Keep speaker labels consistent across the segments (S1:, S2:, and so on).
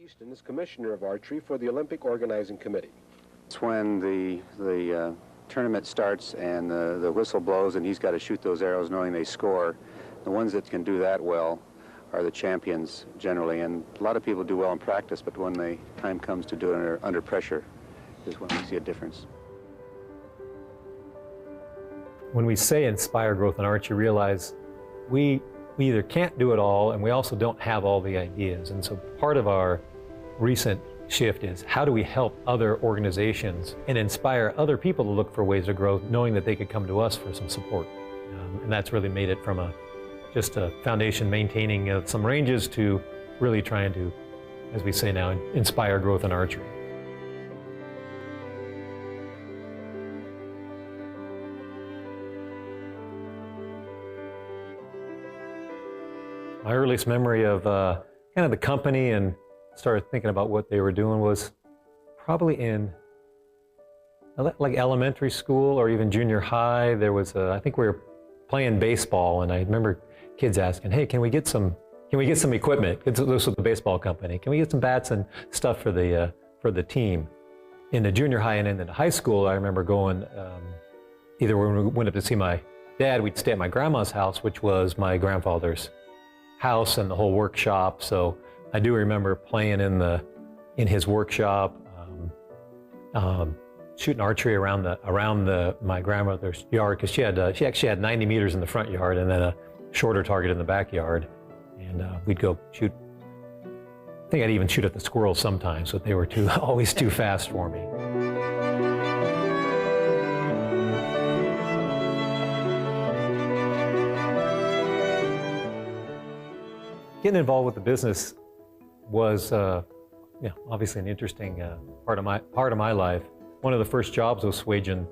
S1: Easton is Commissioner of Archery for the Olympic Organizing Committee.
S2: It's when the tournament starts and the whistle blows and he's got to shoot those arrows knowing they score. The ones that can do that well are the champions generally, and a lot of people do well in practice, but when the time comes to do it under pressure is when we see a difference.
S3: When we say inspire growth in archery, realize we either can't do it all and we also don't have all the ideas. And so part of our recent shift is how do we help other organizations and inspire other people to look for ways of growth, knowing that they could come to us for some support. And that's really made it from just a foundation maintaining some ranges to really trying to, as we say now, inspire growth in archery. My earliest memory of kind of the company and started thinking about what they were doing was probably in like elementary school or even junior high. There was I think we were playing baseball, and I remember kids asking, "Hey, can we get some equipment?" This was the baseball company. Can we get some bats and stuff for the team? In the junior high and in the high school, I remember going either when we went up to see my dad, we'd stay at my grandma's house, which was my grandfather's house and the whole workshop. So I do remember playing in his workshop, shooting archery around my grandmother's yard, because she actually had 90 meters in the front yard and then a shorter target in the backyard, and we'd go shoot. I think I'd even shoot at the squirrels sometimes, but they were always too fast for me. Getting involved with the business was obviously an interesting part of my life. One of the first jobs was swaging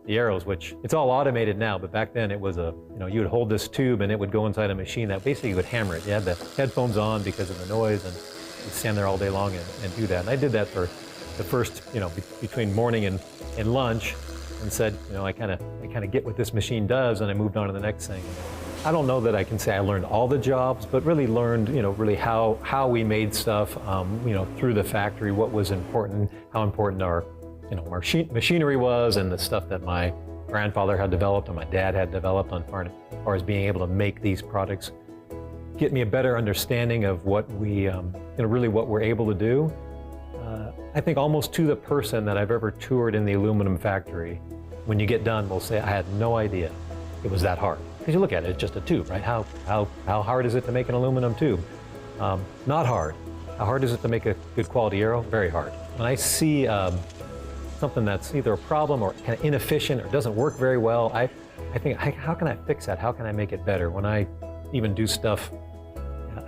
S3: the arrows, which it's all automated now, but back then it was you would hold this tube and it would go inside a machine that basically would hammer it. You had the headphones on because of the noise, and you'd stand there all day long and do that. And I did that for the first, between morning and lunch, and said, I kind of get what this machine does, and I moved on to the next thing. I don't know that I can say I learned all the jobs, but really learned, really how we made stuff, through the factory, what was important, how important our machinery was, and the stuff that my grandfather had developed and my dad had developed as far as being able to make these products. Get me a better understanding of what we, really what we're able to do. I think almost to the person that I've ever toured in the aluminum factory, when you get done, will say, I had no idea it was that hard. Because you look at it, it's just a tube, right? How hard is it to make an aluminum tube? Not hard. How hard is it to make a good quality arrow? Very hard. When I see something that's either a problem or kind of inefficient or doesn't work very well, I think, how can I fix that? How can I make it better? When I even do stuff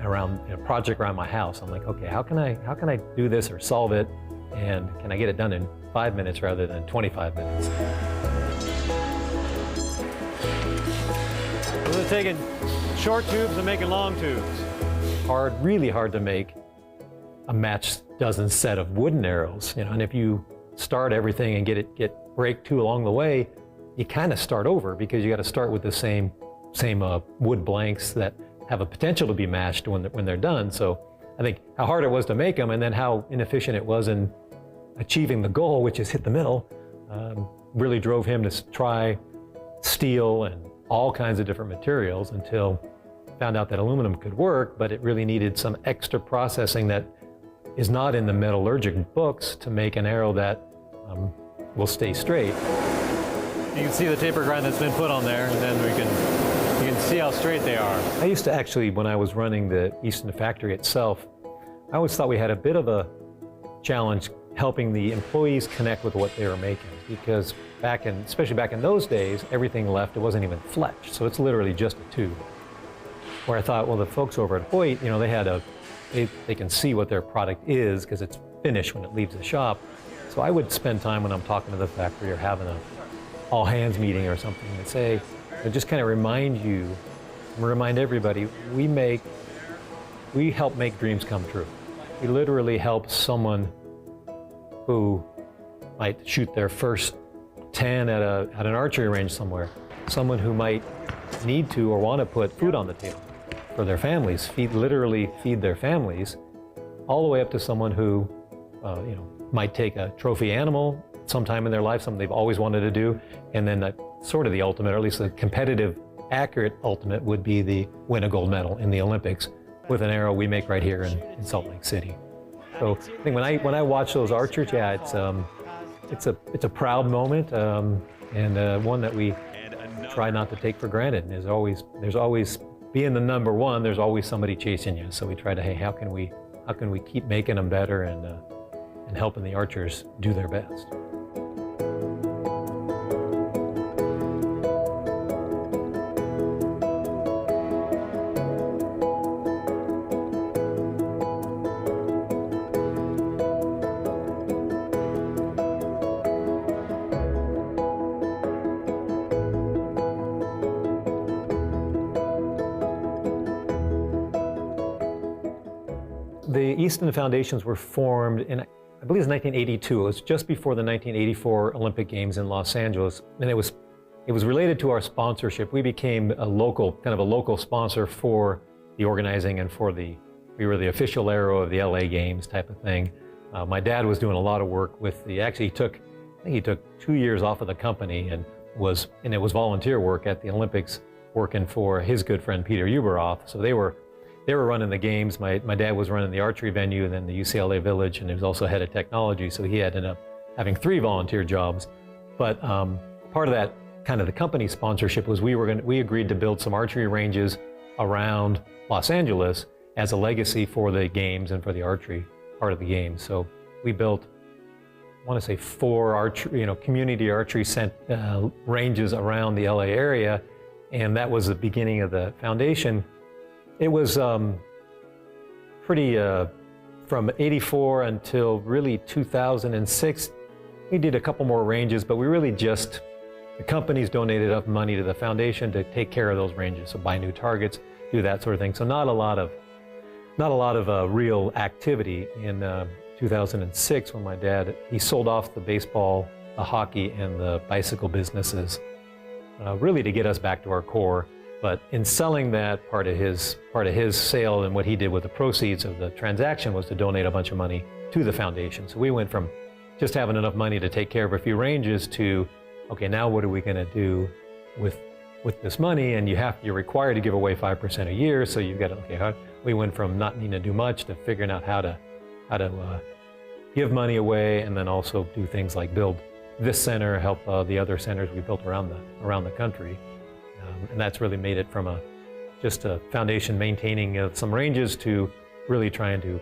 S3: around a project around my house, I'm like, okay, how can I do this or solve it, and can I get it done in 5 minutes rather than 25 minutes? So they're taking short tubes and making long tubes. Really hard to make a match dozen set of wooden arrows, and if you start everything and get break two along the way, you kind of start over because you got to start with the same wood blanks that have a potential to be matched when they're done. So I think how hard it was to make them and then how inefficient it was in achieving the goal, which is hit the middle, really drove him to try steel and all kinds of different materials until found out that aluminum could work, but it really needed some extra processing that is not in the metallurgic books to make an arrow that will stay straight.
S4: You can see the taper grind that's been put on there, and then you can see how straight they are.
S3: I used to actually, when I was running the Easton factory itself, I always thought we had a bit of a challenge helping the employees connect with what they were making, because especially back in those days, everything left, it wasn't even fletched, so it's literally just a tube. Where I thought, well, the folks over at Hoyt, you know, they can see what their product is because it's finished when it leaves the shop. So I would spend time when I'm talking to the factory or having a all hands meeting or something and say, just kind of remind everybody, we help make dreams come true. We literally help someone who might shoot their first 10 at an archery range somewhere, someone who might need to or want to put food on the table for their families, literally feed their families, all the way up to someone who might take a trophy animal sometime in their life, something they've always wanted to do, and then sort of the ultimate, or at least the competitive, accurate ultimate would be the win a gold medal in the Olympics with an arrow we make right here in Salt Lake City. So I think when I watch those archers, yeah, it's a proud moment and one that we try not to take for granted. And there's always being the number one, there's always somebody chasing you. So we try to, hey, how can we keep making them better and helping the archers do their best. The Easton Foundations were formed in, I believe it was 1982. It was just before the 1984 Olympic Games in Los Angeles, and it was related to our sponsorship. We became a local sponsor for the organizing and we were the official arrow of the LA Games type of thing. My dad was doing a lot of work with I think he took 2 years off of the company and it was volunteer work at the Olympics, working for his good friend Peter Uberoff. So they were running the games. My dad was running the archery venue and then the UCLA Village, and he was also head of technology, so he ended up having 3 volunteer jobs. But part of that kind of the company sponsorship was we agreed to build some archery ranges around Los Angeles as a legacy for the games and for the archery part of the games. So we built, I want to say 4 archery, community archery ranges around the LA area, and that was the beginning of the foundation. It was pretty, from '84 until really 2006, we did a couple more ranges, but we really the companies donated enough money to the foundation to take care of those ranges, so buy new targets, do that sort of thing. So not a lot of real activity in 2006 when my dad, he sold off the baseball, the hockey, and the bicycle businesses, really to get us back to our core. But in selling that, part of his sale and what he did with the proceeds of the transaction was to donate a bunch of money to the foundation. So we went from just having enough money to take care of a few ranges to, okay, now what are we going to do with this money? And you're required to give away 5% a year. So you've got to, we went from not needing to do much to figuring out how to give money away, and then also do things like build this center, help the other centers we built around the country. And that's really made it from just a foundation maintaining some ranges to really trying to,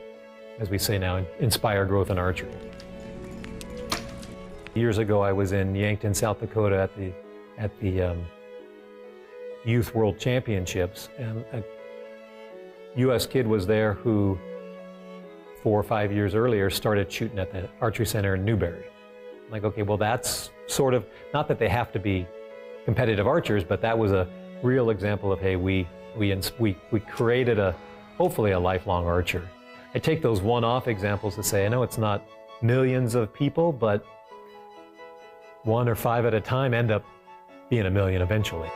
S3: as we say now, inspire growth in archery. Years ago, I was in Yankton, South Dakota at the Youth World Championships, and a U.S. kid was there who 4 or 5 years earlier started shooting at the archery center in Newberry. I'm like, okay, well, that's sort of, not that they have to be competitive archers, but that was a real example of, hey, we created hopefully a lifelong archer. I take those one-off examples to say, I know it's not millions of people, but one or five at a time end up being $1 million eventually.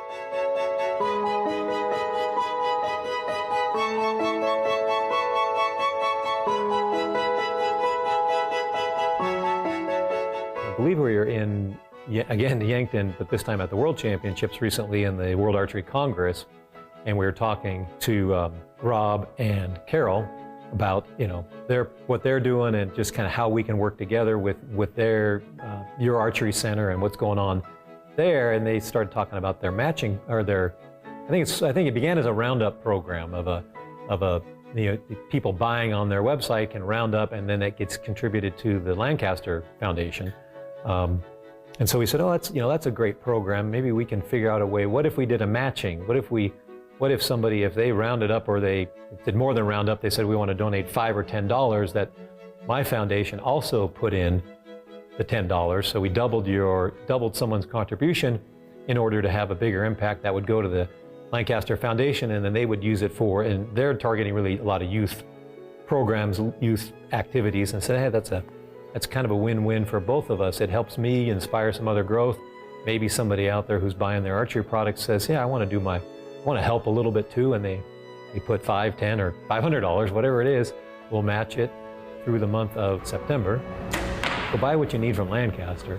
S3: I believe we were in, again, Yankton, but this time at the World Championships recently in the World Archery Congress, and we were talking to Rob and Carole about, you know, what they're doing and just kind of how we can work together with their your archery center and what's going on there. And they started talking about their matching, or their, I think it began as a roundup program of a you know, people buying on their website can round up, and then it gets contributed to the Lancaster Foundation. And so we said, oh, that's a great program. Maybe we can figure out a way. What if we did a matching? What if somebody, if they rounded up, or they did more than round up, they said we want to donate $5 or $10, that my foundation also put in the $10. So we doubled someone's contribution in order to have a bigger impact that would go to the Lancaster Foundation, and then they would use it for, and they're targeting really a lot of youth programs, youth activities, and said, hey, that's kind of a win-win for both of us. It helps me inspire some other growth. Maybe somebody out there who's buying their archery products says, yeah, I want to help a little bit too, and they put $5, $10, or $500, whatever it is. We'll match it through the month of September. So buy what you need from Lancaster,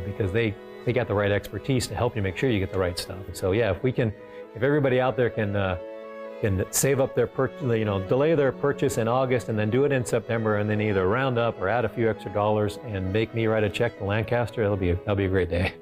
S3: because they got the right expertise to help you make sure you get the right stuff. And so yeah, if everybody out there can save up their delay their purchase in August and then do it in September, and then either round up or add a few extra dollars and make me write a check to Lancaster, that'll be a great day.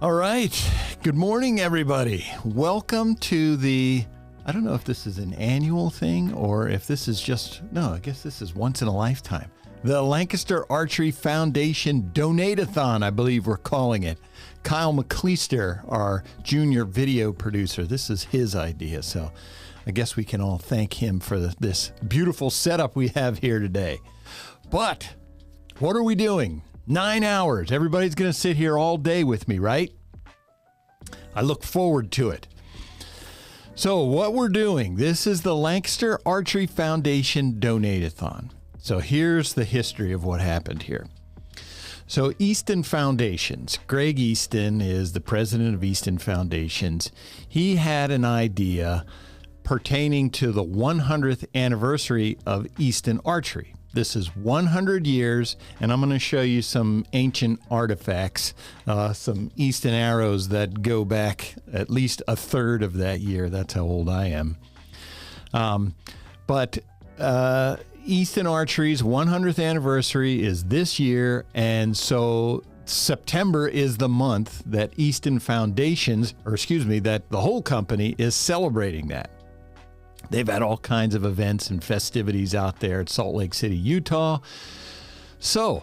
S5: All right. Good morning, everybody. Welcome to the, I don't know if this is an annual thing or if this is just, no, I guess this is once in a lifetime. The Lancaster Archery Foundation Donate-a-thon, I believe we're calling it. Kyle McCleister, our junior video producer, this is his idea. So I guess we can all thank him for this beautiful setup we have here today. But what are we doing? 9 hours. Everybody's going to sit here all day with me, right? I look forward to it. So what we're doing, this is the Lancaster Archery Foundation Donate-a-thon. So here's the history of what happened here. So Easton Foundations, Greg Easton is the president of Easton Foundations. He had an idea pertaining to the 100th anniversary of Easton Archery. This is 100 years, and I'm going to show you some ancient artifacts, some Easton arrows that go back at least a third of that year. That's how old I am. But Easton Archery's 100th anniversary is this year, and so September is the month that Easton Foundations, that the whole company is celebrating that. They've had all kinds of events and festivities out there at Salt Lake City, Utah. So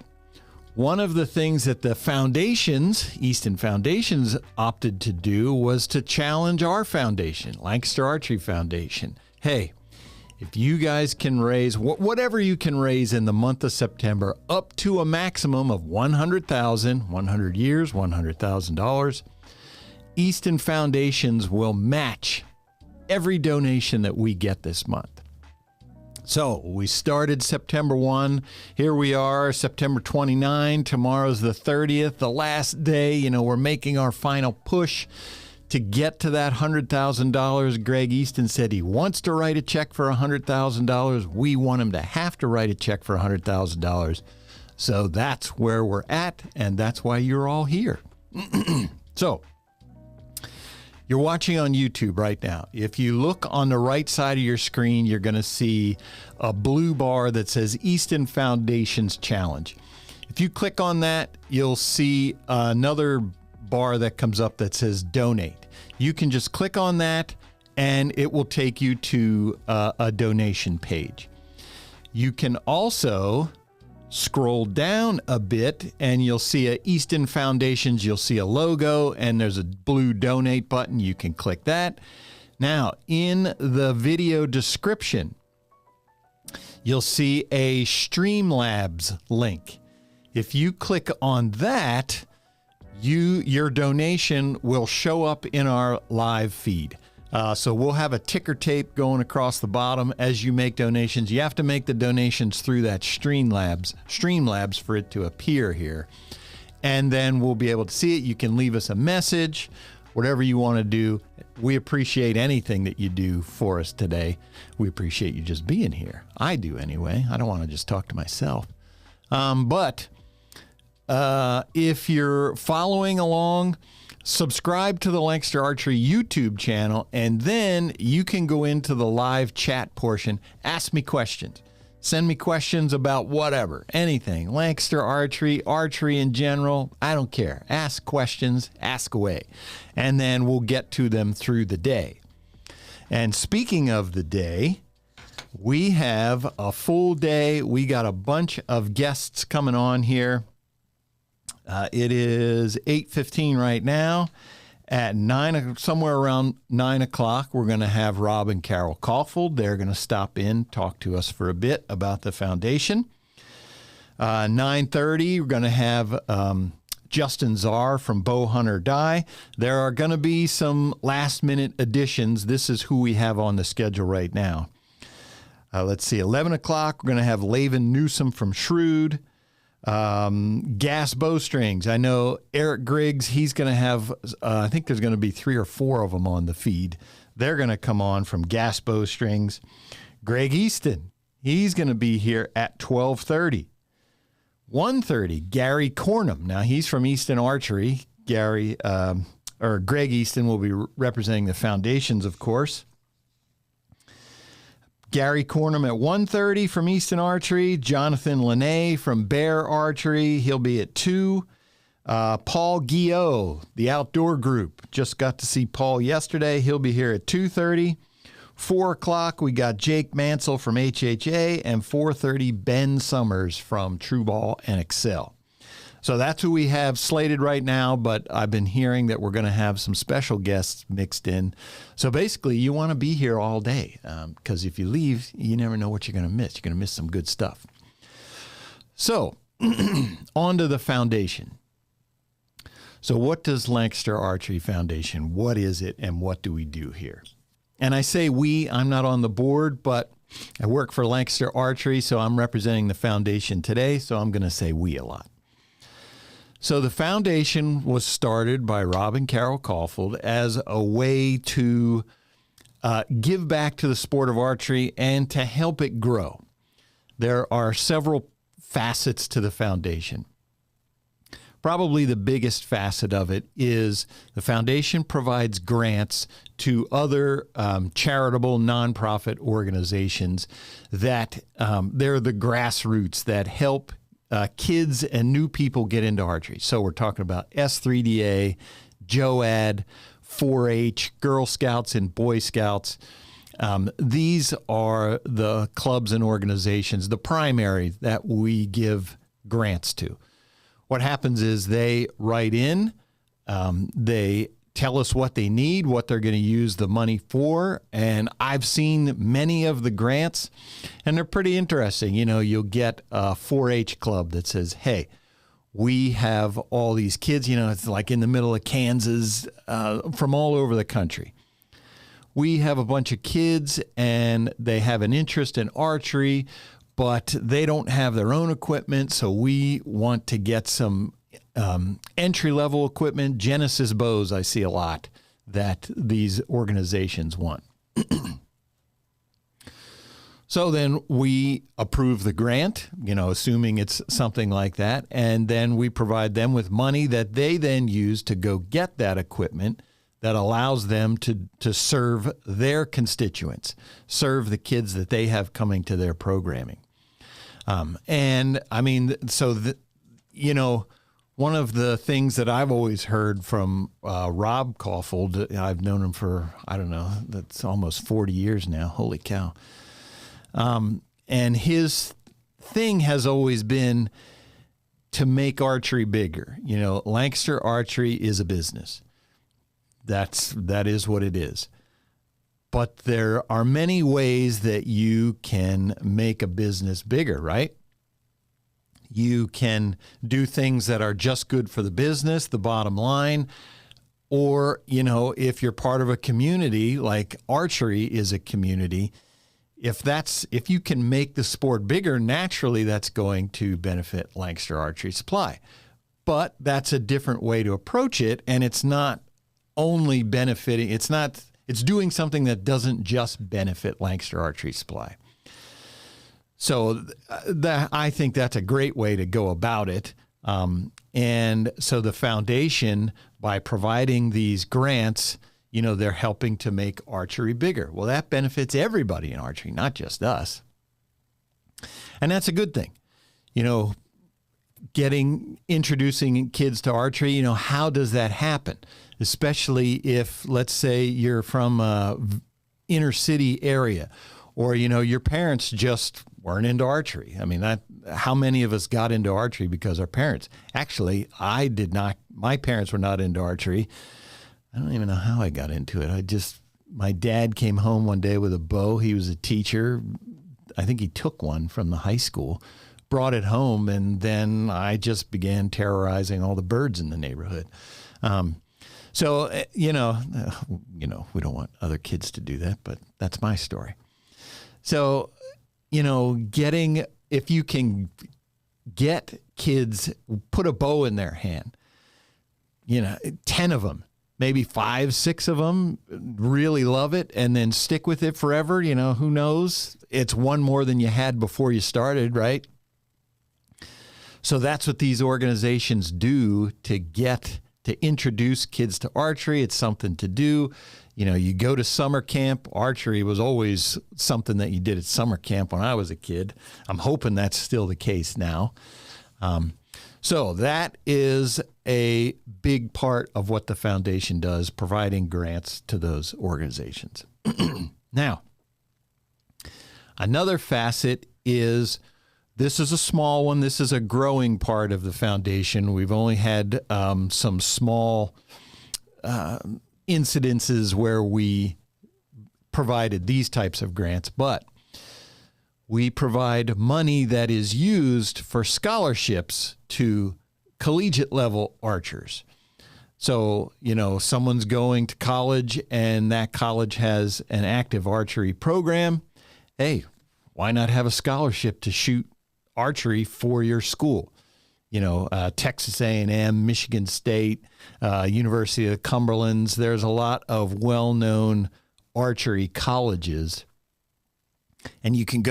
S5: one of the things that the foundations, Easton Foundations, opted to do was to challenge our foundation, Lancaster Archery Foundation. Hey, if you guys can raise whatever you can raise in the month of September, up to a maximum of $100,000, 100 years, $100,000, Easton Foundations will match every donation that we get this month. So we started September 1. Here we are, September 29. Tomorrow's the 30th, the last day. We're making our final push to get to that $100,000. Greg Easton said he wants to write a check for $100,000. We want him to have to write a check for $100,000. So that's where we're at, and that's why you're all here. So you're watching on YouTube right now. If you look on the right side of your screen, you're going to see a blue bar that says Easton Foundations Challenge. If you click on that, you'll see another bar that comes up that says Donate. You can just click on that, and it will take you to a donation page. You can also scroll down a bit and you'll see a Easton Foundations, you'll see a logo, and there's a blue donate button. You can click that. Now, in the video description, you'll see a Streamlabs link. If you click on that, your donation will show up in our live feed. So we'll have a ticker tape going across the bottom as you make donations. You have to make the donations through that Streamlabs for it to appear here. And then we'll be able to see it. You can leave us a message, whatever you want to do. We appreciate anything that you do for us today. We appreciate you just being here. I do anyway. I don't want to just talk to myself. But if you're following along, subscribe to the Lancaster Archery YouTube channel, and then you can go into the live chat portion. Ask me questions. Send me questions about whatever, anything. Lancaster Archery, archery in general, I don't care. Ask questions, ask away. And then we'll get to them through the day. And speaking of the day, we have a full day. We got a bunch of guests coming on here. It is 8:15 right now. At somewhere around 9 o'clock, we're going to have Rob and Carole Kaufhold. They're going to stop in, talk to us for a bit about the foundation. 9:30, we're going to have Justin Zarr from Bowhunt or Die. There are going to be some last-minute additions. This is who we have on the schedule right now. Let's see, 11 o'clock, we're going to have Laven Newsom from Shrewd. GAS Bowstrings. I know Eric Griggs, he's going to have, I think there's going to be 3 or 4 of them on the feed. They're going to come on from GAS Bowstrings. Greg Easton, he's going to be here at 12:30. 1:30, Gary Cornum. Now, he's from Easton Archery. Greg Easton will be representing the foundations, of course. Gary Cornum at 1:30 from Easton Archery. Johnathan Lene from Bear Archery. He'll be at 2. Paul Guillot, the outdoor group. Just got to see Paul yesterday. He'll be here at 2:30. 4 o'clock, we got Jake Mancl from HHA. And 4:30, Ben Summers from TRU Ball and Axcel. So that's who we have slated right now, but I've been hearing that we're going to have some special guests mixed in. So basically, you want to be here all day, because if you leave, you never know what you're going to miss. You're going to miss some good stuff. So on to the foundation. So what does Lancaster Archery Foundation, what is it, and what do we do here? And I say we, I'm not on the board, but I work for Lancaster Archery, so I'm representing the foundation today, so I'm going to say we a lot. So the foundation was started by Rob and Carole Kaufhold as a way to give back to the sport of archery and to help it grow. There are several facets to the foundation. Probably the biggest facet of it is the foundation provides grants to other charitable nonprofit organizations that they're the grassroots that help kids and new people get into archery. So we're talking about S3DA, JOAD, 4-H, Girl Scouts and Boy Scouts. These are the clubs and organizations, the primary that we give grants to. What happens is they write in, they tell us what they need, what they're going to use the money for, and I've seen many of the grants, and they're pretty interesting. You know, you'll get a 4-H club that says, hey, we have all these kids, you know, it's like in the middle of Kansas, from all over the country. We have a bunch of kids, and they have an interest in archery, but they don't have their own equipment, so we want to get some entry-level equipment. Genesis bows I see a lot that these organizations want. So then we approve the grant, you know, assuming it's something like that, and then we provide them with money that they then use to go get that equipment that allows them to serve their constituents, serve the kids that they have coming to their programming. And I mean, so, you know, one of the things that I've always heard from Rob Kaufhold, I've known him for, I don't know, that's almost 40 years now. Holy cow. And his thing has always been to make archery bigger. You know, Lancaster Archery is a business. That is what it is. But there are many ways that you can make a business bigger, right? You can do things that are just good for the business, the bottom line. Or, if you're part of a community, like archery is a community, if you can make the sport bigger, naturally that's going to benefit Lancaster Archery Supply. But that's a different way to approach it, and it's not only benefiting, it's doing something that doesn't just benefit Lancaster Archery Supply. So I think that's a great way to go about it. And so the foundation, by providing these grants, they're helping to make archery bigger. Well, that benefits everybody in archery, not just us. And that's a good thing. Introducing kids to archery, how does that happen? Especially if, let's say, you're from a inner city area, or, your parents just weren't into archery. I mean, how many of us got into archery because our parents? Actually, I did not. My parents were not into archery. I don't even know how I got into it. My dad came home one day with a bow. He was a teacher. I think he took one from the high school, brought it home, and then I just began terrorizing all the birds in the neighborhood. So, we don't want other kids to do that, but that's my story. So, if you can get kids, put a bow in their hand, 10 of them, maybe 5, 6 of them really love it and then stick with it forever. Who knows? It's one more than you had before you started, right? So that's what these organizations do to introduce kids to archery. It's something to do. You go to summer camp. Archery was always something that you did at summer camp when I was a kid. I'm hoping that's still the case now. So that is a big part of what the foundation does, providing grants to those organizations. Now, another facet is, this is a small one. This is a growing part of the foundation. We've only had some small incidences where we provided these types of grants, but we provide money that is used for scholarships to collegiate level archers. So, someone's going to college and that college has an active archery program. Hey, why not have a scholarship to shoot archery for your school? Texas A&M, Michigan State, University of Cumberland's. There's a lot of well-known archery colleges. And you can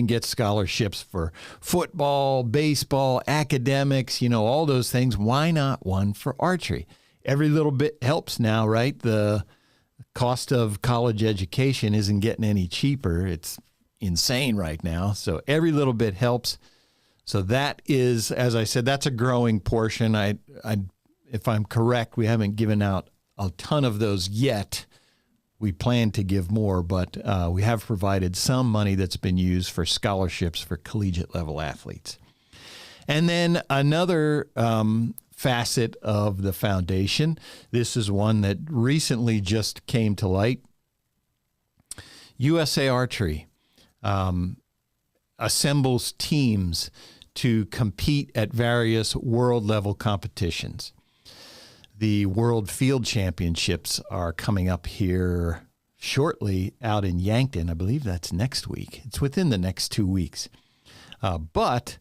S5: get scholarships for football, baseball, academics, all those things. Why not one for archery? Every little bit helps now, right? The cost of college education isn't getting any cheaper. It's insane right now. So every little bit helps. So that is, as I said, that's a growing portion. If I'm correct, we haven't given out a ton of those yet. We plan to give more, but we have provided some money that's been used for scholarships for collegiate level athletes. And then another facet of the foundation, this is one that recently just came to light. USA Archery assembles teams to compete at various world level competitions. The World Field Championships are coming up here shortly out in Yankton. I believe that's next week. It's within the next 2 weeks. But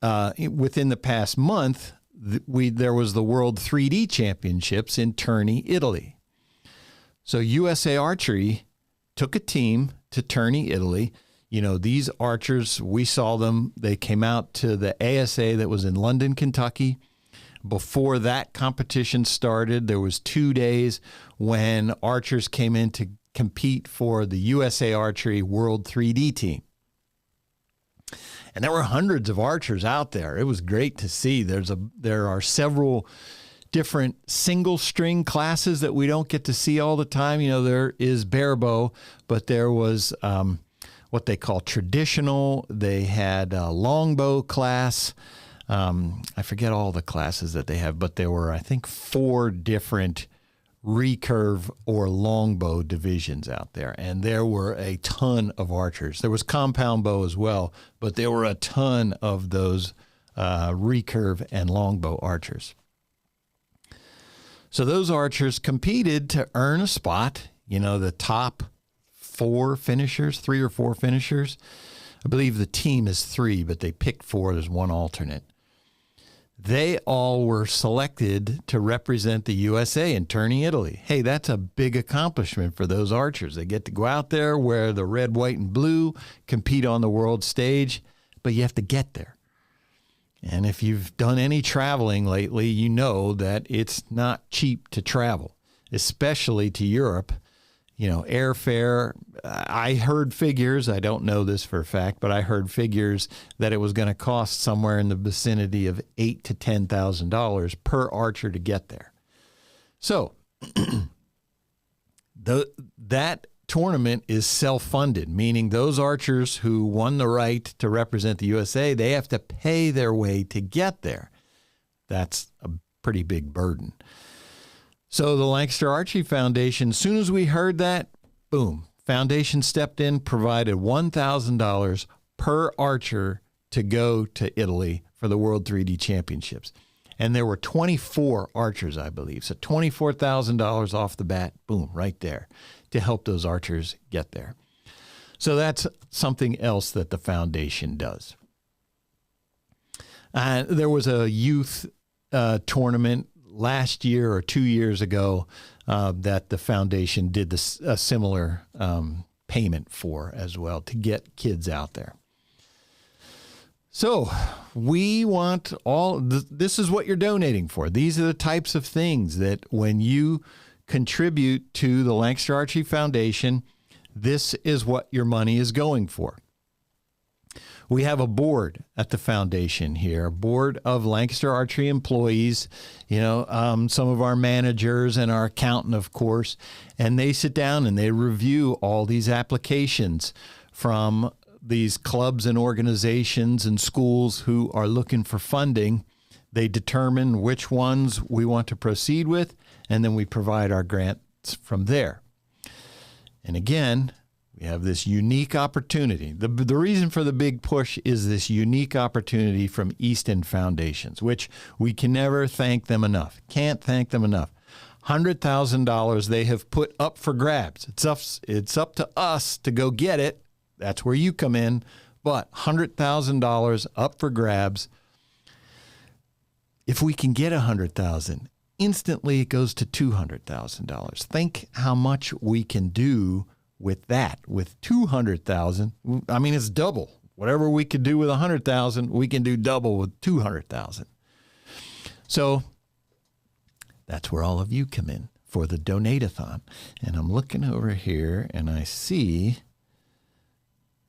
S5: within the past month, there was the World 3D Championships in Terni, Italy. So USA Archery took a team to Terni, Italy. These archers, we saw them. They came out to the ASA that was in London, Kentucky. Before that competition started, there was 2 days when archers came in to compete for the USA Archery World 3D team. And there were hundreds of archers out there. It was great to see. There are several different single string classes that we don't get to see all the time. There is barebow, but there was what they call traditional. They had a longbow class. I forget all the classes that they have, but there were, I think, 4 different recurve or longbow divisions out there, and there were a ton of archers. There was compound bow as well, but there were a ton of those recurve and longbow archers. So those archers competed to earn a spot, the top 4 finishers, 3 or 4 finishers. I believe the team is 3, but they picked 4. There's 1 alternate. They all were selected to represent the USA in Tourney, Italy. Hey, that's a big accomplishment for those archers. They get to go out there, wear the red, white, and blue, compete on the world stage, but you have to get there. And if you've done any traveling lately, you know that it's not cheap to travel, especially to Europe. Airfare, I heard figures, I don't know this for a fact, but I heard figures that it was going to cost somewhere in the vicinity of $8,000 to $10,000 per archer to get there. So that tournament is self-funded, meaning those archers who won the right to represent the USA, they have to pay their way to get there. That's a pretty big burden. So the Lancaster Archery Foundation, as soon as we heard that, boom, Foundation stepped in, provided $1,000 per archer to go to Italy for the World 3D Championships. And there were 24 archers, I believe. So $24,000 off the bat, boom, right there, to help those archers get there. So that's something else that the foundation does. There was a youth tournament last year or 2 years ago that the foundation did a similar payment for as well to get kids out there. So we want this is what you're donating for. These are the types of things that when you contribute to the Lancaster Archery Foundation, this is what your money is going for. We have a board at the foundation here, a board of Lancaster Archery employees, some of our managers and our accountant, of course, and they sit down and they review all these applications from these clubs and organizations and schools who are looking for funding. They determine which ones we want to proceed with, and then we provide our grants from there. And again, we have this unique opportunity. The reason for the big push is this unique opportunity from Easton Foundations, which we can never thank them enough. Can't thank them enough. $100,000 they have put up for grabs. It's up to us to go get it. That's where you come in. But $100,000 up for grabs. If we can get $100,000, instantly it goes to $200,000. Think how much we can do with that. With $200,000, I mean, it's double. Whatever we could do with $100,000, we can do double with $200,000. So that's where all of you come in for the donate-a-thon. And I'm looking over here and I see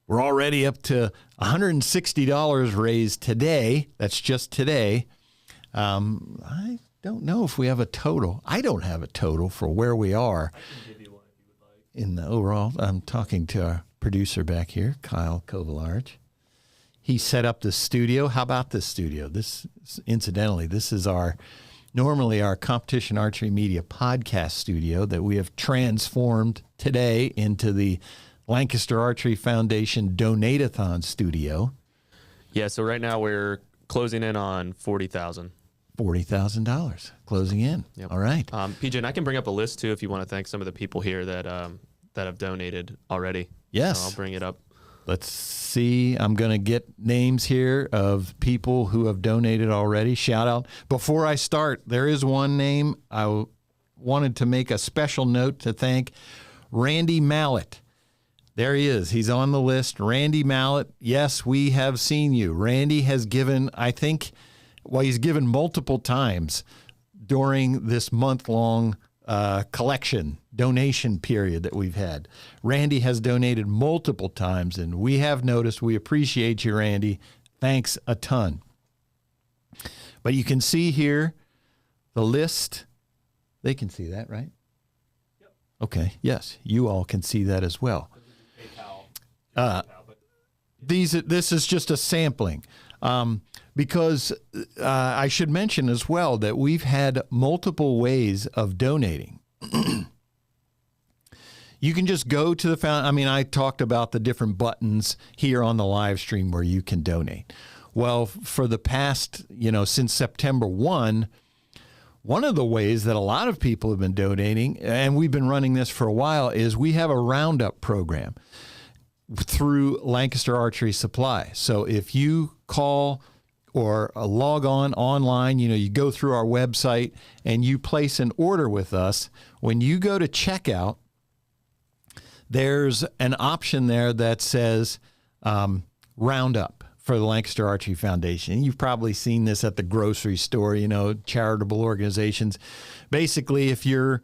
S5: we're already up to $160 raised today. That's just today. I don't know if we have a total. I don't have a total for where we are. I can give you one if you would like. In the overall, I'm talking to our producer back here, Kyle Kovalarch. He set up the studio. How about this studio? Incidentally, this is normally our Competition Archery Media podcast studio that we have transformed today into the Lancaster Archery Foundation Donate-a-thon studio.
S6: Yeah, so right now we're closing in on $40,000.
S5: $40,000 closing in.
S6: Yep.
S5: All right.
S6: PJ, and I can bring up a list too if you want to thank some of the people here that have donated already.
S5: Yes.
S6: So I'll bring it up.
S5: Let's see. I'm going to get names here of people who have donated already. Shout out. Before I start, there is one name I wanted to make a special note to thank. Randy Mallett. There he is. He's on the list. Randy Mallett. Yes, we have seen you. Randy has given, he's given multiple times during this month-long collection donation period that we've had. Randy has donated multiple times, and we have noticed. We appreciate you, Randy. Thanks a ton. But you can see here the list. They can see that, right? Yep. Okay. Yes, you all can see that as well. This is just a sampling. Because I should mention as well that we've had multiple ways of donating. You can just go to the I mean, I talked about the different buttons here on the live stream where you can donate. Well, for the past, since September 1, one of the ways that a lot of people have been donating, and we've been running this for a while, is we have a roundup program through Lancaster Archery Supply. So if you call or log on online, you go through our website and you place an order with us, when you go to checkout, there's an option there that says Roundup for the Lancaster Archery Foundation. You've probably seen this at the grocery store, charitable organizations. Basically, if your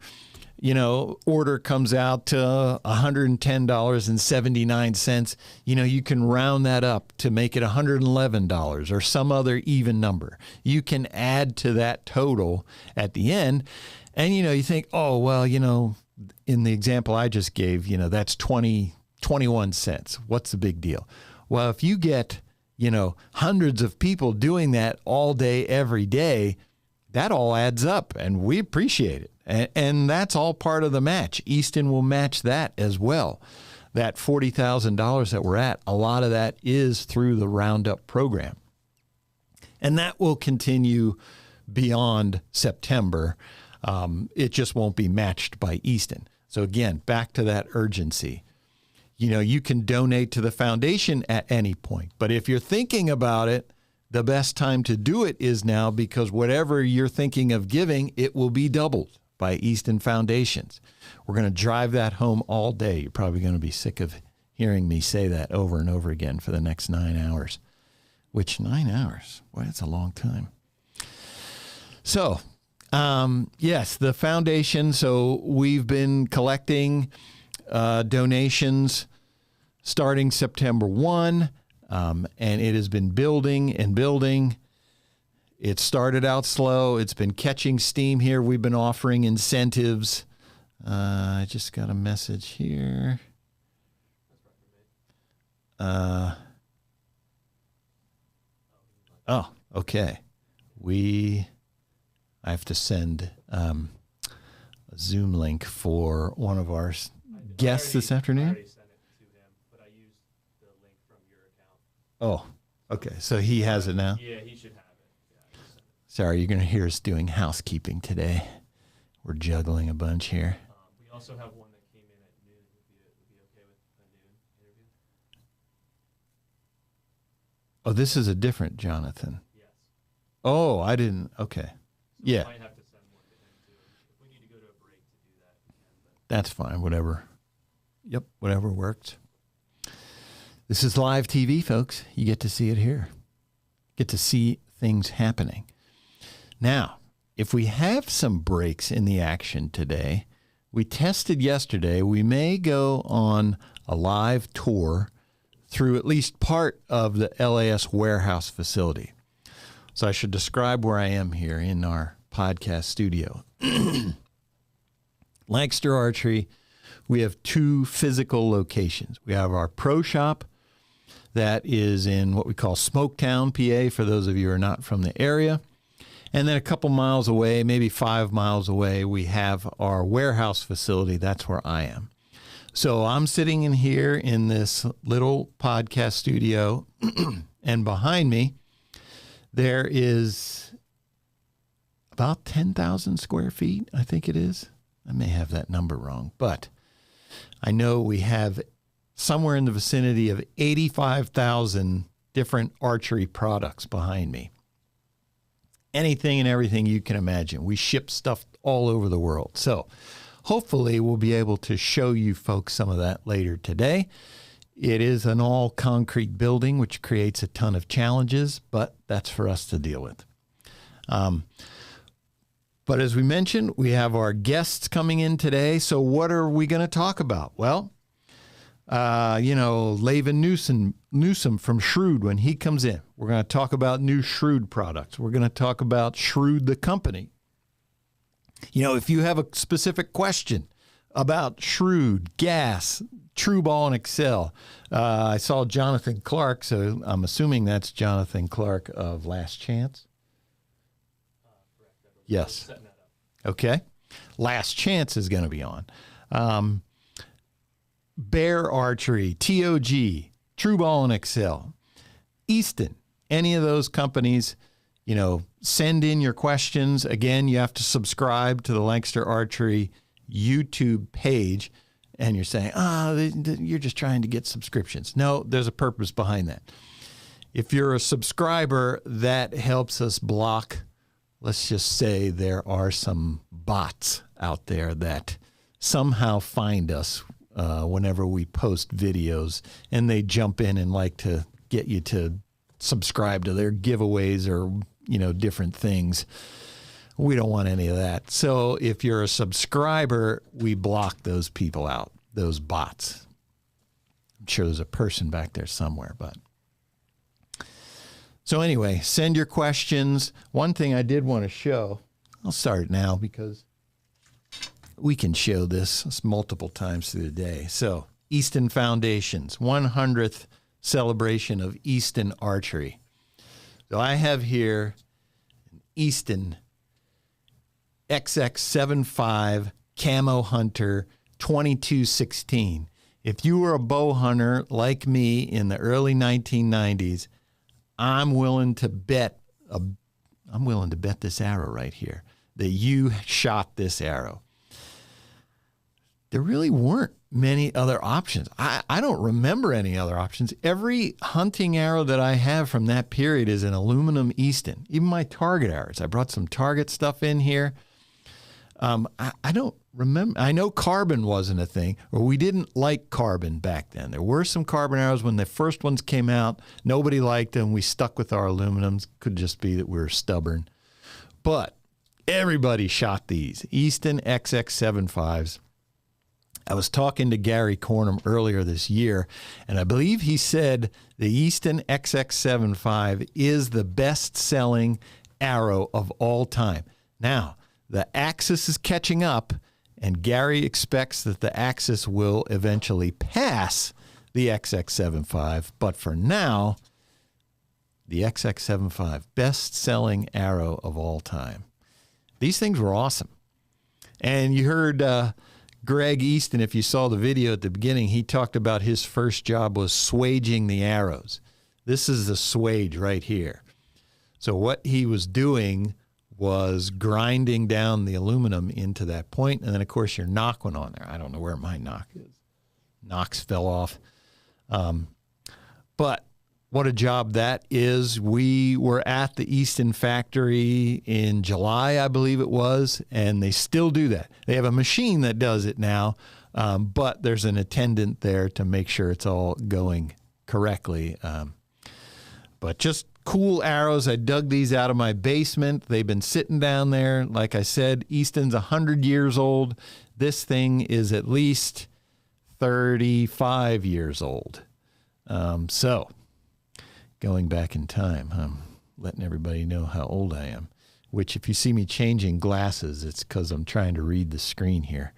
S5: order comes out to $110.79, you can round that up to make it $111 or some other even number. You can add to that total at the end. And, you think, oh, well, in the example I just gave, that's 21 cents. What's the big deal? Well, if you get, hundreds of people doing that all day, every day, that all adds up, and we appreciate it. And that's all part of the match. Easton will match that as well. That $40,000 that we're at, a lot of that is through the Roundup program. And that will continue beyond September. It just won't be matched by Easton. So again, back to that urgency. You can donate to the foundation at any point. But if you're thinking about it, the best time to do it is now, because whatever you're thinking of giving, it will be doubled by Easton Foundations. We're going to drive that home all day. You're probably going to be sick of hearing me say that over and over again for the next 9 hours. Which 9 hours? Boy, that's a long time. So, yes, the foundation. So we've been collecting donations starting September 1, and it has been building and building. It started out slow. It's been catching steam here. We've been offering incentives. I just got a message here. Oh, okay. I have to send a Zoom link for one of our guests this afternoon.
S6: I already sent it to him, but I used the link from your account.
S5: Oh, okay. So he has it now?
S6: Yeah, he should have it. Yeah,
S5: Sorry, you're going to hear us doing housekeeping today. We're juggling a bunch here.
S6: we also have one that came in at noon. Would be okay with a noon interview?
S5: Oh, this is a different Johnathan.
S6: Yes.
S5: Oh, I didn't. Okay. Yeah,
S6: Might have to send one to him too. If we need to go to a break to do that, we can. But
S5: that's fine. Whatever. Yep, whatever works. This is live TV, folks. You get to see it here. Get to see things happening. Now, if we have some breaks in the action today, we tested yesterday, we may go on a live tour through at least part of the LAS warehouse facility. So I should describe where I am here in our podcast studio. Lancaster Archery, we have two physical locations. We have our pro shop that is in what we call Smoketown, PA, for those of you who are not from the area. And then a couple miles away, maybe 5 miles away, we have our warehouse facility. That's where I am. So I'm sitting in here in this little podcast studio, and behind me, there is about 10,000 square feet, I think it is. I may have that number wrong, but I know we have somewhere in the vicinity of 85,000 different archery products behind me. Anything and everything you can imagine. We ship stuff all over the world. So hopefully we'll be able to show you folks some of that later today. It is an all concrete building, which creates a ton of challenges, but that's for us to deal with. But as we mentioned, we have our guests coming in today. So what are we going to talk about? Well, Laven Newsom from Shrewd, when he comes in, we're going to talk about new Shrewd products. We're going to talk about Shrewd, the company. If you have a specific question about Shrewd, GAS, TRU Ball, and Axcel, I saw Johnathan Clark, so I'm assuming that's Johnathan Clark of Last Chance. Yes. Okay. Last Chance is going to be on. Bear Archery, TOG, TRU Ball and Axcel, Easton, any of those companies, send in your questions. Again, you have to subscribe to the Lancaster Archery YouTube page. And you're saying, you're just trying to get subscriptions. No, there's a purpose behind that. If you're a subscriber, that helps us block, let's just say there are some bots out there that somehow find us whenever we post videos, and they jump in and like to get you to subscribe to their giveaways or, different things. We don't want any of that. So if you're a subscriber, we block those people out, those bots. I'm sure there's a person back there somewhere, but. So anyway, send your questions. One thing I did want to show, I'll start now because we can show this multiple times through the day. So Easton Foundations, 100th celebration of Easton Archery. So I have here an Easton XX75 Camo Hunter 2216. If you were a bow hunter like me in the early 1990s, I'm willing to bet this arrow right here that you shot this arrow. There really weren't many other options. I don't remember any other options. Every hunting arrow that I have from that period is an aluminum Easton. Even my target arrows. I brought some target stuff in here. I don't remember. I know carbon wasn't a thing, or we didn't like carbon back then. There were some carbon arrows when the first ones came out. Nobody liked them. We stuck with our aluminums. Could just be that we were stubborn. But everybody shot these Easton XX75s. I was talking to Gary Cornum earlier this year, and I believe he said the Easton XX75 is the best-selling arrow of all time. Now, the Axis is catching up, and Gary expects that the Axis will eventually pass the XX75. But for now, the XX75, best-selling arrow of all time. These things were awesome. And you heard Greg Easton, if you saw the video at the beginning, he talked about his first job was swaging the arrows. This is the swage right here. So what he was doing was grinding down the aluminum into that point, and then, of course, your knock went on there. I don't know where my knock is. Knocks fell off. But what a job that is. We were at the Easton factory in July, I believe it was, and they still do that. They have a machine that does it now, but there's an attendant there to make sure it's all going correctly. But just cool arrows. I dug these out of my basement. They've been sitting down there. Like I said, Easton's 100 years old. This thing is at least 35 years old. So going back in time, I'm letting everybody know how old I am, which if you see me changing glasses, it's because I'm trying to read the screen here.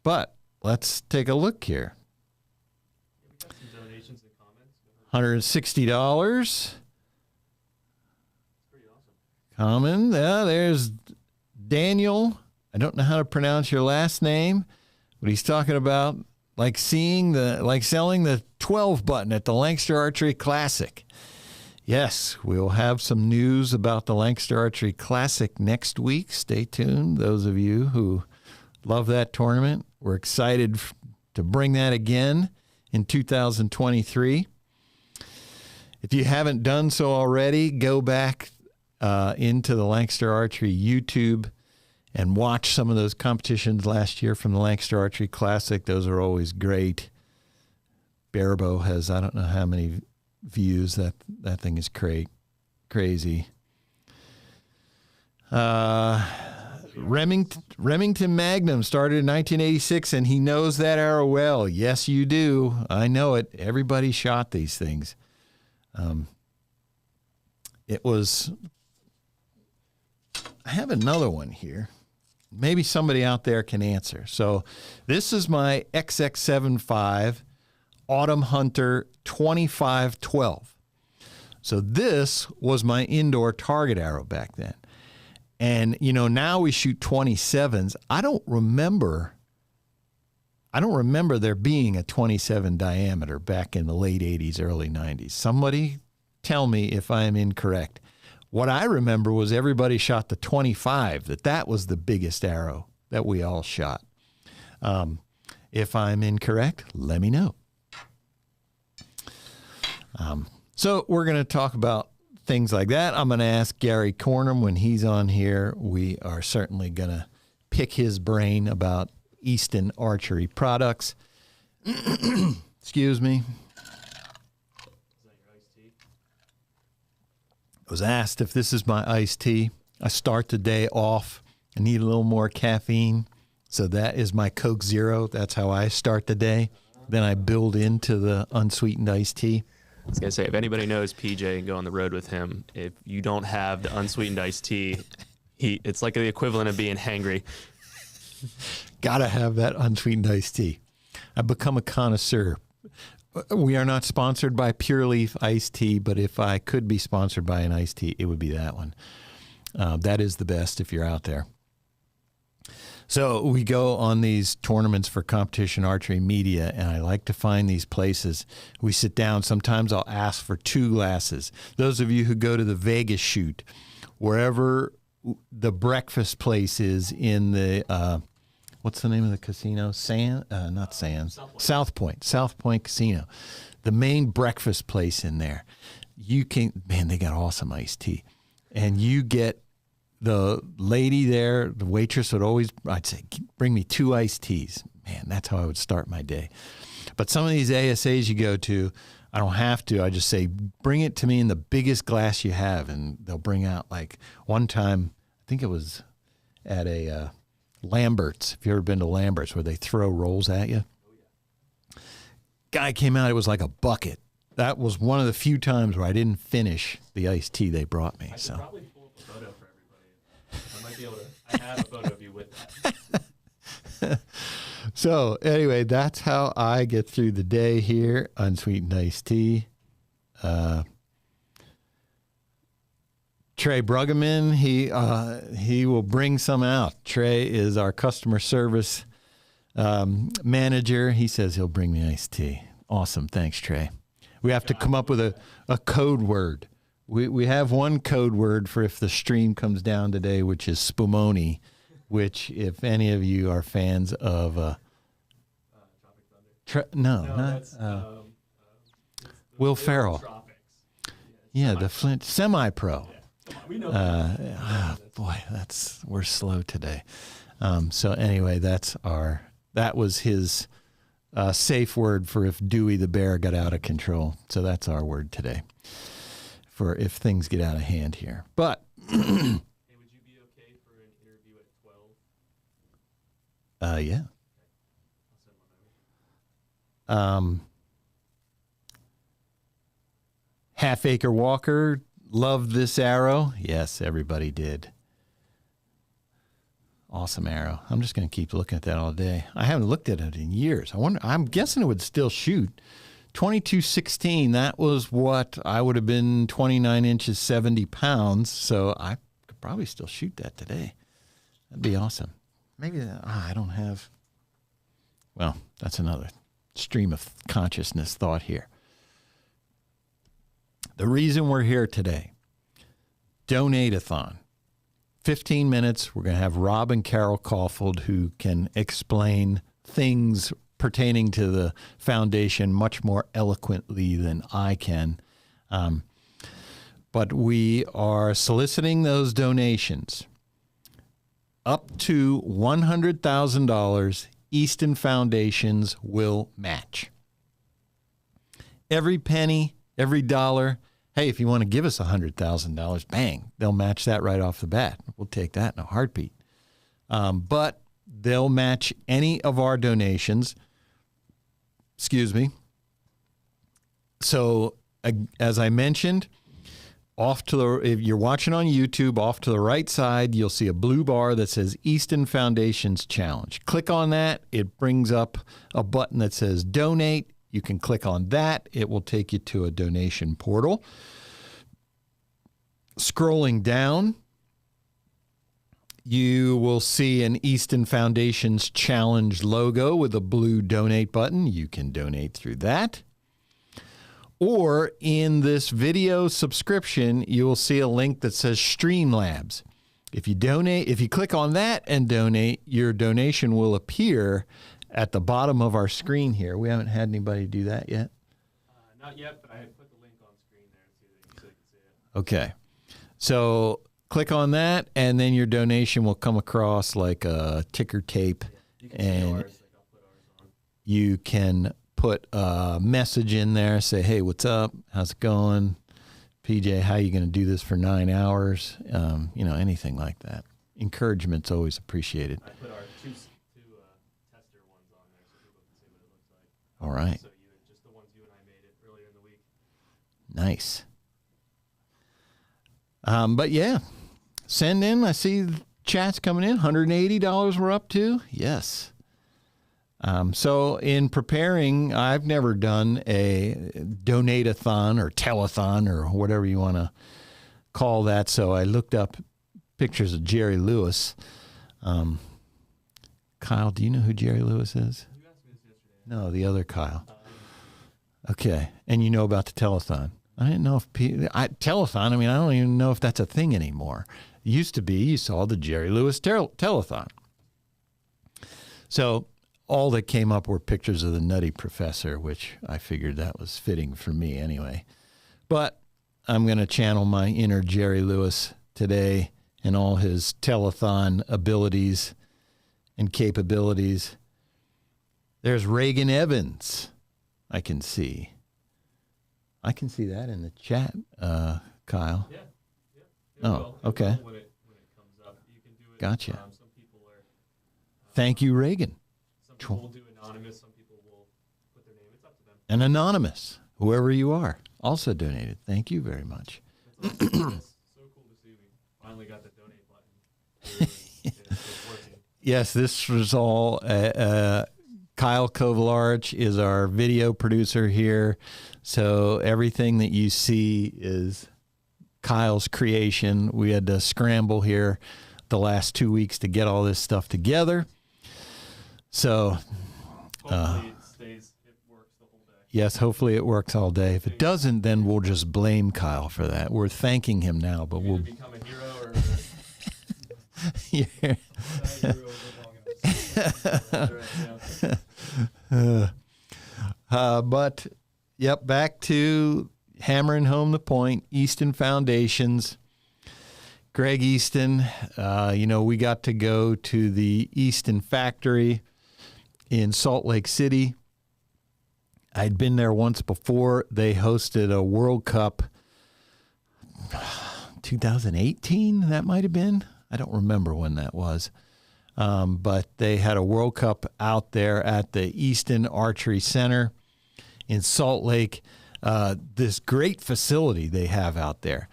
S5: But let's take a look here. $160. Pretty awesome. Common. Yeah, there's Daniel. I don't know how to pronounce your last name, but he's talking about selling the 12 button at the Lancaster Archery Classic. Yes, we'll have some news about the Lancaster Archery Classic next week. Stay tuned. Those of you who love that tournament, we're excited to bring that again in 2023. If you haven't done so already, go back into the Lancaster Archery YouTube and watch some of those competitions last year from the Lancaster Archery Classic. Those are always great. Barebow has, I don't know how many views. That thing is crazy. Remington Magnum started in 1986, and he knows that arrow well. Yes, you do. I know it. Everybody shot these things. I have another one here. Maybe somebody out there can answer. So this is my XX75 Autumn Hunter 2512. So this was my indoor target arrow back then. And, now we shoot 27s. I don't remember I don't remember there being a 27 diameter back in the late 80s, early 90s. Somebody tell me if I am incorrect. What I remember was everybody shot the 25, that was the biggest arrow that we all shot. If I'm incorrect, let me know. So we're going to talk about things like that. I'm going to ask Gary Cornum when he's on here. We are certainly going to pick his brain about Easton Archery products. Excuse me. I was asked if this is my iced tea. I start the day off. I need a little more caffeine. So that is my Coke Zero. That's how I start the day. Then I build into the unsweetened iced tea.
S6: I was going to say, if anybody knows PJ and go on the road with him, if you don't have the unsweetened iced tea, it's like the equivalent of being hangry.
S5: Gotta have that unsweetened iced tea. I've become a connoisseur. We are not sponsored by Pure Leaf iced tea, but if I could be sponsored by an iced tea, it would be that one. That is the best if you're out there. So we go on these tournaments for competition archery media, and I like to find these places. We sit down. Sometimes I'll ask for 2 glasses. Those of you who go to the Vegas shoot, wherever the breakfast place is in the, what's the name of the casino? Not Sands. South Point Casino. The main breakfast place in there. You can, man, they got awesome iced tea. And you get the lady there, the waitress would always, I'd say, bring me 2 iced teas. Man, that's how I would start my day. But some of these ASAs you go to, I don't have to. I just say, bring it to me in the biggest glass you have. And they'll bring out, like, one time, I think it was at a Lambert's. If you've ever been to Lambert's, where they throw rolls at you. Guy came out, it was like a bucket. That was one of the few times where I didn't finish the iced tea they brought me. So.
S6: Probably pull up a photo for everybody. I might be able to. I have a photo of you with that.
S5: So anyway, that's how I get through the day here. Unsweetened iced tea. Trey Bruggeman, he will bring some out. Trey is our customer service manager. He says he'll bring me iced tea. Awesome. Thanks, Trey. We have to come up with a code word. We have one code word for if the stream comes down today, which is spumoni, which if any of you are fans of Will Ferrell. Yeah, the Flint semi-pro.
S6: We know
S5: Boy, we're slow today. So anyway, that was his safe word for if Dewey the bear got out of control. So that's our word today for if things get out of hand here. But
S6: hey, would you be okay for an interview at 12?
S5: Yeah.
S6: I'll send one over.
S5: Half Acre Walker loved this arrow. Yes, everybody did. Awesome arrow. I'm just going to keep looking at that all day. I haven't looked at it in years. I'm guessing it would still shoot. 2216, that was what I would have been 29 inches, 70 pounds. So I could probably still shoot that today. That'd be awesome. Maybe I don't have. Well, that's another stream of consciousness thought here. The reason we're here today, Donate-a-thon. 15 minutes, we're going to have Rob and Carole Kaufhold, who can explain things pertaining to the foundation much more eloquently than I can. But we are soliciting those donations. Up to $100,000, Easton Foundations will match. Every penny, every dollar. Hey, if you want to give us $100,000, bang, they'll match that right off the bat. We'll take that in a heartbeat. But they'll match any of our donations. Excuse me. So, as I mentioned, if you're watching on YouTube, off to the right side, you'll see a blue bar that says Easton Foundations Challenge. Click on that. It brings up a button that says Donate. You can click on that. It will take you to a donation portal. Scrolling down, You will see an Easton Foundations Challenge logo with a blue donate button. You can donate through that. Or in this video subscription, you will see a link that says Streamlabs. If you click on that and donate, your donation will appear at the bottom of our screen here. We haven't had anybody do that yet.
S6: Not yet, but I had put the link on screen there so you can see it.
S5: Okay. So click on that, and then your donation will come across like a ticker tape, and you can put a message in there, say, hey, what's up? How's it going? PJ, how are you going to do this for 9 hours? Anything like that. Encouragement's always appreciated.
S6: I put our two tester ones on there so people can see what it looks like.
S5: All right.
S6: So just the ones you and I made it earlier in the week.
S5: Nice. But yeah, send in. I see the chats coming in. $180 we're up to. Yes. So in preparing, I've never done a donate-a-thon or telethon or whatever you want to call that. So I looked up pictures of Jerry Lewis. Kyle, do you know who Jerry Lewis is?
S6: You asked me this yesterday.
S5: No, the other Kyle. Okay. And you know about the telethon. I didn't know if telethon, I don't even know if that's a thing anymore. It used to be, you saw the Jerry Lewis telethon. So all that came up were pictures of the Nutty Professor, which I figured that was fitting for me anyway. But I'm going to channel my inner Jerry Lewis today and all his telethon abilities and capabilities. There's Reagan Evans, I can see. I can see that in the chat, Kyle.
S6: Yeah.
S5: Oh, okay.
S6: When it comes up, you can do it.
S5: Gotcha.
S6: Some people are.
S5: Thank you, Reagan.
S6: Some people will do anonymous. Some people will put their name. It's up to them.
S5: And anonymous, whoever you are, also donated. Thank you very much.
S6: It's so cool to see. We finally got the donate button. It's working.
S5: Yes, this was all. Kyle Kovalarch is our video producer here. So everything that you see is Kyle's creation. We had to scramble here the last 2 weeks to get all this stuff together. So
S6: Hopefully it works the whole day.
S5: yes, hopefully it works all day. If it doesn't, then we'll just blame Kyle for that. We're thanking him now, but we'll
S6: Become a hero or
S5: yeah.
S6: a hero
S5: But yep, back to hammering home the point. Easton Foundations, Greg Easton. We got to go to the Easton factory in Salt Lake City. I'd been there once before. They hosted a World Cup 2018, that might have been. I don't remember when that was. But they had a World Cup out there at the Easton Archery Center in Salt Lake, this great facility they have out there.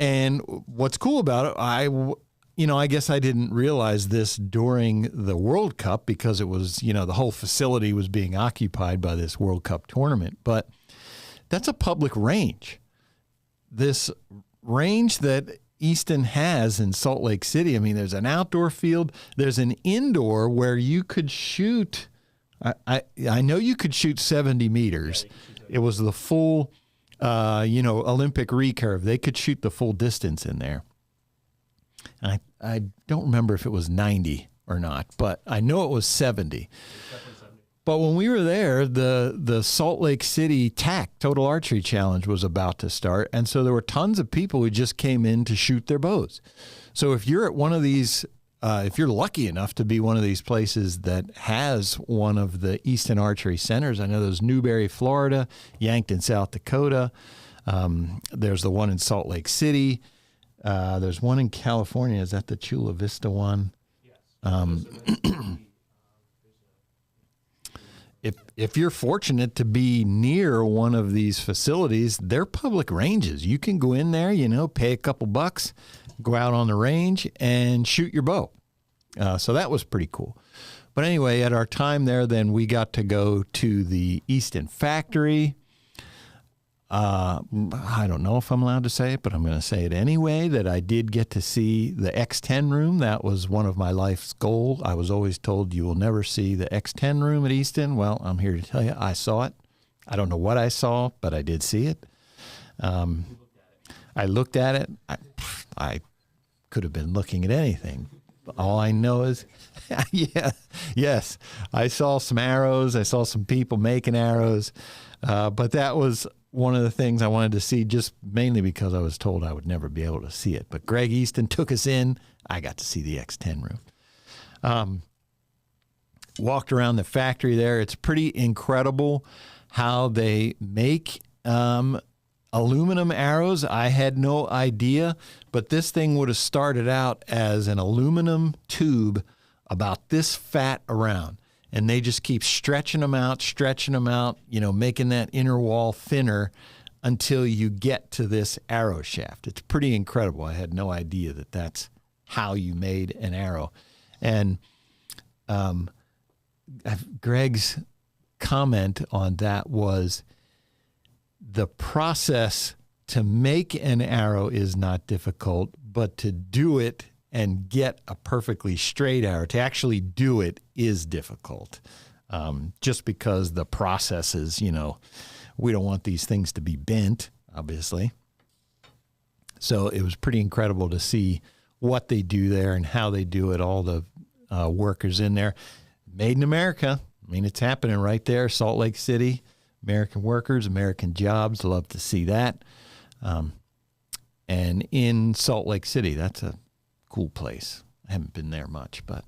S5: And what's cool about it, I guess I didn't realize this during the World Cup because it was, the whole facility was being occupied by this World Cup tournament. But that's a public range. This range that Easton has in Salt Lake City, there's an outdoor field. There's an indoor where you could shoot. I know you could shoot 70 meters. It was the full, Olympic recurve. They could shoot the full distance in there. And I don't remember if it was 90 or not, but I know it was 70. But when we were there, the Salt Lake City TAC, Total Archery Challenge, was about to start. And so there were tons of people who just came in to shoot their bows. So if you're at one of these, if you're lucky enough to be one of these places that has one of the Easton Archery Centers, I know there's Newberry, Florida, Yankton, South Dakota. There's the one in Salt Lake City. There's one in California. Is that the Chula Vista one? Yes. If you're fortunate to be near one of these facilities, they're public ranges. You can go in there, pay a couple bucks, go out on the range and shoot your bow. So that was pretty cool. But anyway, at our time there, then we got to go to the Easton factory. I don't know if I'm allowed to say it, but I'm going to say it anyway, that I did get to see the X10 room. That was one of my life's goals. I was always told you will never see the X10 room at Easton. Well, I'm here to tell you I saw it. I don't know what I saw, but I did see it. I looked at it. I could have been looking at anything. All I know is, yes, I saw some arrows. I saw some people making arrows. But that was one of the things I wanted to see, just mainly because I was told I would never be able to see it. But Greg Easton took us in. I got to see the X10 room. Walked around the factory there. It's pretty incredible how they make aluminum arrows. I had no idea, but this thing would have started out as an aluminum tube about this fat around. And they just keep stretching them out, making that inner wall thinner until you get to this arrow shaft. It's pretty incredible. I had no idea that that's how you made an arrow. And Greg's comment on that was the process to make an arrow is not difficult, but to do it and get a perfectly straight arrow, to actually do it is difficult. Just because the process is, we don't want these things to be bent, obviously. So it was pretty incredible to see what they do there and how they do it, all the workers in there. Made in America. I mean, it's happening right there, Salt Lake City. American workers, American jobs. Love to see that. And in Salt Lake City, that's a cool place. I haven't been there much, but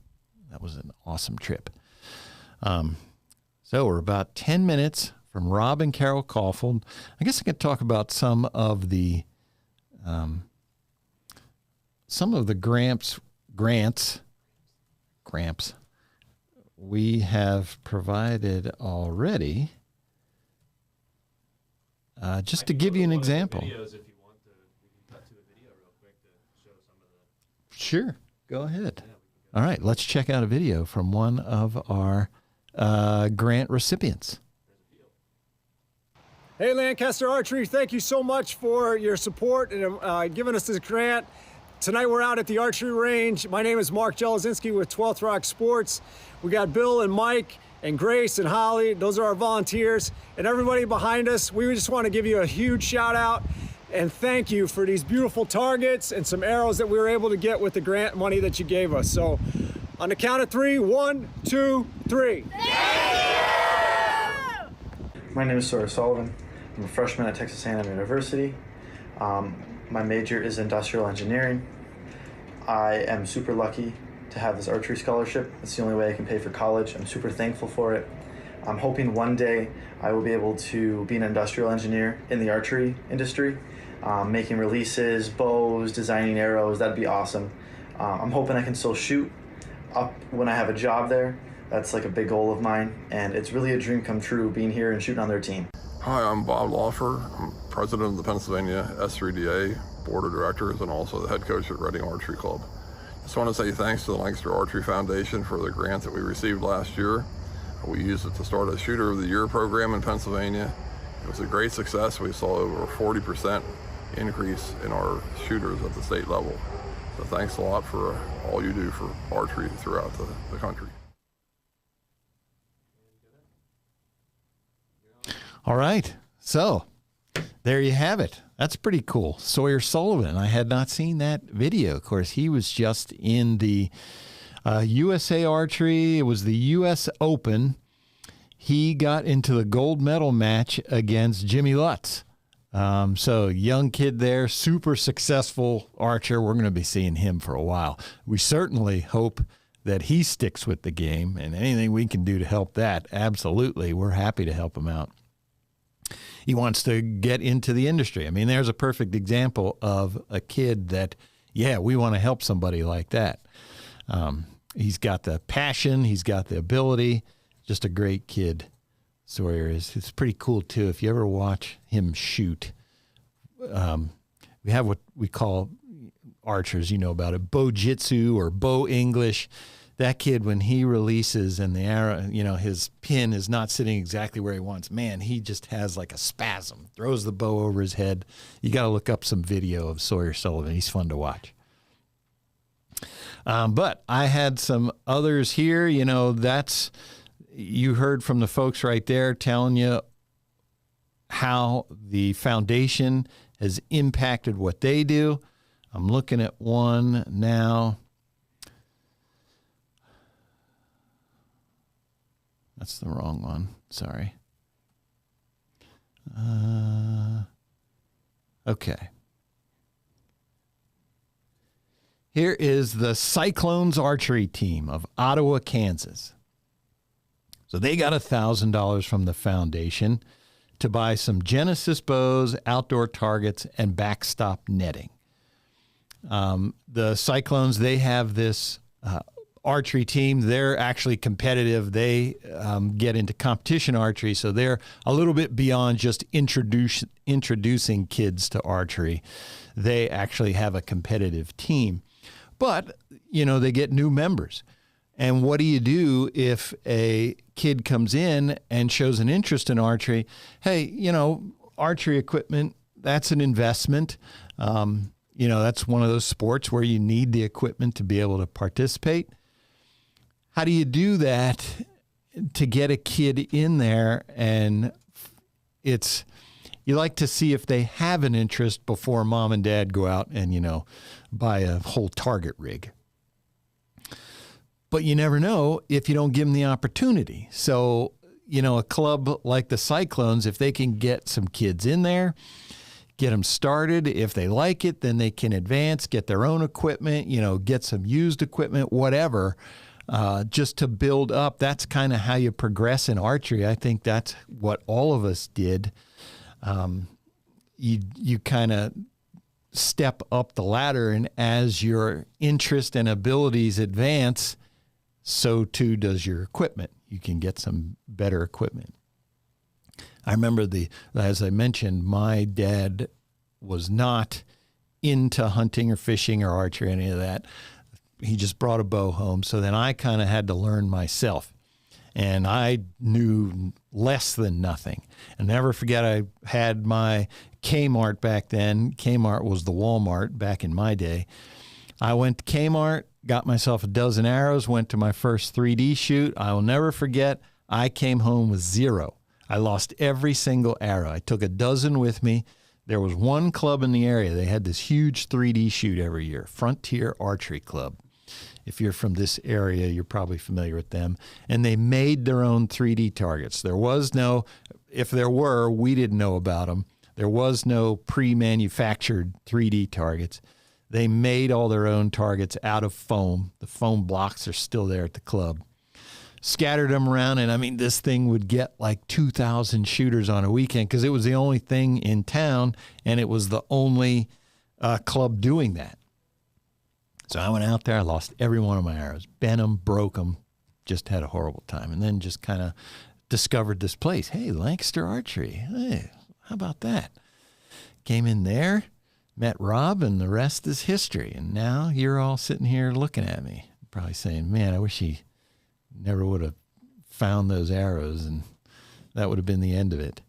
S5: that was an awesome trip. So we're about 10 minutes from Rob and Carole Kaufhold. I guess I could talk about some of the grants we have provided already. Just to give you an example. Sure, go ahead. All right, let's check out a video from one of our grant recipients.
S7: Hey, Lancaster Archery, thank you so much for your support and giving us this grant. Tonight we're out at the archery range. My name is Mark Jelazinski with 12th Rock Sports. We got Bill and Mike and Grace and Holly. Those are our volunteers. And everybody behind us, we just want to give you a huge shout out and thank you for these beautiful targets and some arrows that we were able to get with the grant money that you gave us. So on the count of 3, 1, 2, 3.
S8: Thank you! My name is Sawyer Sullivan. I'm a freshman at Texas A&M University. My major is industrial engineering. I am super lucky to have this archery scholarship. It's the only way I can pay for college. I'm super thankful for it. I'm hoping one day I will be able to be an industrial engineer in the archery industry, making releases, bows, designing arrows. That'd be awesome. I'm hoping I can still shoot up when I have a job there. That's like a big goal of mine, and it's really a dream come true being here and shooting on their team.
S9: Hi, I'm Bob Lawfer. I'm president of the Pennsylvania S3DA Board of Directors and also the head coach at Reading Archery Club. Just want to say thanks to the Lancaster Archery Foundation for the grant that we received last year. We used it to start a Shooter of the Year program in Pennsylvania. It was a great success. We saw over a 40% increase in our shooters at the state level. So thanks a lot for all you do for archery throughout the country.
S5: All right, so there you have it. That's pretty cool. Sawyer Sullivan. I had not seen that video. Of course, he was just in the USA Archery. It was the U.S. Open. He got into the gold medal match against Jimmy Lutz. So young kid there, super successful archer. We're going to be seeing him for a while. We certainly hope that he sticks with the game, and anything we can do to help that, absolutely. We're happy to help him out. He wants to get into the industry. I mean, there's a perfect example of a kid that, yeah, we want to help somebody like that. He's got the passion. He's got the ability. Just a great kid, Sawyer is. It's pretty cool, too. If you ever watch him shoot, we have what we call archers, you know about it, bow jitsu or bow English. that kid, when he releases and the arrow, his pin is not sitting exactly where he wants, man, he just has like a spasm, throws the bow over his head. You got to look up some video of Sawyer Sullivan. He's fun to watch. But I had some others here, you heard from the folks right there telling you how the foundation has impacted what they do. I'm looking at one now. That's the wrong one. Sorry. Okay. Here is the Cyclones Archery Team of Ottawa, Kansas. So they got $1,000 from the foundation to buy some Genesis bows, outdoor targets, and backstop netting. The Cyclones, they have this archery team. They're actually competitive. They get into competition archery, so they're a little bit beyond just introducing kids to archery. They actually have a competitive team. But, they get new members. And what do you do if a kid comes in and shows an interest in archery? Hey, archery equipment, that's an investment. That's one of those sports where you need the equipment to be able to participate. How do you do that to get a kid in there? And you like to see if they have an interest before mom and dad go out and, buy a whole target rig. But you never know if you don't give them the opportunity. So, a club like the Cyclones, if they can get some kids in there, get them started. If they like it, then they can advance, get their own equipment, get some used equipment, whatever, just to build up. That's kind of how you progress in archery. I think that's what all of us did. You kind of step up the ladder, and as your interest and abilities advance, so too does your equipment. You can get some better equipment. I remember as I mentioned, my dad was not into hunting or fishing or archery or any of that. He just brought a bow home. So then I kind of had to learn myself. And I knew less than nothing. And never forget, I had my Kmart back then. Kmart was the Walmart back in my day. I went to Kmart, got myself a dozen arrows, went to my first 3D shoot. I will never forget, I came home with 0. I lost every single arrow. I took a dozen with me. There was one club in the area. They had this huge 3D shoot every year, Frontier Archery Club. If you're from this area, you're probably familiar with them. And they made their own 3D targets. There was no, if there were, we didn't know about them. There was no pre-manufactured 3D targets. They made all their own targets out of foam. The foam blocks are still there at the club. Scattered them around, and this thing would get like 2,000 shooters on a weekend because it was the only thing in town, and it was the only club doing that. So I went out there, I lost every one of my arrows, bent them, broke them, just had a horrible time, and then just kind of discovered this place. Hey, Lancaster Archery. Hey, how about that? Came in there, met Rob, and the rest is history. And now you're all sitting here looking at me, probably saying, man, I wish he never would have found those arrows, and that would have been the end of it.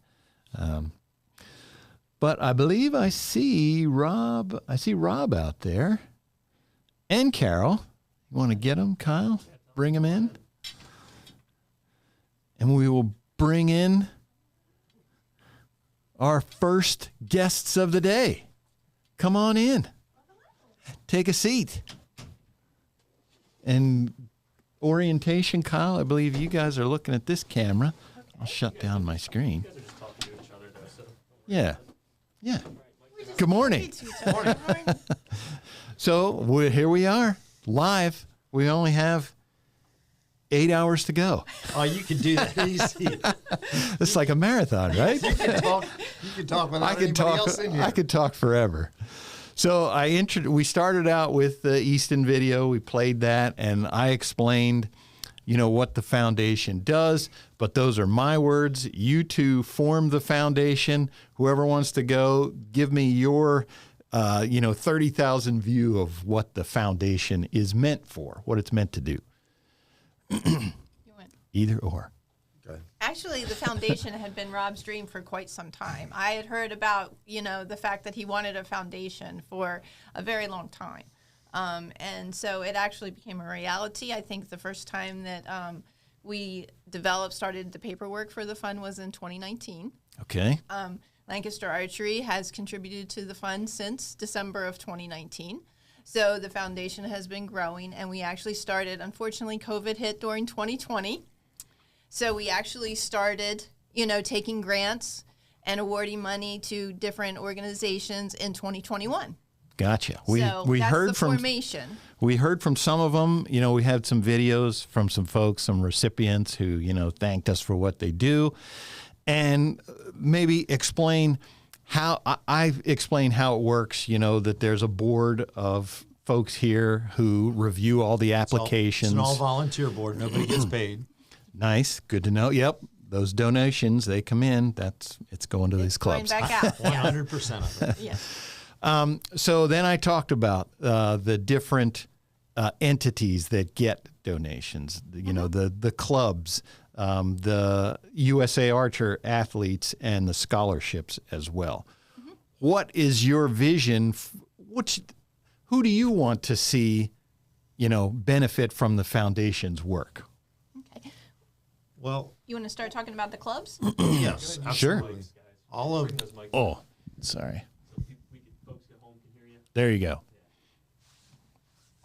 S5: But I believe I see Rob out there. And Carol. You want to get him, Kyle? Bring him in. And we will bring in our first guests of the day. Come on in. Take a seat. And orientation, Kyle, I believe you guys are looking at this camera. I'll shut down my screen. Yeah. Good morning. So here we are, live. We only have 8 hours to go.
S10: Oh, you can do that easy.
S5: It's like a marathon, right?
S10: You can talk without anybody else in here.
S5: I could talk forever. So we started out with the Easton video. We played that, and I explained, what the foundation does. But those are my words. You two form the foundation. Whoever wants to go, give me your 30,000 view of what the foundation is meant for, what it's meant to do. Either or.
S11: Actually, the foundation had been Rob's dream for quite some time. I had heard about, the fact that he wanted a foundation for a very long time. And so it actually became a reality. I think the first time that we started the paperwork for the fund was in 2019.
S5: Okay.
S11: Lancaster Archery has contributed to the fund since December of 2019. So the foundation has been growing, and we actually started, unfortunately, COVID hit during 2020. So we actually started, taking grants and awarding money to different organizations in 2021.
S5: Gotcha.
S11: We that's
S5: heard
S11: the
S5: from
S11: formation.
S5: We heard from some of them. We had some videos from some folks, some recipients who thanked us for what they do, and maybe explain how I've explained how it works. That there's a board of folks here who review all the applications.
S10: It's an all volunteer board. Nobody gets paid.
S5: Nice. Good to know. Yep. Those donations, they come in. It's going to these clubs.
S11: Going back out.
S10: 100% of it.
S11: Yes.
S5: So then I talked about the different entities that get donations. The clubs, the USA Archer athletes, and the scholarships as well. Mm-hmm. What is your vision? Who do you want to see, benefit from the foundation's work?
S10: Well,
S11: you want to start talking about the clubs?
S10: Yes, absolutely.
S5: Sure.
S10: All of
S5: sorry. There you go.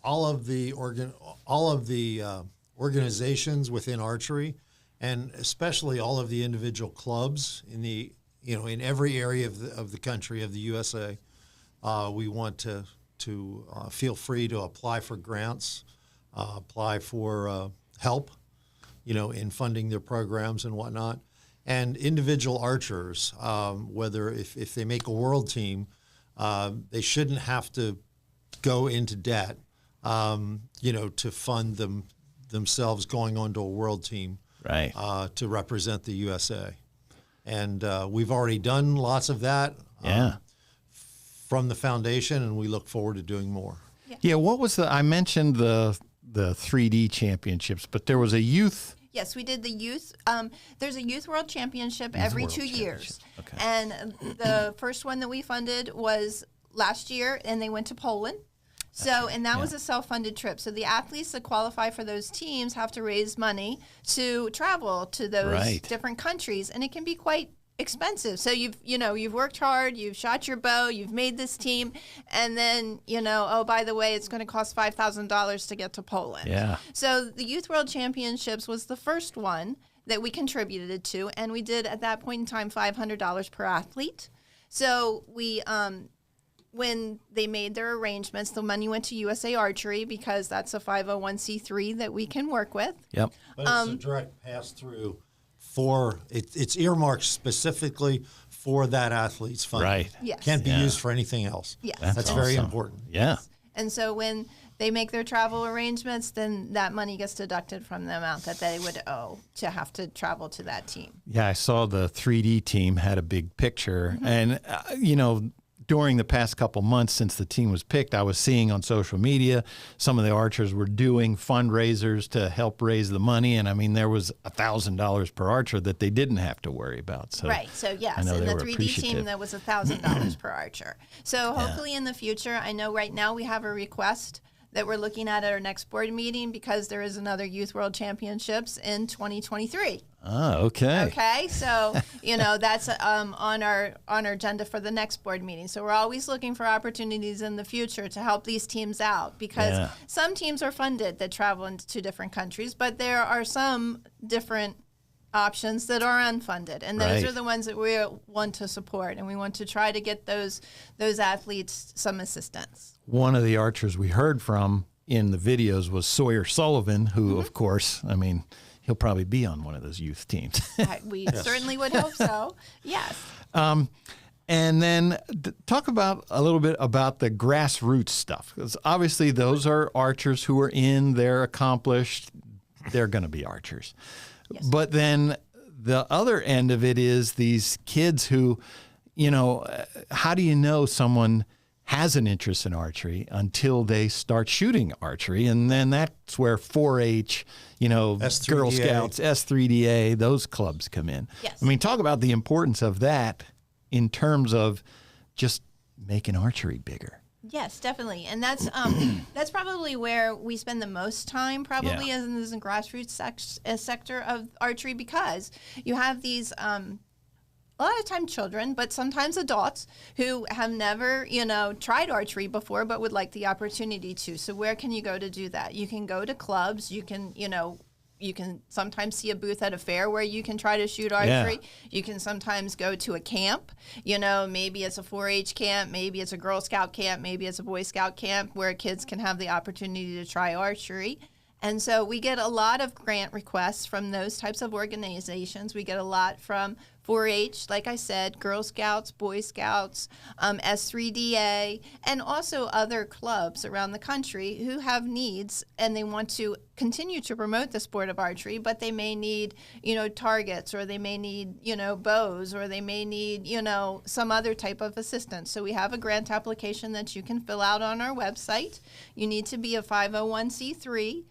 S10: All of the organizations within archery, and especially all of the individual clubs in every area of the country of the USA, we want to feel free to apply for grants, apply for help, in funding their programs and whatnot. And individual archers, whether if they make a world team, they shouldn't have to go into debt, to fund themselves going on to a world team,
S5: right?
S10: To represent the USA. And we've already done lots of that from the foundation, and we look forward to doing more.
S5: Yeah, what was I mentioned the 3D championships, but there was a youth.
S11: Yes, we did the youth. There's a Youth World Championship every 2 years.
S5: Okay.
S11: And the first one that we funded was last year, and they went to Poland. So, and that was a self-funded trip. So the athletes that qualify for those teams have to raise money to travel to those different countries, and it can be quite expensive. So you've worked hard, you've shot your bow, you've made this team, and then oh, by the way, it's going to cost $5,000 to get to Poland.
S5: Yeah.
S11: So the Youth World Championships was the first one that we contributed to, and we did at that point in time $500 per athlete. So we when they made their arrangements, the money went to USA Archery because that's a 501c3 that we can work with.
S5: Yep.
S10: But it's a direct pass through. It's earmarked specifically for that athlete's fund.
S5: Right.
S11: Yes.
S10: Can't be used for anything else.
S11: Yes.
S10: That's very important.
S5: Yeah.
S11: And so when they make their travel arrangements, then that money gets deducted from the amount that they would owe to have to travel to that team.
S5: Yeah, I saw the 3D team had a big picture. And, during the past couple months since the team was picked, I was seeing on social media some of the archers were doing fundraisers to help raise the money. And, I mean, there was $1,000 per archer that they didn't have to worry about. So
S11: right. So, yes, in the 3D team, that was $1,000 per archer. So hopefully in the future, I know right now we have a request that we're looking at our next board meeting because there is another Youth World Championships in 2023.
S5: Oh, okay.
S11: Okay, so that's on our agenda for the next board meeting. So we're always looking for opportunities in the future to help these teams out because some teams are funded that travel into different countries, but there are some different options that are unfunded, and those are the ones that we want to support, and we want to try to get those athletes some assistance. One
S5: of the archers we heard from in the videos was Sawyer Sullivan, who, of course, I mean, he'll probably be on one of those youth teams.
S11: We certainly would hope so. Yes.
S5: And then talk a little bit about the grassroots stuff, because obviously those are archers who are they're accomplished, they're going to be archers. Yes. But then the other end of it is these kids who, how do you know someone has an interest in archery until they start shooting archery. And then that's where 4-H,
S10: S3DA.
S5: Girl Scouts, S3DA, those clubs come in.
S11: Yes.
S5: I mean, talk about the importance of that in terms of just making archery bigger.
S11: Yes, definitely, and that's probably where we spend the most time, probably as in the grassroots sector of archery, because you have these a lot of time children, but sometimes adults who have never, tried archery before, but would like the opportunity to. So where can you go to do that? You can go to clubs. You can, you can sometimes see a booth at a fair where you can try to shoot archery. Yeah. You can sometimes go to a camp, maybe it's a 4-H camp, maybe it's a Girl Scout camp, maybe it's a Boy Scout camp where kids can have the opportunity to try archery. And so we get a lot of grant requests from those types of organizations. We get a lot from 4-H, like I said, Girl Scouts, Boy Scouts, S3DA, and also other clubs around the country who have needs and they want to continue to promote the sport of archery, but they may need, targets, or they may need, bows, or they may need, some other type of assistance. So we have a grant application that you can fill out on our website. You need to be a 501c3,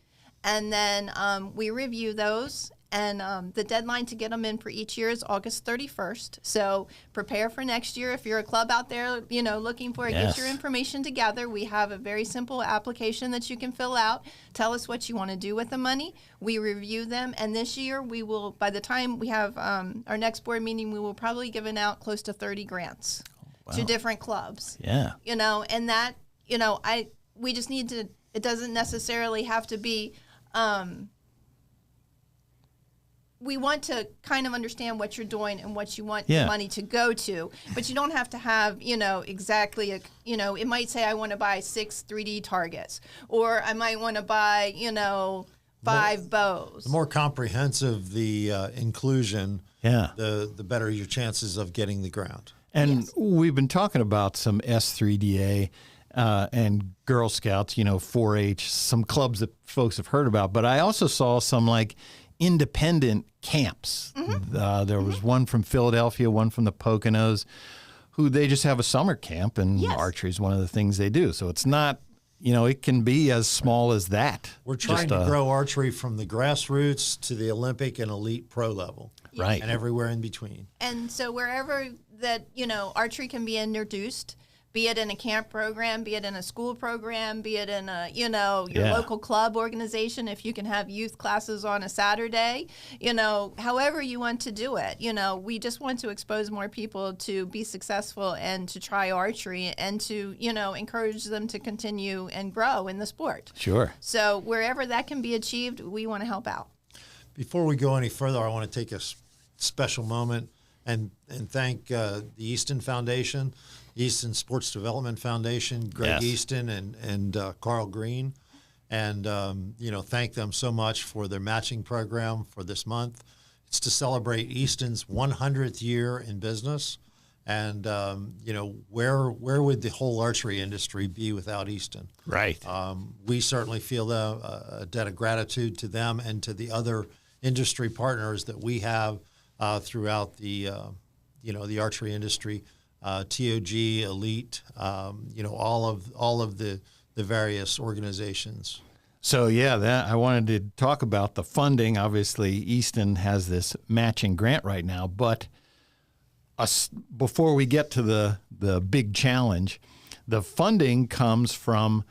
S11: and then we review those. And the deadline to get them in for each year is August 31st. So prepare for next year. If you're a club out there, looking for it, get your information together. We have a very simple application that you can fill out. Tell us what you want to do with the money. We review them. And this year we will, by the time we have our next board meeting, we will probably giving out close to 30 grants to different clubs.
S5: Yeah.
S11: And that, we just need to, it doesn't necessarily have to be, we want to kind of understand what you're doing and what you want the money to go to, but you don't have to have, exactly, it might say I want to buy 6 3D targets, or I might want to buy, 5 bows.
S10: The more comprehensive the inclusion, the better your chances of getting the grant.
S5: And we've been talking about some S3DA and Girl Scouts, 4-H, some clubs that folks have heard about, but I also saw some independent camps. There was one from Philadelphia, one from the Poconos, who they just have a summer camp, and archery is one of the things they do. So it's not, it can be as small as that.
S10: We're trying to grow archery from the grassroots to the Olympic and elite pro level.
S5: Right.
S10: And everywhere in between.
S11: And so wherever that, archery can be introduced, be it in a camp program, be it in a school program, be it in a, your local club organization, if you can have youth classes on a Saturday, however you want to do it. We just want to expose more people to be successful and to try archery and to, encourage them to continue and grow in the sport.
S5: Sure.
S11: So wherever that can be achieved, we want to help out.
S10: Before we go any further, I want to take a special moment and thank the Easton Foundation, Easton Sports Development Foundation, Greg Easton and Carl Green, and thank them so much for their matching program for this month. It's to celebrate Easton's 100th year in business, and where would the whole archery industry be without Easton?
S5: Right.
S10: We certainly feel a debt of gratitude to them and to the other industry partners that we have throughout the archery industry. TOG, Elite, all of the various organizations.
S5: So I wanted to talk about the funding. Obviously, Easton has this matching grant right now, but before we get to the big challenge, the funding comes from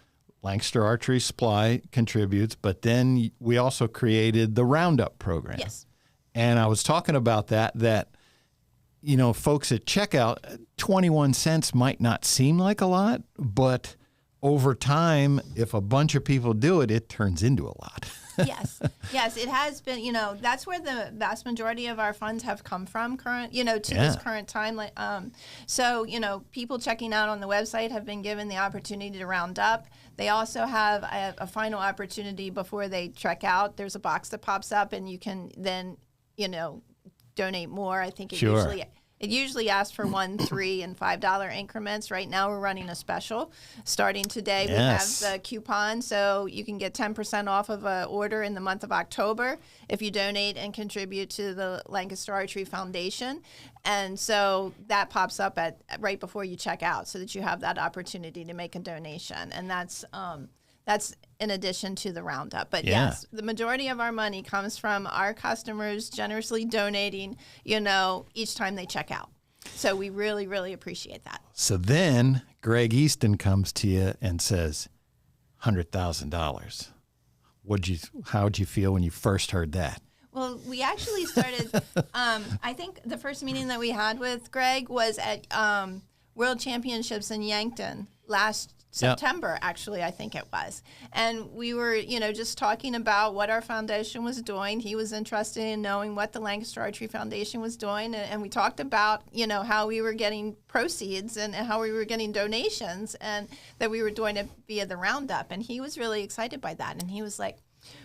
S5: Lancaster Archery Supply contributes, but then we also created the Roundup program.
S11: Yes.
S5: And I was talking about that folks at checkout, 21 cents might not seem like a lot, but over time, if a bunch of people do it, it turns into a lot.
S11: Yes, it has been, that's where the vast majority of our funds have come from this current time. So, people checking out on the website have been given the opportunity to round up. They also have a final opportunity before they check out. There's a box that pops up and you can then, donate more. I think it usually asks for $1, $3, and $5 increments. Right now, we're running a special. Starting today, we have the coupon, so you can get 10% off of an order in the month of October if you donate and contribute to the Lancaster Archery Foundation. And so that pops up at right before you check out, so that you have that opportunity to make a donation. And that's in addition to the roundup. But yes, the majority of our money comes from our customers generously donating, each time they check out. So we really, really appreciate that.
S5: So then Greg Easton comes to you and says, $100,000. How'd you feel when you first heard that?
S11: Well, we actually started, I think the first meeting that we had with Greg was at World Championships in Yankton last September, actually, I think it was. And we were, just talking about what our foundation was doing. He was interested in knowing what the Lancaster Archery Foundation was doing. And we talked about, how we were getting proceeds and how we were getting donations, and that we were doing it via the roundup. And he was really excited by that. And he was like,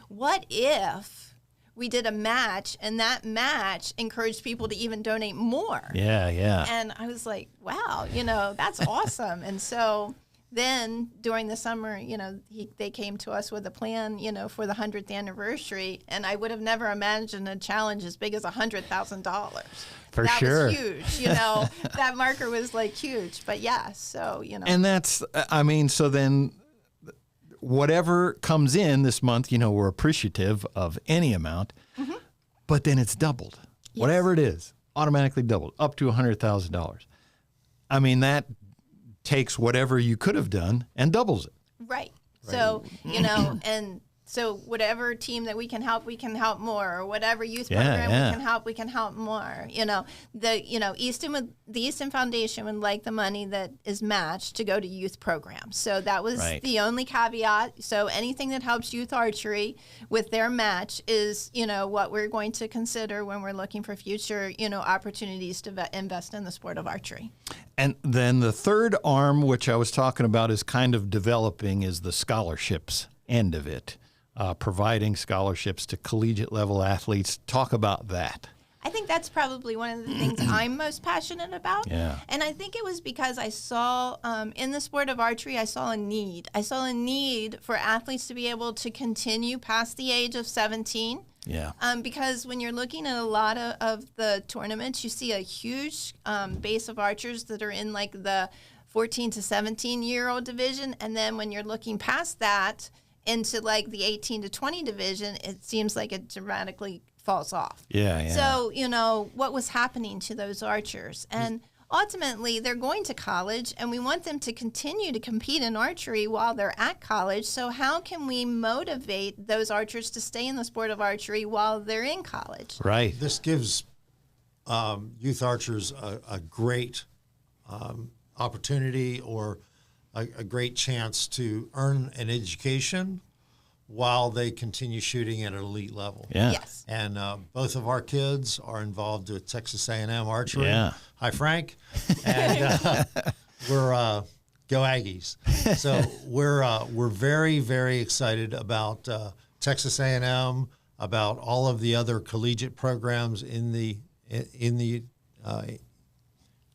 S11: what if we did a match, and that match encouraged people to even donate more?
S5: Yeah.
S11: And I was like, wow, that's awesome. And so then during the summer, they came to us with a plan, for the 100th anniversary. And I would have never imagined a challenge as big as $100,000.
S5: For
S11: that
S5: sure.
S11: was huge, that marker was like huge. But yeah, so,
S5: And that's, so then whatever comes in this month, we're appreciative of any amount, but then it's doubled. Yes. Whatever it is, automatically doubled, up to $100,000. That takes whatever you could have done and doubles it.
S11: Right. So, and so whatever team that we can help more, or whatever youth program we can help more. The Easton Foundation would like the money that is matched to go to youth programs. So that was the only caveat. So anything that helps youth archery with their match is, what we're going to consider when we're looking for future, opportunities to invest in the sport of archery.
S5: And then the third arm, which I was talking about, is kind of developing, is the scholarships end of it. Providing scholarships to collegiate level athletes. Talk about that.
S11: I think that's probably one of the things I'm most passionate about.
S5: Yeah.
S11: And I think it was because I saw in the sport of archery, I saw a need. I saw a need for athletes to be able to continue past the age of 17.
S5: Yeah.
S11: Because when you're looking at a lot of the tournaments, you see a huge base of archers that are in like the 14 to 17-year-old division. And then when you're looking past that, into like the 18 to 20 division, it seems like it dramatically falls off.
S5: Yeah.
S11: So, what was happening to those archers? And ultimately, they're going to college, and we want them to continue to compete in archery while they're at college. So how can we motivate those archers to stay in the sport of archery while they're in college?
S5: Right.
S10: This gives youth archers a great opportunity, or a great chance to earn an education while they continue shooting at an elite level.
S5: Yeah.
S11: Yes.
S10: And both of our kids are involved with Texas A&M Archery.
S5: Yeah.
S10: Hi, Frank. And we're Go Aggies. So we're very, very excited about Texas A&M, about all of the other collegiate programs in the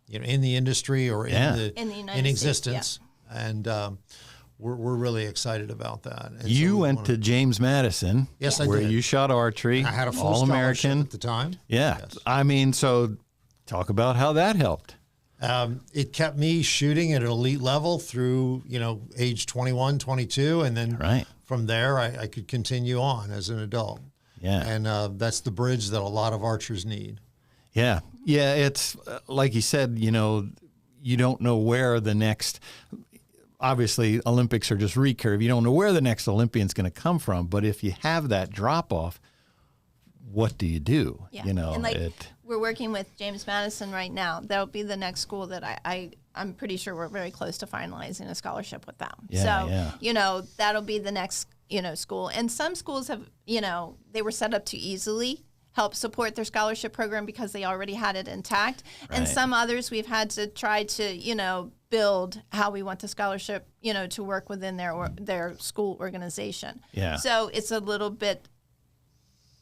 S10: industry or in existence.
S11: States,
S10: and we're really excited about that. And
S5: you went to James Madison,
S10: yes, I
S5: where
S10: did.
S5: you shot archery.
S10: I had a full
S5: All-American
S10: scholarship at the time.
S5: Yeah,
S10: Yes.
S5: So talk about how that helped.
S10: It kept me shooting at an elite level through age 21, 22, and then from there I could continue on as an adult.
S5: Yeah,
S10: and that's the bridge that a lot of archers need.
S5: Yeah. It's like you said. You don't know where the next. Obviously, Olympics are just recurve. You don't know where the next Olympian's going to come from. But if you have that drop off, what do you do?
S11: Yeah. And we're working with James Madison right now. That'll be the next school that I'm pretty sure we're very close to finalizing a scholarship with them. That'll be the next, school. And some schools have, they were set up to easily help support their scholarship program because they already had it intact. Right. And some others we've had to try to, build how we want the scholarship, to work within their school organization.
S5: Yeah.
S11: So it's a little bit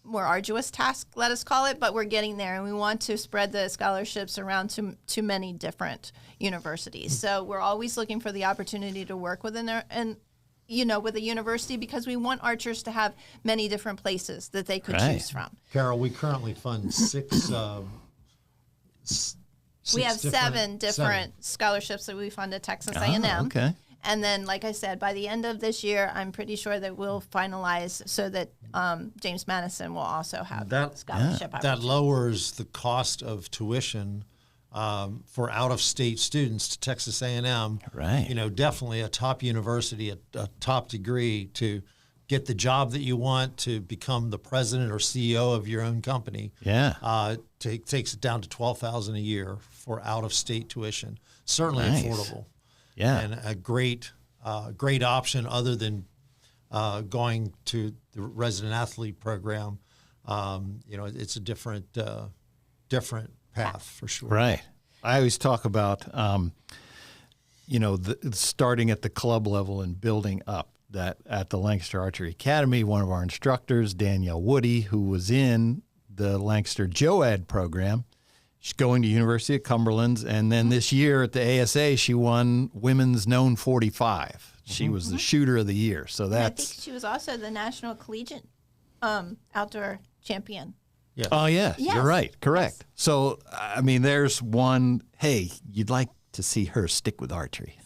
S11: more arduous task, let us call it, but we're getting there, and we want to spread the scholarships around to many different universities. So we're always looking for the opportunity to work within there and with a university, because we want archers to have many different places that they could choose from.
S10: Carole, we currently fund 6
S11: We have seven different scholarships that we fund at Texas A&M.
S5: Okay.
S11: And then, like I said, by the end of this year, I'm pretty sure that we'll finalize so that James Madison will also have scholarship.
S10: That lowers the cost of tuition for out-of-state students to Texas A&M.
S5: Right.
S10: You know, definitely a top university, a top degree to get the job that you want, to become the president or CEO of your own company.
S5: Yeah.
S10: Takes it down to $12,000 a year for out-of-state tuition. Certainly
S5: Nice.
S10: affordable.
S5: Yeah.
S10: And a great option other than going to the resident athlete program. You know, it's a different path for sure.
S5: Right. I always talk about, you know, starting at the club level and building up. That at the Lancaster Archery Academy, one of our instructors, Danielle Woody, who was in the Lancaster JOAD program, she's going to University of Cumberland's, and then this year at the ASA, she won Women's Known 45. She was the shooter of the year. So that's.
S11: I think she was also the National Collegiate Outdoor Champion.
S10: Yeah.
S5: Oh yeah,
S11: Yes.
S5: You're right. Correct.
S11: Yes.
S5: So I mean, there's one. Hey, you'd like to see her stick with archery.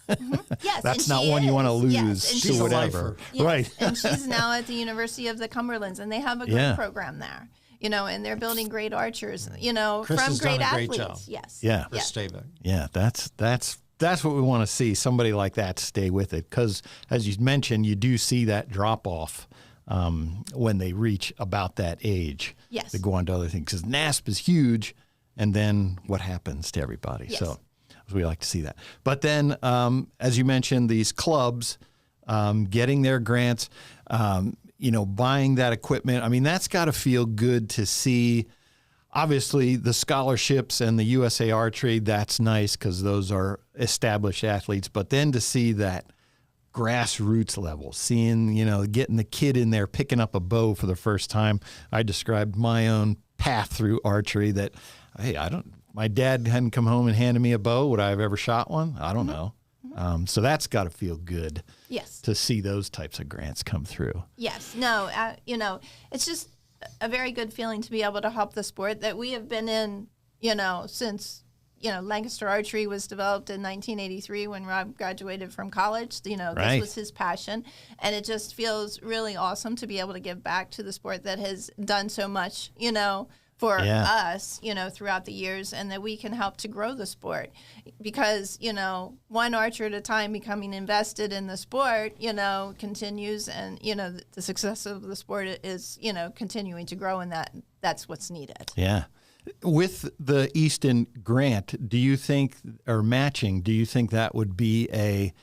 S11: Yes,
S5: That's
S11: and
S5: not
S11: she
S5: one you want to
S11: is.
S5: lose
S11: Yes, and
S5: to
S11: she's a
S5: whatever.
S10: lifer.
S11: Yes,
S5: Right.
S11: And she's now at the University of the Cumberlands, and they have a great
S5: Yeah.
S11: program there. You know, and they're building great archers. You know,
S10: Chris
S11: from
S10: has
S11: great
S10: done a great
S11: athletes.
S10: job.
S11: Yes.
S5: Yeah.
S10: Chris Stabeck.
S5: Yeah, that's what we want to see. Somebody like that stay with it, because as you mentioned, you do see that drop off when they reach about that age.
S11: Yes.
S5: They go on to other things, because NASP is huge, and then what happens to everybody?
S11: Yes.
S5: So we like to see that. But then, as you mentioned, these clubs getting their grants, you know, buying that equipment. I mean, that's got to feel good to see. Obviously, the scholarships and the USA Archery, that's nice because those are established athletes. But then to see that grassroots level, seeing, you know, getting the kid in there, picking up a bow for the first time. I described my own path through archery that, hey, my dad hadn't come home and handed me a bow. Would I have ever shot one? I don't know. So that's got to feel good.
S11: Yes.
S5: To see those types of grants come through.
S11: Yes. No, you know, it's just a very good feeling to be able to help the sport that we have been in, you know, since, you know, Lancaster Archery was developed in 1983 when Rob graduated from college. You know,
S5: Right.
S11: this was his passion. And it just feels really awesome to be able to give back to the sport that has done so much, you know, for us, you know, throughout the years, and that we can help to grow the sport. Because, you know, one archer at a time becoming invested in the sport, you know, continues, and, you know, the success of the sport is, you know, continuing to grow, and that's what's needed.
S5: Yeah. With the Easton grant, do you think, or matching, do you think that would be a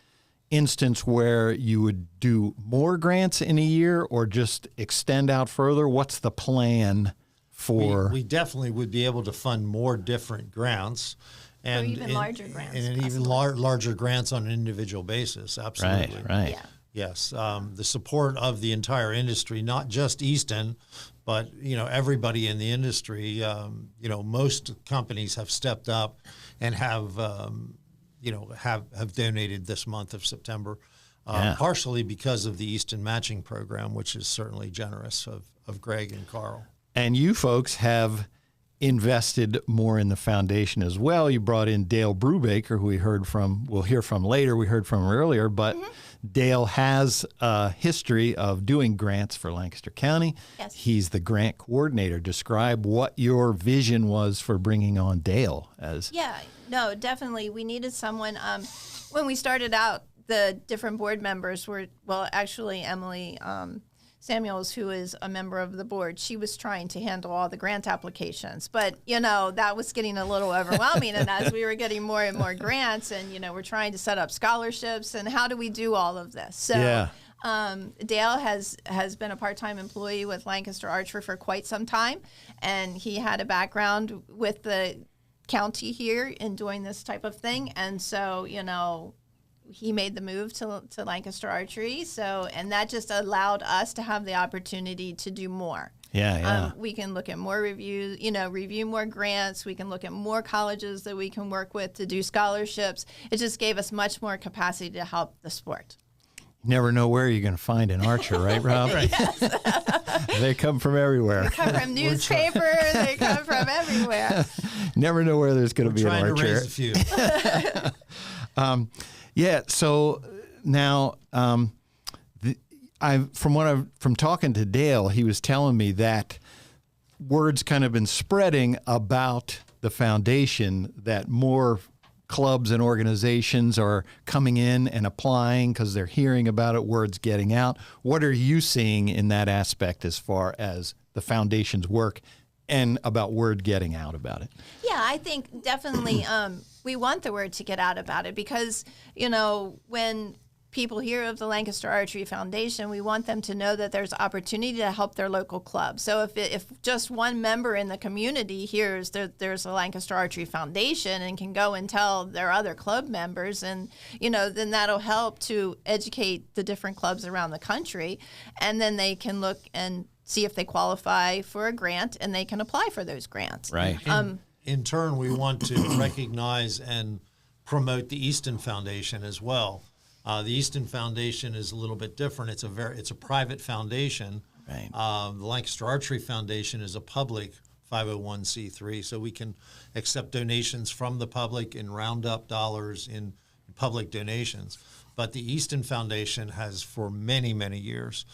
S5: instance where you would do more grants in a year or just extend out further? What's the plan for?
S10: We definitely would be able to fund more different grants. And
S11: even larger grants,
S10: And even larger grants on an individual basis, absolutely.
S5: Right.
S11: Yeah.
S10: Yes, the support of the entire industry, not just Easton, but, you know, everybody in the industry. You know, most companies have stepped up and have, you know, have donated this month of September, partially because of the Easton matching program, which is certainly generous of Greg and Carole.
S5: And you folks have invested more in the foundation as well. You brought in Dale Brubaker, who we'll hear from later. We heard from him earlier, but Dale has a history of doing grants for Lancaster County.
S11: Yes.
S5: He's the grant coordinator. Describe what your vision was for bringing on Dale as.
S11: Yeah, no, definitely. We needed someone. When we started out, the different board members were, well, actually, Emily Samuels, who is a member of the board, she was trying to handle all the grant applications. But, you know, that was getting a little overwhelming. And as we were getting more and more grants and, you know, we're trying to set up scholarships and how do we do all of this? So Dale has been a part-time employee with Lancaster Archery for quite some time. And he had a background with the county here in doing this type of thing. And so, you know, he made the move to Lancaster Archery, and that just allowed us to have the opportunity to do more. We can look at more reviews, you know, review more grants. We can look at more colleges that we can work with to do scholarships. It just gave us much more capacity to help the sport.
S5: You never know where you're going to find an archer, right, Rob?
S10: Right.
S5: They come from everywhere.
S11: They come from newspaper. They come from everywhere.
S5: Never know where there's going to be an
S10: Trying to
S5: archer.
S10: raise a few.
S5: Yeah. So now, from talking to Dale, he was telling me that word's kind of been spreading about the foundation, that more clubs and organizations are coming in and applying because they're hearing about it. Word's getting out. What are you seeing in that aspect as far as the foundation's work and about word getting out about it?
S11: Yeah, I think definitely we want the word to get out about it because, you know, when people hear of the Lancaster Archery Foundation, we want them to know that there's opportunity to help their local club. So if just one member in the community hears that there's a Lancaster Archery Foundation and can go and tell their other club members, and you know, then that'll help to educate the different clubs around the country, and then they can look and see if they qualify for a grant, and they can apply for those grants.
S5: Right.
S10: In turn, we want to recognize and promote the Easton Foundation as well. The Easton Foundation is a little bit different. It's a private foundation.
S5: Right.
S10: The Lancaster Archery Foundation is a public 501c3, so we can accept donations from the public and round up dollars in public donations. But the Easton Foundation has, for many, many years,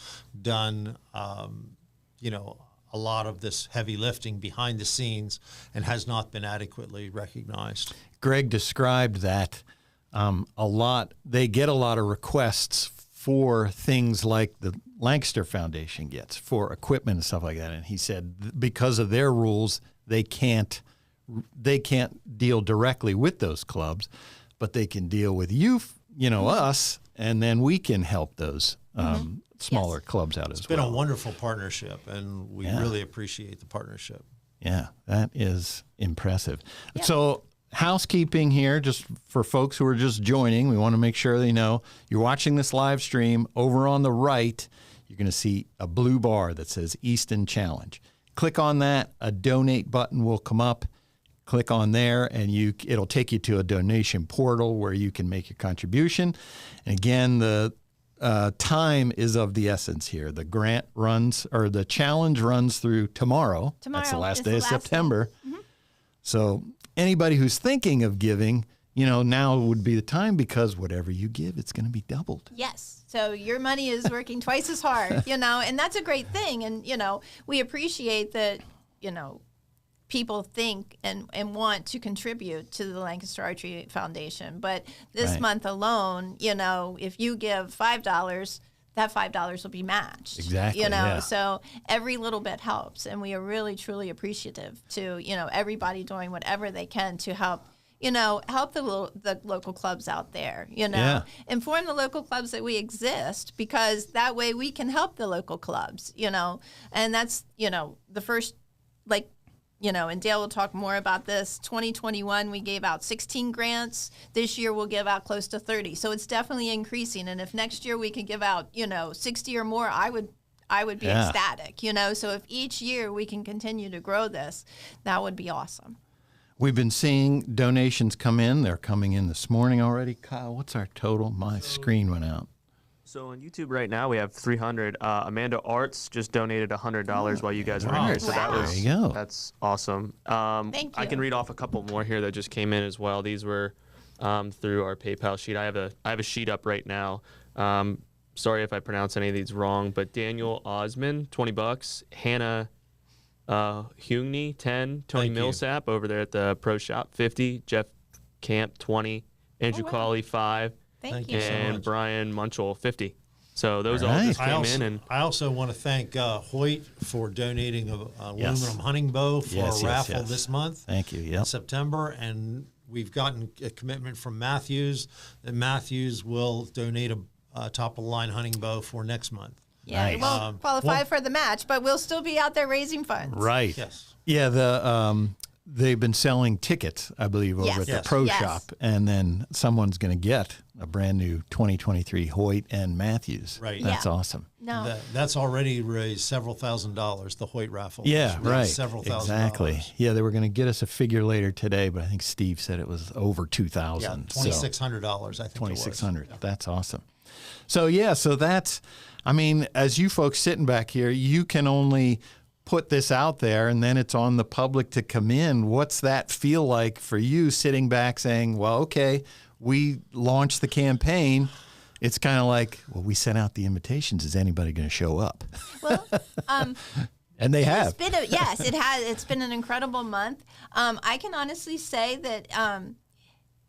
S10: done, a lot of this heavy lifting behind the scenes and has not been adequately recognized.
S5: Greg described that they get a lot of requests for things like the Lancaster Foundation gets for equipment and stuff like that. And he said because of their rules, they can't deal directly with those clubs, but they can deal with us, and then we can help those smaller clubs out as well.
S10: It's been a wonderful partnership, and we really appreciate the partnership.
S5: Yeah, that is impressive. Yeah. So housekeeping here, just for folks who are just joining, we want to make sure they know you're watching this live stream. Over on the right, you're going to see a blue bar that says Easton Challenge. Click on that. A donate button will come up. Click on there, and it'll take you to a donation portal where you can make your contribution. And again, the time is of the essence here. The the challenge runs through tomorrow. That's the last day of September. Mm-hmm. So anybody who's thinking of giving, now would be the time, because whatever you give, it's going to be doubled.
S11: Yes. So your money is working twice as hard, and that's a great thing. And, we appreciate that, people think and want to contribute to the Lancaster Archery Foundation. But this month alone, if you give $5, that $5 will be matched.
S5: Exactly.
S11: So every little bit helps. And we are really, truly appreciative to, everybody doing whatever they can to help, help the local clubs out there, inform the local clubs that we exist, because that way we can help the local clubs, and that's, the first, and Dale will talk more about this. 2021, we gave out 16 grants. This year, we'll give out close to 30. So it's definitely increasing. And if next year we can give out, 60 or more, I would be ecstatic, So if each year we can continue to grow this, that would be awesome.
S5: We've been seeing donations come in. They're coming in this morning already. Kyle, what's our total? My screen went out.
S6: So on YouTube right now, we have 300. Amanda Arts just donated $100 while you guys were here. So
S5: there you go.
S6: That's awesome.
S11: Thank you.
S6: I can read off a couple more here that just came in as well. These were through our PayPal sheet. I have a sheet up right now. Sorry if I pronounce any of these wrong, but Daniel Osman, $20. Hannah Hugney, 10. Tony Millsap over there at the Pro Shop, 50. Jeff Camp, 20. Andrew Cawley, 5.
S11: Thank you so
S6: and
S11: much.
S6: Brian Munchell, 50. So those all just came in. And
S10: I also want to thank Hoyt for donating an aluminum hunting bow for a raffle this month.
S5: Thank you.
S10: In September, and we've gotten a commitment from Matthews that Matthews will donate a top-of-the-line hunting bow for next month.
S11: Yeah, we won't qualify for the match, but we'll still be out there raising funds.
S5: Right.
S10: Yes.
S5: Yeah, they've been selling tickets, I believe, over at the Pro Shop, and then someone's going to get a brand new 2023 Hoyt and Matthews.
S10: Right.
S5: That's awesome.
S11: No.
S10: That's already raised several $1,000s, the Hoyt raffle.
S5: Yeah, right.
S10: Several $1,000s.
S5: Exactly. Yeah, they were going to get us a figure later today, but I think Steve said it was over $2,000.
S10: Yeah, $2,600, I think.
S5: $2,600. That's awesome. So that's, I mean, as you folks sitting back here, you can only put this out there and then it's on the public to come in. What's that feel like for you sitting back saying, well, okay, we launched the campaign. It's kind of like, well, we sent out the invitations. Is anybody going to show up?
S11: Well,
S5: and they have.
S11: Yes, it has. It's been an incredible month. I can honestly say that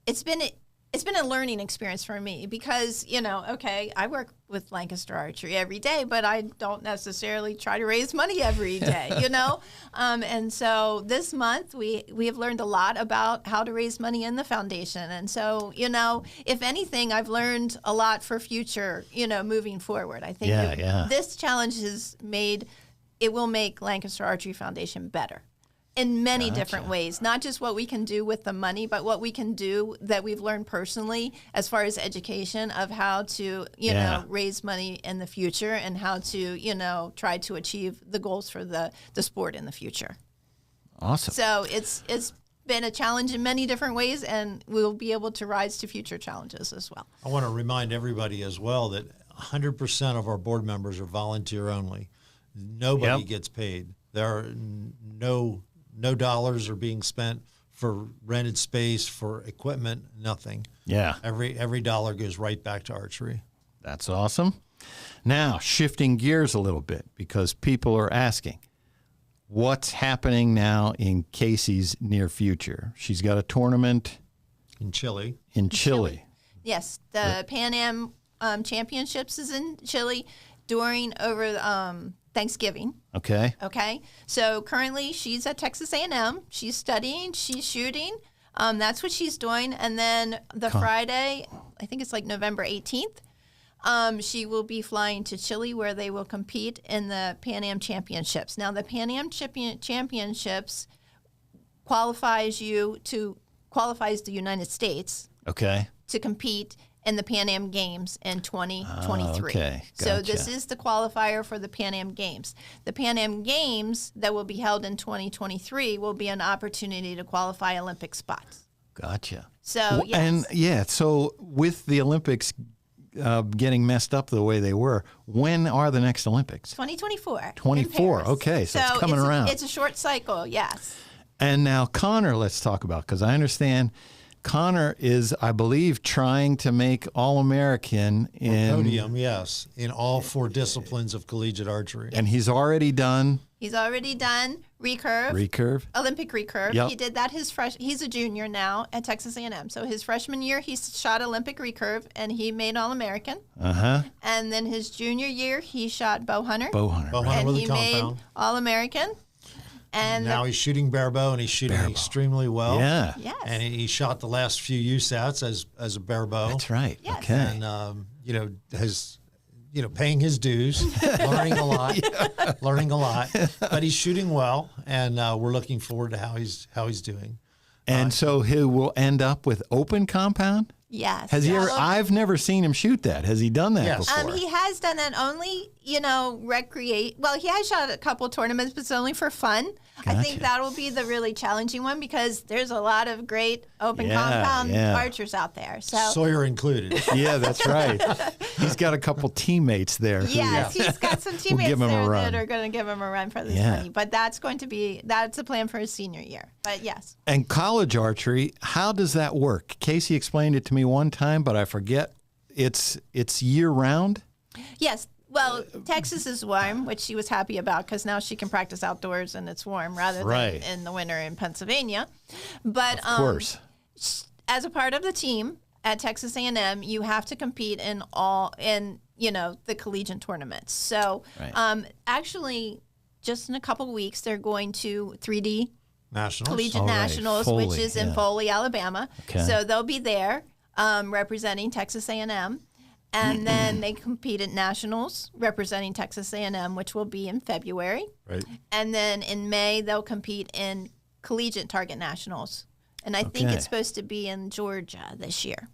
S11: it's been a learning experience for me because, okay, I work with Lancaster Archery every day, but I don't necessarily try to raise money every day, and so this month we have learned a lot about how to raise money in the foundation. And so, if anything, I've learned a lot for future, moving forward. I think this challenge it will make Lancaster Archery Foundation better. In many different ways, not just what we can do with the money, but what we can do that we've learned personally as far as education of how to, raise money in the future and how to, try to achieve the goals for the sport in the future.
S5: Awesome.
S11: So it's been a challenge in many different ways, and we'll be able to rise to future challenges as well.
S10: I want to remind everybody as well that 100% of our board members are volunteer only. Nobody gets paid. There are no dollars are being spent for rented space, for equipment, nothing.
S5: Yeah.
S10: Every dollar goes right back to archery.
S5: That's awesome. Now, shifting gears a little bit because people are asking, what's happening now in Casey's near future? She's got a tournament
S10: in Chile.
S11: Yes, the Pan Am Championships is in Chile over Thanksgiving.
S5: Okay.
S11: So currently she's at Texas A&M. She's studying. She's shooting. That's what she's doing. And then Friday, I think it's like November 18th, she will be flying to Chile where they will compete in the Pan Am Championships. Now, the Pan Am Championships qualifies the United States to compete in the Pan Am Games in 2023.
S5: Okay. Gotcha.
S11: So this is the qualifier for the Pan Am Games. The Pan Am Games that will be held in 2023 will be an opportunity to qualify Olympic spots.
S5: Gotcha.
S11: So, yes.
S5: And so with the Olympics getting messed up the way they were, when are the next Olympics?
S11: 2024.
S5: 24. Okay, so it's coming around.
S11: It's a short cycle, yes.
S5: And now Connor, let's talk about, because I understand Connor is, I believe, trying to make All-American in
S10: podium, yes, in all 4 disciplines of collegiate archery.
S5: And he's already done
S11: recurve, Olympic recurve.
S5: Yep.
S11: He did that he's a junior now at Texas A&M. So his freshman year, he shot Olympic recurve, and he made All-American. And then his junior year, he shot Bowhunter.
S10: Bowhunter
S11: and
S10: with
S11: he
S10: a compound.
S11: made All-American. And
S10: now he's shooting bare bow, and he's shooting extremely well.
S5: Yeah.
S11: Yes.
S10: And he shot the last few USATs as a bare bow.
S5: That's right.
S11: Yes.
S5: Okay.
S10: And has paying his dues, learning a lot. But he's shooting well, and we're looking forward to how he's doing.
S5: And so he will end up with open compound?
S11: Yes.
S5: Has he ever? I've never seen him shoot that. Has he done that before?
S11: He has done that only, recreate. Well, he has shot a couple tournaments, but it's only for fun. Gotcha. I think that will be the really challenging one because there's a lot of great open compound archers out there. So
S10: Sawyer included.
S5: Yeah, that's right. He's got a couple teammates there.
S11: Yes, he's got some teammates there that are going to give him a run for this money. But that's a plan for his senior year. But yes.
S5: And college archery, how does that work? Casey explained it to me one time, but I forget. It's year round?
S11: Yes. Well, Texas is warm, which she was happy about because now she can practice outdoors and it's warm rather than in the winter in Pennsylvania. But
S5: of course,
S11: as a part of the team at Texas A&M, you have to compete in the collegiate tournaments. So actually, just in a couple weeks, they're going to 3D Collegiate Nationals,
S5: Foley,
S11: which is in Foley, Alabama.
S5: Okay.
S11: So they'll be there representing Texas A&M. And then they compete at nationals representing Texas A&M, which will be in February.
S5: Right.
S11: And then in May, they'll compete in collegiate target nationals. And I think it's supposed to be in Georgia this year.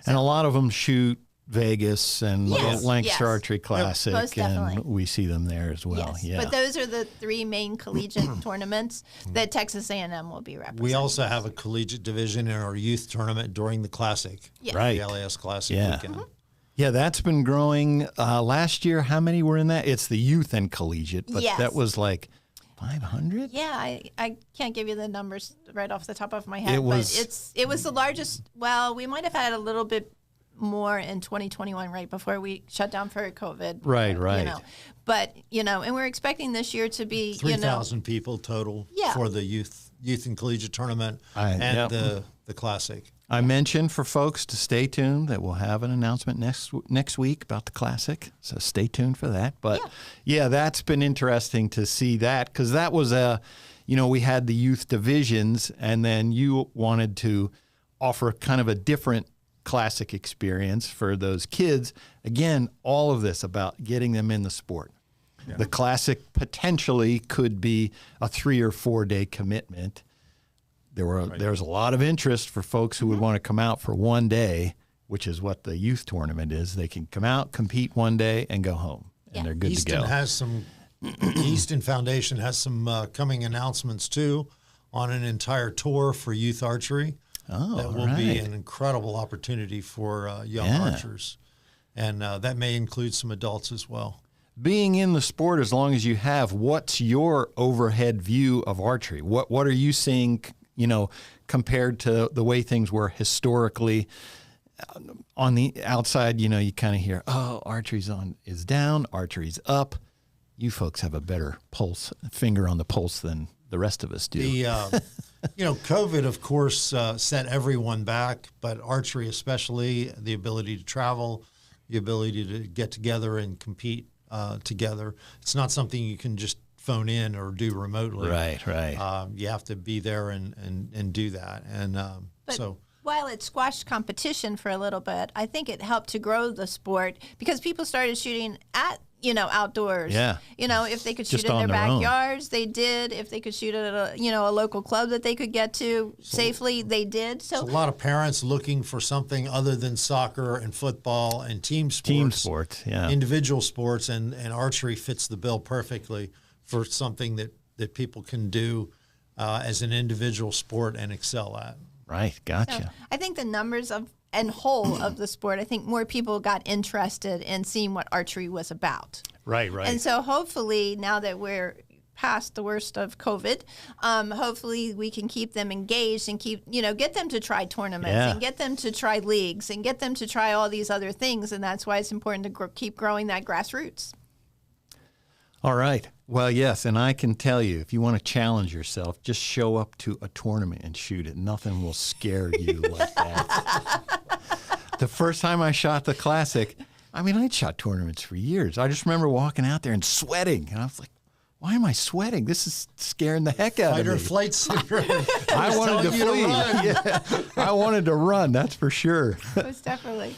S5: And a lot of them shoot Vegas and Lancaster Archery Classic, and we see them there as well.
S11: Yes. But those are the 3 main collegiate tournaments that Texas A&M will be representing.
S10: We also have a collegiate division in our youth tournament during the Classic.
S11: Yes.
S5: Right.
S10: The LAS Classic weekend.
S5: Yeah, that's been growing. Last year, how many were in that? It's the youth and collegiate, but
S11: Yes.
S5: that was like 500?
S11: Yeah, I can't give you the numbers right off the top of my head,
S5: It was-
S11: but it was the largest. Well, we might have had a little bit more in 2021, right before we shut down for COVID.
S5: Right.
S11: But and we're expecting this year to be
S10: 3,000 people total
S11: Yeah.
S10: for the youth and collegiate tournament and the classic.
S5: I mentioned for folks to stay tuned that we'll have an announcement next week about the Classic, so stay tuned for that. But yeah, that's been interesting to see that, because that was we had the youth divisions, and then you wanted to offer kind of a different Classic experience for those kids. Again, all of this about getting them in the sport. Yeah. The Classic potentially could be a 3 or 4 day commitment. There's a lot of interest for folks who would want to come out for 1 day, which is what the youth tournament is. They can come out, compete 1 day, and go home, and they're good
S10: Easton
S5: to go.
S10: has some. Easton Foundation has some coming announcements too, on an entire tour for youth archery.
S5: Oh,
S10: that will be an incredible opportunity for young archers, and that may include some adults as well.
S5: Being in the sport as long as you have, what's your overhead view of archery? What are you seeing, compared to the way things were historically? On the outside, you kind of hear, oh, archery's is down, archery's up. You folks have a better finger on the pulse than the rest of us do.
S10: COVID, of course, set everyone back, but archery especially, the ability to travel, the ability to get together and compete together. It's not something you can just phone in or do remotely.
S5: Right.
S10: You have to be there and do that. And so
S11: while it squashed competition for a little bit, I think it helped to grow the sport because people started shooting at outdoors.
S5: Yeah.
S11: If they could shoot
S5: Just
S11: in their
S5: on their own.
S11: backyards, they did. If they could shoot at a local club that they could get to safely, they did. So
S10: a lot of parents looking for something other than soccer and football and team sports.
S5: Yeah.
S10: Individual sports, and archery fits the bill perfectly for something that people can do as an individual sport and excel at.
S5: Right. Gotcha.
S11: So I think the numbers and whole of the sport, I think more people got interested in seeing what archery was about.
S5: Right.
S11: And so hopefully now that we're past the worst of COVID, hopefully we can keep them engaged and get them to try tournaments and get them to try leagues and get them to try all these other things. And that's why it's important to keep growing that grassroots.
S5: All right. Well, yes, and I can tell you, if you want to challenge yourself, just show up to a tournament and shoot it. Nothing will scare you like that. The first time I shot the Classic, I'd shot tournaments for years. I just remember walking out there and sweating. And I was like, why am I sweating? This is scaring the heck out
S10: Fight
S5: of me.
S10: or flight syndrome.
S5: I wanted to flee. Yeah, I wanted to run, that's for sure.
S11: Most definitely.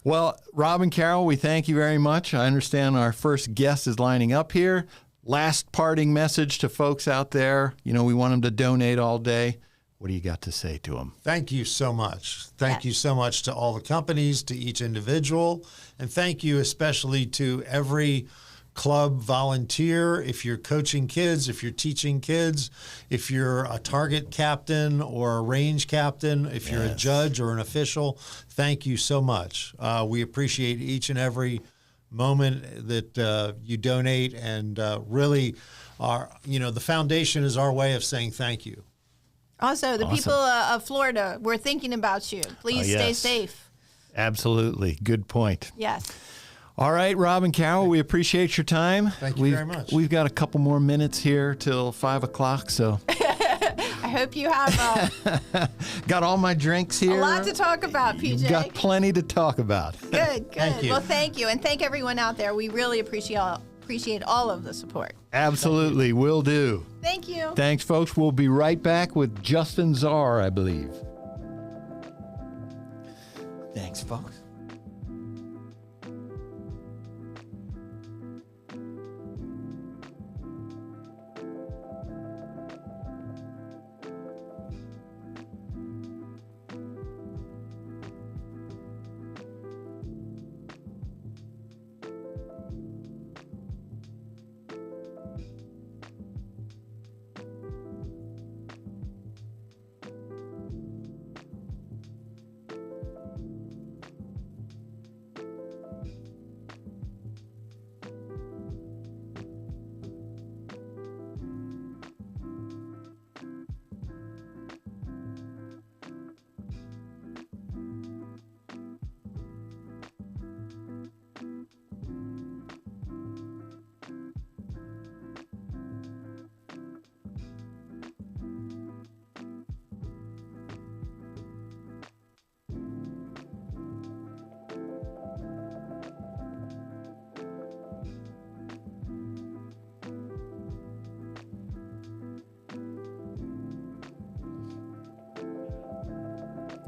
S5: Well, Rob and Carole, we thank you very much. I understand our first guest is lining up here. Last parting message to folks out there. We want them to donate all day. What do you got to say to them?
S10: Thank you so much. Thank you so much to all the companies, to each individual, and thank you especially to every club volunteer. If you're coaching kids, if you're teaching kids, if you're a target captain or a range captain, if you're a judge or an official, thank you so much. We appreciate each and every moment that you donate, and really the foundation is our way of saying thank you.
S11: Also, the people of Florida, we're thinking about you. Please stay safe.
S5: Absolutely. Good point.
S11: Yes.
S5: All right, Rob and Carole, we appreciate your time.
S10: Thank you very much.
S5: We've got a couple more minutes here till 5 o'clock, so.
S11: I hope you have
S5: got all my drinks here.
S11: A lot to talk about, PJ.
S5: Got plenty to talk about.
S11: Good.
S10: Thank you.
S11: Well, thank you. And thank everyone out there. We really appreciate all of the support.
S5: Absolutely, will do.
S11: Thank you.
S5: Thanks, folks. We'll be right back with Justin Zarr, I believe. Thanks, folks.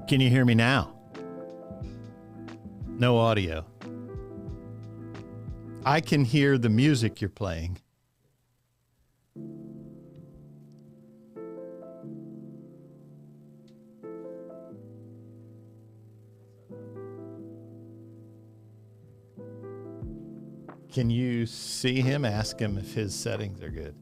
S5: Can you hear me now? No audio. I can hear the music you're playing. Can you see him? Ask him if his settings are good.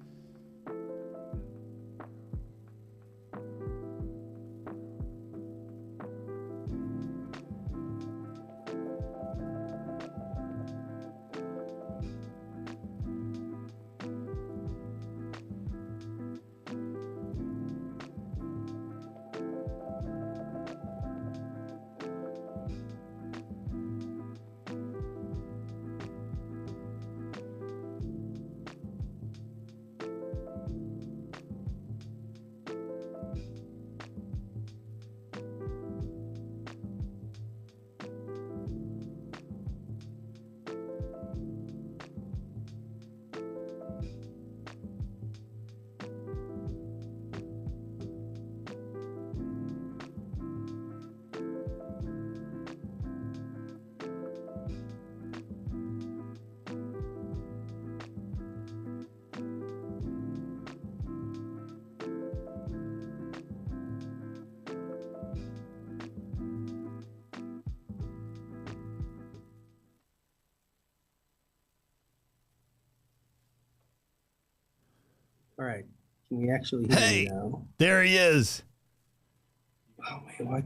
S12: All right. Can you actually hear me now?
S5: There he is.
S12: Oh, man, I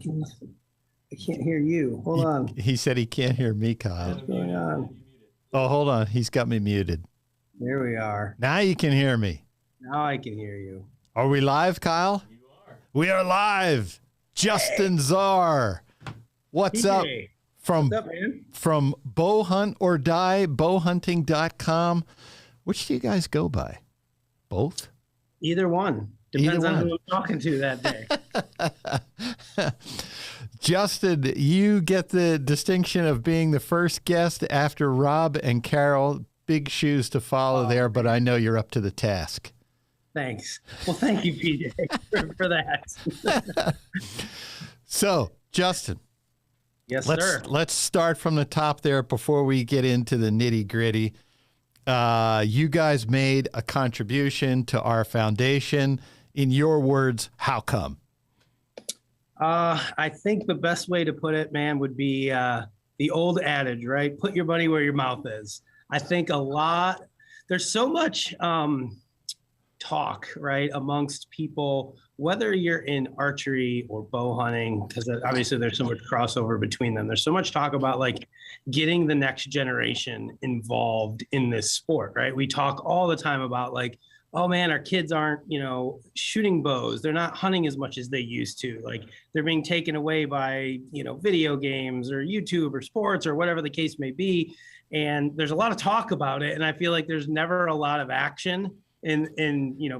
S12: can't hear you. Hold on.
S5: He said he can't hear me, Kyle.
S12: What's going on?
S5: Oh, hold on. He's got me muted.
S12: There we are.
S5: Now you can hear me.
S12: Now I can hear you.
S5: Are we live, Kyle? You are. We are live. Justin Zarr. What's up? From Bowhunt or Die, bowhunting.com. Which do you guys go by? Both?
S12: Either one. Depends on who I'm talking to that day.
S5: Justin, you get the distinction of being the first guest after Rob and Carole. Big shoes to follow there, but I know you're up to the task.
S12: Thanks. Well, thank you, PJ, for that.
S5: So, Justin.
S12: Yes, sir.
S5: Let's start from the top there before we get into the nitty-gritty. You guys made a contribution to our foundation. In your words, how come?
S12: I think the best way to put it, man, would be the old adage, right? Put your money where your mouth is. I think there's so much talk, right, amongst people, whether you're in archery or bow hunting, because obviously there's so much crossover between them. There's so much talk about like getting the next generation involved in this sport, right? We talk all the time about like, oh man, our kids aren't, shooting bows. They're not hunting as much as they used to. Like they're being taken away by, video games or YouTube or sports or whatever the case may be. And there's a lot of talk about it. And I feel like there's never a lot of action. And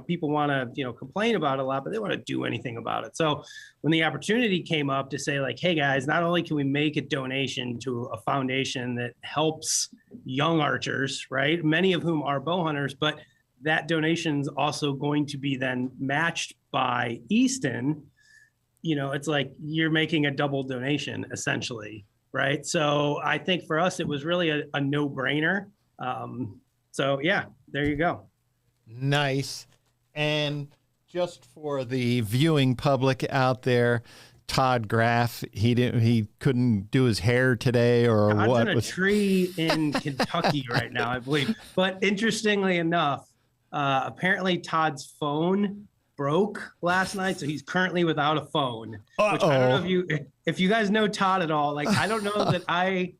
S12: people want to, complain about it a lot, but they want to do anything about it. So when the opportunity came up to say like, hey guys, not only can we make a donation to a foundation that helps young archers, right? Many of whom are bow hunters, but that donation is also going to be then matched by Easton. It's like you're making a double donation essentially, right? So I think for us, it was really a no-brainer. So yeah, there you go.
S5: Nice. And just for the viewing public out there, Todd Graff, he couldn't do his hair today or
S12: Todd's
S5: what?
S12: In a tree in Kentucky right now, I believe. But interestingly enough, apparently Todd's phone broke last night, so he's currently without a phone. Which I don't know if you guys know Todd at all. Like I don't know that I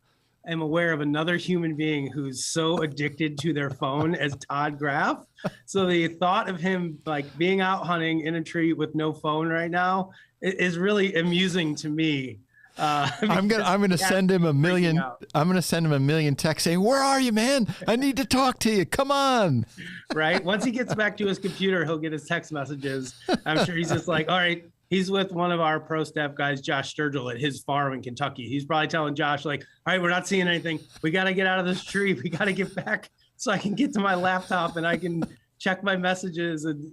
S12: am aware of another human being who's so addicted to their phone as Todd Graff. So the thought of him like being out hunting in a tree with no phone right now is really amusing to me.
S5: I'm gonna send him a million. I'm gonna send him a million texts saying, "Where are you, man? I need to talk to you. Come on."
S12: Right. Once he gets back to his computer, he'll get his text messages. I'm sure he's just like, all right. He's with one of our pro staff guys, Josh Sturgill, at his farm in Kentucky. He's probably telling Josh like, all right, we're not seeing anything. We got to get out of this tree. We got to get back so I can get to my laptop and I can check my messages. And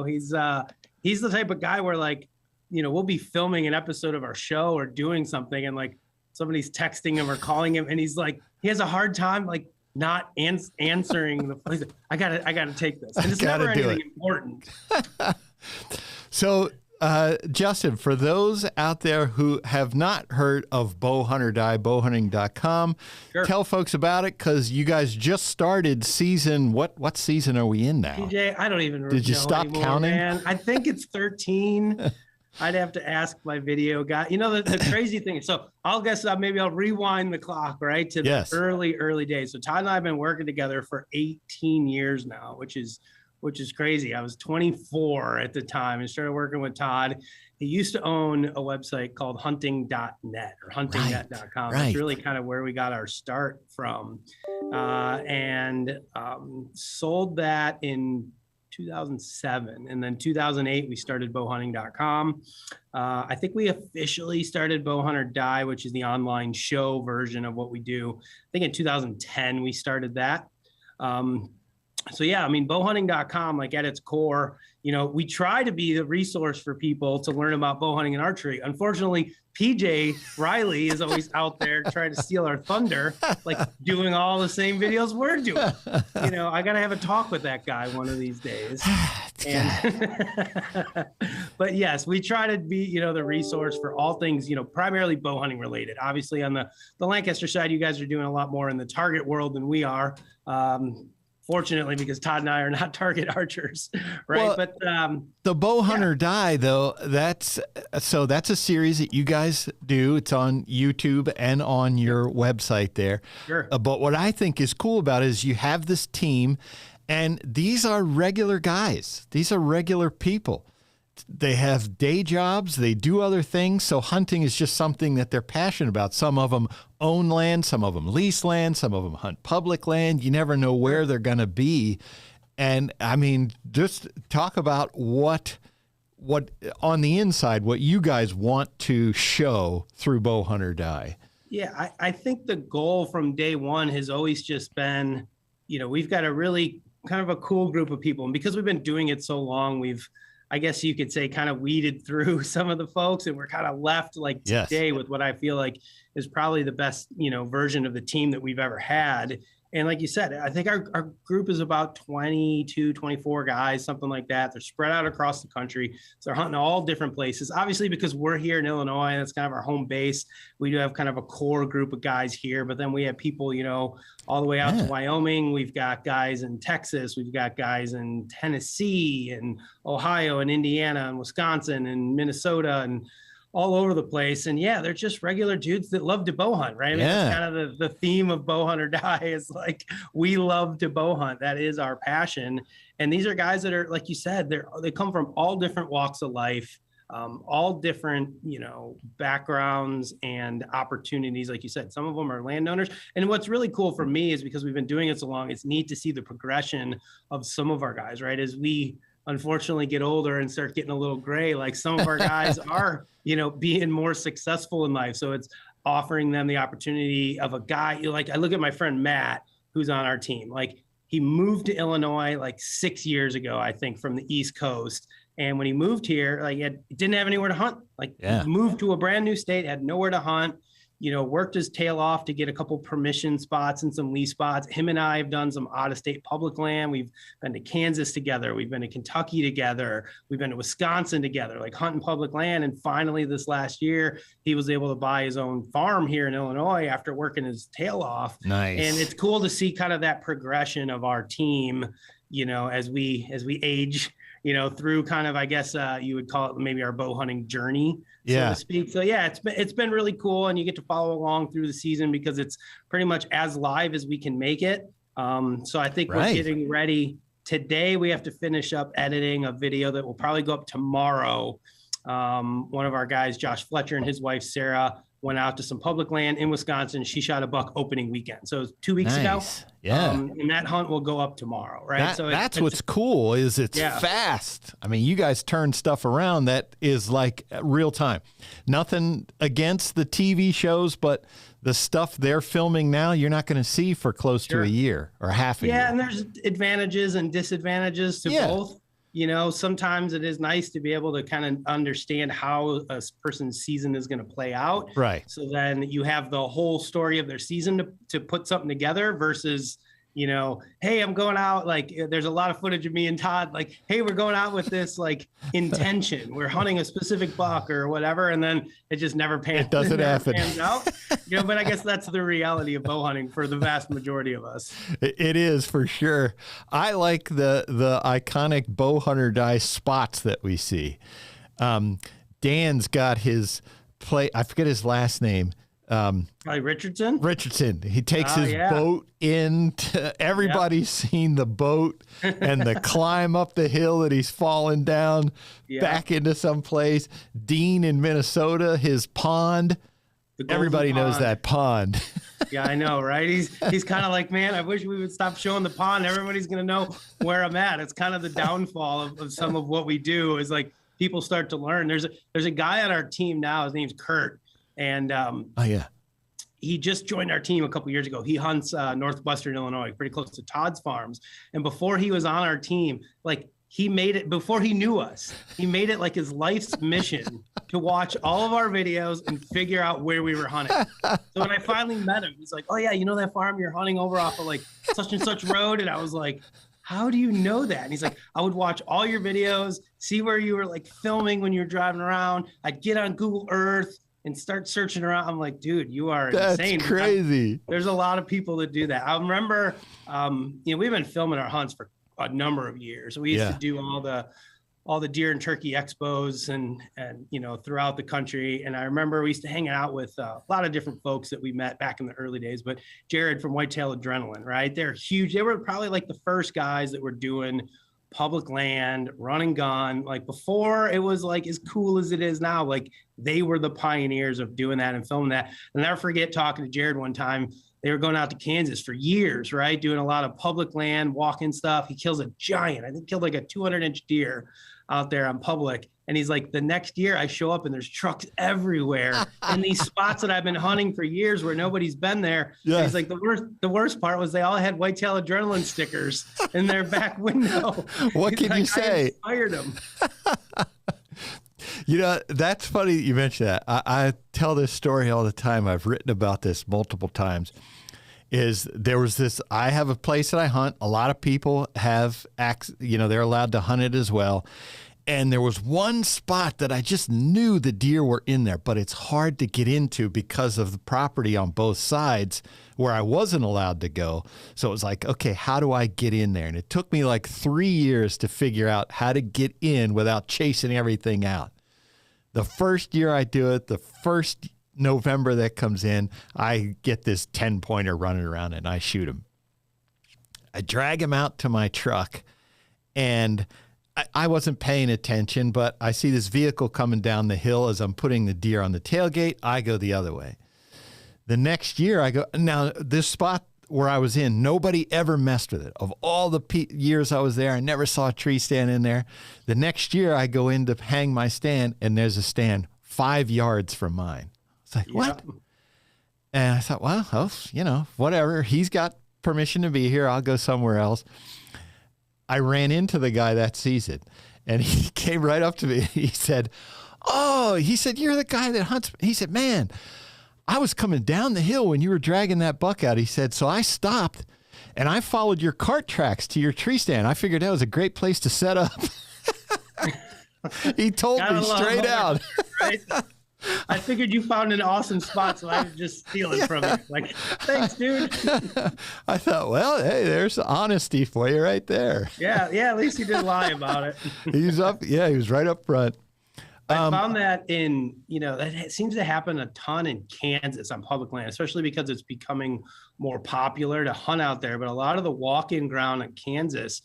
S12: he's the type of guy where like, we'll be filming an episode of our show or doing something, and like somebody's texting him or calling him, and he's like, he has a hard time like not answering the phone. I gotta take this, and it's never anything important.
S5: So, Justin, for those out there who have not heard of Bow Hunt or Die, bowhunting.com,
S12: Sure.
S5: Tell folks about it, because you guys just started season. What season are we in now?
S12: TJ, I don't even
S5: Did you
S12: know
S5: stop
S12: anymore,
S5: counting?
S12: Man. I think it's 13. I'd have to ask my video guy. The crazy thing. So I'll guess maybe I'll rewind the clock, right, to the early days. So Todd and I have been working together for 18 years now, which is crazy. I was 24 at the time and started working with Todd. He used to own a website called hunting.net or huntingnet.com.
S5: Right.
S12: It's really kind of where we got our start from, and sold that in 2007. And then 2008, we started bowhunting.com. I think we officially started Bow Hunt or Die, which is the online show version of what we do. I think in 2010, we started that. So yeah, I mean, bowhunting.com, like at its core, we try to be the resource for people to learn about bow hunting and archery. Unfortunately, PJ Riley is always out there trying to steal our thunder, like doing all the same videos we're doing. I got to have a talk with that guy one of these days. But yes, we try to be, the resource for all things, primarily bow hunting related. Obviously on the Lancaster side, you guys are doing a lot more in the target world than we are. Fortunately, because Todd and I are not target archers, right?
S5: Well,
S12: but
S5: the Bow Hunt or Die, though, that's a series that you guys do. It's on YouTube and on your website there.
S12: Sure.
S5: But what I think is cool about it is you have this team, and these are regular guys. These are regular people. They have day jobs. They do other things. So hunting is just something that they're passionate about. Some of them own land. Some of them lease land. Some of them hunt public land. You never know where they're going to be. And I mean, just talk about what on the inside, what you guys want to show through Bow Hunt or Die.
S12: Yeah, I think the goal from day one has always just been, we've got a really kind of a cool group of people. And because we've been doing it so long, we've, I guess you could say, kind of weeded through some of the folks, and we're kind of left like today with what I feel like is probably the best, version of the team that we've ever had. And like you said, I think our group is about 22, 24 guys, something like that. They're spread out across the country. So they're hunting all different places. Obviously, because we're here in Illinois, and that's kind of our home base, we do have kind of a core group of guys here. But then we have people, all the way out to Wyoming. We've got guys in Texas. We've got guys in Tennessee and Ohio and Indiana and Wisconsin and Minnesota and all over the place. And yeah, they're just regular dudes that love to bow hunt, right? I mean, that's kind of the theme of Bow Hunt or Die is like, we love to bow hunt. That is our passion. And these are guys that are, like you said, they come from all different walks of life, all different, backgrounds and opportunities. Like you said, some of them are landowners. And what's really cool for me is because we've been doing it so long, it's neat to see the progression of some of our guys, right? As we unfortunately get older and start getting a little gray, like some of our guys are, being more successful in life. So it's offering them the opportunity of a guy, like I look at my friend Matt, who's on our team. Like he moved to Illinois like 6 years ago, I think, from the East Coast. And when he moved here, like he didn't have anywhere to hunt. Like he moved to a brand new state, had nowhere to hunt. Worked his tail off to get a couple permission spots and some lease spots. Him and I have done some out-of-state public land. We've been to Kansas together. We've been to Kentucky together. We've been to Wisconsin together, like hunting public land. And finally, this last year, he was able to buy his own farm here in Illinois after working his tail off.
S5: Nice.
S12: And it's cool to see kind of that progression of our team, as we age, through kind of, I guess you would call it maybe our bow hunting journey, so to speak. So yeah, it's been really cool, and you get to follow along through the season because it's pretty much as live as we can make it. So I think we're getting ready. Today we have to finish up editing a video that will probably go up tomorrow. One of our guys, Josh Fletcher, and his wife Sarah went out to some public land in Wisconsin. She shot a buck opening weekend. So it was 2 weeks ago.
S5: Yeah.
S12: And that hunt will go up tomorrow, right?
S5: That's what's cool is it's fast. I mean, you guys turn stuff around that is like real time. Nothing against the TV shows, but the stuff they're filming now, you're not going to see for close to a year or half a year.
S12: Yeah, and there's advantages and disadvantages to both. you know, sometimes it is nice to be able to kind of understand how a person's season is going to play out.
S5: Right.
S12: So then you have the whole story of their season to put something together versus, you know, hey, I'm going out. Like, there's a lot of footage of me and Todd, like, hey, we're going out with this like intention. We're hunting a specific buck or whatever, and then it just never pans.
S5: It doesn't happen.
S12: Pans out. You know, but I guess that's the reality of bow hunting for the vast majority of us.
S5: It is for sure. I like the iconic bow hunter die spots that we see. Dan's got his play. I forget his last name.
S12: Probably Richardson.
S5: He takes his boat in. Everybody's seen the boat and the climb up the hill that he's fallen down back into some place. Dean in Minnesota, his pond. Everybody knows that pond.
S12: Yeah, I know, right? He's kind of like, man, I wish we would stop showing the pond. Everybody's going to know where I'm at. It's kind of the downfall of some of what we do is like people start to learn. There's a guy on our team now. His name's Kurt. And he just joined our team a couple years ago. He hunts northwestern Illinois, pretty close to Todd's farms. And before he was on our team, like he made it before he knew us. He made it like his life's mission to watch all of our videos and figure out where we were hunting. So when I finally met him, he's like, "Oh yeah, you know that farm you're hunting over off of like such and such road?" And I was like, "How do you know that?" And he's like, "I would watch all your videos, see where you were like filming when you were driving around. I'd get on Google Earth and start searching around." I'm like, dude, you are insane.
S5: That's crazy.
S12: There's a lot of people that do that. I remember, you know, we've been filming our hunts for a number of years. We used to do all the deer and turkey expos and you know, throughout the country. And I remember we used to hang out with a lot of different folks that we met back in the early days, but Jared from Whitetail Adrenaline, right? They're huge. They were probably like the first guys that were doing public land, run and gun. Like before it was like as cool as it is now, like they were the pioneers of doing that and filming that. I'll never forget talking to Jared one time. They were going out to Kansas for years, right? Doing a lot of public land, walking stuff. He kills a giant, I think killed like a 200-inch deer out there on public. And he's like, the next year I show up and there's trucks everywhere in these spots that I've been hunting for years where nobody's been there. Yeah. He's like, the worst part was they all had Whitetail Adrenaline stickers in their back window.
S5: What can you say?
S12: I inspired them.
S5: You know, that's funny that you mentioned that. I tell this story all the time. I've written about this multiple times. There was this, I have a place that I hunt. A lot of people have, you know, they're allowed to hunt it as well. And there was one spot that I just knew the deer were in there, but it's hard to get into because of the property on both sides where I wasn't allowed to go. So it was like, okay, how do I get in there? And it took me like 3 years to figure out how to get in without chasing everything out. The first year I do it, the first November that comes in, I get this 10-pointer running around and I shoot him. I drag him out to my truck and I wasn't paying attention, but I see this vehicle coming down the hill as I'm putting the deer on the tailgate. I go the other way. The next year I go, now this spot where I was in, nobody ever messed with it. Of all the years I was there, I never saw a tree stand in there. The next year I go in to hang my stand and there's a stand 5 yards from mine. It's like, what? And I thought, well, you know, whatever. He's got permission to be here. I'll go somewhere else. I ran into the guy that season and he came right up to me. He said, you're the guy that hunts. He said, man, I was coming down the hill when you were dragging that buck out. He said, so I stopped and I followed your cart tracks to your tree stand. I figured that was a great place to set up. He told me straight out. Right?
S12: I figured you found an awesome spot, so I would just steal it from you. Like, thanks, dude.
S5: I thought, well, hey, there's honesty for you right there.
S12: Yeah, at least he didn't lie about it.
S5: He was right up front.
S12: I found that that seems to happen a ton in Kansas on public land, especially because it's becoming more popular to hunt out there. But a lot of the walk-in ground in Kansas,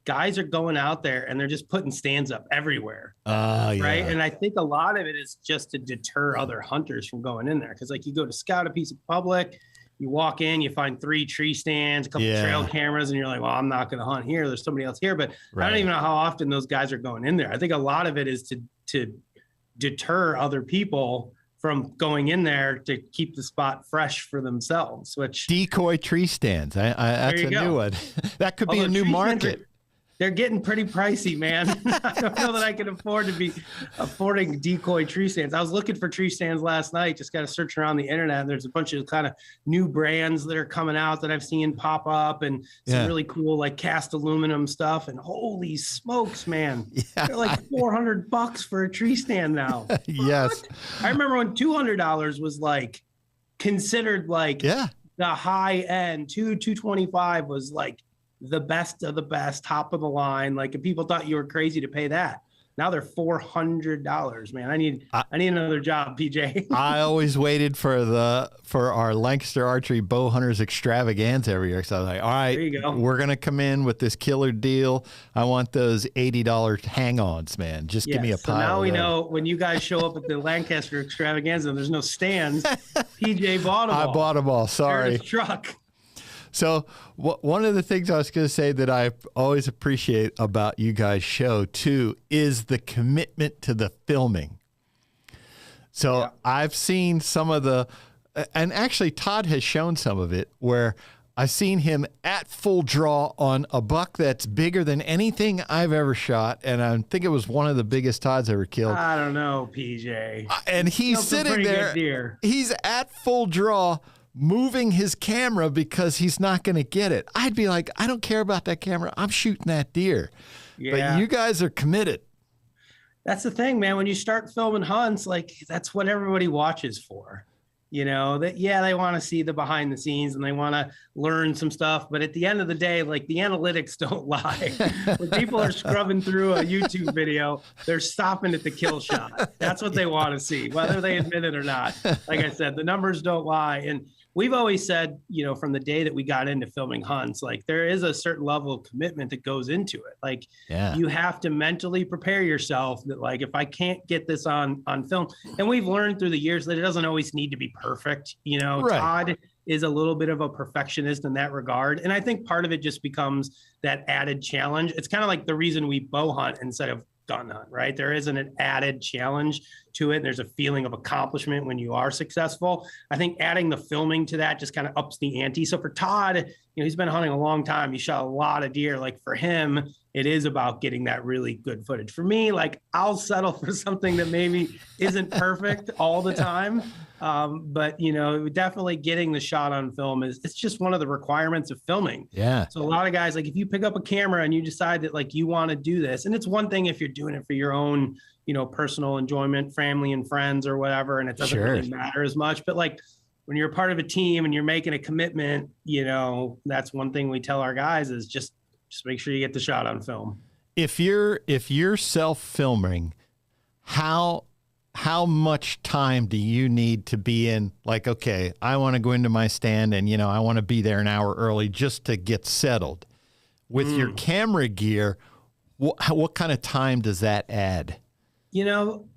S12: guys are going out there and they're just putting stands up everywhere. Right. And I think a lot of it is just to deter other hunters from going in there. Cause like you go to scout a piece of public, you walk in, you find 3 tree stands, a couple trail cameras, and you're like, well, I'm not going to hunt here. There's somebody else here. But I don't even know how often those guys are going in there. I think a lot of it is to deter other people from going in there to keep the spot fresh for themselves, which
S5: decoy tree stands. That's a new one. That could be a new market.
S12: they're getting pretty pricey, man. I don't know that I can afford to be affording decoy tree stands. I was looking for tree stands last night, just got to search around the internet. And there's a bunch of kind of new brands that are coming out that I've seen pop up, and some really cool like cast aluminum stuff. And holy smokes, man. Yeah. They're like $400 for a tree stand now.
S5: Yes.
S12: I remember when $200 was like considered like the high end. $225 was like the best of the best, top of the line. Like, if people thought you were crazy to pay that, now they're $400, man. I need another job, PJ.
S5: I always waited for our Lancaster Archery Bow Hunters Extravaganza every year. So I was like, all right, we're going to come in with this killer deal. I want those $80 hang-ons, man. Just give me a pile.
S12: So now we
S5: of
S12: know when you guys show up at the Lancaster Extravaganza and there's no stands, PJ bought them all.
S5: I bought them all. Sorry.
S12: Truck.
S5: So one of the things I was going to say that I always appreciate about you guys' show, too, is the commitment to the filming. So I've seen some of the – and actually Todd has shown some of it where I've seen him at full draw on a buck that's bigger than anything I've ever shot, and I think it was one of the biggest Todd's ever killed.
S12: I don't know, PJ.
S5: And he's sitting there. He's at full draw, moving his camera because he's not going to get it. I'd be like, I don't care about that camera. I'm shooting that deer. Yeah. But you guys are committed.
S12: That's the thing, man. When you start filming hunts, like, that's what everybody watches for. You know, that, they want to see the behind the scenes and they want to learn some stuff. But at the end of the day, like, the analytics don't lie. When people are scrubbing through a YouTube video, they're stopping at the kill shot. That's what they want to see, whether they admit it or not. Like I said, the numbers don't lie. And we've always said, you know, from the day that we got into filming hunts, like, there is a certain level of commitment that goes into it. Like, you have to mentally prepare yourself that, like, if I can't get this on film, and we've learned through the years that it doesn't always need to be perfect. You know, Todd is a little bit of a perfectionist in that regard. And I think part of it just becomes that added challenge. It's kind of like the reason we bow hunt instead of gun hunt, right? There isn't an added challenge to it. There's a feeling of accomplishment when you are successful. I think adding the filming to that just kind of ups the ante. So for Todd, you know, he's been hunting a long time. He shot a lot of deer. Like, for him, it is about getting that really good footage. For me, like, I'll settle for something that maybe isn't perfect all the time. But, you know, definitely getting the shot on film it's just one of the requirements of filming. Yeah. So a lot of guys, like, if you pick up a camera and you decide that, like, you want to do this, and it's one thing if you're doing it for your own, you know, personal enjoyment, family and friends or whatever, and it doesn't really matter as much. But, like, when you're part of a team and you're making a commitment, you know, that's one thing we tell our guys is just make sure you get the shot on film.
S5: If you're self-filming, how much time do you need to be in? Like, okay, I want to go into my stand and, you know, I want to be there an hour early just to get settled. With your camera gear, what kind of time does that add?
S12: You know,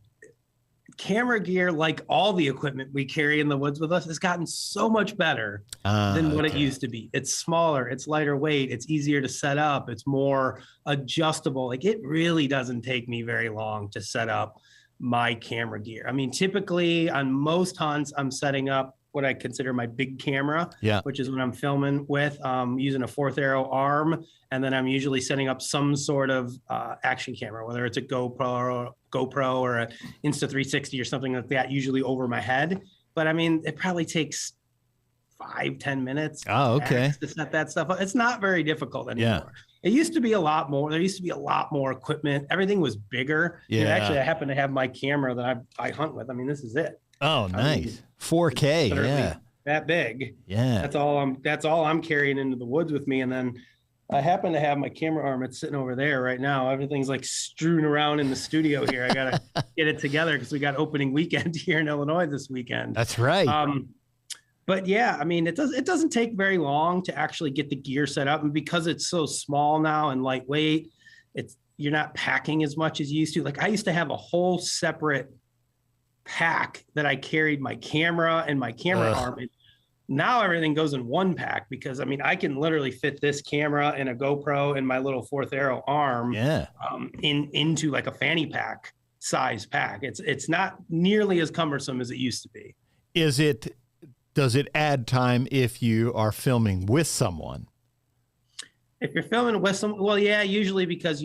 S12: camera gear, like all the equipment we carry in the woods with us, has gotten so much better than what it used to be. It's smaller, it's lighter weight, it's easier to set up, it's more adjustable. Like, it really doesn't take me very long to set up my camera gear. I mean, typically on most hunts, I'm setting up what I consider my big camera, which is what I'm filming with, using a 4th arrow arm. And then I'm usually setting up some sort of action camera, whether it's a GoPro or a Insta360 or something like that, usually over my head. But I mean, it probably takes 5-10 minutes to set that stuff up. It's not very difficult anymore. It used to be a lot more. There used to be a lot more equipment. Everything was bigger. Yeah. And actually, I happen to have my camera that I hunt with. I mean, this is it.
S5: Oh, nice. 4K. Yeah.
S12: That big.
S5: Yeah.
S12: That's all I'm carrying into the woods with me. And then I happen to have my camera arm. It's sitting over there right now. Everything's like strewn around in the studio here. I got to get it together because we got opening weekend here in Illinois this weekend.
S5: That's right.
S12: But yeah, I mean, it doesn't take very long to actually get the gear set up. And because it's so small now and lightweight, you're not packing as much as you used to. Like, I used to have a whole separate pack that I carried my camera and my camera arm in. Now everything goes in one pack because, I mean, I can literally fit this camera and a GoPro and my little 4th arrow arm into like a fanny pack size pack. It's not nearly as cumbersome as it used to be.
S5: Does it add time if you are filming with someone?
S12: If you're filming with some, well, yeah, usually because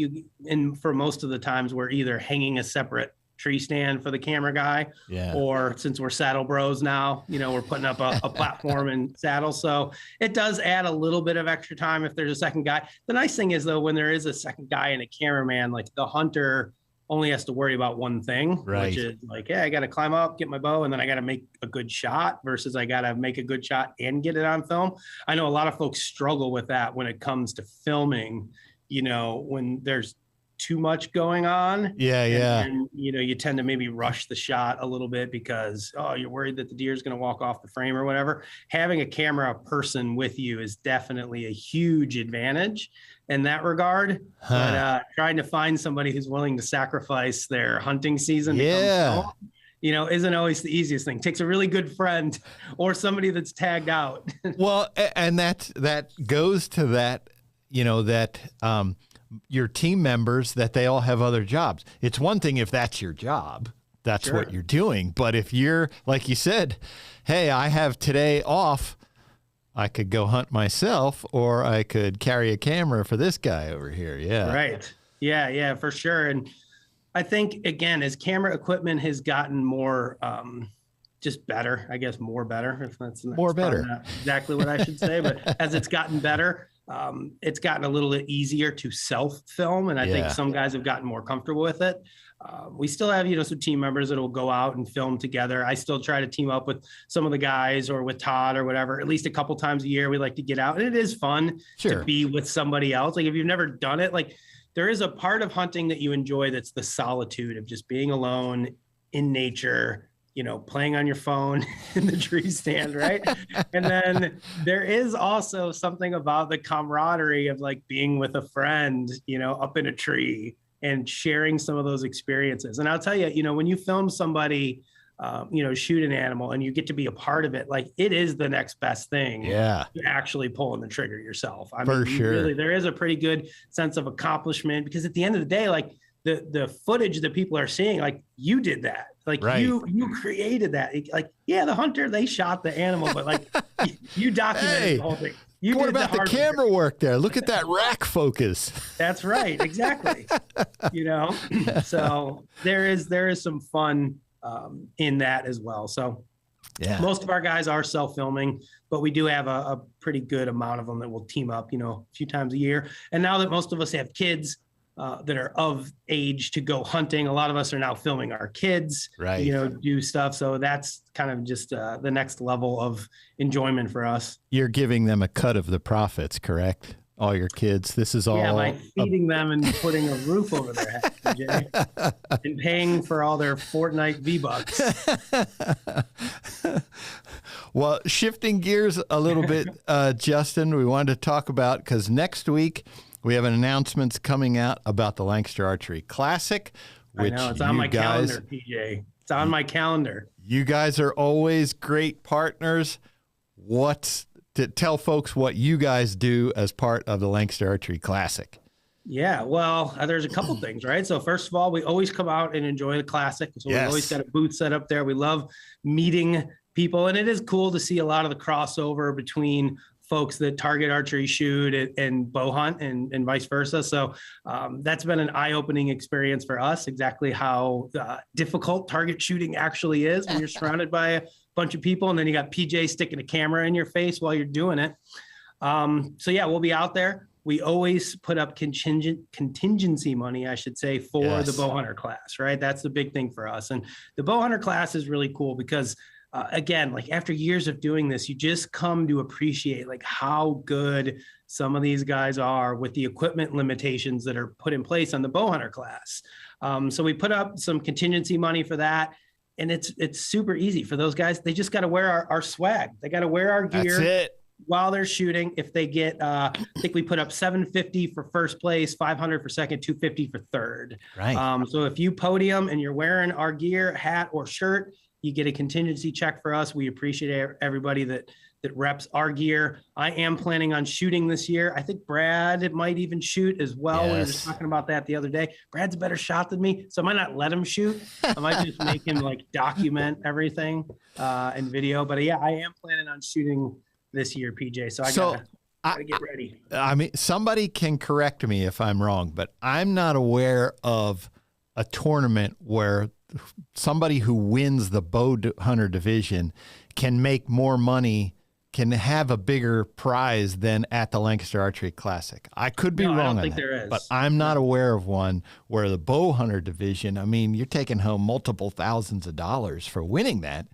S12: for most of the times we're either hanging a separate tree stand for the camera guy, or since we're saddle bros now, we're putting up a platform and saddle. So it does add a little bit of extra time if there's a second guy. The nice thing is though, when there is a second guy and a cameraman, like the hunter only has to worry about one thing, which is like, I got to climb up, get my bow, and then I got to make a good shot versus I got to make a good shot and get it on film. I know a lot of folks struggle with that when it comes to filming, when there's too much going on. And, you tend to maybe rush the shot a little bit because, you're worried that the deer is going to walk off the frame or whatever. Having a camera person with you is definitely a huge advantage in that regard. But trying to find somebody who's willing to sacrifice their hunting season to come film, isn't always the easiest thing. It takes a really good friend or somebody that's tagged out.
S5: Well, and that goes to that, your team members, that they all have other jobs. It's one thing if that's your job, that's what you're doing. But if you're, like you said, hey, I have today off, I could go hunt myself, or I could carry a camera for this guy over here. Yeah.
S12: Right. Yeah, for sure. And I think, again, as camera equipment has gotten more, just better, I guess, more better, if that's
S5: better.
S12: Not exactly what I should say, but as it's gotten better, it's gotten a little bit easier to self-film, and I think some guys have gotten more comfortable with it. We still have, some team members that will go out and film together. I still try to team up with some of the guys or with Todd or whatever, at least a couple times a year. We like to get out, and it is fun to be with somebody else. Like if you've never done it, like there is a part of hunting that you enjoy that's the solitude of just being alone in nature, playing on your phone in the tree stand, right? And then there is also something about the camaraderie of like being with a friend, up in a tree and sharing some of those experiences. And I'll tell you, when you film somebody, shoot an animal and you get to be a part of it, like it is the next best thing.
S5: Yeah.
S12: To actually pulling the trigger yourself.
S5: For sure.
S12: Really, there is a pretty good sense of accomplishment because at the end of the day, like the footage that people are seeing, like you did that. Like you created that. Like, the hunter, they shot the animal, but like you documented the whole thing.
S5: What about the camera work there? Look at that rack focus.
S12: That's right. Exactly. So there is some fun in that as well. So most of our guys are self-filming, but we do have a pretty good amount of them that will team up, a few times a year. And now that most of us have kids, that are of age to go hunting, a lot of us are now filming our kids, do stuff. So that's kind of just the next level of enjoyment for us.
S5: You're giving them a cut of the profits, correct? All your kids. This is all
S12: by feeding them and putting a roof over their head, Jay, and paying for all their Fortnite V-Bucks.
S5: Well, shifting gears a little bit, Justin, we wanted to talk about, because next week we have an announcement coming out about the Lancaster Archery Classic, which
S12: I know, it's on my calendar, PJ. It's on my calendar.
S5: You guys are always great partners. Tell folks what you guys do as part of the Lancaster Archery Classic.
S12: Yeah, well, there's a couple things, right? So first of all, we always come out and enjoy the Classic. So we've always got a booth set up there. We love meeting people, and it is cool to see a lot of the crossover between folks that target archery, shoot, and bow hunt, and vice versa. So that's been an eye-opening experience for us, exactly how difficult target shooting actually is when you're surrounded by a bunch of people, and then you got PJ sticking a camera in your face while you're doing it. So yeah, we'll be out there. We always put up contingency money, I should say, for the bow hunter class, right? That's the big thing for us. And the bow hunter class is really cool because again, like after years of doing this, you just come to appreciate like how good some of these guys are with the equipment limitations that are put in place on the bow hunter class. So we put up some contingency money for that. And it's super easy for those guys. They just got to wear our swag. They got to wear our gear while they're shooting. If they get, I think we put up $750 for first place, $500 for second, $250 for third.
S5: Right.
S12: So if you podium and you're wearing our gear, hat or shirt, you get a contingency check for us. We appreciate everybody that reps our gear. I am planning on shooting this year. I think Brad might even shoot as well. We were just talking about that the other day. Brad's a better shot than me, so I might not let him shoot. I might just make him like document everything in video. But yeah, I am planning on shooting this year, PJ. So Gotta get ready.
S5: I mean, somebody can correct me if I'm wrong, but I'm not aware of a tournament where somebody who wins the bow hunter division can make more money, can have a bigger prize than at the Lancaster Archery Classic. I could be wrong
S12: I don't
S5: on
S12: think
S5: that,
S12: there is.
S5: but I'm not aware of one where the bow hunter division, I mean, you're taking home multiple thousands of dollars for winning that.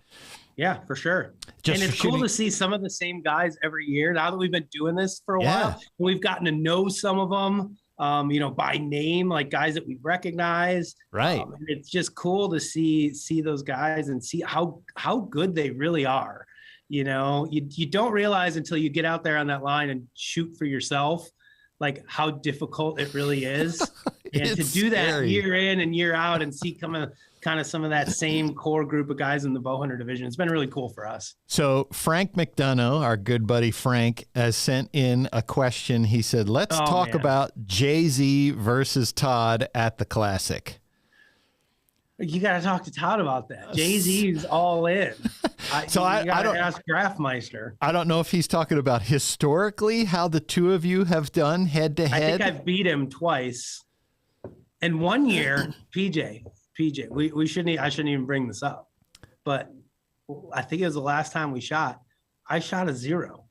S12: Yeah, for sure.
S5: Just
S12: and it's cool to see some of the same guys every year. Now that we've been doing this for a while, we've gotten to know some of them, by name, like guys that we recognize.
S5: Right.
S12: And it's just cool to see those guys and see how good they really are. You don't realize until you get out there on that line and shoot for yourself, like how difficult it really is. And to do that year in and year out and see kind of some of that same core group of guys in the bow hunter division, it's been really cool for us.
S5: So Frank McDonough, our good buddy Frank, has sent in a question. He said, let's talk about Jay-Z versus Todd at the Classic.
S12: You got to talk to Todd about that. Jay-Z's all in. I don't ask Grafmeister.
S5: I don't know if he's talking about historically how the two of you have done head to head.
S12: I think I've beat him twice. And 1 year, PJ, I shouldn't even bring this up, but I think it was the last time we shot. I shot a 0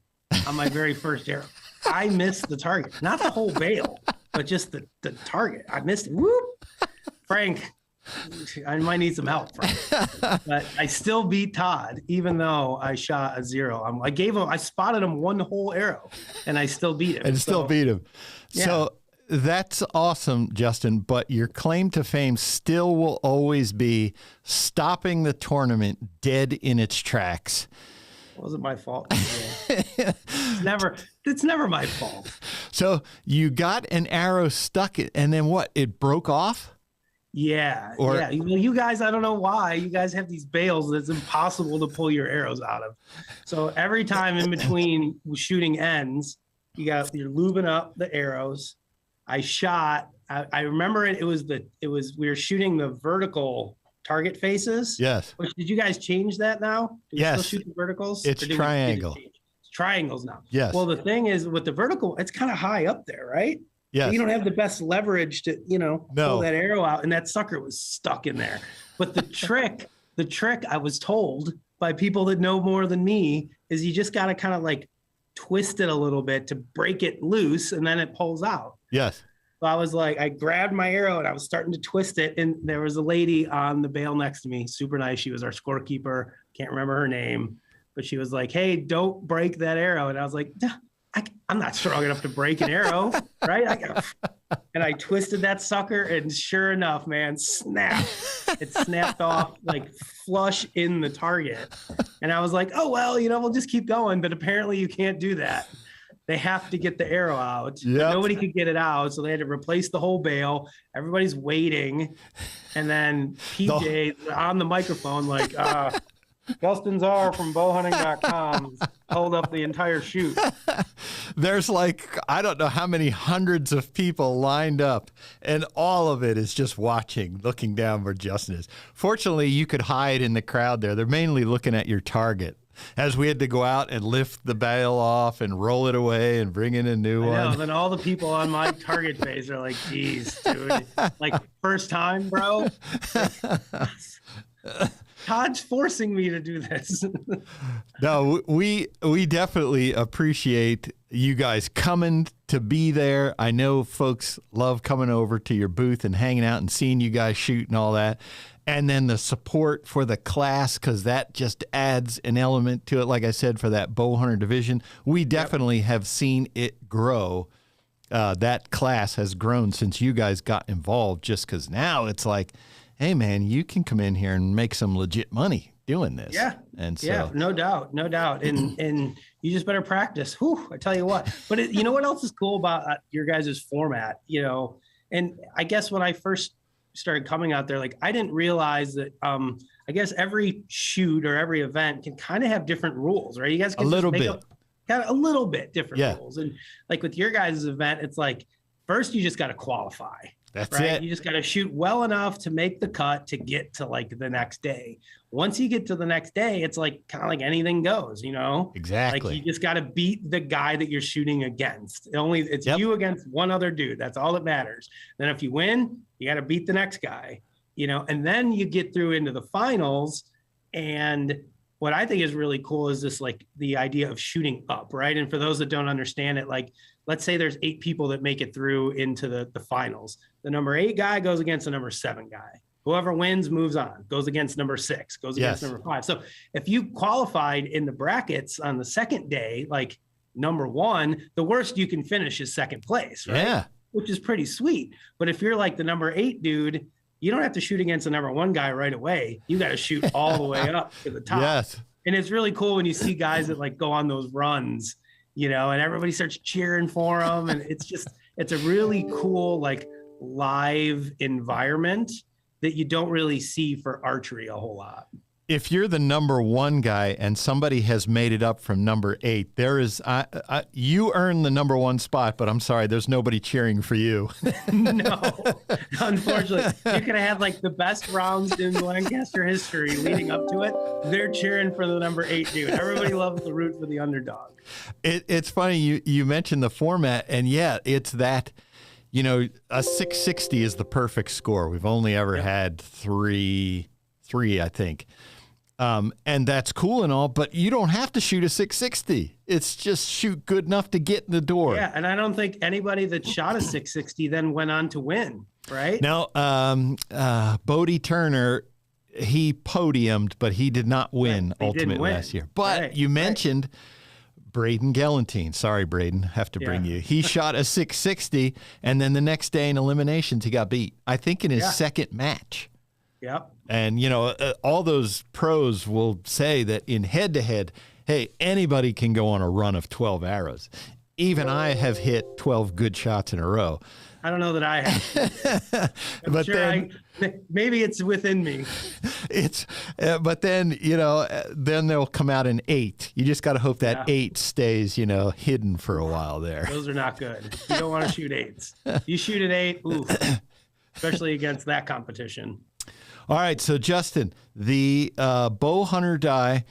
S12: on my very first arrow. I missed the target, not the whole bale, but just the target. I missed it. Whoop. Frank, I might need some help, Frank. But I still beat Todd, even though I shot a 0. I spotted him one whole arrow, and I still beat him.
S5: Yeah. So that's awesome, Justin, but your claim to fame still will always be stopping the tournament dead in its tracks.
S12: It wasn't my fault. It's never my fault.
S5: So you got an arrow stuck, and then what? It broke off?
S12: Yeah. Well, you guys, I don't know why. You guys have these bales that's impossible to pull your arrows out of. So every time in between shooting ends, you're lubing up the arrows. I shot. I remember it. It was we were shooting the vertical target faces.
S5: Yes.
S12: Did you guys change that now? Do we
S5: yes.
S12: still shoot the verticals?
S5: It's triangle.
S12: It's triangles now.
S5: Yes.
S12: Well, the thing is with the vertical, it's kind of high up there, right?
S5: Yes.
S12: So you don't have the best leverage to, pull that arrow out, and that sucker was stuck in there. But the trick I was told by people that know more than me is you just got to kind of like twist it a little bit to break it loose, and then it pulls out.
S5: Yes.
S12: So I was like, I grabbed my arrow and I was starting to twist it, and there was a lady on the bale next to me, super nice. She was our scorekeeper. Can't remember her name, but she was like, "Hey, don't break that arrow." And I was like, I'm not strong enough to break an arrow, right? And I twisted that sucker, and sure enough, man, snap! It snapped off like flush in the target. And I was like, oh, well, we'll just keep going. But apparently you can't do that. They have to get the arrow out. Yep. Nobody could get it out, so they had to replace the whole bale. Everybody's waiting. And then PJ on the microphone like, Justin Zarr from bowhunting.com held up the entire shoot.
S5: There's I don't know how many hundreds of people lined up, and all of it is just watching, looking down where Justin is. Fortunately, you could hide in the crowd there. They're mainly looking at your target, as we had to go out and lift the bale off and roll it away and bring in a new one.
S12: Then all the people on my target phase are like, geez, dude, first time, bro? Todd's forcing me to do this.
S5: No, we definitely appreciate you guys coming to be there. I know folks love coming over to your booth and hanging out and seeing you guys shoot and all that. And then the support for the class, because that just adds an element to it. Like I said, for that bow hunter division, we definitely have seen it grow. That class has grown since you guys got involved, just because now it's like, hey, man, you can come in here and make some legit money doing this.
S12: Yeah.
S5: And so,
S12: no doubt. And you just better practice. Whew, I tell you what. But you know what else is cool about your guys' format? And I guess when I first started coming out there, I didn't realize that I guess every shoot or every event can kind of have different rules, right? You guys can
S5: a little bit
S12: different rules. And with your guys' event, it's first you just got to qualify.
S5: That's
S12: right?
S5: it.
S12: You just got to shoot well enough to make the cut to get to like the next day. Once you get to the next day, it's like kind of like anything goes, you know?
S5: Exactly.
S12: Like you just got to beat the guy that you're shooting against. It's you against one other dude. That's all that matters. Then if you win, you got to beat the next guy, you know? And then you get through into the finals. And what I think is really cool is this, like the idea of shooting up, right? And for those that don't understand it, like, let's say there's 8 people that make it through into the finals. The number 8 guy goes against the number 7 guy. Whoever wins moves on, goes against number 6, goes against number 5. So if you qualified in the brackets on the second day, like number 1, the worst you can finish is second place, right?
S5: Yeah.
S12: Which is pretty sweet. But if you're like the number 8 dude, you don't have to shoot against the number 1 guy right away. You got to shoot all the way up to the top.
S5: Yes.
S12: And it's really cool when you see guys that like go on those runs, you know, and everybody starts cheering for them. And it's a really cool, like live environment that you don't really see for archery a whole lot.
S5: If you're the number 1 guy and somebody has made it up from number 8, there is you earn the number 1 spot, but I'm sorry, there's nobody cheering for you.
S12: No, unfortunately, you could have had like the best rounds in Lancaster history leading up to it. They're cheering for the number 8 dude. Everybody loves to root for the underdog.
S5: It's funny you mentioned the format, and yeah, it's that. You know, a 660 is the perfect score. We've only ever had three, I think. And that's cool and all, but you don't have to shoot a 660. It's just shoot good enough to get in the door.
S12: Yeah, and I don't think anybody that shot a 660 then went on to win, right?
S5: No, Bodie Turner, he podiumed, but he did not win ultimately last year. But you mentioned Braden Galantine. Sorry, Braden, have to bring you. He shot a 660, and then the next day in eliminations, he got beat, I think in his second match.
S12: Yep.
S5: And, you know, all those pros will say that in head-to-head, hey, anybody can go on a run of 12 arrows. Even I have hit 12 good shots in a row.
S12: I don't know that I have.
S5: But
S12: sure
S5: then,
S12: maybe it's within me.
S5: But then, you know, then they'll come out an 8. You just got to hope that 8 stays, you know, hidden for a while there.
S12: Those are not good. You don't want to shoot 8s. You shoot an 8, oof, especially against that competition.
S5: All right, so Justin, the bow hunter die.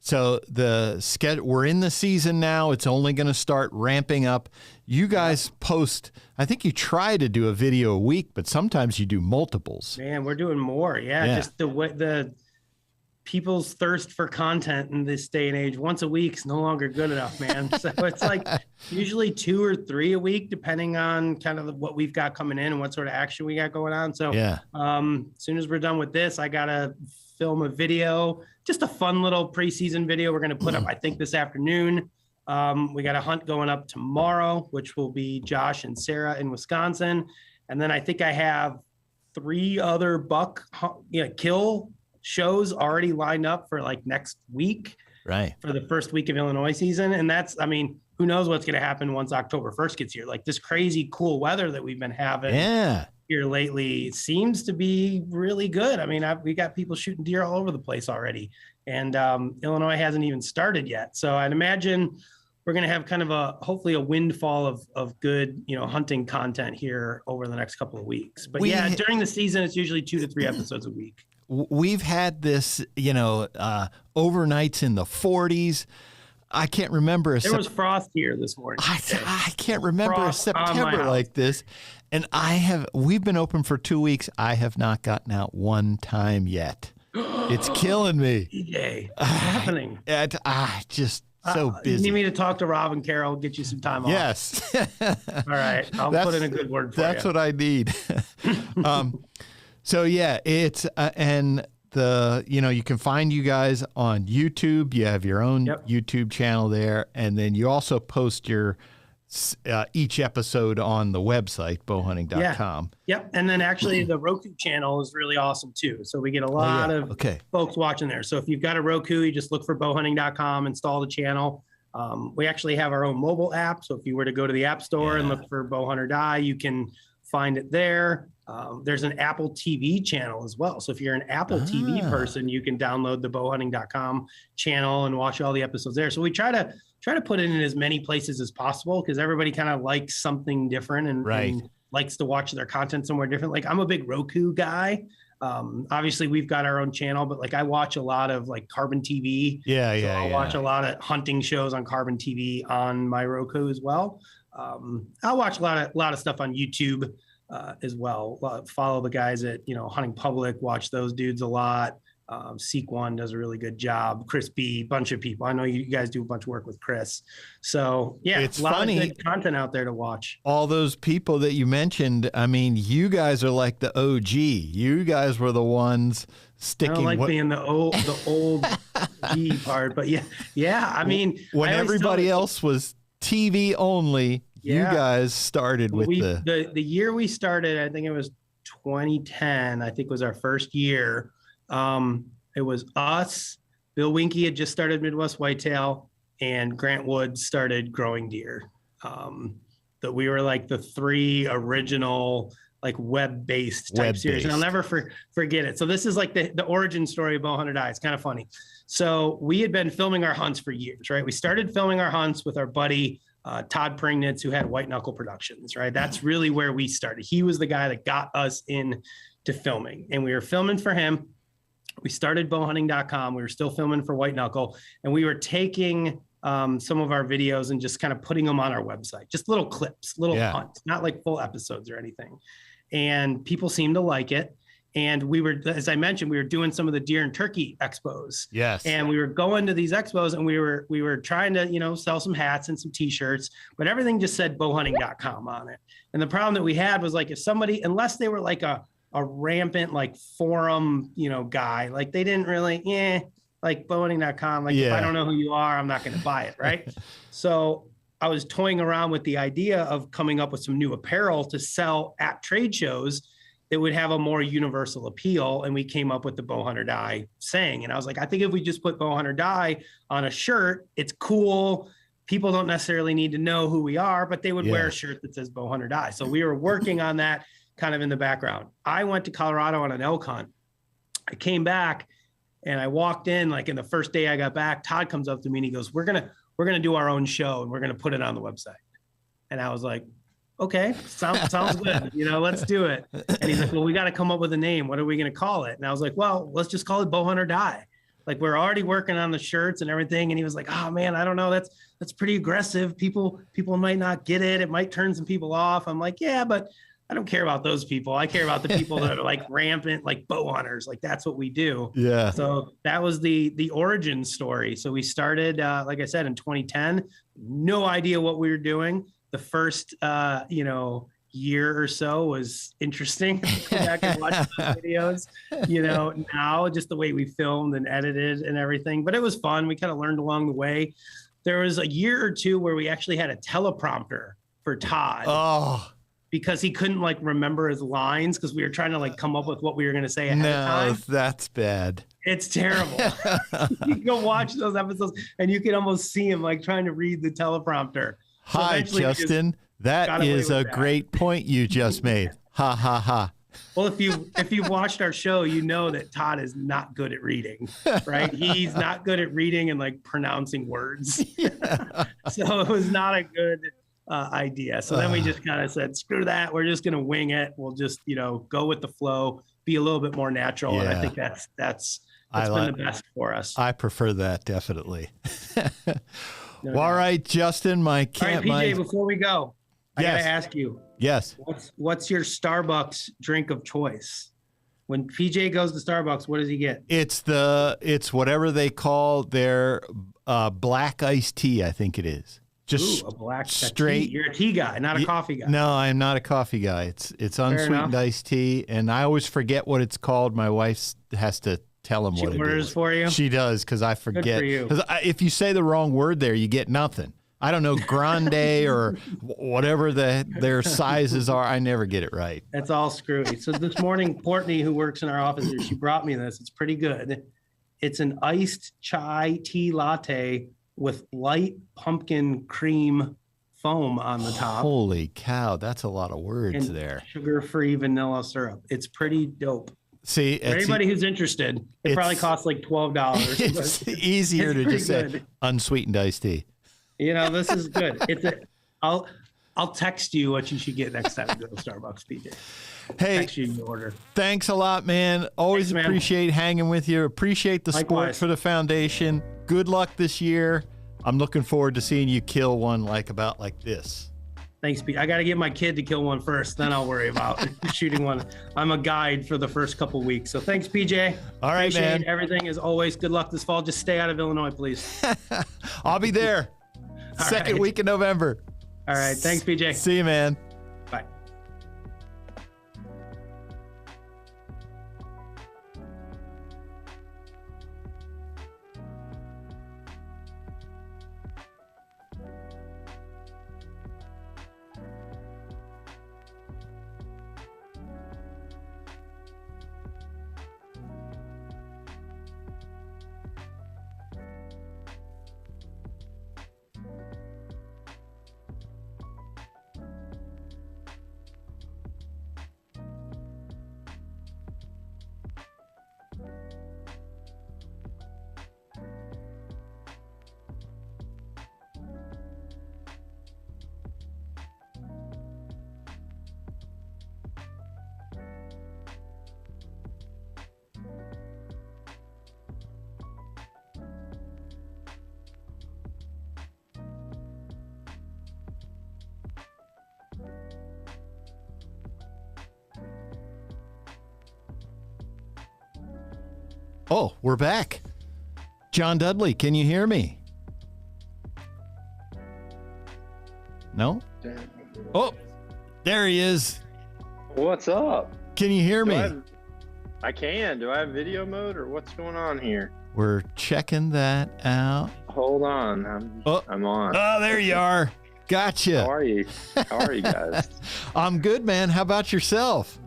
S5: So we're in the season now. It's only going to start ramping up. You guys post, I think you try to do a video a week, but sometimes you do multiples.
S12: Man, we're doing more. Yeah. Just the people's thirst for content in this day and age, once a week is no longer good enough, man. So it's like usually 2 or 3 a week, depending on kind of what we've got coming in and what sort of action we got going on. So as soon as we're done with this, I got to film a video, just a fun little preseason video we're going to put up, I think, this afternoon. We got a hunt going up tomorrow, which will be Josh and Sarah in Wisconsin. And then I think I have 3 other buck kill shows already lined up for like next week,
S5: right?
S12: For the first week of Illinois season. And that's, I mean, who knows what's going to happen once October 1st gets here. Like this crazy cool weather that we've been having here lately seems to be really good. I mean, we got people shooting deer all over the place already, and Illinois hasn't even started yet. So I'd imagine we're going to have kind of hopefully a windfall of good, you know, hunting content here over the next couple of weeks. But during the season, it's usually 2 to 3 episodes a week.
S5: We've had this, you know, overnights in the 40s. I can't remember.
S12: There was frost here this morning.
S5: I can't remember a September like this. And we've been open for 2 weeks. I have not gotten out one time yet. It's killing me.
S12: DJ, what's happening?
S5: Just so busy.
S12: You need me to talk to Rob and Carole, get you some time off?
S5: Yes.
S12: All right. I'll put in a good word for you.
S5: That's what I need. So yeah, it's and you can find you guys on YouTube. You have your own YouTube channel there, and then you also post your each episode on the website bowhunting.com.
S12: Yep. And then actually the Roku channel is really awesome too. So we get a lot of folks watching there. So if you've got a Roku, you just look for bowhunting.com, install the channel. We actually have our own mobile app. So if you were to go to the App Store and look for Bowhunter Die, you can find it there. There's an Apple TV channel as well. So if you're an Apple TV person, you can download the bowhunting.com channel and watch all the episodes there. So we try to put it in as many places as possible because everybody kind of likes something different and likes to watch their content somewhere different. Like I'm a big Roku guy. Obviously we've got our own channel, but like I watch a lot of like Carbon TV. I'll watch a lot of hunting shows on Carbon TV on my Roku as well. I'll watch a lot of stuff on YouTube as well. Follow the guys at, Hunting Public, watch those dudes a lot. Seek One does a really good job. Chris B, bunch of people. I know you guys do a bunch of work with Chris. So yeah,
S5: it's
S12: a lot
S5: funny.
S12: of good content out there to watch.
S5: All those people that you mentioned, I mean, you guys are like the OG. You guys were the ones sticking.
S12: I don't like being the old G part, but yeah. I mean,
S5: when everybody else was TV only, you guys started with
S12: the year we started. I think it was 2010. I think was our first year. It was us, Bill Winke had just started Midwest Whitetail, and Grant Woods started Growing Deer. That we were like the 3 original like web-based type series, and I'll never forget it. So this is like the origin story of Bowhunter Die. It's kind of funny. So we had been filming our hunts for years, right? We started filming our hunts with our buddy Todd Pringnitz, who had White Knuckle Productions, right? That's really where we started. He was the guy that got us into filming, and we were filming for him. We started bowhunting.com. We were still filming for White Knuckle, and we were taking some of our videos and just kind of putting them on our website, just little clips, little hunts, not like full episodes or anything. And people seemed to like it. And we were, as I mentioned, we were doing some of the deer and turkey expos.
S5: Yes.
S12: And we were going to these expos, and we were trying to, sell some hats and some t-shirts, but everything just said bowhunting.com on it. And the problem that we had was like, if somebody, unless they were like a rampant like forum, guy, like they didn't really, like bowhunting.com, like if I don't know who you are, I'm not going to buy it. Right. So I was toying around with the idea of coming up with some new apparel to sell at trade shows that would have a more universal appeal. And we came up with the Bowhunter Die saying, and I was like, I think if we just put Bowhunter Die on a shirt, it's cool. People don't necessarily need to know who we are, but they would wear a shirt that says Bowhunter Die. So we were working on that kind of in the background. I went to Colorado on an elk hunt. I came back and I walked in, like in the first day I got back, Todd comes up to me and he goes, we're going to do our own show and we're going to put it on the website. And I was like, okay, sounds good. Let's do it. And he's like, well, we got to come up with a name. What are we going to call it? And I was like, well, let's just call it Bowhunter Die. Like we're already working on the shirts and everything. And he was like, oh man, I don't know. That's pretty aggressive. People might not get it. It might turn some people off. I'm like, yeah, but I don't care about those people. I care about the people that are like rampant, like bow hunters. Like that's what we do. Yeah. So that was the origin story. So we started, like I said, in 2010, no idea what we were doing. The first, year or so was interesting. Go back and watch those videos, now just the way we filmed and edited and everything, but it was fun. We kind of learned along the way. There was a year or two where we actually had a teleprompter for Todd. Oh, because he couldn't like remember his lines because we were trying to like come up with what we were going to say ahead of time.
S5: That's bad.
S12: It's terrible. You can go watch those episodes and you can almost see him like trying to read the teleprompter. So
S5: hi, Justin. That is a great point you just made. Ha, ha, ha.
S12: Well, if you've watched our show, you know that Todd is not good at reading, right? He's not good at reading and like pronouncing words. So it was not a good idea. So then we just kind of said, screw that. We're just going to wing it. We'll just, go with the flow, be a little bit more natural. And I think that's been the best for us.
S5: I prefer that, definitely. All right, Justin,
S12: All right, PJ, before we go, I got to ask you.
S5: Yes.
S12: What's your Starbucks drink of choice? When PJ goes to Starbucks, what does he get?
S5: It's whatever they call their black iced tea, I think it is. Just
S12: a black
S5: straight.
S12: Tea. You're a tea guy, not a coffee guy.
S5: No, I'm not a coffee guy. It's unsweetened iced tea, and I always forget what it's called. My wife has to tell him what it is.
S12: She orders for you?
S5: She does, because I forget.
S12: Good for you.
S5: 'Cause if you say the wrong word there, you get nothing. I don't know, grande or whatever their sizes are. I never get it right.
S12: That's all screwy. So this morning, Courtney, who works in our office here, she brought me this. It's pretty good. It's an iced chai tea latte with light pumpkin cream foam on the top.
S5: Holy cow, that's a lot of words
S12: and
S5: there.
S12: Sugar-free vanilla syrup. It's pretty dope.
S5: See,
S12: for anybody who's interested, it probably costs like $12.
S5: It's easier to just say unsweetened iced tea.
S12: This is good. I'll text you what you should get next time you go to Starbucks, PJ.
S5: Hey,
S12: Text you your order.
S5: Thanks a lot, man. Always
S12: Thanks, man.
S5: appreciate hanging with you. Appreciate the support
S12: Likewise.
S5: for the foundation. Good luck this year. I'm looking forward to seeing you kill one like this.
S12: Thanks, Pete. I got to get my kid to kill one first, then I'll worry about shooting one. I'm a guide for the first couple weeks. So thanks, PJ.
S5: All right,
S12: Appreciate
S5: man.
S12: everything as always. Good luck this fall. Just stay out of Illinois, please.
S5: I'll be there. Second week in November.
S12: All right. Thanks, PJ.
S5: See you, man.
S12: Bye.
S5: Oh, we're back. John Dudley, can you hear me? No? Oh, there he is.
S13: What's up?
S5: Can you hear me?
S13: I can. Do I have video mode or what's going on here?
S5: We're checking that out.
S13: Hold on. I'm on.
S5: Oh, there you are. Gotcha.
S13: How are you? How are you guys?
S5: I'm good, man. How about yourself?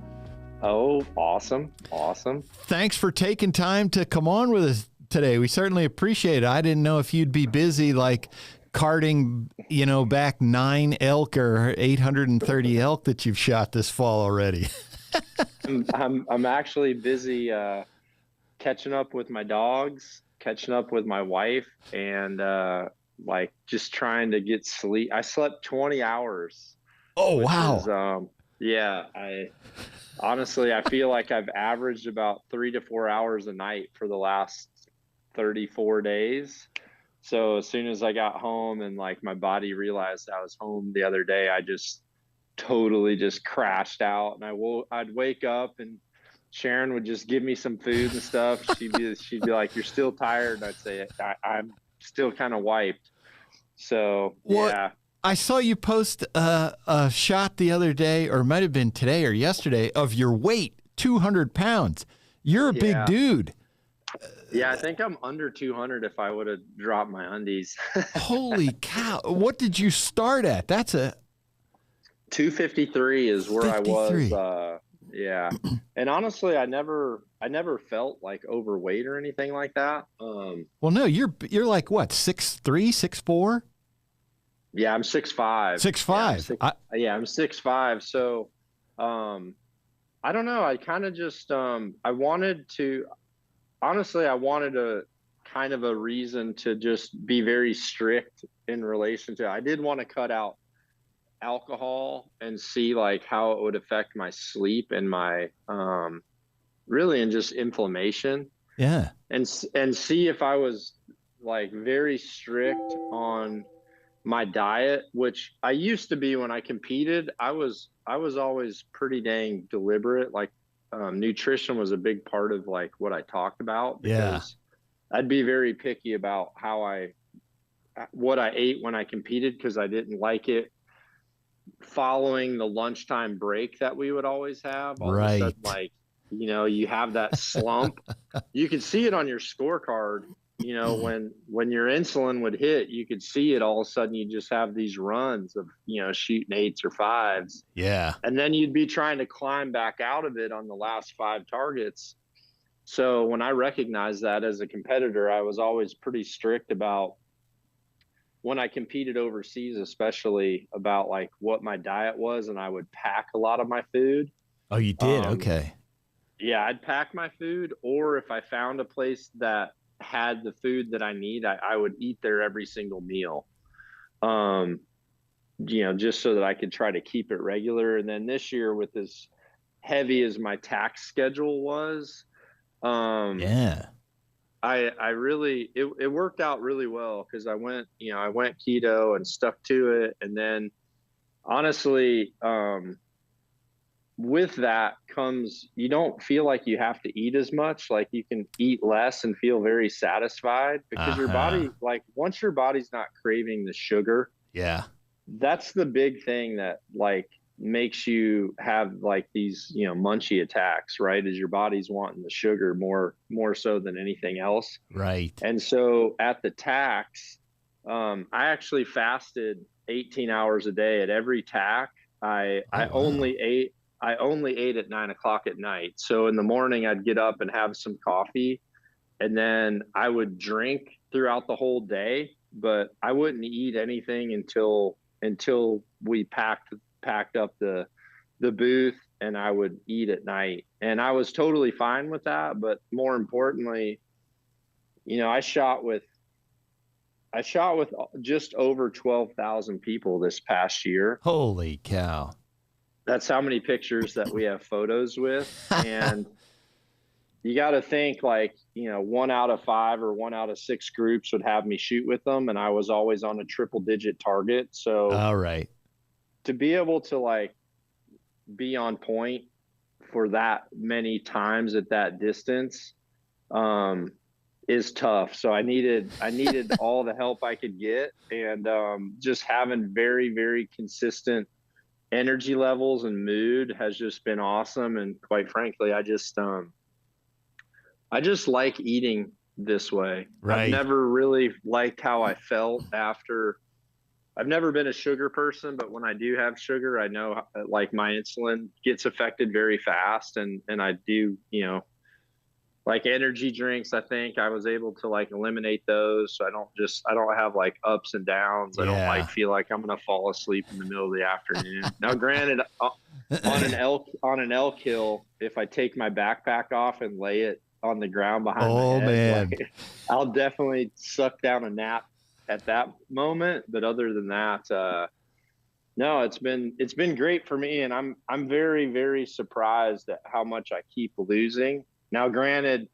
S13: Oh, awesome. Awesome.
S5: Thanks for taking time to come on with us today. We certainly appreciate it. I didn't know if you'd be busy like carting, back 9 elk or 830 elk that you've shot this fall already.
S13: I'm actually busy catching up with my dogs, catching up with my wife, and just trying to get sleep. I slept 20 hours.
S5: Oh, wow.
S13: Yeah, honestly, I feel like I've averaged about 3 to 4 hours a night for the last 34 days. So as soon as I got home and my body realized I was home the other day, I just totally just crashed out. And I'd wake up and Sharon would just give me some food and stuff. She'd be like, "You're still tired?" And I'd say, I'm still kind of wiped. So yeah.
S5: I saw you post a shot the other day, or it might have been today or yesterday, of your weight, 200 pounds. You're a big dude.
S13: Yeah, I think I'm under 200 if I would have dropped my undies.
S5: Holy cow. What did you start at? That's a
S13: 253 is where 53. I was. Yeah. And honestly, I never felt like overweight or anything like that.
S5: Well, no, you're like what, 6'3", 6'4"?
S13: Yeah, I'm 6'5".
S5: 6'5".
S13: Yeah, I'm 6'5". So, I don't know. I kind of just, I wanted a kind of a reason to just be very strict in relation to, I did want to cut out alcohol and see how it would affect my sleep and my, really, and just inflammation.
S5: Yeah.
S13: And see if I was very strict on my diet, which I used to be when I competed. I was always pretty dang deliberate. Nutrition was a big part of what I talked about. Because I'd be very picky about what I ate when I competed, because I didn't like it following the lunchtime break that we would always have. All
S5: right.
S13: of a sudden, you have that slump. You could see it on your scorecard. When your insulin would hit, you could see it. All of a sudden, you just have these runs of, shooting 8s or 5s.
S5: Yeah.
S13: And then you'd be trying to climb back out of it on the last 5 targets. So when I recognized that as a competitor, I was always pretty strict about, when I competed overseas, especially, about what my diet was. And I would pack a lot of my food.
S5: Oh, you did? Okay.
S13: Yeah, I'd pack my food, or if I found a place that had the food that I need, I would eat there every single meal. just so that I could try to keep it regular. And then this year, with as heavy as my tax schedule was, I really, it worked out really well, because I went keto and stuck to it. And then honestly, with that comes, you don't feel like you have to eat as much. Like, you can eat less and feel very satisfied, because your body, like, once your body's not craving the sugar, that's the big thing that like makes you have like these, munchy attacks, right? Is your body's wanting the sugar more so than anything else.
S5: Right.
S13: And so at the tax, I actually fasted 18 hours a day at every tack. I only ate at 9 o'clock at night. So in the morning I'd get up and have some coffee, and then I would drink throughout the whole day, but I wouldn't eat anything until we packed up the booth, and I would eat at night. And I was totally fine with that. But more importantly, I shot with just over 12,000 people this past year.
S5: Holy cow.
S13: That's how many pictures that we have photos with. And you got to think, like, 1 out of 5 or 1 out of 6 groups would have me shoot with them. And I was always on a triple digit target. So
S5: all right,
S13: to be able to like be on point for that many times at that distance, is tough. So I needed all the help I could get, and just having very, very consistent energy levels and mood has just been awesome. And quite frankly, I just like eating this way.
S5: Right.
S13: I've never really liked how I felt after. I've never been a sugar person, but when I do have sugar, I know like my insulin gets affected very fast, and I do, like energy drinks. I think I was able to like eliminate those, so I don't have like ups and downs. I don't feel like I'm gonna fall asleep in the middle of the afternoon. Now, granted, on an elk hill, if I take my backpack off and lay it on the ground behind my head, like, I'll definitely suck down a nap at that moment. But other than that, no, it's been great for me, and I'm very, very surprised at how much I keep losing. Now, granted,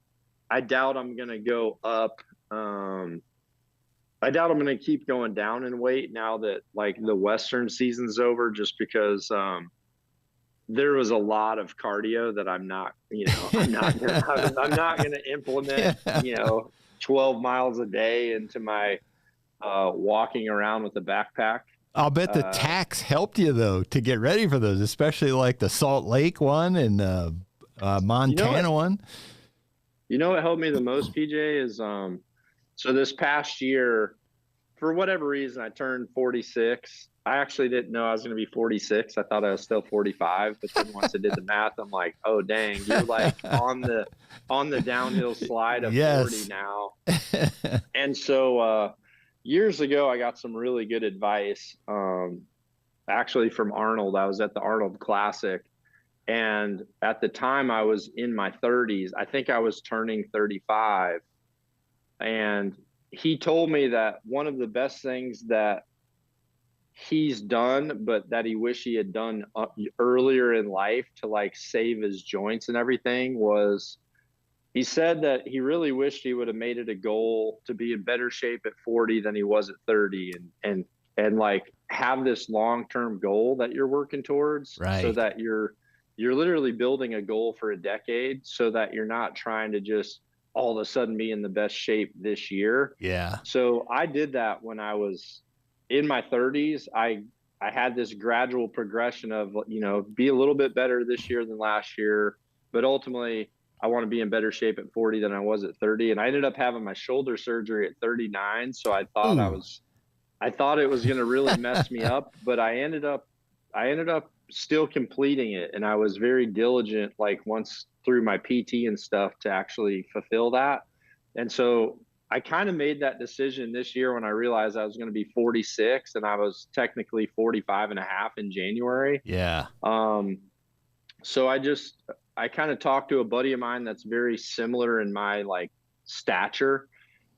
S13: I doubt I'm going to go up. I doubt I'm going to keep going down in weight now that like the Western season's over, just because there was a lot of cardio that I'm not going to implement, 12 miles a day into my walking around with a backpack.
S5: I'll bet the tax helped you though to get ready for those, especially like the Salt Lake one and Montana one.
S13: What helped me the most, PJ, is so this past year, for whatever reason, I turned 46. I actually didn't know I was going to be 46. I thought I was still 45, but then once I did the math, I'm like, oh dang, you're like on the downhill slide of 40 now. And so years ago, I got some really good advice, actually from Arnold. I was at the Arnold Classic. And at the time I was in my 30s, I think I was turning 35. And he told me that one of the best things that he's done, but that he wish he had done earlier in life to like save his joints and everything, was he said that he really wished he would have made it a goal to be in better shape at 40 than he was at 30, and like have this long-term goal that you're working towards,
S5: right,
S13: so that you're literally building a goal for a decade, so that you're not trying to just all of a sudden be in the best shape this year.
S5: Yeah.
S13: So I did that when I was in my 30s. I had this gradual progression of, be a little bit better this year than last year, but ultimately I want to be in better shape at 40 than I was at 30. And I ended up having my shoulder surgery at 39. So I thought I thought it was going to really mess me up, but I ended up still completing it. And I was very diligent, like once through my PT and stuff, to actually fulfill that. And so I kind of made that decision this year when I realized I was going to be 46, and I was technically 45 and a half in January.
S5: Yeah.
S13: So I kind of talked to a buddy of mine that's very similar in my like stature.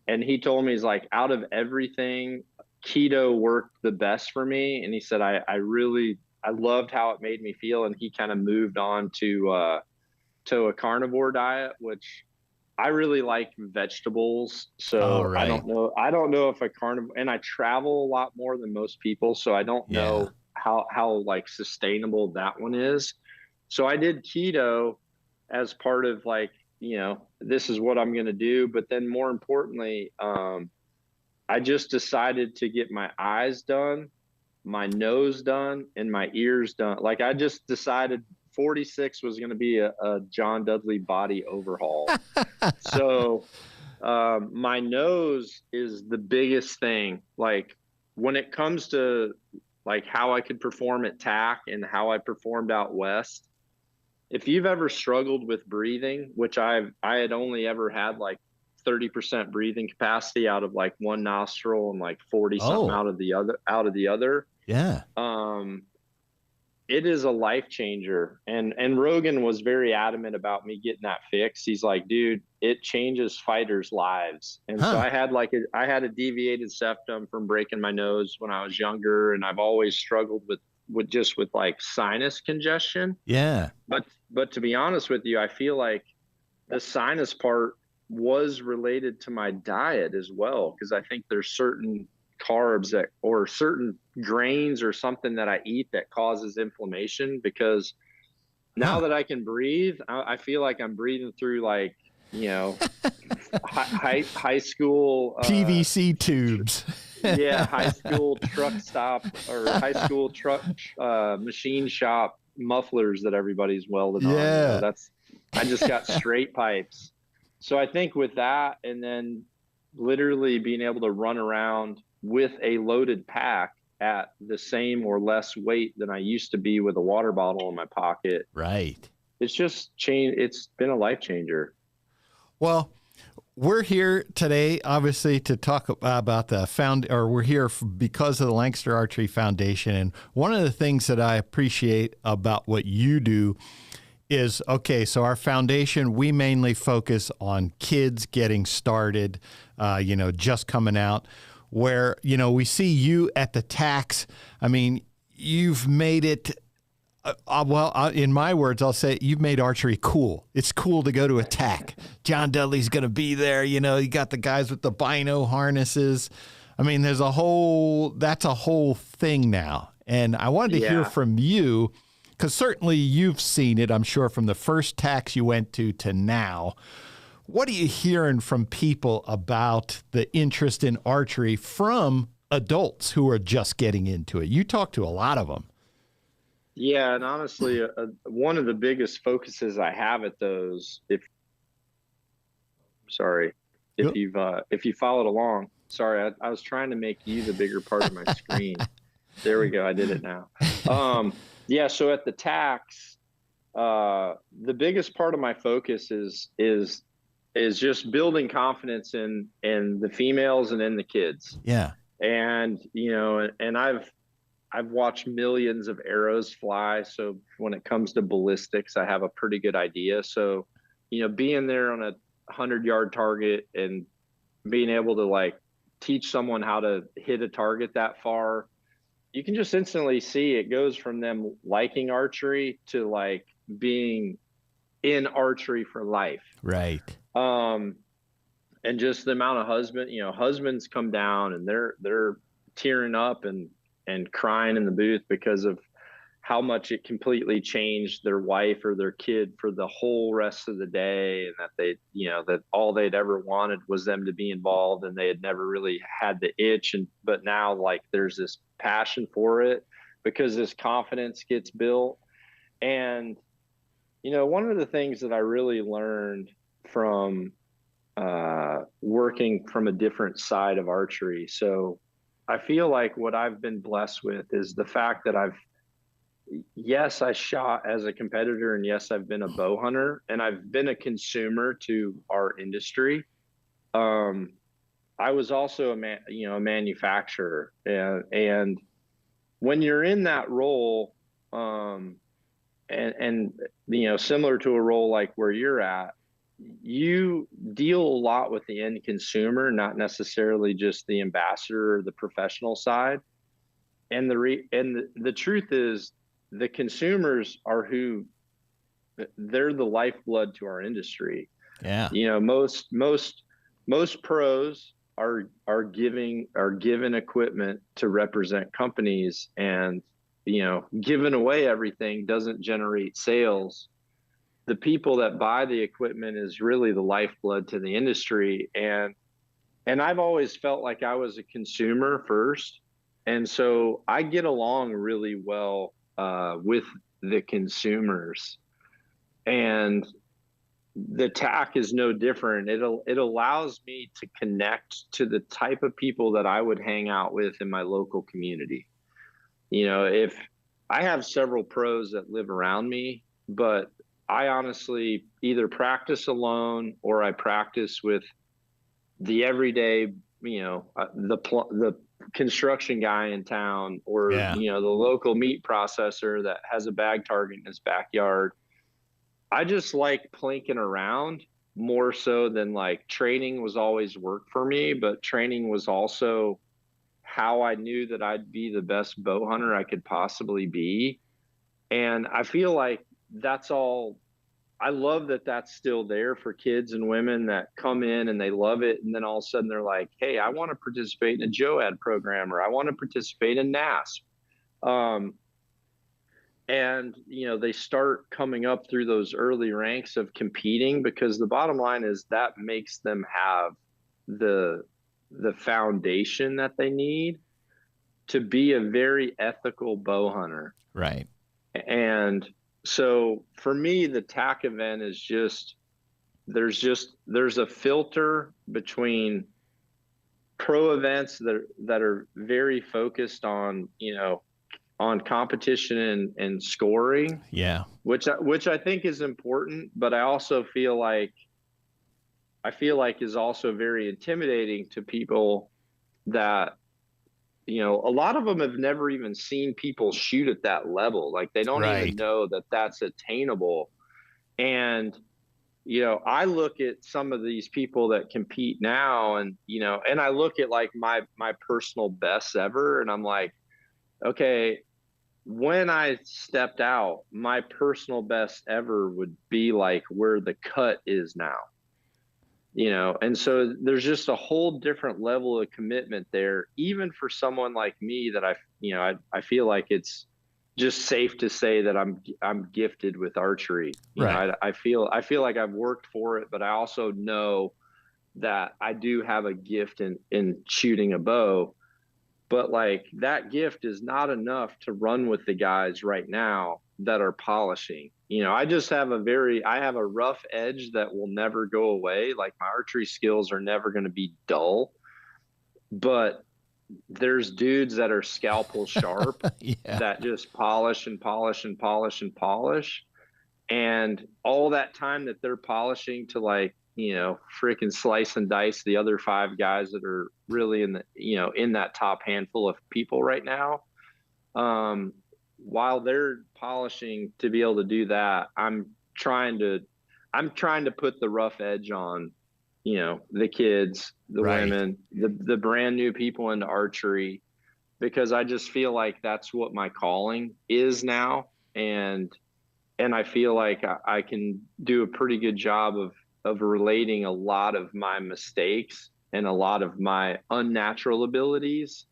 S13: And he told me, he's like, out of everything, keto worked the best for me. And he said, I loved how it made me feel. And he kind of moved on to a carnivore diet, which I really like vegetables. So I don't know if a carnivore, and I travel a lot more than most people. So I don't know how like sustainable that one is. So I did keto as part of like, this is what I'm going to do. But then more importantly, I just decided to get my eyes done, my nose done, and my ears done. Like I just decided 46 was going to be a John Dudley body overhaul. So my nose is the biggest thing. Like when it comes to like how I could perform at TAC and how I performed out west, if you've ever struggled with breathing, which I had only ever had like 30% breathing capacity out of like one nostril and like 40 something out of the other.
S5: Yeah.
S13: It is a life changer. And Rogan was very adamant about me getting that fixed. He's like, dude, it changes fighters' lives. And so I had a deviated septum from breaking my nose when I was younger. And I've always struggled with like sinus congestion.
S5: Yeah.
S13: But to be honest with you, I feel like the sinus part was related to my diet as well. Cause I think there's certain carbs or certain grains or something that I eat that causes inflammation, because now that I can breathe, I feel like I'm breathing through like, high school
S5: PVC tubes.
S13: Yeah, high school truck stop or high school truck machine shop mufflers that everybody's welded on. I just got straight pipes. So I think with that, and then literally being able to run around with a loaded pack at the same or less weight than I used to be with a water bottle in my pocket.
S5: Right.
S13: It's just changed. It's been a life changer.
S5: Well, we're here today, obviously, to talk about we're here because of the Lancaster Archery Foundation. And one of the things that I appreciate about what you do is, so our foundation, we mainly focus on kids getting started, just coming out, where, we see you at the TACs. I mean, you've made it, in my words, I'll say you've made archery cool. It's cool to go to a TAC. John Dudley's going to be there. You got the guys with the bino harnesses. I mean, that's a whole thing now. And I wanted to hear from you, because certainly you've seen it, I'm sure, from the first TACs you went to now. What are you hearing from people about the interest in archery from adults who are just getting into it? You talk to a lot of them.
S13: Yeah, and honestly, one of the biggest focuses I have at those, if you followed along, sorry, I was trying to make you the bigger part of my screen. There we go, I did it now. So at the TACs, the biggest part of my focus is just building confidence in the females and in the kids.
S5: Yeah.
S13: And, and I've watched millions of arrows fly. So when it comes to ballistics, I have a pretty good idea. So, being there on a 100-yard target and being able to like teach someone how to hit a target that far, you can just instantly see it goes from them liking archery to like being in archery for life.
S5: Right.
S13: And just the amount of husbands come down and they're tearing up and crying in the booth because of how much it completely changed their wife or their kid for the whole rest of the day. And that they, that all they'd ever wanted was them to be involved, and they had never really had the itch. But now like there's this passion for it because this confidence gets built. And, one of the things that I really learned from working from a different side of archery. So I feel like what I've been blessed with is the fact that I shot as a competitor, and yes, I've been a bow hunter, and I've been a consumer to our industry. I was also a manufacturer, and when you're in that role, and similar to a role like where you're at, you deal a lot with the end consumer, not necessarily just the ambassador or the professional side. And the truth is, the consumers are they're the lifeblood to our industry.
S5: Yeah.
S13: You know, most pros are given equipment to represent companies, and, you know, giving away everything doesn't generate sales. The people that buy the equipment is really the lifeblood to the industry. And I've always felt like I was a consumer first. And so I get along really well with the consumers, and the TAC is no different. It allows me to connect to the type of people that I would hang out with in my local community. You know, if I have several pros that live around me, but I honestly either practice alone or I practice with the everyday, you know, the construction guy in town, or, you know, the local meat processor that has a bag target in his backyard. I just like plinking around more so than, like, training was always work for me, but training was also how I knew that I'd be the best bow hunter I could possibly be. And I feel like that's all. I love that that's still there for kids and women that come in and they love it. And then all of a sudden they're like, hey, I want to participate in a JOAD program, or I want to participate in NASP. And, you know, they start coming up through those early ranks of competing, because the bottom line is that makes them have the foundation that they need to be a very ethical bow hunter.
S5: Right.
S13: And so for me, the TAC event is there's a filter between pro events that are very focused on, you know, on competition and scoring.
S5: Yeah.
S13: Which I think is important, but I also feel like is also very intimidating to people that, you know, a lot of them have never even seen people shoot at that level. Like, they don't even know that that's attainable. And, you know, I look at some of these people that compete now, and, you know, and I look at, like, my personal best ever, and I'm like, okay, when I stepped out, my personal best ever would be like where the cut is now. You know, and so there's just a whole different level of commitment there, even for someone like me that I feel like it's just safe to say that I'm gifted with archery. You know, I feel like I've worked for it, but I also know that I do have a gift in shooting a bow. But, like, that gift is not enough to run with the guys right now that are polishing. You know, I have a rough edge that will never go away. Like, my archery skills are never going to be dull, but there's dudes that are scalpel sharp that just polish and polish and polish and polish. And all that time that they're polishing to, like, you know, freaking slice and dice the other 5 guys that are really in that top handful of people right now. While they're polishing to be able to do that, I'm trying to put the rough edge on, you know, the kids, the women, the brand new people into archery, because I just feel like that's what my calling is now. And I feel like I can do a pretty good job of relating a lot of my mistakes and a lot of my unnatural abilities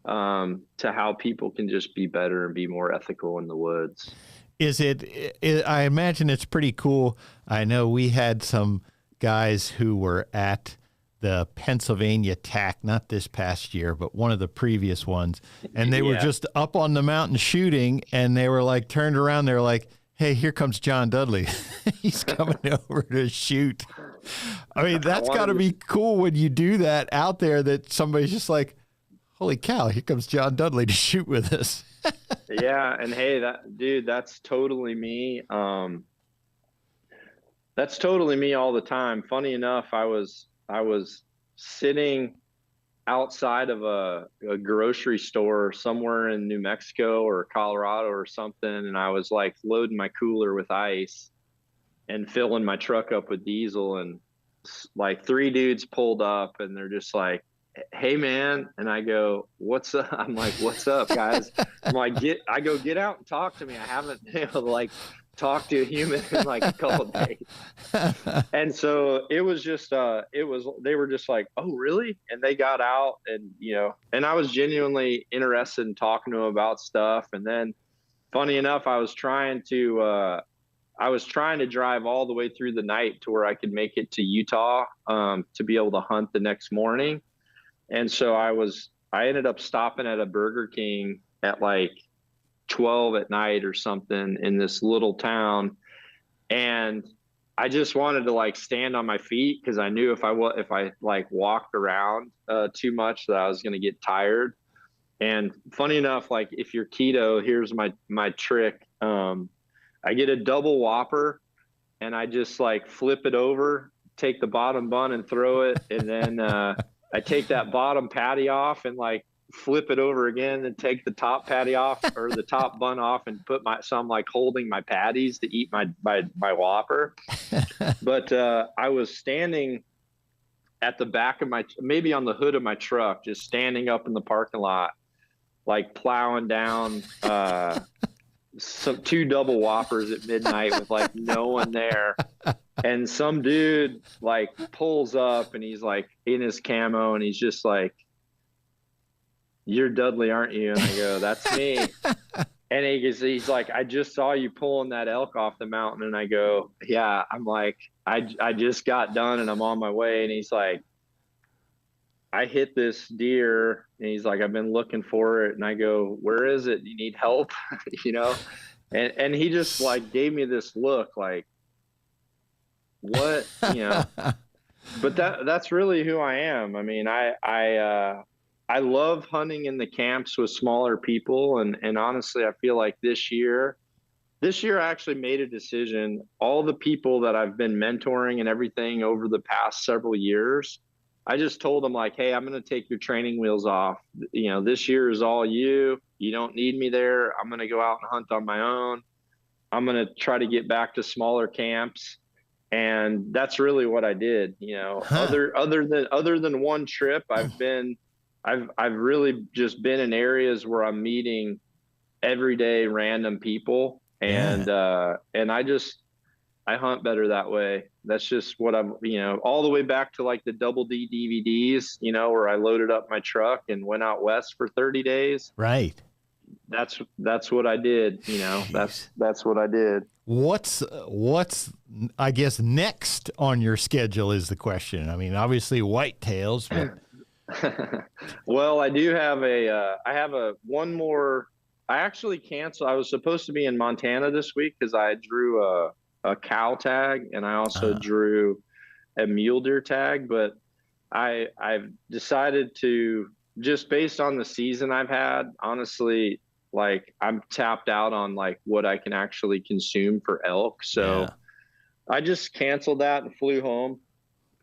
S13: to how people can just be better and be more ethical in the woods.
S5: I imagine it's pretty cool. I know we had some guys who were at the Pennsylvania TAC, not this past year, but one of the previous ones. And they were just up on the mountain shooting, and they were like turned around. They were like, hey, here comes John Dudley. He's coming over to shoot. I mean, that's got to be cool when you do that out there, that somebody's just like, holy cow, here comes John Dudley to shoot with us.
S13: Yeah. And hey, that's totally me. That's totally me all the time. Funny enough, I was sitting outside of a grocery store somewhere in New Mexico or Colorado or something, and I was like loading my cooler with ice, and filling my truck up with diesel, and like 3 dudes pulled up and they're just like, "Hey man." And I go, "What's up?" I'm like, "What's up, guys?" I'm like, get out and talk to me. I haven't been able to like talk to a human in like a couple of days. And so it was just, they were just like, "Oh, really?" And they got out, and, and I was genuinely interested in talking to them about stuff. And then funny enough, I was trying to drive all the way through the night to where I could make it to Utah, to be able to hunt the next morning. And so I ended up stopping at a Burger King at like 12 at night or something in this little town. And I just wanted to like stand on my feet, because I knew if I like walked around too much that I was going to get tired. And funny enough, like if you're keto, here's my trick. I get a double Whopper and I just like flip it over, take the bottom bun and throw it. And then I take that bottom patty off and like flip it over again and take the top patty off, or the top bun off, and so I'm like holding my patties to eat my Whopper. But I was standing at the back of maybe on the hood of my truck, just standing up in the parking lot, like plowing down 2 double Whoppers at midnight with like no one there. And some dude like pulls up and he's like in his camo and he's just like, "You're Dudley, aren't you?" And I go, "That's me." And he's like, "I just saw you pulling that elk off the mountain." And I go, "Yeah." I'm like, I just got done and I'm on my way. And he's like, "I hit this deer." And he's like, "I've been looking for it." And I go, "Where is it? You need help?" And he just like gave me this look like, what, but that's really who I am. I mean, I love hunting in the camps with smaller people. And honestly, I feel like this year I actually made a decision. All the people that I've been mentoring and everything over the past several years, I just told them like, "Hey, I'm going to take your training wheels off. This year is all you. You don't need me there. I'm going to go out and hunt on my own. I'm going to try to get back to smaller camps." And that's really what I did. Other than one trip, I've really just been in areas where I'm meeting everyday random people. And, I hunt better that way. That's just what I'm, all the way back to like the Double D DVDs, where I loaded up my truck and went out west for 30 days.
S5: Right.
S13: That's what I did. That's what I did.
S5: What's I guess next on your schedule is the question. I mean, obviously whitetails, but
S13: well, I do have one more. I actually canceled. I was supposed to be in Montana this week because I drew a cow tag and I also drew a mule deer tag, but I've decided to, just based on the season I've had, honestly, like I'm tapped out on like what I can actually consume for elk. So I just canceled that and flew home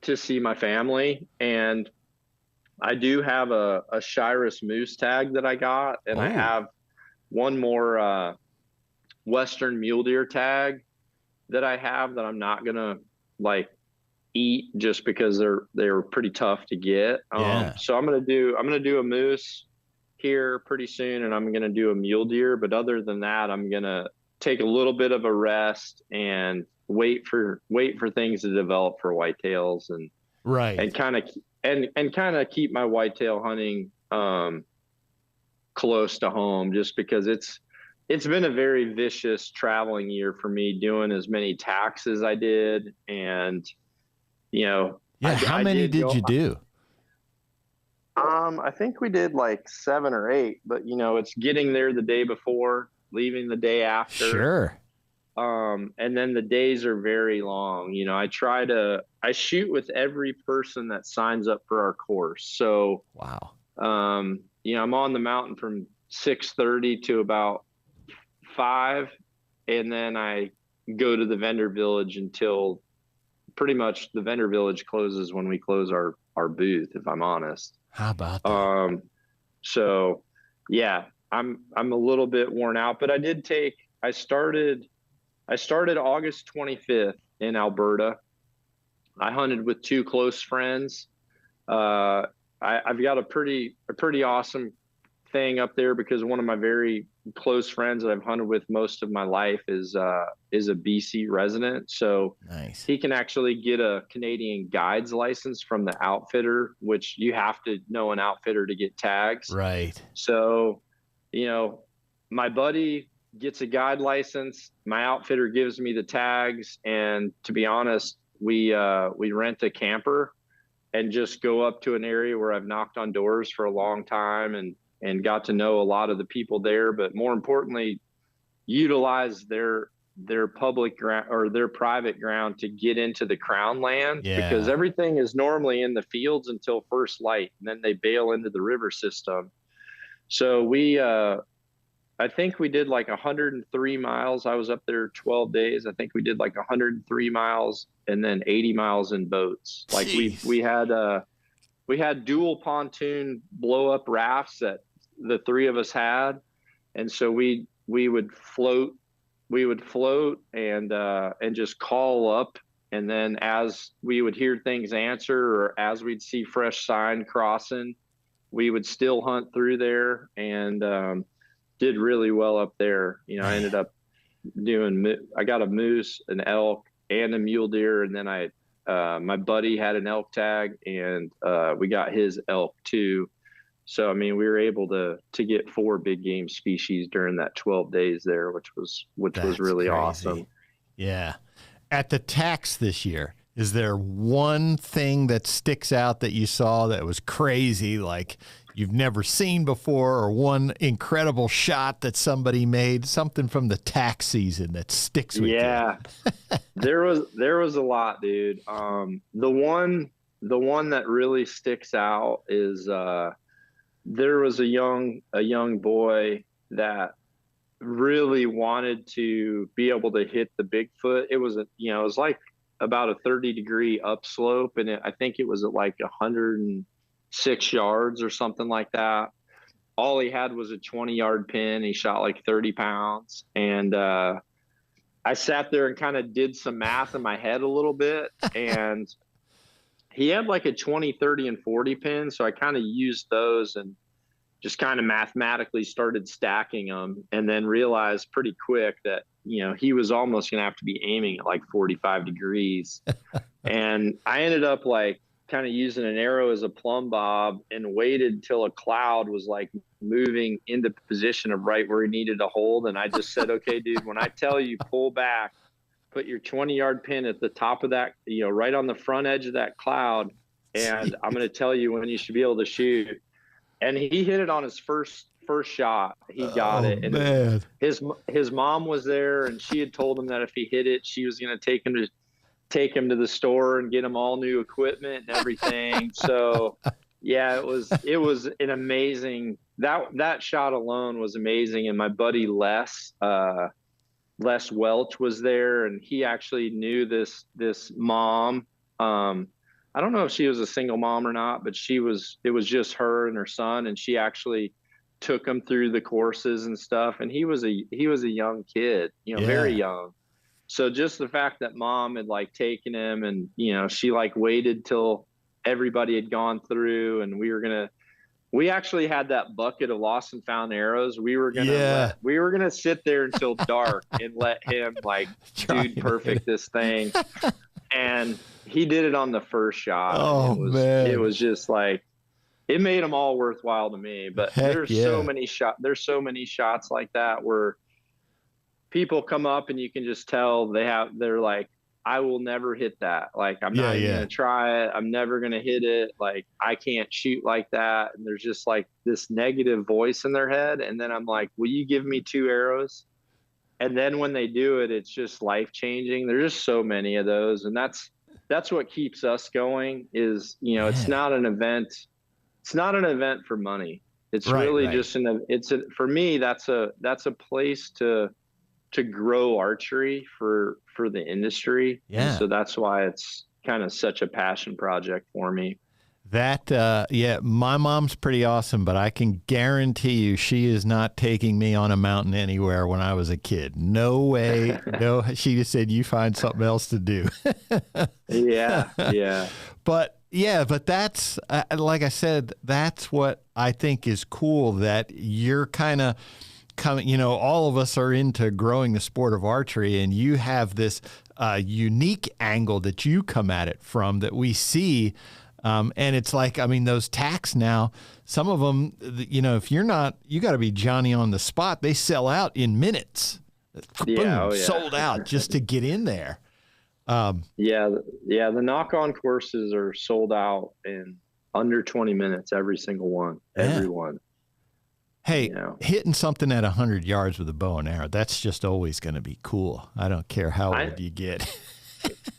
S13: to see my family. And I do have a Shiras moose tag that I got, and I have one more Western mule deer tag that I have that I'm not gonna like eat just because they were pretty tough to get. So I'm gonna do a moose here pretty soon, and I'm gonna do a mule deer. But other than that, I'm gonna take a little bit of a rest and wait for things to develop for whitetails, and kind of keep my whitetail hunting close to home, just because it's been a very vicious traveling year for me, doing as many tacks as I did. And
S5: how many did you do?
S13: I think we did like 7 or 8, but it's getting there the day before, leaving the day after.
S5: Sure.
S13: And then the days are very long. I shoot with every person that signs up for our course. So, I'm on the mountain from 6:30 to about 5. And then I go to the vendor village until pretty much the vendor village closes when we close our booth, if I'm honest.
S5: How about that?
S13: So yeah, I'm a little bit worn out, but I started August 25th in Alberta. I hunted with 2 close friends. I've got a pretty awesome thing up there because one of my very close friends that I've hunted with most of my life is a BC resident. So
S5: nice.
S13: He can actually get a Canadian guide's license from the outfitter, which you have to know an outfitter to get tags.
S5: Right.
S13: So, you know, my buddy gets a guide license. My outfitter gives me the tags. And to be honest, we rent a camper and just go up to an area where I've knocked on doors for a long time and got to know a lot of the people there, but more importantly, utilize their public ground or their private ground to get into the crown land, because everything is normally in the fields until first light, and then they bail into the river system. So I think we did like 103 miles. I was up there 12 days. I think we did like 103 miles and then 80 miles in boats. Like we had dual pontoon blow up rafts that the 3 of us had. And so we would float and just call up. And then as we would hear things answer, or as we'd see fresh sign crossing, we would still hunt through there, and did really well up there. You know, I ended up I got a moose, an elk, and a mule deer. And then my buddy had an elk tag, and we got his elk too. So, I mean, we were able to get 4 big game species during that 12 days there, which was really
S5: crazy.
S13: awesome.
S5: Yeah. At the tax this year, is there one thing that sticks out that you saw that was crazy, like you've never seen before, or one incredible shot that somebody made, something from the tax season that sticks with you?
S13: Yeah, there was a lot, dude. The one that really sticks out is there was a young boy that really wanted to be able to hit the Bigfoot. It was like about a 30-degree upslope, and I think it was at like 106 yards or something like that. All he had was a 20-yard pin. He shot like 30 pounds. And I sat there and kind of did some math in my head a little bit. And he had like a 20, 30, and 40 pin. So I kind of used those and just kind of mathematically started stacking them, and then realized pretty quick that, you know, he was almost going to have to be aiming at like 45 degrees. And I ended up like kind of using an arrow as a plumb bob and waited till a cloud was like moving into position of right where he needed to hold. And I just said, okay, dude, when I tell you pull back, put your 20-yard pin at the top of that, you know, right on the front edge of that cloud. And I'm going to tell you when you should be able to shoot. And he hit it on his first shot. He got it. And
S5: man.
S13: His mom was there, and she had told him that if he hit it, she was going to take him to the store and get him all new equipment and everything. So yeah, it was an amazing, that shot alone was amazing. And my buddy Les Welch was there, and he actually knew this mom. I don't know if she was a single mom or not, but it was just her and her son, and she actually took him through the courses and stuff. And he was a young kid, you know, very young. So just the fact that mom had like taken him, and, you know, she like waited till everybody had gone through, and we actually had that bucket of lost and found arrows. We were gonna sit there until dark and let him like dude perfect this thing. And he did it on the first shot.
S5: Oh, man.
S13: It was just like, it made them all worthwhile to me. But there's so many shots like that where people come up and you can just tell they're like, I will never hit that. Like, I'm not even gonna try it. I'm never gonna hit it. Like, I can't shoot like that. And there's just like this negative voice in their head. And then I'm like, will you give me 2 arrows? And then when they do it, it's just life changing. There's just so many of those. And that's what keeps us going is, you know, it's not an event. It's not an event for money. It's just for me, that's a place to grow archery for the industry. Yeah. And so that's why it's kind of such a passion project for me.
S5: Yeah, my mom's pretty awesome, but I can guarantee you she is not taking me on a mountain anywhere when I was a kid. No way. No, she just said, you find something else to do.
S13: Yeah.
S5: But that's, like I said, that's what I think is cool, that you're kind of coming, all of us are into growing the sport of archery, and you have this unique angle that you come at it from that we see. And it's like, those tacks now, some of them, if you're not, you got to be Johnny on the spot. They sell out in minutes. Boom, sold out just to get in there.
S13: The knock-on courses are sold out in under 20 minutes, every single one, everyone.
S5: Hey, hitting something at 100 yards with a bow and arrow, that's just always going to be cool. I don't care how old you get.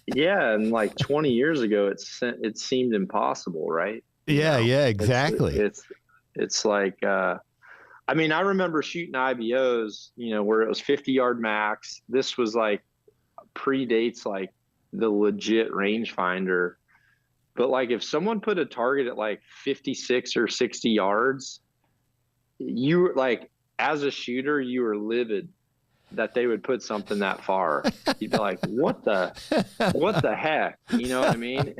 S13: Yeah, and like 20 years ago, it seemed impossible, right?
S5: Yeah, exactly.
S13: It's like, I remember shooting IBOs, where it was 50-yard max. This was like predates like the legit rangefinder. But like if someone put a target at like 56 or 60 yards, you were like, as a shooter, you were livid that they would put something that far. You'd be like, what the heck? You know what I mean?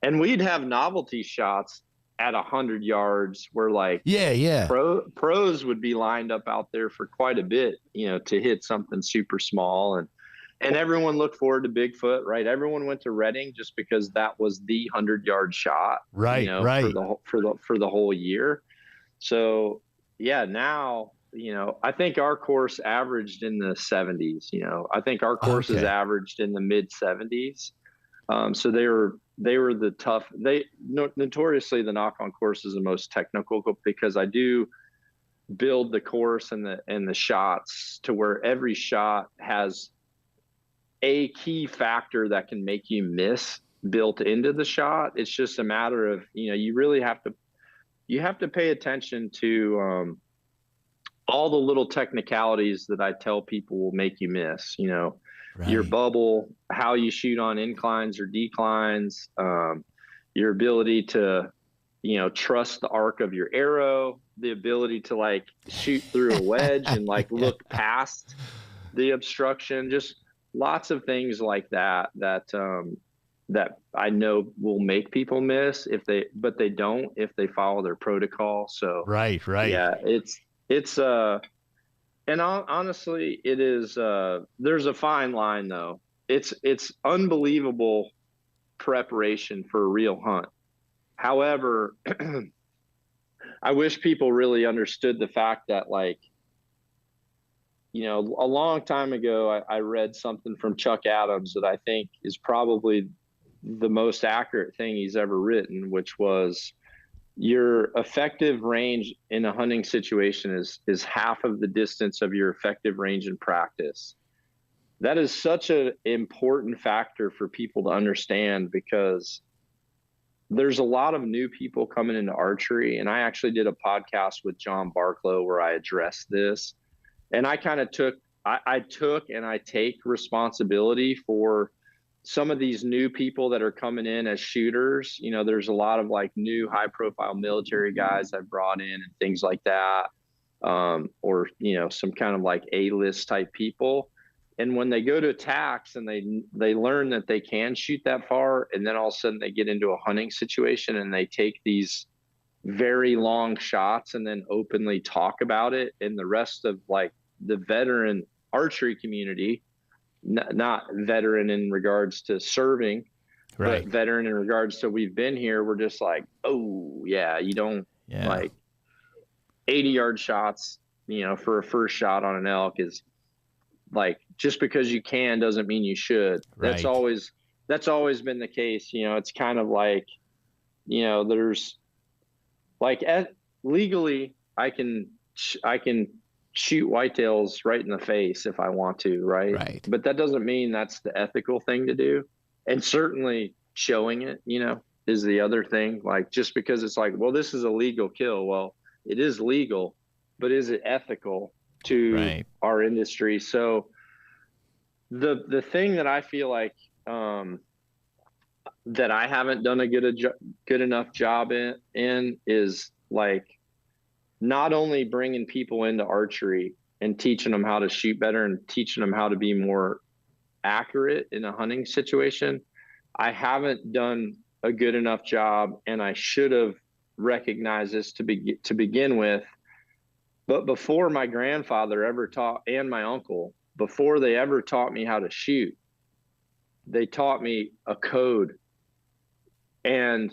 S13: And we'd have novelty shots at 100 yards where like pros would be lined up out there for quite a bit, to hit something super small. And everyone looked forward to Bigfoot, right? Everyone went to Reading just because that was the 100-yard shot,
S5: right?
S13: For the whole year. So yeah, now, I think our course averaged in the 70s. I think our courses averaged in the mid 70s. So they were the tough. Notoriously the knock-on course is the most technical, because I do build the course and the shots to where every shot has a key factor that can make you miss built into the shot. It's just a matter of, you really have to pay attention to all the little technicalities that I tell people will make you miss, your bubble, how you shoot on inclines or declines, your ability to, trust the arc of your arrow, the ability to like shoot through a wedge and like look past the obstruction, just lots of things like that I know will make people miss but they don't if they follow their protocol. So
S5: right.
S13: Yeah, it's and honestly, it is, there's a fine line though. It's unbelievable preparation for a real hunt. However, I wish people really understood the fact that, like, a long time ago, I read something from Chuck Adams that I think is probably the most accurate thing he's ever written, which was, your effective range in a hunting situation is half of the distance of your effective range in practice. That is such an important factor for people to understand, because there's a lot of new people coming into archery. And I actually did a podcast with John Barklow where I addressed this. And I kind of took and I take responsibility for some of these new people that are coming in as shooters. There's a lot of like new high profile military guys I've brought in and things like that. Or, some kind of like A-list type people. And when they go to attacks and they learn that they can shoot that far, and then all of a sudden they get into a hunting situation and they take these very long shots and then openly talk about it, and the rest of like the veteran archery community, not veteran in regards to serving, but veteran in regards to we've been here, we're just like, oh yeah, you don't like 80-yard shots, for a first shot on an elk is like, just because you can doesn't mean you should. That's always been the case. It's kind of like, there's like legally I can shoot whitetails right in the face if I want to, right? But that doesn't mean that's the ethical thing to do. And certainly showing it, is the other thing. Like, just because it's like, well, this is a legal kill. Well, it is legal, but is it ethical to our industry? So the thing that I feel like that I haven't done a good enough job in is like not only bringing people into archery and teaching them how to shoot better and teaching them how to be more accurate in a hunting situation. I haven't done a good enough job, and I should have recognized this to begin with. But before my grandfather ever taught, and my uncle, before they ever taught me how to shoot, they taught me a code. And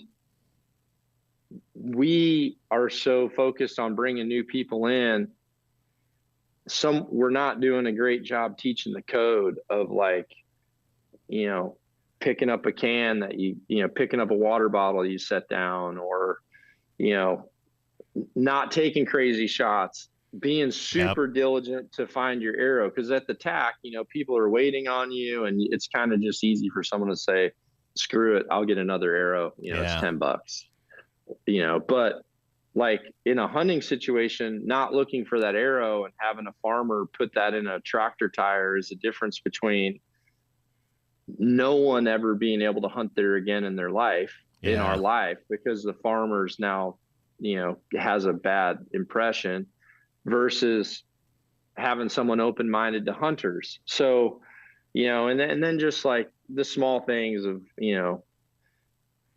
S13: we are so focused on bringing new people in. We're not doing a great job teaching the code of, like, you know, picking up a can that picking up a water bottle you set down, or, you know, not taking crazy shots, being super diligent to find your arrow. Because at the tack, you know, people are waiting on you, and it's kind of just easy for someone to say, screw it, I'll get another arrow. You know, it's $10, you know. But like in a hunting situation, not looking for that arrow and having a farmer put that in a tractor tire is a difference between no one ever being able to hunt there again in their life, in our life, because the farmer's now, you know, has a bad impression, versus having someone open-minded to hunters. So, you know, and then just like the small things of, you know,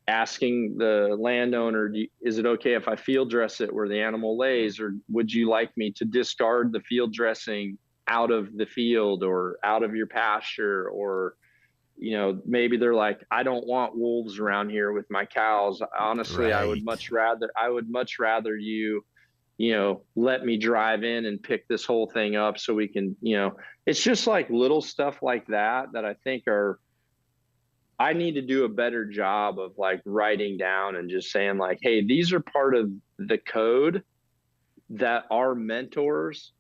S13: asking the landowner, is it okay if I field dress it where the animal lays, or would you like me to discard the field dressing out of the field or out of your pasture? Or, you know, maybe they're like, I don't want wolves around here with my cows. Honestly, I would much rather you, you know, let me drive in and pick this whole thing up so we can, you know, it's just like little stuff like that I think I need to do a better job of like writing down and just saying like, hey, these are part of the code that our mentors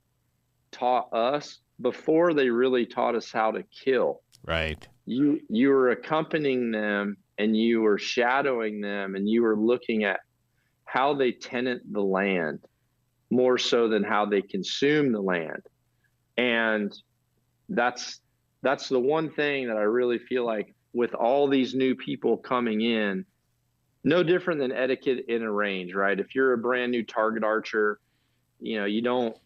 S13: taught us before they really taught us how to kill.
S5: Right.
S13: You were accompanying them, and you were shadowing them, and you were looking at how they tenant the land more so than how they consume the land. And that's the one thing that I really feel like with all these new people coming in, no different than etiquette in a range, right? If you're a brand new target archer, you know, you don't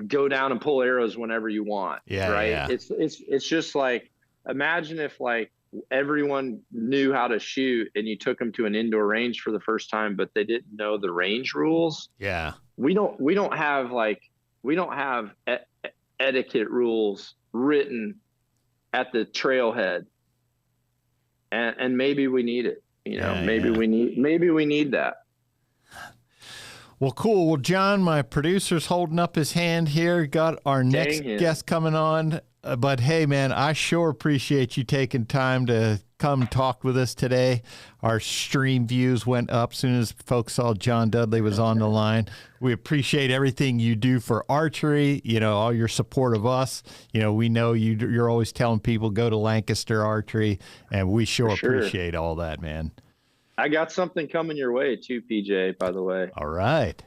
S13: go down and pull arrows whenever you want, right?
S5: Yeah.
S13: It's just like, imagine if like everyone knew how to shoot and you took them to an indoor range for the first time, but they didn't know the range rules.
S5: Yeah.
S13: We don't have etiquette rules written at the trailhead, and maybe we need it. You know, maybe we need that.
S5: Well, cool. Well, John, my producer's holding up his hand here. Got our next guest coming on. But hey, man, I sure appreciate you taking time to come talk with us today. Our stream views went up as soon as folks saw John Dudley was on the line. We appreciate everything you do for archery, you know, all your support of us. You know, we know you're always telling people go to Lancaster Archery, and we sure appreciate all that, man.
S13: I got something coming your way too, PJ, by the way.
S5: All right.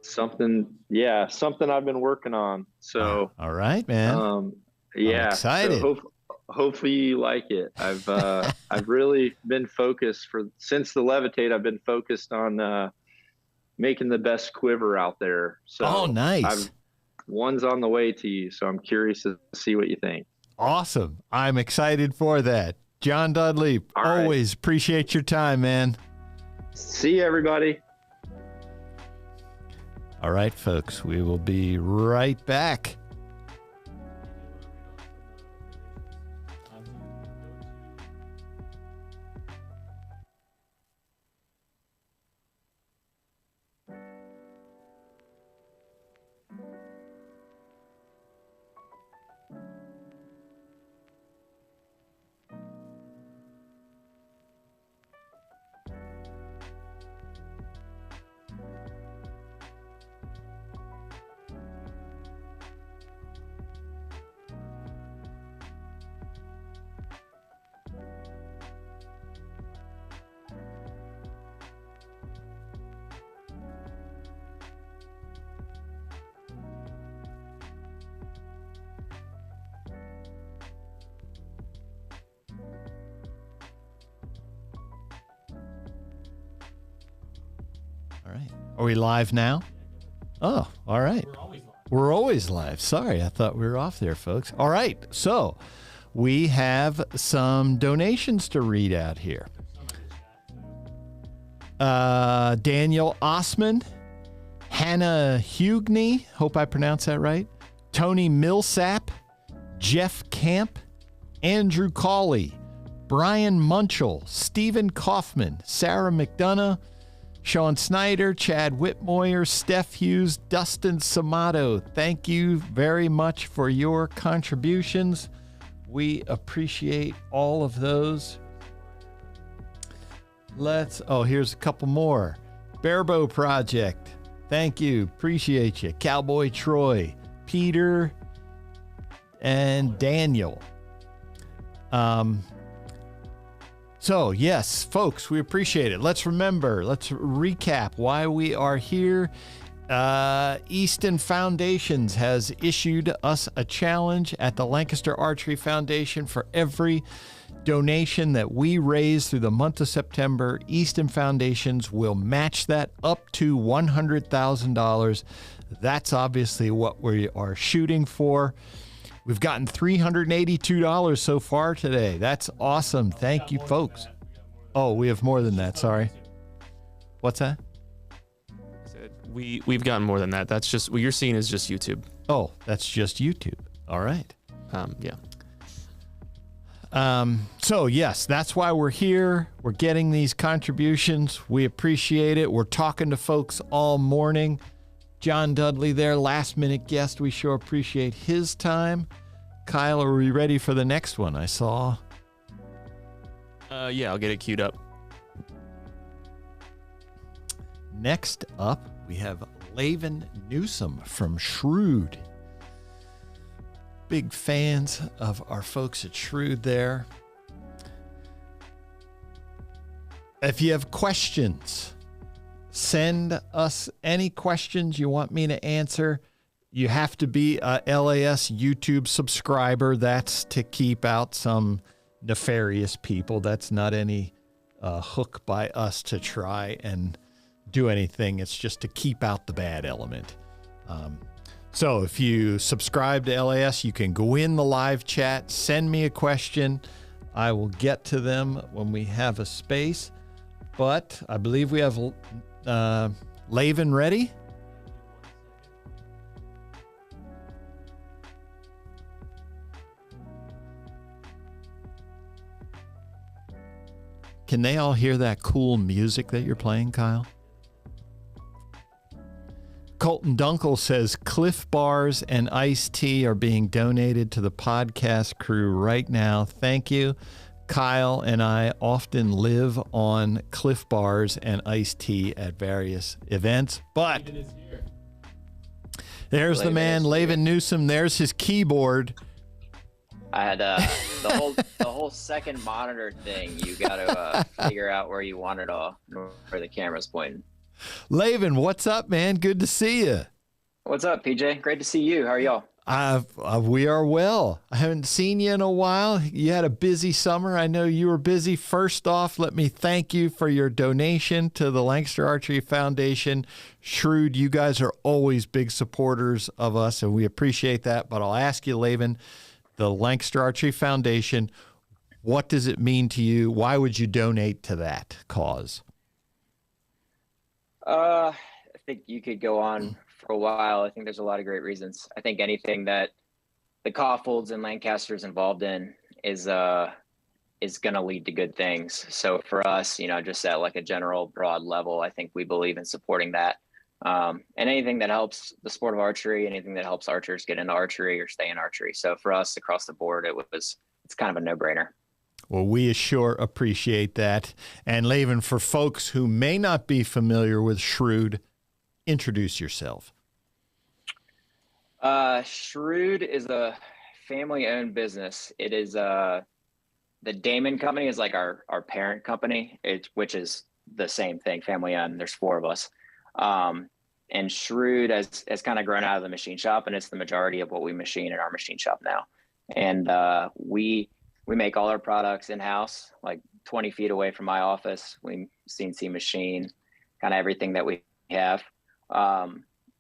S13: Something I've been working on. So,
S5: all right, man.
S13: Yeah,
S5: I'm excited.
S13: So hopefully you like it. I've really been focused since the Levitate. I've been focused on making the best quiver out there. So
S5: nice.
S13: One's on the way to you. So I'm curious to see what you think.
S5: Awesome. I'm excited for that. John Dudley, always appreciate your time, man.
S13: See you, everybody.
S5: All right, folks, we will be right back. All right. Are we live now? Oh, all right. We're always live. Sorry, I thought we were off there, folks. All right. So we have some donations to read out here. Daniel Osman, Hannah Hugney, hope I pronounced that right, Tony Millsap, Jeff Camp, Andrew Cawley, Brian Munchell, Stephen Kaufman, Sarah McDonough, Sean Snyder, Chad Whitmoyer, Steph Hughes, Dustin Samato. Thank you very much for your contributions. We appreciate all of those. Here's a couple more. Bearbow Project. Thank you. Appreciate you. Cowboy Troy, Peter, and Daniel. So, yes, folks, we appreciate it. Let's recap why we are here. Easton Foundations has issued us a challenge at the Lancaster Archery Foundation. For every donation that we raise through the month of September, Easton Foundations will match that up to $100,000. That's obviously what we are shooting for. We've gotten $382 so far today. That's awesome. Thank you, folks. Oh, we have more than that. Sorry. What's that?
S6: We've gotten more than that. That's just what you're seeing is just YouTube.
S5: Oh, that's just YouTube. All right.
S6: Yeah.
S5: So yes, that's why we're here. We're getting these contributions. We appreciate it. We're talking to folks all morning. John Dudley there, last minute guest. We sure appreciate his time. Kyle, are we ready for the next one? I saw.
S6: Yeah, I'll get it queued up.
S5: Next up, we have Laven Newsom from Shrewd. Big fans of our folks at Shrewd there. If you have questions, send us any questions you want me to answer. You have to be a LAS YouTube subscriber. That's to keep out some nefarious people. That's not any hook by us to try and do anything. It's just to keep out the bad element. So if you subscribe to LAS, you can go in the live chat, send me a question. I will get to them when we have a space. But I believe we have Laven ready. Can they all hear that cool music that you're playing, Kyle? Colton Dunkel says Cliff Bars and iced tea are being donated to the podcast crew right now. Thank you. Kyle and I often live on Cliff Bars and iced tea at various events. But there's the man, Laven Newsom. There's his keyboard.
S14: I had the whole second monitor thing. You got to figure out where you want it all, where the camera's pointing.
S5: Laven, what's up, man? Good to see you.
S14: What's up, PJ? Great to see you. How are y'all?
S5: We are well. I haven't seen you in a while. You had a busy summer. I know you were busy. First off, let me thank you for your donation to the Lancaster Archery Foundation. Shrewd, you guys are always big supporters of us, and we appreciate that. But I'll ask you, Laven, the Lancaster Archery Foundation, what does it mean to you? Why would you donate to that cause?
S14: I think you could go on for a while. I think there's a lot of great reasons. I think anything that the Kaufholds and Lancasters involved in is going to lead to good things. So for us, just at like a general broad level, I think we believe in supporting that. And anything that helps the sport of archery, anything that helps archers get into archery or stay in archery. So for us across the board, it's kind of a no-brainer.
S5: Well, we sure appreciate that. And Laven, for folks who may not be familiar with Shrewd, introduce yourself.
S14: Shrewd is a family-owned business. It is the Damon Company is like our parent company, which is the same thing, family-owned. There's 4 of us. And Shrewd has kind of grown out of the machine shop, and it's the majority of what we machine in our machine shop now. And we make all our products in-house, like 20 feet away from my office. We CNC machine kind of everything that we have.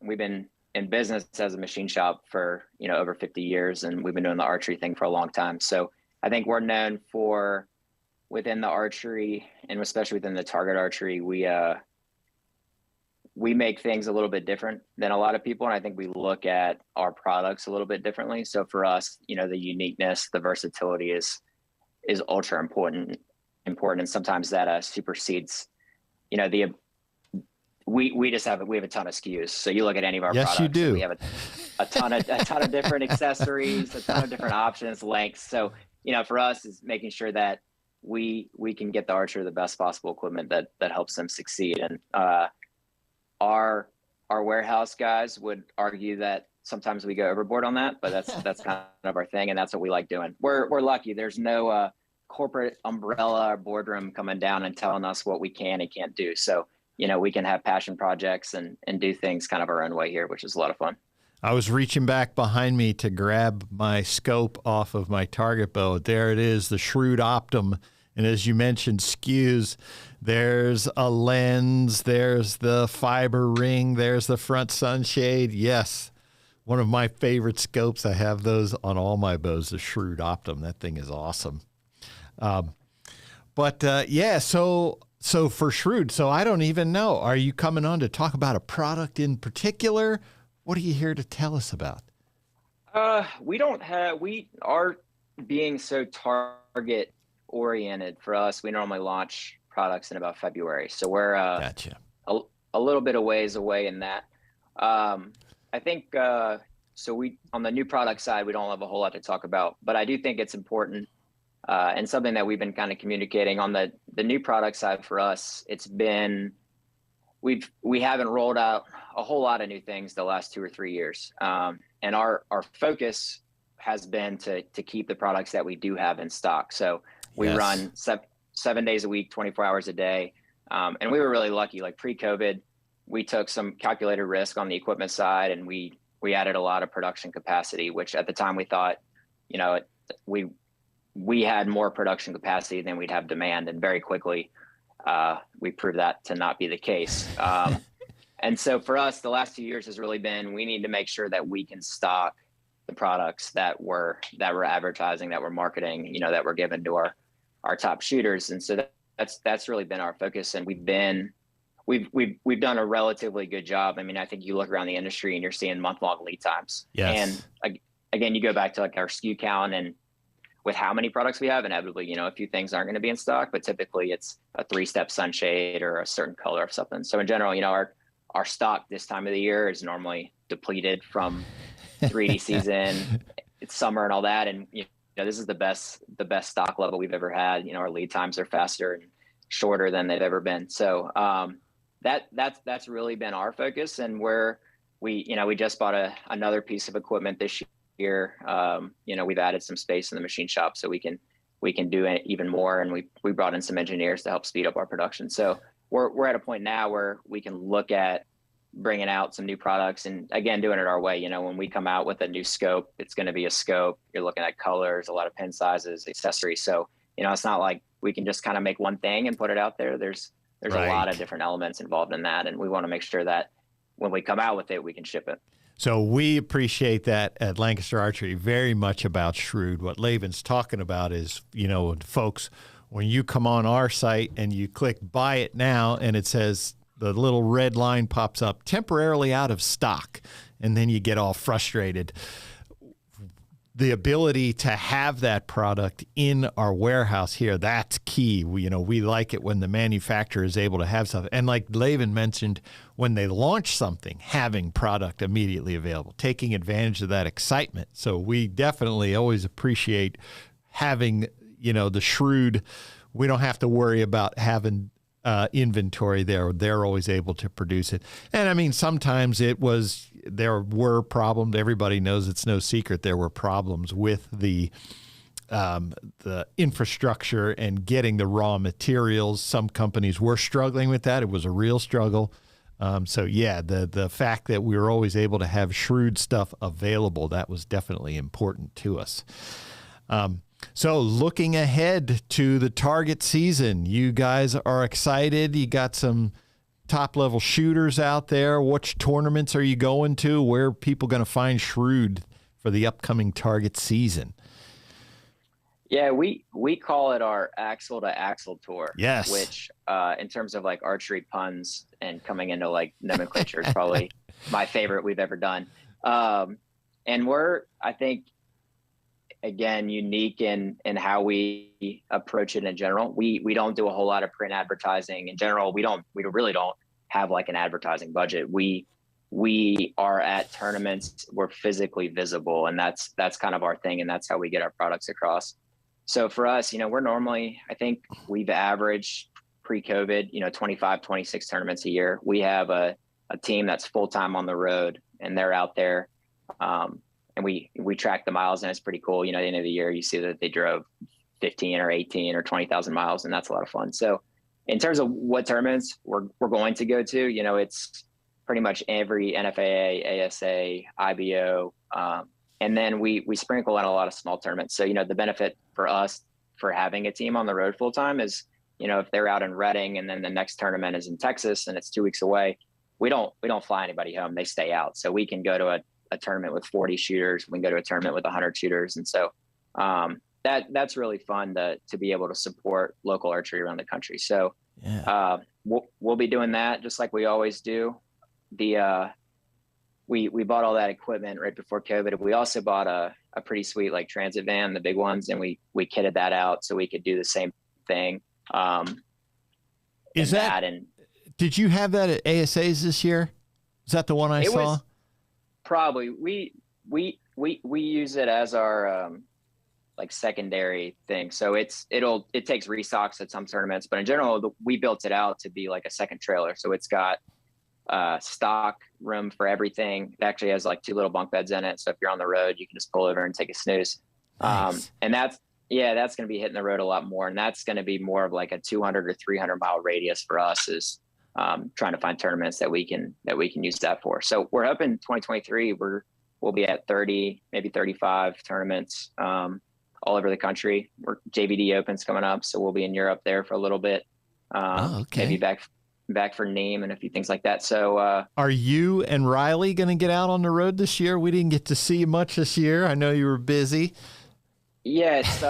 S14: We've been in business as a machine shop for, over 50 years, and we've been doing the archery thing for a long time. So I think we're known for, within the archery and especially within the target archery, we make things a little bit different than a lot of people. And I think we look at our products a little bit differently. So for us, the uniqueness, the versatility is ultra important. And sometimes that supersedes, we have a ton of SKUs. So you look at any of our products.
S5: Yes, you do.
S14: We have a ton of different accessories, a ton of different options, lengths. So, for us is making sure that we can get the archer the best possible equipment that helps them succeed. And our warehouse guys would argue that sometimes we go overboard on that, but that's kind of our thing, and that's what we like doing. We're lucky. There's no corporate umbrella or boardroom coming down and telling us what we can and can't do. So, we can have passion projects and do things kind of our own way here, which is a lot of fun.
S5: I was reaching back behind me to grab my scope off of my target bow. There it is, the Shrewd Optum. And as you mentioned, SKUs, there's a lens, there's the fiber ring, there's the front sunshade. Yes, one of my favorite scopes. I have those on all my bows, the Shrewd Optum. That thing is awesome. So for Shrewd, so I don't even know. Are you coming on to talk about a product in particular? What are you here to tell us about?
S14: We are being so target oriented for us. We normally launch products in about February. So we're
S5: gotcha.
S14: a little bit of ways away in that. I think, so on the new product side, we don't have a whole lot to talk about, but I do think it's important. And something that we've been kind of communicating on the new product side for us, we haven't rolled out a whole lot of new things the last 2 or 3 years. And our focus has been to keep the products that we do have in stock. So we run 7 days a week, 24 hours a day. And we were really lucky, like pre-COVID, we took some calculated risk on the equipment side, and we added a lot of production capacity, which at the time we thought, we had more production capacity than we'd have demand. And very quickly, we proved that to not be the case. And so for us, the last 2 years has really been, we need to make sure that we can stock the products that we're advertising, that we're marketing, that we're giving to our top shooters. And so that's really been our focus. And we've done a relatively good job. I mean, I think you look around the industry and you're seeing month-long lead times.
S5: Yes.
S14: And again, you go back to like our SKU count, and with how many products we have, inevitably, a few things aren't going to be in stock, but typically it's a 3-step sunshade or a certain color of something. So in general, our stock this time of the year is normally depleted from 3D season, it's summer and all that. And, this is the best stock level we've ever had. Our lead times are faster and shorter than they've ever been. So that's really been our focus. And we just bought another piece of equipment this year. We've added some space in the machine shop so we can do it even more. And we brought in some engineers to help speed up our production. So we're at a point now where we can look at bringing out some new products, and again, doing it our way. When we come out with a new scope, it's going to be a scope. You're looking at colors, a lot of pin sizes, accessories. So, it's not like we can just kind of make one thing and put it out there. There's
S5: Right.
S14: a lot of different elements involved in that. And we want to make sure that when we come out with it, we can ship it.
S5: So we appreciate that at Lancaster Archery very much about Shrewd. What Laven's talking about is, folks, when you come on our site and you click buy it now, and it says the little red line pops up, temporarily out of stock, and then you get all frustrated. The ability to have that product in our warehouse here, that's key. We like it when the manufacturer is able to have something. And like Laven mentioned, when they launch something, having product immediately available, taking advantage of that excitement. So we definitely always appreciate having, the Shrewd. We don't have to worry about having inventory there. They're always able to produce it. And I mean, sometimes there were problems. Everybody knows, it's no secret, there were problems with the infrastructure and getting the raw materials. Some companies were struggling with that. It was a real struggle. The fact that we were always able to have Shrewd stuff available, that was definitely important to us. So looking ahead to the target season, you guys are excited. You got some top level shooters out there? Which tournaments are you going to? Where are people going to find Shrewd for the upcoming target season?
S14: Yeah, we call it our Axcel to Axcel tour.
S5: Yes.
S14: Which, in terms of like archery puns and coming into like nomenclature, is probably my favorite we've ever done. And we're, I think, again, unique in how we approach it in general. We don't do a whole lot of print advertising in general. We really don't have like an advertising budget. We are at tournaments. We're physically visible, and that's kind of our thing, and that's how we get our products across. So for us, we're normally, I think we've averaged pre-COVID, 25, 26 tournaments a year. We have a team that's full-time on the road, and they're out there. And we track the miles, and it's pretty cool. At the end of the year, you see that they drove 15 or 18 or 20,000 miles, and that's a lot of fun. So in terms of what tournaments we're going to go to, it's pretty much every NFAA, ASA, IBO, and then we sprinkle in a lot of small tournaments. So, the benefit for us for having a team on the road full time is, if they're out in Reading and then the next tournament is in Texas and it's 2 weeks away, we don't fly anybody home. They stay out. So we can go to a tournament with 40 shooters. We can go to a tournament with 100 shooters. And so that's really fun to be able to support local archery around the country. So we'll be doing that just like we always do. We bought all that equipment right before COVID. We also bought a pretty sweet like transit van, the big ones, and we kitted that out so we could do the same thing.
S5: Did you have that at ASAs this year? Is that the one I saw?
S14: Probably. We use it as our like secondary thing. So it takes restocks at some tournaments, but in general, we built it out to be like a second trailer. So it's got stock room for everything. It actually has like 2 little bunk beds in it. So if you're on the road, you can just pull over and take a snooze.
S5: Nice.
S14: And that's going to be hitting the road a lot more. And that's going to be more of like a 200 or 300 mile radius for us is trying to find tournaments that we can use that for. So we're hoping 2023, we'll be at 30, maybe 35 tournaments all over the country. JVD Open's coming up. So we'll be in Europe there for a little bit.
S5: Okay.
S14: Maybe back for Nîmes and a few things like that. So
S5: are you and Riley going to get out on the road this year? We didn't get to see you much this year. I know you were busy.
S14: Yeah, it's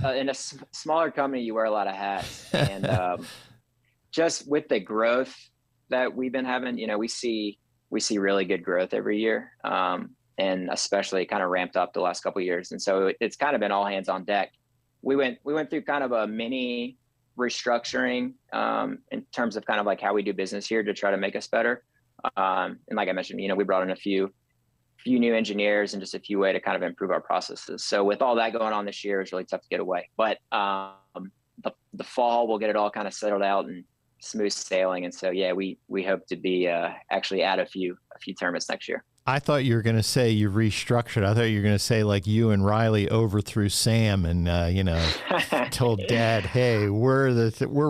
S14: in a smaller company, you wear a lot of hats, and just with the growth that we've been having, we see really good growth every year, and especially kind of ramped up the last couple of years, and so it's kind of been all hands on deck. We went through kind of a mini restructuring in terms of kind of like how we do business here to try to make us better. And like I mentioned, we brought in a few new engineers and just a few ways to kind of improve our processes. So with all that going on this year, it's really tough to get away. But the fall, we'll get it all kind of settled out and smooth sailing. And so, yeah, we hope to be actually at a few tournaments next year.
S5: I thought you were going to say you restructured. I thought you were going to say like you and Riley overthrew Sam and, told Dad, hey, we're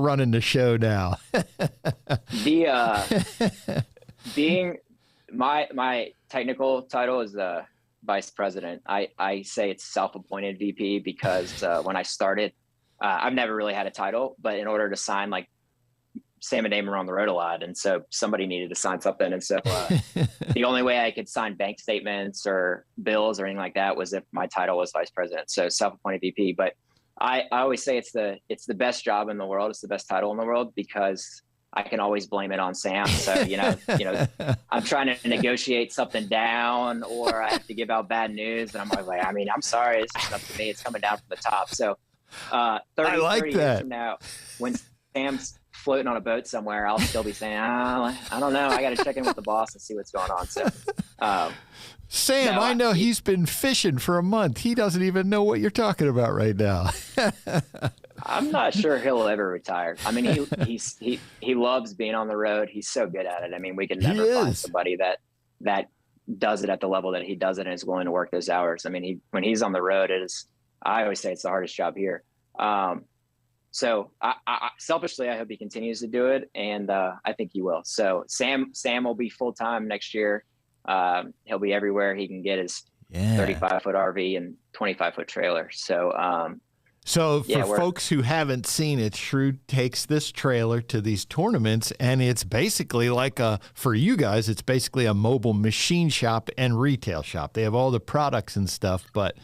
S5: running the show now.
S14: Being my technical title is vice president. I say it's self-appointed VP because when I started, I've never really had a title, but in order to sign, like, Sam and Dame were on the road a lot, and so somebody needed to sign something. And so the only way I could sign bank statements or bills or anything like that was if my title was vice president. So self-appointed VP. But I always say it's the best job in the world. It's the best title in the world because I can always blame it on Sam. So I'm trying to negotiate something down, or I have to give out bad news, and I'm always like, I'm sorry, it's not up to me. It's coming down from the top. So 30 years from now, when Sam's floating on a boat somewhere, I'll still be saying, I don't know. I got to check in with the boss and see what's going on. So,
S5: Sam, no, I know he's been fishing for a month. He doesn't even know what you're talking about right now.
S14: I'm not sure he'll ever retire. I mean, he loves being on the road. He's so good at it. I mean, we could never find somebody that does it at the level that he does it and is willing to work those hours. I mean, when he's on the road, I always say it's the hardest job here. So I selfishly, I hope he continues to do it, and I think he will. So Sam will be full-time next year. He'll be everywhere he can get his 35-foot RV and 25-foot trailer. So
S5: So for
S14: Yeah,
S5: folks who haven't seen it, Shrewd takes this trailer to these tournaments, and it's basically like for you guys, it's basically a mobile machine shop and retail shop. They have all the products and stuff, but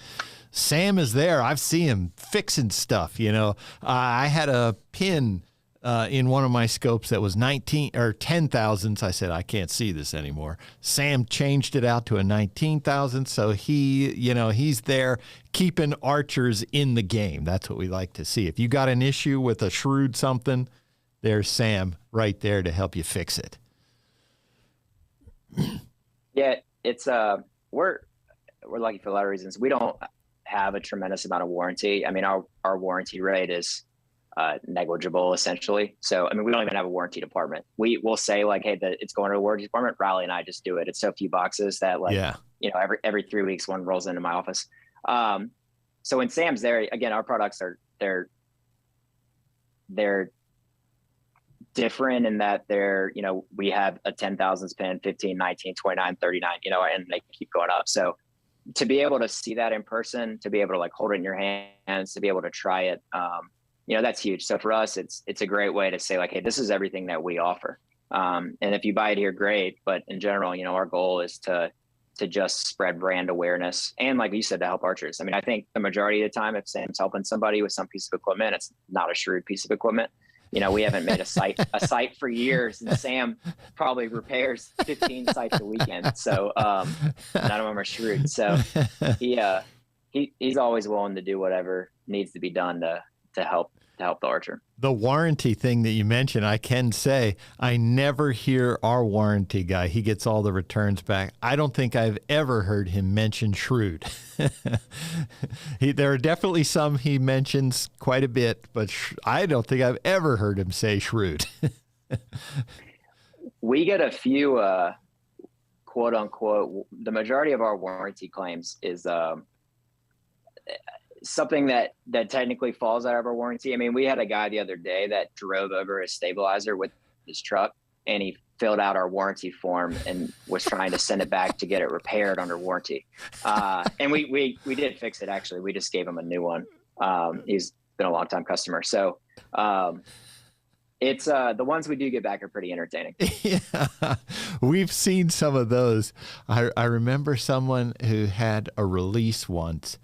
S5: Sam is there. I've seen him fixing stuff. I had a pin in one of my scopes that was 19 or 10 thousandths. I said, I can't see this anymore. Sam changed it out to a 19 thousandth. So he's there keeping archers in the game. That's what we like to see. If you got an issue with a Shrewd something, there's Sam right there to help you fix it.
S14: Yeah, it's we're lucky for a lot of reasons. We don't have a tremendous amount of warranty. I mean, our warranty rate is negligible essentially. So, I mean, we don't even have a warranty department. We'll say like, hey, it's going to the warranty department. Riley and I just do it. It's so few boxes that every 3 weeks one rolls into my office. So when Sam's there, again, our products they're different in that we have a 10 thousandths pin, 15, 19, 29, 39, and they keep going up. So to be able to see that in person, to be able to like hold it in your hands, to be able to try it, that's huge. So for us, it's a great way to say like, hey, this is everything that we offer. And if you buy it here, great. But in general, our goal is to just spread brand awareness. And like you said, to help archers. I mean, I think the majority of the time, if Sam's helping somebody with some piece of equipment, it's not a Shrewd piece of equipment. We haven't made a site for years, and Sam probably repairs 15 sites a weekend. So none of them are Shrewd. So he's always willing to do whatever needs to be done to help the archer.
S5: The warranty thing that you mentioned, I can say I never hear our warranty guy. He gets all the returns back. I don't think I've ever heard him mention Shrewd. There are definitely some he mentions quite a bit, but I don't think I've ever heard him say Shrewd.
S14: We get a few quote unquote, the majority of our warranty claims is something that technically falls out of our warranty. I mean, we had a guy the other day that drove over a stabilizer with his truck, and he filled out our warranty form and was trying to send it back to get it repaired under warranty. And we did fix it. Actually, we just gave him a new one. He's been a long time customer. So it's the ones we do get back are pretty entertaining.
S5: Yeah, we've seen some of those. I remember someone who had a release once,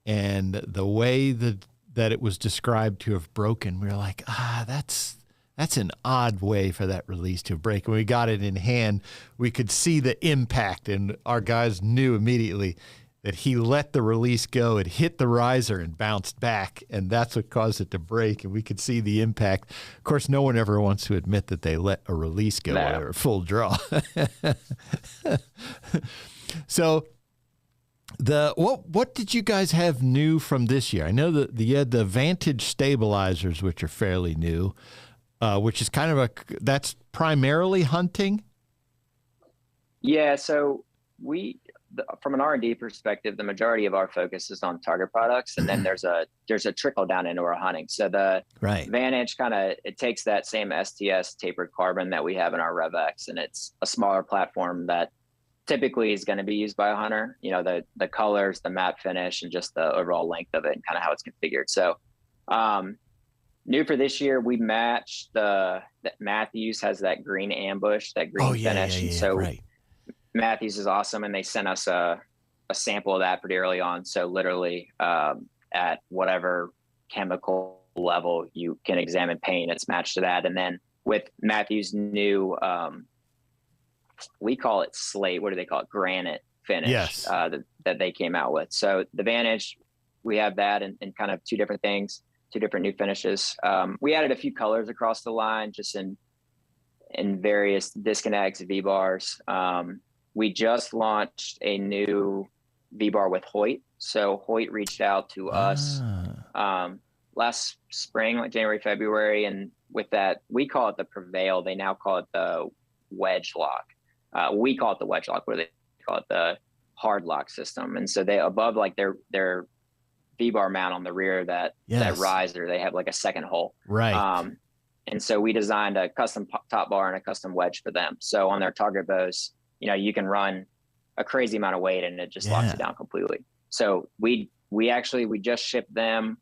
S5: and the way that it was described to have broken, we were like, that's an odd way for that release to break. When we got it in hand, we could see the impact, and our guys knew immediately that he let the release go. It hit the riser and bounced back, and that's what caused it to break, and we could see the impact. Of course, no one ever wants to admit that they let a release go while they were full draw. So what did you guys have new from this year? I know that you had the Vantage stabilizers, which are fairly new, which is kind of that's primarily hunting.
S14: Yeah. So from an R&D perspective, the majority of our focus is on target products, and then there's a trickle down into our hunting. So the Vantage it takes that same STS tapered carbon that we have in our Rev X, and it's a smaller platform that typically is going to be used by a hunter. The colors, the matte finish, and just the overall length of it and kind of how it's configured. So new for this year, we matched that Matthews has that green ambush, that green finish. And so Matthews is awesome. And they sent us a sample of that pretty early on. So literally at whatever chemical level you can examine paint, it's matched to that. And then with Matthews' new, we call it slate. What do they call it? Granite finish that they came out with. So the Vantage, we have that in kind of two different things, two different new finishes. We added a few colors across the line, just in various disconnects, V-bars. We just launched a new V-bar with Hoyt. So Hoyt reached out to us last spring, like January, February. And with that, we call it the Prevail. They now call it the Wedge Lock. We call it the Wedge Lock, where they call it the Hard Lock system. And so they above like their V-bar mount on the rear, that riser, they have like a second hole.
S5: Right.
S14: And so we designed a custom top bar and a custom wedge for them. So on their target bows, you can run a crazy amount of weight and it just locks it down completely. So we just shipped them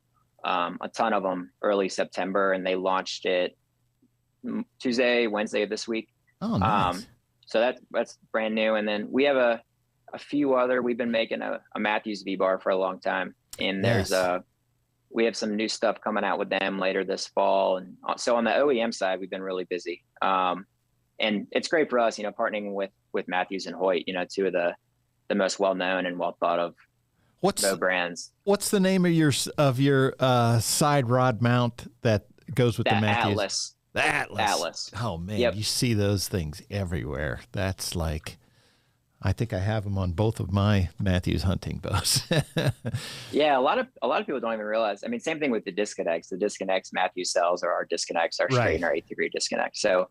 S14: a ton of them early September, and they launched it Tuesday, Wednesday of this week.
S5: Oh, nice.
S14: So that's brand new. And then we have a few other, we've been making a Matthews V-bar for a long time. And there's we have some new stuff coming out with them later this fall. And so on the OEM side, we've been really busy. And it's great for us, partnering with Matthews and Hoyt, two of the most well-known and well-thought of bow brands.
S5: What's the name of your side rod mount that goes with the Matthews?
S14: Atlas.
S5: The Atlas. Oh, man, You see those things everywhere. That's like, I think I have them on both of my Matthews hunting bows.
S14: Yeah, a lot of people don't even realize. I mean, same thing with the disconnects. The disconnects Matthews sells are our disconnects, our straight and our 8th degree disconnect. So,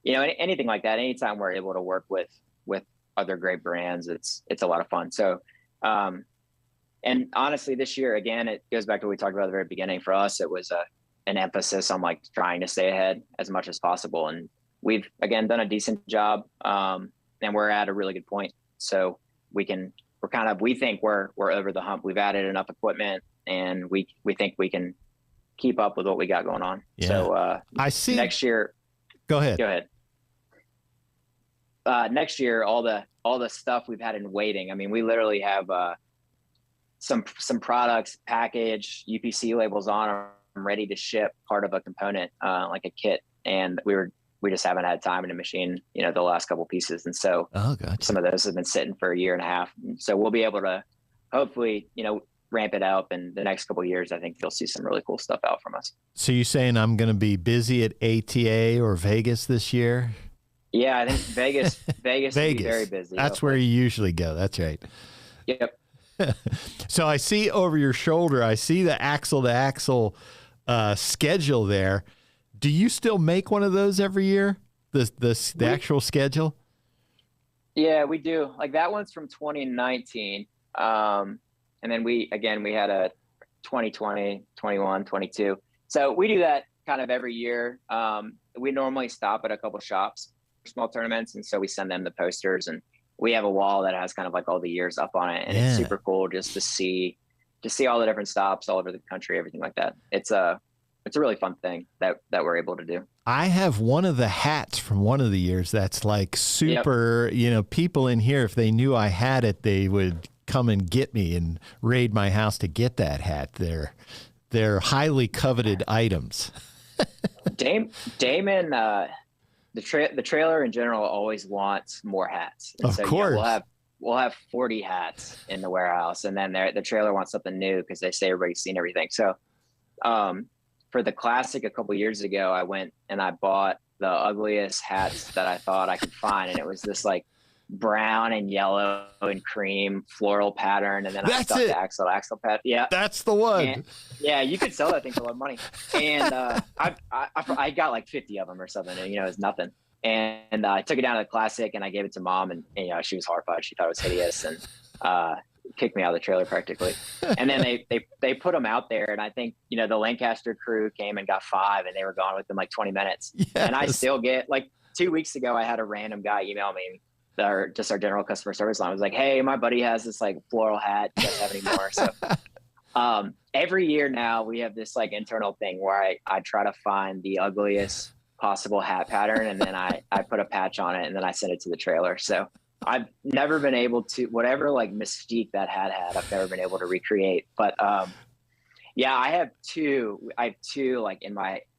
S14: anything like that, anytime we're able to work with other great brands, it's a lot of fun. So, and honestly, this year, again, it goes back to what we talked about at the very beginning. For us, it was an emphasis on like trying to stay ahead as much as possible. And we've, again, done a decent job. And we're at a really good point. So we think we're over the hump. We've added enough equipment, and we think we can keep up with what we got going on.
S5: Yeah.
S14: So
S5: I see
S14: next year.
S5: Go ahead.
S14: Next year, all the stuff we've had in waiting. I mean, we literally have some products packaged, UPC labels on them, ready to ship, part of a component, like a kit. And we just haven't had time in the machine, the last couple pieces. And so some of those have been sitting for a year and a half. So we'll be able to hopefully, ramp it up. And the next couple of years, I think you'll see some really cool stuff out from us.
S5: So you saying I'm going to be busy at ATA or Vegas this year?
S14: Yeah, I think Vegas will be very busy.
S5: That's where you usually go. That's right.
S14: Yep.
S5: So I see over your shoulder, I see the Axcel to Axcel schedule there. Do you still make one of those every year? The actual schedule?
S14: Yeah, we do. Like that one's from 2019. And then we had a 2020, 21, 22. So we do that kind of every year. We normally stop at a couple shops for small tournaments. And so we send them the posters, and we have a wall that has kind of like all the years up on it. And it's super cool just to see all the different stops all over the country, everything like that. It's a really fun thing that we're able to do.
S5: I have one of the hats from one of the years that's like super, people in here, if they knew I had it, they would come and get me and raid my house to get that hat. They're highly coveted items.
S14: Damon, the trailer in general always wants more hats. And
S5: of course.
S14: We'll have 40 hats in the warehouse, and then the trailer wants something new because they say everybody's seen everything. So, for the Classic a couple years ago, I went and I bought the ugliest hats that I thought I could find, and it was this like brown and yellow and cream floral pattern, and then I stuck the Axcel pad. Yeah,
S5: that's the one.
S14: And, yeah, you could sell that thing for a lot of money. And I got like 50 of them or something, and it was nothing. And I took it down to the Classic, and I gave it to Mom, and she was horrified. She thought it was hideous, and kicked me out of the trailer practically. And then they put them out there, and I think the Lancaster crew came and got 5, and they were gone within like 20 minutes. Yes. And I still get, like 2 weeks ago, I had a random guy email me, our general customer service line. I was like, hey, my buddy has this like floral hat, do you guys have any more? So every year now we have this like internal thing where I try to find the ugliest possible hat pattern, and then I put a patch on it, and then I send it to the trailer. So I've never been able to, whatever like mystique that hat had, I've never been able to recreate. But yeah, I have two like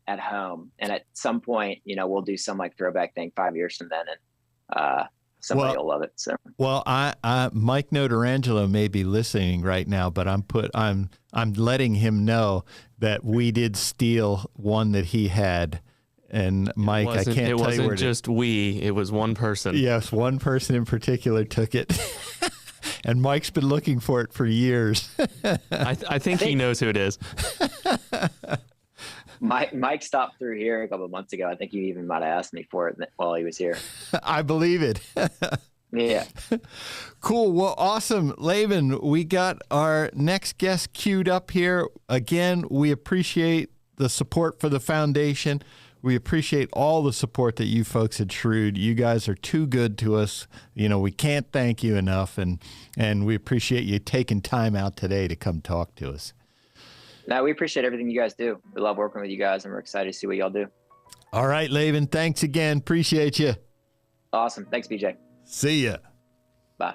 S14: at home, and at some point, we'll do some like throwback thing 5 years from then, and somebody will love it. So
S5: well, I Mike Notarangelo may be listening right now, but I'm letting him know that we did steal one that he had. And Mike, I can't tell you where
S6: it wasn't just it was one person.
S5: Yes, one person in particular took it. And Mike's been looking for it for years.
S6: I think he knows who it is.
S14: Mike stopped through here a couple of months ago. I think he even might have asked me for it while he was here.
S5: I believe it.
S14: Yeah.
S5: Cool. Well, awesome. Laven, we got our next guest queued up here. Again, we appreciate the support for the foundation. We appreciate all the support that you folks at Shrewd. You guys are too good to us. We can't thank you enough, and we appreciate you taking time out today to come talk to us.
S14: No, we appreciate everything you guys do. We love working with you guys, and we're excited to see what y'all do.
S5: All right, Laven, thanks again. Appreciate you.
S14: Awesome. Thanks, BJ.
S5: See ya.
S14: Bye.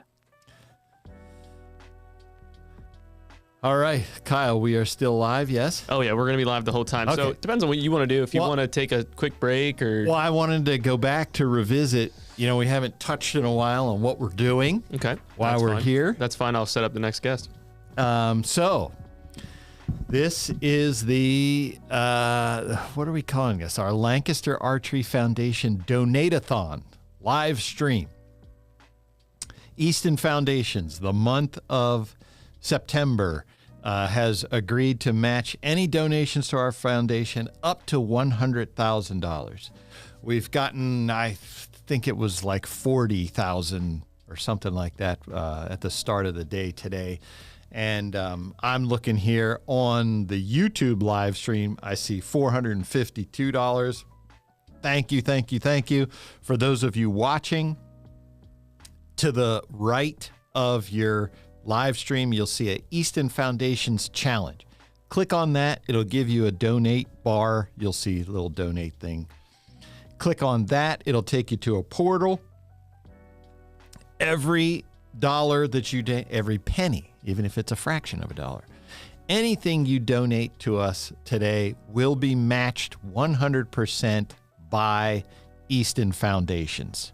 S5: All right, Kyle, we are still live, yes?
S6: Oh, yeah, we're going to be live the whole time.
S5: Okay.
S6: So it depends on what you want to do. If you want to take a quick break or...
S5: Well, I wanted to go back to revisit. You know, we haven't touched in a while on what we're doing.
S6: Okay.
S5: While
S6: That's
S5: we're
S6: fine.
S5: here.
S6: That's fine. I'll set up the next guest.
S5: So this is the, what are we calling this? Our Lancaster Archery Foundation Donate-a-thon live stream. Easton Foundations, the month of September, has agreed to match any donations to our foundation up to $100,000. We've gotten, I think it was like 40,000 or something like that at the start of the day today. And I'm looking here on the YouTube live stream. I see $452. Thank you, thank you, thank you. For those of you watching, to the right of your live stream, you'll see a Easton Foundations challenge. Click on that. It'll give you a donate bar. You'll see a little donate thing. Click on that. It'll take you to a portal. Every dollar that you every penny, even if it's a fraction of a dollar, anything you donate to us today will be matched 100% by Easton Foundations.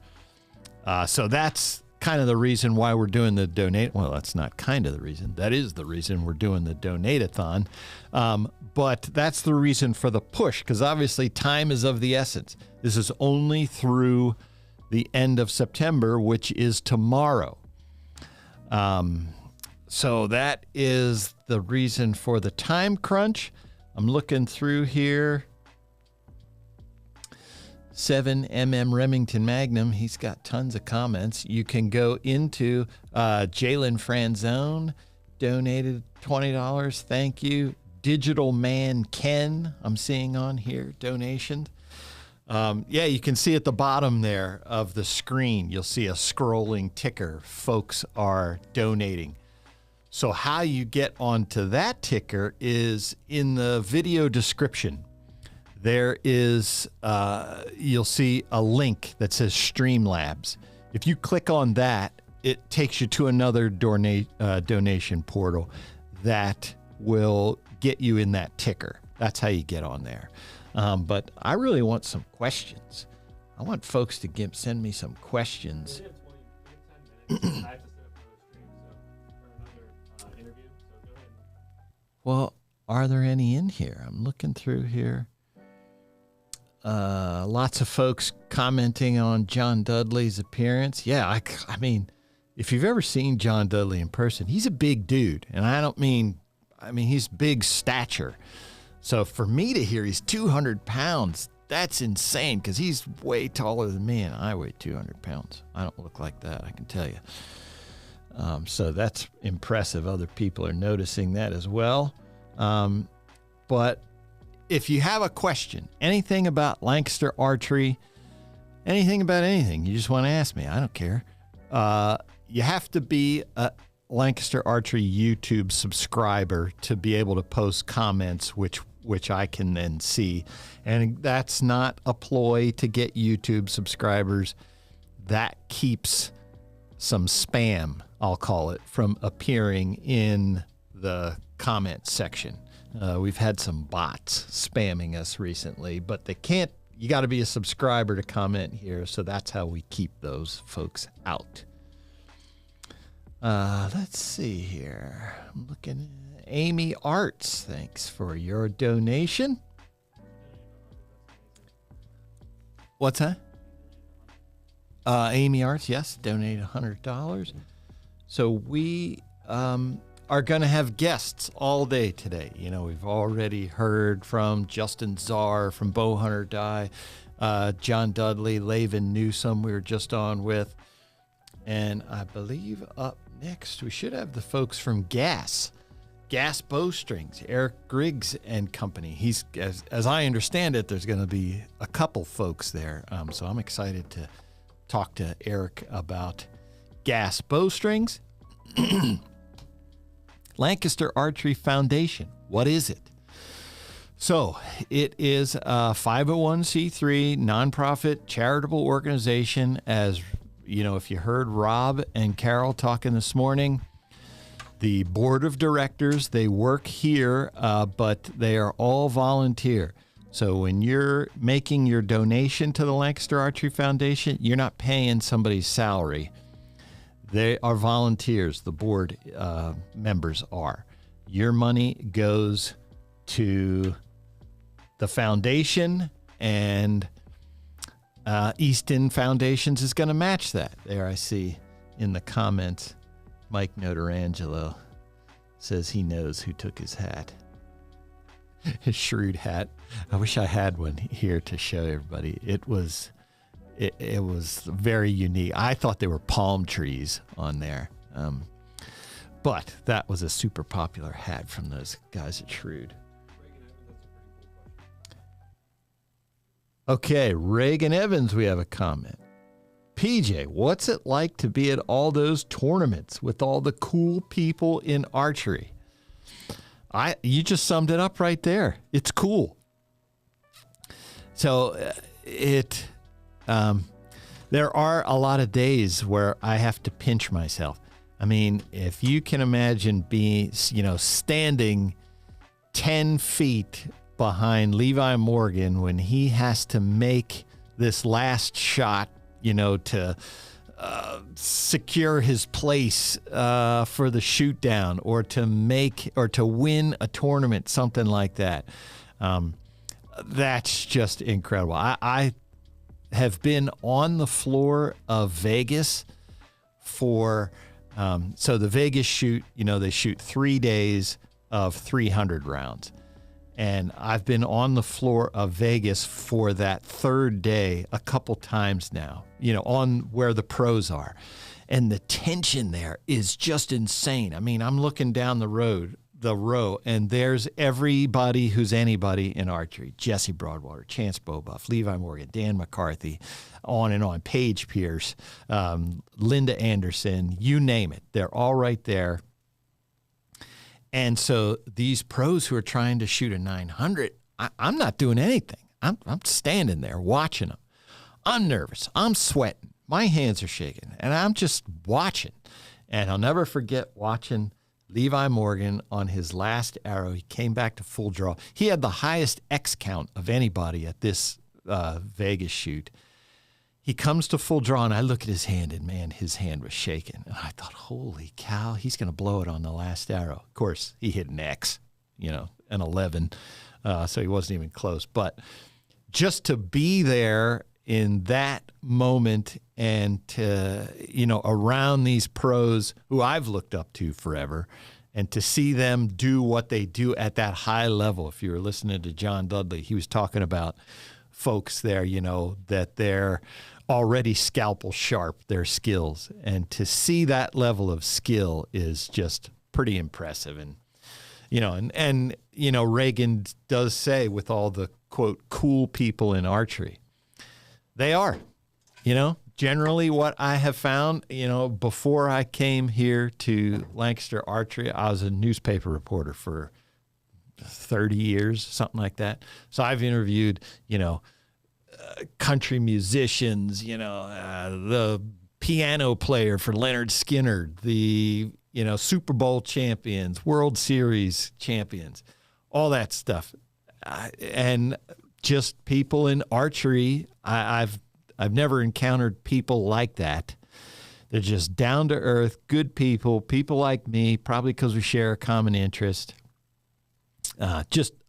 S5: So that's kind of the reason why we're doing the donate. Well, that's not kind of the reason. That is the reason we're doing the donate-a-thon. But that's the reason for the push, because obviously time is of the essence. This is only through the end of September, which is tomorrow. So that is the reason for the time crunch. I'm looking through here. 7mm Remington Magnum. He's got tons of comments. You can go into Jalen Franzone, donated $20. Thank you. Digital Man Ken, I'm seeing on here, donation. Yeah, you can see at the bottom there of the screen, you'll see a scrolling ticker. Folks are donating. So how you get onto that ticker is in the video description. There is, you'll see a link that says Streamlabs. If you click on that, it takes you to another donation portal that will get you in that ticker. That's how you get on there. But I really want some questions. I want folks to send me some questions. Well, are there any in here? I'm looking through here. Lots of folks commenting on John Dudley's appearance. Yeah, I mean, if you've ever seen John Dudley in person, he's a big dude. And I mean, he's big stature. So for me to hear he's 200 pounds, that's insane because he's way taller than me and I weigh 200 pounds. I don't look like that, I can tell you. So that's impressive. Other people are noticing that as well. But if you have a question, anything about Lancaster Archery, anything about anything, you just want to ask me, I don't care. You have to be a Lancaster Archery YouTube subscriber to be able to post comments, which I can then see. And that's not a ploy to get YouTube subscribers. That keeps some spam, I'll call it, from appearing in the comment section. We've had some bots spamming us recently, but they can't. You got to be a subscriber to comment here, so that's how we keep those folks out. Let's see here. I'm looking at Amy Arts. Thanks for your donation. What's that? Amy Arts, yes, donate $100. So we are going to have guests all day today. You know, we've already heard from Justin Zarr from Bowhunt Die, John Dudley, Laven Newsom we were just on with. And I believe up next we should have the folks from GAS Bowstrings, Eric Griggs and company. He's, as I understand it, there's going to be a couple folks there. So I'm excited to talk to Eric about GAS Bowstrings. Lancaster Archery Foundation. What is it? So it is a 501c3 nonprofit charitable organization. As you know, if you heard Rob and Carole talking this morning, the board of directors, they work here, but they are all volunteer. So when you're making your donation to the Lancaster Archery Foundation, you're not paying somebody's salary. They are volunteers. The board members are. Your money goes to the foundation, and Easton Foundations is going to match that. There I see in the comments, Mike Notarangelo says he knows who took his hat. His Shrewd hat. I wish I had one here to show everybody. It was very unique. I thought they were palm trees on there. But that was a super popular hat from those guys at Shrewd. Okay, Reagan Evans, we have a comment. PJ, what's it like to be at all those tournaments with all the cool people in archery? You just summed it up right there. It's cool. So there are a lot of days where I have to pinch myself. I mean, if you can imagine being, standing 10 feet behind Levi Morgan when he has to make this last shot, to secure his place for the shoot down, or to win a tournament, something like that. That's just incredible. I have been on the floor of Vegas for, so the Vegas shoot, they shoot 3 days of 300 rounds. And I've been on the floor of Vegas for that third day a couple times now, on where the pros are. And the tension there is just insane. I mean, I'm looking down the row, and there's everybody who's anybody in archery. Jesse Broadwater, Chance Beaubuff, Levi Morgan, Dan McCarthy, on and on, Paige Pierce, Linda Anderson, you name it. They're all right there. And so these pros who are trying to shoot a 900, I'm not doing anything. I'm standing there watching them. I'm nervous. I'm sweating. My hands are shaking. And I'm just watching. And I'll never forget watching Levi Morgan on his last arrow. He came back to full draw. He had the highest X count of anybody at this Vegas shoot. He comes to full draw, and I look at his hand, and man, his hand was shaking. And I thought, holy cow, he's going to blow it on the last arrow. Of course, he hit an X, an 11, so he wasn't even close. But just to be there in that moment and to, around these pros who I've looked up to forever, and to see them do what they do at that high level. If you were listening to John Dudley, he was talking about folks there, that they're already scalpel sharp, their skills. And to see that level of skill is just pretty impressive. And, Reagan does say with all the, quote, cool people in archery, they are, generally what I have found, before I came here to Lancaster Archery, I was a newspaper reporter for 30 years, something like that. So I've interviewed, country musicians, the piano player for Leonard Skinner, the, Super Bowl champions, World Series champions, all that stuff. And just people in archery, I've never encountered people like that. They're just down to earth, good people like me, probably because we share a common interest.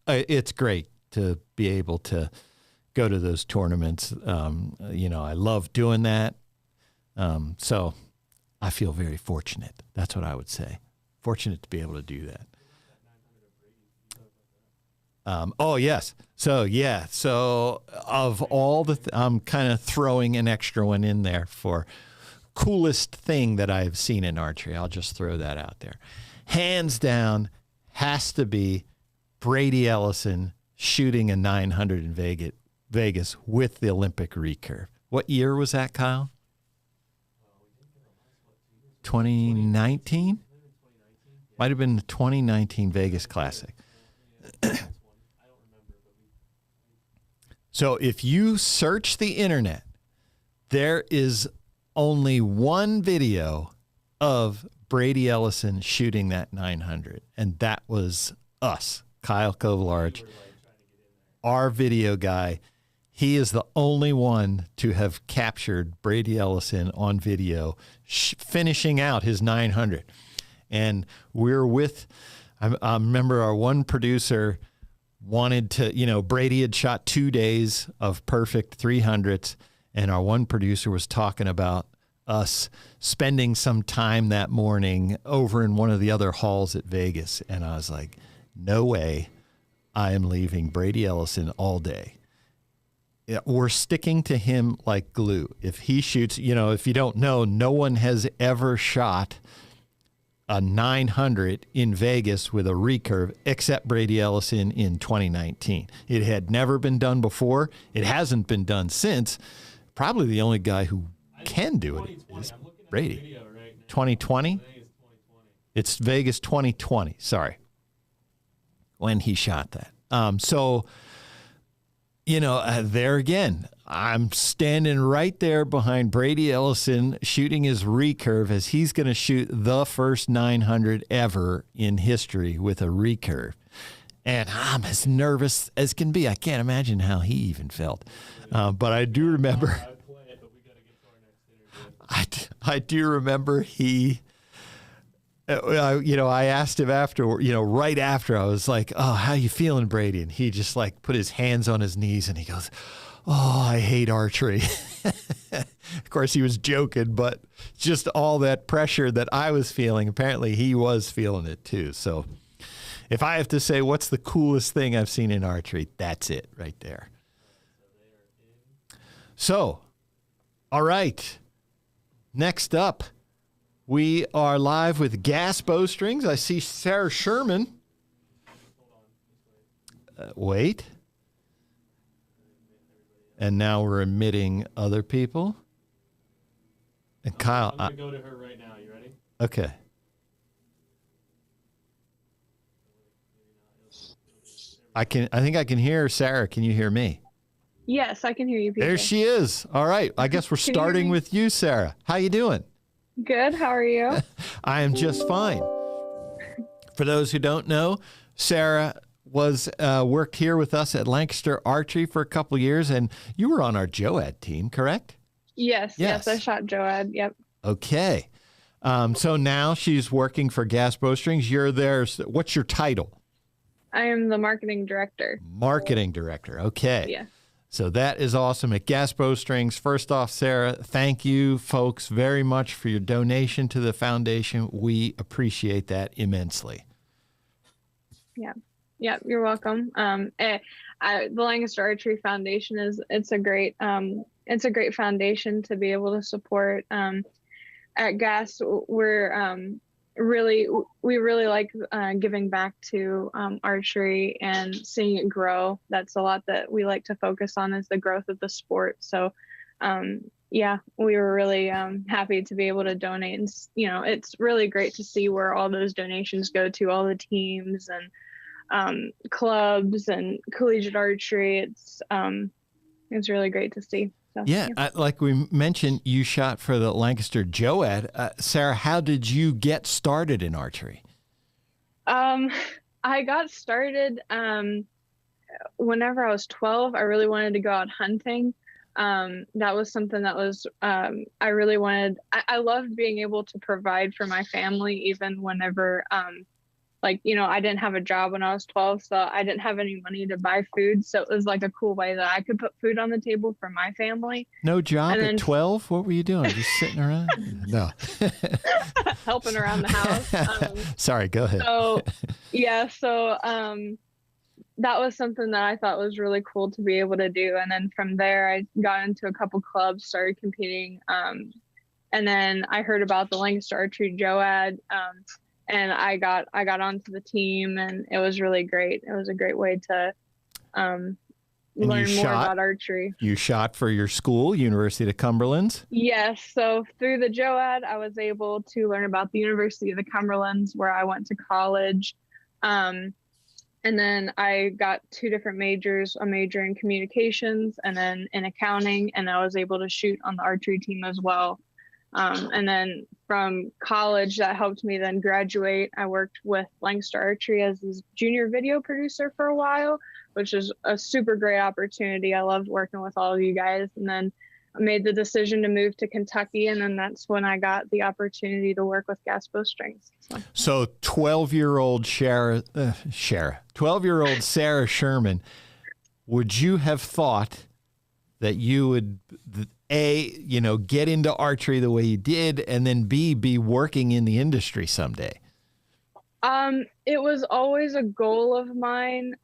S5: It's great to be able to go to those tournaments. I love doing that. So I feel very fortunate. That's what I would say. Fortunate to be able to do that. Oh, yes. So of all I'm kind of throwing an extra one in there for coolest thing that I've seen in archery. I'll just throw that out there. Hands down, has to be Brady Ellison shooting a 900 in Vegas with the Olympic recurve. What year was that, Kyle? 2019? Might have been the 2019 Vegas Classic. So if you search the internet, there is only one video of Brady Ellison shooting that 900, and that was us, Kyle Kovalarch, our video guy. He is the only one to have captured Brady Ellison on video finishing out his 900. And we're with, I remember our one producer wanted to, Brady had shot 2 days of perfect 300s, and our one producer was talking about us spending some time that morning over in one of the other halls at Vegas. And I was like, no way I am leaving Brady Ellison all day. We're sticking to him like glue. If he shoots, if you don't know, no one has ever shot a 900 in Vegas with a recurve except Brady Ellison in 2019. It had never been done before. It hasn't been done since. Probably the only guy who can do it is Brady. 2020? It's Vegas 2020, sorry, when he shot that. There again, I'm standing right there behind Brady Ellison shooting his recurve as he's going to shoot the first 900 ever in history with a recurve. And I'm as nervous as can be. I can't imagine how he even felt. But I do remember, I do remember he, I asked him after, right after, I was like, oh, how you feeling, Brady? And he just like put his hands on his knees and he goes, oh, I hate archery. Of course, he was joking, but just all that pressure that I was feeling, apparently he was feeling it too. So if I have to say what's the coolest thing I've seen in archery, that's it right there. So, all right. Next up, we are live with GAS Bowstrings. I see Sarah Sherman. Wait. And now we're admitting other people. And Kyle.
S6: I'm going to go to her right now. You ready?
S5: Okay. I think I can hear Sarah. Can you hear me?
S15: Yes, I can hear you, PJ.
S5: There she is. All right. I guess we're starting with you, Sarah. How you doing?
S15: Good. How are you?
S5: I am just fine. For those who don't know, Sarah was worked here with us at Lancaster Archery for a couple years, and you were on our JOAD team, correct?
S15: Yes, I shot JOAD. Yep.
S5: Okay. So now she's working for GAS Bowstrings. You're there. What's your title?
S15: I am the marketing director.
S5: Marketing director. Okay.
S15: Yeah.
S5: So that is awesome at GAS Bowstrings. First off, Sarah, thank you, folks, very much for your donation to the foundation. We appreciate that immensely.
S15: Yeah. Yeah, you're welcome. The Lancaster Archery Foundation it's a great foundation to be able to support. At GAS, we really like giving back to archery and seeing it grow. That's a lot that we like to focus on, is the growth of the sport. So we were really happy to be able to donate, and it's really great to see where all those donations go to, all the teams and clubs and collegiate archery. It's really great to see. So,
S5: like we mentioned, you shot for the Lancaster JOAD. Sarah, how did you get started in archery?
S15: I got started whenever I was 12. I really wanted to go out hunting. That was something that was I really wanted. I loved being able to provide for my family, even whenever I didn't have a job when I was 12, so I didn't have any money to buy food. So it was like a cool way that I could put food on the table for my family.
S5: No job at 12? What were you doing? Just sitting around? No.
S15: Helping around the house.
S5: Sorry, go ahead.
S15: That was something that I thought was really cool to be able to do. And then from there, I got into a couple clubs, started competing. And then I heard about the Lancaster Archery JOAD. And I got onto the team, and it was really great. It was a great way to, learn more about archery.
S5: You shot for your school, University of Cumberland's?
S15: Yes. So through the JOAD, I was able to learn about the University of the Cumberlands, where I went to college. And then I got 2 different majors, a major in communications and then in accounting, and I was able to shoot on the archery team as well. And then from college, that helped me then graduate. I worked with Lancaster Archery as his junior video producer for a while, which is a super great opportunity. I loved working with all of you guys. And then I made the decision to move to Kentucky, and then that's when I got the opportunity to work with GAS Bowstrings.
S5: So 12-year-old 12-year-old Sarah Sherman, would you have thought that you would, A, get into archery the way you did, and then B, be working in the industry someday?
S15: It was always a goal of mine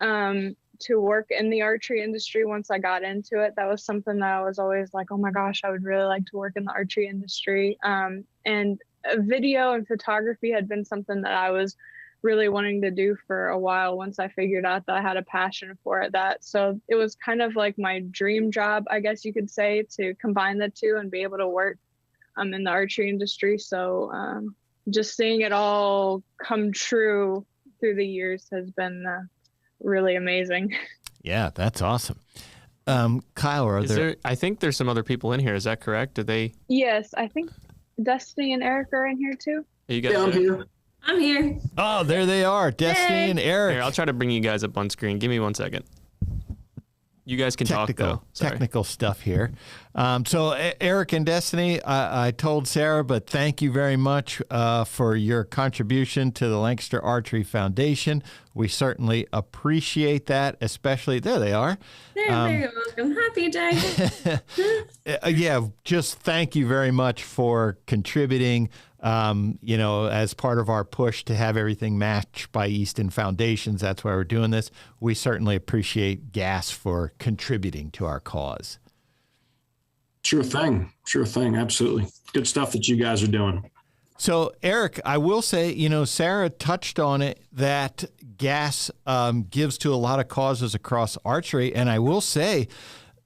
S15: to work in the archery industry. Once I got into it, that was something that I was always like, oh my gosh, I would really like to work in the archery industry. And video and photography had been something that I was really wanting to do for a while once I figured out that I had a passion for it. So it was kind of like my dream job, I guess you could say, to combine the two and be able to work in the archery industry. So just seeing it all come true through the years has been really amazing.
S5: Yeah, that's awesome. Kyle,
S6: I think there's some other people in here. Is that correct? Did they?
S15: Yes, I think Destiny and Eric are in here too.
S6: Are you guys
S16: I'm here. I'm here.
S5: Oh, there they are, Destiny and Eric.
S6: Here, I'll try to bring you guys up on screen. Give me 1 second. You guys can talk, though. Sorry.
S5: Technical stuff here. So Eric and Destiny, I told Sarah, but thank you very much for your contribution to the Lancaster Archery Foundation. We certainly appreciate that, especially, there they are.
S16: They're very welcome. Happy day.
S5: Yeah, just thank you very much for contributing. As part of our push to have everything matched by Easton Foundations. That's why we're doing this. We certainly appreciate GAS for contributing to our cause.
S16: Sure thing. Absolutely. Good stuff that you guys are doing.
S5: So, Eric, I will say, Sarah touched on it, that GAS gives to a lot of causes across archery. And I will say,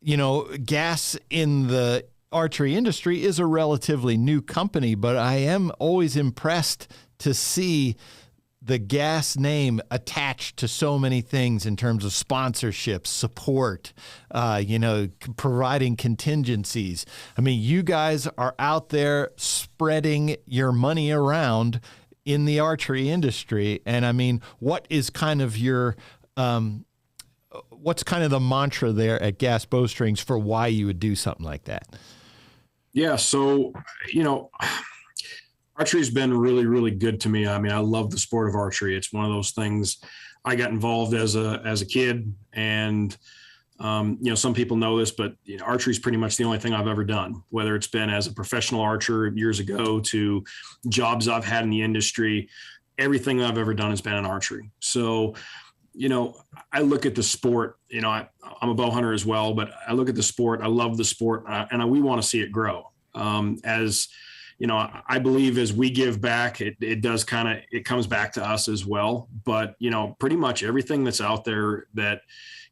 S5: GAS in the archery industry is a relatively new company, but I am always impressed to see the GAS name attached to so many things in terms of sponsorships, support, providing contingencies. I mean, you guys are out there spreading your money around in the archery industry. And I mean, what is kind of your, what's kind of the mantra there at GAS Bowstrings for why you would do something like that?
S16: Yeah. So, archery's been really, really good to me. I mean, I love the sport of archery. It's one of those things. I got involved as a kid, and, some people know this, but archery is pretty much the only thing I've ever done, whether it's been as a professional archer years ago to jobs I've had in the industry. Everything I've ever done has been in archery. So, I look at the sport, I'm a bow hunter as well, but I look at the sport, I love the sport, and we want to see it grow. I believe as we give back, it does it comes back to us as well. But, pretty much everything that's out there that,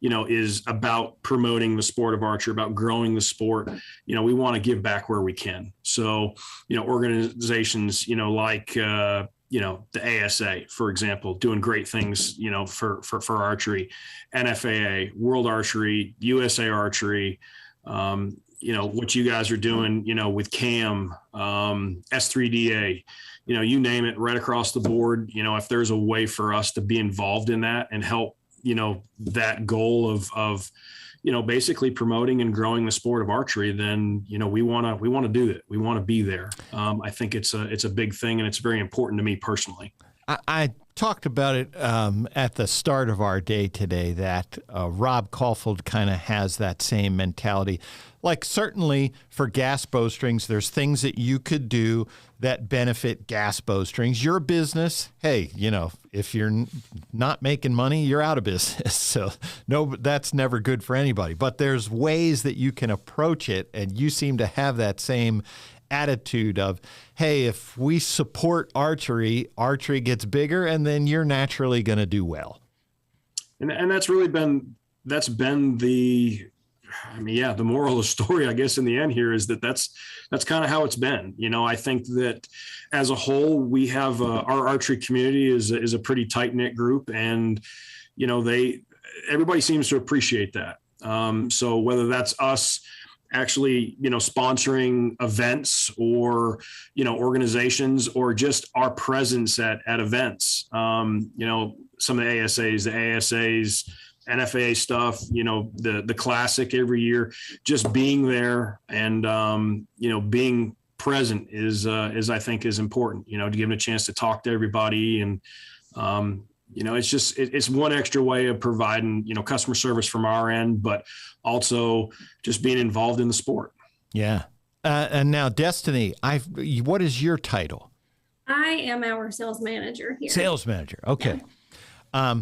S16: is about promoting the sport of archery, about growing the sport, we want to give back where we can. So, organizations, like, the ASA, for example, doing great things, for archery, NFAA, World Archery, USA Archery, what you guys are doing, with CAM, S3DA, you name it, right across the board. If there's a way for us to be involved in that and help, that goal of basically promoting and growing the sport of archery, then, we want to do it. We want to be there. I think it's a big thing, and it's very important to me personally.
S5: I talked about it at the start of our day today, that Rob Kaufhold kind of has that same mentality. Like, certainly for GAS Bowstrings, there's things that you could do that benefit GAS Bowstrings. Your business, hey, if you're not making money, you're out of business. So no, that's never good for anybody. But there's ways that you can approach it, and you seem to have that same attitude of, hey, if we support archery, archery gets bigger, and then you're naturally going to do well.
S16: And that's really been that's been the moral of the story, I guess, in the end here is that's kind of how it's been. I think that as a whole, we have our archery community is a pretty tight knit group, and everybody seems to appreciate that. So whether that's us actually, sponsoring events or, organizations, or just our presence at events, some of the ASAs, NFAA stuff, the classic every year, just being there and, being present is I think is important, to give them a chance to talk to everybody. And, it's one extra way of providing, customer service from our end, but also just being involved in the sport.
S5: Yeah. And now, Destiny, what is your title?
S17: I am our sales manager here.
S5: Sales manager. Okay. Yeah.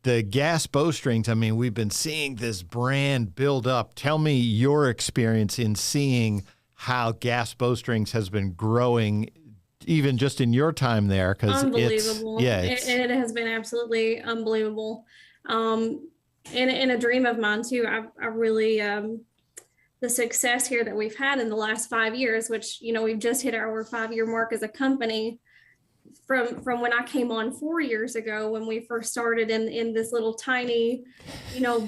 S5: The GAS Bowstrings, I mean, we've been seeing this brand build up. Tell me your experience in seeing how GAS Bowstrings has been growing, even just in your time there.
S17: Unbelievable. It has been absolutely unbelievable. And a dream of mine too. I really, the success here that we've had in the last 5 years, which, we've just hit our 5-year mark as a company, from when I came on 4 years ago, when we first started in this little tiny,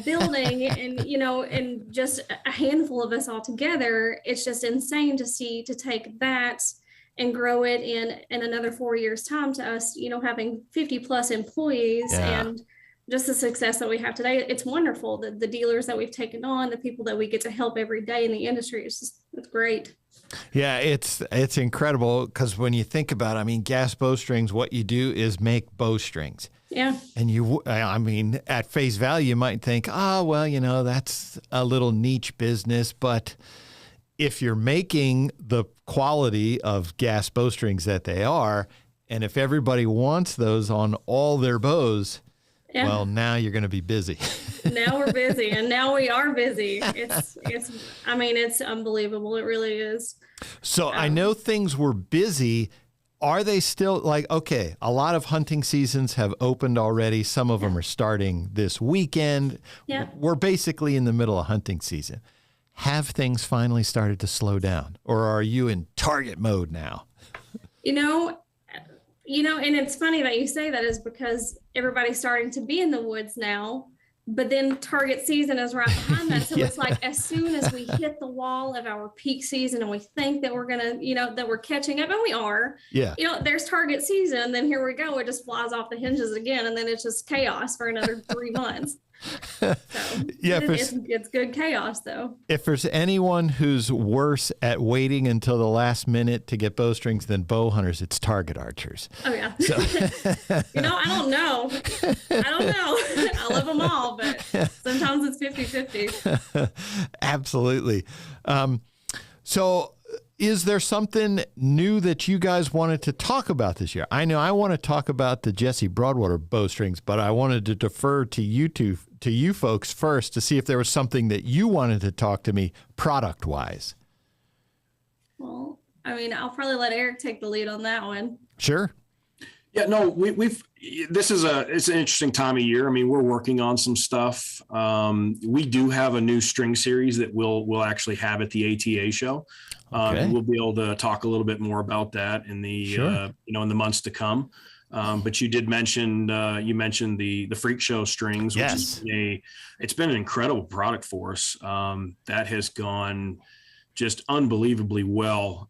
S17: building and, and just a handful of us all together. It's just insane to take that and grow it in another 4 years time to us, having 50 plus employees. Yeah. And just the success that we have today. It's wonderful. The dealers that we've taken on, the people that we get to help every day in the industry, it's great.
S5: Yeah, it's incredible, because when you think about it, I mean, GAS Bowstrings, what you do is make bowstrings.
S17: Yeah.
S5: And at face value, you might think, that's a little niche business. But if you're making the quality of GAS Bowstrings that they are, and if everybody wants those on all their bows, yeah. Well, now you're going to be busy.
S17: Now we're busy, and now we are busy. It's unbelievable. It really is.
S5: So I know things were busy. Are they still okay, a lot of hunting seasons have opened already. Some of them are starting this weekend. Yeah. We're basically in the middle of hunting season. Have things finally started to slow down, or are you in target mode now?
S17: And it's funny that you say that, is because everybody's starting to be in the woods now, but then target season is right behind that. So yeah. It's like, as soon as we hit the wall of our peak season and we think that we're going to, that we're catching up, and we are,
S5: yeah.
S17: There's target season, and then here we go. It just flies off the hinges again. And then it's just chaos for another 3 months. So yeah, it's good chaos though.
S5: If there's anyone who's worse at waiting until the last minute to get bowstrings than bow hunters, it's target archers.
S17: Oh yeah. So. I don't know. I love them all, but sometimes it's 50-50.
S5: Absolutely. So is there something new that you guys wanted to talk about this year? I know I want to talk about the Jesse Broadwater bowstrings, but I wanted to defer to you folks first to see if there was something that you wanted to talk to me product-wise.
S17: Well, I'll probably let Eric take the lead on that one.
S5: Sure.
S16: Yeah, no, it's an interesting time of year. We're working on some stuff. We do have a new string series that we'll actually have at the ATA show. Okay. We'll be able to talk a little bit more about that in the sure. In the months to come. But you did mention the Freak Show strings, which yes. It's been an incredible product for us. That has gone just unbelievably well.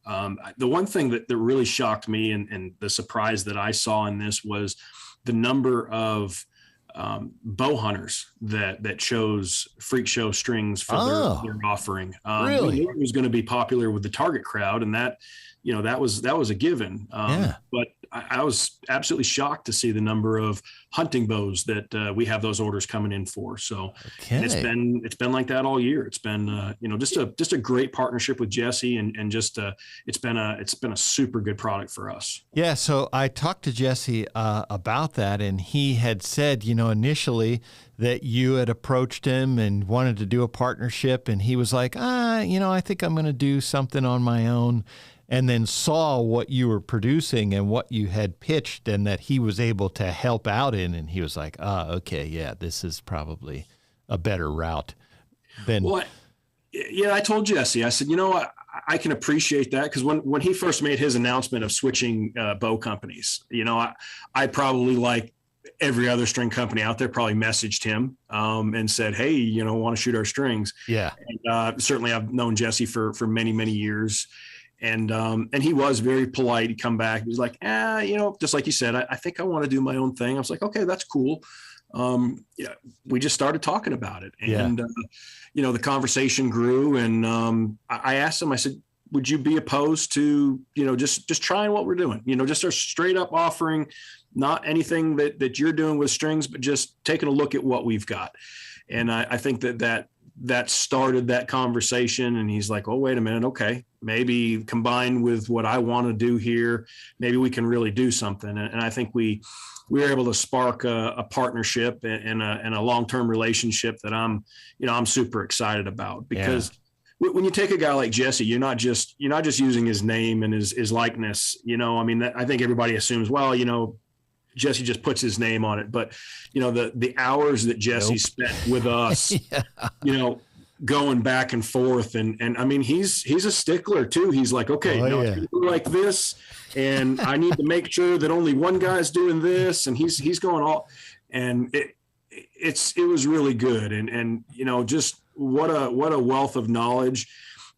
S16: The one thing that really shocked me and the surprise that I saw in this was the number of bow hunters that chose Freak Show strings for their offering.
S5: Really?
S16: We knew it was going to be popular with the target crowd, and that was a given.
S5: Yeah.
S16: But I was absolutely shocked to see the number of hunting bows that we have those orders coming in for. So okay. It's been like that all year. It's been just a great partnership with Jesse, and it's been a super good product for us.
S5: Yeah. So I talked to Jesse about that, and he had said, initially that you had approached him and wanted to do a partnership, and he was like, I think I'm going to do something on my own. and then saw what you were producing and what you had pitched, and that he was able to help out in, and he was like, okay, yeah, this is probably a better route than.
S16: Well, yeah, I told Jesse, I said, you know what, I can appreciate that, because when he first made his announcement of switching bow companies, you know, I probably, like every other string company out there, probably messaged him and said, hey, you know, want to shoot our strings?
S5: Yeah.
S16: And, certainly I've known Jesse for many, many years. And he was very polite. He'd come back. He was like, you know, just like you said, I think I want to do my own thing. I was like, okay, that's cool. Yeah, we just started talking about it, and you know, the conversation grew. And I asked him, I said, would you be opposed to, you know, just trying what we're doing? You know, just a straight up offering, not anything that you're doing with strings, but just taking a look at what we've got. And I think that started that conversation. And he's like, oh, wait a minute. Okay. Maybe combined with what I want to do here, maybe we can really do something. And I think we were able to spark a partnership and a long-term relationship that I'm super excited about, because when you take a guy like Jesse, you're not just using his name and his likeness. You know, I mean, I think everybody assumes, well, you know, Jesse just puts his name on it, but you know, the hours that Jesse spent with us, you know, going back and forth, and I mean, he's a stickler too. He's like, okay, like this, and I need to make sure that only one guy's doing this, and he's going all, and it was really good, and you know, just what a wealth of knowledge.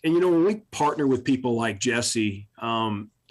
S16: And you know, when we partner with people like Jesse,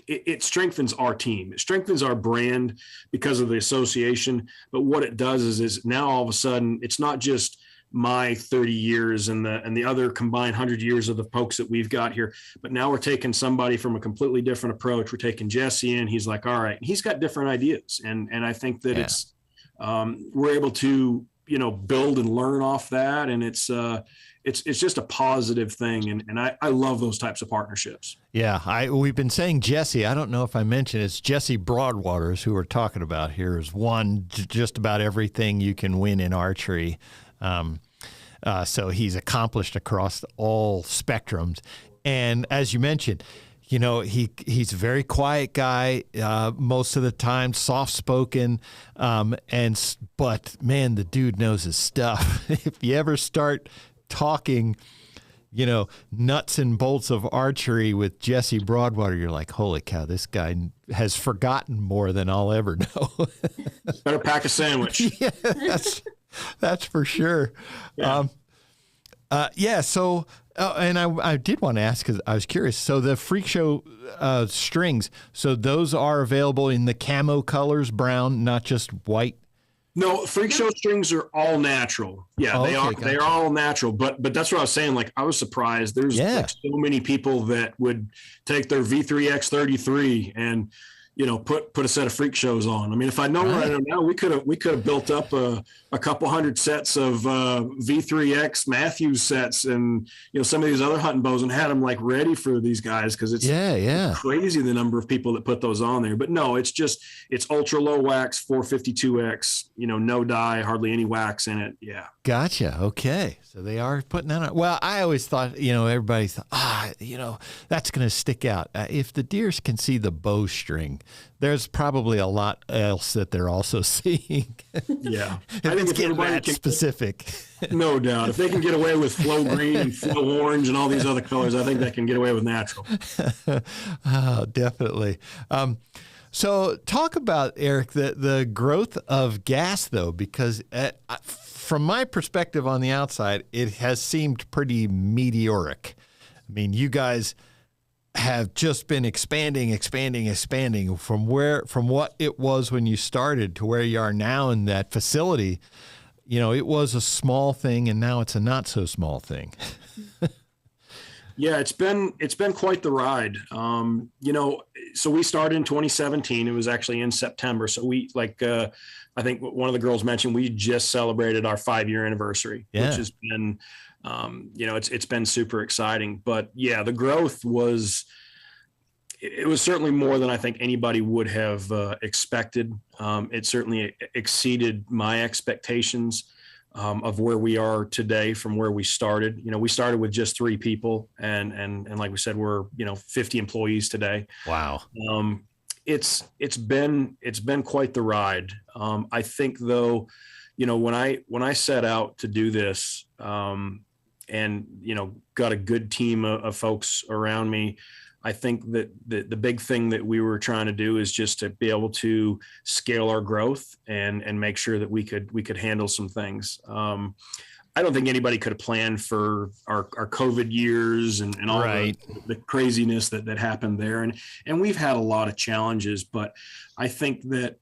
S16: it strengthens our team. It strengthens our brand because of the association. But what it does is now all of a sudden, it's not just my 30 years and the other combined 100 years of the folks that we've got here, but now we're taking somebody from a completely different approach. We're taking Jesse in. He's like, all right, and he's got different ideas. And I think that it's, we're able to, you know, build and learn off that. And it's just a positive thing. And I love those types of partnerships.
S5: Yeah. We've been saying Jesse, I don't know if I mentioned, it's Jesse Broadwaters who we're talking about here, is won just about everything you can win in archery. So he's accomplished across all spectrums. And as you mentioned, you know, he's a very quiet guy, most of the time, soft-spoken, but man, the dude knows his stuff. If you ever start talking, you know, nuts and bolts of archery with Jesse Broadwater, you're like, holy cow, this guy has forgotten more than I'll ever know.
S16: Better pack a sandwich.
S5: Yeah, that's for sure.
S16: Yeah.
S5: So, and I did want to ask, because I was curious. So the Freak Show strings, so those are available in the camo colors, brown, not just white?
S16: No, Freak Show strings are all natural. Yeah,
S5: Oh,
S16: they
S5: okay,
S16: are.
S5: gotcha.
S16: They are all natural. But that's what I was saying. Like, I was surprised. There's like so many people that would take their V3X33 and, you know, put a set of Freak Shows on. I mean, if I'd known right now, we could have built up a couple hundred sets of V3X Matthews sets, and you know, some of these other hunting bows, and had them like ready for these guys, because it's crazy the number of people that put those on there. But no, it's ultra low wax 452X. You know, no dye, hardly any wax in it. Yeah.
S5: Gotcha. Okay. So they are putting that on. Well, I always thought, you know, everybody thought, you know, that's going to stick out. If the deers can see the bowstring, there's probably a lot else that they're also seeing.
S16: Yeah.
S5: I think it's getting that specific.
S16: No doubt. If they can get away with flow green and flow orange and all these other colors, I think they can get away with natural.
S5: Oh, definitely. So talk about, Eric, the growth of GAS, though, because from my perspective on the outside, it has seemed pretty meteoric. I mean, you guys have just been expanding from what it was when you started to where you are now in that facility. You know, it was a small thing, and now it's a not so small thing.
S16: Yeah, it's been quite the ride. You know, so we started in 2017. It was actually in September. So we I think one of the girls mentioned, we just celebrated our 5-year anniversary, which has been, you know, it's been super exciting. But yeah, the growth was certainly more than I think anybody would have expected. It certainly exceeded my expectations. of where we are today from where we started. We started with just 3 people, and like we said, we're 50 employees today.
S5: Wow.
S16: It's been quite the ride. I think though, when I set out to do this, and got a good team of folks around me, I think that the big thing that we were trying to do is just to be able to scale our growth and make sure that we could handle some things. I don't think anybody could have planned for our COVID years and all the craziness that happened there. And we've had a lot of challenges, but I think that,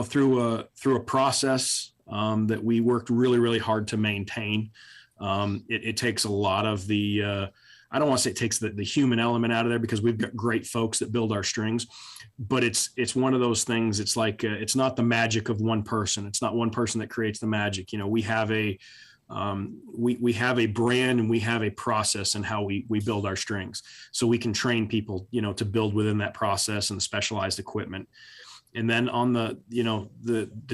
S16: through a process that we worked really, really hard to maintain, it takes a lot of the, I don't want to say it takes the human element out of there, because we've got great folks that build our strings, but it's one of those things. It's like, it's not the magic of one person. It's not one person that creates the magic. We have we have a brand, and we have a process in how we build our strings, so we can train people, to build within that process and the specialized equipment. And then on the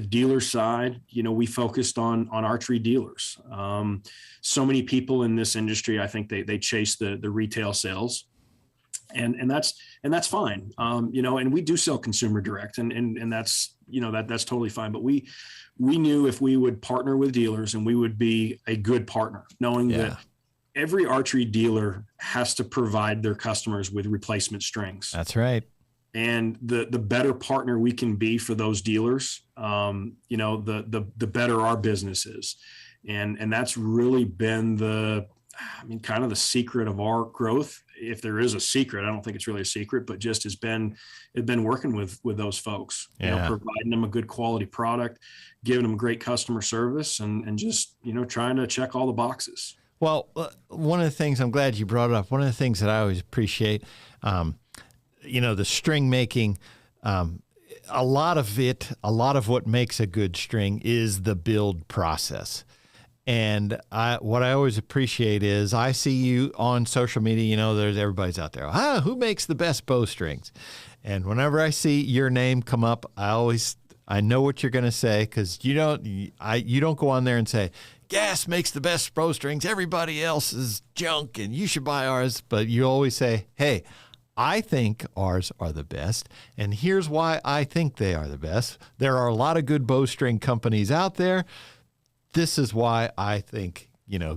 S16: dealer side, we focused on archery dealers. So many people in this industry, I think they chase the retail sales, and that's fine. And we do sell consumer direct, and that's, that's totally fine. But we knew if we would partner with dealers, and we would be a good partner, knowing that every archery dealer has to provide their customers with replacement strings.
S5: That's right.
S16: And the better partner we can be for those dealers, the better our business is. And that's really been kind of the secret of our growth. If there is a secret, I don't think it's really a secret, but just it's been working with those folks, providing them a good quality product, giving them great customer service, and just, trying to check all the boxes.
S5: Well, one of the things, I'm glad you brought it up, one of the things that I always appreciate, the string making, a lot of what makes a good string is the build process. And what I always appreciate is I see you on social media, there's everybody's out there. Who makes the best bowstrings? And whenever I see your name come up, I know what you're going to say, because you don't go on there and say, GAS makes the best bowstrings, everybody else is junk and you should buy ours. But you always say, hey, I think ours are the best, and here's why I think they are the best. There are a lot of good bowstring companies out there. This is why I think,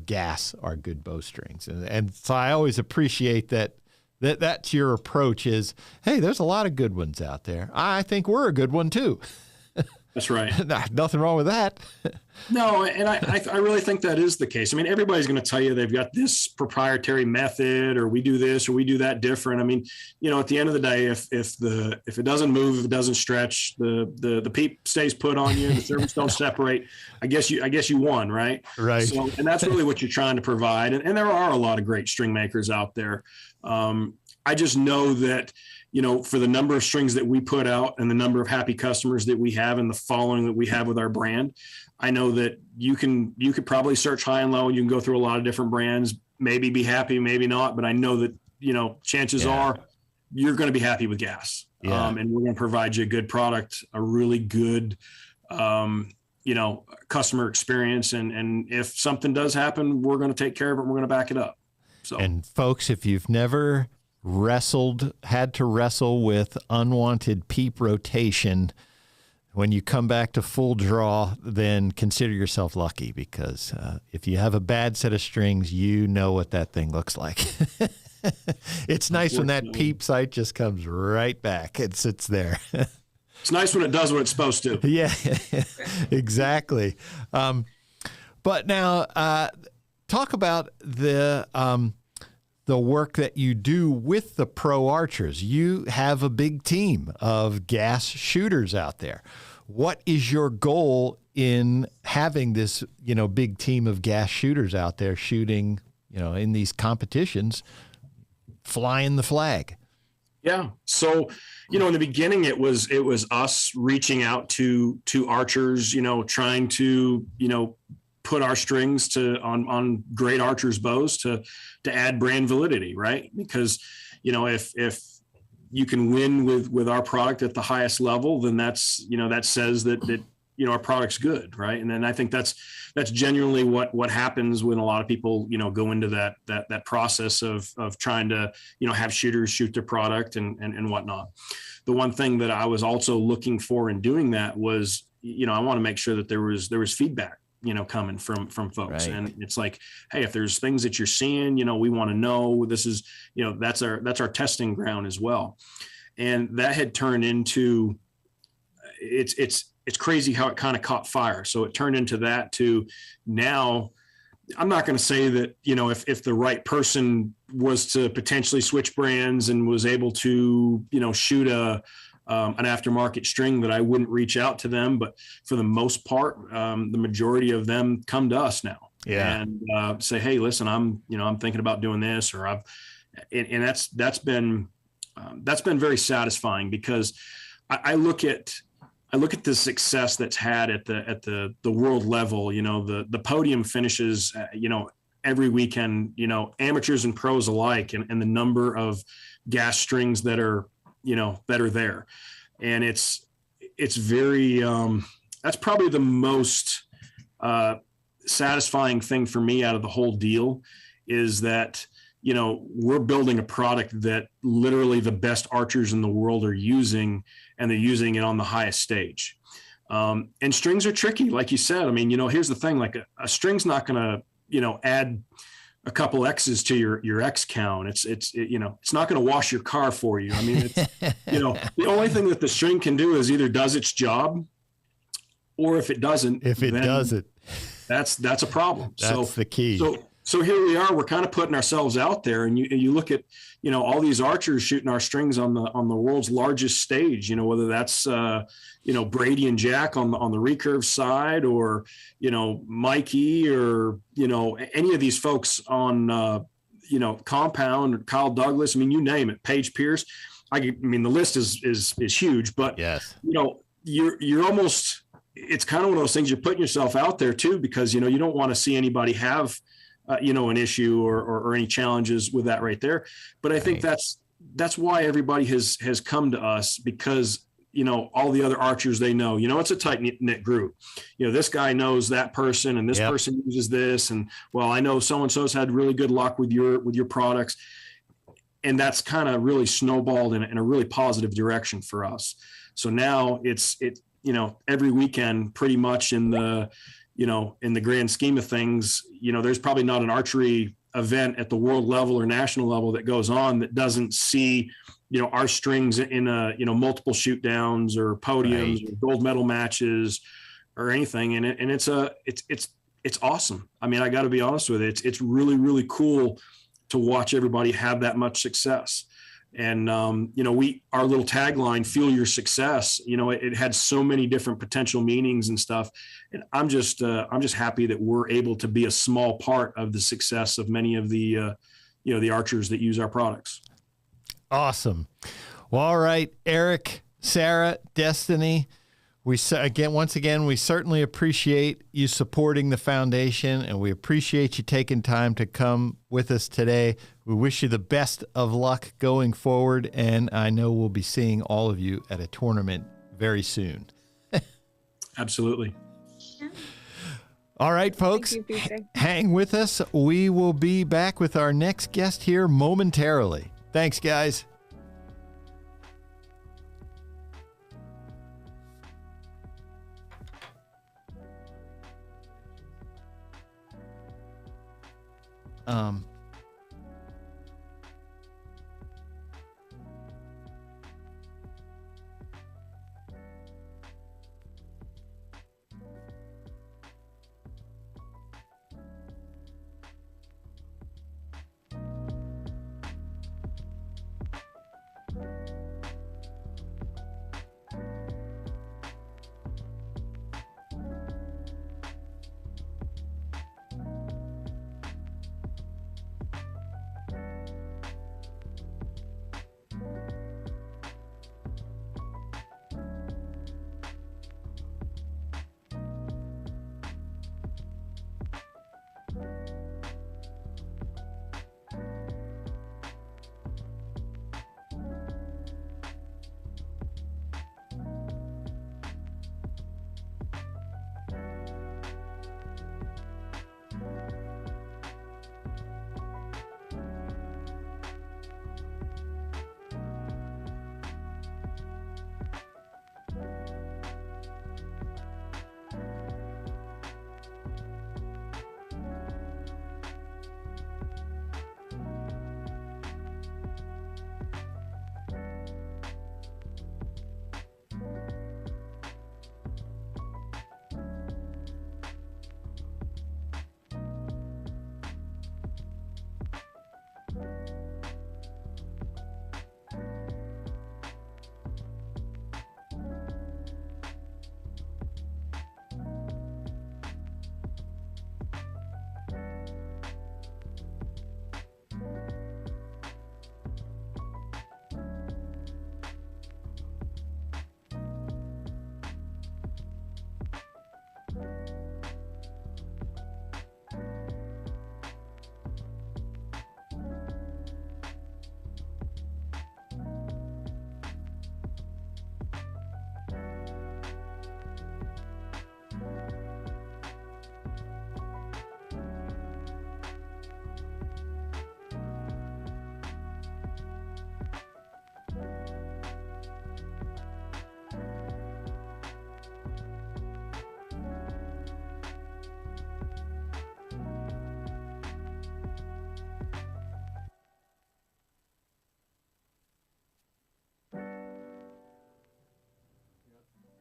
S5: GAS are good bowstrings. And so I always appreciate that's your approach is, hey, there's a lot of good ones out there. I think we're a good one too.
S16: That's right.
S5: Nothing wrong with that.
S16: No, and I really think that is the case. I mean, everybody's going to tell you they've got this proprietary method, or we do this or we do that different. I mean, at the end of the day, if it doesn't move, if it doesn't stretch, the peep stays put on you, the servants don't separate, I guess you won, right?
S5: Right.
S16: So, and that's really what you're trying to provide. And there are a lot of great string makers out there. I just know that, for the number of strings that we put out and the number of happy customers that we have and the following that we have with our brand, I know that you could probably search high and low, and you can go through a lot of different brands, maybe be happy, maybe not. But I know that, chances are you're going to be happy with GAS.
S5: Yeah.
S16: And we're going to provide you a good product, a really good, customer experience. And if something does happen, we're going to take care of it. And we're going to back it up. So,
S5: and folks, if you've never had to wrestle with unwanted peep rotation, when you come back to full draw, then consider yourself lucky, because if you have a bad set of strings, you know what that thing looks like. It's nice when that peep sight just comes right back and sits there.
S16: It's nice when it does what it's supposed to.
S5: Yeah, exactly. But now talk about the work that you do with the pro archers. You have a big team of GAS shooters out there. What is your goal in having this, big team of GAS shooters out there shooting, in these competitions, flying the flag?
S16: Yeah. So, in the beginning, it was us reaching out to archers, trying to, put our strings on great archers' bows to add brand validity, right? Because, if you can win with our product at the highest level, then that's, that says that our product's good, right? And then I think that's genuinely what happens when a lot of people, go into that process of trying to, have shooters shoot their product and whatnot. The one thing that I was also looking for in doing that was, I want to make sure that there was feedback, coming from folks. Right. And it's like, hey, if there's things that you're seeing, we want to know. This is, that's our testing ground as well. And that had turned into, it's crazy how it kind of caught fire. So it turned into that to now. I'm not going to say that, if the right person was to potentially switch brands and was able to, shoot an aftermarket string, that I wouldn't reach out to them. But for the most part, the majority of them come to us now and say, hey, listen, I'm thinking about doing this, or and that's been very satisfying, because I look at the success that's had at the world level. The podium finishes, every weekend, amateurs and pros alike, and the number of GAS strings that are there. And it's very, that's probably the most satisfying thing for me out of the whole deal, is that, we're building a product that literally the best archers in the world are using, and they're using it on the highest stage. And strings are tricky. Like you said, I mean, here's the thing, like a string's not going to, add a couple X's to your X count. It's not going to wash your car for you. I mean, it's, the only thing that the string can do is either does its job, or if it doesn't, that's a problem.
S5: That's the key.
S16: So here we are, we're kind of putting ourselves out there, and you look at, all these archers shooting our strings on the world's largest stage, whether that's, Brady and Jack on the recurve side, or, Mikey, or, any of these folks on, Compound, or Kyle Douglas. I mean, you name it, Paige Pierce. I mean, the list is huge, but
S5: yes,
S16: you're almost, it's kind of one of those things, you're putting yourself out there too, because, you don't want to see anybody have, an issue or any challenges with that right there. But I think that's why everybody has come to us, because, all the other archers, they know, it's a tight knit group. This guy knows that person, and this person uses this. And well, I know so-and-so's had really good luck with your products. And that's kind of really snowballed in a really positive direction for us. So now it's every weekend, pretty much in the grand scheme of things, there's probably not an archery event at the world level or national level that goes on that doesn't see, our strings in multiple shoot downs or podiums or gold medal matches or anything. And it's awesome. I mean, I got to be honest with it. It's really, really cool to watch everybody have that much success. And, our little tagline, fuel your success, it had so many different potential meanings and stuff. And I'm just happy that we're able to be a small part of the success of many of the, the archers that use our products.
S5: Awesome. Well, all right, Eric, Sarah, Destiny, once again, we certainly appreciate you supporting the foundation, and we appreciate you taking time to come with us today. We wish you the best of luck going forward, and I know we'll be seeing all of you at a tournament very soon.
S16: Absolutely.
S5: All right, folks, hang with us. We will be back with our next guest here momentarily. Thanks, guys.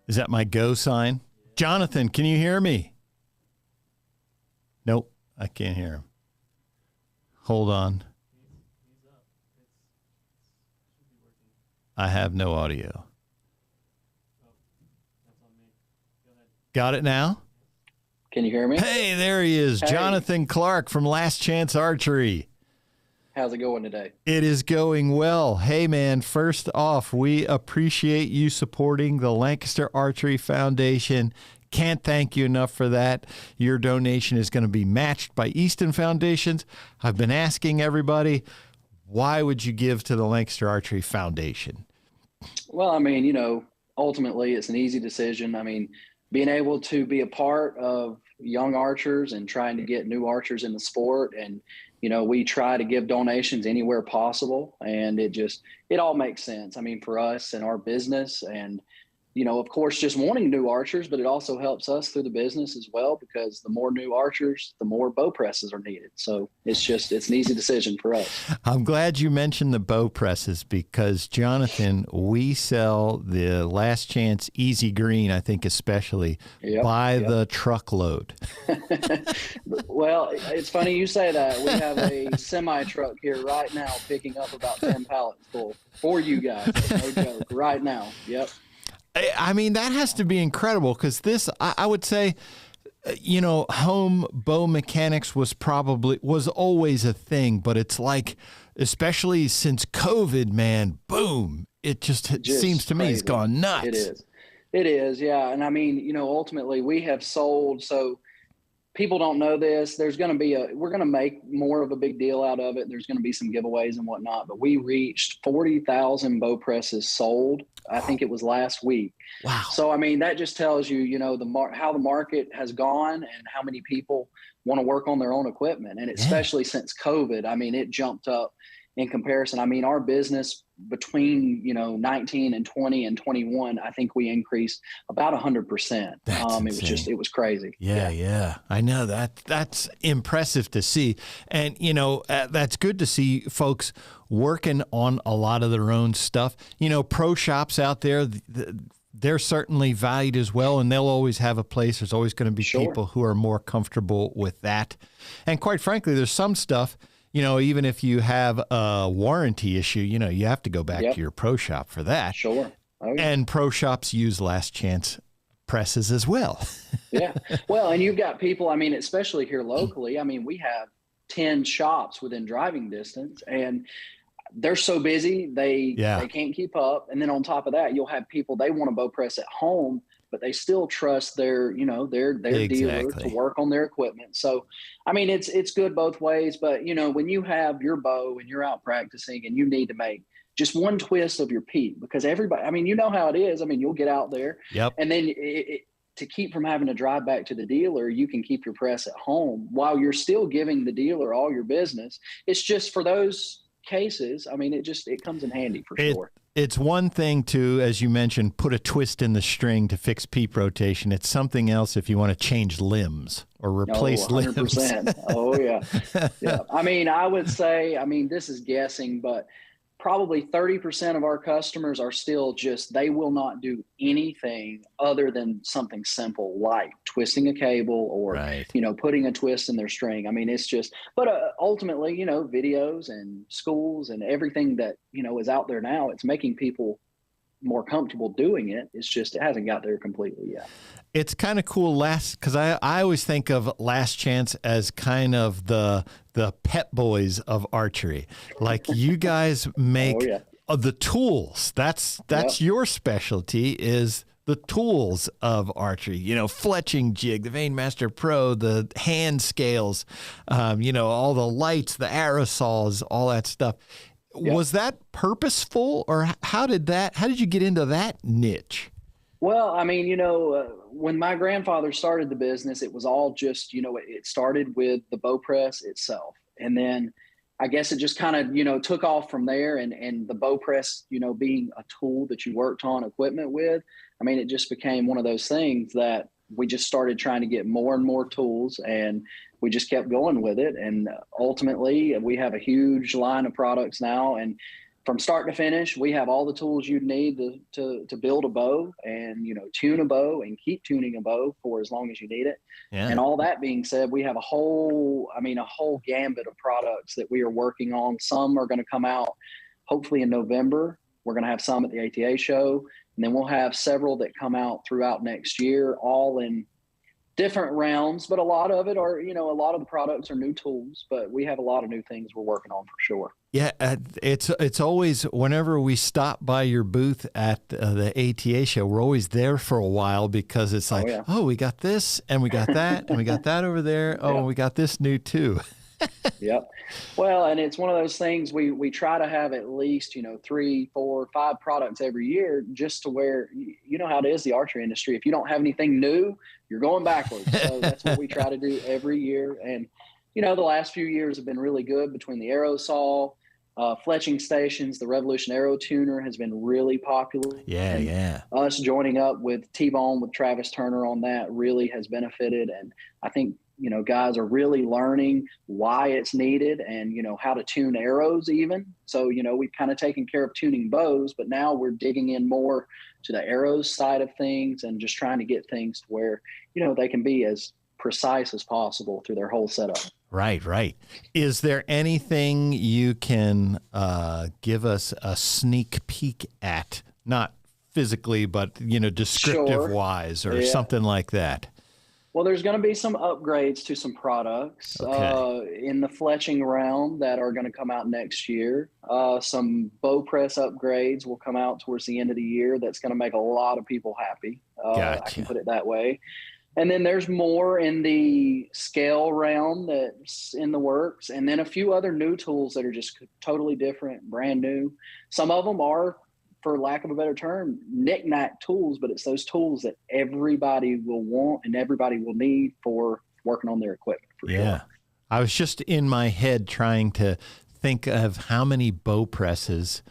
S5: Is that my go sign? Johnathan, can you hear me? Nope, I can't hear him. Hold on. I have no audio. Got it now?
S18: Can you hear me?
S5: Hey, there he is.
S18: Hey.
S5: Johnathan Clark from Last Chance Archery.
S18: How's it going today?
S5: It is going well. Hey, man, first off, we appreciate you supporting the Lancaster Archery Foundation. Can't thank you enough for that. Your donation is going to be matched by Easton Foundations. I've been asking everybody, why would you give to the Lancaster Archery Foundation?
S18: Well, I mean, ultimately it's an easy decision. I mean, being able to be a part of young archers and trying to get new archers in the sport. And, we try to give donations anywhere possible. And it all makes sense. I mean, for us and our business and, of course, just wanting new archers, but it also helps us through the business as well, because the more new archers, the more bow presses are needed. So it's an easy decision for us.
S5: I'm glad you mentioned the bow presses because, Johnathan, we sell the Last Chance Easy Green, I think especially, by the truckload.
S18: Well, it's funny you say that. We have a semi-truck here right now picking up about 10 pallets full for you guys. No joke. Right now. Yep.
S5: I mean, that has to be incredible because this, I would say, home bow mechanics was always a thing, but it's like, especially since COVID, man, boom, it just seems to me it's gone nuts.
S18: It is. Yeah. And I mean, ultimately we have sold, so people don't know this. We're going to make more of a big deal out of it. There's going to be some giveaways and whatnot, but we reached 40,000 bow presses sold. I think it was last week.
S5: Wow.
S18: So, I mean, that just tells you, how the market has gone and how many people want to work on their own equipment. And especially since COVID, I mean, it jumped up in comparison. I mean, our business between, 19 and 20 and 21, I think we increased about 100%. It was crazy.
S5: Yeah. I know that's impressive to see. And, that's good to see folks working on a lot of their own stuff. Pro shops out there, they're certainly valued as well, and they'll always have a place. There's always going to be people who are more comfortable with that. And quite frankly, there's some stuff, even if you have a warranty issue, you have to go back to your pro shop for that.
S18: Sure. Oh, yeah.
S5: And pro shops use Last Chance presses as well.
S18: Yeah. Well, and you've got people, I mean, especially here locally, I mean, we have 10 shops within driving distance, and they're so busy, they can't keep up. And then on top of that, you'll have people, they want a bow press at home, but they still trust their dealer to work on their equipment. So, I mean, it's good both ways, but when you have your bow and you're out practicing and you need to make just one twist of your peak, because everybody, I mean, you know how it is. I mean, you'll get out there and then to keep from having to drive back to the dealer, you can keep your press at home while you're still giving the dealer all your business. It's just for those cases, I mean, it comes in handy for sure.
S5: It's one thing to, as you mentioned, put a twist in the string to fix peep rotation. It's something else if you want to change limbs or replace limbs.
S18: 100%. Oh, yeah. I mean, I would say, this is guessing, but probably 30% of our customers are still they will not do anything other than something simple like twisting a cable or, putting a twist in their string. I mean, it's but ultimately, videos and schools and everything that, is out there now, it's making people more comfortable doing it. It's just, it hasn't got there completely yet.
S5: It's kind of cool because I always think of Last Chance as kind of the pet boys of archery. Like you guys make the tools. That's your specialty is the tools of archery, fletching jig, the Veinmaster Pro, the hand scales, all the lights, the aerosols, all that stuff. Yep. Was that purposeful or how did you get into that niche?
S18: Well, I mean, when my grandfather started the business, it was all just, it started with the bow press itself. And then I guess it just kind of, took off from there and the bow press, being a tool that you worked on equipment with. I mean, it just became one of those things that we just started trying to get more and more tools and we just kept going with it. And ultimately we have a huge line of products now. And from start to finish, we have all the tools you'd need to build a bow and, tune a bow and keep tuning a bow for as long as you need it.
S5: Yeah.
S18: And all that being said, we have a whole gambit of products that we are working on. Some are going to come out hopefully in November. We're going to have some at the ATA show, and then we'll have several that come out throughout next year, all in different rounds, but a lot of it are, a lot of the products are new tools, but we have a lot of new things we're working on for sure.
S5: Yeah, it's always, whenever we stop by your booth at the ATA show, we're always there for a while because it's like, oh, we got this and we got that and we got that over there. Oh, and we got this new too.
S18: Yep. Well, and it's one of those things we try to have at least, 3, 4, 5 products every year, just to where, you know how it is, the archery industry. If you don't have anything new, you're going backwards. So that's what we try to do every year. And, the last few years have been really good between the arrow saw, fletching stations. The Revolution Arrow Tuner has been really popular.
S5: Yeah.
S18: Us joining up with T-Bone, with Travis Turner on that really has benefited. And I think, guys are really learning why it's needed and, how to tune arrows even. So, we've kind of taken care of tuning bows, but now we're digging in more to the arrows side of things and just trying to get things to where, they can be as precise as possible through their whole setup.
S5: Right. Is there anything you can give us a sneak peek at? Not physically, but, descriptive wise or something like that?
S18: Well, there's going to be some upgrades to some products in the fletching realm that are going to come out next year. Some bow press upgrades will come out towards the end of the year. That's going to make a lot of people happy.
S5: Gotcha.
S18: I can put it that way. And then there's more in the scale realm that's in the works. And then a few other new tools that are just totally different, brand new. Some of them are, for lack of a better term, knick-knack tools, but it's those tools that everybody will want and everybody will need for working on their equipment. For sure.
S5: I was just in my head trying to think of how many bow presses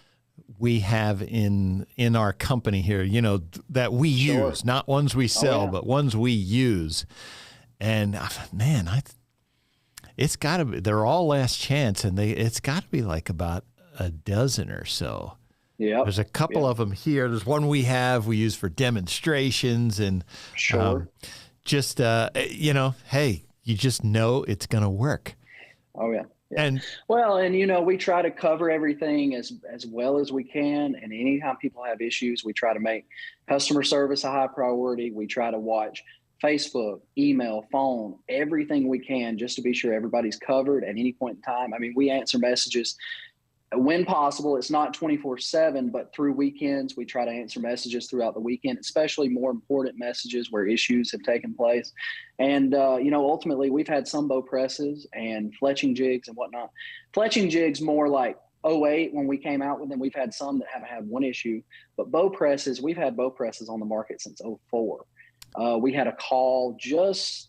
S5: we have in our company here, that we use, not ones we sell, but ones we use. And man, it's got to be, they're all Last Chance, and it's got to be like about a dozen or so.
S18: Yeah,
S5: there's a couple of them here. There's one we use for demonstrations, and just hey, you just know it's going to work.
S18: Oh yeah.
S5: And
S18: we try to cover everything as well as we can. And anytime people have issues, we try to make customer service a high priority. We try to watch Facebook, email, phone, everything we can just to be sure everybody's covered at any point in time. I mean, we answer messages when possible. It's not 24/7, but through weekends, we try to answer messages throughout the weekend, especially more important messages where issues have taken place. And, ultimately we've had some bow presses and fletching jigs and whatnot. Fletching jigs more like 08 when we came out with them. We've had some that haven't had one issue, but bow presses, we've had bow presses on the market since 04. We had a call just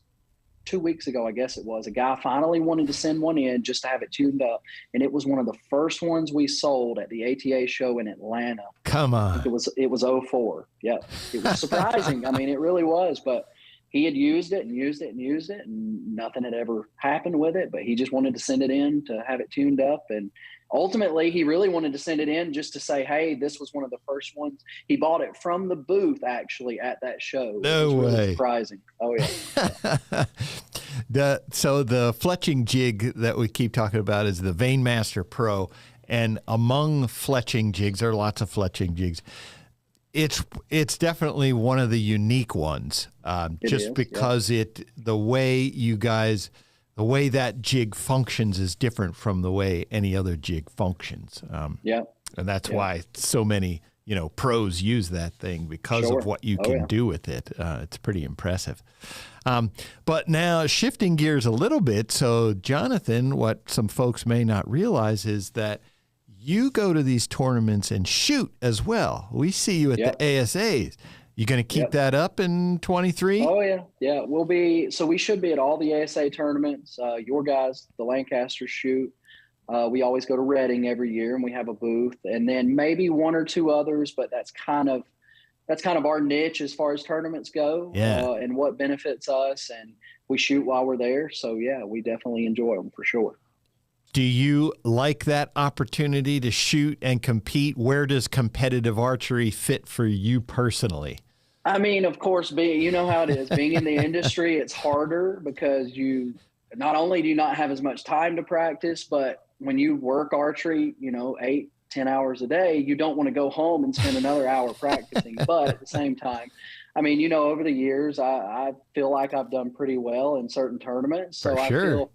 S18: 2 weeks ago, I guess it was. A guy finally wanted to send one in just to have it tuned up, and it was one of the first ones we sold at the ATA show in Atlanta.
S5: Come on.
S18: It was 04. Yeah, it was surprising. I mean, it really was, but he had used it, and nothing had ever happened with it, but he just wanted to send it in to have it tuned up. And ultimately, he really wanted to send it in just to say, hey, this was one of the first ones. He bought it from the booth, actually, at that show.
S5: No way.
S18: Really surprising. Oh, yeah.
S5: So the fletching jig that we keep talking about is the Veinmaster Pro. And among fletching jigs, there are lots of fletching jigs. It's definitely one of the unique ones, just because the way that jig functions is different from the way any other jig functions. And that's why so many, pros use that thing because of what you can do with it. It's pretty impressive. But now shifting gears a little bit. So Johnathan, what some folks may not realize is that you go to these tournaments and shoot as well. We see you at the ASAs. You going to keep that up in 23?
S18: Oh, yeah. Yeah, we should be at all the ASA tournaments. Your guys, the Lancaster shoot. We always go to Reading every year, and we have a booth. And then maybe one or two others, but that's kind of our niche as far as tournaments go, and what benefits us. And we shoot while we're there. So, yeah, we definitely enjoy them for sure.
S5: Do you like that opportunity to shoot and compete? Where does competitive archery fit for you personally?
S18: I mean, of course, you know how it is. Being in the industry, it's harder because you not only do you not have as much time to practice, but when you work archery, 8-10 hours a day, you don't want to go home and spend another hour practicing. But at the same time, I mean, over the years, I feel like I've done pretty well in certain tournaments. So I feel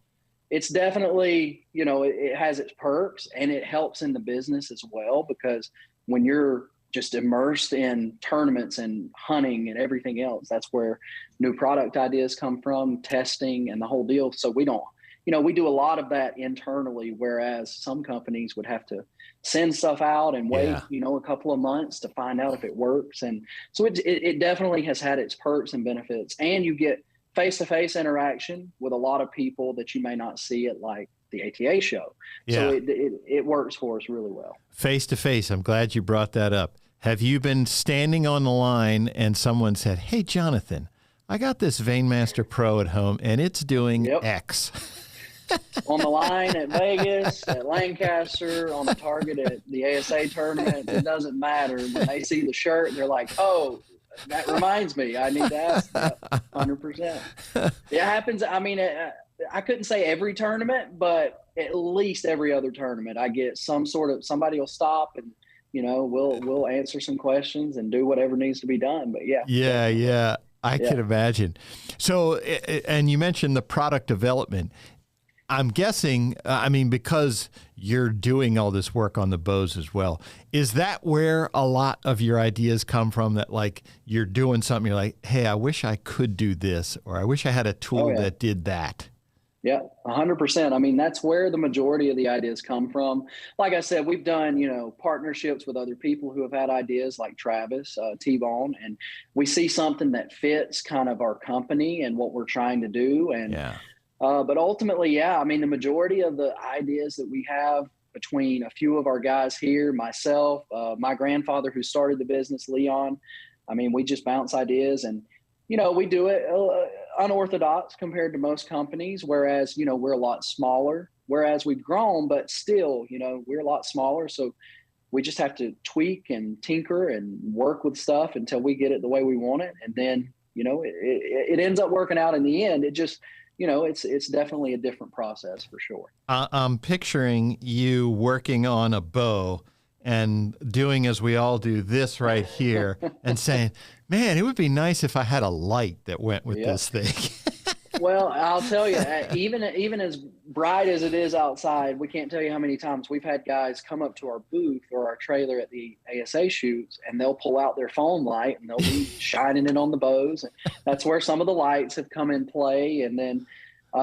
S18: it's definitely, it has its perks, and it helps in the business as well, because when you're just immersed in tournaments and hunting and everything else, that's where new product ideas come from, testing and the whole deal. So we don't, we do a lot of that internally, whereas some companies would have to send stuff out and wait, a couple of months to find out if it works. And so it definitely has had its perks and benefits, and you get face-to-face interaction with a lot of people that you may not see at like the ATA show. So it works for us really well.
S5: Face-to-face. I'm glad you brought that up. Have you been standing on the line and someone said, "Hey, Johnathan, I got this Veinmaster Pro at home and it's doing X."
S18: On the line at Vegas, at Lancaster, on the target at the ASA tournament, it doesn't matter. When they see the shirt, they're like, "Oh, that reminds me, I need to ask that." 100%. It happens. I mean, I couldn't say every tournament, but at least every other tournament, I get somebody will stop and, we'll answer some questions and do whatever needs to be done. But yeah. I can imagine. So, and you mentioned the product development. I'm guessing, because you're doing all this work on the bows as well, is that where a lot of your ideas come from, that like you're doing something, you're like, "Hey, I wish I could do this," or "I wish I had a tool that did that"? Yeah, 100%. I mean, that's where the majority of the ideas come from. Like I said, we've done, partnerships with other people who have had ideas like Travis, T-Bone, and we see something that fits kind of our company and what we're trying to do. And, but ultimately, the majority of the ideas that we have between a few of our guys here, myself, my grandfather who started the business, Leon, we just bounce ideas, and, we do it unorthodox compared to most companies, whereas, we're a lot smaller, whereas we've grown, but still, we're a lot smaller. So we just have to tweak and tinker and work with stuff until we get it the way we want it. And then, it ends up working out in the end. It just, it's definitely a different process for sure.
S5: I'm picturing you working on a bow and doing, as we all do, this right here and saying, "Man, it would be nice if I had a light that went with this thing."
S18: Well, I'll tell you, even as bright as it is outside, we can't tell you how many times we've had guys come up to our booth or our trailer at the ASA shoots, and they'll pull out their phone light and they'll be shining it on the bows. And that's where some of the lights have come in play. And then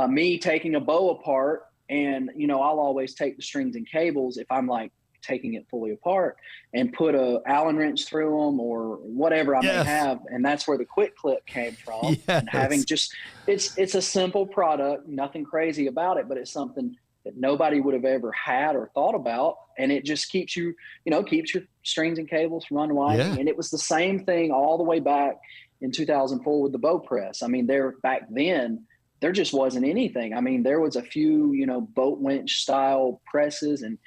S18: me taking a bow apart, and, I'll always take the strings and cables if I'm like taking it fully apart, and put a Allen wrench through them or whatever I may have. And that's where the quick clip came from. And having just, it's a simple product, nothing crazy about it, but it's something that nobody would have ever had or thought about. And it just keeps you, keeps your strings and cables from unwinding. And it was the same thing all the way back in 2004 with the bow press. Back then, there just wasn't anything. There was a few, boat winch style presses, and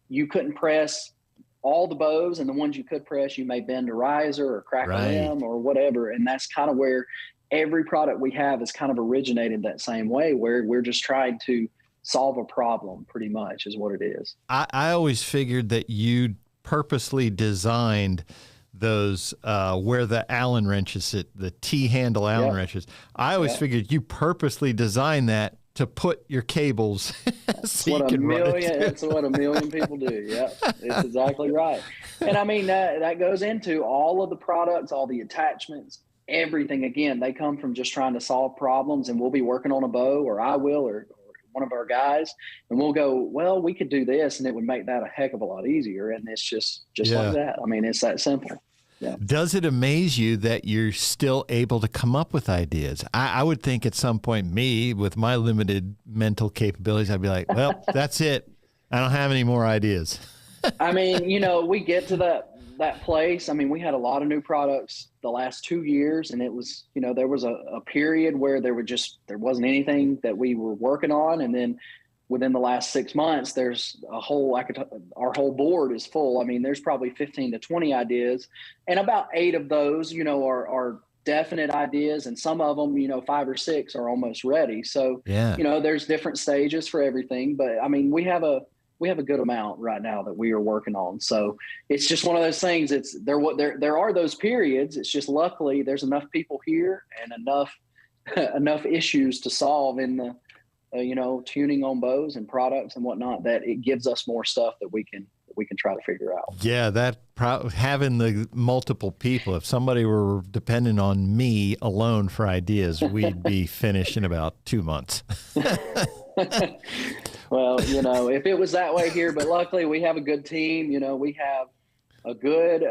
S18: you couldn't press all the bows, and the ones you could press, you may bend a riser or crack a limb or whatever. And that's kind of where every product we have is kind of originated that same way, where we're just trying to solve a problem, pretty much is what it is.
S5: I always figured that you purposely designed those where the Allen wrenches sit, the T-handle Allen wrenches. I always figured you purposely designed that to put your cables so you can run it.
S18: It's what a million people do. Yeah, it's exactly right. And that goes into all of the products, all the attachments, everything. Again, they come from just trying to solve problems, and we'll be working on a bow, or I will, or one of our guys, and we'll go, "Well, we could do this, and it would make that a heck of a lot easier." And it's just like that. It's that simple. Yeah.
S5: Does it amaze you that you're still able to come up with ideas? I would think at some point, me, with my limited mental capabilities, I'd be like, "Well, that's it. I don't have any more ideas."
S18: We get to that place. We had a lot of new products the last 2 years, and it was, there was a period where there wasn't anything that we were working on. And then within the last 6 months, there's our whole board is full. I mean, there's probably 15 to 20 ideas, and about 8 of those, are definite ideas, and some of them, 5 or 6 are almost ready. So, there's different stages for everything, but I mean, we have a good amount right now that we are working on. So it's just one of those things. There are those periods. It's just luckily there's enough people here and enough issues to solve in the, tuning on bows and products and whatnot, that it gives us more stuff that we can try to figure out.
S5: Yeah, having the multiple people, if somebody were dependent on me alone for ideas, we'd be finished in about 2 months.
S18: Well, if it was that way here, but luckily we have a good team. We have a good,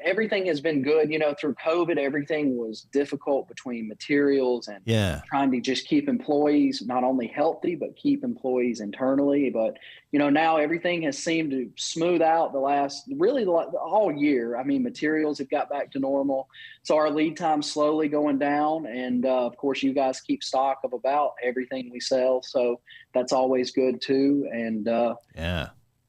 S18: everything has been good. Through COVID, everything was difficult between materials and trying to just keep employees not only healthy, but keep employees internally. But, now everything has seemed to smooth out all year. I mean, materials have got back to normal. So our lead time's slowly going down. And of course, you guys keep stock of about everything we sell. So that's always good too. And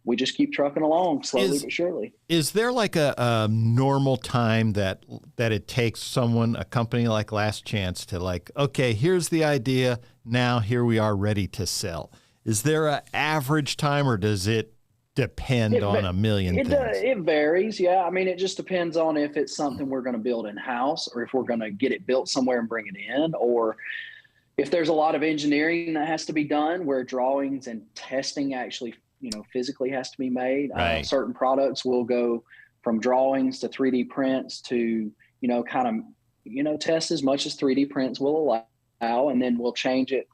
S18: we just keep trucking along slowly but surely.
S5: Is there like a normal time that it takes a company like Last Chance to okay, here's the idea. Now here we are ready to sell. Is there an average time, or does it depend on a million things?
S18: It varies. Yeah. I mean, it just depends on if it's something we're going to build in house, or if we're going to get it built somewhere and bring it in, or if there's a lot of engineering that has to be done where drawings and testing actually physically has to be made.
S5: Right.
S18: Certain products will go from drawings to 3D prints to, test as much as 3D prints will allow, and then we'll change it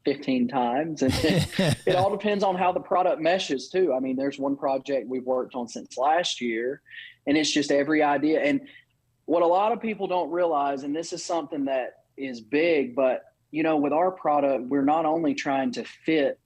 S18: 15 times. And it all depends on how the product meshes too. I mean, there's one project we've worked on since last year, and it's just every idea. And what a lot of people don't realize, and this is something that is big, but with our product, we're not only trying to fit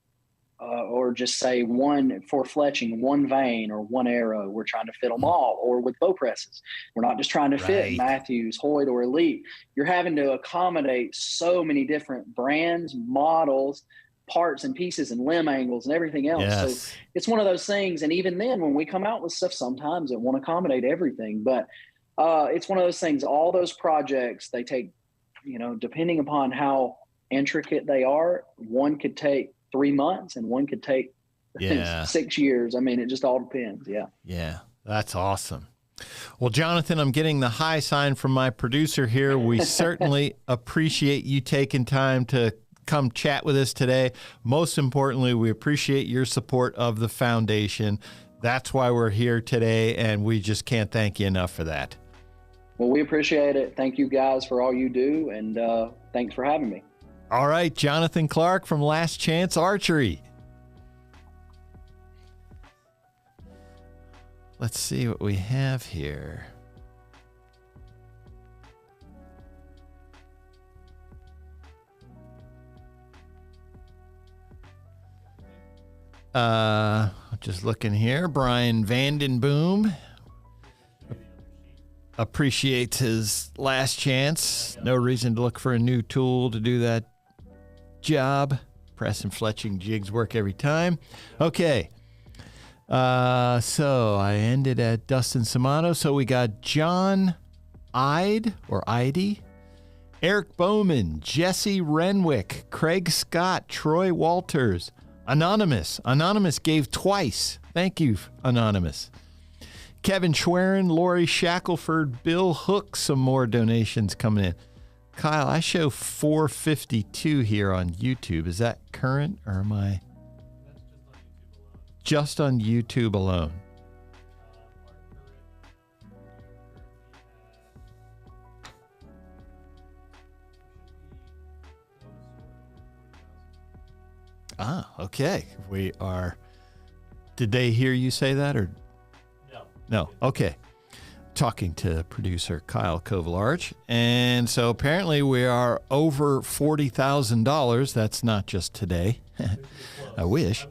S18: or just say for fletching, one vein or one arrow. We're trying to fit them all. Or with bow presses, we're not just trying to fit Matthews, Hoyt, or Elite. You're having to accommodate so many different brands, models, parts and pieces, and limb angles and everything else.
S5: Yes.
S18: So it's one of those things. And even then, when we come out with stuff, sometimes it won't accommodate everything. But it's one of those things. All those projects, they take, depending upon how intricate they are, one could take 3 months and one could take 6 years. I mean, it just all depends. Yeah.
S5: Yeah. That's awesome. Well, Johnathan, I'm getting the high sign from my producer here. We certainly appreciate you taking time to come chat with us today. Most importantly, we appreciate your support of the foundation. That's why we're here today, and we just can't thank you enough for that.
S18: Well, we appreciate it. Thank you guys for all you do, and thanks for having me.
S5: All right, Johnathan Clark from Last Chance Archery. Let's see what we have here. Just looking here, Brian Vandenboom appreciates his Last Chance. No reason to look for a new tool to do that job. Press and fletching jigs work every time. Okay. So I ended at Dustin Samato. So we got John Ide, Eric Bowman, Jesse Renwick, Craig Scott, Troy Walters, Anonymous. Anonymous gave twice. Thank you, Anonymous. Kevin Schwerin, Lori Shackelford, Bill Hook, some more donations coming in. Kyle, I show 452 here on YouTube. Is that current, or am I just on YouTube alone? Ah, okay. We are. Did they hear you say that, or? No. Okay. Talking to producer Kyle Kovalarch. And so apparently we are over $40,000. That's not just today. I wish.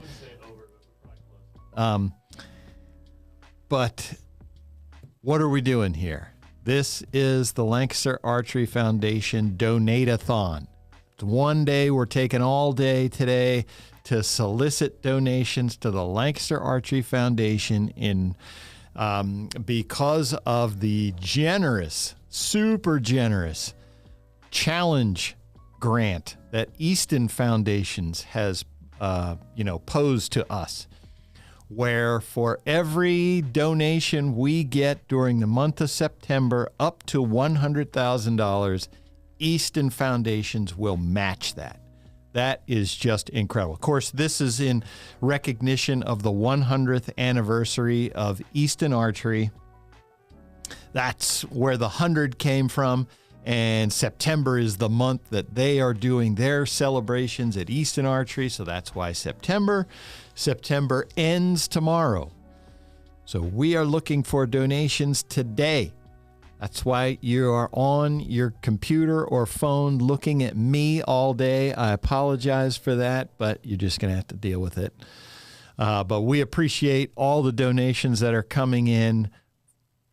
S5: But what are we doing here? This is the Lancaster Archery Foundation Donate-a-thon. one day. We're taking all day today to solicit donations to the Lancaster Archery Foundation because of the generous, super generous challenge grant that Easton Foundations has posed to us, where for every donation we get during the month of September up to $100,000, Easton Foundations will match that. That is just incredible. Of course, this is in recognition of the 100th anniversary of Easton Archery. That's where the 100 came from. And September is the month that they are doing their celebrations at Easton Archery. So that's why September ends tomorrow. So we are looking for donations today. That's why you are on your computer or phone looking at me all day. I apologize for that, but you're just going to have to deal with it. But we appreciate all the donations that are coming in.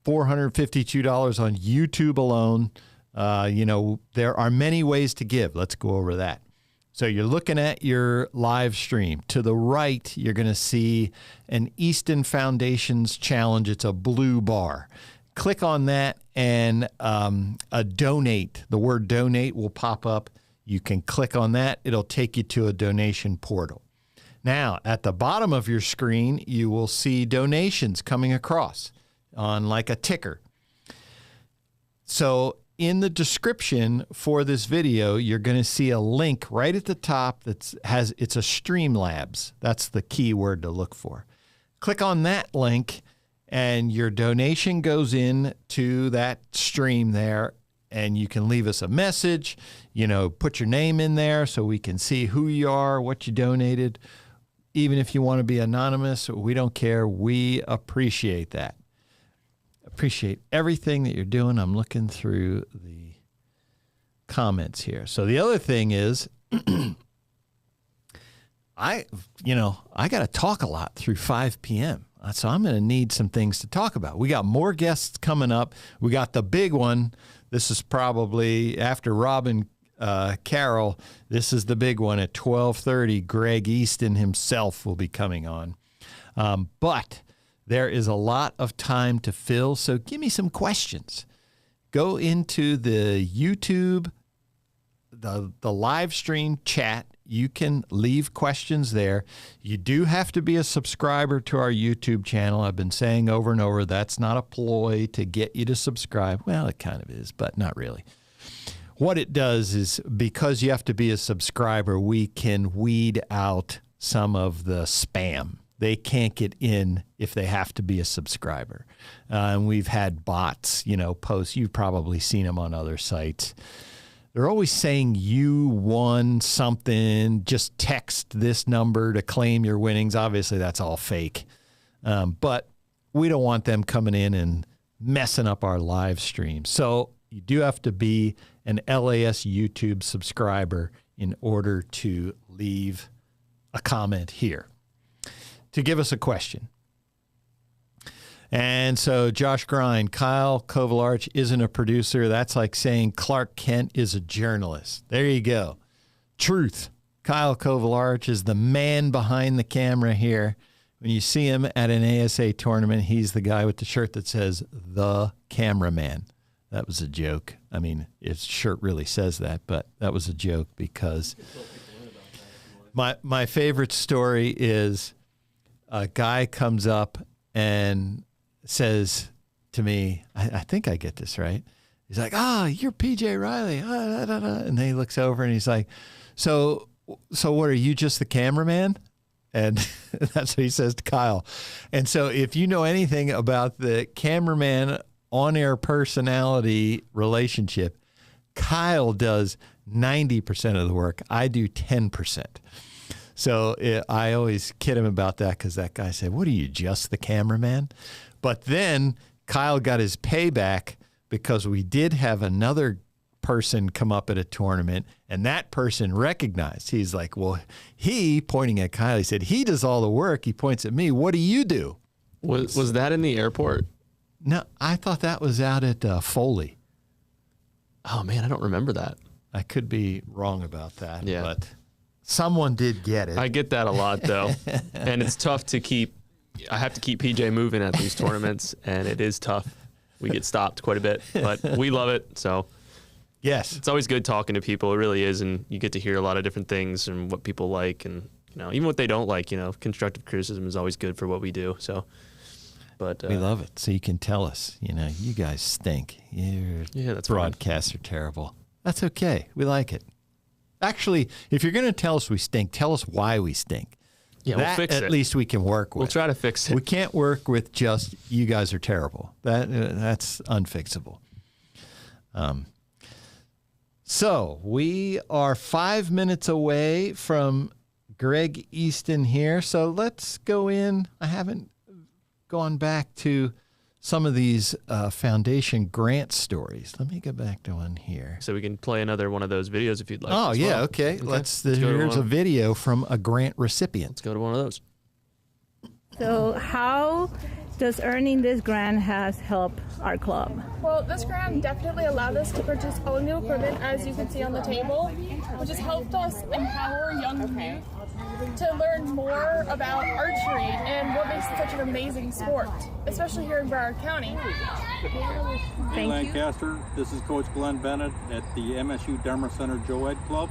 S5: $452 on YouTube alone. There are many ways to give. Let's go over that. So you're looking at your live stream. To the right, you're going to see an Easton Foundations challenge. It's a blue bar. Click on that and a donate. The word donate will pop up. You can click on that. It'll take you to a donation portal. Now, at the bottom of your screen, you will see donations coming across on like a ticker. So in the description for this video, you're going to see a link right at the top it's a Streamlabs. That's the key word to look for. Click on that link and your donation goes in to that stream there, and you can leave us a message, put your name in there so we can see who you are, what you donated. Even if you want to be anonymous, we don't care. We appreciate that. Appreciate everything that you're doing. I'm looking through the comments here. So the other thing is, I got to talk a lot through 5 p.m. So I'm going to need some things to talk about. We got more guests coming up. We got the big one. This is probably after Rob and Carole. This is the big one at 12:30. Greg Easton himself will be coming on. But there is a lot of time to fill, so give me some questions. Go into the YouTube, the live stream chat. You can leave questions there. You do have to be a subscriber to our YouTube channel. I've been saying over and over, that's not a ploy to get you to subscribe. Well, it kind of is, but not really. What it does is, because you have to be a subscriber, we can weed out some of the spam. They can't get in if they have to be a subscriber. And we've had bots, posts. You've probably seen them on other sites. They're always saying you won something. Just text this number to claim your winnings. Obviously, that's all fake. But we don't want them coming in and messing up our live stream. So you do have to be an LAS YouTube subscriber in order to leave a comment here, to give us a question. And so Josh Grind, Kyle Kaufhold isn't a producer. That's like saying Clark Kent is a journalist. There you go. Truth. Kyle Kaufhold is the man behind the camera here. When you see him at an ASA tournament, he's the guy with the shirt that says the cameraman. That was a joke. I mean, his shirt really says that, but that was a joke because my favorite story is a guy comes up and says to me, I think I get this right. He's like, you're PJ Riley. And then he looks over and he's like, so what, are you just the cameraman? And that's what he says to Kyle. And so if you know anything about the cameraman on-air personality relationship, Kyle does 90% of the work. I do 10%. So I always kid him about that because that guy said, what are you, just the cameraman? But then Kyle got his payback because we did have another person come up at a tournament, and that person recognized. He's like, well, pointing at Kyle, he said, he does all the work. He points at me. What do you do?
S6: Was that in the airport?
S5: No, I thought that was out at Foley.
S6: Oh, man, I don't remember that.
S5: I could be wrong about that,
S6: Yeah.
S5: but someone did get it.
S6: I get that a lot, though. And it's tough to keep. I have to keep PJ moving at these tournaments, and it is tough. We get stopped quite a bit, but we love it. So,
S5: yes,
S6: it's always good talking to people. It really is, and you get to hear a lot of different things and what people like, and even what they don't like. Constructive criticism is always good for what we do. So, but
S5: we love it. So you can tell us, you guys stink. Your
S6: that's
S5: broadcasts are terrible. That's okay. We like it. Actually, if you're going to tell us we stink, tell us why we stink.
S6: Yeah, we'll fix it.
S5: At least we can work with.
S6: We'll try to fix it.
S5: We can't work with just you guys are terrible. That's unfixable. So we are 5 minutes away from Greg Easton here. So let's go in. I haven't gone back to some of these foundation grant stories. Let me go back to one here.
S6: So we can play another one of those videos if you'd like.
S5: Oh,
S6: as
S5: yeah.
S6: well.
S5: Okay. Here's a
S6: one.
S5: video from a grant recipient.
S6: Let's go to one of those.
S19: So how does earning this grant has helped our club?
S20: Well, this grant definitely allowed us to purchase all new equipment, as you can see on the table, which has helped us empower young youth to learn more about archery and what makes it such an amazing sport, especially here in Broward County.
S21: Hey, Lancaster, this is Coach Glenn Bennett at the MSU Denver Center Joe Ed Club.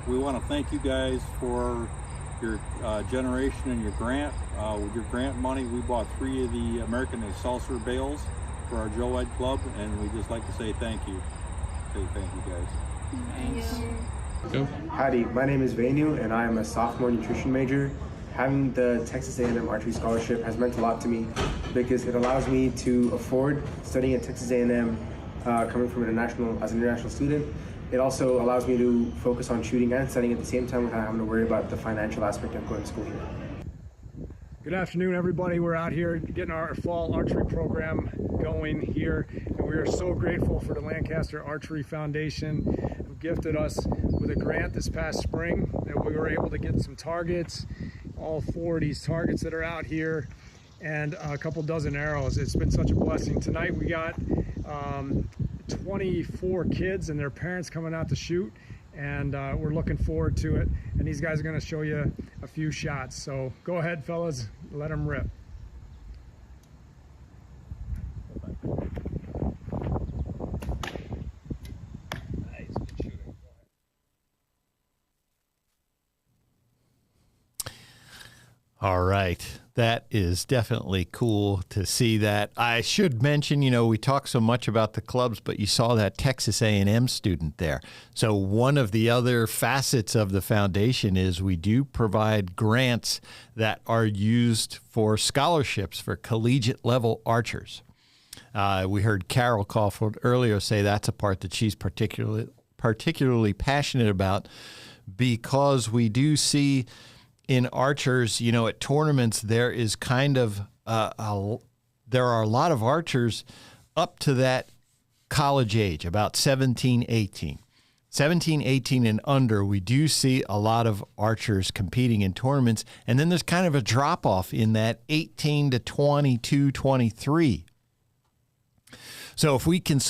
S21: We want to thank you guys for your generation and your grant. With your grant money, we bought 3 of the American Excelsior bales for our Joe Ed Club, and we'd just like to say thank you. Thank you guys.
S20: Thanks.
S22: Howdy, my name is Venu, and I am a sophomore nutrition major. Having the Texas A&M Archery Scholarship has meant a lot to me because it allows me to afford studying at Texas A&M coming from as an international student. It also allows me to focus on shooting and studying at the same time without having to worry about the financial aspect of going to school here.
S7: Good afternoon, everybody. We're out here getting our fall archery program going here, and we are so grateful for the Lancaster Archery Foundation, who gifted us with a grant this past spring that we were able to get some targets, all 4 of these targets that are out here, and a couple dozen arrows. It's been such a blessing. Tonight we got 24 kids and their parents coming out to shoot, and we're looking forward to it. And these guys are going to show you a few shots. So go ahead, fellas, let them rip.
S5: All right. That is definitely cool to see that. I should mention, we talk so much about the clubs, but you saw that Texas A&M student there. So one of the other facets of the foundation is we do provide grants that are used for scholarships for collegiate level archers. We heard Carole Kaufhold earlier say that's a part that she's particularly passionate about, because we do see in archers, at tournaments, there is kind of there are a lot of archers up to that college age, about 17, 18. 17, 18 and under, we do see a lot of archers competing in tournaments, and then there's kind of a drop-off in that 18 to 22, 23. So if we can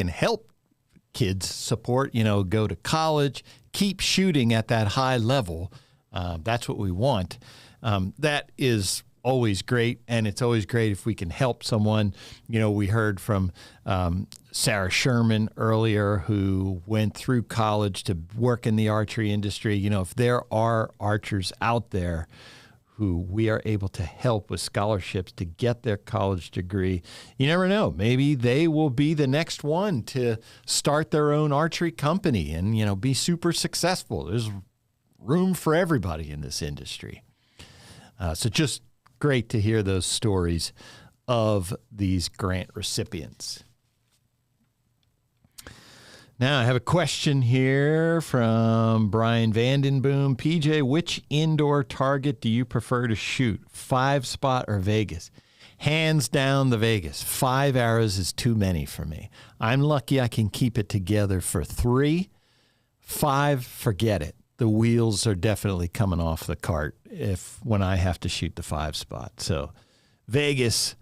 S5: help kids support, go to college, keep shooting at that high level, that's what we want. That is always great, and it's always great if we can help someone. We heard from Sarah Sherman earlier, who went through college to work in the archery industry. If there are archers out there who we are able to help with scholarships to get their college degree, you never know. Maybe they will be the next one to start their own archery company and, be super successful. There's room for everybody in this industry. So just great to hear those stories of these grant recipients. Now I have a question here from Brian Vandenboom. PJ, which indoor target do you prefer to shoot, 5-spot or Vegas? Hands down, the Vegas. 5 arrows is too many for me. I'm lucky I can keep it together for 3. 5, forget it. The wheels are definitely coming off the cart when I have to shoot the 5-spot. So Vegas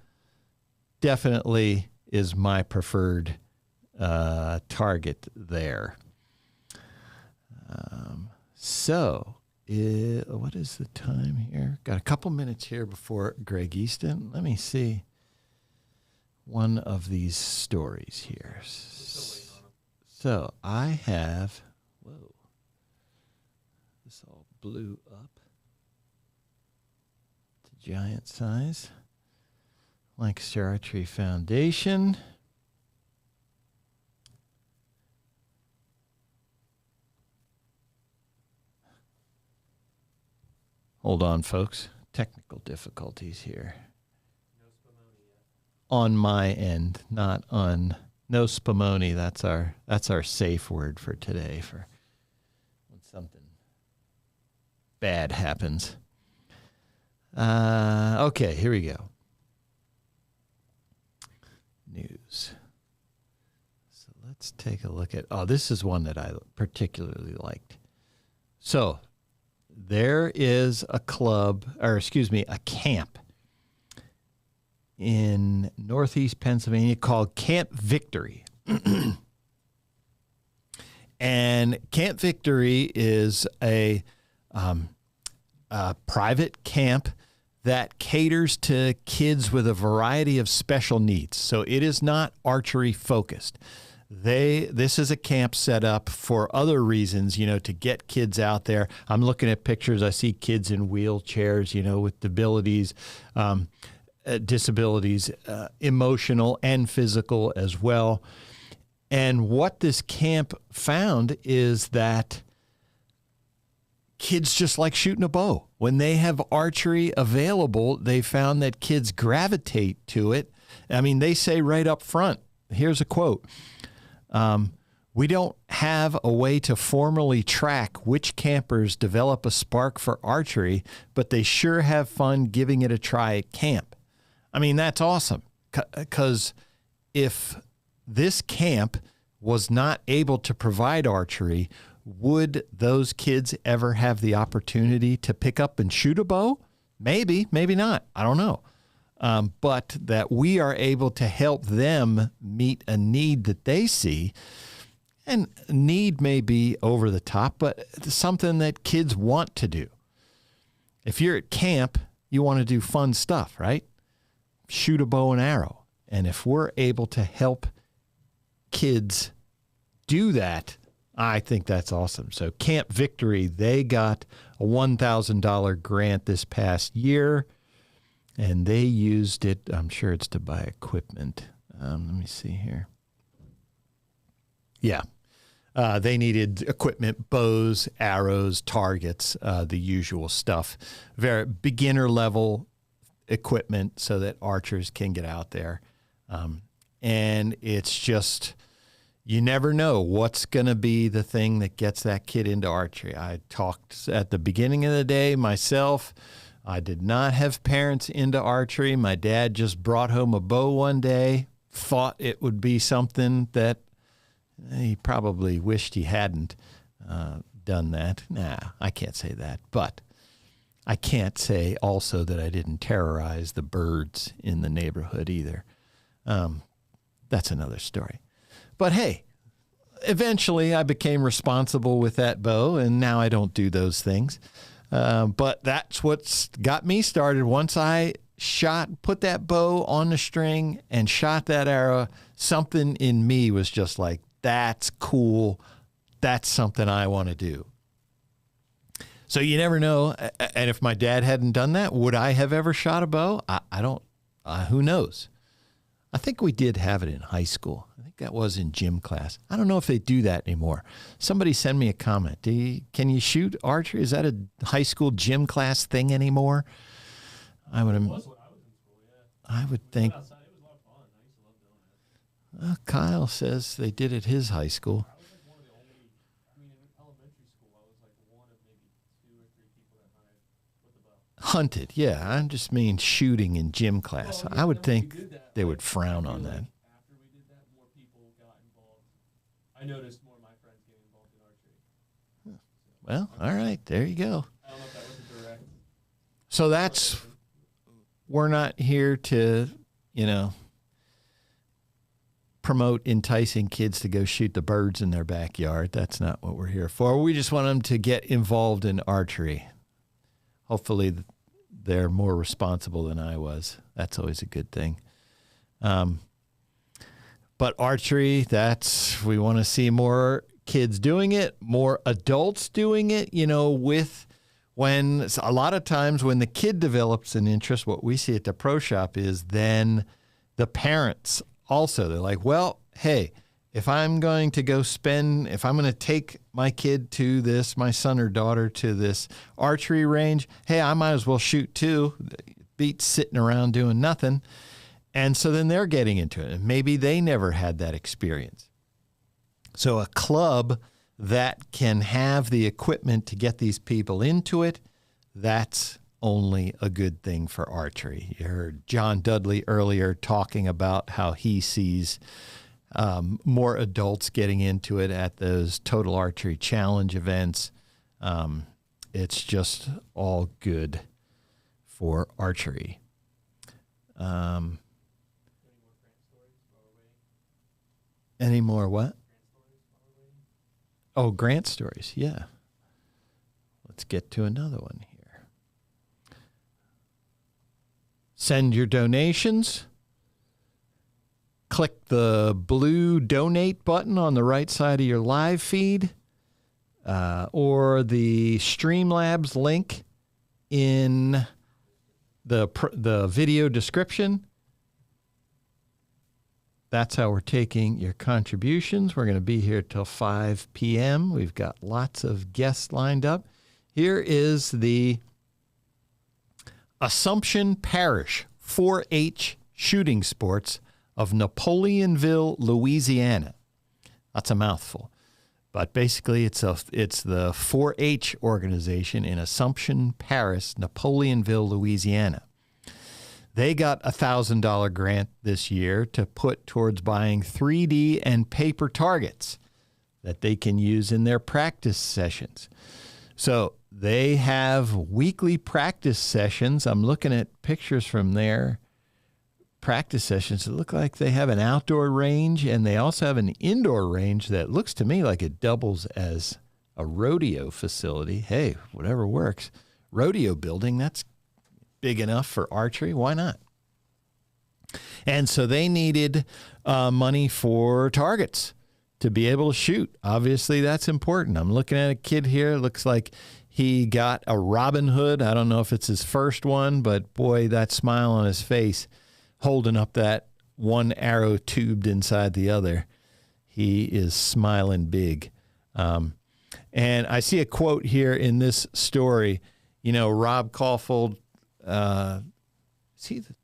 S5: definitely is my preferred target there. What is the time here? Got a couple minutes here before Greg Easton. Let me see one of these stories here. So I have, whoa, this all blew up to giant size. Lancaster Archery Foundation. Hold on, folks. Technical difficulties here. On my end, not on no spumoni. That's our safe word for today for when something bad happens. Okay, here we go. News. So let's take a look at. Oh, this is one that I particularly liked. So there is a camp in Northeast Pennsylvania called Camp Victory. And Camp Victory is a private camp that caters to kids with a variety of special needs. So it is not archery focused. This is a camp set up for other reasons, to get kids out there. I'm looking at pictures. I see kids in wheelchairs, with disabilities, emotional and physical as well. And what this camp found is that kids just like shooting a bow. When they have archery available, they found that kids gravitate to it. I mean, they say right up front, here's a quote. We don't have a way to formally track which campers develop a spark for archery, but they sure have fun giving it a try at camp. I mean, that's awesome, because if this camp was not able to provide archery, would those kids ever have the opportunity to pick up and shoot a bow? Maybe, maybe not. I don't know. But that we are able to help them meet a need that they see. And need may be over the top, but it's something that kids want to do. If you're at camp, you want to do fun stuff, right? Shoot a bow and arrow. And if we're able to help kids do that, I think that's awesome. So Camp Victory, they got a $1,000 grant this past year, and they used it, I'm sure it's to buy equipment. Let me see here. Yeah. They needed equipment, bows, arrows, targets, the usual stuff. Very beginner level equipment so that archers can get out there. And it's just, you never know what's going to be the thing that gets that kid into archery. I talked at the beginning of the day myself. I did not have parents into archery. My dad just brought home a bow one day, thought it would be something that he probably wished he hadn't done that. Nah, I can't say that. But I can't say also that I didn't terrorize the birds in the neighborhood either. That's another story. But hey, eventually I became responsible with that bow, and now I don't do those things. But that's what's got me started. Once I put that bow on the string and shot that arrow, something in me was just like, that's cool. That's something I want to do. So you never know. And if my dad hadn't done that, would I have ever shot a bow? I don't, who knows? I think we did have it in high school. I think that was in gym class. I don't know if they do that anymore. Somebody send me a comment. Can you shoot archery? Is that a high school gym class thing anymore? I would think. Kyle says they did at his high school. Hunted, yeah. I just mean shooting in gym class. I would think they would frown on that.
S6: After we did that, more people got involved. I noticed more of my friends getting involved in archery.
S5: Well, all right, there you go.
S6: I don't know if that was a direct.
S5: So we're not here to, promote enticing kids to go shoot the birds in their backyard. That's not what we're here for. We just want them to get involved in archery. Hopefully they're more responsible than I was. That's always a good thing. But archery, we want to see more kids doing it, more adults doing it, when a lot of times when the kid develops an interest, what we see at the pro shop is then the parents also, they're like, well, hey, if I'm going to take my kid to this, my son or daughter to this archery range, hey, I might as well shoot too. Beats sitting around doing nothing. And so then they're getting into it. And maybe they never had that experience. So a club that can have the equipment to get these people into it, that's only a good thing for archery. You heard John Dudley earlier talking about how he sees more adults getting into it at those Total Archery Challenge events. It's just all good for archery. Any more what? Oh, grant stories. Yeah. Let's get to another one here. Send your donations. Click the blue donate button on the right side of your live feed, or the Streamlabs link in the video description. That's how we're taking your contributions. We're going to be here till 5 p.m. We've got lots of guests lined up. Here is the Assumption Parish 4-H Shooting Sports of Napoleonville, Louisiana. That's a mouthful. But basically, it's the 4-H organization in Assumption Parish, Napoleonville, Louisiana. They got a $1,000 grant this year to put towards buying 3D and paper targets that they can use in their practice sessions. So they have weekly practice sessions. I'm looking at pictures from their practice sessions. It look like they have an outdoor range, and they also have an indoor range that looks to me like it doubles as a rodeo facility. Hey, whatever works. Rodeo building, that's big enough for archery. Why not? And so they needed money for targets to be able to shoot. Obviously, that's important. I'm looking at a kid here. It looks like he got a Robin Hood. I don't know if it's his first one, but boy, that smile on his face, holding up that one arrow tubed inside the other. He is smiling big. And I see a quote here in this story. Rob Kaufhold, is he the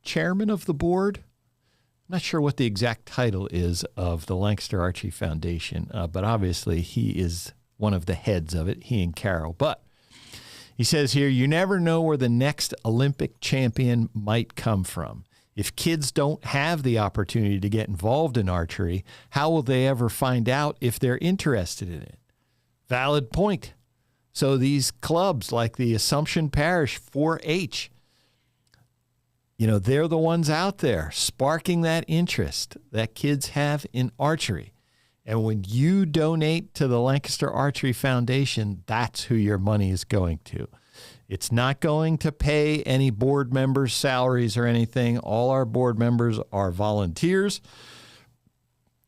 S5: chairman of the board? I'm not sure what the exact title is of the Lancaster Archery Foundation, but obviously he is one of the heads of it, he and Carole. But he says here, you never know where the next Olympic champion might come from. If kids don't have the opportunity to get involved in archery, how will they ever find out if they're interested in it? Valid point. So these clubs like the Assumption Parish 4-H, they're the ones out there sparking that interest that kids have in archery. And when you donate to the Lancaster Archery Foundation, that's who your money is going to. It's not going to pay any board members' salaries or anything. All our board members are volunteers.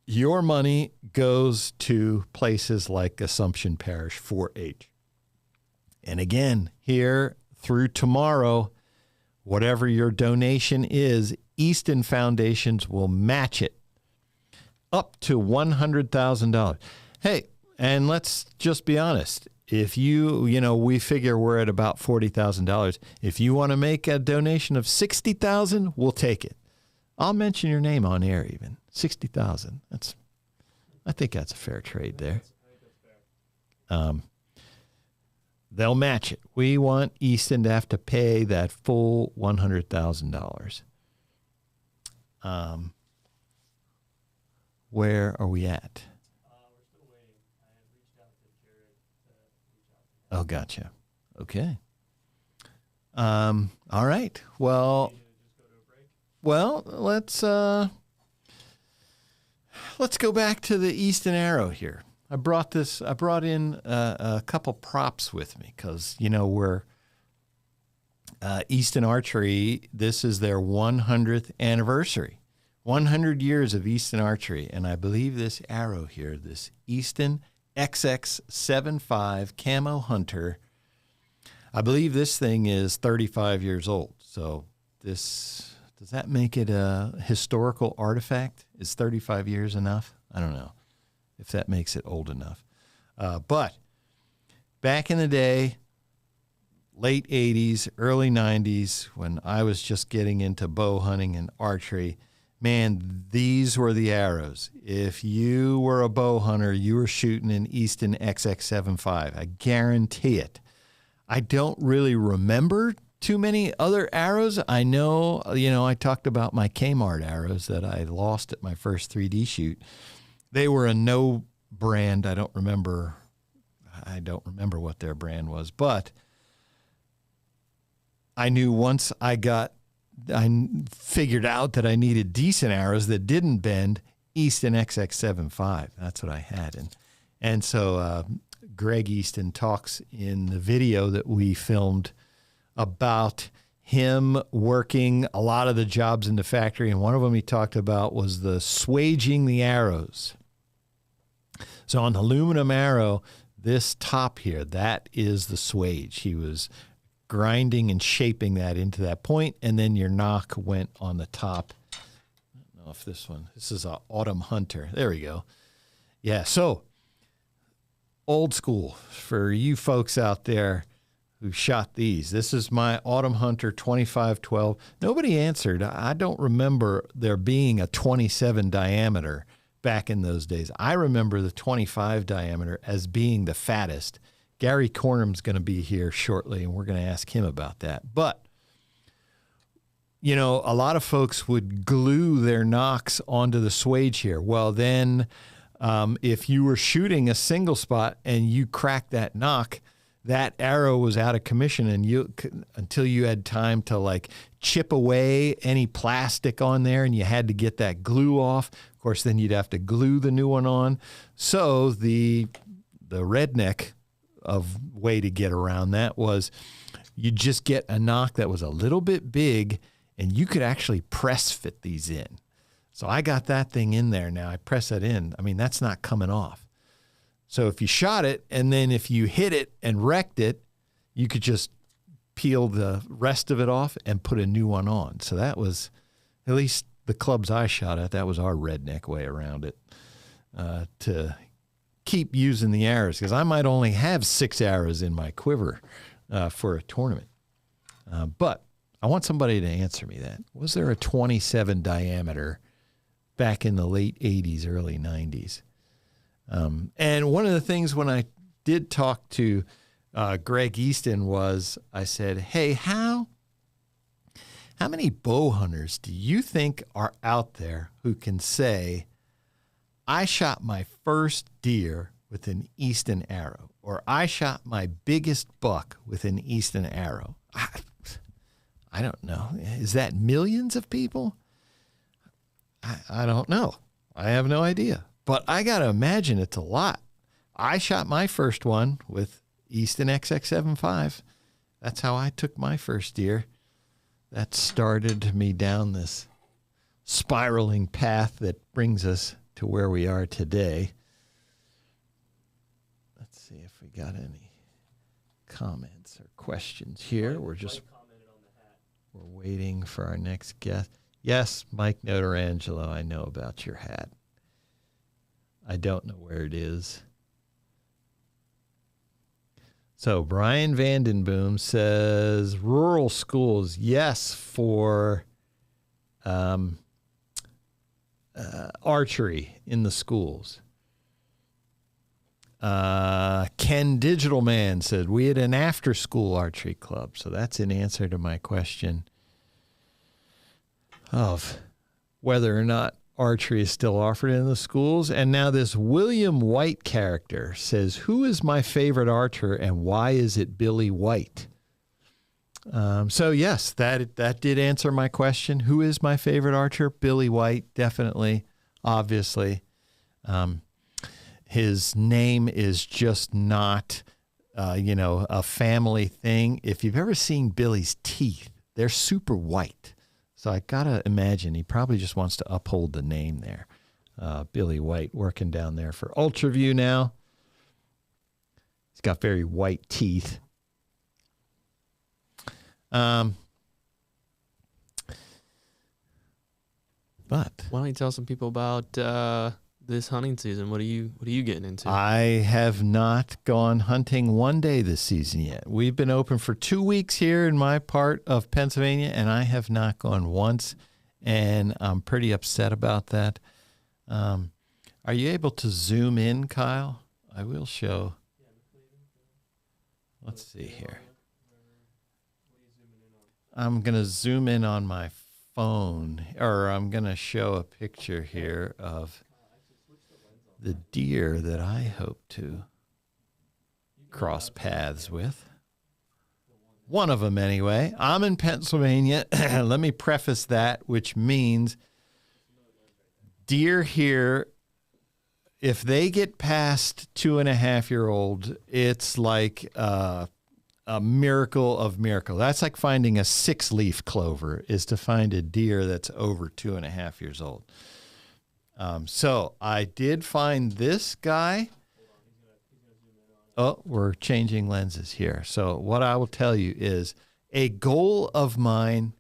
S5: Your money goes to places like Assumption Parish 4-H. And again, here through tomorrow, whatever your donation is, Easton Foundations will match it up to $100,000. Hey, and let's just be honest. If we figure we're at about $40,000. If you want to make a donation of $60,000, we'll take it. I'll mention your name on air even. $60,000. I think that's a fair trade there. They'll match it. We want Easton to have to pay that full $100,000. Where are we at?
S6: We're still waiting. I had reached out to Jared to reach out to him.
S5: Oh, gotcha. Okay. All right. Well, let's let's go back to the Easton Arrow here. I brought in a couple props with me because, we're Easton Archery. This is their 100th anniversary. 100 years of Easton Archery. And I believe this arrow here, this Easton XX75 Camo Hunter, I believe this thing is 35 years old. So does that make it a historical artifact? Is 35 years enough? I don't know if that makes it old enough. But back in the day, late 80s, early 90s, when I was just getting into bow hunting and archery, man, these were the arrows. If you were a bow hunter, you were shooting an Easton XX75. I guarantee it. I don't really remember too many other arrows. I know, I talked about my Kmart arrows that I lost at my first 3D shoot. They were a no brand. I don't remember what their brand was, but I knew once I figured out that I needed decent arrows that didn't bend, Easton XX75. That's what I had. And so Greg Easton talks in the video that we filmed about him working a lot of the jobs in the factory. And one of them he talked about was the swaging the arrows. So on the aluminum arrow, this top here, that is the swage. He was grinding and shaping that into that point, and then your knock went on the top. I don't know if this is an Autumn Hunter. There we go. Yeah, so old school for you folks out there who shot these. This is my Autumn Hunter 2512. Nobody answered. I don't remember there being a 27 diameter back in those days. I remember the 25 diameter as being the fattest. Gary Cornum's going to be here shortly, and we're going to ask him about that. But, a lot of folks would glue their nocks onto the swage here. Well, then if you were shooting a single spot and you cracked that knock, that arrow was out of commission, and until you had time to chip away any plastic on there, and you had to get that glue off. Of course, then you'd have to glue the new one on. So the redneck of way to get around that was you just get a knock that was a little bit big, and you could actually press fit these in. So I got that thing in there now. I press that in. I mean, that's not coming off. So if you shot it, and then if you hit it and wrecked it, you could just peel the rest of it off and put a new one on. So that was, at least the clubs I shot at, that was our redneck way around it, to keep using the arrows, because I might only have 6 arrows in my quiver for a tournament. But I want somebody to answer me that. Was there a 27 diameter back in the late 80s, early 90s? And one of the things when I did talk to Greg Easton was I said, hey, how many bow hunters do you think are out there who can say, I shot my first deer with an Easton arrow, or I shot my biggest buck with an Easton arrow? I don't know. Is that millions of people? I don't know. I have no idea. But I got to imagine it's a lot. I shot my first one with Easton XX75. That's how I took my first deer. That started me down this spiraling path that brings us to where we are today. Let's see if we got any comments or questions here. We're waiting for our next guest. Yes, Mike Notarangelo, I know about your hat. I don't know where it is. So Brian Vandenboom says rural schools, yes, for archery in the schools. Ken Digital Man said we had an after-school archery club. So that's an answer to my question of whether or not archery is still offered in the schools. And now this William White character says, who is my favorite archer and why is it Billy White? So yes, that did answer my question. Who is my favorite archer? Billy White, definitely, obviously. His name is just not, a family thing. If you've ever seen Billy's teeth, they're super white. So I got to imagine he probably just wants to uphold the name there. Billy White working down there for Ultraview now. He's got very white teeth. But
S6: why don't you tell some people about this hunting season? What are you getting into?
S5: I have not gone hunting one day this season yet. We've been open for 2 weeks here in my part of Pennsylvania, and I have not gone once, and I'm pretty upset about that. Are you able to zoom in, Kyle? I will show. Let's see here. I'm going to zoom in on my phone, or I'm going to show a picture here of the deer that I hope to cross paths with. One of them, anyway. I'm in Pennsylvania. Let me preface that, which means deer here, if they get past 2.5-year-old, it's like a miracle of miracle. That's like finding a 6-leaf clover, is to find a deer that's over 2.5 years old. So I did find this guy. Oh, we're changing lenses here. So what I will tell you is a goal of mine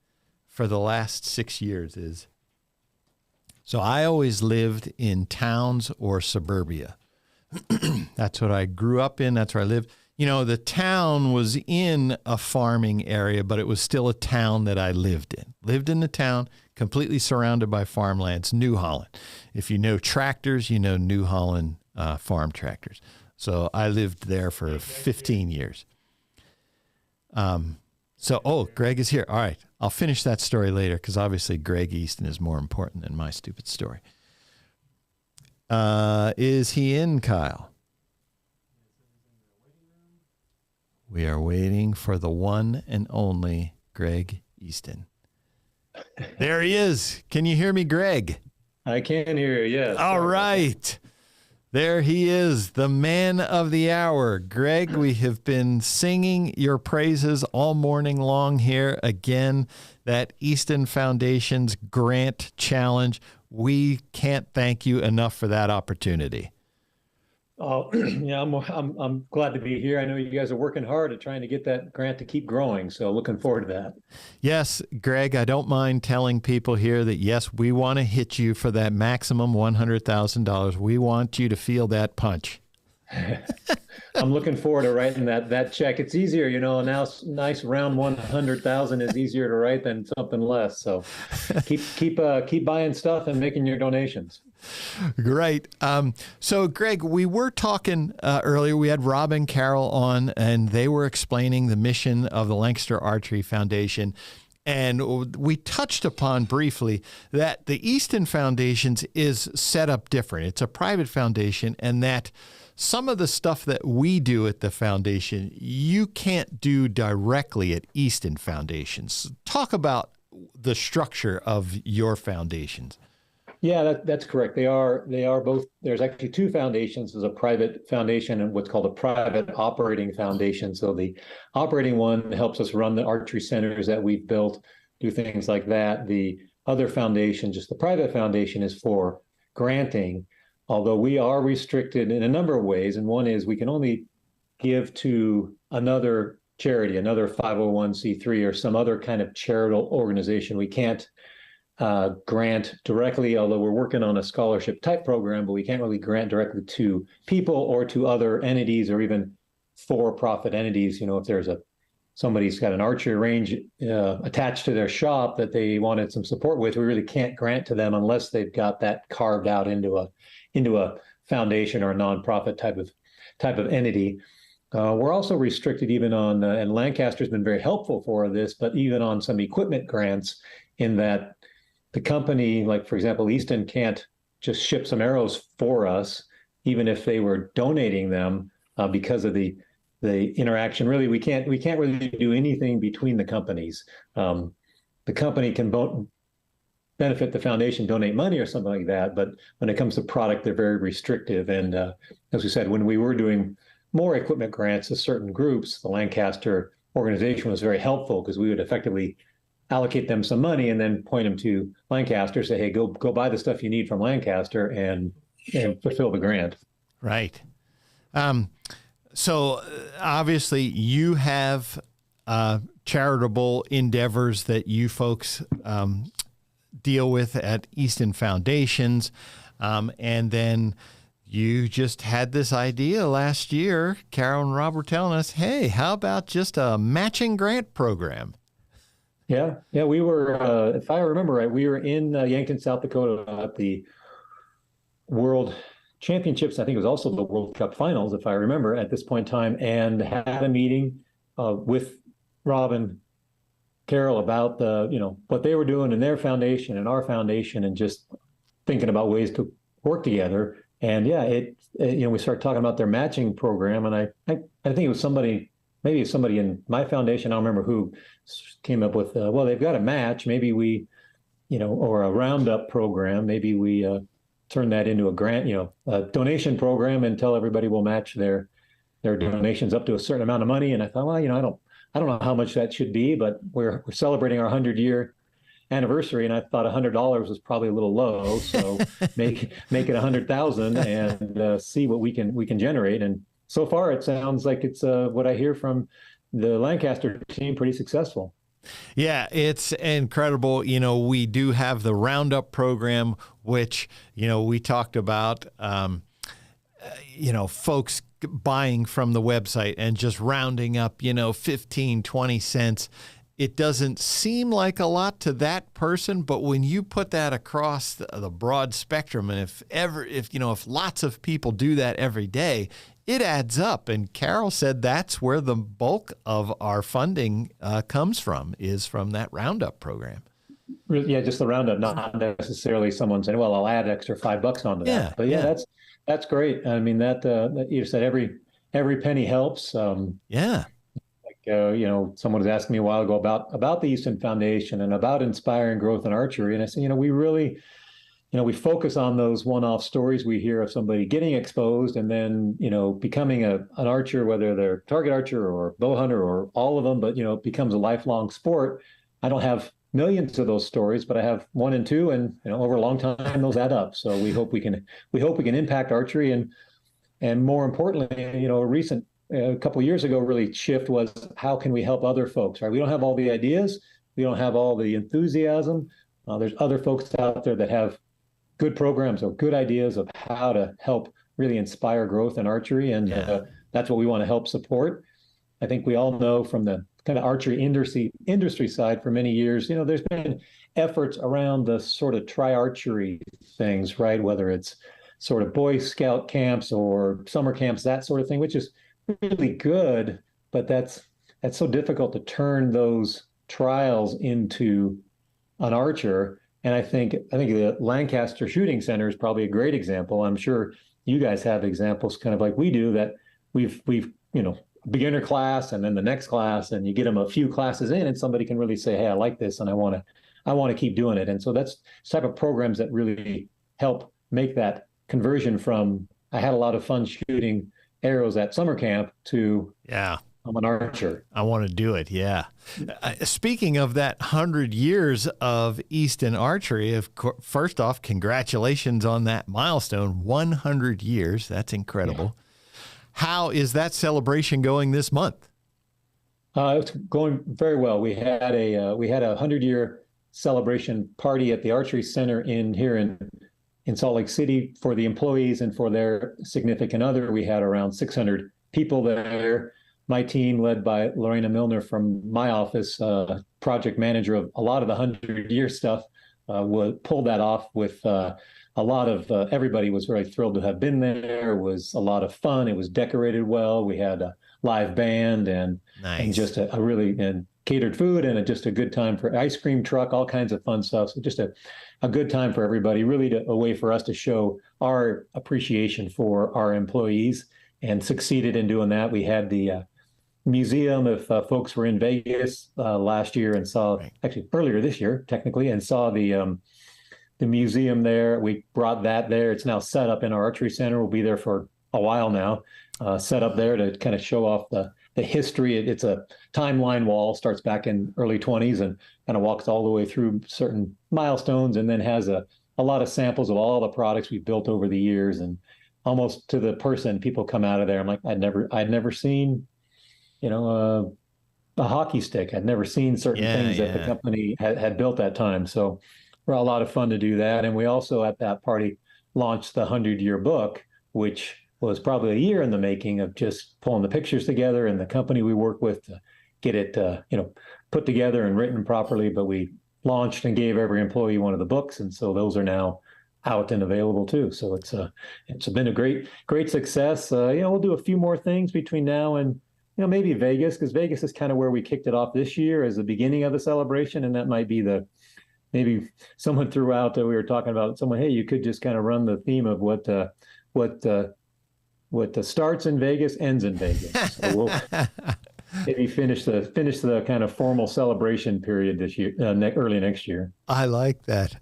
S5: for the last 6 years is, so I always lived in towns or suburbia. That's what I grew up in. That's where I lived. The town was in a farming area, but it was still a town that I lived in. Lived in the town, completely surrounded by farmlands, New Holland. If you know tractors, you know New Holland farm tractors. So I lived there for 15 years. Greg is here. All right. I'll finish that story later because obviously Greg Easton is more important than my stupid story. Is he in, Kyle? We are waiting for the one and only Greg Easton. There he is. Can you hear me, Greg?
S3: I can hear you, yes.
S5: All right. There he is, the man of the hour. Greg, we have been singing your praises all morning long here. Again, that Easton Foundation's grant challenge. We can't thank you enough for that opportunity.
S3: Oh, yeah, I'm glad to be here. I know you guys are working hard at trying to get that grant to keep growing, so looking forward to that.
S5: Yes, Greg, I don't mind telling people here that, yes, we want to hit you for that maximum $100,000. We want you to feel that punch.
S3: I'm looking forward to writing that check. It's easier, now nice round 100,000 is easier to write than something less. So keep buying stuff and making your donations.
S5: Great. So, Greg, we were talking earlier. We had Rob and Carole on, and they were explaining the mission of the Lancaster Archery Foundation. And we touched upon briefly that the Easton Foundations is set up different. It's a private foundation, and that some of the stuff that we do at the foundation, you can't do directly at Easton Foundations. Talk about the structure of your foundations.
S3: Yeah, that's correct. They are both. There's actually two foundations. There's a private foundation and what's called a private operating foundation. So the operating one helps us run the archery centers that we've built, do things like that. The other foundation, just the private foundation, is for granting, although we are restricted in a number of ways. And one is we can only give to another charity, another 501c3 or some other kind of charitable organization. We can't grant directly, although we're working on a scholarship type program, but we can't really grant directly to people or to other entities or even for-profit entities. If there's somebody's got an archery range attached to their shop that they wanted some support with, we really can't grant to them unless they've got that carved out into a foundation or a nonprofit type of entity. We're also restricted even on, and Lancaster's been very helpful for this, but even on some equipment grants, in that the company, like for example, Easton can't just ship some arrows for us, even if they were donating them, because of the interaction. Really, we can't really do anything between the companies. The company can benefit the foundation, donate money or something like that. But when it comes to product, they're very restrictive. And as we said, when we were doing more equipment grants to certain groups, the Lancaster organization was very helpful because we would effectively allocate them some money and then point them to Lancaster, say, hey, go buy the stuff you need from Lancaster and fulfill the grant.
S5: Right. So obviously you have charitable endeavors that you folks deal with at Easton Foundations. And then you just had this idea last year. Carole and Rob were telling us, hey, how about just a matching grant program?
S3: Yeah, we were, if I remember right, we were in Yankton, South Dakota at the World Championships. I think it was also the World Cup Finals, if I remember, at this point in time, and had a meeting with Rob and Carole about what they were doing in their foundation and our foundation, and just thinking about ways to work together. And we started talking about their matching program, and I think it was somebody in my foundation, I don't remember who, came up with, well, they've got a match, maybe we, or a roundup program, maybe we turn that into a grant, a donation program, and tell everybody we'll match their donations up to a certain amount of money. And I thought, well, I don't know how much that should be, but we're celebrating our 100-year anniversary, and I thought $100 was probably a little low, so make it 100,000 and see what we can generate. And so far, it sounds like it's what I hear from the Lancaster team, pretty successful.
S5: Yeah, it's incredible. We do have the Roundup program, which, we talked about, folks buying from the website and just rounding up, 15, 20 cents. It doesn't seem like a lot to that person, but when you put that across the broad spectrum, and if lots of people do that every day, it adds up. And Carole said that's where the bulk of our funding comes from, is from that Roundup program.
S3: Yeah, just the Roundup, not necessarily someone saying, well, I'll add an extra $5 onto that. But that's great. I mean, that you said every penny helps. Someone was asking me a while ago about the Easton Foundation and about inspiring growth in archery. And I said, we really, we focus on those one-off stories we hear of somebody getting exposed and then, becoming an archer, whether they're target archer or bow hunter or all of them, but, it becomes a lifelong sport. I don't have millions of those stories, but I have one and two, and, over a long time, those add up. So we hope we can impact archery, and more importantly, a couple of years ago, really shift was, how can we help other folks, right? We don't have all the ideas. We don't have all the enthusiasm. There's other folks out there that have good programs or good ideas of how to help really inspire growth in archery. And that's what we want to help support. I think we all know from the kind of archery industry side for many years, there's been efforts around the sort of tri-archery things, right? Whether it's sort of Boy Scout camps or summer camps, that sort of thing, which is really good, but that's so difficult to turn those trials into an archer. And I think the Lancaster Shooting Center is probably a great example. I'm sure you guys have examples kind of like we do, that we've beginner class and then the next class, and you get them a few classes in and somebody can really say, hey, I like this and I want to keep doing it. And so that's the type of programs that really help make that conversion from, I had a lot of fun shooting arrows at summer camp, to I'm an archer.
S5: I want to do it. Yeah. Speaking of that 100 years of Easton Archery, first off, congratulations on that milestone, 100 years. That's incredible. Yeah. How is that celebration going this month?
S3: It's going very well. We had a 100-year celebration party at the Archery Center here in Salt Lake City for the employees and for their significant other. We had around 600 people there. My team, led by Lorena Milner from my office, project manager of a lot of the 100-year stuff, pulled that off with a lot of everybody was very thrilled to have been there. It was a lot of fun. It was decorated well. We had a live band and just a really catered food and just a good time for ice cream truck, all kinds of fun stuff. So just a good time for everybody, really a way for us to show our appreciation for our employees, and succeeded in doing that. We had the museum, if folks were in Vegas last year and saw, actually earlier this year, technically, and saw the museum there. We brought that there. It's now set up in our archery center. We'll be there for a while now, set up there to kind of show off the history. It's a timeline wall, starts back in early 20s and kind of walks all the way through certain milestones, and then has a lot of samples of all the products we've built over the years. And almost to the person, people come out of there, I'm like, I'd never seen, a hockey stick. I'd never seen certain things that the company had built that time. So we're a lot of fun to do that. And we also at that party launched the 100-year book, which was probably a year in the making of just pulling the pictures together, and the company we work with to get it, put together and written properly. But we launched and gave every employee one of the books, and so those are now out and available too. So it's been a great success. We'll do a few more things between now and maybe Vegas, because Vegas is kind of where we kicked it off this year as the beginning of the celebration, and that might be maybe someone threw out that we were talking about someone, hey, you could just kind of run the theme of what starts in Vegas ends in Vegas. So we'll maybe finish the kind of formal celebration period this year, early next year.
S5: I like that.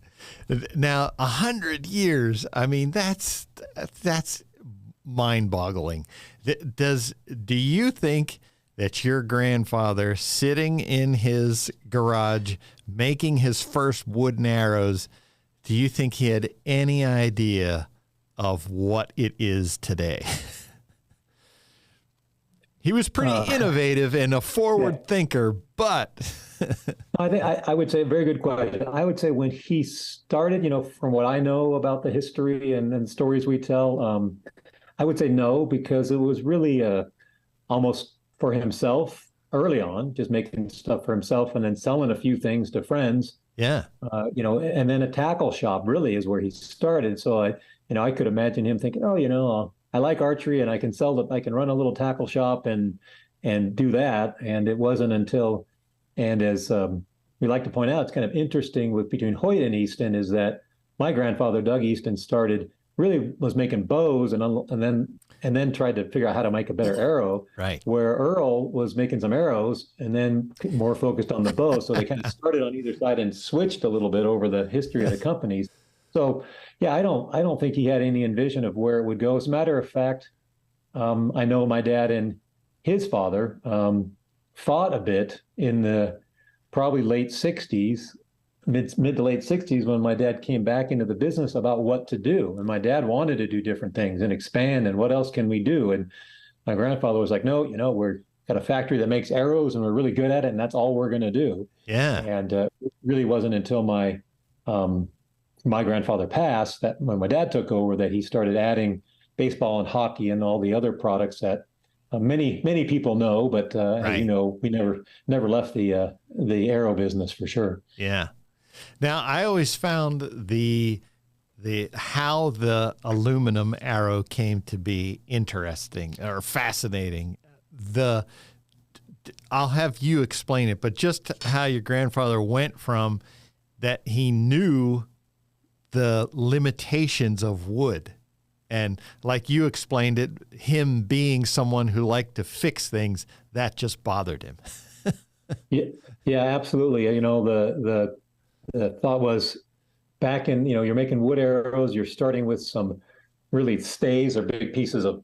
S5: Now, 100 years. I mean, that's mind-boggling. Do you think that your grandfather, sitting in his garage making his first wooden arrows, do you think he had any idea of what it is today? He was pretty innovative and a forward thinker, but
S3: I would say a very good question. I would say when he started, from what I know about the history and stories we tell, I would say no, because it was really almost for himself early on, just making stuff for himself and then selling a few things to friends.
S5: Yeah.
S3: And then a tackle shop really is where he started. So I could imagine him thinking, I like archery and I can run a little tackle shop and do that. And it wasn't until, and as we like to point out, it's kind of interesting between Hoyt and Easton is that my grandfather, Doug Easton, was making bows and then tried to figure out how to make a better arrow.
S5: Right.
S3: Where Earl was making some arrows and then more focused on the bow. So they kind of started on either side and switched a little bit over the history of the companies. So yeah, I don't think he had any envision of where it would go. As a matter of fact, I know my dad and his father fought a bit in the probably late 60s, mid to late 60s, when my dad came back into the business about what to do. And my dad wanted to do different things and expand and what else can we do? And my grandfather was like, no, we're got a factory that makes arrows and we're really good at it and that's all we're going to do.
S5: Yeah.
S3: And it really wasn't until my grandfather passed that when my dad took over that he started adding baseball and hockey and all the other products that many people know, but as you know, we never left the arrow business for sure.
S5: Yeah. Now, I always found how the aluminum arrow came to be interesting or fascinating. I'll have you explain it, but just how your grandfather went from that he knew the limitations of wood. And like you explained it, him being someone who liked to fix things, that just bothered him.
S3: Yeah, absolutely. The thought was back in, you're making wood arrows, you're starting with some really stays or big pieces of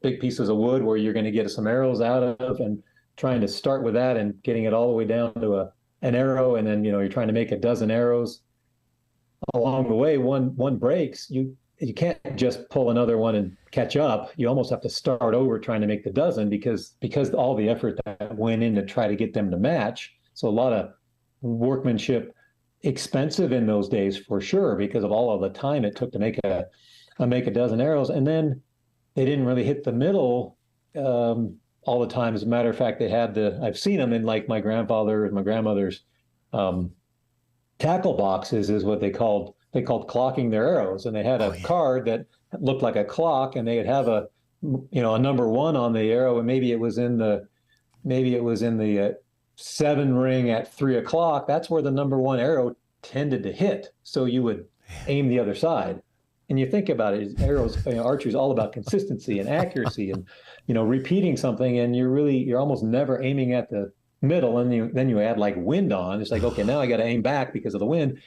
S3: wood where you're going to get some arrows out of, and trying to start with that and getting it all the way down to an arrow. And then, you're trying to make a dozen arrows. Along the way, one breaks, you can't just pull another one and catch up. You almost have to start over trying to make the dozen because all the effort that went in to try to get them to match. So a lot of workmanship, expensive in those days for sure, because of all of the time it took to make a dozen arrows. And then they didn't really hit the middle all the time. As a matter of fact, I've seen them in like my grandfather and my grandmother's tackle boxes is what they called clocking their arrows. And they had a card that looked like a clock, and they'd have a number 1 on the arrow, and maybe it was in the 7 ring at 3 o'clock. That's where the number 1 arrow tended to hit. So you would aim the other side. And you think about it, arrows, archery is all about consistency and accuracy and, repeating something. And you're almost never aiming at the middle. And then you add like wind on. It's like, okay, now I got to aim back because of the wind.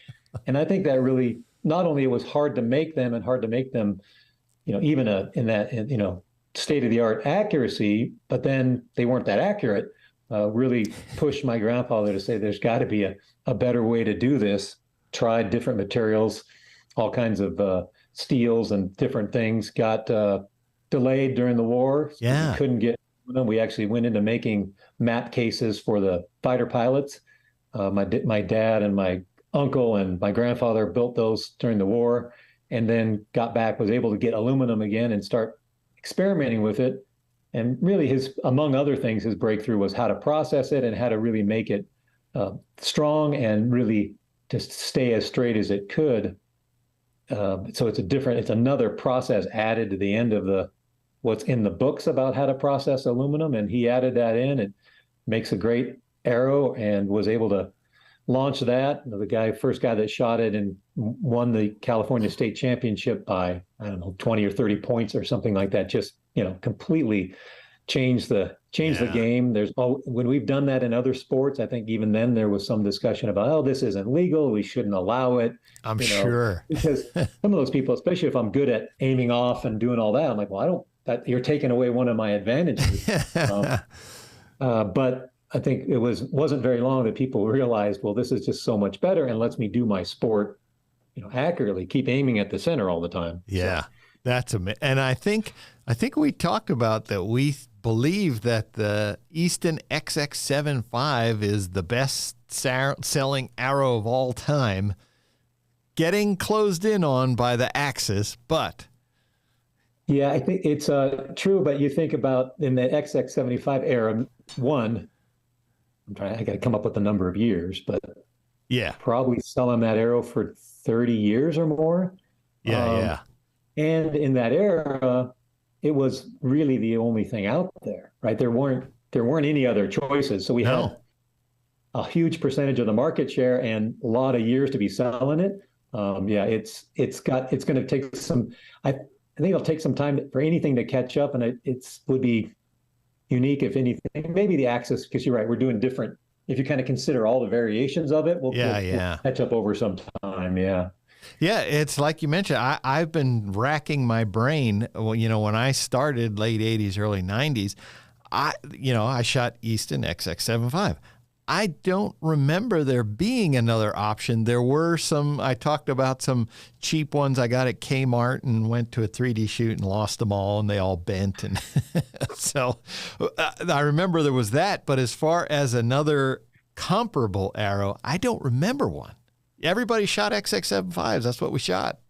S3: And I think that really not only it was hard to make them and hard to make them, even in that, state of the art accuracy, but then they weren't that accurate, really pushed my grandfather to say, there's got to be a better way to do this. Tried different materials, all kinds of steels and different things, got delayed during the war. So we couldn't get them. We actually went into making map cases for the fighter pilots. My dad and my uncle and my grandfather built those during the war, and then got back, was able to get aluminum again and start experimenting with it. And really among other things, his breakthrough was how to process it and how to really make it strong and really just stay as straight as it could. So it's another process added to the end of what's in the books about how to process aluminum. And he added that in. It makes a great arrow and was able to launch that. The first guy that shot it and won the California State Championship by, 20 or 30 points or something like that. Just, completely changed the game. When we've done that in other sports, I think even then there was some discussion about, this isn't legal, we shouldn't allow it.
S5: I'm sure.
S3: Because some of those people, especially if I'm good at aiming off and doing all that, I'm like, well, you're taking away one of my advantages. But I think it wasn't very long that people realized, well, this is just so much better and lets me do my sport, accurately, keep aiming at the center all the time.
S5: Yeah, so. That's amazing. And I think we talked about that. We believe that the Easton XX75 is the best selling arrow of all time, getting closed in on by the Axis, but.
S3: Yeah, I think it's true, but you think about in the XX75 era, I got to come up with the number of years, but probably selling that arrow for 30 years or more.
S5: Yeah.
S3: And in that era, it was really the only thing out there, right? There weren't any other choices. So we had a huge percentage of the market share and a lot of years to be selling it. It's going to take some. I think it'll take some time for anything to catch up, and it would be unique, if anything. Maybe the Axis, because you're right, we're doing different. If you kind of consider all the variations of it, we'll catch up over some time. Yeah.
S5: Yeah, it's like you mentioned, I've been racking my brain. When I started late 80s, early 90s, I shot Easton XX75. I don't remember there being another option. There were I talked about some cheap ones I got at Kmart and went to a 3D shoot and lost them all, and they all bent. And so I remember there was that, but as far as another comparable arrow, I don't remember one. Everybody shot XX75s. That's what we shot.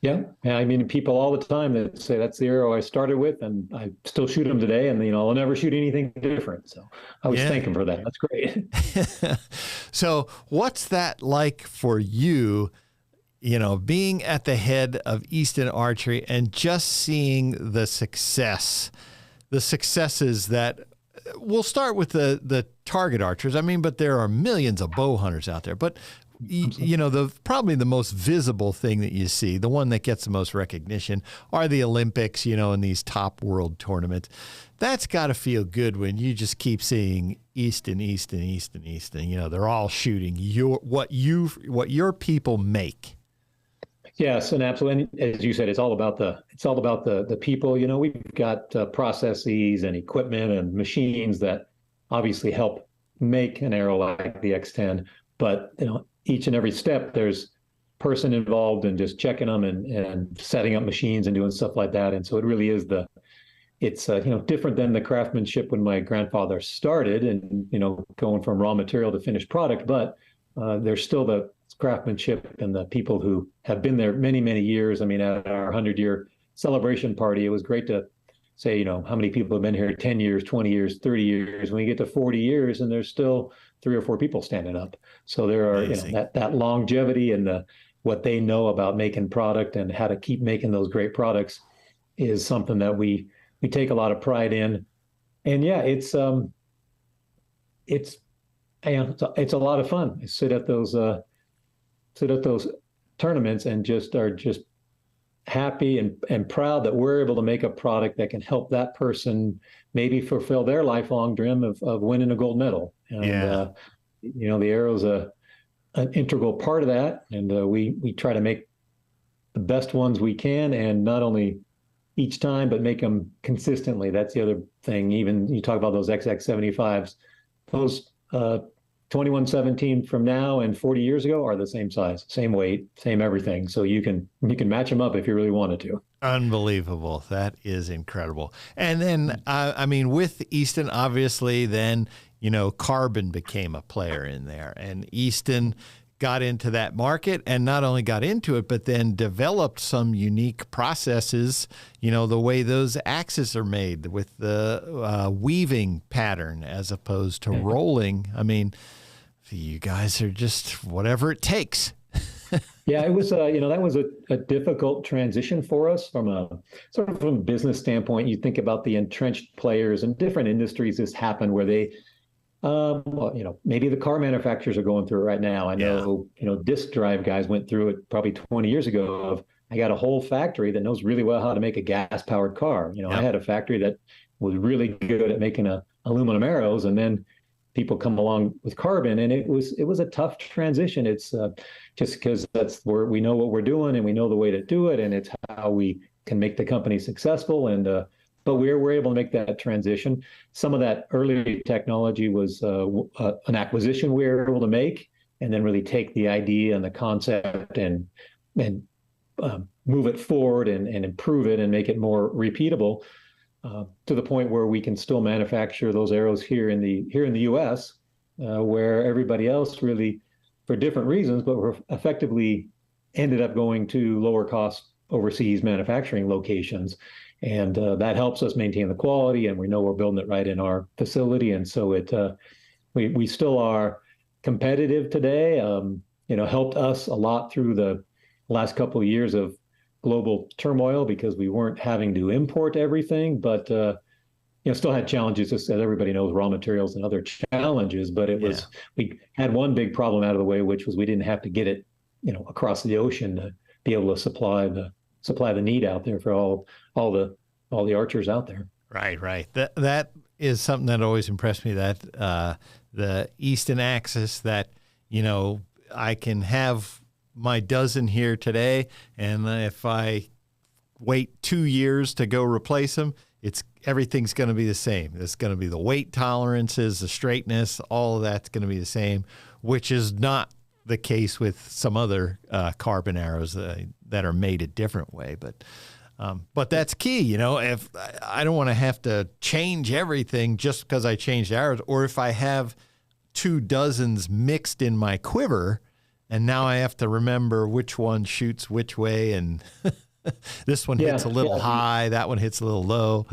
S3: Yeah. I mean, people all the time that say that's the arrow I started with, and I still shoot them today, and I'll never shoot anything different. So I was thanking for that. That's great.
S5: So what's that like for you, being at the head of Easton Archery and just seeing the successes that we'll start with the target archers. I mean, but there are millions of bow hunters out there, but probably the most visible thing that you see, the one that gets the most recognition, are the Olympics, in these top world tournaments. That's got to feel good when you just keep seeing Easton. They're all shooting what your people make.
S3: Yes, and absolutely. And as you said, it's all about the people. We've got processes and equipment and machines that obviously help make an arrow like the X10, but each and every step, there's person involved in just checking them and setting up machines and doing stuff like that. And so it really is it's different than the craftsmanship when my grandfather started and, going from raw material to finished product, but there's still the craftsmanship and the people who have been there many, many years. I mean, at our 100-year celebration party, it was great to say, how many people have been here 10 years, 20 years, 30 years. When you get to 40 years and there's still 3 or 4 people standing up. So there are that longevity and what they know about making product and how to keep making those great products is something that we take a lot of pride in. And it's a lot of fun. I sit at those tournaments and are just happy and proud that we're able to make a product that can help that person maybe fulfill their lifelong dream of winning a gold medal. And, the arrow's an integral part of that. And we try to make the best ones we can, and not only each time, but make them consistently. That's the other thing. Even you talk about those XX75s, those 2117 from now and 40 years ago are the same size, same weight, same everything. So you can match them up if you really wanted to.
S5: Unbelievable. That is incredible. And then, I mean, with Easton, obviously, then, you know, carbon became a player in there, and Easton got into that market, and not only got into it, but then developed some unique processes, you know, the way those axes are made with the weaving pattern as opposed to rolling. I mean, you guys are just whatever it takes.
S3: Yeah, it was, you know, that was a difficult transition for us from a sort of from a business standpoint. You think about the entrenched players in different industries. This happened where they, well, you know, maybe the car manufacturers are going through it right now. I know, you know, disc drive guys went through it probably 20 years ago of, I got a whole factory that knows really well how to make a gas powered car. You know, I had a factory that was really good at making aluminum arrows, and then people come along with carbon, and it was a tough transition. It's just because that's where we know what we're doing and we know the way to do it, and it's how we can make the company successful. And but we're able to make that transition. Some of that early technology was an acquisition we were able to make, and then really take the idea and the concept and move it forward and improve it and make it more repeatable. To the point where we can still manufacture those arrows here in the U.S., where everybody else really, for different reasons, but we're effectively ended up going to lower cost overseas manufacturing locations, and that helps us maintain the quality. And we know we're building it right in our facility, and so we still are competitive today. You know, helped us a lot through the last couple of years of global turmoil because we weren't having to import everything, but you know, still had challenges, just as everybody knows, raw materials and other challenges. But it was, we had one big problem out of the way, which was we didn't have to get it, you know, across the ocean to be able to supply the need out there for all the archers out there.
S5: Right. That is something that always impressed me, that the Easton axis, that, you know, I can have my dozen here today, and if I wait 2 years to go replace them, everything's going to be the same. It's going to be the weight tolerances, the straightness, all of that's going to be the same, which is not the case with some other carbon arrows that are made a different way. But that's key, you know. If I don't want to have to change everything just because I changed arrows, or if I have 2 dozens mixed in my quiver, and now I have to remember which one shoots which way, and this one hits a little high, that one hits a little low.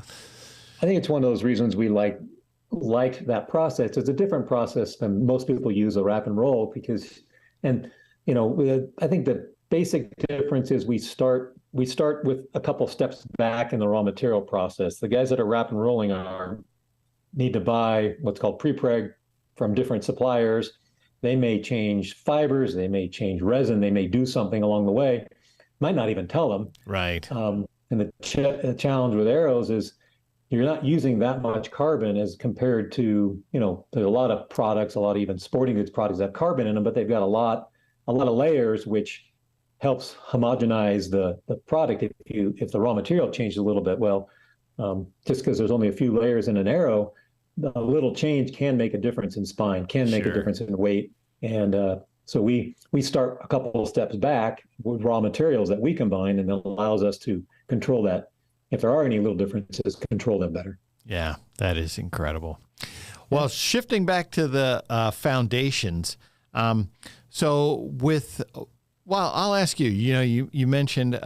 S3: I think it's one of those reasons we liked that process. It's a different process than most people use a wrap and roll, because, and you know, I think the basic difference is we start with a couple steps back in the raw material process. The guys that are wrap and rolling need to buy what's called pre-preg from different suppliers. They may change fibers, they may change resin, they may do something along the way, might not even tell them.
S5: Right.
S3: And the challenge with arrows is you're not using that much carbon as compared to, you know, there's a lot of products, a lot of even sporting goods products that have carbon in them, but they've got a lot of layers, which helps homogenize the product. If the raw material changes a little bit, well, just because there's only a few layers in an arrow, a little change can make a difference in spine, can make a difference in weight. And so we start a couple of steps back with raw materials that we combine, and it allows us to control that. If there are any little differences, control them better.
S5: Yeah, that is incredible. Well, shifting back to the foundations. So well, I'll ask you, you know, you mentioned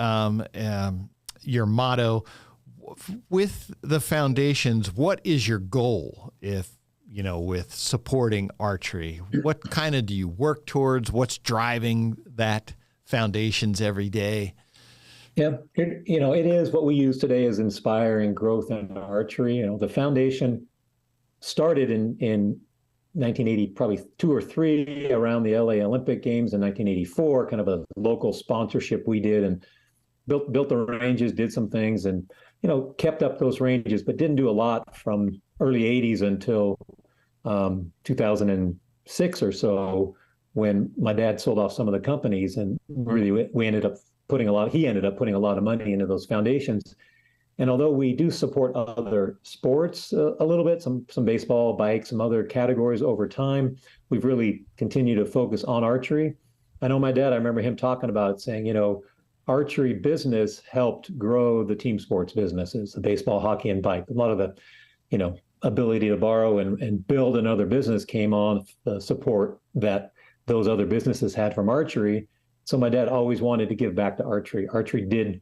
S5: your motto. With the foundations, what is your goal with supporting archery? What kind of do you work towards? What's driving that foundations every day?
S3: Yeah, it is what we use today is inspiring growth in archery. You know, the foundation started in 1980, probably 2 or 3 around the LA Olympic Games in 1984, kind of a local sponsorship we did, and built the ranges, did some things, and you know, kept up those ranges, but didn't do a lot from early 80s until 2006 or so, when my dad sold off some of the companies, and really we ended up he ended up putting a lot of money into those foundations. And although we do support other sports a little bit, some baseball, bike, some other categories over time, we've really continued to focus on archery. I know my dad, I remember him talking about it, saying, archery business helped grow the team sports businesses, the baseball, hockey, and bike. A lot of the, ability to borrow and build another business came on the support that those other businesses had from archery. So my dad always wanted to give back to archery. Archery did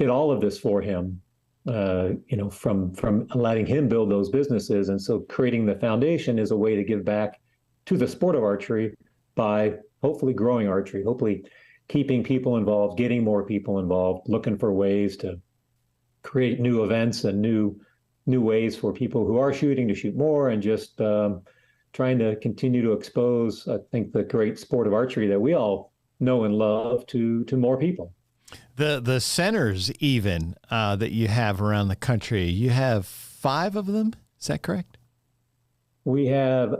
S3: all of this for him, from letting him build those businesses. And so creating the foundation is a way to give back to the sport of archery by hopefully growing archery, hopefully keeping people involved, getting more people involved, looking for ways to create new events and new ways for people who are shooting to shoot more, and just trying to continue to expose, I think, the great sport of archery that we all know and love to more people.
S5: The centers even that you have around the country, you have 5 of them. Is that correct?
S3: We have,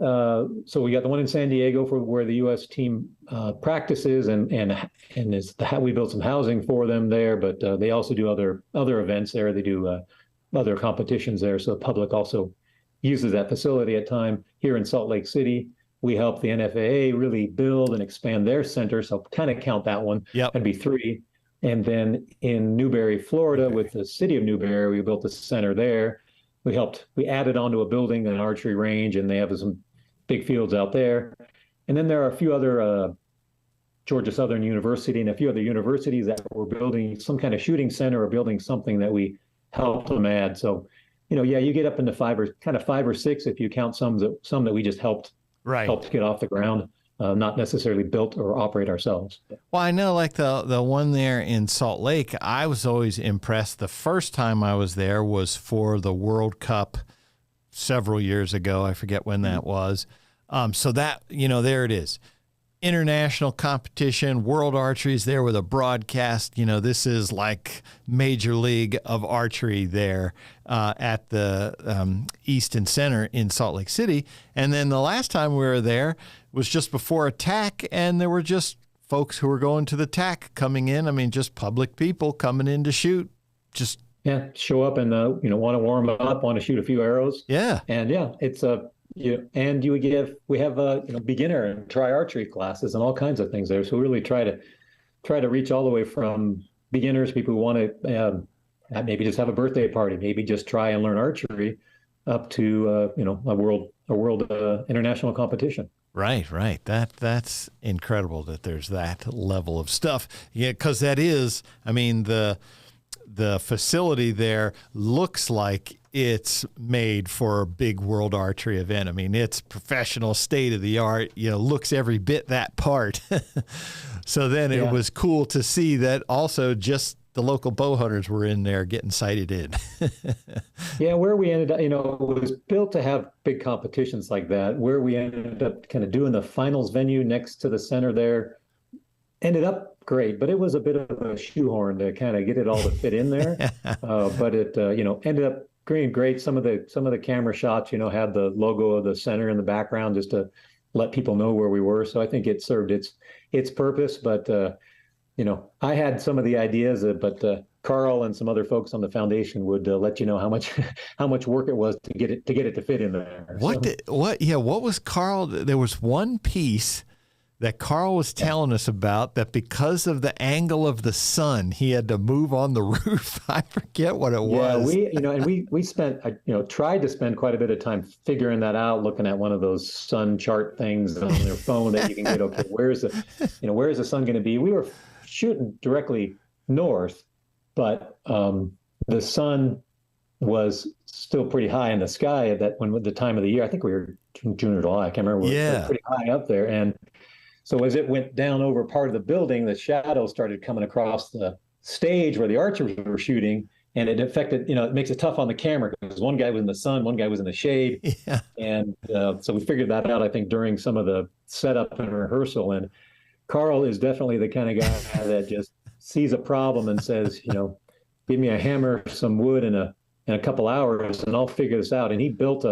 S3: so we got the one in San Diego for where the U.S. team practices, and we built some housing for them there, but they also do other events there. They do other competitions there, so the public also uses that facility at time. Here in Salt Lake City, we help the NFAA really build and expand their center, so kind of count that one.
S5: Yep.
S3: That'd be 3. And then in Newberry, Florida, with the city of Newberry, we built a center there. We added onto a building, an archery range, and they have some big fields out there. And then there are a few other, Georgia Southern University and a few other universities that were building some kind of shooting center or building something that we helped them add. So, you get up into 5 or 6 if you count some that we just helped get off the ground, not necessarily built or operate ourselves.
S5: Well, I know, like the one there in Salt Lake, I was always impressed. The first time I was there was for the World Cup several years ago. I forget when that was. So that, there it is. International competition, World Archery is there with a broadcast. This is like Major League of Archery there at the Easton Center in Salt Lake City. And then the last time we were there was just before a TAC, and there were just folks who were going to the TAC coming in. I mean, just public people coming in to shoot. Just
S3: show up and want to warm up, want to shoot a few arrows.
S5: Yeah,
S3: and it's a. And we have beginner and try archery classes and all kinds of things there. So we really try to reach all the way from beginners, people who want to maybe just have a birthday party, maybe just try and learn archery, up to a world international competition.
S5: Right. That's incredible that there's that level of stuff. Yeah, because that is, the facility there looks like it's made for a big World Archery event. It's professional, state of the art, looks every bit that part. So then it was cool to see that also just the local bow hunters were in there getting sighted in.
S3: Yeah, where we ended up, it was built to have big competitions like that. Where we ended up kind of doing the finals venue next to the center there, ended up great, but it was a bit of a shoehorn to kind of get it all to fit in there. But it, ended up great. Some of the camera shots, had the logo of the center in the background just to let people know where we were. So I think it served its purpose. But I had some of the ideas, but Carl and some other folks on the foundation would let you know how much work it was to get it to fit in there.
S5: What was Carl? There was one piece that Carl was telling us about that because of the angle of the sun, he had to move on the roof. I forget what it was.
S3: We spent, tried to spend quite a bit of time figuring that out, looking at one of those sun chart things on their phone that you can get. Okay, where's the sun going to be? We were shooting directly north, but the sun was still pretty high in the sky at the time of the year. I think we were June or July. I can't remember. We were pretty high up there, and so as it went down over part of the building, the shadows started coming across the stage where the archers were shooting, and it affected, it makes it tough on the camera because one guy was in the sun, one guy was in the shade.
S5: Yeah.
S3: And so we figured that out, I think, during some of the setup and rehearsal. And Carl is definitely the kind of guy that just sees a problem and says, give me a hammer, some wood, in a couple hours, and I'll figure this out. And he built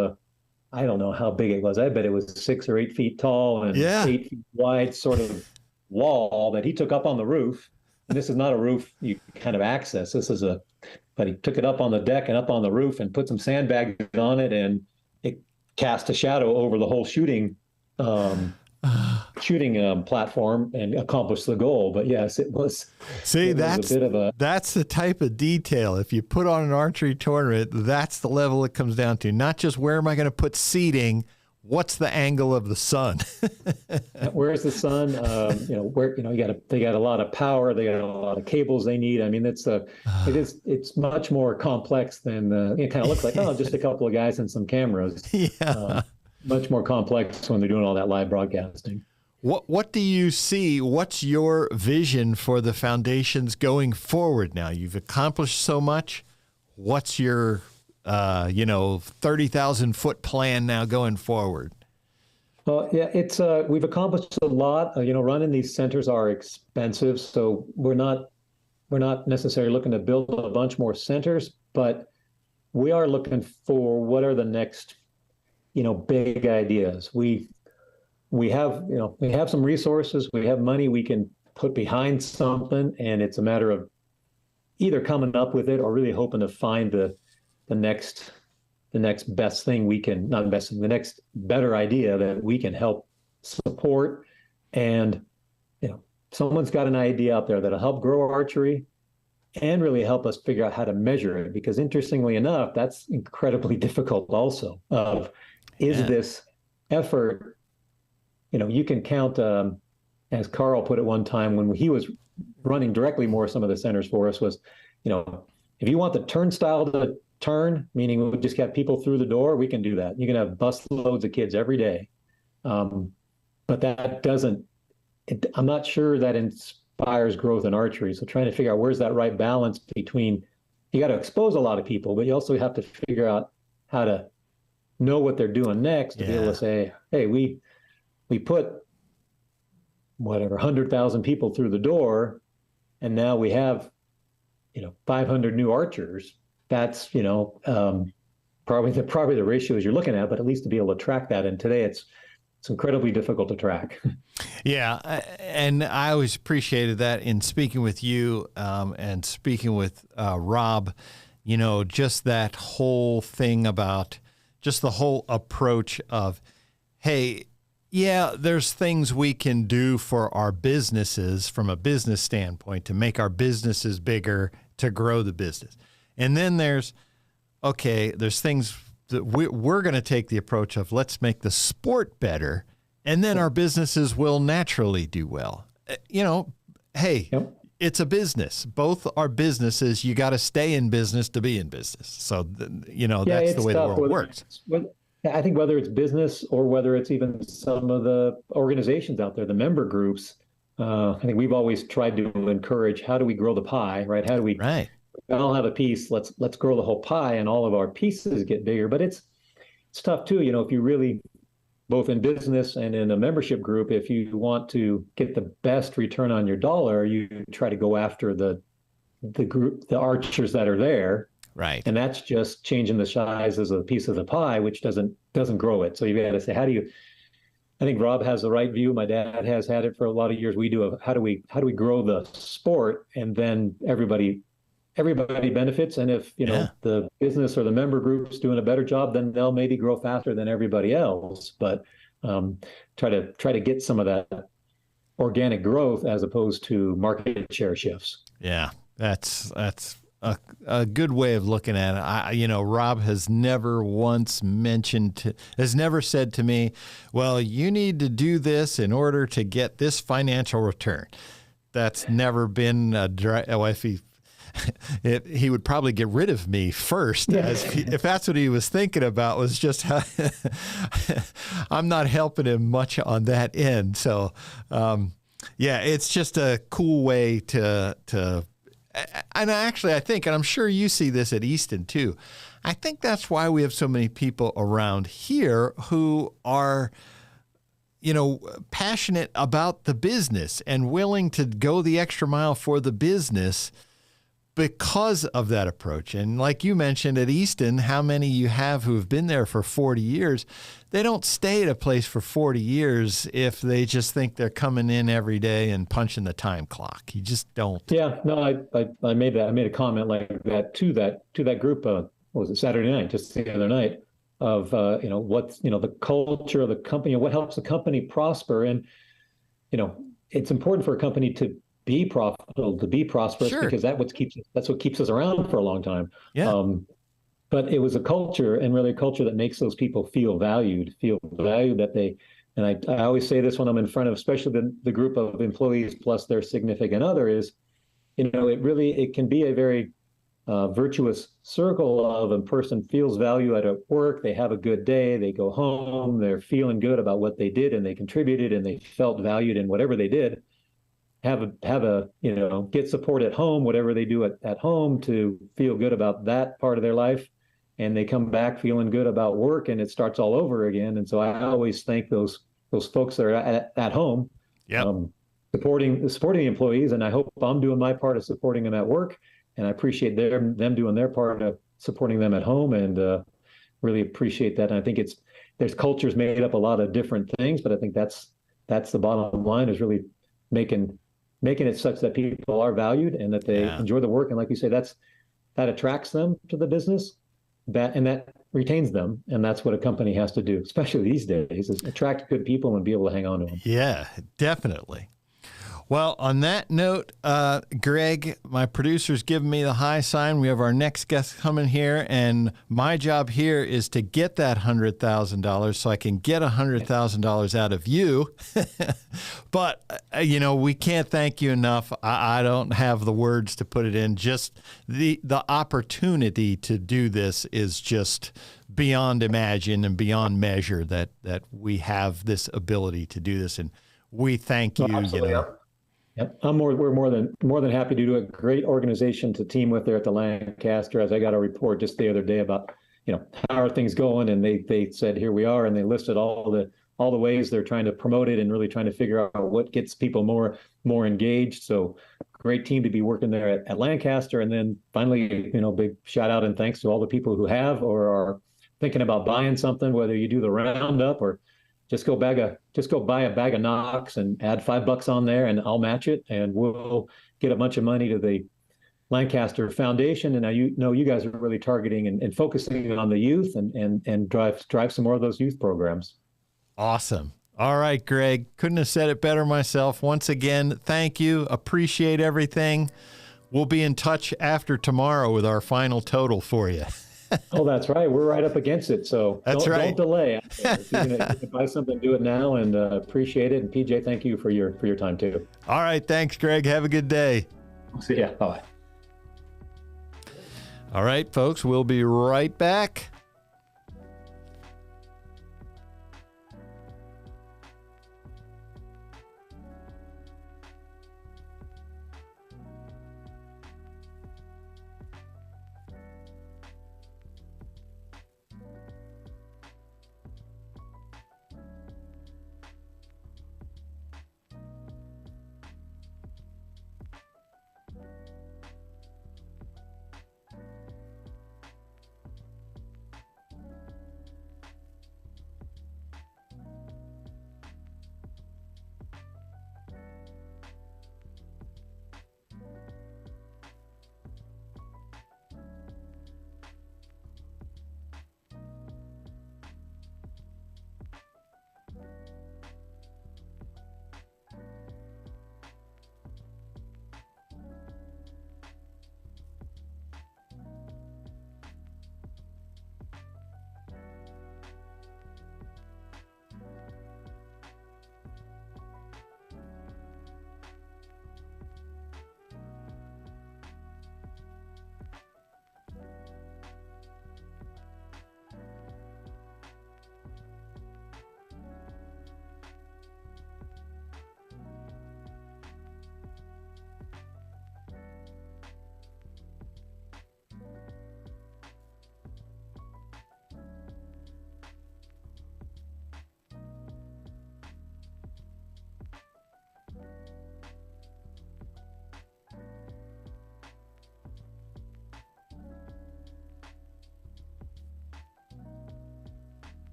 S3: I don't know how big it was. I bet it was 6 or 8 feet tall and 8 feet wide sort of wall that he took up on the roof this is not a roof you kind of access. But he took it up on the deck and up on the roof and put some sandbags on it, and it cast a shadow over the whole shooting platform and accomplished the goal. But yes, it was.
S5: See, that's the type of detail. If you put on an archery tournament, that's the level it comes down to. Not just where am I going to put seating, what's the angle of the sun?
S3: Where's the sun? They got a lot of power. They got a lot of cables they need. I mean, it's much more complex than it kind of looks like. Oh, just a couple of guys and some cameras.
S5: Yeah.
S3: Much more complex when they're doing all that live broadcasting.
S5: What do you see? What's your vision for the foundations going forward now? You've accomplished so much. What's your 30,000-foot plan now going forward?
S3: Well, yeah, we've accomplished a lot. Running these centers are expensive, so we're not necessarily looking to build a bunch more centers, but we are looking for what are the next big ideas. We have some resources, we have money we can put behind something, and it's a matter of either coming up with it or really hoping to find the next best thing the next better idea that we can help support. And someone's got an idea out there that'll help grow archery and really help us figure out how to measure it, because interestingly enough, that's incredibly difficult also. This effort, you can count, as Carl put it one time when he was running directly more some of the centers for us, was, if you want the turnstile to turn, meaning we would just get people through the door, we can do that. You can have bus loads of kids every day. But that I'm not sure that inspires growth in archery. So trying to figure out where's that right balance between, you got to expose a lot of people, but you also have to figure out how to know what they're doing next to be able to say, hey, we put 100,000 people through the door, and now we have 500 new archers. That's probably the ratios you're looking at, but at least to be able to track that. And today it's incredibly difficult to track.
S5: Yeah, and I always appreciated that in speaking with you and speaking with Rob. Just that whole thing about just the whole approach of, hey, yeah, there's things we can do for our businesses from a business standpoint to make our businesses bigger, to grow the business. And then there's things that we're going to take the approach of, let's make the sport better, and then our businesses will naturally do well. It's a business. Both are businesses. You got to stay in business to be in business. So, that's the way the world works.
S3: I think whether it's business or whether it's even some of the organizations out there, the member groups, I think we've always tried to encourage, how do we grow the pie, right? How do we all have a piece? Let's grow the whole pie, and all of our pieces get bigger. But it's tough too. If you really, both in business and in a membership group, if you want to get the best return on your dollar, you try to go after the archers that are there.
S5: Right.
S3: And that's just changing the size as a piece of the pie, which doesn't grow it. So you've got to say, I think Rob has the right view. My dad has had it for a lot of years. We do how do we grow the sport, and then everybody benefits. And if the business or the member group's doing a better job, then they'll maybe grow faster than everybody else. But try to get some of that organic growth as opposed to market share shifts.
S5: Yeah, that's a good way of looking at it. Rob has never said to me, well, you need to do this in order to get this financial return. That's never been he would probably get rid of me first, if that's what he was thinking about, was just how I'm not helping him much on that end. So, it's just a cool way to and actually, I think, and I'm sure you see this at Easton too, I think that's why we have so many people around here who are, passionate about the business and willing to go the extra mile for the business, because of that approach. And like you mentioned at Easton, how many you have who have been there for 40 years, they don't stay at a place for 40 years if they just think they're coming in every day and punching the time clock. You just don't.
S3: Yeah, no, I made a comment like that to that group. What was it, Saturday night, just the other night, of what's the culture of the company, what helps the company prosper. And it's important for a company to be profitable, to be prosperous, sure, because that's what keeps us around for a long time.
S5: Yeah.
S3: But it was a culture, and really a culture that makes those people feel valued that they, and I always say this when I'm in front of, especially the group of employees plus their significant other, is, it can be a very virtuous circle of a person feels value at work, they have a good day, they go home, they're feeling good about what they did and they contributed and they felt valued in whatever they did. Have a get support at home, whatever they do at home, to feel good about that part of their life, and they come back feeling good about work, and it starts all over again. And so I always thank those folks that are at home, supporting the employees, and I hope I'm doing my part of supporting them at work, and I appreciate them doing their part of supporting them at home, and really appreciate that. And I think there's cultures made up a lot of different things, but I think that's the bottom line, is really making it such that people are valued and that they enjoy the work. And like you say, that attracts them to the business, that retains them. And that's what a company has to do, especially these days, is attract good people and be able to hang on to them.
S5: Yeah, definitely. Well, on that note, Greg, my producer's giving me the high sign. We have our next guest coming here, and my job here is to get that $100,000 so I can get $100,000 out of you. But, we can't thank you enough. I don't have the words to put it in. Just the opportunity to do this is just beyond imagine and beyond measure, that we have this ability to do this. And we thank you.
S3: Absolutely. Yep. We're more than happy to do a great organization to team with there at the Lancaster. As I got a report just the other day about, how are things going, and they said, here we are, and they listed all the ways they're trying to promote it and really trying to figure out what gets people more engaged. So great team to be working there at Lancaster. And then finally, big shout out and thanks to all the people who have or are thinking about buying something, whether you do the roundup or just go buy a bag of Knox and add $5 on there, and I'll match it, and we'll get a bunch of money to the Lancaster Foundation. And now you guys are really targeting and focusing on the youth and drive some more of those youth programs.
S5: Awesome. All right, Greg, couldn't have said it better myself. Once again, thank you. Appreciate everything. We'll be in touch after tomorrow with our final total for you.
S3: Oh, that's right. We're right up against it. So don't delay. If you're going to buy something, do it now, and appreciate it. And PJ, thank you for your time too.
S5: All right. Thanks, Greg. Have a good day.
S3: See ya. Bye.
S5: All right, folks, we'll be right back.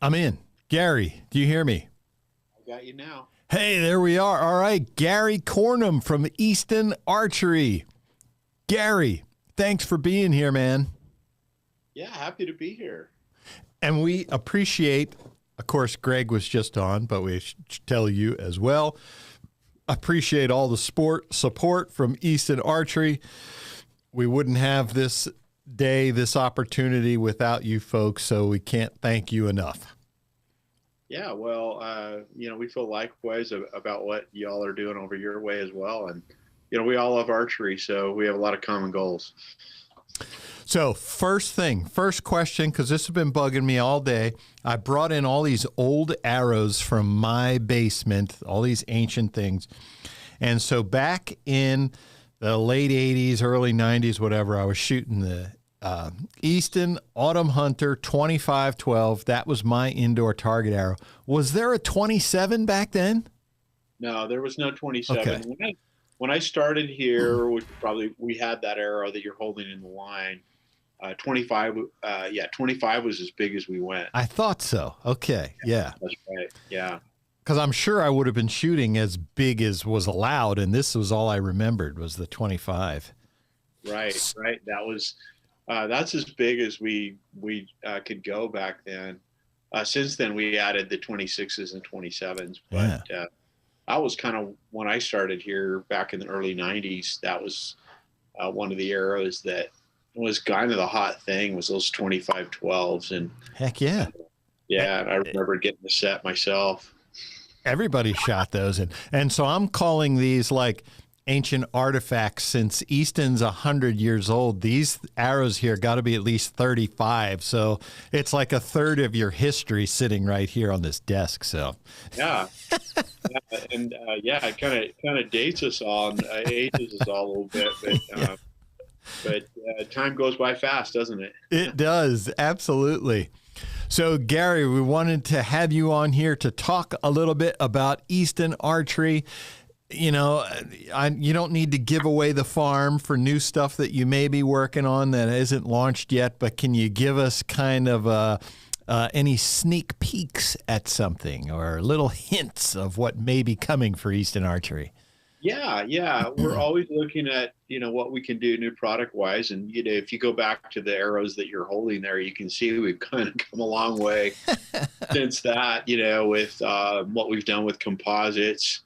S5: I'm in. Gary, do you hear me?
S1: I got you now.
S5: Hey, there we are. All right, Gary Cornum from Easton Archery. Gary, thanks for being here, man.
S1: Yeah, happy to be here.
S5: And we appreciate, of course, Greg was just on, but we should tell you as well, appreciate all the support from Easton Archery. We wouldn't have this day, this opportunity without you folks, so we can't thank you enough.
S1: Yeah, well, we feel likewise about what y'all are doing over your way as well. And, we all love archery, so we have a lot of common goals.
S5: So first question, because this has been bugging me all day. I brought in all these old arrows from my basement, all these ancient things. And so back in the late 80s, early 90s, whatever, I was shooting the Easton Autumn Hunter 2512. That was my indoor target arrow. Was there a 27 back then?
S1: No, there was no 27.
S5: Okay.
S1: When I started here, we had that arrow that you're holding in the line. 25 was as big as we went.
S5: I thought so. Okay, yeah.
S1: That's right, yeah.
S5: Because I'm sure I would have been shooting as big as was allowed, and this was all I remembered was the 25.
S1: Right. That was that's as big as we could go back then. Since then, we added the 26s and 27s, but that was kind of when I started here back in the early 90s. That was one of the arrows that was kind of the hot thing, was those 2512s. And
S5: heck yeah.
S1: Yeah, and I remember getting the set myself.
S5: Everybody shot those. And so I'm calling these like ancient artifacts. Since Easton's 100 years old, these arrows here got to be at least 35. So it's like a third of your history sitting right here on this desk. So
S1: yeah, it kind of dates us all and ages us all a little bit, but time goes by fast, doesn't it?
S5: It does, absolutely. So, Gary, we wanted to have you on here to talk a little bit about Easton Archery. You don't need to give away the farm for new stuff that you may be working on that isn't launched yet, but can you give us kind of any sneak peeks at something or little hints of what may be coming for Easton Archery?
S1: Yeah. We're always looking at, what we can do new product wise. And, if you go back to the arrows that you're holding there, you can see we've kind of come a long way since that, with what we've done with composites,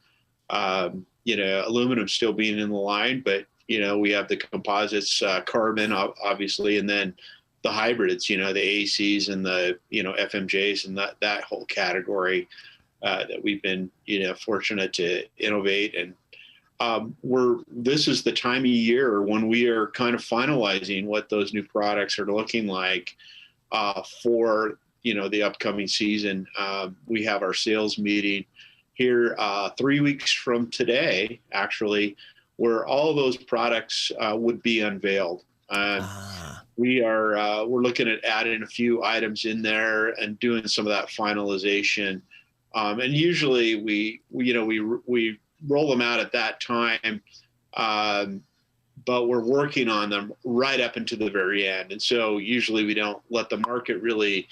S1: aluminum still being in the line, but, we have the composites, carbon, obviously, and then the hybrids, the ACs and the, FMJs and that whole category that we've been, fortunate to innovate. And this is the time of year when we are kind of finalizing what those new products are looking like for, the upcoming season. We have our sales meeting here 3 weeks from today, actually, where all those products would be unveiled. We're looking at adding a few items in there and doing some of that finalization. And usually we roll them out at that time, but we're working on them right up into the very end. And so usually we don't let the market really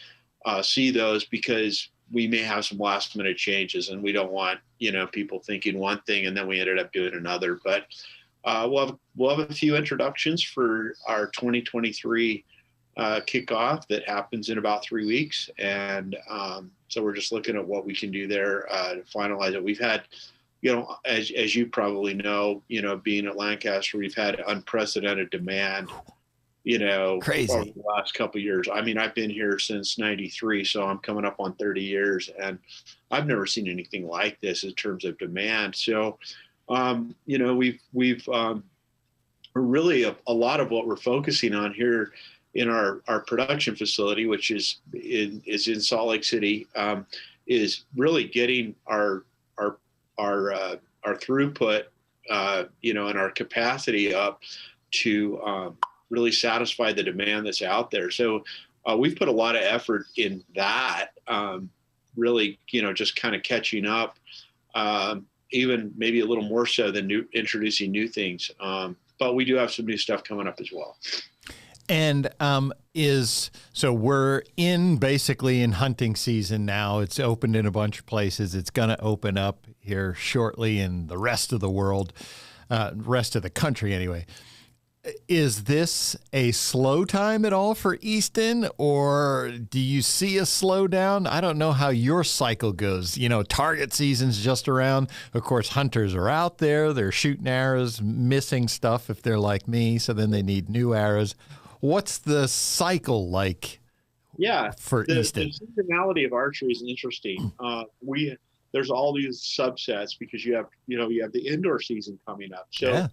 S1: see those because we may have some last minute changes and we don't want, people thinking one thing and then we ended up doing another. But we'll have a few introductions for our 2023 kickoff that happens in about 3 weeks. And so we're just looking at what we can do there to finalize it. We've had, as you probably know, being at Lancaster, we've had unprecedented demand,
S5: crazy
S1: over the last couple of years. I mean, I've been here since '93, so I'm coming up on 30 years, and I've never seen anything like this in terms of demand. So, we've really a lot of what we're focusing on here in our production facility, which is in Salt Lake City, is really getting our throughput, and our capacity up to really satisfy the demand that's out there. So we've put a lot of effort in that, really, just kind of catching up, even maybe a little more so than introducing new things. But we do have some new stuff coming up as well.
S5: And so we're basically in hunting season now. It's opened in a bunch of places. It's going to open up here shortly in the rest of the world, rest of the country anyway. Is this a slow time at all for Easton, or do you see a slowdown? I don't know how your cycle goes. Target season's just around. Of course, hunters are out there. They're shooting arrows, missing stuff if they're like me, so then they need new arrows. What's the cycle like? For Easton?
S1: The seasonality of archery is interesting. There's all these subsets because you have the indoor season coming up. So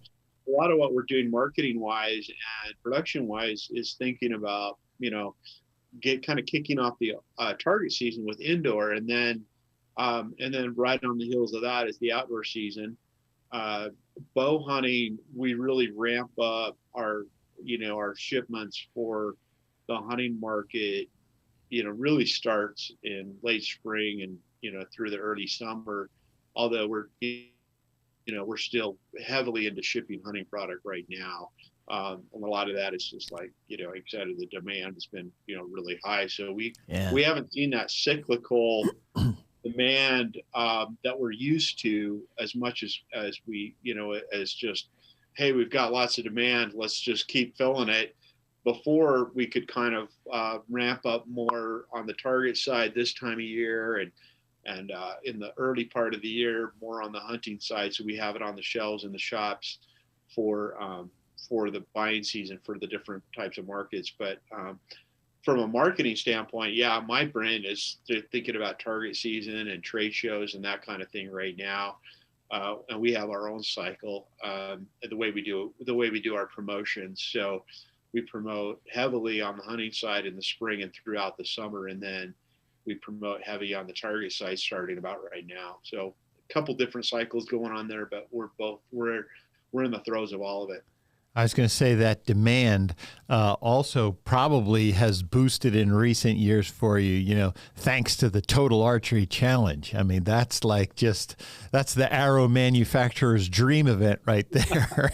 S1: a lot of what we're doing marketing wise and production wise is thinking about, kicking off the target season with indoor, and then right on the heels of that is the outdoor season. Bow hunting, we really ramp up our shipments for the hunting market, really starts in late spring and, through the early summer, although we're still heavily into shipping hunting product right now. And a lot of that is just like, excited, the demand has been, really high. So we haven't seen that cyclical demand that we're used to as much as we, as just, hey, we've got lots of demand, let's just keep filling it. Before we could kind of ramp up more on the target side this time of year, and in the early part of the year, more on the hunting side. So we have it on the shelves in the shops for the buying season for the different types of markets. But from a marketing standpoint, my brain is thinking about target season and trade shows and that kind of thing right now. And we have our own cycle, the way we do our promotions. So we promote heavily on the hunting side in the spring and throughout the summer, and then we promote heavy on the target side starting about right now. So a couple different cycles going on there, but we're in the throes of all of it.
S5: I was going to say that demand also probably has boosted in recent years for you, thanks to the Total Archery Challenge. I mean, that's the arrow manufacturer's dream event right there.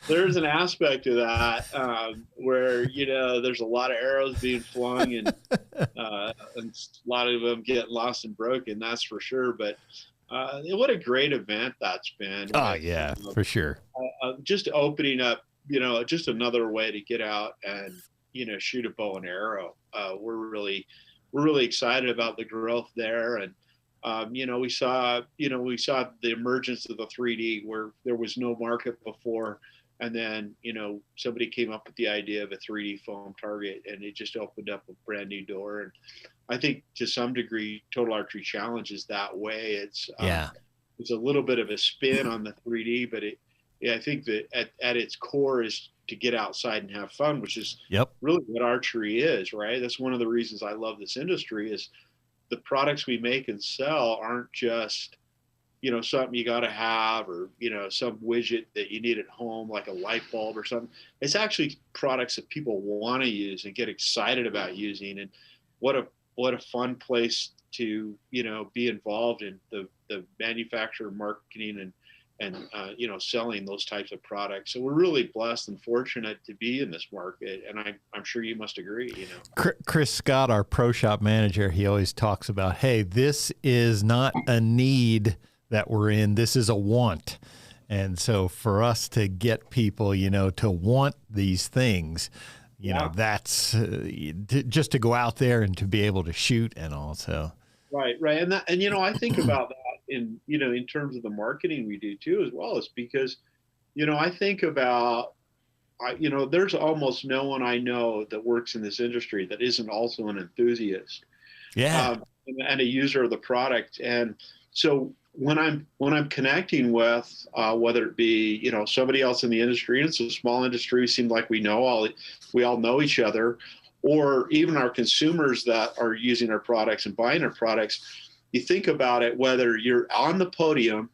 S1: There's an aspect to that where, there's a lot of arrows being flung and a lot of them get lost and broken, that's for sure. But what a great event that's been.
S5: Oh, yeah, for sure.
S1: Just opening up, just another way to get out and, shoot a bow and arrow. We're really excited about the growth there. And, we saw the emergence of the 3D where there was no market before. And then, somebody came up with the idea of a 3D foam target, and it just opened up a brand new door. And I think to some degree, Total Archery Challenge is that way. It's a little bit of a spin on the 3D, but I think that at its core is to get outside and have fun, which is really what archery is, right? That's one of the reasons I love this industry is the products we make and sell aren't just, something you got to have or, some widget that you need at home, like a light bulb or something. It's actually products that people want to use and get excited about using. And what a fun place to, be involved in the manufacturer, marketing and selling those types of products. So we're really blessed and fortunate to be in this market. And I'm sure you must agree,
S5: Chris Scott, our pro shop manager, he always talks about, hey, this is not a need that we're in, this is a want. And so for us to get people, to want these things, that's just to go out there and to be able to shoot and also.
S1: Right. And I think about that in terms of the marketing we do too, as well, is because, I think about, there's almost no one I know that works in this industry that isn't also an enthusiast.
S5: Yeah.
S1: And a user of the product. And so when I'm connecting with, whether it be, somebody else in the industry, and it's a small industry, we seem like we all know each other, or even our consumers that are using our products and buying our products, you think about it, whether you're on the podium,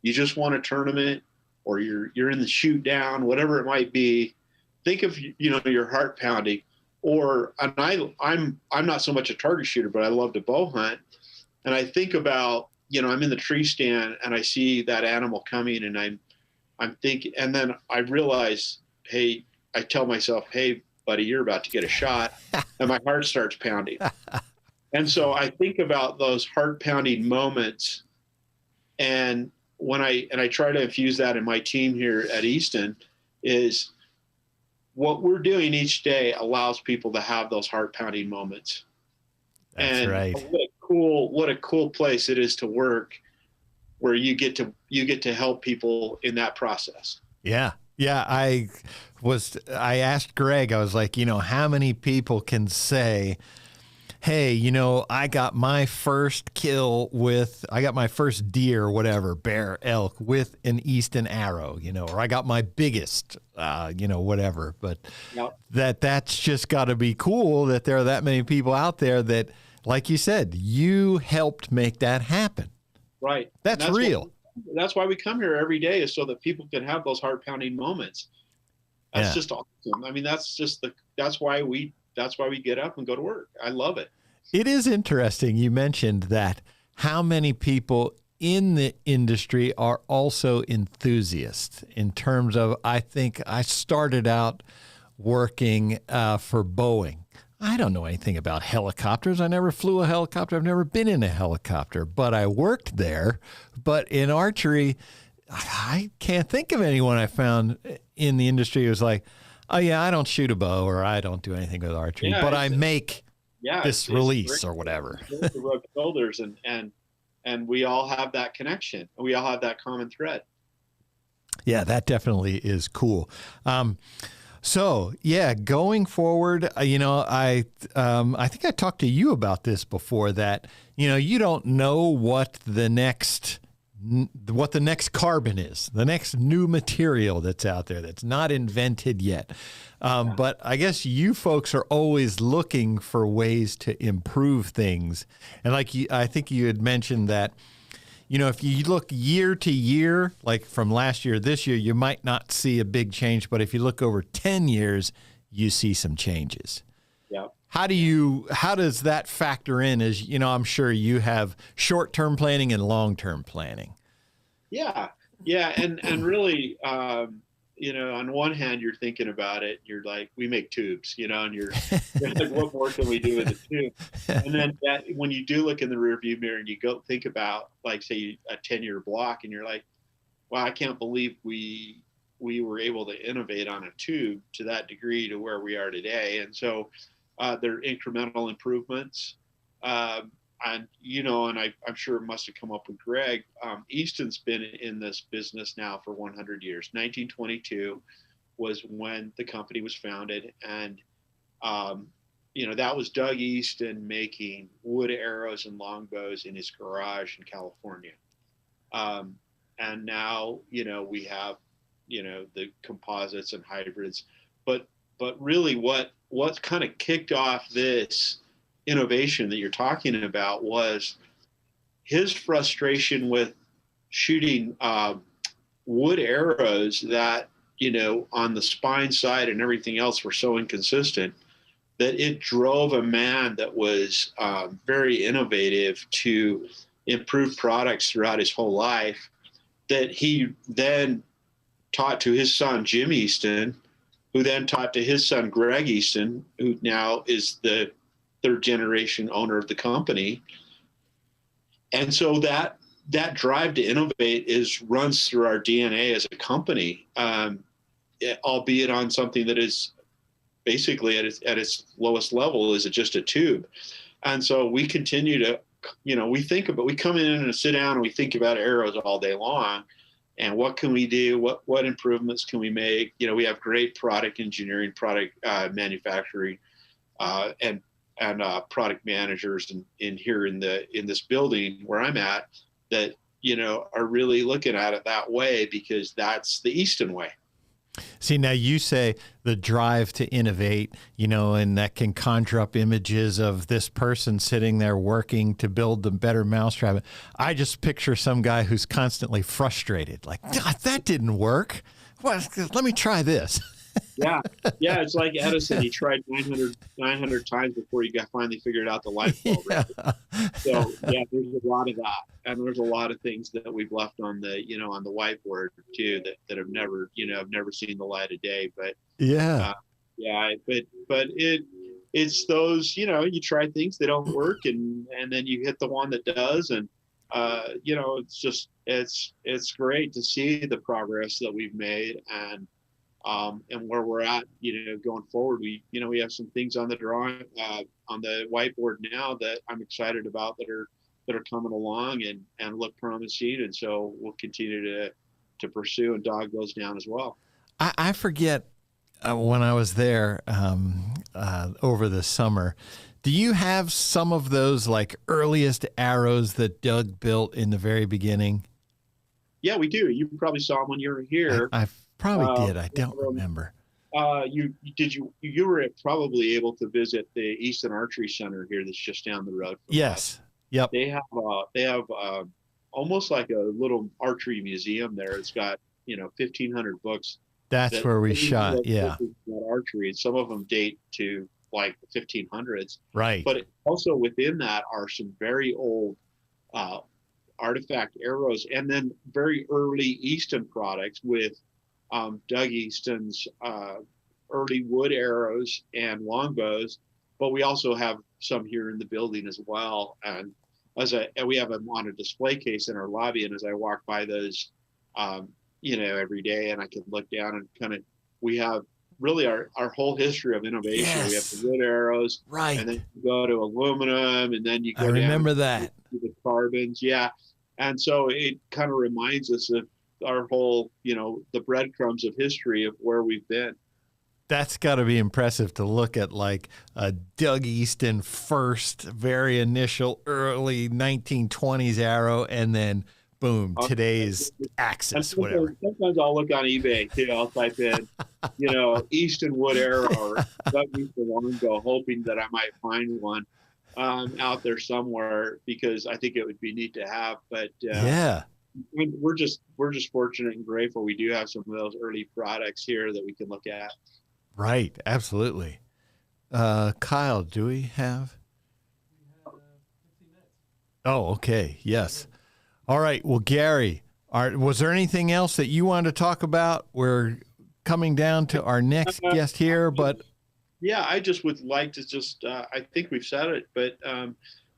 S1: you just won a tournament, or you're in the shoot down, whatever it might be, think of, your heart pounding. And I'm not so much a target shooter, but I love to bow hunt. And I think about, I'm in the tree stand and I see that animal coming, and I'm thinking, and then I realize, hey, tell myself, hey, buddy, you're about to get a shot, and my heart starts pounding. And so I think about those heart pounding moments, and I try to infuse that in my team here at Easton, is what we're doing each day allows people to have those heart pounding moments.
S5: That's right.
S1: What a cool place it is to work, where you get to help people in that process.
S5: Yeah. Yeah. I asked Greg, I was like, how many people can say, hey, I got my first kill I got my first deer, whatever, bear, elk with an Easton arrow, or I got my biggest, whatever. But that's just got to be cool that there are that many people out there that, like you said, you helped make that happen. Right. That's real.
S1: That's why we come here every day, is so that people can have those heart pounding moments. That's just awesome. I mean, that's why we get up and go to work. I love it.
S5: It is interesting. You mentioned that how many people in the industry are also enthusiasts in terms of, I think I started out working for Boeing. I don't know anything about helicopters. I never flew a helicopter. I've never been in a helicopter, but I worked there. But in archery, I can't think of anyone I found in the industry who was like, oh yeah, I don't shoot a bow, or I don't do anything with archery, but I make this release or whatever.
S1: The rub shoulders, and we all have that connection. We all have that common thread.
S5: Yeah, that definitely is cool. So yeah, going forward, I think I talked to you about this before, that, you don't know what the next carbon is, the next new material that's out there that's not invented yet. But I guess you folks are always looking for ways to improve things. And I think you had mentioned that, if you look year to year, like from last year, this year, you might not see a big change, but if you look over 10 years, you see some changes.
S1: Yeah.
S5: How does that factor in? As I'm sure you have short-term planning and long-term planning.
S1: Yeah. And really, on one hand, you're thinking about it. You're like, we make tubes, and you're like, what more can we do with a tube? And then when you do look in the rearview mirror and you go think about, like, say, a 10-year block, and you're like, wow, I can't believe we were able to innovate on a tube to that degree to where we are today. And so there are incremental improvements. And I'm sure it must have come up with Greg. Easton's been in this business now for 100 years. 1922 was when the company was founded. And, that was Doug Easton making wood arrows and longbows in his garage in California. And now, we have, the composites and hybrids. But really what kind of kicked off this innovation that you're talking about was his frustration with shooting wood arrows that, on the spine side and everything else were so inconsistent that it drove a man that was very innovative to improve products throughout his whole life, that he then taught to his son, Jim Easton, who then taught to his son, Greg Easton, who now is the third generation owner of the company. And so that drive to innovate runs through our DNA as a company, albeit on something that is basically at its lowest level is just a tube. And so we continue to, we come in and sit down and we think about arrows all day long, and what can we do? What improvements can we make? We have great product engineering, product manufacturing, and product managers in this building where I'm at that, are really looking at it that way, because that's the Easton way.
S5: See, now you say the drive to innovate, and that can conjure up images of this person sitting there working to build the better mousetrap. I just picture some guy who's constantly frustrated, like, God, that didn't work. Well, let me try this.
S1: Yeah. It's like Edison. He tried 900 times before he finally figured out the light bulb.
S5: Yeah.
S1: Right? So yeah, there's a lot of that, and there's a lot of things that we've left on the on the whiteboard too that have never seen the light of day. But but it's those you try things that don't work, and then you hit the one that does, and it's just it's great to see the progress that we've made, and where we're at, going forward. We have some things on the drawing, on the whiteboard now that I'm excited about that are coming along and look promising. And so we'll continue to pursue and dog those down as well.
S5: I forget when I was there over the summer, do you have some of those like earliest arrows that Doug built in the very beginning?
S1: Yeah, we do. You probably saw them when you were here.
S5: I probably did. I don't remember.
S1: You were probably able to visit the Easton Archery Center here that's just down the road.
S5: Yes. Yep.
S1: They have almost like a little archery museum there. It's got 1,500 books.
S5: That's where we shot. Yeah.
S1: Archery, and some of them date to like the 1500s.
S5: Right.
S1: But also within that are some very old artifact arrows, and then very early Easton products with Doug Easton's early wood arrows and longbows. But we also have some here in the building as well. And we have them on a display case in our lobby. And as I walk by those, every day, and I can look down and we have really our whole history of innovation. Yes. We have the wood arrows,
S5: right?
S1: And then you go to aluminum, and then you go.
S5: I remember that
S1: to the carbons, yeah. And so it kind of reminds us of our whole, the breadcrumbs of history of where we've been.
S5: That's got to be impressive to look at, like a Doug Easton first, very initial, early 1920s arrow, and then boom, today's Axis, whatever.
S1: Sometimes I'll look on eBay too. I'll type in, Easton wood arrow or Doug Easton longbow, hoping that I might find one out there somewhere, because I think it would be neat to have. But
S5: yeah,
S1: we're just fortunate and grateful. We do have some of those early products here that we can look at.
S5: Right, absolutely. Kyle, do we have? Oh, okay. Yes. All right. Well, Gary, was there anything else that you wanted to talk about? We're coming down to our next guest here, but
S1: yeah, I just would like to I think we've said it, but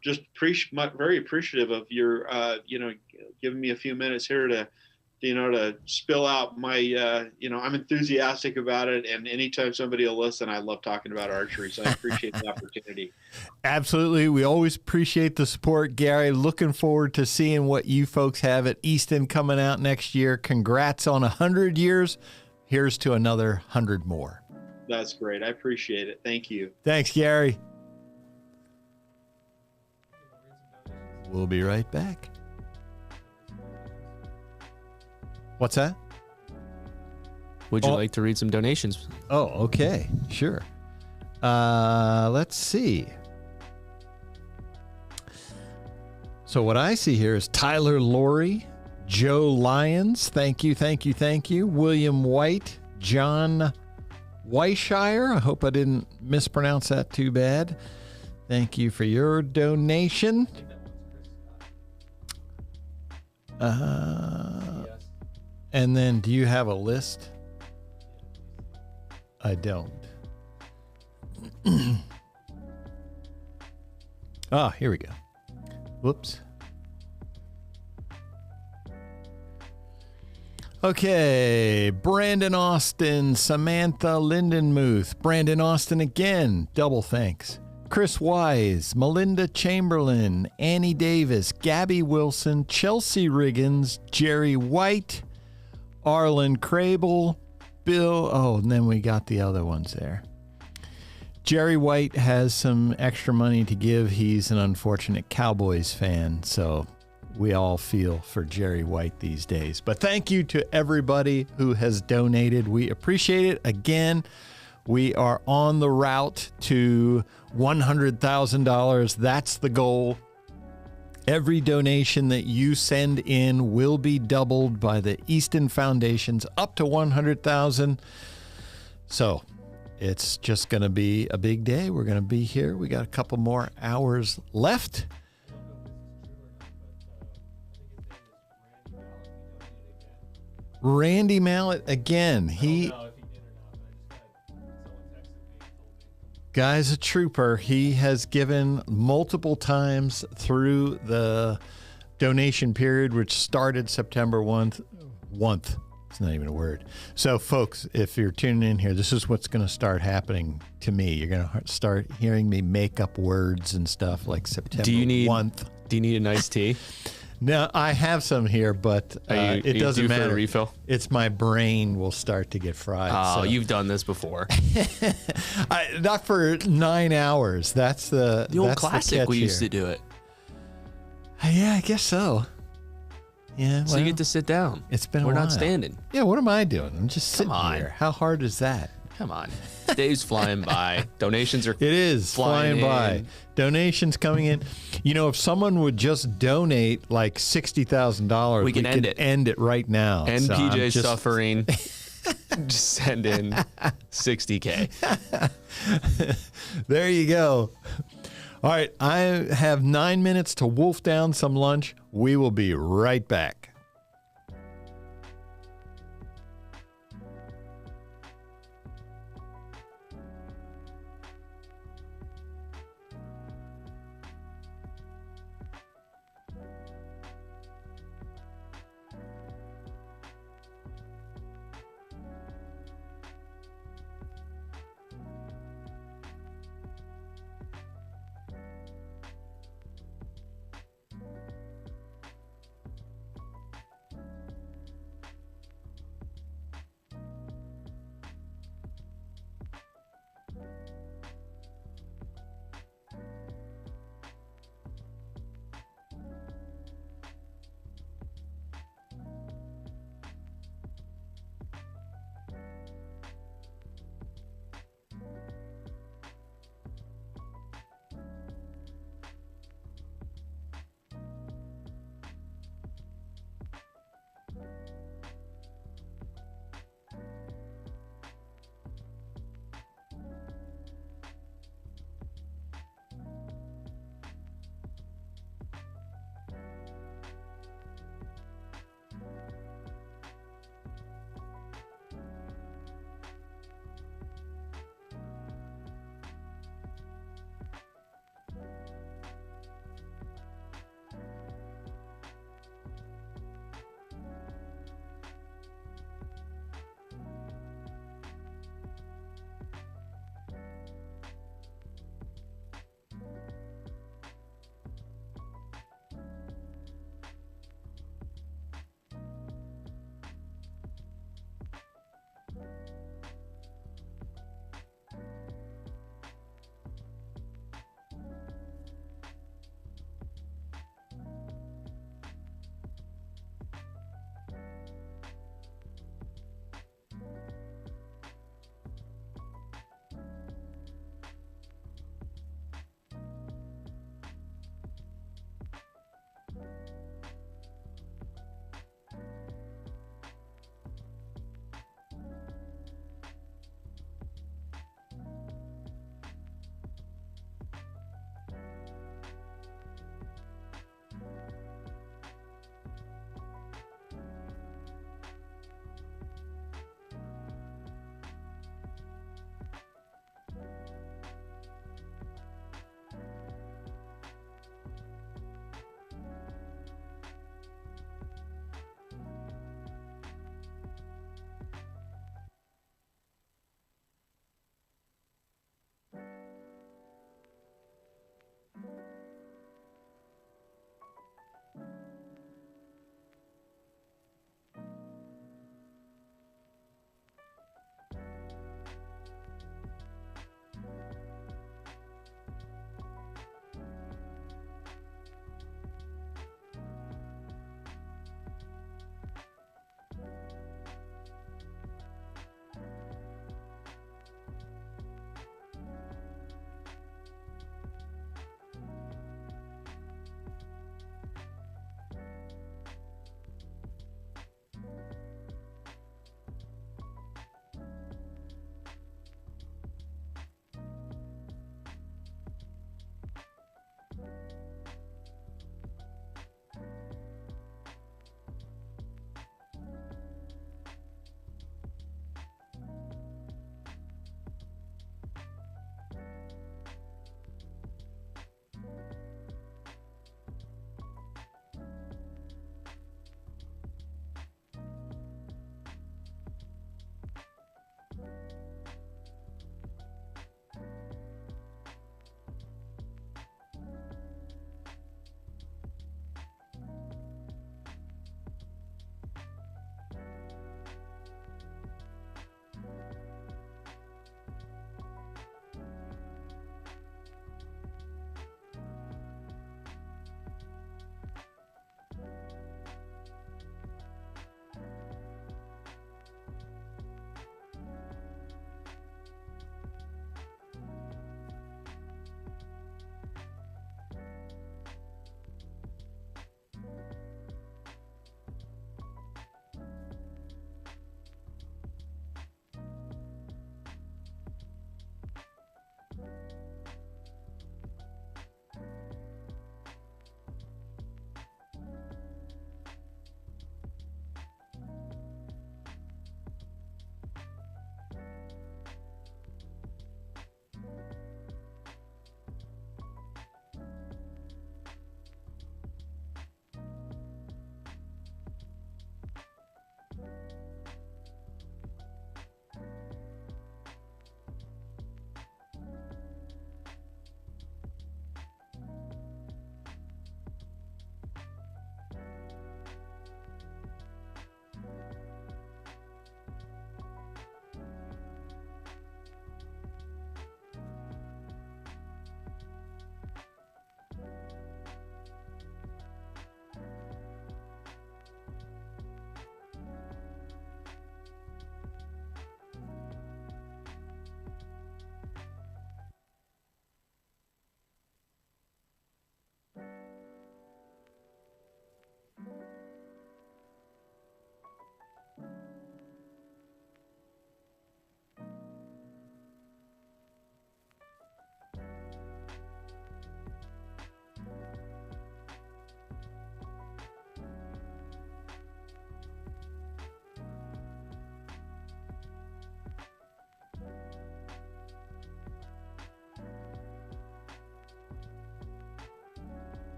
S1: just very appreciative of your, giving me a few minutes here to spill out my, I'm enthusiastic about it. And anytime somebody will listen, I love talking about archery. So I appreciate the opportunity.
S5: Absolutely. We always appreciate the support, Gary. Looking forward to seeing what you folks have at Easton coming out next year. Congrats on 100 years. Here's to another 100 more.
S1: That's great. I appreciate it. Thank you.
S5: Thanks, Gary. We'll be right back. What's that?
S6: Would you like to read some donations?
S5: Oh, okay. Sure. Let's see. So what I see here is Tyler Laurie, Joe Lyons. Thank you, thank you, thank you. William White, John Weishire. I hope I didn't mispronounce that too bad. Thank you for your donation. And then do you have a list? I don't. Here we go. Whoops. Okay, Brandon Austin, Samantha Lindenmuth, Brandon Austin again, double thanks. Chris Wise, Melinda Chamberlain, Annie Davis, Gabby Wilson, Chelsea Riggins, Jerry White, Arlen Crable, Bill, and then we got the other ones there. Jerry White has some extra money to give. He's an unfortunate Cowboys fan, so we all feel for Jerry White these days. But thank you to everybody who has donated. We appreciate it. Again, we are on the route to $100,000. That's the goal. Every donation that you send in will be doubled by the Easton Foundations up to $100,000. So it's just going to be a big day. We're going to be here. We got a couple more hours left. Randy Mallett again. Guy's a trooper. He has given multiple times through the donation period, which started September 1st. It's not even a word. So, folks, if you're tuning in here, this is what's going to start happening to me. You're going to start hearing me make up words and stuff like September 1st.
S6: Do you need a nice tea?
S5: No, I have some here, but it doesn't matter.
S6: For a refill?
S5: It's my brain will start to get fried.
S6: Oh, you've done this before.
S5: Not for 9 hours. That's the
S6: old
S5: that's
S6: classic.
S5: The
S6: We used to do it.
S5: Yeah, I guess so. Yeah.
S6: So you get to sit down.
S5: It's been
S6: We're
S5: a while.
S6: not standing.
S5: Yeah. What am I doing? I'm just sitting
S6: on.
S5: here. How hard is that?
S6: Come on. Days flying by. Donations are
S5: It is flying by. Donations coming in. You know, if someone would just donate like $60,000, we could end it right now.
S6: End
S5: So
S6: PJ suffering. Just send in $60K.
S5: There you go. All right, I have 9 minutes to wolf down some lunch. We will be right back.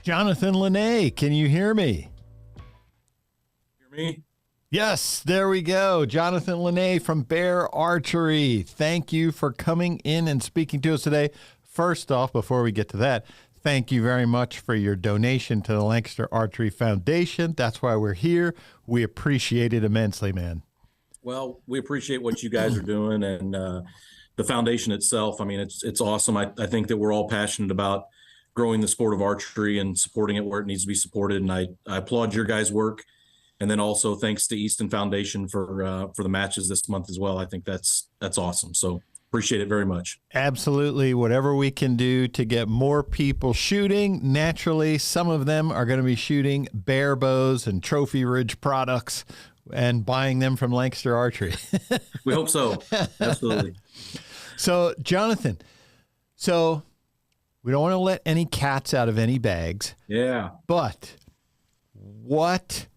S5: Johnathan Lene, can you hear me?
S2: Hear me?
S5: Yes, there we go. Johnathan Lene from Bear Archery. Thank you for coming in and speaking to us today. First off, before we get to that, thank you very much for your donation to the Lancaster Archery Foundation. That's why we're here. We appreciate it immensely, man.
S2: Well, we appreciate what you guys are doing, and the foundation itself. I mean, it's awesome. I think that we're all passionate about growing the sport of archery and supporting it where it needs to be supported. And I applaud your guys' work. And then also thanks to Easton Foundation for the matches this month as well. I think that's awesome. So appreciate it very much.
S5: Absolutely. Whatever we can do to get more people shooting. Naturally, some of them are going to be shooting Bear bows and Trophy Ridge products and buying them from Lancaster Archery.
S2: We hope so. Absolutely.
S5: So, Johnathan, we don't want to let any cats out of any bags.
S2: Yeah.
S5: But what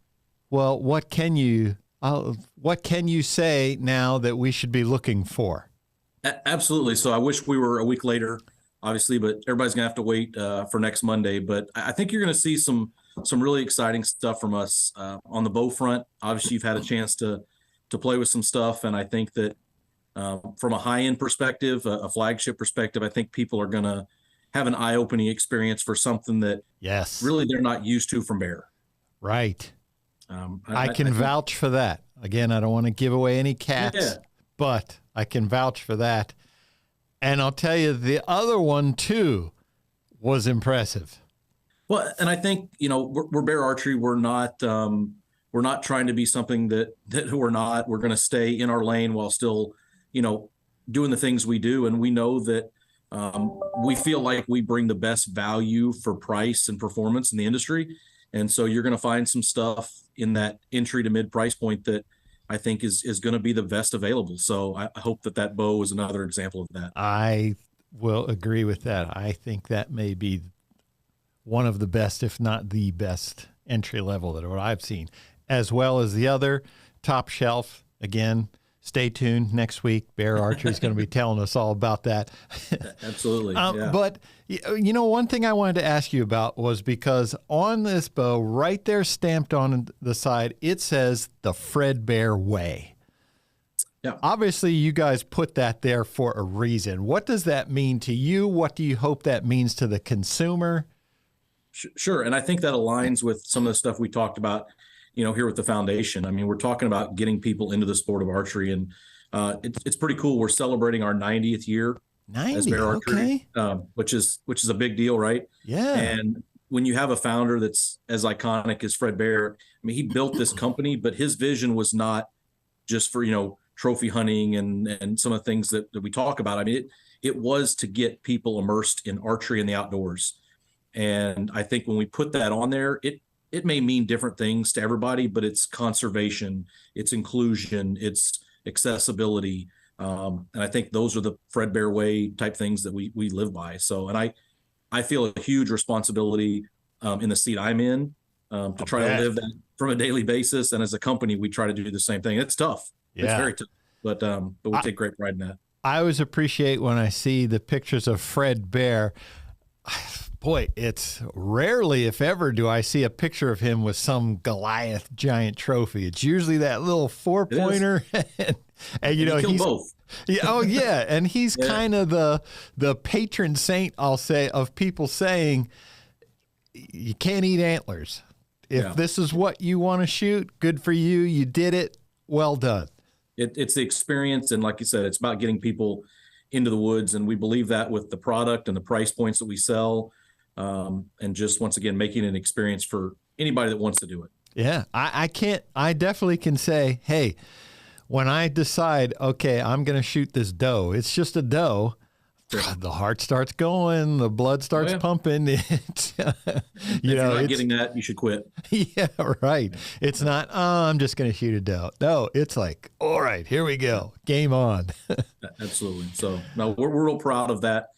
S5: can you say now that we should be looking for?
S2: Absolutely. So I wish we were a week later, obviously, but everybody's gonna have to wait for next Monday. But I think you're gonna see some really exciting stuff from us on the bow front. Obviously, you've had a chance to play with some stuff, and I think that from a high-end perspective, a flagship perspective, I think people are gonna have an eye-opening experience for something that really they're not used to from Bear.
S5: Right. I can vouch for that. Again, I don't want to give away any cats, but I can vouch for that. And I'll tell you, the other one too was impressive.
S2: Well, and I think, we're Bear Archery. We're not trying to be something that we're not. We're going to stay in our lane while still, doing the things we do. And we know that we feel like we bring the best value for price and performance in the industry. And so you're going to find some stuff in that entry to mid price point that I think is going to be the best available. So I hope that bow is another example of that.
S5: I will agree with that. I think that may be one of the best, if not the best entry level that I've seen, as well as the other top shelf. Again, stay tuned next week. Bear Archery is going to be telling us all about that.
S2: Absolutely. Yeah.
S5: But, one thing I wanted to ask you about was because on this bow, right there stamped on the side, it says the Fred Bear Way.
S2: Yeah.
S5: Obviously, you guys put that there for a reason. What does that mean to you? What do you hope that means to the consumer?
S2: Sure. And I think that aligns with some of the stuff we talked about, here with the foundation. I mean, we're talking about getting people into the sport of archery, and it's pretty cool. We're celebrating our 90th year as Bear Archery, which is a big deal, right?
S5: Yeah.
S2: And when you have a founder that's as iconic as Fred Bear, I mean, he built this company, but his vision was not just for, trophy hunting and some of the things that we talk about. I mean, it was to get people immersed in archery and the outdoors. And I think when we put that on there, it may mean different things to everybody, but it's conservation, it's inclusion, it's accessibility. And I think those are the Fred Bear Way type things that we live by. So, and I feel a huge responsibility in the seat I'm in to try to live that from a daily basis. And as a company, we try to do the same thing. It's tough. Yeah. It's very tough, but we take great pride in that.
S5: I always appreciate when I see the pictures of Fred Bear. Boy, it's rarely, if ever, do I see a picture of him with some Goliath giant trophy. It's usually that little 4-pointer. and
S2: he's both.
S5: And he's kind of the patron saint, I'll say, of people saying you can't eat antlers. If this is what you want to shoot, good for you. You did it. Well done.
S2: It's the experience, and like you said, it's about getting people into the woods, and we believe that with the product and the price points that we sell, and just once again making an experience for anybody that wants to do it.
S5: Yeah, I definitely can say, hey, when I decide, okay, I'm going to shoot this doe, it's just a doe. The heart starts going, the blood starts pumping. It's,
S2: if you're not getting that, you should quit.
S5: Yeah, right. It's not, I'm just going to shoot a doe. No, it's like, all right, here we go. Game on.
S2: Absolutely. So no, we're real proud of that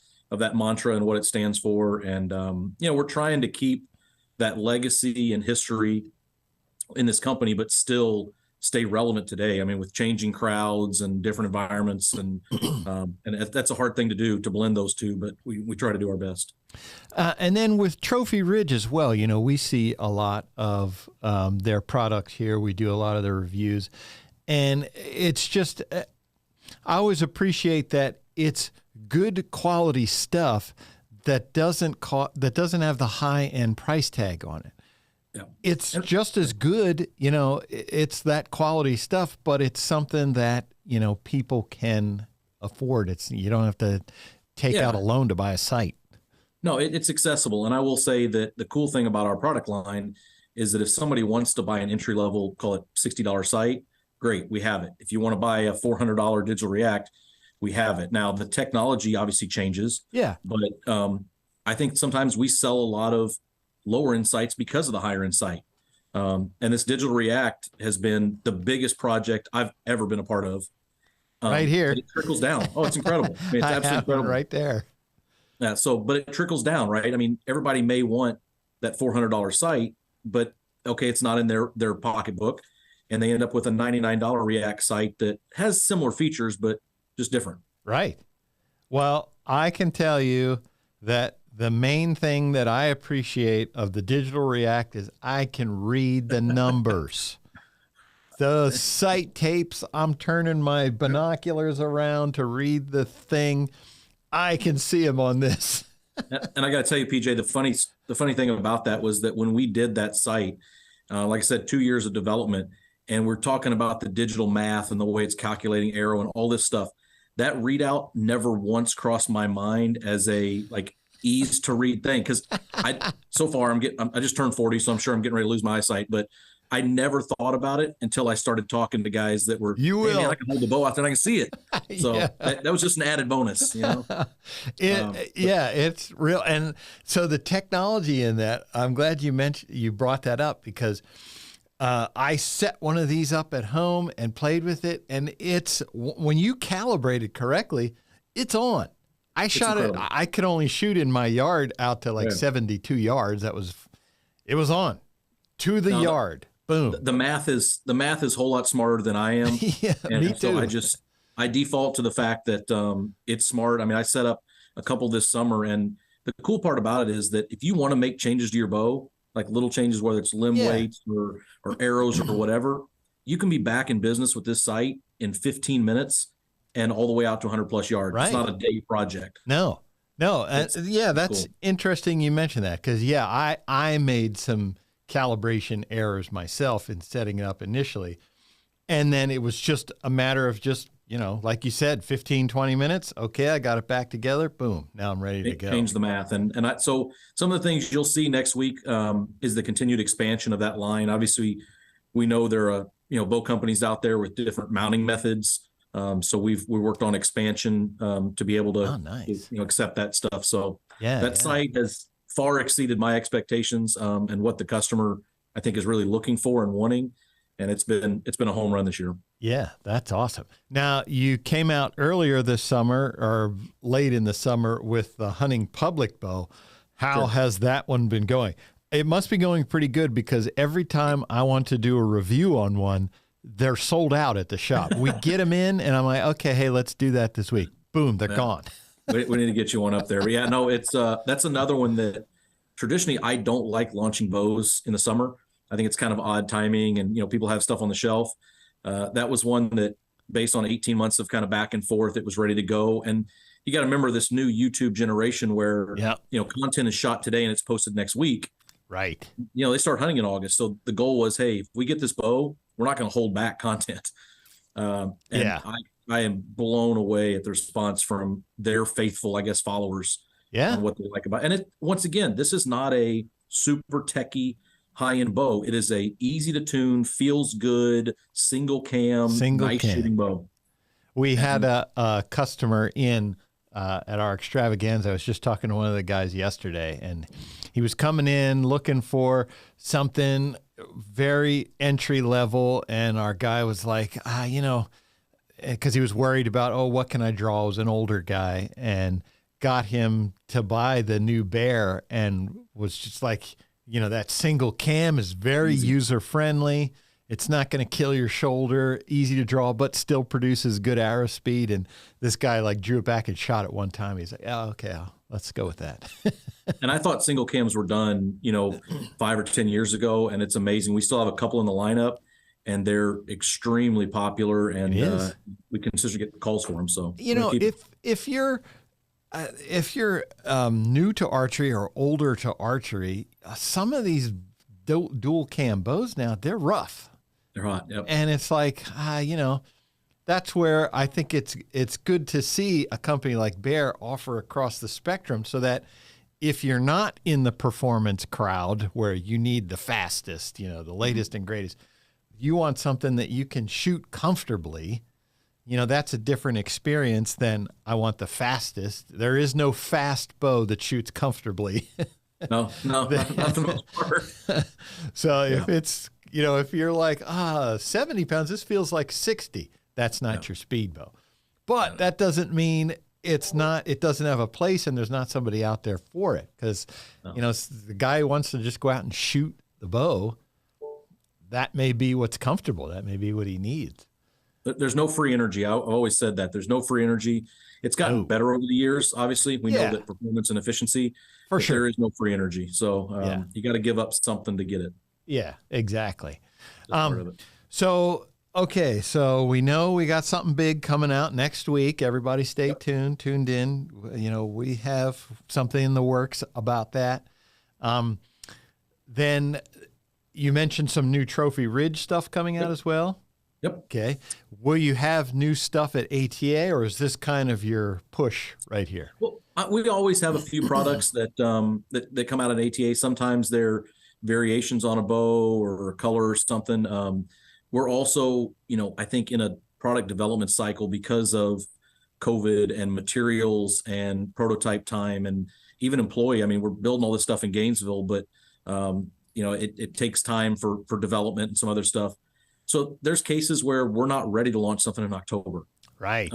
S2: mantra and what it stands for. And, we're trying to keep that legacy and history in this company, but still stay relevant today. I mean, with changing crowds and different environments, and that's a hard thing to do, to blend those two, but we try to do our best.
S5: And then with Trophy Ridge as well, you know, we see a lot of their products here. We do a lot of their reviews, and it's just, I always appreciate that it's good quality stuff that doesn't have the high end price tag on it. Yeah. It's just as good, you know, it's that quality stuff, but it's something that, you know, people can afford. You don't have to take out a loan to buy a sight.
S2: No, it's accessible. And I will say that the cool thing about our product line is that if somebody wants to buy an entry level, call it $60 sight, great, we have it. If you want to buy a $400 digital react, we have it. Now, the technology obviously changes.
S5: Yeah.
S2: But I think sometimes we sell a lot of lower end sights because of the higher end sight. And this digital react has been the biggest project I've ever been a part of.
S5: Right here.
S2: It trickles down. Oh, it's incredible. I mean, it's absolutely incredible.
S5: Right there.
S2: Yeah. So, but it trickles down, right? I mean, everybody may want that $400 sight, but okay, it's not in their pocketbook, and they end up with a $99 React sight that has similar features, but just different.
S5: Right. Well, I can tell you that the main thing that I appreciate of the digital React is I can read the numbers. The sight tapes, I'm turning my binoculars around to read the thing. I can see them on this.
S2: And I got to tell you, PJ, the funny thing about that was that when we did that site, like I said, 2 years of development, and we're talking about the digital math and the way it's calculating arrow and all this stuff, that readout never once crossed my mind as a ease to read thing. Cause so far I just turned 40, so I'm sure I'm getting ready to lose my eyesight, but I never thought about it until I started talking to guys that were, hey, man, I can hold the bow out there and I can see it. So that was just an added bonus, you know?
S5: It's real. And so the technology in that, I'm glad you brought that up, because I set one of these up at home and played with it. And it's, when you calibrate it correctly, it's on. I shot it. I could only shoot in my yard out to 72 yards. It was on to the yard. Boom.
S2: The math is a whole lot smarter than I am.
S5: Me too.
S2: So I default to the fact that it's smart. I mean, I set up a couple this summer, and the cool part about it is that if you want to make changes to your bow, like little changes, whether it's limb weights or arrows or whatever, you can be back in business with this sight in 15 minutes and all the way out to 100 plus yards. Right. It's not a day project.
S5: No. That's cool. Interesting you mentioned that, because I made some calibration errors myself in setting it up initially. And then it was just a matter of like you said, 15, 20 minutes. Okay, I got it back together. Boom. Now I'm ready to go.
S2: Change the math. So some of the things you'll see next week is the continued expansion of that line. Obviously, we know there are bow companies out there with different mounting methods. So we worked on expansion to be able to accept that stuff. So that site has far exceeded my expectations and what the customer, I think, is really looking for and wanting. And it's been a home run this year.
S5: Yeah, that's awesome. Now, you came out earlier this summer or late in the summer with the hunting public bow. How has that one been going? It must be going pretty good, because every time I want to do a review on one, they're sold out at the shop. We get them in and I'm like, okay, hey, let's do that this week. Boom, they're gone.
S2: We need to get you one up there. But it's that's another one that traditionally I don't like launching bows in the summer. I think it's kind of odd timing, and people have stuff on the shelf. That was one that, based on 18 months of kind of back and forth, it was ready to go. And you got to remember this new YouTube generation where content is shot today and it's posted next week.
S5: Right.
S2: They start hunting in August. So the goal was, hey, if we get this bow, we're not going to hold back content. I am blown away at the response from their faithful, I guess, followers. On what they like about it. And once again, this is not a super techie high-end bow. It is a easy to tune, feels good, single cam, shooting bow.
S5: We had a customer in at our extravaganza. I was just talking to one of the guys yesterday, and he was coming in looking for something very entry level, and our guy was like, because he was worried about, what can I draw? I was an older guy, and got him to buy the new Bear, and was just like, that single cam is very user friendly. It's not going to kill your shoulder, easy to draw, but still produces good arrow speed. And this guy like drew it back and shot it one time. He's like, oh, okay, let's go with that.
S2: And I thought single cams were done, 5 or 10 years ago, and it's amazing. We still have a couple in the lineup, and they're extremely popular, and we consistently get calls for them. So
S5: if you're new to archery or older to archery, some of these dual cam bows now, they're rough.
S2: They're hot. Yep.
S5: And it's like, that's where I think it's good to see a company like Bear offer across the spectrum, so that if you're not in the performance crowd where you need the fastest, the latest and greatest, you want something that you can shoot comfortably. That's a different experience than I want the fastest. There is no fast bow that shoots comfortably.
S2: No, not the most part.
S5: So if it's, if you're like, 70 pounds, this feels like 60. That's not your speed bow. But that doesn't mean it doesn't have a place and there's not somebody out there for it. Because, the guy who wants to just go out and shoot the bow, that may be what's comfortable. That may be what he needs.
S2: There's no free energy. I've always said that. There's no free energy. It's gotten better over the years. Obviously, we know that performance and efficiency, for sure, there is no free energy. So you got to give up something to get it.
S5: Yeah, exactly. So we know we got something big coming out next week. Everybody stay tuned in. We have something in the works about that. Then you mentioned some new Trophy Ridge stuff coming out as well.
S2: Yep.
S5: Okay. Will you have new stuff at ATA, or is this kind of your push right here?
S2: Well, we always have a few products that come out at ATA. Sometimes they're variations on a bow or a color or something. We're also, I think in a product development cycle because of COVID and materials and prototype time and even employee. I mean, we're building all this stuff in Gainesville, but it takes time for development and some other stuff. So there's cases where we're not ready to launch something in October.
S5: Right.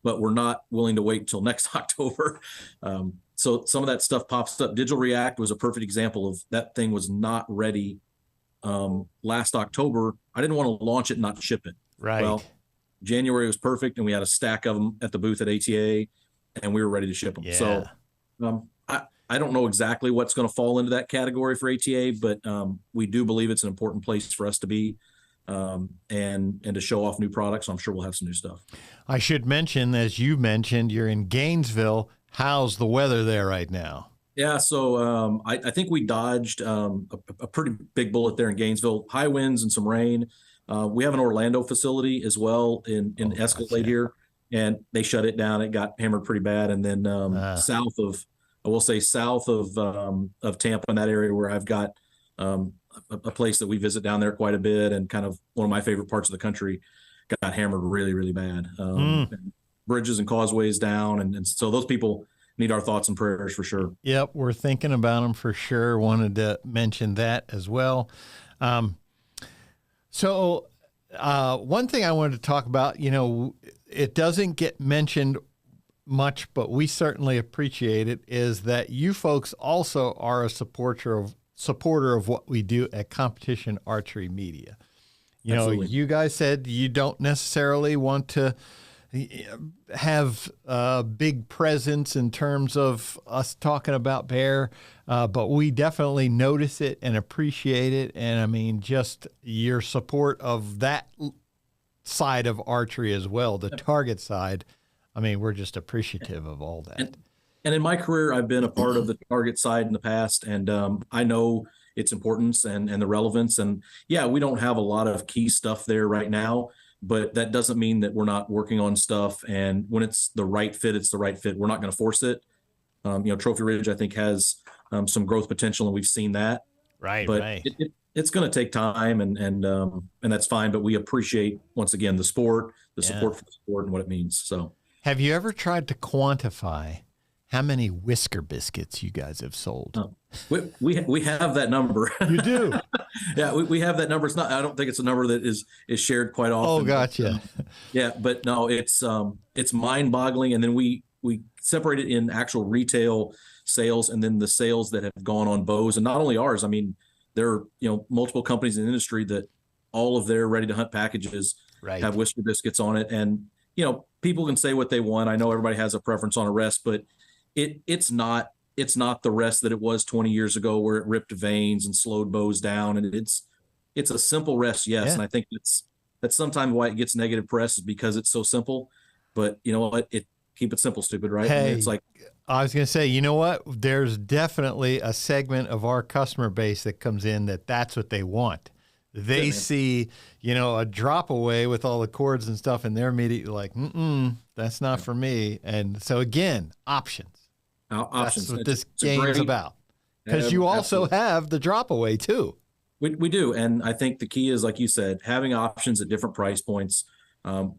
S2: But we're not willing to wait until next October. So some of that stuff pops up. Digital React was a perfect example of that. Thing was not ready last October. I didn't want to launch it and not ship it.
S5: Right.
S2: Well, January was perfect, and we had a stack of them at the booth at ATA, and we were ready to ship them.
S5: Yeah.
S2: So I don't know exactly what's going to fall into that category for ATA, but we do believe it's an important place for us to be. And to show off new products. So I'm sure we'll have some new stuff.
S5: I should mention, as you mentioned, you're in Gainesville. How's the weather there right now?
S2: Yeah, so I think we dodged a pretty big bullet there in Gainesville. High winds and some rain. We have an Orlando facility as well in Escalade here, and they shut it down. It got hammered pretty bad. And then south of Tampa, in that area where I've got a place that we visit down there quite a bit, and kind of one of my favorite parts of the country, got hammered really, really bad. Bridges and causeways down. And so those people need our thoughts and prayers for sure.
S5: Yep. We're thinking about them for sure. Wanted to mention that as well. So one thing I wanted to talk about, it doesn't get mentioned much, but we certainly appreciate it, is that you folks also are a supporter of what we do at Competition Archery Media.
S2: Absolutely.
S5: You guys said you don't necessarily want to have a big presence in terms of us talking about Bear, but we definitely notice it and appreciate it. And I mean, just your support of that side of archery as well, the target side. I mean, we're just appreciative of all that.
S2: And in my career, I've been a part of the target side in the past, and I know its importance and the relevance. And yeah, we don't have a lot of key stuff there right now, but that doesn't mean that we're not working on stuff. And when it's the right fit, it's the right fit. We're not going to force it. Trophy Ridge, I think, has some growth potential, and we've seen that.
S5: Right,
S2: but
S5: right.
S2: It's going to take time, and that's fine. But we appreciate, once again, the sport, the support for the sport, and what it means. So,
S5: have you ever tried to quantify how many whisker biscuits you guys have sold?
S2: We have that number.
S5: You do?
S2: Yeah, we have that number. It's not. I don't think it's a number that is shared quite often.
S5: Oh, gotcha.
S2: But no, it's mind-boggling. And then we separate it in actual retail sales, and then the sales that have gone on bows, and not only ours. I mean, there are multiple companies in the industry that all of their ready to hunt packages have Whisker biscuits on it. And, you know, people can say what they want. I know everybody has a preference on a rest, but it's not the rest that it was 20 years ago where it ripped veins and slowed bows down. And it's a simple rest. Yes. Yeah. And I think that's sometimes why it gets negative press, is because it's so simple. But you know what? Keep it simple, stupid, right?
S5: Hey,
S2: I mean, it's like,
S5: I was going to say, you know what? There's definitely a segment of our customer base that comes in that's what they want. They see, you know, a drop away with all the cords and stuff, and they're immediately like, that's not for me. And so again, options.
S2: Options.
S5: That's what this game is about. Because you also have the drop away too.
S2: We do. And I think the key is, like you said, having options at different price points.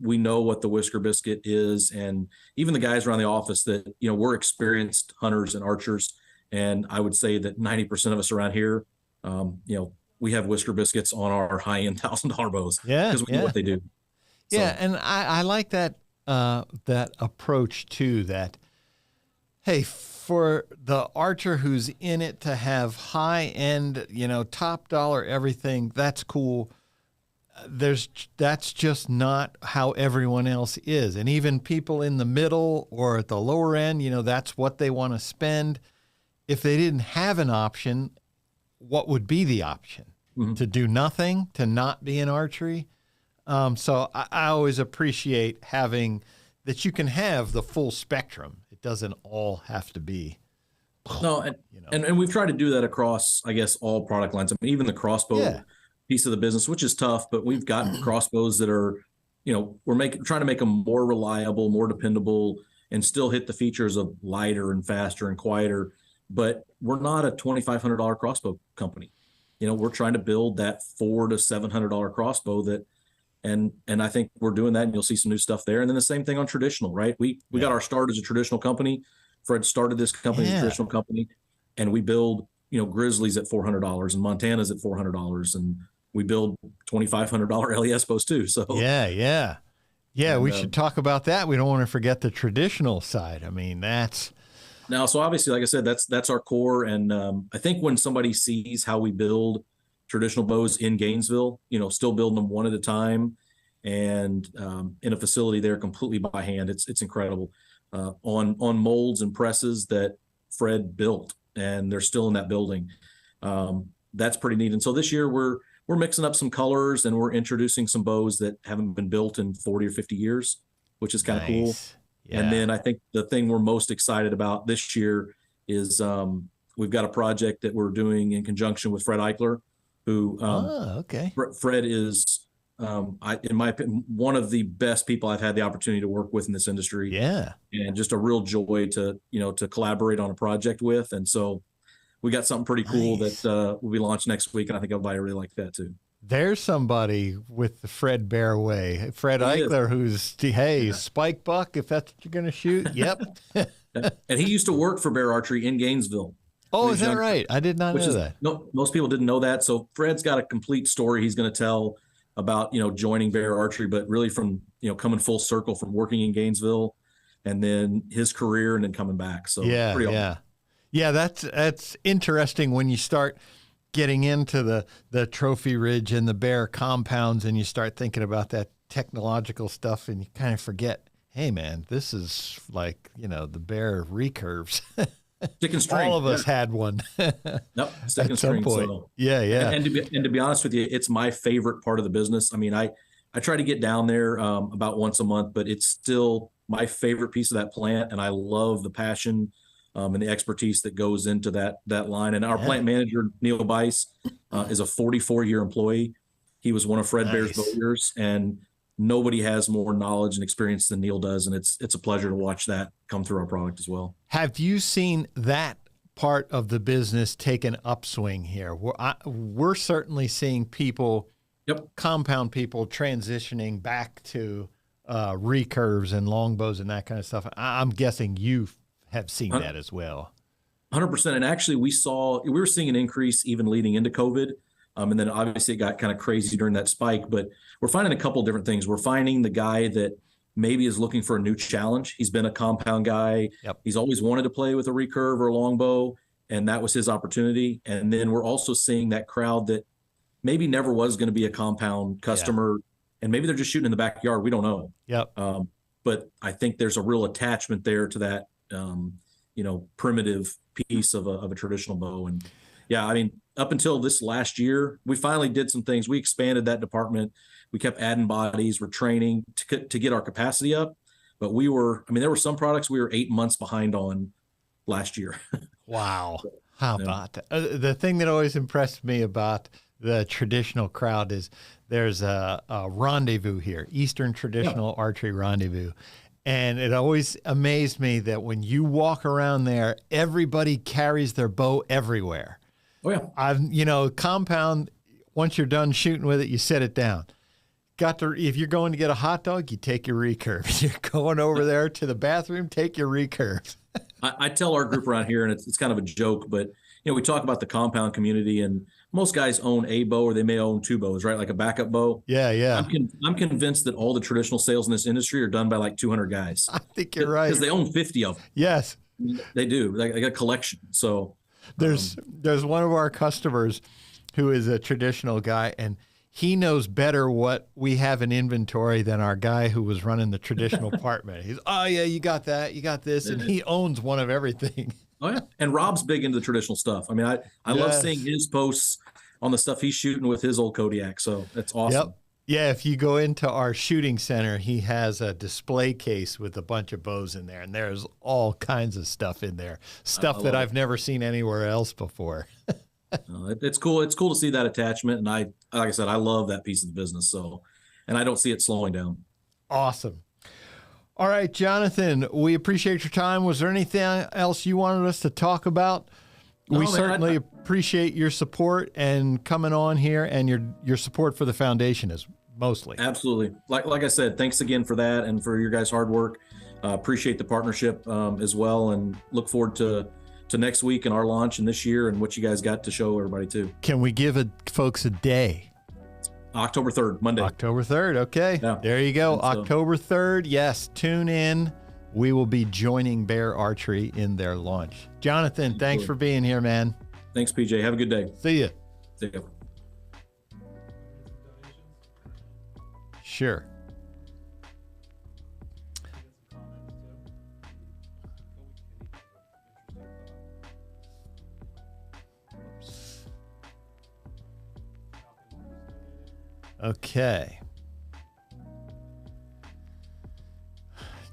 S2: We know what the Whisker biscuit is, and even the guys around the office that, you know, we're experienced hunters and archers. And I would say that 90% of us around here, you know, we have Whisker biscuits on our high-end $1,000 bows.
S5: Yeah.
S2: Because we know what they do.
S5: Yeah. So. And I like that approach too, that, hey, for the archer who's in it to have high-end, you know, top dollar everything, that's cool. That's just not how everyone else is. And even people in the middle or at the lower end, you know, that's what they want to spend. If they didn't have an option, what would be the option? Mm-hmm. To do nothing, to not be in archery? So I always appreciate having that you can have the full spectrum. It doesn't all have to be.
S2: No, and, you know. and we've tried to do that across, I guess, all product lines. I mean, even the crossbow piece of the business, which is tough, but we've got crossbows that are, you know, trying to make them more reliable, more dependable, and still hit the features of lighter and faster and quieter. But we're not a $2,500 crossbow company. You know, we're trying to build that $400 to $700 crossbow and I think we're doing that, and you'll see some new stuff there. And then the same thing on traditional, right? We got our start as a traditional company. Fred started this company as a traditional company, and we build, you know, Grizzlies at $400 and Montana's at $400, and we build $2,500 LES bows too. So
S5: yeah, we should talk about that. We don't want to forget the traditional side. I mean, that's
S2: now. So obviously, like I said, that's our core. And I think when somebody sees how we build traditional bows in Gainesville, you know, still building them one at a time, and in a facility there completely by hand, it's incredible. On molds and presses that Fred built, and they're still in that building. That's pretty neat. And so this year we're mixing up some colors, and we're introducing some bows that haven't been built in 40 or 50 years, which is kind of cool. Yeah. And then I think the thing we're most excited about this year is we've got a project that we're doing in conjunction with Fred Eichler, who Fred is, in my opinion, one of the best people I've had the opportunity to work with in this industry.
S5: Yeah.
S2: And just a real joy to collaborate on a project with. And so we got something pretty cool that will be launched next week, and I think everybody really like that too.
S5: There's somebody with the Fred Bear way. Fred Eichler, who's, hey, spike buck, if that's what you're going to shoot. Yep.
S2: And he used to work for Bear Archery in Gainesville.
S5: Oh, is that right? I did not know that.
S2: No, most people didn't know that. So Fred's got a complete story he's going to tell about, you know, joining Bear Archery, but really from, you know, coming full circle from working in Gainesville and then his career and then coming back. So
S5: Yeah, that's interesting when you start getting into the Trophy Ridge and the Bear compounds, and you start thinking about that technological stuff, and you kind of forget, hey man, this is like, you know, the Bear recurves.
S2: Stick and string.
S5: All of us had one.
S2: Nope, stick and string. So.
S5: Yeah.
S2: And to be honest with you, it's my favorite part of the business. I mean, I try to get down there about once a month, but it's still my favorite piece of that plant, and I love the passion and the expertise that goes into that line. And our plant manager, Neil Bice, is a 44-year employee. He was one of Fred Bear's bowyers, and nobody has more knowledge and experience than Neil does. And it's a pleasure to watch that come through our product as well.
S5: Have you seen that part of the business take an upswing here? We're certainly seeing people, compound people, transitioning back to recurves and longbows and that kind of stuff. I'm guessing you have seen that as well.
S2: 100%. And actually we were seeing an increase even leading into COVID. And then obviously it got kind of crazy during that spike, but we're finding a couple of different things. We're finding the guy that maybe is looking for a new challenge. He's been a compound guy. He's always wanted to play with a recurve or a longbow, and that was his opportunity. And then we're also seeing that crowd that maybe never was going to be a compound customer, and maybe they're just shooting in the backyard. We don't know.
S5: Yep.
S2: But I think there's a real attachment there to that, primitive piece of a traditional bow. And yeah, I mean, up until this last year, we finally did some things. We expanded that department. We kept adding bodies. We're training to get our capacity up. But there were some products we were 8 months behind on last year.
S5: Wow. How about that? The thing that always impressed me about the traditional crowd is there's a rendezvous here, Eastern Traditional Archery Rendezvous. And it always amazed me that when you walk around there, everybody carries their bow everywhere.
S2: Oh, yeah.
S5: Compound, once you're done shooting with it, you set it down. If you're going to get a hot dog, you take your recurve. You're going over there to the bathroom, take your recurve.
S2: I tell our group around here, and it's kind of a joke, but we talk about the compound community, and most guys own a bow, or they may own two bows, right? Like a backup bow.
S5: Yeah.
S2: I'm convinced that all the traditional sales in this industry are done by like 200 guys.
S5: I think you're right.
S2: Because they own 50 of them.
S5: Yes.
S2: They do. They got a collection. So
S5: there's one of our customers who is a traditional guy, and he knows better what we have in inventory than our guy who was running the traditional department. He's, oh yeah, you got that, you got this, and he owns one of everything.
S2: Oh yeah, and Rob's big into the traditional stuff. I mean, I love seeing his posts on the stuff he's shooting with his old Kodiak. So that's awesome.
S5: Yep. Yeah, if you go into our shooting center, he has a display case with a bunch of bows in there, and there's all kinds of stuff in there, stuff that I've never seen anywhere else before.
S2: It's cool. It's cool to see that attachment, and like I said, I love that piece of the business. So, and I don't see it slowing down.
S5: Awesome. All right, Johnathan, we appreciate your time. Was there anything else you wanted us to talk about? We certainly appreciate your support and coming on here, and your support for the foundation is mostly.
S2: Absolutely. Like I said, thanks again for that and for your guys' hard work. Appreciate the partnership as well, and look forward to next week and our launch and this year and what you guys got to show everybody too.
S5: Can we give folks a day?
S2: October 3rd, Monday.
S5: October 3rd. Okay. Yeah. There you go. October 3rd. Yes. Tune in. We will be joining Bear Archery in their launch. Johnathan, thanks for being here, man.
S2: Thanks, PJ. Have a good day.
S5: See you.
S2: See you.
S5: Sure. Okay.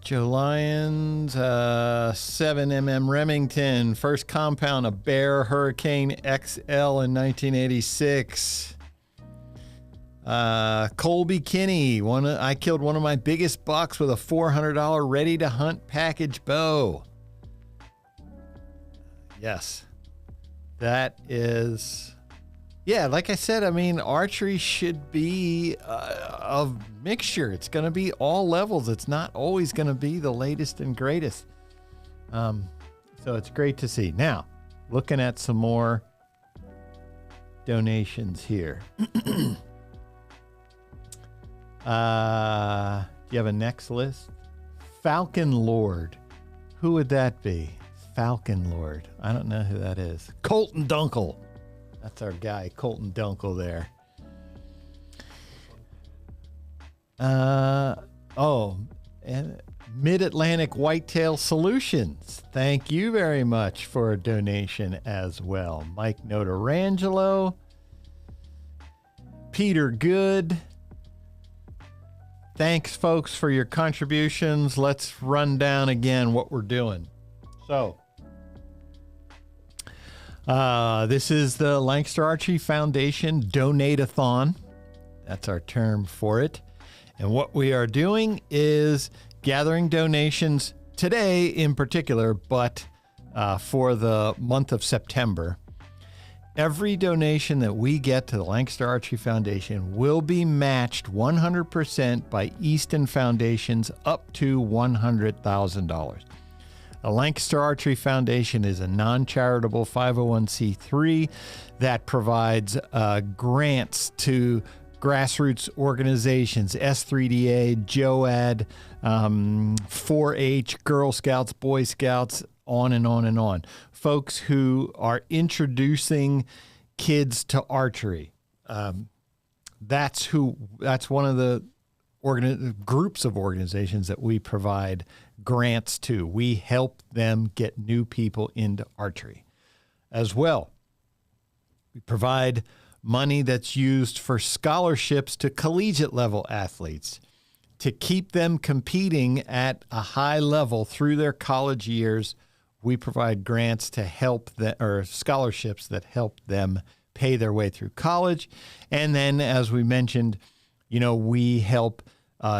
S5: Joe Lyons, 7mm Remington, first compound, a Bear Hurricane XL in 1986. Colby Kinney, I killed one of my biggest bucks with a $400 ready to hunt package bow. Yes, that is. Yeah, like I said, I mean, archery should be a mixture. It's going to be all levels. It's not always going to be the latest and greatest. So it's great to see. Now, looking at some more donations here. Do you have a next list? Falcon Lord. Who would that be? Falcon Lord. I don't know who that is. Colton Dunkel. That's our guy, Colton Dunkel there. And Mid-Atlantic Whitetail Solutions. Thank you very much for a donation as well. Mike Notarangelo. Peter Good. Thanks, folks, for your contributions. Let's run down again what we're doing. So, this is the Lancaster Archery Foundation Donate-a-thon. That's our term for it. And what we are doing is gathering donations today in particular, but for the month of September. Every donation that we get to the Lancaster Archery Foundation will be matched 100% by Easton Foundations up to $100,000. The Lancaster Archery Foundation is a non-charitable 501c3 that provides grants to grassroots organizations, S3DA, JOAD, 4-H, Girl Scouts, Boy Scouts, on and on and on. Folks who are introducing kids to archery. that's one of the groups of organizations that we provide grants to. We help them get new people into archery. As well, we provide money that's used for scholarships to collegiate level athletes to keep them competing at a high level through their college years. We provide grants to help or scholarships that help them pay their way through college. And then, as we mentioned, we help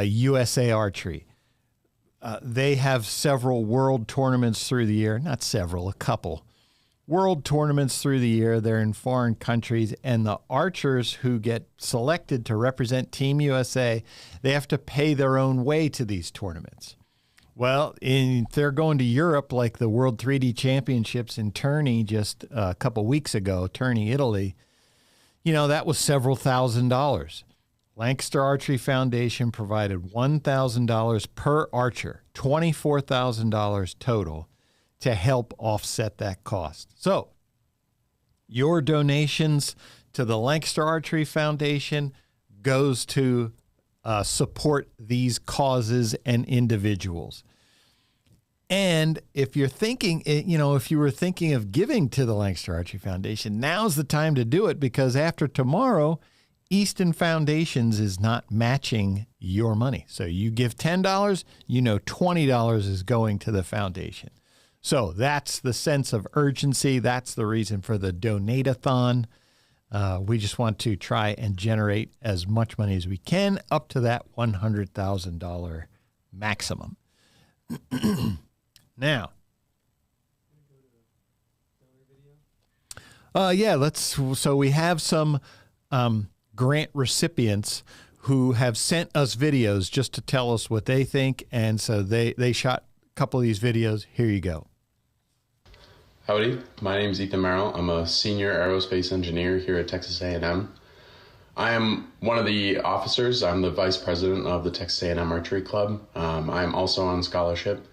S5: USA Archery. They have several world tournaments through the year. Not several, a couple. World tournaments through the year. They're in foreign countries, and the archers who get selected to represent Team USA, they have to pay their own way to these tournaments. Well, if they're going to Europe, like the World 3D Championships in Terni just a couple weeks ago, Terni, Italy, that was several $1,000s. Lancaster Archery Foundation provided $1,000 per archer, $24,000 total, to help offset that cost. So your donations to the Lancaster Archery Foundation goes to support these causes and individuals. And if you're thinking, if you were thinking of giving to the Lancaster Archery Foundation, now's the time to do it, because after tomorrow, Easton Foundations is not matching your money. So you give $10, $20 is going to the foundation. So that's the sense of urgency. That's the reason for the donate-a-thon. We just want to try and generate as much money as we can, up to that $100,000 maximum. Now, so we have some grant recipients who have sent us videos just to tell us what they think, and so they shot a couple of these videos. Here you go.
S4: Howdy, my name is Ethan Merrill. I'm a senior aerospace engineer here at Texas A&M. I am one of the officers. I'm the vice president of the Texas A&M Archery Club. I am also on scholarship.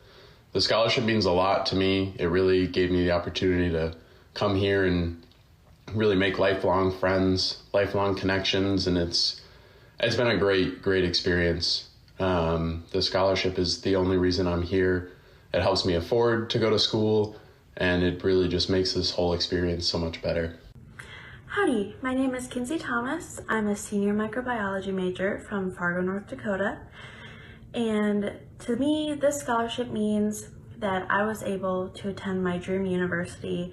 S4: The scholarship means a lot to me. It really gave me the opportunity to come here and really make lifelong friends, lifelong connections, and it's been a great experience. The scholarship is the only reason I'm here. It helps me afford to go to school, and it really just makes this whole experience so much better.
S8: Howdy, my name is Kinsey Thomas. I'm a senior microbiology major from Fargo, North Dakota. And to me, this scholarship means that I was able to attend my dream university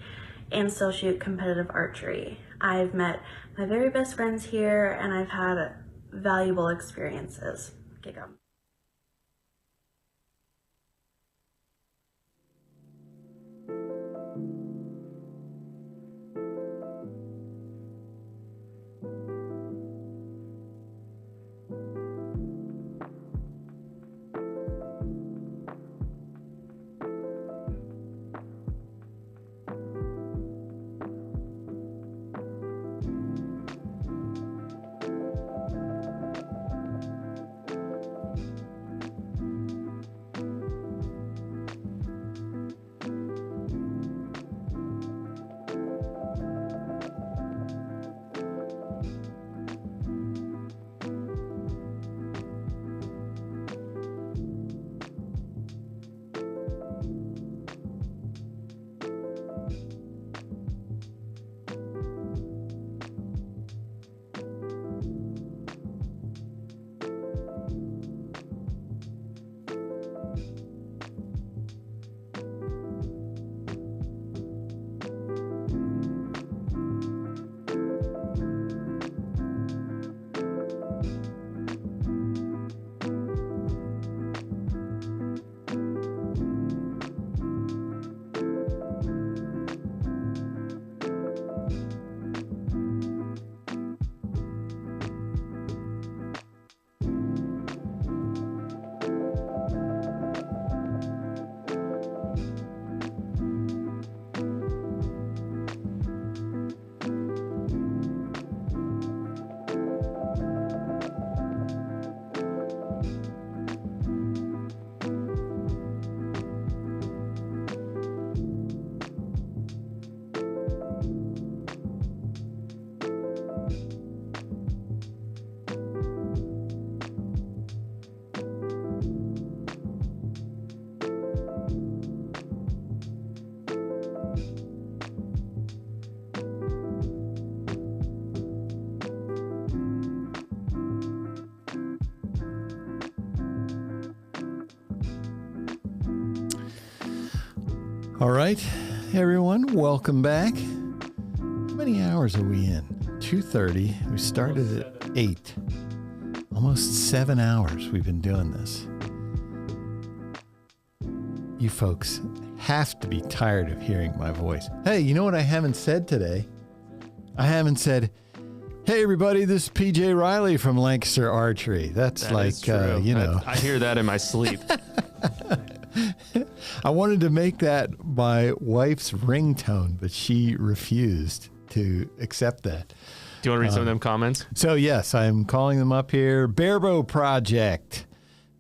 S8: and still shoot competitive archery. I've met my very best friends here, and I've had valuable experiences. Gig 'em.
S5: All right, everyone, welcome back. How many hours are we in? 2:30. We started at 8. Almost 7 hours we've been doing this. You folks have to be tired of hearing my voice. Hey, you know what I haven't said today? I haven't said, hey, everybody, this is PJ Riley from Lancaster Archery. That's
S6: That
S5: like,
S6: is true.
S5: you know.
S6: I hear that in my sleep.
S5: I wanted to make that my wife's ringtone, but she refused to accept that.
S6: Do you want to read some of them comments?
S5: So, yes, I'm calling them up here. Bearbow Project.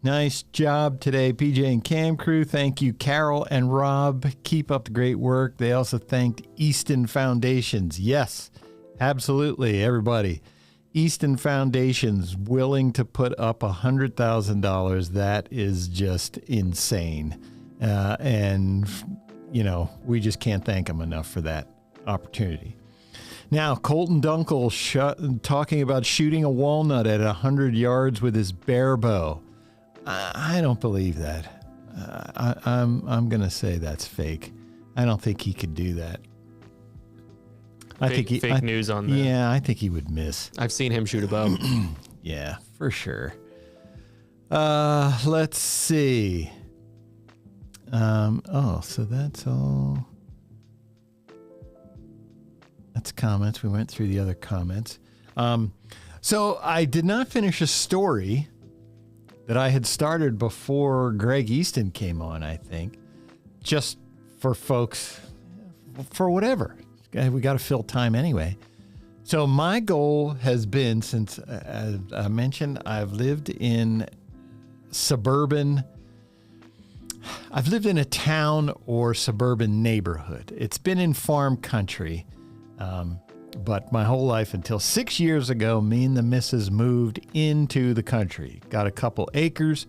S5: Nice job today, PJ and Cam crew. Thank you, Carole and Rob. Keep up the great work. They also thanked Easton Foundations. Yes, absolutely, everybody. Easton Foundations willing to put up $100,000. That is just insane. And, you know, we just can't thank them enough for that opportunity. Now, Colton Dunkel talking about shooting a walnut at 100 yards with his bear bow. I don't believe that. I'm going to say that's fake. I don't think he could do that.
S6: Fake news on that.
S5: Yeah, I think he would miss.
S6: I've seen him shoot a bow.
S5: Yeah, for sure. Let's see. So that's all. That's comments. We went through the other comments. So I did not finish a story that I had started before Greg Easton came on, I think. Just for folks, for whatever. We got to fill time anyway. So my goal has been, since, as I mentioned, I've lived in a town or suburban neighborhood. It's been in farm country, but my whole life until 6 years ago, me and the missus moved into the country, got a couple acres.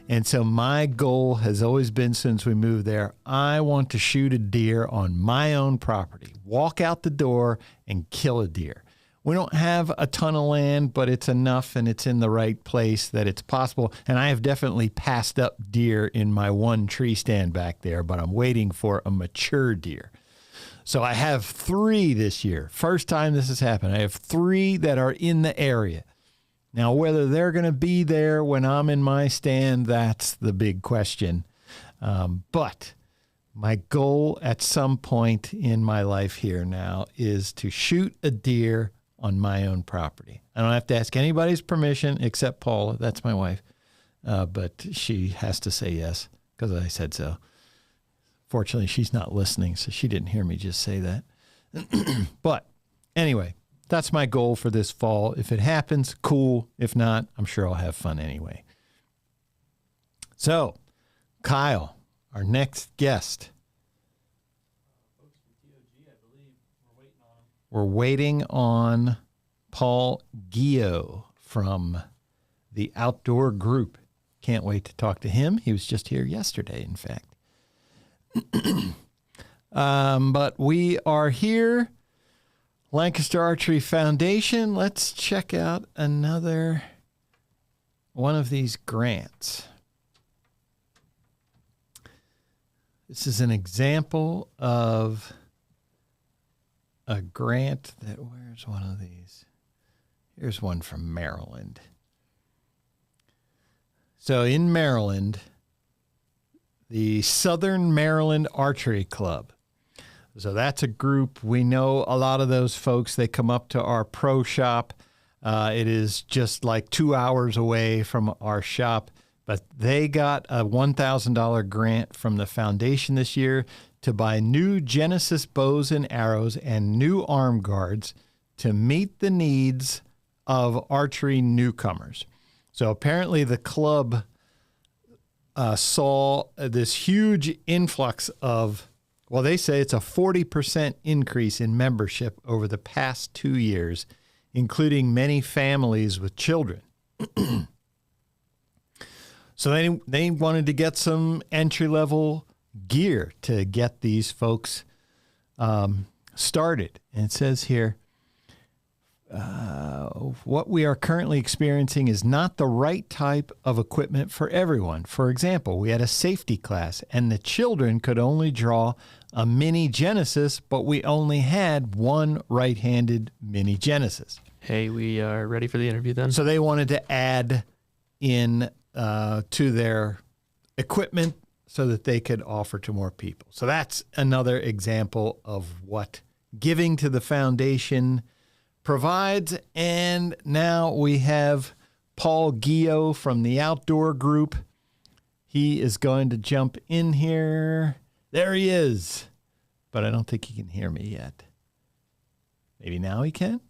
S5: And so my goal has always been, since we moved there, I want to shoot a deer on my own property, walk out the door and kill a deer. We don't have a ton of land, but it's enough and it's in the right place that it's possible. And I have definitely passed up deer in my one tree stand back there, but I'm waiting for a mature deer. So I have 3 this year. First time this has happened. I have 3 that are in the area. Now, whether they're going to be there when I'm in my stand, that's the big question. But my goal at some point in my life here now is to shoot a deer on my own property. I don't have to ask anybody's permission except Paula. That's my wife. But she has to say yes because I said so. Fortunately, she's not listening, so she didn't hear me just say that. But anyway, that's my goal for this fall. If it happens, cool. If not, I'm sure I'll have fun anyway. So, Kyle, our next guest. We're waiting on Paul Guillot from the Outdoor Group. Can't wait to talk to him. He was just here yesterday, in fact. But we are here. Lancaster Archery Foundation. Let's check out another one of these grants. This is an example of a grant that, where's one of these? Here's one from Maryland. So in Maryland, the Southern Maryland Archery Club. So that's a group. We know a lot of those folks. They come up to our pro shop. It is just like 2 hours away from our shop. But they got a $1,000 grant from the foundation this year to buy new Genesis bows and arrows and new arm guards to meet the needs of archery newcomers. So apparently the club saw this huge influx of, well, they say it's a 40% increase in membership over the past 2 years, including many families with children. So they wanted to get some entry-level gear to get these folks started. And it says here, what we are currently experiencing is not the right type of equipment for everyone. For example, we had a safety class, and the children could only draw a mini Genesis, but we only had one right-handed mini Genesis.
S6: Hey, we are ready for the interview then.
S5: So they wanted to add in to their equipment so that they could offer to more people. So that's another example of what giving to the foundation provides. And now we have Paul Guillot from the outdoor group. He is going to jump in here. There he is. But I don't think he can hear me yet. Maybe now he can?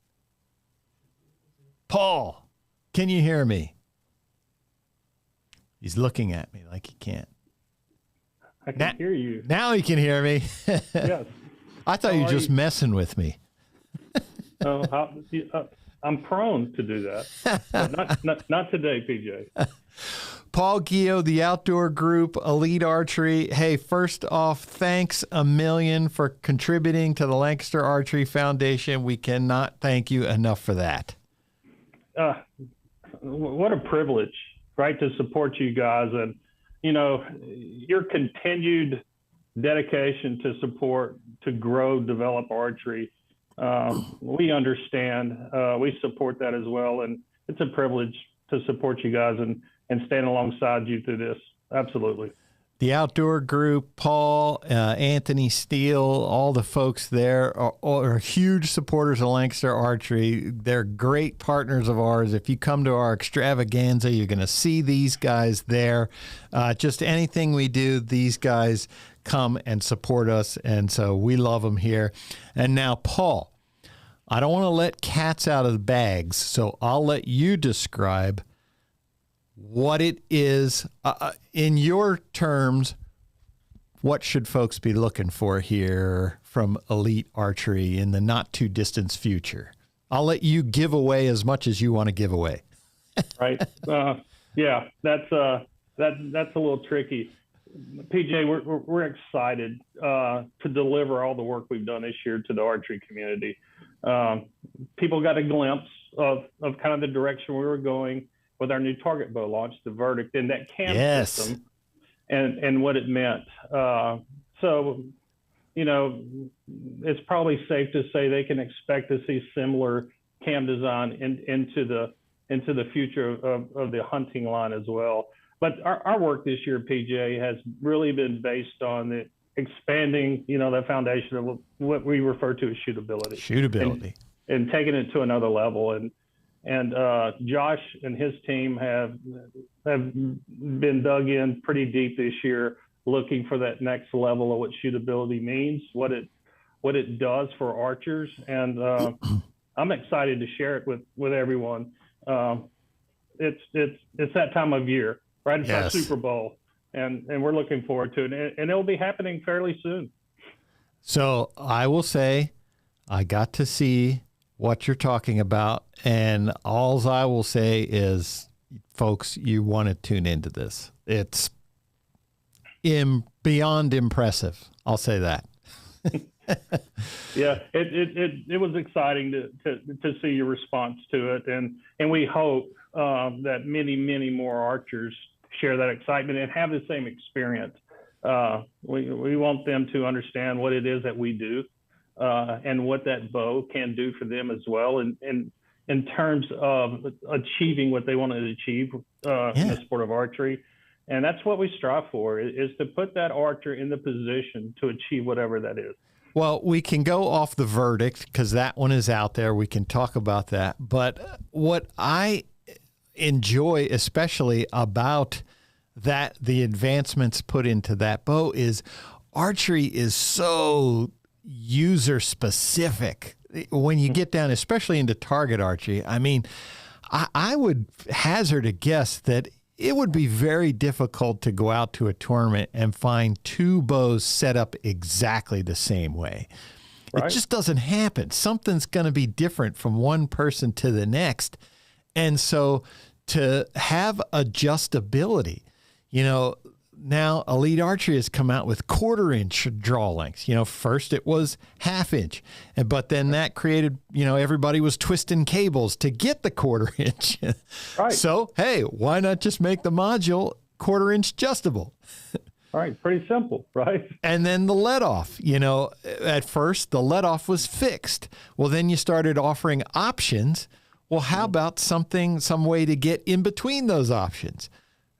S5: Paul, can you hear me? He's looking at me like he can't.
S9: I can hear you.
S5: Now he can hear me.
S9: Yes.
S5: I thought you were just messing with me.
S9: I'm prone to do that. But not today, PJ.
S5: Paul Guillot, the outdoor group, Elite Archery. Hey, first off, thanks a million for contributing to the Lancaster Archery Foundation. We cannot thank you enough for that.
S9: What a privilege, right, to support you guys. And, you know, your continued dedication to support, to grow, develop archery. We understand. We support that as well. And it's a privilege to support you guys and stand alongside you through this. Absolutely.
S5: The outdoor group, Paul, Anthony Steele, all the folks there are huge supporters of Lancaster Archery. They're great partners of ours. If you come to our extravaganza, you're going to see these guys there. Just anything we do, these guys come and support us, and so we love them here. And now, Paul, I don't want to let cats out of the bags, so I'll let you describe what it is, in your terms. What should folks be looking for here from Elite Archery in the not too distant future? I'll let you give away as much as you want to give away.
S9: Right. Yeah, that's a little tricky. PJ, we're excited to deliver all the work we've done this year to the archery community. People got a glimpse of kind of the direction we were going with our new target bow launch, the Verdict, and that cam system and what it meant. So, you know, it's probably safe to say they can expect to see similar cam design into the future of the hunting line as well. But our work this year, PJ, has really been based on the expanding, you know, the foundation of what we refer to as shootability.
S5: Shootability.
S9: And taking it to another level. And Josh and his team have been dug in pretty deep this year, looking for that next level of what shootability means, what it does for archers, and I'm excited to share it with everyone. It's that time of year, right? It's our Super Bowl, and we're looking forward to it, and it'll be happening fairly soon.
S5: So I will say, I got to see what you're talking about, and all I will say is, folks, you want to tune into this. It's beyond impressive. I'll say that.
S9: Yeah, it was exciting to see your response to it, and we hope that many more archers share that excitement and have the same experience. We want them to understand what it is that we do. And what that bow can do for them as well, and in terms of achieving what they want to achieve in the sport of archery. And that's what we strive for, is to put that archer in the position to achieve whatever that is.
S5: Well, we can go off the Verdict because that one is out there. We can talk about that. But what I enjoy especially about that, the advancements put into that bow, is archery is so user specific when you get down, especially into target archery. I mean, I would hazard a guess that it would be very difficult to go out to a tournament and find two bows set up exactly the same way. Right. It just doesn't happen. Something's going to be different from one person to the next. And so to have adjustability, you know, now Elite Archery has come out with 1/4 inch draw lengths. First it was 1/2 inch, but then that created, everybody was twisting cables to get the 1/4 inch.
S9: Right.
S5: So, hey, why not just make the module 1/4 inch adjustable?
S9: Right. Pretty simple, right?
S5: And then the let off, at first the let off was fixed. Well, then you started offering options. Well, how about some way to get in between those options?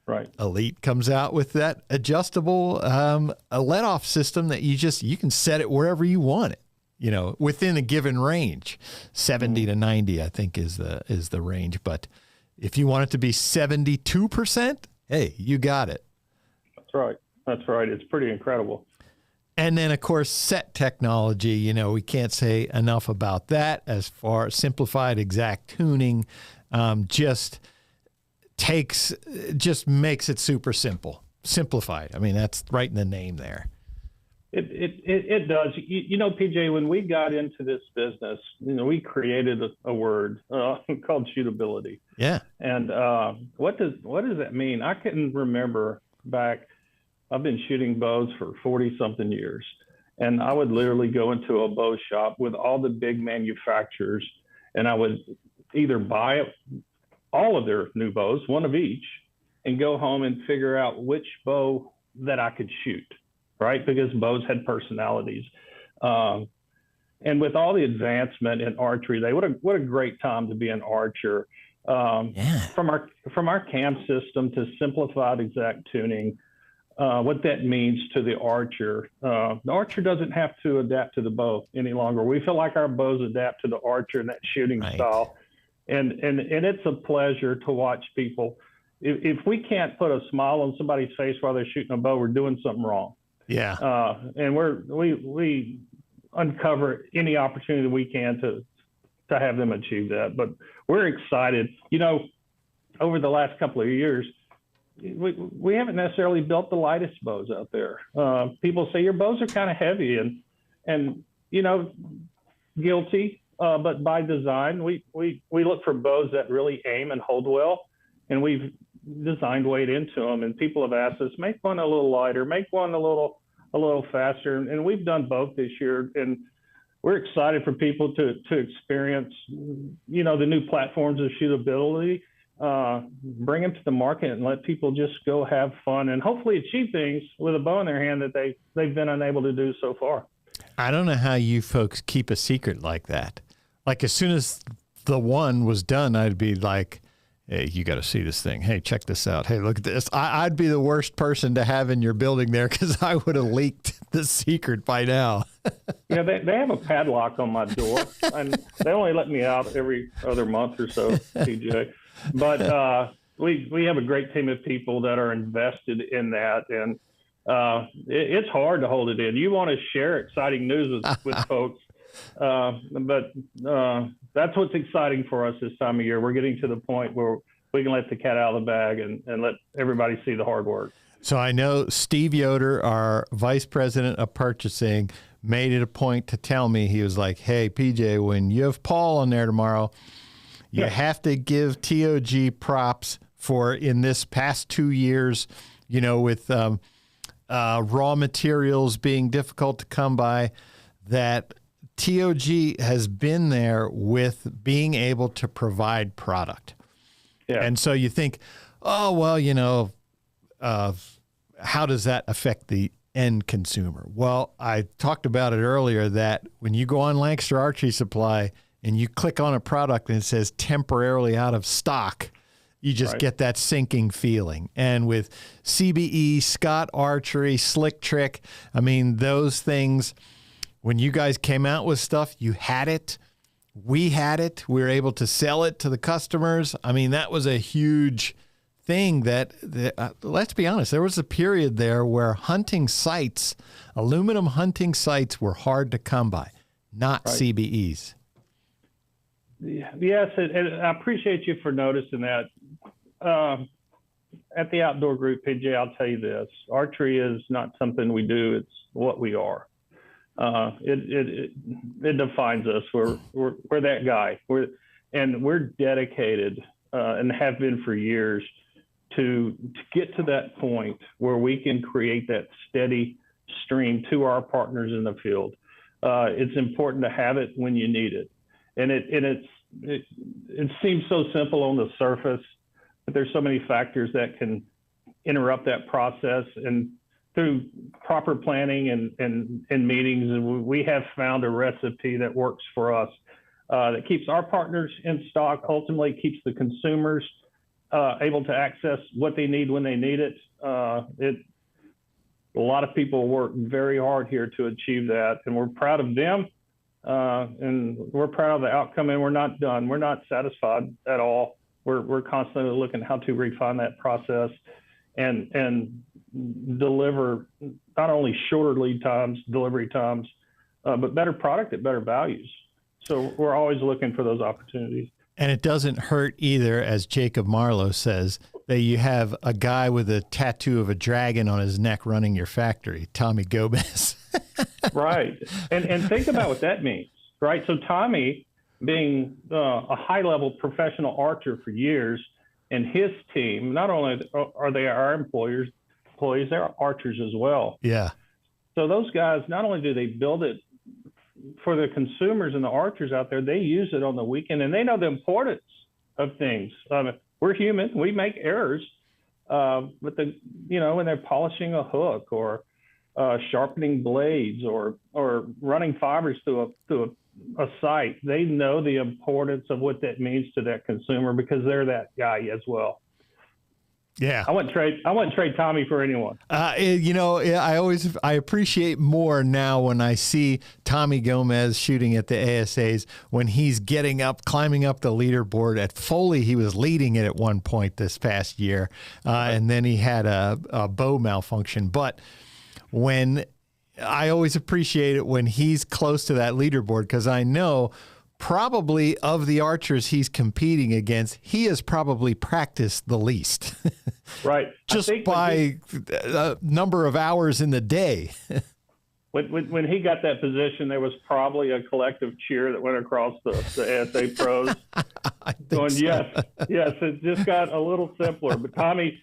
S9: Right.
S5: Elite comes out with that adjustable a let off system that you can set it wherever you want it, within a given range. 70 to 90, I think, is the range. But if you want it to be 72%, hey, you got it.
S9: That's right. That's right. It's pretty incredible.
S5: And then, of course, set technology, we can't say enough about that as far as simplified exact tuning, just makes it super simple, simplified. I mean, that's right in the name there.
S9: It does. PJ, when we got into this business, we created a word called shootability.
S5: Yeah.
S9: And what does that mean? I can remember back, I've been shooting bows for 40-something years, and I would literally go into a bow shop with all the big manufacturers, and I would either buy all of their new bows, one of each, and go home and figure out which bow that I could shoot, right? Because bows had personalities. And with all the advancement in archery, what a great time to be an archer. From our cam system to simplified exact tuning, what that means to the archer. The archer doesn't have to adapt to the bow any longer. We feel like our bows adapt to the archer and that shooting style. And it's a pleasure to watch people. If we can't put a smile on somebody's face while they're shooting a bow, we're doing something wrong.
S5: Yeah.
S9: And we uncover any opportunity we can to have them achieve that. But we're excited. Over the last couple of years, we haven't necessarily built the lightest bows out there. People say your bows are kind of heavy, and guilty. But by design, we look for bows that really aim and hold well, and we've designed weight into them. And people have asked us, make one a little lighter, make one a little faster, and we've done both this year. And we're excited for people to experience, the new platforms of shootability. Bring them to the market and let people just go have fun and hopefully achieve things with a bow in their hand that they've been unable to do so far.
S5: I don't know how you folks keep a secret like that. Like, as soon as the one was done, I'd be like, hey, you got to see this thing. Hey, check this out. Hey, look at this. I'd be the worst person to have in your building there because I would have leaked the secret by now.
S9: Yeah, they have a padlock on my door, and they only let me out every other month or so, PJ. But we have a great team of people that are invested in that, and it's hard to hold it in. You want to share exciting news with folks, but that's what's exciting for us this time of year. We're getting to the point where we can let the cat out of the bag and let everybody see the hard work.
S5: So I know Steve Yoder, our vice president of purchasing, made it a point to tell me, he was like, hey, PJ, when you have Paul on there tomorrow, you have to give TOG props for, in this past 2 years, with raw materials being difficult to come by, that TOG has been there with being able to provide product.
S9: Yeah.
S5: And so you think, oh, well, how does that affect the end consumer? Well, I talked about it earlier that when you go on Lancaster Archery Supply and you click on a product and it says temporarily out of stock, you just get that sinking feeling. And with CBE, Scott Archery, Slick Trick, I mean, those things, when you guys came out with stuff, you had it. We had it. We were able to sell it to the customers. I mean, that was a huge thing that let's be honest, there was a period there where hunting sights, aluminum hunting sights, were hard to come by, not CBEs.
S9: Yes, and I appreciate you for noticing that. At the outdoor group, PJ, I'll tell you this: archery is not something we do; it's what we are. It defines us. We're that guy. We're dedicated and have been for years to get to that point where we can create that steady stream to our partners in the field. It's important to have it when you need it. And it seems so simple on the surface, but there's so many factors that can interrupt that process. And through proper planning and meetings, we have found a recipe that works for us, that keeps our partners in stock, ultimately keeps the consumers able to access what they need when they need it. A lot of people work very hard here to achieve that, and we're proud of them, and we're proud of the outcome, and we're not done. We're not satisfied at all. We're constantly looking how to refine that process and deliver not only shorter lead times, delivery times, but better product at better values. So we're always looking for those opportunities.
S5: And it doesn't hurt either, as Jacob Marlowe says, that you have a guy with a tattoo of a dragon on his neck running your factory, Tommy Gomez.
S9: Right. And think about what that means, right? So Tommy, being a high-level professional archer for years, and his team, not only are they our employees, they're archers as well.
S5: Yeah. So
S9: those guys, not only do they build it for the consumers and the archers out there, they use it on the weekend, and they know the importance of things. We're human; we make errors, but when they're polishing a hook or sharpening blades or running fibers through a site, they know the importance of what that means to that consumer because they're that guy as well.
S5: Yeah,
S9: I wouldn't trade Tommy for anyone.
S5: I appreciate more now when I see Tommy Gomez shooting at the ASAs, when he's climbing up the leaderboard. At Foley, he was leading it at one point this past year, and then he had a bow malfunction. But when I always appreciate it when he's close to that leaderboard, because I know probably of the archers he's competing against, he has probably practiced the least.
S9: Right.
S5: Just by a number of hours in the day.
S9: When he got that position, there was probably a collective cheer that went across the ASA pros. Going, so. yes, it just got a little simpler. But Tommy's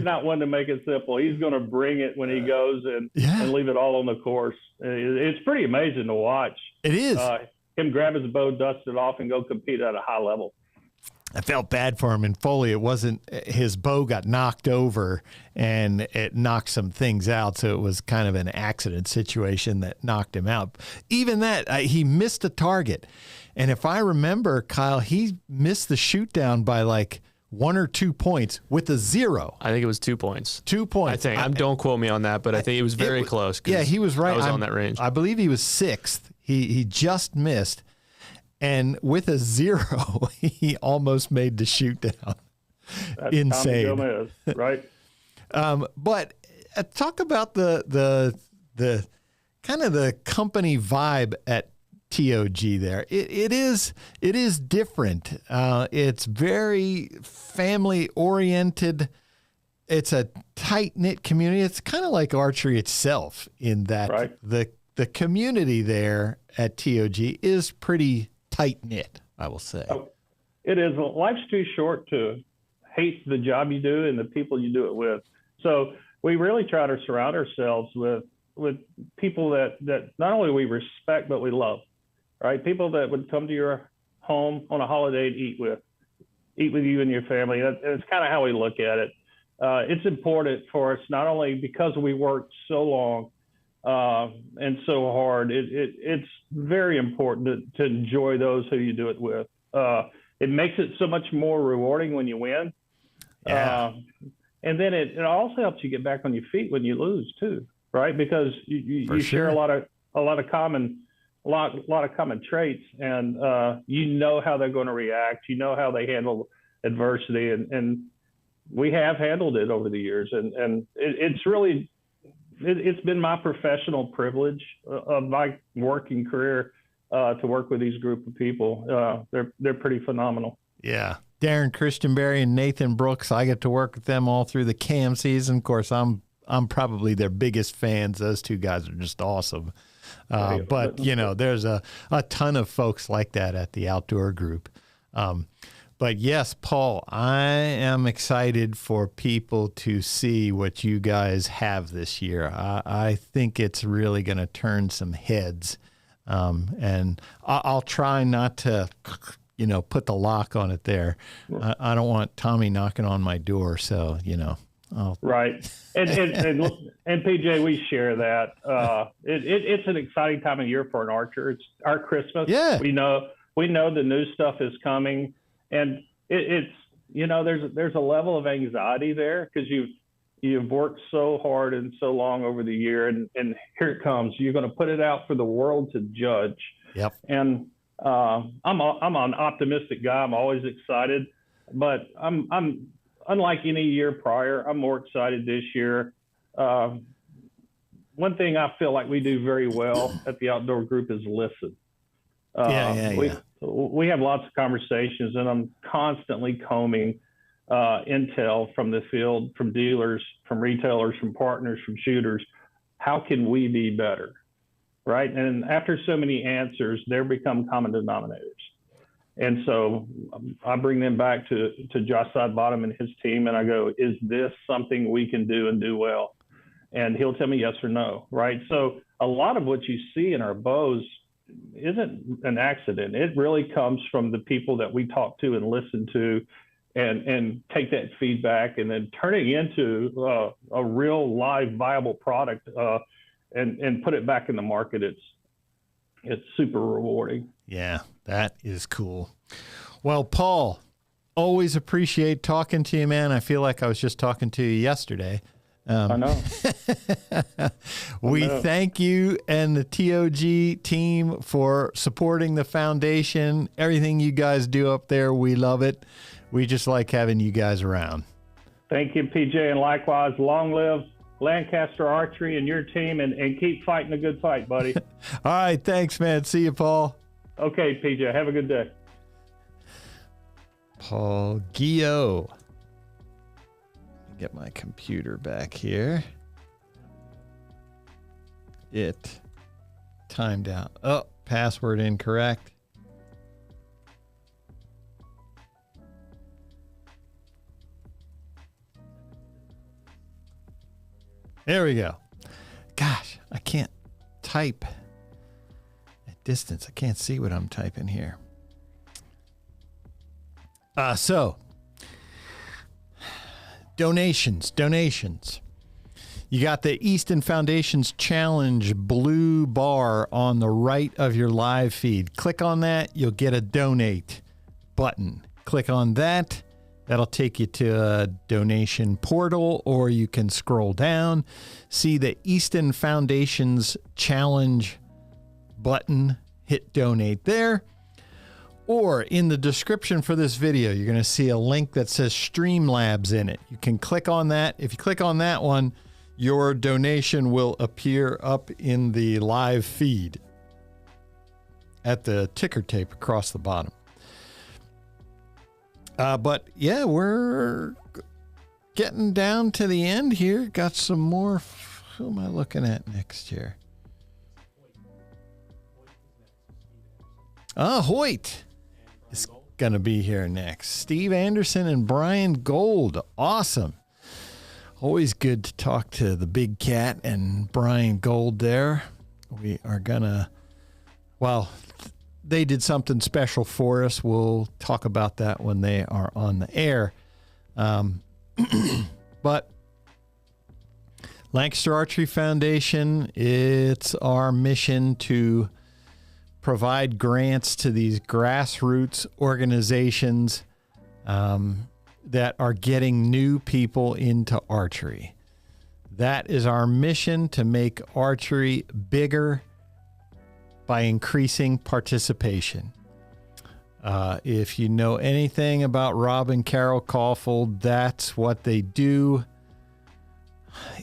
S9: not one to make it simple. He's going to bring it when he goes and leave it all on the course. It's pretty amazing to watch.
S5: It is.
S9: Him grab his bow, dust it off, and go compete at a high level.
S5: I felt bad for him in Foley. It wasn't his bow got knocked over and it knocked some things out. So it was kind of an accident situation that knocked him out. Even that, he missed a target. And if I remember, Kyle, he missed the shoot down by like 1 or 2 points with a 0.
S6: I think it was 2 points.
S5: 2 points.
S6: I think. Don't quote me on that, but I think it was very close.
S5: Yeah, he was right.
S6: I was on that range.
S5: I believe he was 6th. He just missed. And with a 0, he almost made the shoot down.
S9: That's
S5: insane.
S9: Tommy Gomez, right?
S5: But talk about the kind of the company vibe at TOG there. It is different. It's very family oriented. It's a tight knit community. It's kind of like archery itself in that the community there at TOG is pretty tight knit, I will say.
S9: Oh, it is. Life's too short to hate the job you do and the people you do it with. So we really try to surround ourselves with people that not only we respect, but we love, right? People that would come to your home on a holiday and eat with you and your family. That's kind of how we look at it. It's important for us, not only because we work so long and so hard. It's very important to enjoy those who you do it with. It makes it so much more rewarding when you win.
S5: Yeah.
S9: And then it also helps you get back on your feet when you lose too, right? Because you share a lot of common traits, and you know how they're going to react. You know how they handle adversity, and we have handled it over the years. And it's been my professional privilege of my working career to work with these group of people. They're pretty phenomenal.
S5: Yeah. Darren Christianberry and Nathan Brooks, I get to work with them all through the CAM season. Of course, I'm probably their biggest fans. Those two guys are just awesome. But, there's a ton of folks like that at the outdoor group. But yes, Paul, I am excited for people to see what you guys have this year. I think it's really going to turn some heads. And I'll try not to, put the lock on it there. I don't want Tommy knocking on my door. So,
S9: Right. And PJ, we share that. It's an exciting time of year for an archer. It's our Christmas.
S5: Yeah.
S9: We know the new stuff is coming, and it's there's a level of anxiety there because you've worked so hard and so long over the year, and here it comes. You're going to put it out for the world to judge.
S5: Yep.
S9: And I'm an optimistic guy. I'm always excited, but I'm unlike any year prior, I'm more excited this year. One thing I feel like we do very well at the outdoor group is listen. We have lots of conversations, and I'm constantly combing intel from the field, from dealers, from retailers, from partners, from shooters. How can we be better, right? And after so many answers, there become common denominators. And so I bring them back to Josh Sidebottom and his team, and I go, is this something we can do and do well? And he'll tell me yes or no, right? So a lot of what you see in our bows isn't an accident. It really comes from the people that we talk to and listen to and take that feedback and then turn it into a real live viable product and put it back in the market. It's super rewarding.
S5: Yeah, that is cool. Well, Paul, always appreciate talking to you, man. I feel like I was just talking to you yesterday.
S9: I know.
S5: We thank you and the TOG team for supporting the foundation. Everything you guys do up there, we love it. We just like having you guys around.
S9: Thank you, PJ, and likewise, long live Lancaster Archery and your team, and keep fighting a good fight, buddy.
S5: All right, thanks, man. See you, Paul.
S9: Okay, PJ, have a good day.
S5: Paul Guillot. Get my computer back here. It timed out. Oh, password incorrect. There we go. Gosh, I can't type at distance. I can't see what I'm typing here. So donations. You got the Easton Foundations Challenge blue bar on the right of your live feed. Click on that. You'll get a donate button. Click on that. That'll take you to a donation portal, or you can scroll down, see the Easton Foundations Challenge button, hit donate there. Or in the description for this video, you're going to see a link that says Streamlabs in it. You can click on that. If you click on that one, your donation will appear up in the live feed at the ticker tape across the bottom. But yeah, we're getting down to the end here. Got some more. Who am I looking at next here? Hoyt is going to be here next. Steve Anderson and Brian Gold. Awesome. Always good to talk to the big cat and Brian Gold there. We are going to, well, they did something special for us. We'll talk about that when they are on the air. But Lancaster Archery Foundation, it's our mission to provide grants to these grassroots organizations that are getting new people into archery. That is our mission, to make archery bigger by increasing participation. If you know anything about Rob and Carole Kaufhold, that's what they do.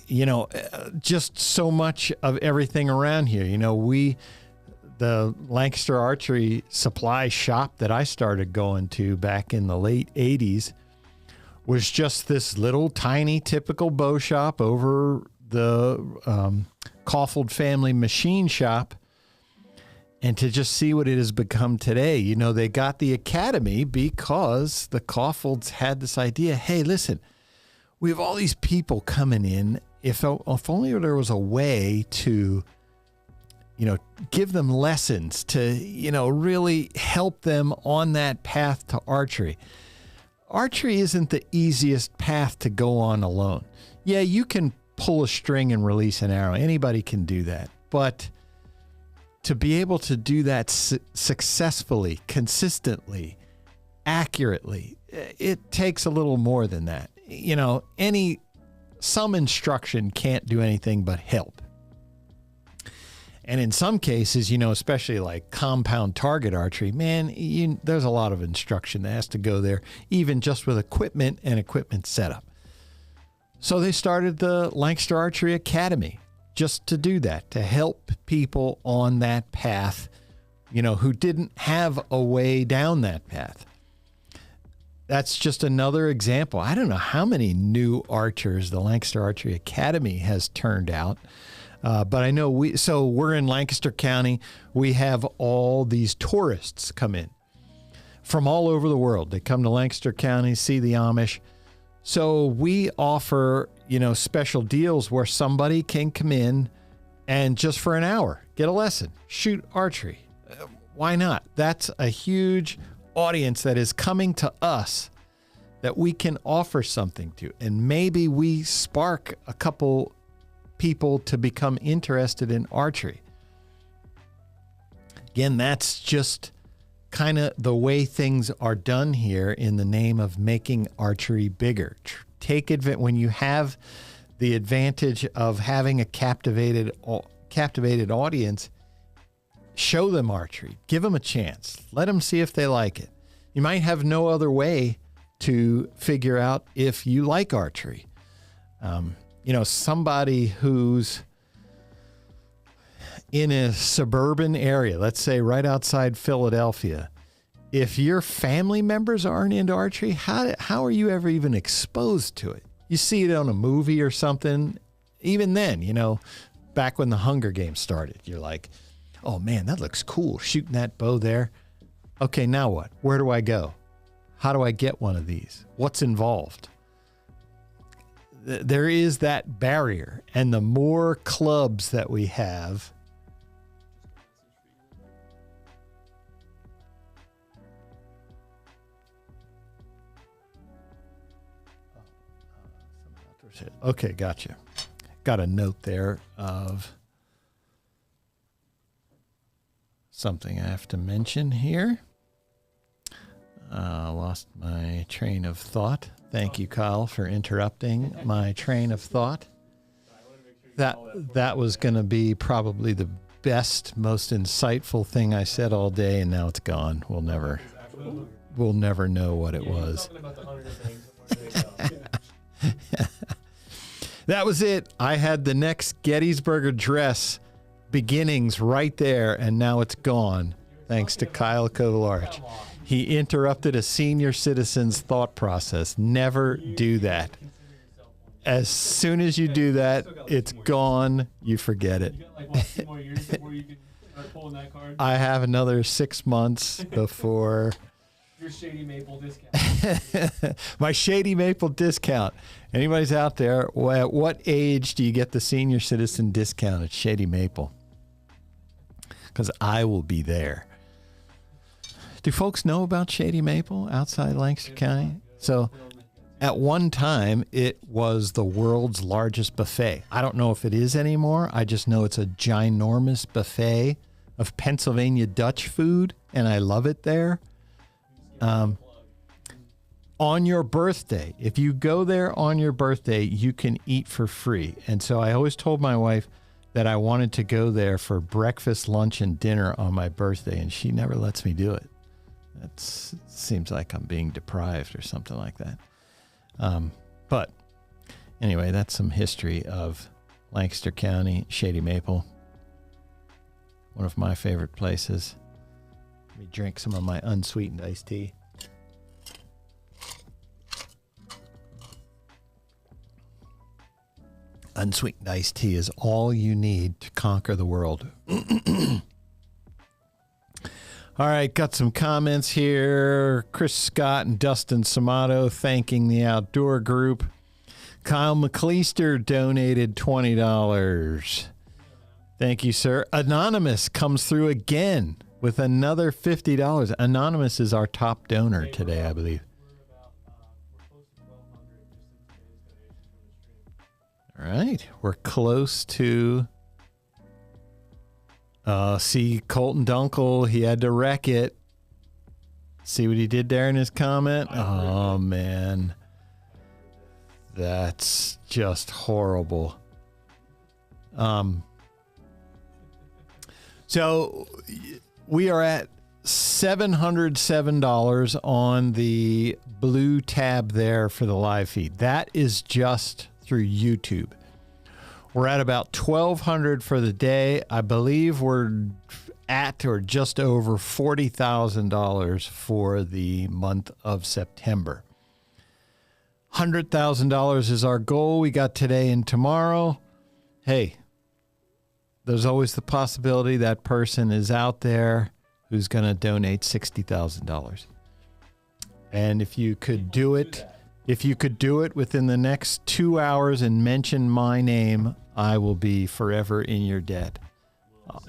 S5: You know, just so much of everything around here. You know, the Lancaster Archery supply shop that I started going to back in the late 80s was just this little tiny typical bow shop over the Kaufhold family machine shop. And to just see what it has become today. You know, they got the academy because the Kaufholds had this idea, hey, listen, we have all these people coming in. If only there was a way to, you know, give them lessons to, you know, really help them on that path to archery. Archery isn't the easiest path to go on alone. Yeah, you can pull a string and release an arrow. Anybody can do that. But to be able to do that successfully, consistently, accurately, it takes a little more than that. You know, some instruction can't do anything but help. And in some cases, you know, especially like compound target archery, man, there's a lot of instruction that has to go there, even just with equipment and equipment setup. So they started the Lancaster Archery Academy just to do that, to help people on that path, you know, who didn't have a way down that path. That's just another example. I don't know how many new archers the Lancaster Archery Academy has turned out. But I know we're in Lancaster County. We have all these tourists come in from all over the world. They come to Lancaster County, see the Amish. So we offer, you know, special deals where somebody can come in and just for an hour, get a lesson, shoot archery. Why not? That's a huge audience that is coming to us that we can offer something to. And maybe we spark a couple people to become interested in archery. Again, that's just kind of the way things are done here in the name of making archery bigger. Take advantage when you have the advantage of having a captivated audience. Show them archery. Give them a chance. Let them see if they like it. You might have no other way to figure out if you like archery. You know, somebody who's in a suburban area, let's say right outside Philadelphia, if your family members aren't into archery, how are you ever even exposed to it? You see it on a movie or something. Even then, you know, back when the Hunger Games started, you're like, oh man, that looks cool, shooting that bow there. Okay, now what? Where do I go? How do I get one of these? What's involved? There is that barrier, and the more clubs that we have, okay, gotcha. Got a note there of something I have to mention here. Lost my train of thought. Thank you, Kyle, for interrupting my train of thought. That was going to be probably the best, most insightful thing I said all day, and now it's gone. We'll never know what it was. That was it. I had the next Gettysburg Address beginnings right there, and now it's gone, thanks to Kyle Kovalarich. He interrupted a senior citizen's thought process. Never do that. As soon as you do that, it's gone. You forget it. I have another 6 months before your Shady Maple discount. My Shady Maple discount. Anybody's out there, at what age do you get the senior citizen discount at Shady Maple? Because I will be there. Do folks know about Shady Maple outside Lancaster County? So at one time, it was the world's largest buffet. I don't know if it is anymore. I just know it's a ginormous buffet of Pennsylvania Dutch food, and I love it there. On your birthday, if you go there on your birthday, you can eat for free. And so I always told my wife that I wanted to go there for breakfast, lunch, and dinner on my birthday, and she never lets me do it. It seems like I'm being deprived or something like that. But anyway, that's some history of Lancaster County, Shady Maple. One of my favorite places. Let me drink some of my unsweetened iced tea. Unsweetened iced tea is all you need to conquer the world. All right, got some comments here. Chris Scott and Dustin Samato thanking the outdoor group. Kyle McCleister donated $20. Thank you, sir. Anonymous comes through again with another $50. Anonymous is our top donor today, I believe. All right, we're close to... see Colton Dunkel, he had to wreck it. See what he did there in his comment? Oh, man. That's just horrible. So we are at $707 on the blue tab there for the live feed. That is just through YouTube. We're at about $1,200 for the day. I believe we're at or just over $40,000 for the month of September. $100,000 is our goal. We got today and tomorrow. Hey, there's always the possibility that person is out there who's going to donate $60,000. And if you could do it, within the next 2 hours and mention my name, I will be forever in your debt.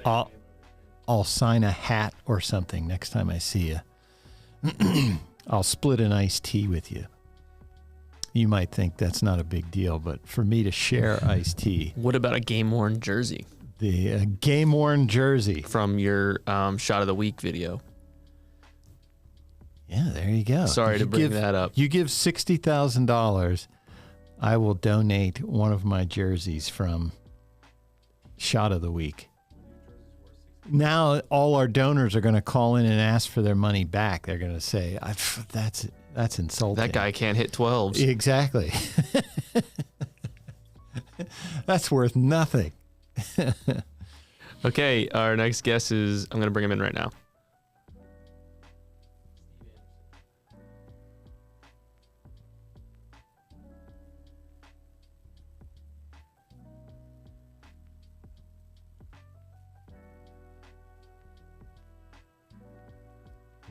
S5: I'll sign a hat or something next time I see you. I'll split an iced tea with you. You might think that's not a big deal, but for me to share iced tea.
S6: What about a game-worn jersey?
S5: The game-worn jersey.
S6: From your Shot of the Week video.
S5: Yeah, there you go.
S6: Sorry to bring that up.
S5: You give $60,000, I will donate one of my jerseys from Shot of the Week. Now all our donors are going to call in and ask for their money back. They're going to say, that's insulting.
S6: That guy can't hit 12s.
S5: Exactly. That's worth nothing.
S6: Okay, our next guest is, I'm going to bring him in right now.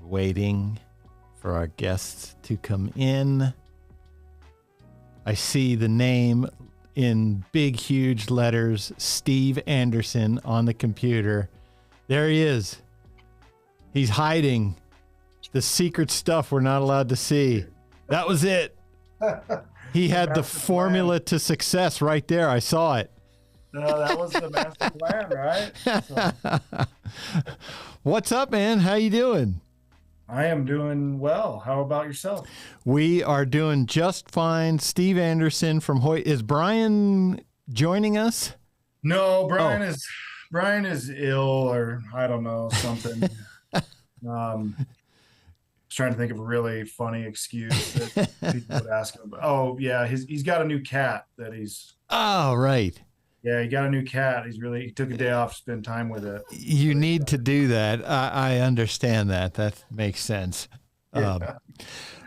S5: Waiting for our guests to come in. I see the name in big, huge letters, Steve Anderson, on the computer. There he is. He's hiding the secret stuff we're not allowed to see. That was it. He had the formula to success right there. I saw it.
S10: No, that was the master plan, right? So.
S5: What's up, man? How you doing?
S10: I am doing well. How about yourself?
S5: We are doing just fine. Steve Anderson from Hoyt. Is Brian joining us?
S10: No, Brian is ill, or I don't know, something. Was trying to think of a really funny excuse that people would ask him about. Oh yeah, he's got a new cat that he's.
S5: Oh right.
S10: Yeah, he got a new cat. He took a day off to spend time with it.
S5: You need to do that. I understand that. That makes sense.
S10: Yeah.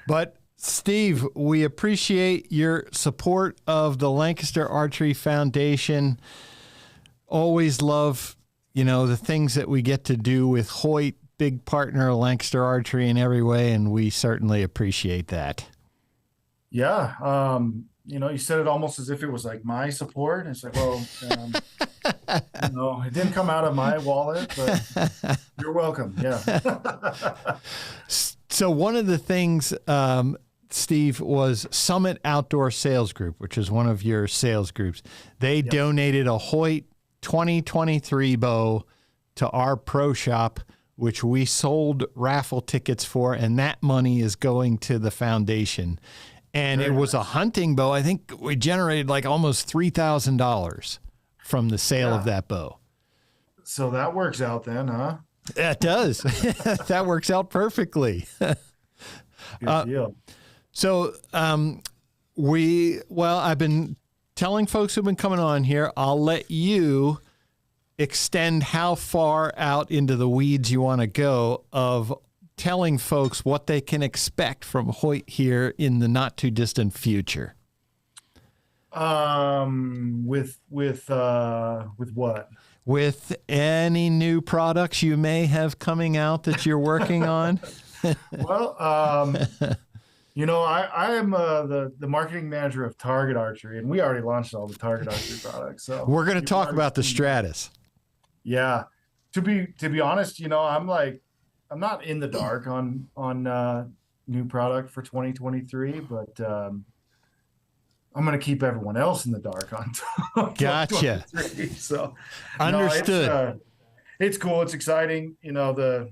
S5: But Steve, we appreciate your support of the Lancaster Archery Foundation. Always love, the things that we get to do with Hoyt, big partner of Lancaster Archery in every way, and we certainly appreciate that.
S10: Yeah. You said it almost as if it was like my support. It's like, well, it didn't come out of my wallet, but you're welcome. Yeah.
S5: So one of the things, Steve, was Summit Outdoor Sales Group, which is one of your sales groups. They donated a Hoyt 2023 bow to our pro shop, which we sold raffle tickets for, and that money is going to the foundation. And it was a hunting bow. I think we generated like almost $3,000 from the sale of that bow.
S10: So that works out then, huh?
S5: That does. That works out perfectly.
S10: Good deal.
S5: So I've been telling folks who've been coming on here, I'll let you extend how far out into the weeds you want to go of telling folks what they can expect from Hoyt here in the not too distant future.
S10: With what?
S5: with any new products you may have coming out that you're working on?
S10: Well, I am the marketing manager of Target Archery, and we already launched all the Target Archery products. So
S5: we're going to talk about the Stratus.
S10: Yeah, to be honest, I'm not in the dark on new product for 2023, but I'm going to keep everyone else in the dark on.
S5: Gotcha.
S10: So
S5: understood.
S10: It's cool. It's exciting. The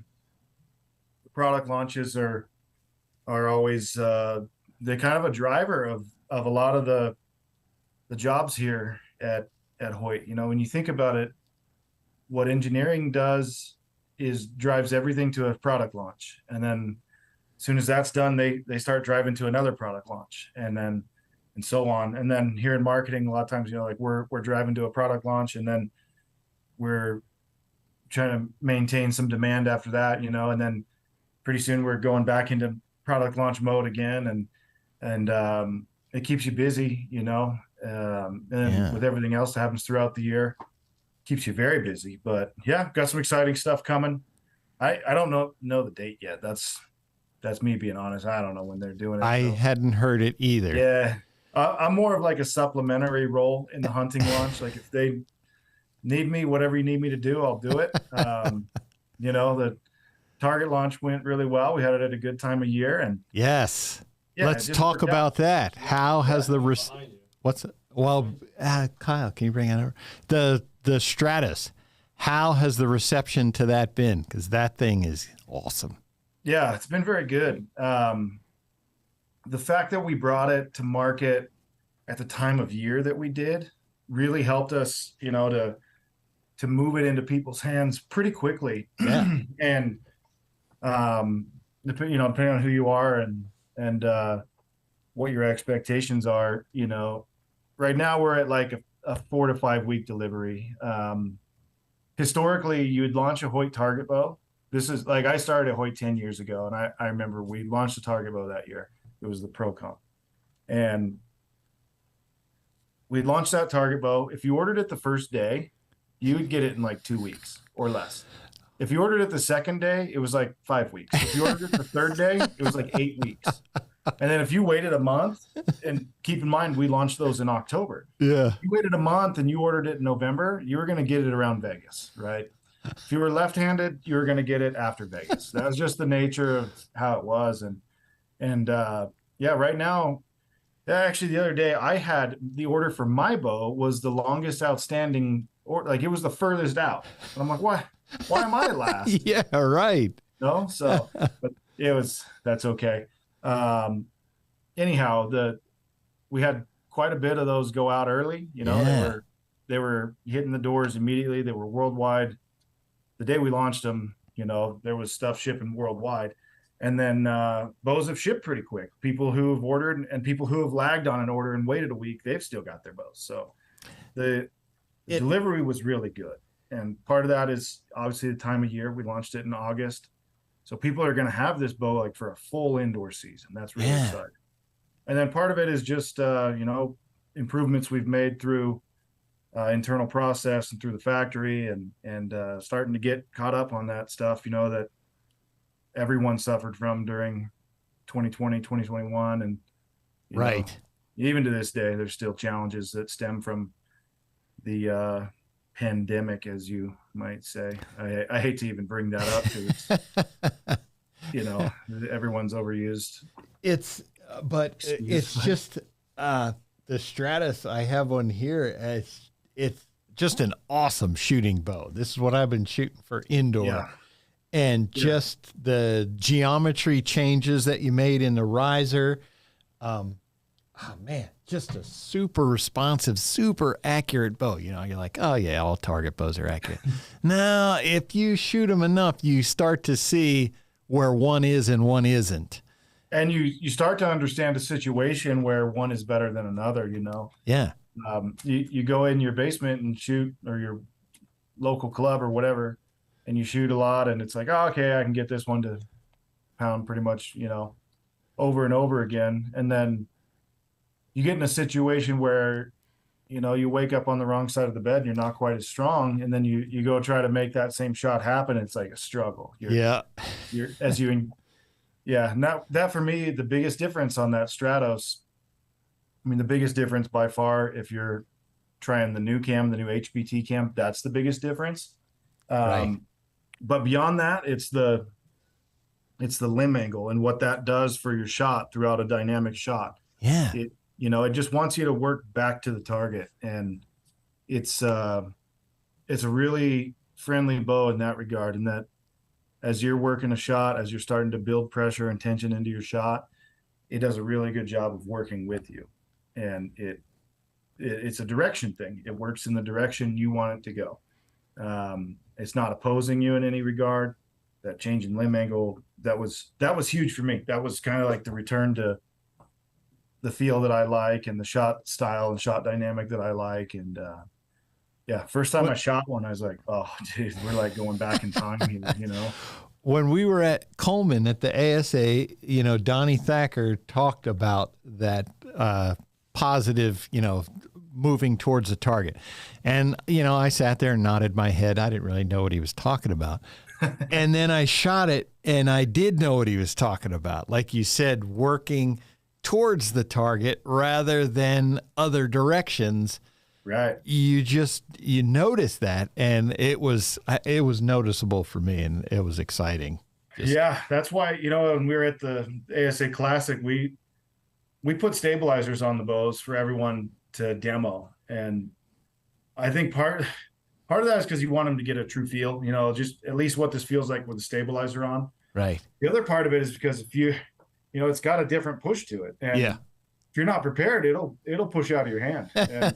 S10: product launches are always they're kind of a driver of a lot of the jobs here at Hoyt. When you think about it, what engineering does is drives everything to a product launch, and then as soon as that's done, they start driving to another product launch, and so on. And then here in marketing, a lot of times, we're driving to a product launch, and then we're trying to maintain some demand after that, and then pretty soon we're going back into product launch mode again, and it keeps you busy, and with everything else that happens throughout the year, keeps you very busy. But yeah, got some exciting stuff coming. I don't know the date yet. That's me being honest. I don't know when they're doing it.
S5: I hadn't heard it either.
S10: Yeah. I'm more of like a supplementary role in the hunting launch. Like if they need me, whatever you need me to do, I'll do it. The Target launch went really well. We had it at a good time of year, and
S5: yes, let's talk about that. How has Kyle, can you bring it over? The Stratus, how has the reception to that been? Because that thing is awesome.
S10: Yeah, it's been very good. The fact that we brought it to market at the time of year that we did really helped us, to move it into people's hands pretty quickly.
S5: Yeah.
S10: And depending on who you are and what your expectations are, right now we're at like a 4 to 5 week delivery. Historically, you would launch a Hoyt target bow. This is like, I started at Hoyt 10 years ago, and I remember we launched the target bow that year. It was the Pro Comp. And we launched that target bow. If you ordered it the first day, you would get it in like 2 weeks or less. If you ordered it the second day, it was like 5 weeks. If you ordered it the third day, it was like 8 weeks. And then if you waited a month, and keep in mind, we launched those in October.
S5: Yeah.
S10: If you waited a month and you ordered it in November, you were going to get it around Vegas, right? If you were left-handed, you were going to get it after Vegas. That was just the nature of how it was. And right now, actually the other day I had the order for my bow was the longest outstanding, or like it was the furthest out. And I'm like, why am I last?
S5: Yeah, right.
S10: No, so but that's okay. Anyhow, we had quite a bit of those go out early. They were hitting the doors immediately. They were worldwide. The day we launched them, there was stuff shipping worldwide. And then bows have shipped pretty quick. People who have ordered and people who have lagged on an order and waited a week, they've still got their bows. So the delivery was really good. And part of that is obviously the time of year. We launched it in August. So people are going to have this bow like for a full indoor season. That's really exciting. And then part of it is just, improvements we've made through internal process and through the factory and starting to get caught up on that stuff, that everyone suffered from during 2020, 2021. And
S5: right.
S10: Even to this day, there's still challenges that stem from the pandemic, as you might say. I hate to even bring that up because, everyone's overused.
S5: It's just the Stratus. I have one here. It's just an awesome shooting bow. This is what I've been shooting for indoor.
S10: Yeah.
S5: And just the geometry changes that you made in the riser. Just a super responsive, super accurate bow. You're like, oh yeah, all target bows are accurate. Now, if you shoot them enough, you start to see where one is and one isn't.
S10: And you start to understand a situation where one is better than another,
S5: Yeah.
S10: You go in your basement and shoot, or your local club or whatever, and you shoot a lot, and it's like, oh, okay, I can get this one to pound pretty much, over and over again. And then you get in a situation where, you wake up on the wrong side of the bed and you're not quite as strong. And then you go try to make that same shot happen. It's like a struggle. That for me, the biggest difference on that Stratos, I mean, the biggest difference by far, if you're trying the new cam, the new HBT cam, that's the biggest difference. Right. But beyond that, it's the limb angle and what that does for your shot throughout a dynamic shot.
S5: Yeah.
S10: It just wants you to work back to the target, and it's a really friendly bow in that regard. And that as you're working a shot, as you're starting to build pressure and tension into your shot, it does a really good job of working with you. And it's a direction thing. It works in the direction you want it to go. It's not opposing you in any regard. That change in limb angle, that was huge for me. That was kind of like the return to the feel that I like and the shot style and shot dynamic that I like. And first time I shot one, I was like, oh, dude, we're like going back in time here,
S5: When we were at Coleman at the ASA, Donnie Thacker talked about that positive, moving towards the target. And, I sat there and nodded my head. I didn't really know what he was talking about. And then I shot it and I did know what he was talking about. Like you said, working towards the target rather than other directions.
S10: Right.
S5: You notice that, and it was noticeable for me, and it was exciting.
S10: That's why, when we were at the ASA Classic, we put stabilizers on the bows for everyone to demo. And I think part of that is because you want them to get a true feel, just at least what this feels like with the stabilizer on.
S5: Right.
S10: The other part of it is because if it's got a different push to it. And if you're not prepared, it'll push out of your hand. And,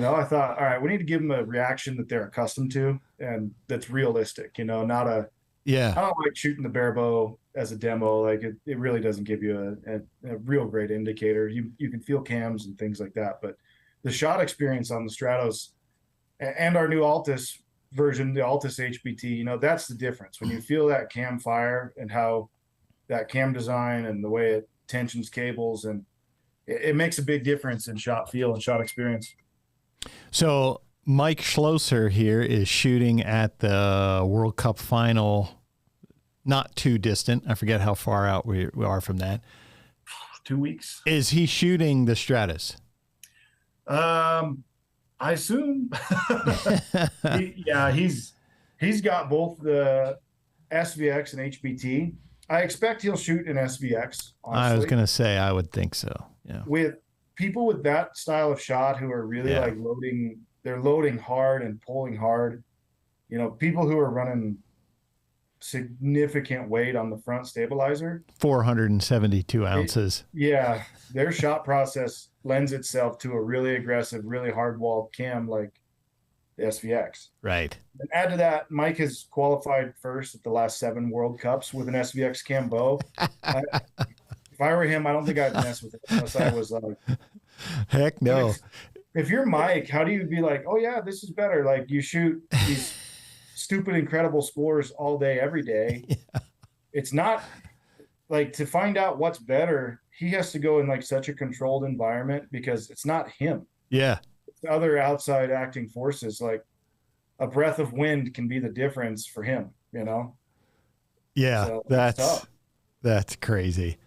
S10: I thought, all right, we need to give them a reaction that they're accustomed to and that's realistic, not I don't like shooting the bare bow as a demo. Like it really doesn't give you a real great indicator. You can feel cams and things like that, but the shot experience on the Stratos and our new Altus version, the Altus HBT, that's the difference. When you feel that cam fire and how that cam design and the way it tensions cables, and it makes a big difference in shot feel and shot experience.
S5: So Mike Schlosser here is shooting at the World Cup final, not too distant. I forget how far out we are from that.
S10: 2 weeks.
S5: Is he shooting the Stratus?
S10: I assume. He's got both the SVX and HBT. I expect he'll shoot an SVX. Honestly. I was
S5: going to say, I would think so. Yeah.
S10: With people with that style of shot who are really like they're loading hard and pulling hard. People who are running significant weight on the front stabilizer.
S5: 472 ounces.
S10: Their shot process lends itself to a really aggressive, really hard-walled cam like the SVX.
S5: Right.
S10: And add to that, Mike has qualified first at the last 7 World Cups with an SVX cam bow. If I were him, I don't think I'd mess with it unless I was like,
S5: heck no.
S10: If you're Mike, how do you be like, oh yeah, this is better? Like you shoot these stupid, incredible scores all day, every day. It's not like to find out what's better. He has to go in like such a controlled environment because it's not him.
S5: Yeah.
S10: It's other outside acting forces. Like a breath of wind can be the difference for him,
S5: Yeah,
S10: so
S5: that's crazy.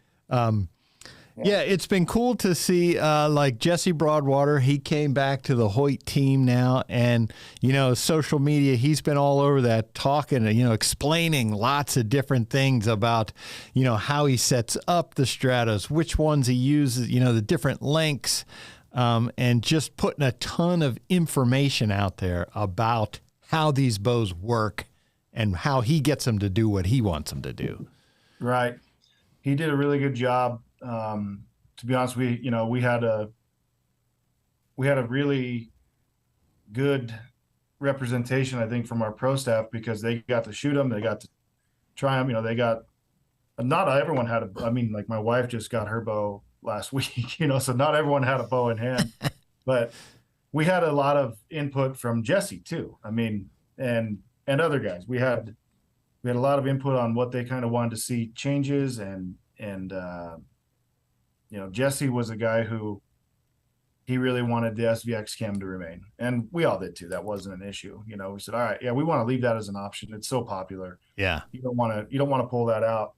S5: Yeah, it's been cool to see like Jesse Broadwater. He came back to the Hoyt team now, and social media, he's been all over that talking, explaining lots of different things about how he sets up the Stratos, which ones he uses, the different lengths, and just putting a ton of information out there about how these bows work and how he gets them to do what he wants them to do.
S10: Right. He did a really good job. To be honest, we had a really good representation, I think, from our pro staff because they got to shoot them, they got to try them. Not everyone had like my wife just got her bow last week, so not everyone had a bow in hand, but we had a lot of input from Jesse too. And other guys. We had a lot of input on what they kind of wanted to see changes and Jesse was a guy who he really wanted the SVX cam to remain. And we all did too. That wasn't an issue. You know, we said, all right, yeah, we want to leave that as an option. It's so popular.
S5: Yeah.
S10: You don't want to pull that out.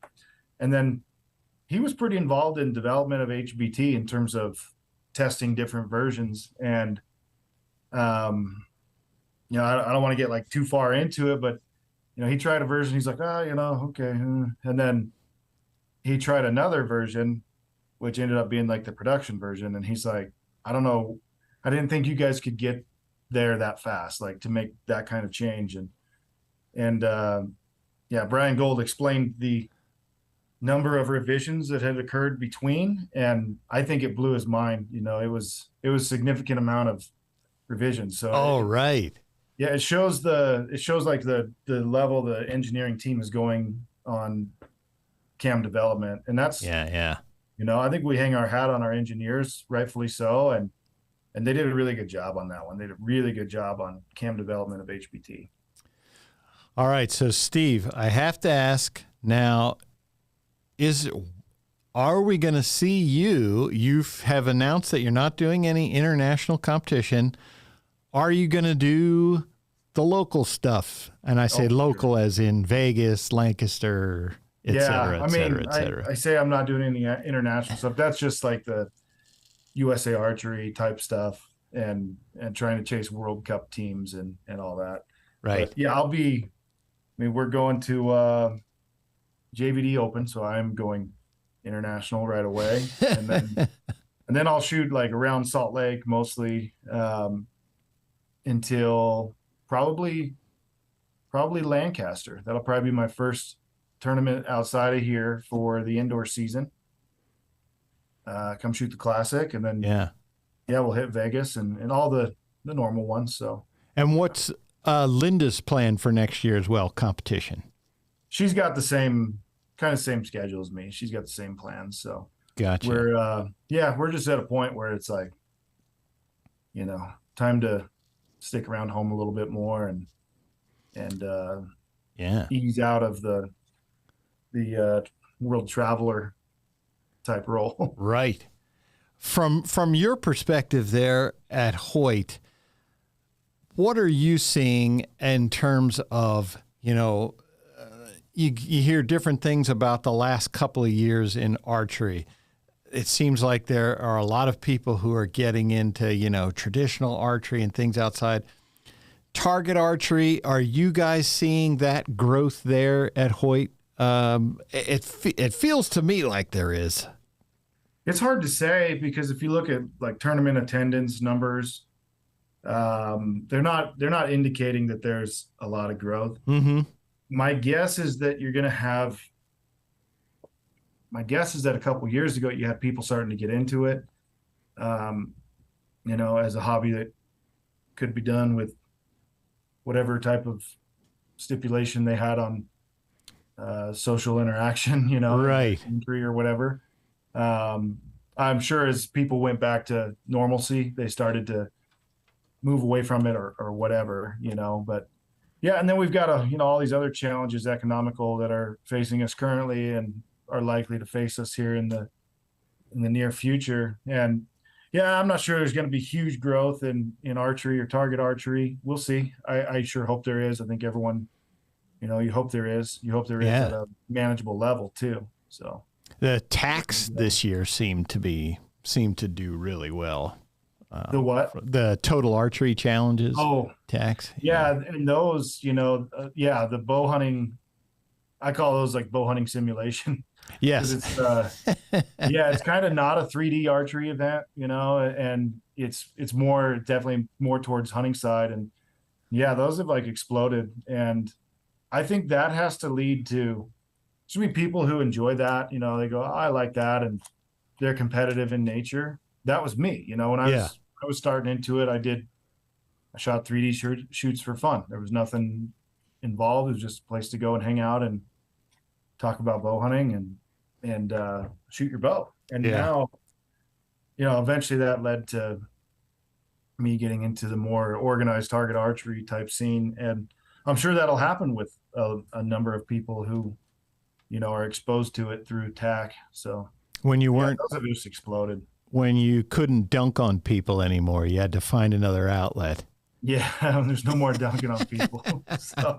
S10: And then he was pretty involved in development of HBT in terms of testing different versions. And, you know, I don't want to get like too far into it, but, you know, he tried a version. He's like, oh, you know, okay. And then he tried another version, which ended up being like the production version. And he's like, I don't know. I didn't think you guys could get there that fast, like to make that kind of change. And yeah, Brian Gold explained the number of revisions that had occurred between, and I think it blew his mind. You know, it was a significant amount of revisions. So
S5: right.
S10: Yeah, it shows like the level the engineering team is going on cam development. And that's you know, I think we hang our hat on our engineers, rightfully so, and they did a really good job on that one. They did a really good job on cam development of HBT.
S5: All right, so Steve, I have to ask now, are we going to see you? You have announced that you're not doing any international competition. Are you going to do the local stuff? And I say local as in Vegas, Lancaster, et cetera, et cetera, et cetera.
S10: I say I'm not doing any international stuff. That's just like the USA Archery type stuff and trying to chase World Cup teams and all that.
S5: Right.
S10: But yeah, we're going to JVD Open, so I'm going international right away. And then I'll shoot like around Salt Lake mostly until probably Lancaster. That'll probably be my first tournament outside of here for the indoor season. Come shoot the classic, and then we'll hit Vegas and all the normal ones. So, and
S5: what's Linda's plan for next year as well? Competition.
S10: She's got the same schedule as me. She's got the same plans. So
S5: gotcha.
S10: We're just at a point where it's like, you know, time to stick around home a little bit more and ease out of the world traveler type role.
S5: Right. From your perspective there at Hoyt, what are you seeing in terms of, you know, you hear different things about the last couple of years in archery. It seems like there are a lot of people who are getting into, you know, traditional archery and things outside. Target archery, are you guys seeing that growth there at Hoyt? It feels to me like there is.
S10: It's hard to say because if you look at like tournament attendance numbers, they're not indicating that there's a lot of growth.
S5: Mm-hmm.
S10: My guess is that a couple years ago you had people starting to get into it, you know, as a hobby that could be done with whatever type of stipulation they had on social interaction, you know,
S5: right,
S10: injury or whatever. I'm sure as people went back to normalcy, they started to move away from it or whatever, you know. But yeah, and then we've got all these other challenges economical that are facing us currently and are likely to face us here in the near future. And yeah, I'm not sure there's going to be huge growth in archery or target archery. We'll see. I sure hope there is. I think everyone, you know, you hope there is. You hope there is at a manageable level too. So
S5: the tax this year seemed to do really well.
S10: The what?
S5: The total archery challenges.
S10: Oh,
S5: tax.
S10: Yeah, and those, you know, the bow hunting. I call those like bow hunting simulation.
S5: Yes.
S10: It's, it's kind of not a 3D archery event, you know, and it's definitely more towards hunting side, and yeah, those have like exploded, and I think that has to lead to should be people who enjoy that, you know, they go, oh, I like that, and they're competitive in nature. That was me, you know, when I was starting into it, I shot 3D shoots for fun. There was nothing involved. It was just a place to go and hang out and talk about bow hunting and shoot your bow. And now, you know, eventually that led to me getting into the more organized target archery type scene. And I'm sure that'll happen with a number of people who, you know, are exposed to it through TAC. So
S5: when you weren't,
S10: those have just exploded.
S5: when you couldn't dunk on people anymore. You had to find another outlet.
S10: Yeah, there's no more dunking on people. So,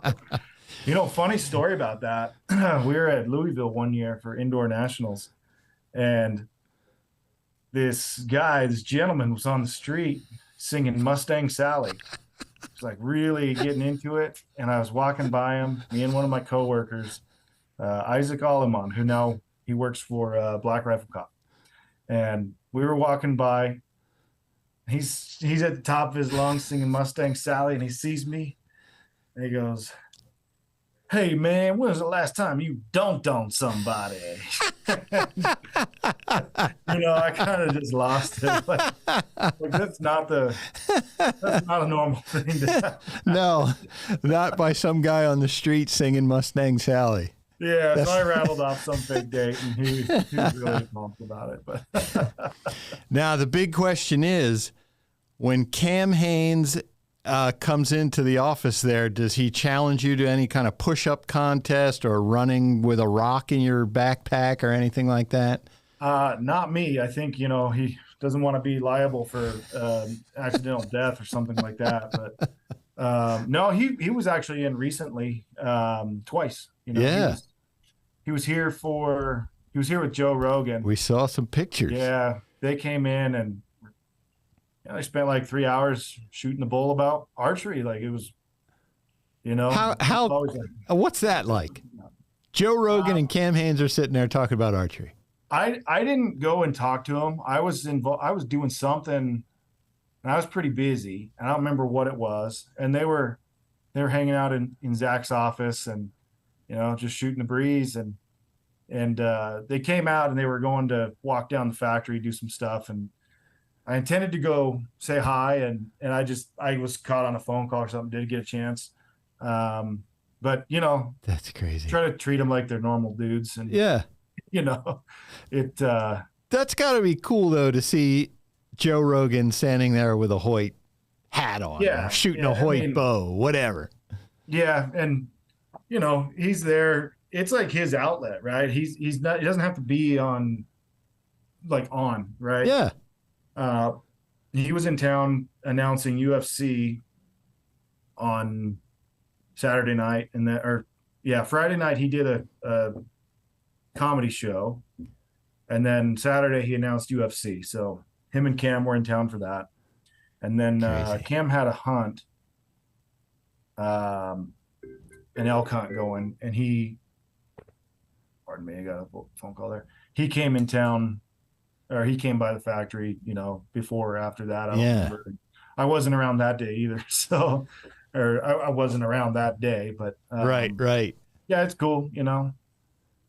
S10: funny story about that. We were at Louisville one year for indoor nationals, and this gentleman was on the street singing Mustang Sally. He was like really getting into it. And I was walking by him, me and one of my coworkers, Isaac Aleman, who now he works for Black Rifle Cop. And we were walking by. He's at the top of his lungs singing Mustang Sally, and he sees me and he goes, "Hey man, when was the last time you dunked on somebody?" I kind of just lost it. Like that's not a normal thing to happen.
S5: No, not by some guy on the street singing Mustang Sally.
S10: Yeah, so I rattled off some fake date, and he was really pumped about it. But
S5: now the big question is, when Cam Hanes comes into the office there, does he challenge you to any kind of push-up contest or running with a rock in your backpack or anything like that?
S10: Not me. I think, he doesn't want to be liable for accidental death or something like that. But no, he was actually in recently twice.
S5: Yeah.
S10: He was here with Joe Rogan.
S5: We saw some pictures.
S10: Yeah. They came in and I spent like 3 hours shooting the bull about archery. Like it was,
S5: what's that like? Joe Rogan and Cam Hanes are sitting there talking about archery.
S10: I didn't go and talk to him. I was doing something and I was pretty busy. I don't remember what it was. And they were hanging out in Zach's office and, just shooting the breeze. And they came out and they were going to walk down the factory, do some stuff. And I intended to go say hi, and I was caught on a phone call or something, didn't get a chance. But
S5: that's crazy.
S10: Try to treat them like they're normal dudes. And
S5: yeah, that's got to be cool though to see Joe Rogan standing there with a Hoyt hat on, shooting a Hoyt bow, whatever.
S10: Yeah, and he's there. It's like his outlet, right? He doesn't have to be on, right?
S5: Yeah.
S10: He was in town announcing UFC on Saturday night, Friday night he did a comedy show, and then Saturday he announced UFC. So him and Cam were in town for that, and then Cam had a hunt, an elk hunt going, and pardon me, I got a phone call there. He came in town. Or he came by the factory, before or after that. I don't remember. I wasn't around that day either. So, I wasn't around that day, but.
S5: Right.
S10: Yeah, it's cool. The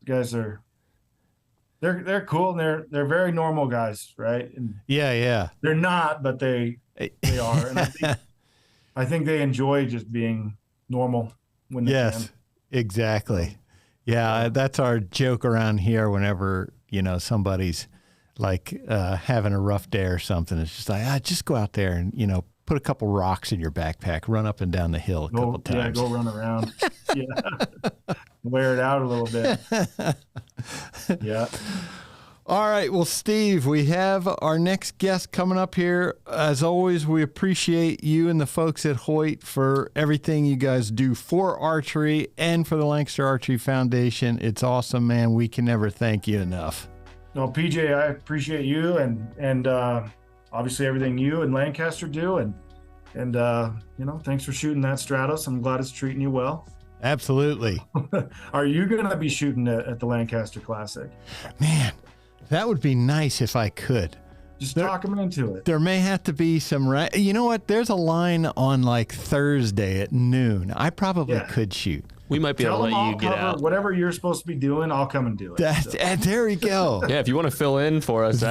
S10: guys they're cool. And they're very normal guys. Right. And
S5: yeah.
S10: They're not, but they are. And I think they enjoy just being normal when they can.
S5: Exactly. Yeah. That's our joke around here whenever, somebody's like having a rough day or something. It's just like, just go out there and, put a couple rocks in your backpack, run up and down the hill a couple times.
S10: Yeah, go run around. Wear it out a little bit. Yeah.
S5: All right. Well, Steve, we have our next guest coming up here. As always, we appreciate you and the folks at Hoyt for everything you guys do for archery and for the Lancaster Archery Foundation. It's awesome, man. We can never thank you enough.
S10: No, PJ, I appreciate you and obviously everything you and Lancaster do, and thanks for shooting that Stratos. I'm glad it's treating you well.
S5: Absolutely.
S10: Are you going to be shooting at the Lancaster Classic?
S5: Man, that would be nice if I could.
S10: Just talk them into it.
S5: There may have to be some. You know what? There's a line on like Thursday at noon. I probably could shoot.
S6: We might be able to let you get out.
S10: Whatever you're supposed to be doing, I'll come and do it.
S5: And there we go.
S6: Yeah, if you want to fill in for us,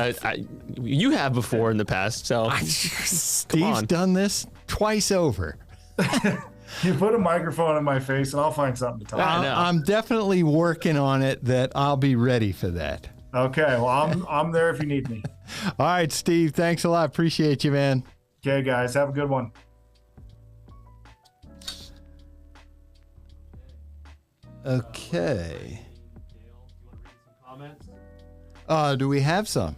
S6: you have before in the past. So
S5: Steve's done this twice over.
S10: You put a microphone in my face, and I'll find something to talk about.
S5: I'm definitely working on it. That I'll be ready for that.
S10: Okay, well, I'm there if you need me.
S5: All right, Steve. Thanks a lot. Appreciate you, man.
S10: Okay, guys. Have a good one.
S5: Okay. Do we have some?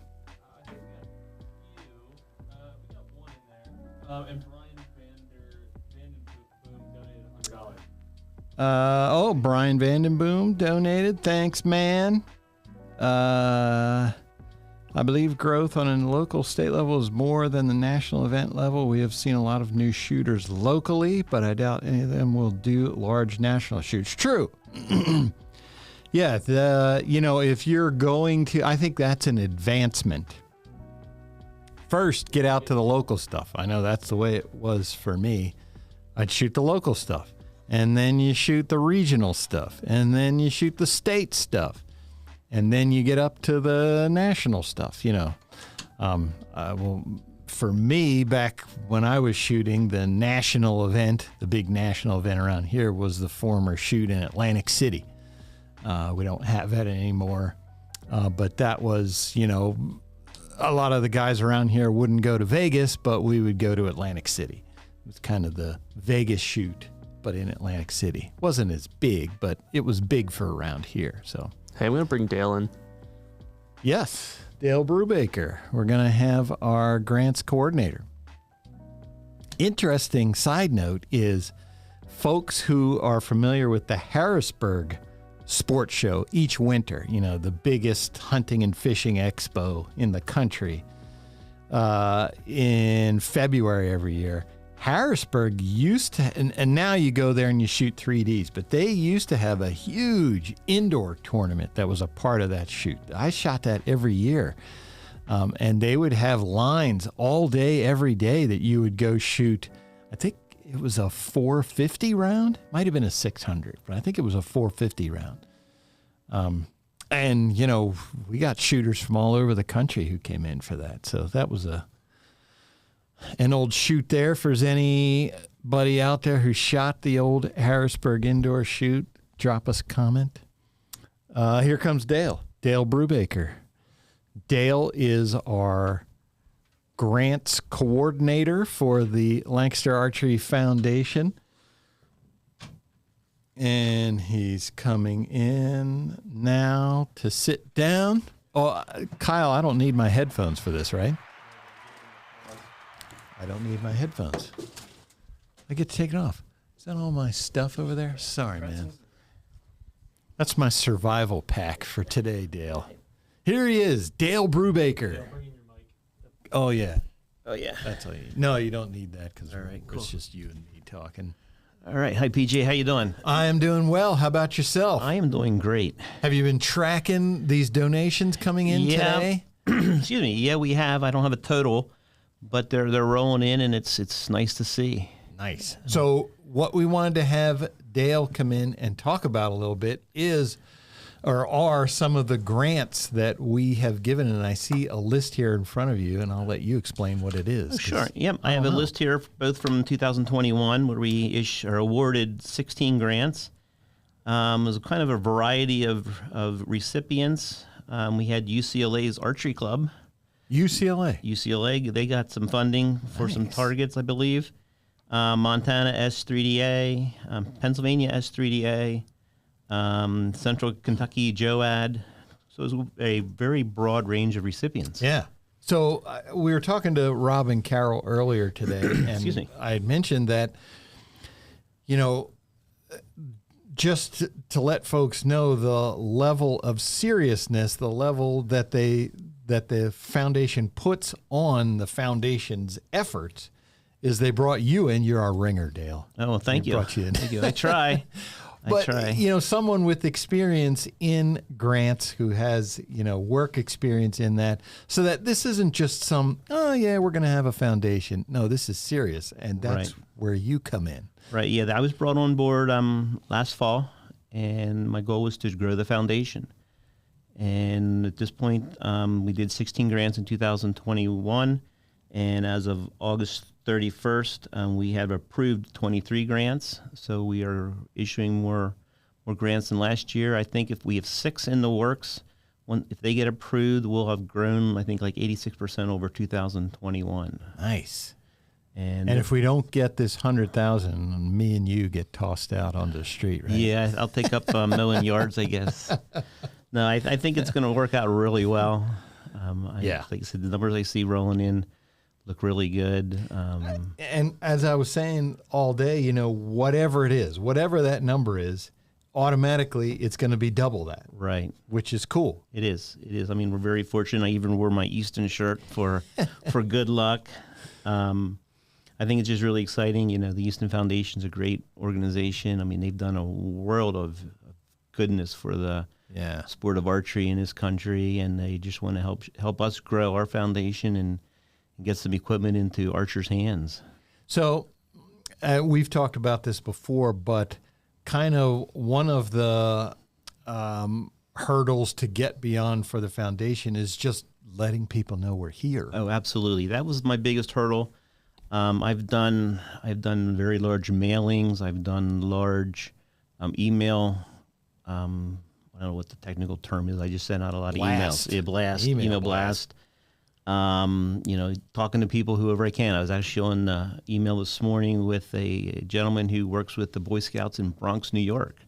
S11: And Brian Vandenboom donated $100.
S5: Brian Vandenboom donated. Thanks, man. I believe growth on a local state level is more than the national event level. We have seen a lot of new shooters locally, but I doubt any of them will do large national shoots. True. Yeah, if you're going to, I think that's an advancement. First, get out to the local stuff. I know that's the way it was for me. I'd shoot the local stuff, and then you shoot the regional stuff, and then you shoot the state stuff. And then you get up to the national stuff, for me, back when I was shooting, the national event, the big national event around here was the former shoot in Atlantic City. We don't have that anymore. But that was, a lot of the guys around here wouldn't go to Vegas, but we would go to Atlantic City. It was kind of the Vegas shoot, but in Atlantic City. It wasn't as big, but it was big for around here, so.
S6: Hey, I'm going to bring Dale in.
S5: Yes, Dale Brubaker. We're going to have our grants coordinator. Interesting side note is folks who are familiar with the Harrisburg Sports Show each winter, the biggest hunting and fishing expo in the country, in February every year. Harrisburg used to, and now you go there and you shoot 3Ds, but they used to have a huge indoor tournament that was a part of that shoot. I shot that every year. And they would have lines all day, every day that you would go shoot. I think it was a 450 round. Might have been a 600, but I think it was a 450 round. And, we got shooters from all over the country who came in for that. So that was an old shoot there. For anybody out there who shot the old Harrisburg indoor shoot, drop us a comment. Here comes Dale Brubaker. Dale is our grants coordinator for the Lancaster Archery Foundation. And he's coming in now to sit down. Oh, Kyle, I don't need my headphones for this, right? I don't need my headphones. I get to take it off. Is that all my stuff over there? Sorry, man. That's my survival pack for today, Dale. Here he is, Dale Brubaker. Oh, yeah.
S12: Oh, yeah.
S5: That's all you need. No, you don't need that because
S12: cool.
S5: It's just you and me talking.
S12: All right. Hi, PJ. How you doing?
S5: I am doing well. How about yourself?
S12: I am doing great.
S5: Have you been tracking these donations coming in today?
S12: Excuse me. Yeah, we have. I don't have a total, but they're rolling in, and it's nice to see.
S5: Nice. So what we wanted to have Dale come in and talk about a little bit are some of the grants that we have given, and I see a list here in front of you, and I'll let you explain what it is.
S12: Oh, sure. Yep. I have a list here, both from 2021, where we awarded 16 grants. It was kind of a variety of recipients. We had UCLA's Archery Club. UCLA, they got some funding for some targets, I believe. Montana S3DA, Pennsylvania S3DA, Central Kentucky JOAD. So it was a very broad range of recipients.
S5: Yeah. So we were talking to Rob and Carole earlier today, and
S12: Excuse me.
S5: I had mentioned that, just to let folks know the level of seriousness, the level that the foundation puts on the foundation's efforts is they brought you in. You're our ringer, Dale.
S12: Oh, thank you.
S5: Brought you in.
S12: Thank you. I try.
S5: But, someone with experience in grants who has, work experience in that, so that this isn't just we're going to have a foundation. No, this is serious, and that's where you come in.
S12: Right, yeah. I was brought on board last fall, and my goal was to grow the foundation. And at this point, we did 16 grants in 2021, and as of August 31st, we have approved 23 grants, so we are issuing more grants than last year. I think if we have 6 in the works, if they get approved, we'll have grown, I think, like 86% over 2021.
S5: Nice.
S12: And
S5: if we don't get this 100,000, me and you get tossed out onto the street, right?
S12: Yeah, I'll take up mowing yards, I guess. No, I think it's going to work out really well. Like I said, the numbers I see rolling in look really good.
S5: And as I was saying all day, you know, whatever it is, whatever that number is, automatically it's going to be double that.
S12: Right.
S5: Which is cool.
S12: It is. It is. I mean, we're very fortunate. I even wore my Easton shirt for good luck. I think it's just really exciting. You know, the Easton Foundation's a great organization. I mean, they've done a world of goodness for the sport of archery in this country, and they just want to help us grow our foundation and get some equipment into archers' hands.
S5: So we've talked about this before, but kind of one of the hurdles to get beyond for the foundation is just letting people know we're here.
S12: Oh, absolutely. That was my biggest hurdle. I've done very large mailings. I've done large email. I don't know what the technical term is. I just sent out a lot of emails. Email blast. You know, talking to people, whoever I can. I was actually on an email this morning with a gentleman who works with the Boy Scouts in Bronx, New York.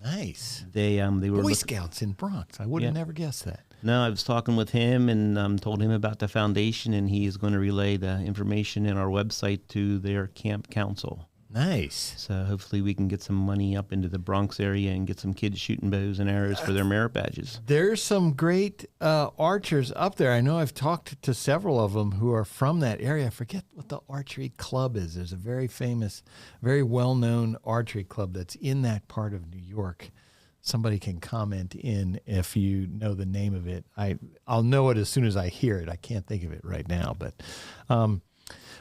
S5: Nice.
S12: They were
S5: Boy Scouts in Bronx. I would have never guessed that.
S12: No, I was talking with him and told him about the foundation, and he is going to relay the information in our website to their camp council.
S5: Nice.
S12: So hopefully we can get some money up into the Bronx area and get some kids shooting bows and arrows for their merit badges.
S5: There's some great archers up there. I know I've talked to several of them who are from that area. I forget what the archery club is. There's a very famous, very well-known archery club that's in that part of New York. Somebody can comment in if you know the name of it. I'll know it as soon as I hear it. I can't think of it right now,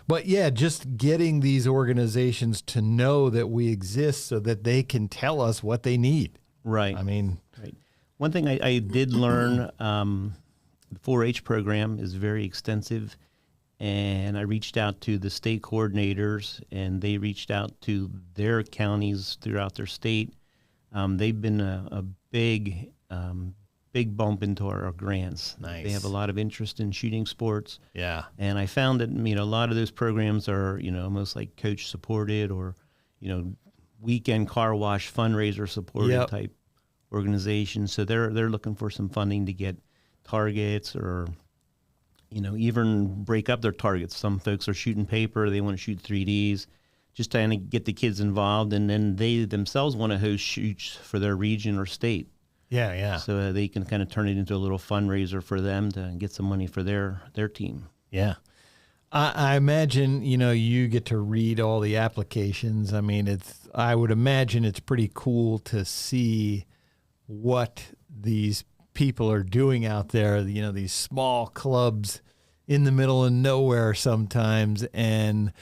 S5: but yeah, just getting these organizations to know that we exist so that they can tell us what they need.
S12: Right.
S5: I mean,
S12: right. One thing I did learn, the 4-H program is very extensive, and I reached out to the state coordinators, and they reached out to their counties throughout their state. They've been a big bump into our grants.
S5: Nice.
S12: They have a lot of interest in shooting sports.
S5: Yeah.
S12: And I found that, you know, a lot of those programs are, you know, almost like coach supported or, you know, weekend car wash fundraiser supported type organizations. So they're looking for some funding to get targets or, you know, even break up their targets. Some folks are shooting paper. They want to shoot 3Ds. Just trying to get the kids involved, and then they themselves want to host shoots for their region or state.
S5: Yeah, yeah.
S12: So they can kind of turn it into a little fundraiser for them to get some money for their team.
S5: Yeah. I imagine, you know, you get to read all the applications. I mean, I would imagine it's pretty cool to see what these people are doing out there, you know, these small clubs in the middle of nowhere sometimes. And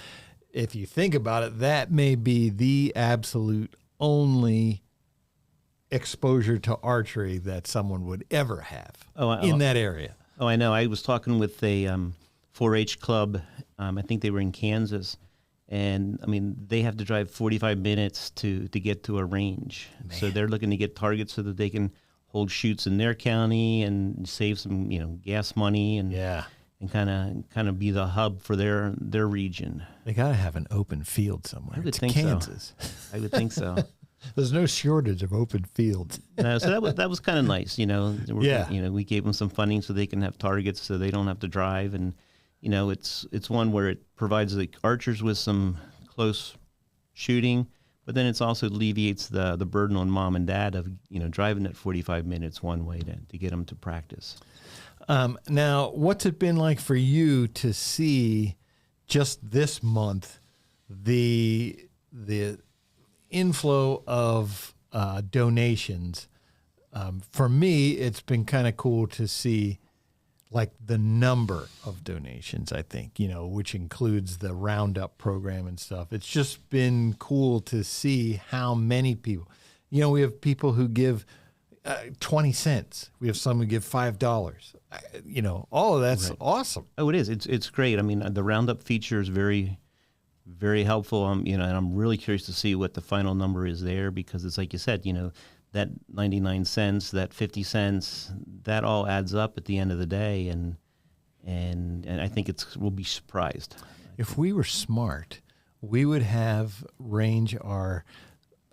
S5: if you think about it, that may be the absolute only exposure to archery that someone would ever have in that area.
S12: Oh, I know. I was talking with a 4-H club. I think they were in Kansas. And, I mean, they have to drive 45 minutes to get to a range. Man. So they're looking to get targets so that they can hold shoots in their county and save some, you know, gas money and kind of be the hub for their region.
S5: They got to have an open field somewhere.
S12: I would think
S5: Kansas.
S12: So. I would think so.
S5: There's no shortage of open fields.
S12: No, so that was kind of nice, you know. You know, we gave them some funding so they can have targets, so they don't have to drive, and you know, it's one where it provides the archers with some close shooting, but then it's also alleviates the burden on mom and dad of, you know, driving that 45 minutes one way to get them to practice.
S5: Now, what's it been like for you to see just this month the inflow of donations? For me, it's been kind of cool to see like the number of donations, I think, you know, which includes the Roundup program and stuff. It's just been cool to see how many people, you know, we have people who give 20 cents. We have some who give $5. You know, all of that's awesome.
S12: Oh, it is. It's great. I mean, the Roundup feature is very, very helpful. You know, and I'm really curious to see what the final number is there, because it's like you said, you know, that 99 cents, that 50 cents, that all adds up at the end of the day, and I think we'll be surprised.
S5: If we were smart, we would have range our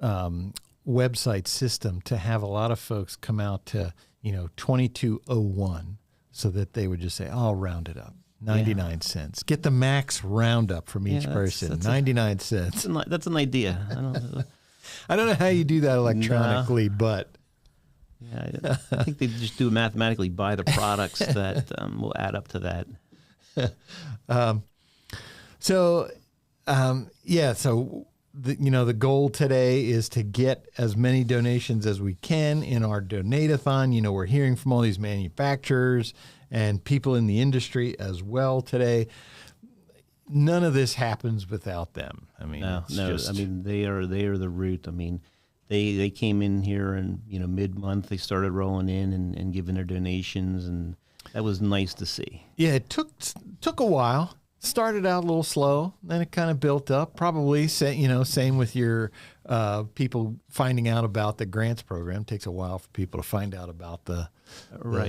S5: website system to have a lot of folks come out to, you know, 2201, so that they would just say, "Oh, I'll round it up. 99 cents. Get the max roundup from each person. 99 cents.
S12: That's an idea.
S5: I don't know how you do that electronically, but
S12: yeah, I think they just do mathematically buy the products that will add up to that.
S5: So the goal today is to get as many donations as we can in our donate-a-thon. We're hearing from all these manufacturers and people in the industry as well today. None of this happens without them. I mean,
S12: no. I mean, they are the root. I mean, they came in here and mid-month they started rolling in and giving their donations, and that was nice to see.
S5: Yeah, it took a while. Started out a little slow, then it kind of built up. Probably, same with your people finding out about the grants program. It takes a while for people to find out about the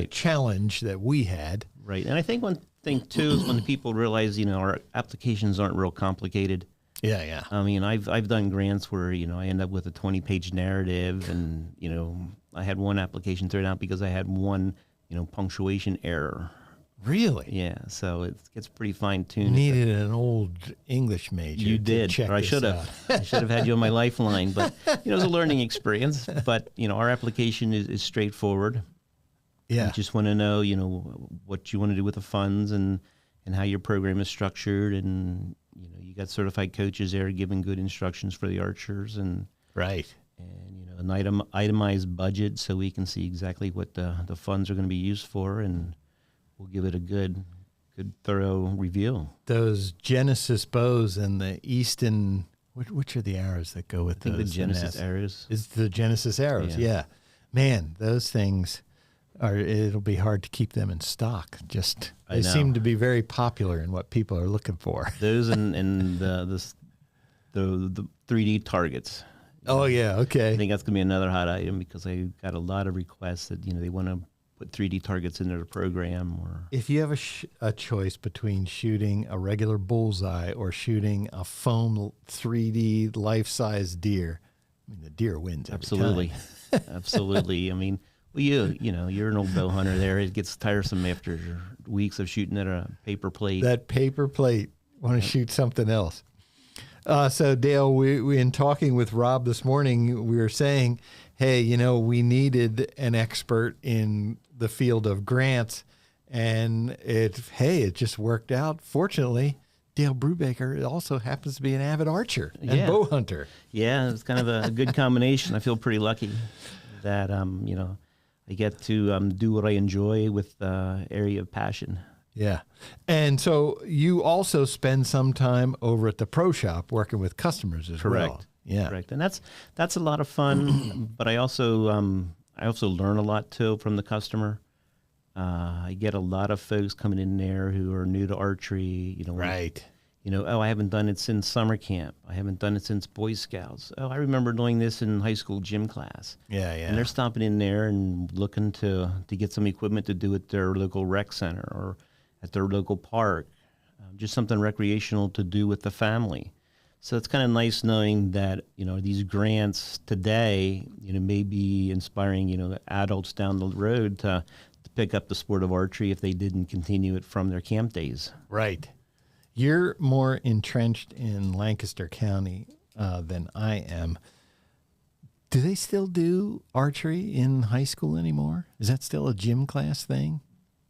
S5: challenge that we had.
S12: Right, and I think one thing too is when people realize our applications aren't real complicated.
S5: Yeah.
S12: I mean, I've done grants where I end up with a 20-page narrative, and I had one application thrown out because I had one punctuation error.
S5: Really?
S12: Yeah, so it gets pretty fine-tuned.
S5: Needed an old English major.
S12: You did, or I should have. I should have had you on my lifeline, but it was a learning experience. But our application is straightforward.
S5: Yeah.
S12: You just want to know, what you want to do with the funds and how your program is structured, and you got certified coaches there giving good instructions for the archers, and an itemized budget so we can see exactly what the funds are going to be used for, and we'll give it a good thorough review.
S5: Those Genesis bows and the Easton, which are the arrows that go with those?
S12: The Genesis arrows.
S5: Is the Genesis arrows, yeah. Man, those things it'll be hard to keep them in stock. They seem to be very popular in what people are looking for.
S12: Those and the 3D targets.
S5: Oh, yeah, okay.
S12: I think that's going to be another hot item because I got a lot of requests that, they want to put 3D targets in their program. Or
S5: if you have a choice between shooting a regular bullseye or shooting a foam 3D life-size deer, I mean, the deer wins every
S12: Absolutely.
S5: time.
S12: Absolutely. I mean, well, you're an old bow hunter there. It gets tiresome after weeks of shooting at a paper plate.
S5: That paper plate, want to shoot something else. So, Dale, we in talking with Rob this morning, we were saying, hey, we needed an expert in the field of grants, and it just worked out. Fortunately, Dale Brubaker also happens to be an avid archer and bow hunter.
S12: Yeah, it's kind of a good combination. I feel pretty lucky that I get to do what I enjoy with area of passion.
S5: Yeah. And so you also spend some time over at the pro shop working with customers as well. Yeah.
S12: Correct. And that's a lot of fun, but I also learn a lot too from the customer. I get a lot of folks coming in there who are new to archery,
S5: Right.
S12: I haven't done it since summer camp. I haven't done it since Boy Scouts. Oh, I remember doing this in high school gym class.
S5: Yeah.
S12: And they're stopping in there and looking to get some equipment to do at their local rec center or at their local park, just something recreational to do with the family. So it's kind of nice knowing that, these grants today, may be inspiring, adults down the road to pick up the sport of archery if they didn't continue it from their camp days.
S5: Right. You're more entrenched in Lancaster County than I am. Do they still do archery in high school anymore? Is that still a gym class thing?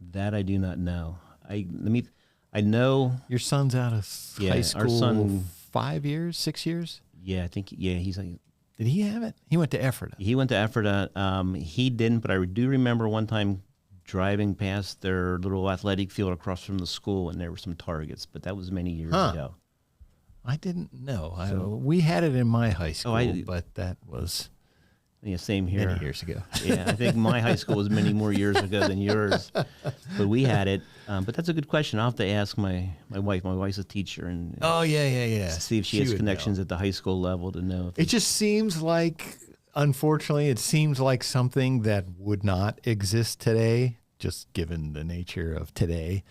S12: That I do not know. I know
S5: your son's out of high school.
S12: Our son,
S5: 5 years, 6 years.
S12: Yeah, I think. Yeah, he's like.
S5: Did he have it? He went to Ephrata.
S12: He went to Ephrata. He didn't, but I do remember one time driving past their little athletic field across from the school, and there were some targets. But that was many years ago.
S5: I didn't know. We had it in my high school, but that was
S12: same here.
S5: Many years ago.
S12: Yeah, I think my high school was many more years ago than yours, but we had it. But that's a good question. I'll have to ask my wife. My wife's a teacher, and see if she has connections at the high school level to know.
S5: It just seems like, unfortunately, it seems like something that would not exist today, just given the nature of today,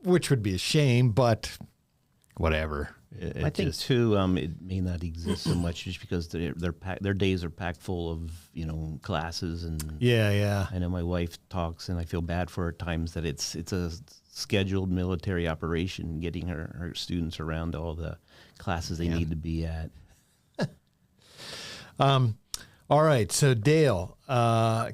S5: which would be a shame, but whatever.
S12: I think too, it may not exist so much just because their days are packed full of classes and
S5: yeah.
S12: I know my wife talks, and I feel bad for her at times that it's a scheduled military operation, getting her students around all the classes they need to be at.
S5: All right. So Dale,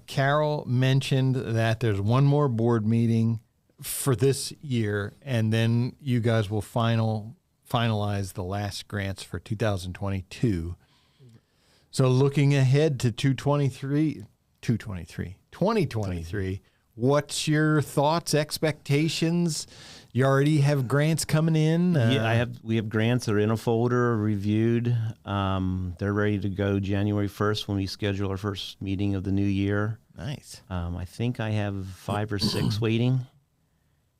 S5: Carole mentioned that there's one more board meeting for this year, and then you guys will finalize the last grants for 2022. So looking ahead to 2023, what's your thoughts, expectations? You already have grants coming in?
S12: We have grants that are in a folder, reviewed. They're ready to go January 1st when we schedule our first meeting of the new year.
S5: Nice.
S12: I think I have 5 or 6 waiting.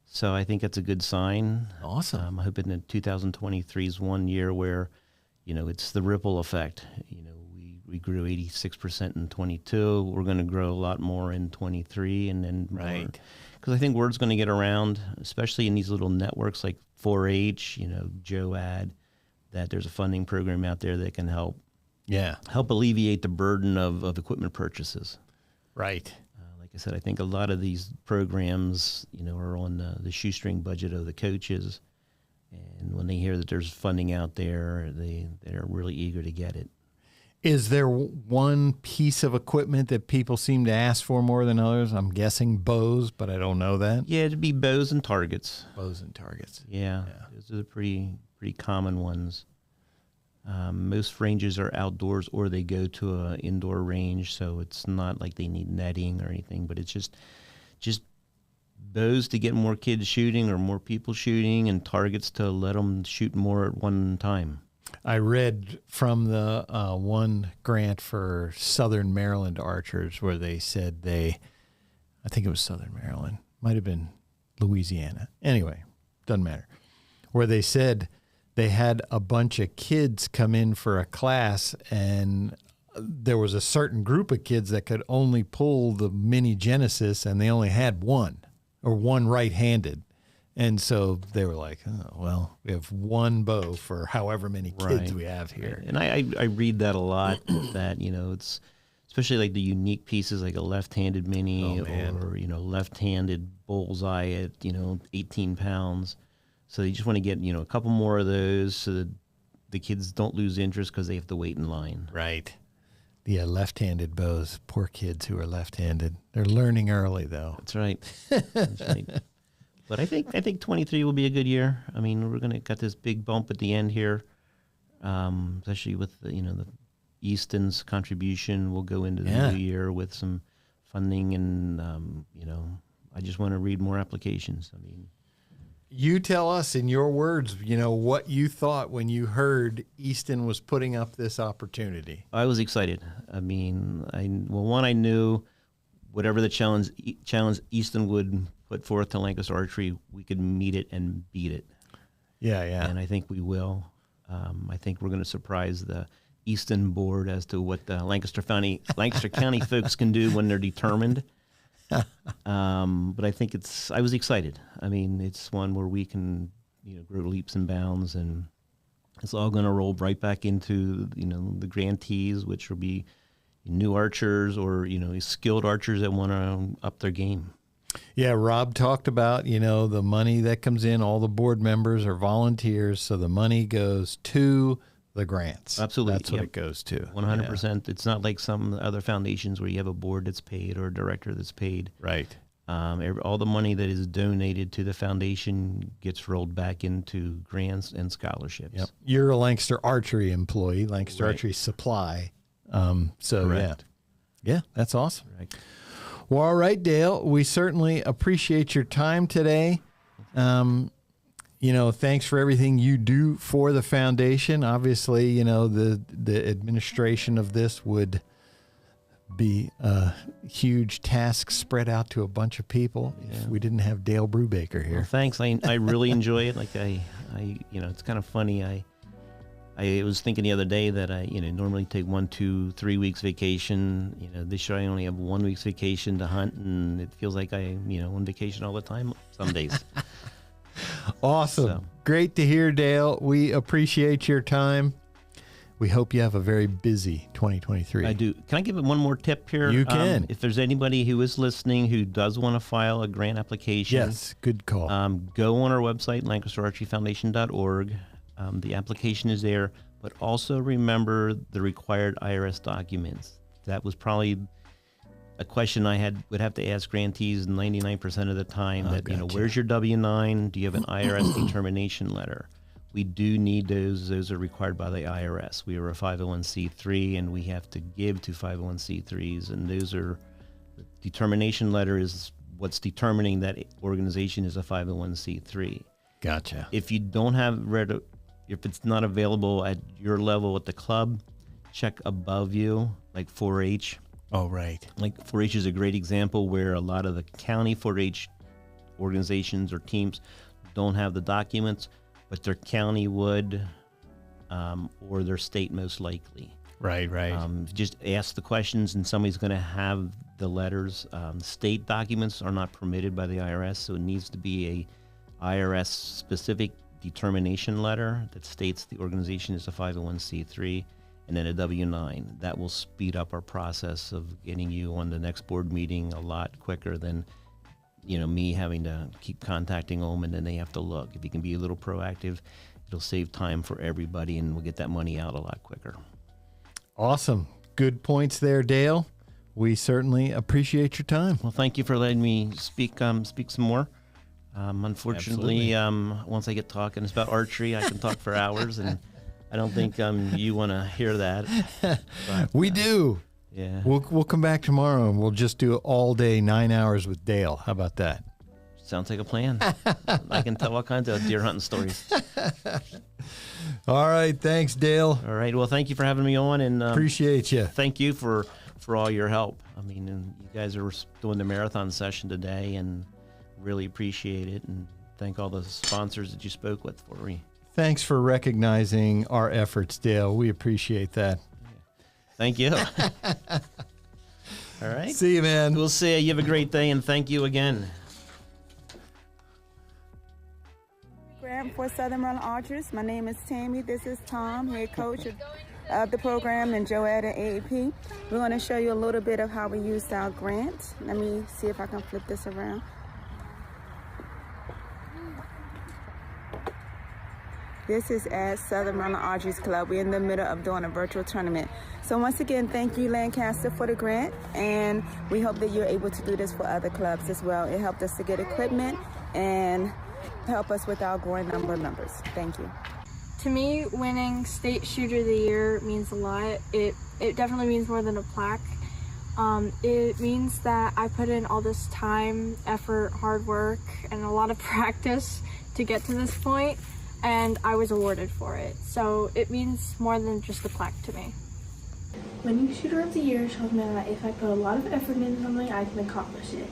S12: So I think that's a good sign.
S5: Awesome.
S12: I'm hoping that 2023 is one year where, it's the ripple effect. We grew 86% in 22. We're going to grow a lot more in 23, and then
S5: right.
S12: Because I think word's going to get around, especially in these little networks like 4-H, JOAD, that there's a funding program out there that can help alleviate the burden of equipment purchases.
S5: Right.
S12: Like I said, I think a lot of these programs, are on the shoestring budget of the coaches, and when they hear that there's funding out there, they're really eager to get it.
S5: Is there one piece of equipment that people seem to ask for more than others? I'm guessing bows, but I don't know that.
S12: Yeah, it'd be bows and targets.
S5: Bows and targets.
S12: Yeah. Those are the pretty common ones. Most ranges are outdoors, or they go to an indoor range, so it's not like they need netting or anything, but it's just bows to get more kids shooting or more people shooting, and targets to let them shoot more at one time.
S5: I read from the one grant for Southern Maryland archers where they said I think it was Southern Maryland, might have been Louisiana. Anyway, doesn't matter. Where they said they had a bunch of kids come in for a class, and there was a certain group of kids that could only pull the mini Genesis, and they only had one right-handed. And so they were like, oh, well, we have one bow for however many kids we have here.
S12: And I read that a lot, that, it's especially like the unique pieces like a left-handed mini or, left-handed bullseye at, 18 pounds. So you just want to get, a couple more of those so that the kids don't lose interest because they have to wait in line.
S5: Right. Yeah, left-handed bows. Poor kids who are left-handed. They're learning early, though.
S12: That's right. That's right. But I think 23 will be a good year. I mean, we're going to got this big bump at the end here, especially with the Easton's contribution. We'll go into the new year with some funding, and I just want to read more applications. I mean,
S5: you tell us in your words, what you thought when you heard Easton was putting up this opportunity.
S12: I was excited. I mean, I knew whatever the challenge Easton would put forth to Lancaster Archery, we could meet it and beat it.
S5: Yeah.
S12: And I think we will. I think we're going to surprise the Easton board as to what the Lancaster County folks can do when they're determined. But I think I was excited. I mean, it's one where we can, grow leaps and bounds, and it's all going to roll right back into, the grantees, which will be new archers or, skilled archers that want to up their game.
S5: Yeah, Rob talked about, the money that comes in, all the board members are volunteers, so the money goes to the grants.
S12: Absolutely.
S5: That's what it goes to.
S12: 100%. It's not like some other foundations where you have a board that's paid or a director that's paid.
S5: Right.
S12: All the money that is donated to the foundation gets rolled back into grants and scholarships.
S5: Yep. You're a Lancaster Archery employee, Lancaster Archery Supply.
S12: Correct.
S5: Yeah, that's awesome.
S12: Right.
S5: Well, all right, Dale, we certainly appreciate your time today. Thanks for everything you do for the foundation. Obviously, the administration of this would be a huge task spread out to a bunch of people if we didn't have Dale Brubaker here.
S12: Well, thanks. I really enjoy it. Like it's kind of funny. I was thinking the other day that I normally take 1, 2, 3 weeks vacation. This year I only have 1 week's vacation to hunt, and it feels like I'm on vacation all the time some days.
S5: Awesome. So. Great to hear, Dale. We appreciate your time. We hope you have a very busy 2023.
S12: I do. Can I give it one more tip here?
S5: You can.
S12: If there's anybody who is listening who does want to file a grant application,
S5: yes, good call.
S12: Go on our website, LancasterArcheryFoundation.org. The application is there, but also remember the required IRS documents. That was probably a question I would have to ask grantees 99% of the time. Where's your W-9? Do you have an IRS determination letter? We do need those. Those are required by the IRS. We are a 501c3, and we have to give to 501c3s, and those are the determination letter is what's determining that organization is a 501c3.
S5: Gotcha.
S12: If you don't have if it's not available at your level at the club, check above you, like 4-H.
S5: Oh, right.
S12: Like 4-H is a great example where a lot of the county 4-H organizations or teams don't have the documents, but their county would, or their state most likely.
S5: Right.
S12: Just ask the questions, and somebody's going to have the letters. State documents are not permitted by the IRS, so it needs to be a IRS-specific determination letter that states the organization is a 501c3, and then a W-9. That will speed up our process of getting you on the next board meeting a lot quicker than me having to keep contacting them, and then they have to look. If you can be a little proactive, it'll save time for everybody, and we'll get that money out a lot quicker.
S5: Awesome. Good points there, Dale. We certainly appreciate your time.
S12: Well, thank you for letting me speak some more. Unfortunately, once I get talking about archery, I can talk for hours, and I don't think you want to hear that. But,
S5: we do.
S12: Yeah.
S5: We'll come back tomorrow, and we'll just do all day 9 hours with Dale. How about that?
S12: Sounds like a plan. I can tell all kinds of deer hunting stories.
S5: All right. Thanks, Dale.
S12: All right. Well, thank you for having me on, and
S5: appreciate you.
S12: Thank you for all your help. I mean, and you guys are doing the marathon session today, and really appreciate it. And thank all the sponsors that you spoke with for me.
S5: Thanks for recognizing our efforts, Dale. We appreciate that.
S12: Thank you. All right.
S5: See you, man.
S12: We'll see you. You have a great day, and thank you again.
S13: Grant for Southern Maryland Archers. My name is Tammy. This is Tom, head coach of the program, and Joanne at AAP. We're going to show you a little bit of how we use our grant. Let me see if I can flip this around. This is at Southern Maryland Archery Club. We're in the middle of doing a virtual tournament. So once again, thank you, Lancaster, for the grant, and we hope that you're able to do this for other clubs as well. It helped us to get equipment and help us with our growing number of members. Thank you.
S20: To me, winning State Shooter of the Year means a lot. It definitely means more than a plaque. It means that I put in all this time, effort, hard work, and a lot of practice to get to this point, and I was awarded for it. So it means more than just a plaque to me.
S14: Winning Shooter of the Year shows me that if I put a lot of effort into something, I can accomplish it.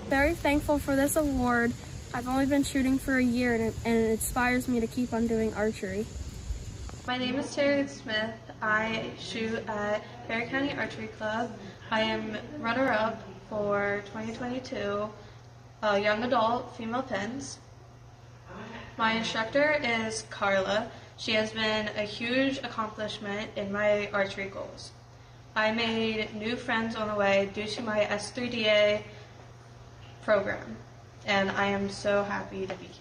S20: Very thankful for this award. I've only been shooting for a year, and it inspires me to keep on doing archery.
S23: My name is Terry Smith. I shoot at Bear County Archery Club. I am runner-up for 2022 Young Adult Female Pins. My instructor is Carla. She has been a huge accomplishment in my archery goals. I made new friends on the way due to my S3DA program, and I am so happy to be here.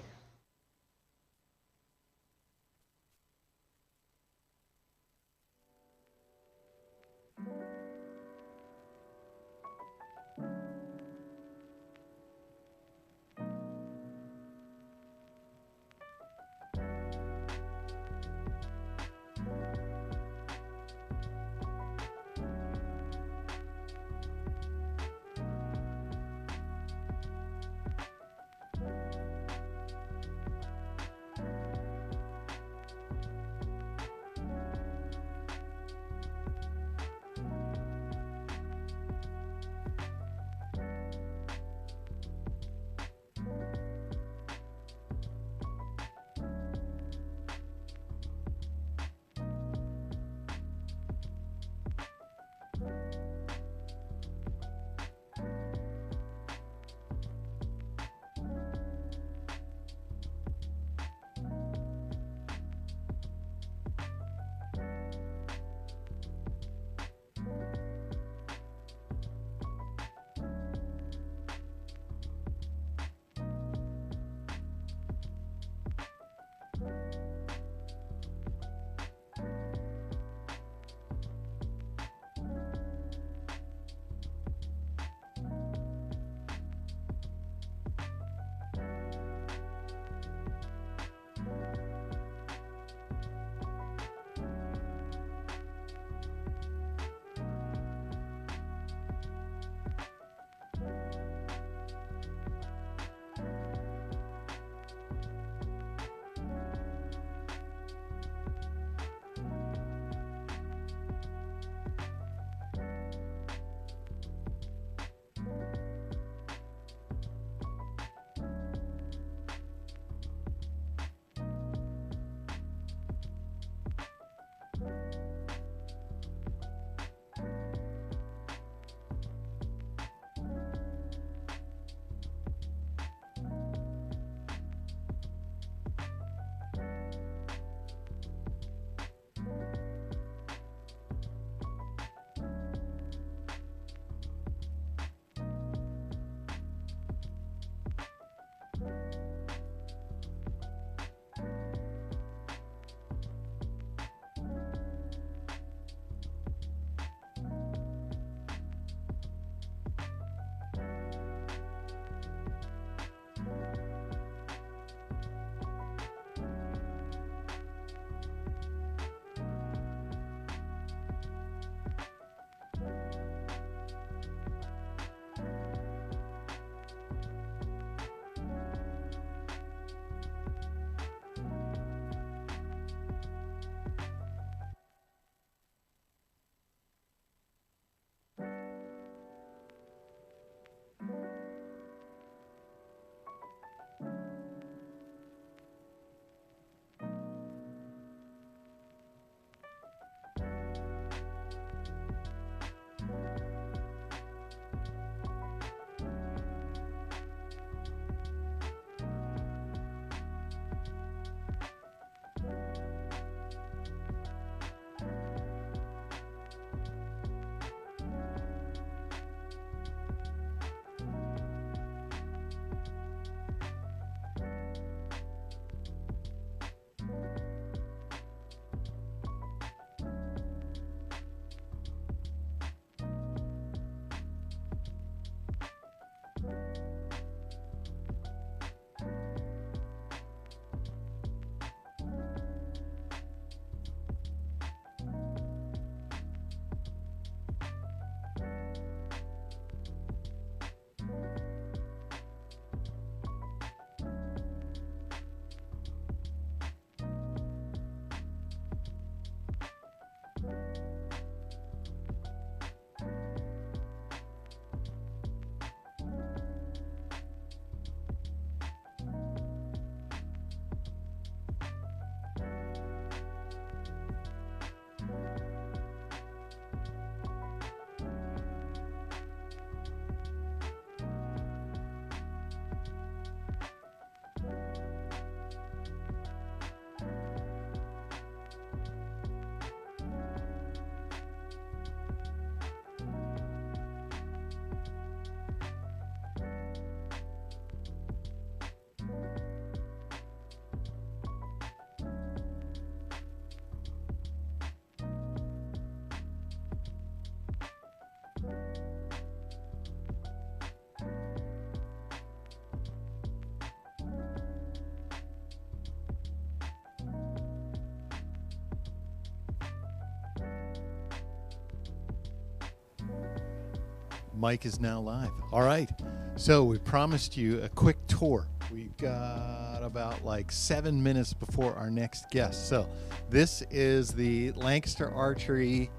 S5: Mike is now live. All right. So we promised you a quick tour. We've got about like 7 minutes before our next guest. So this is the Lancaster Archery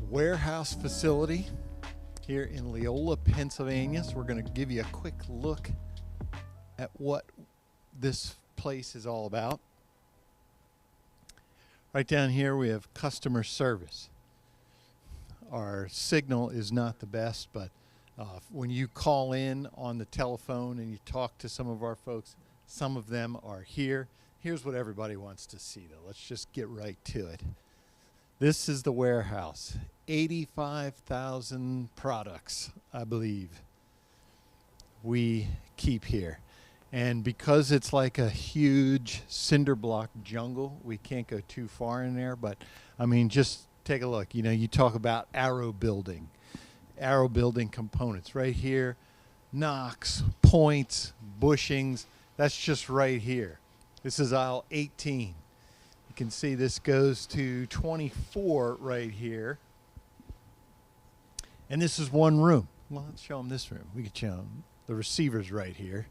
S5: warehouse facility here in Leola, Pennsylvania. So we're going to give you a quick look at what this place is all about. Right down here we have customer service. Our signal is not the best, but when you call in on the telephone and you talk to some of our folks, some of them are here. Here's what everybody wants to see, though. Let's just get right to it. This is the warehouse. 85,000 products, I believe, we keep here. And because it's like a huge cinder block jungle, we can't go too far in there. But, I mean, just take a look. You know, you talk about arrow building components. Right here, nocks, points, bushings. That's just right here. This is aisle 18. You can see this goes to 24 right here. And this is one room. Well, let's show them this room. We can show them the receivers right here.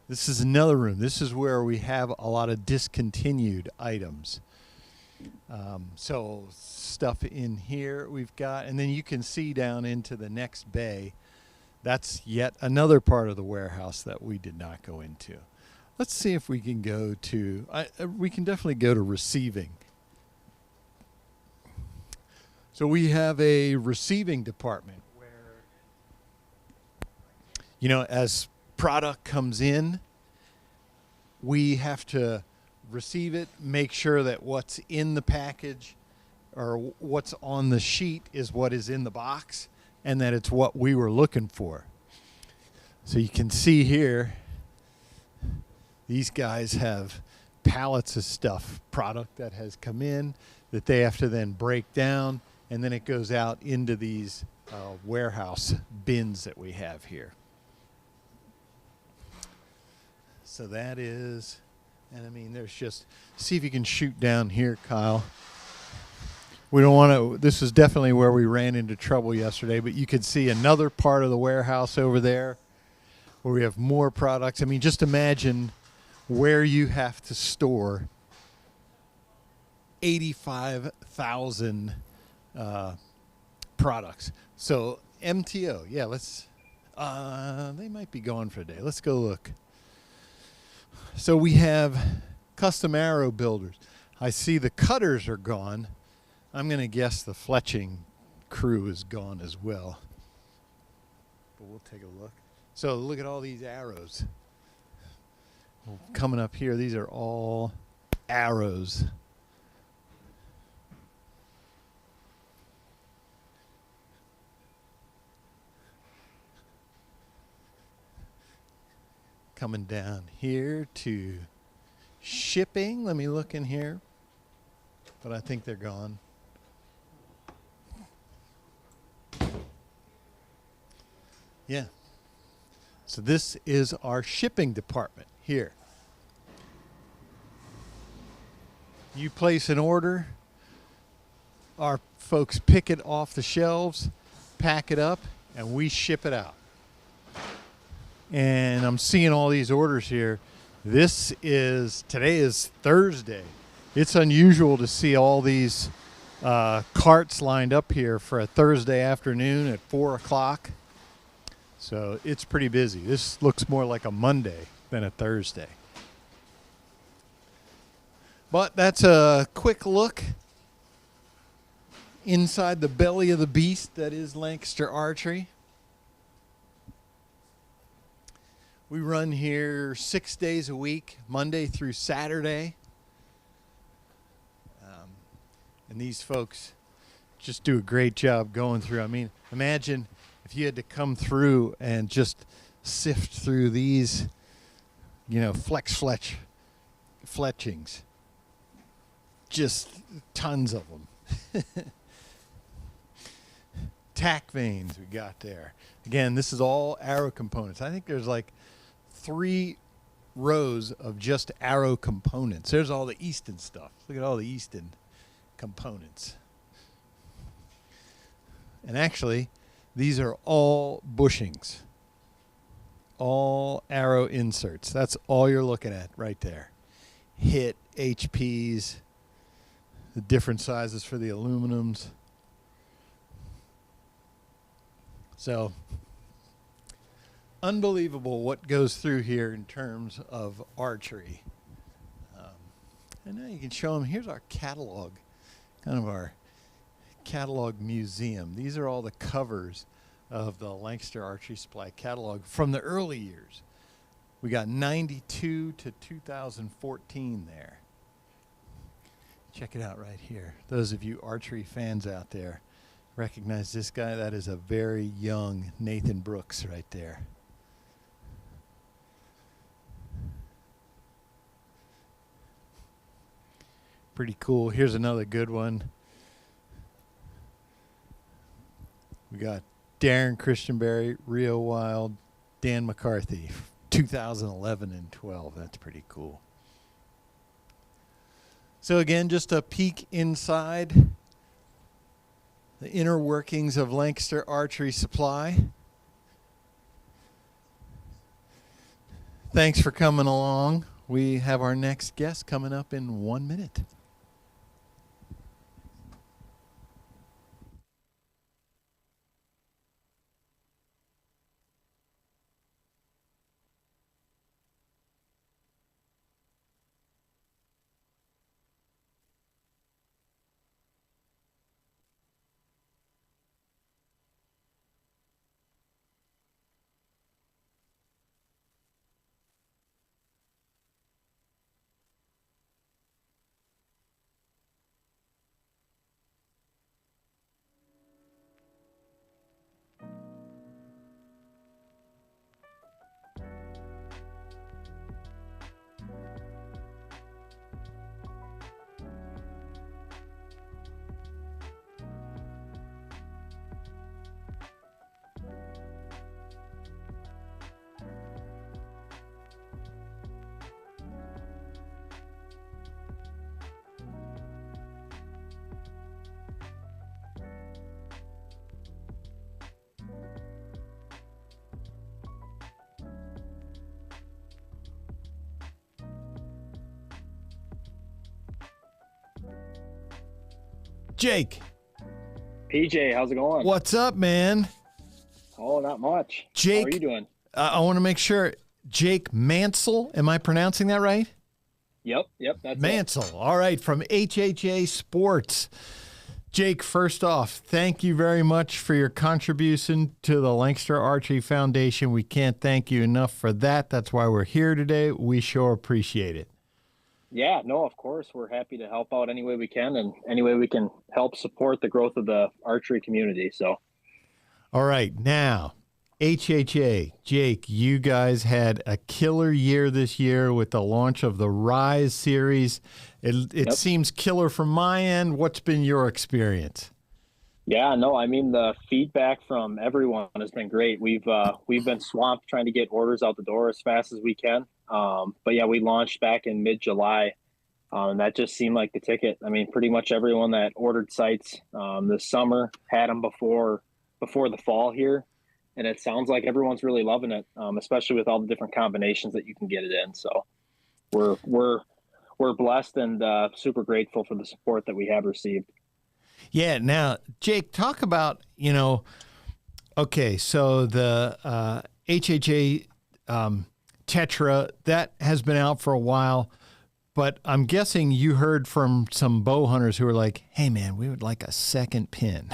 S5: This is another room. This is where we have a lot of discontinued items. So stuff in here we've got, and then you can see down into the next bay. That's yet another part of the warehouse that we did not go into. Let's see if we can go to, we can definitely go to receiving. So we have a receiving department where, you know, as product comes in, we have to receive it, make sure that what's in the package or what's on the sheet is what is in the box and that it's what we were looking for. So you can see here, these guys have pallets of stuff, product that has come in that they have to then break down, and then it goes out into these warehouse bins that we have here. So that is, and I mean, there's just, see if you can shoot down here, Kyle. We don't want to, this is definitely where we ran into trouble yesterday, but you could see another part of the warehouse over there where we have more products. I mean, just imagine where you have to store 85,000 products. So MTO, yeah, let's, they might be gone for a day. Let's go look. So we have custom arrow builders. I see the cutters are gone. I'm going to guess the fletching crew is gone as well. But we'll take a look. So look at all these arrows. Coming up here, these are all arrows. Coming down here to shipping. Let me look in here, but I think they're gone. Yeah. So this is our shipping department here. You place an order, our folks pick it off the shelves, pack it up, and we ship it out. And I'm seeing all these orders here. Today is Thursday. It's unusual to see all these carts lined up here for a Thursday afternoon at 4 o'clock. So it's pretty busy. This looks more like a Monday than a Thursday. But that's a quick look inside the belly of the beast that is Lancaster Archery. We run here 6 days a week, Monday through Saturday. And these folks just do a great job going through. I mean, imagine if you had to come through and just sift through these, you know, fletchings. Just tons of them. Tack vanes we got there. Again, this is all arrow components. I think there's like 3 rows of just arrow components. There's all the Easton stuff. Look at all the Easton components. And actually, these are all bushings, all arrow inserts. That's all you're looking at right there. Hit, HPs, the different sizes for the aluminums. So, unbelievable what goes through here in terms of archery. And now you can show them, here's our catalog, kind of our catalog museum. These are all the covers of the Lancaster Archery Supply catalog from the early years. We got 92 to 2014 there. Check it out right here. Those of you archery fans out there recognize this guy. That is a very young Nathan Brooks right there. Pretty cool. Here's another good one. We got Darren Christianberry, Rio Wild, Dan McCarthy, 2011 and 12. That's pretty cool. So again, just a peek inside the inner workings of Lancaster Archery Supply. Thanks for coming along. We have our next guest coming up in 1 minute. Jake.
S15: PJ, how's it going?
S5: What's up, man?
S15: Oh, not much.
S5: Jake.
S15: How are you doing?
S5: I want to make sure. Jake Mancl. Am I pronouncing that right?
S15: Yep, that's
S5: Mancl. All right, from HHA Sports. Jake, first off, thank you very much for your contribution to the Lancaster Archery Foundation. We can't thank you enough for that. That's why we're here today. We sure appreciate it.
S15: Yeah, no, of course. We're happy to help out any way we can and any way we can help support the growth of the archery community. So,
S5: all right, now, HHA, Jake, you guys had a killer year this year with the launch of the Rise series. It seems killer from my end. What's been your experience?
S15: Yeah, no, I mean, the feedback from everyone has been great. We've been swamped trying to get orders out the door as fast as we can. But yeah, we launched back in mid-July, and that just seemed like the ticket. I mean, pretty much everyone that ordered sights this summer had them before the fall here, and it sounds like everyone's really loving it, especially with all the different combinations that you can get it in. So we're blessed and super grateful for the support that we have received.
S5: Yeah. Now, Jake, talk about, okay, so the HHA Tetra, that has been out for a while, but I'm guessing you heard from some bow hunters who were like, hey, man, we would like a second pin.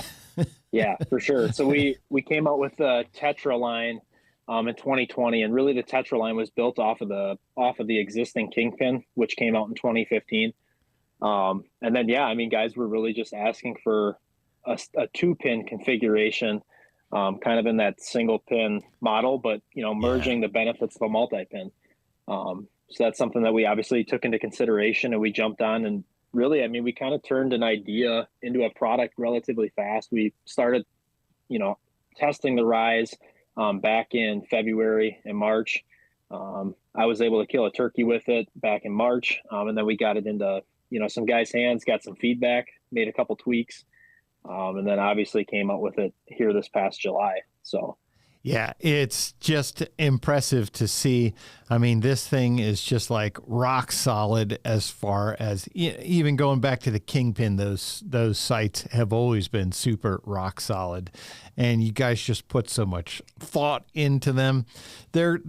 S15: Yeah, for sure. So we came out with the Tetra line in 2020, and really the Tetra line was built off of the existing Kingpin, which came out in 2015. And then, yeah, I mean, guys were really just asking for a 2-pin configuration, kind of in that single pin model, but, merging the benefits of a multi-pin. So that's something that we obviously took into consideration and we jumped on, and really, I mean, we kind of turned an idea into a product relatively fast. We started, testing the Rise back in February and March. I was able to kill a turkey with it back in March. And then we got it into, some guys' hands, got some feedback, made a couple tweaks, and then obviously came out with it here this past July. So.
S5: Yeah, it's just impressive to see. I mean, this thing is just like rock solid as far as even going back to the Kingpin, those sights have always been super rock solid. And you guys just put so much thought into them. They're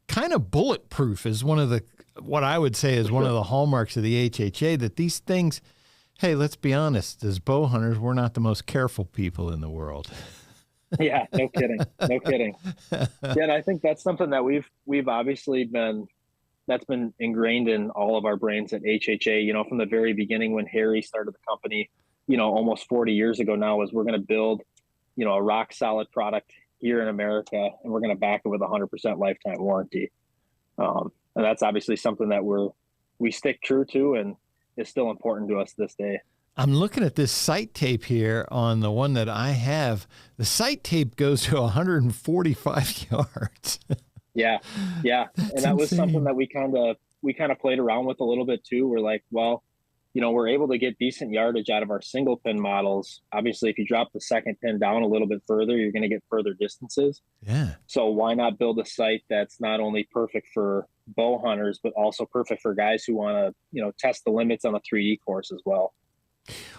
S5: kind of bulletproof is what I would say is one of the hallmarks of the HHA, that these things, hey, let's be honest, as bow hunters, we're not the most careful people in the world.
S15: Yeah, no kidding. No kidding. Yeah, and I think that's something that we've obviously that's been ingrained in all of our brains at HHA, from the very beginning when Harry started the company, almost 40 years ago now, is we're going to build, a rock solid product here in America, and we're going to back it with 100% lifetime warranty. And that's obviously something that we stick true to and is still important to us this day.
S5: I'm looking at this sight tape here on the one that I have. The sight tape goes to 145 yards.
S15: Yeah. And that was something that we kind of played around with a little bit too. We're like, well, we're able to get decent yardage out of our single pin models. Obviously, if you drop the second pin down a little bit further, you're going to get further distances.
S5: Yeah.
S15: So why not build a sight that's not only perfect for bow hunters, but also perfect for guys who want to, test the limits on a 3D course as well.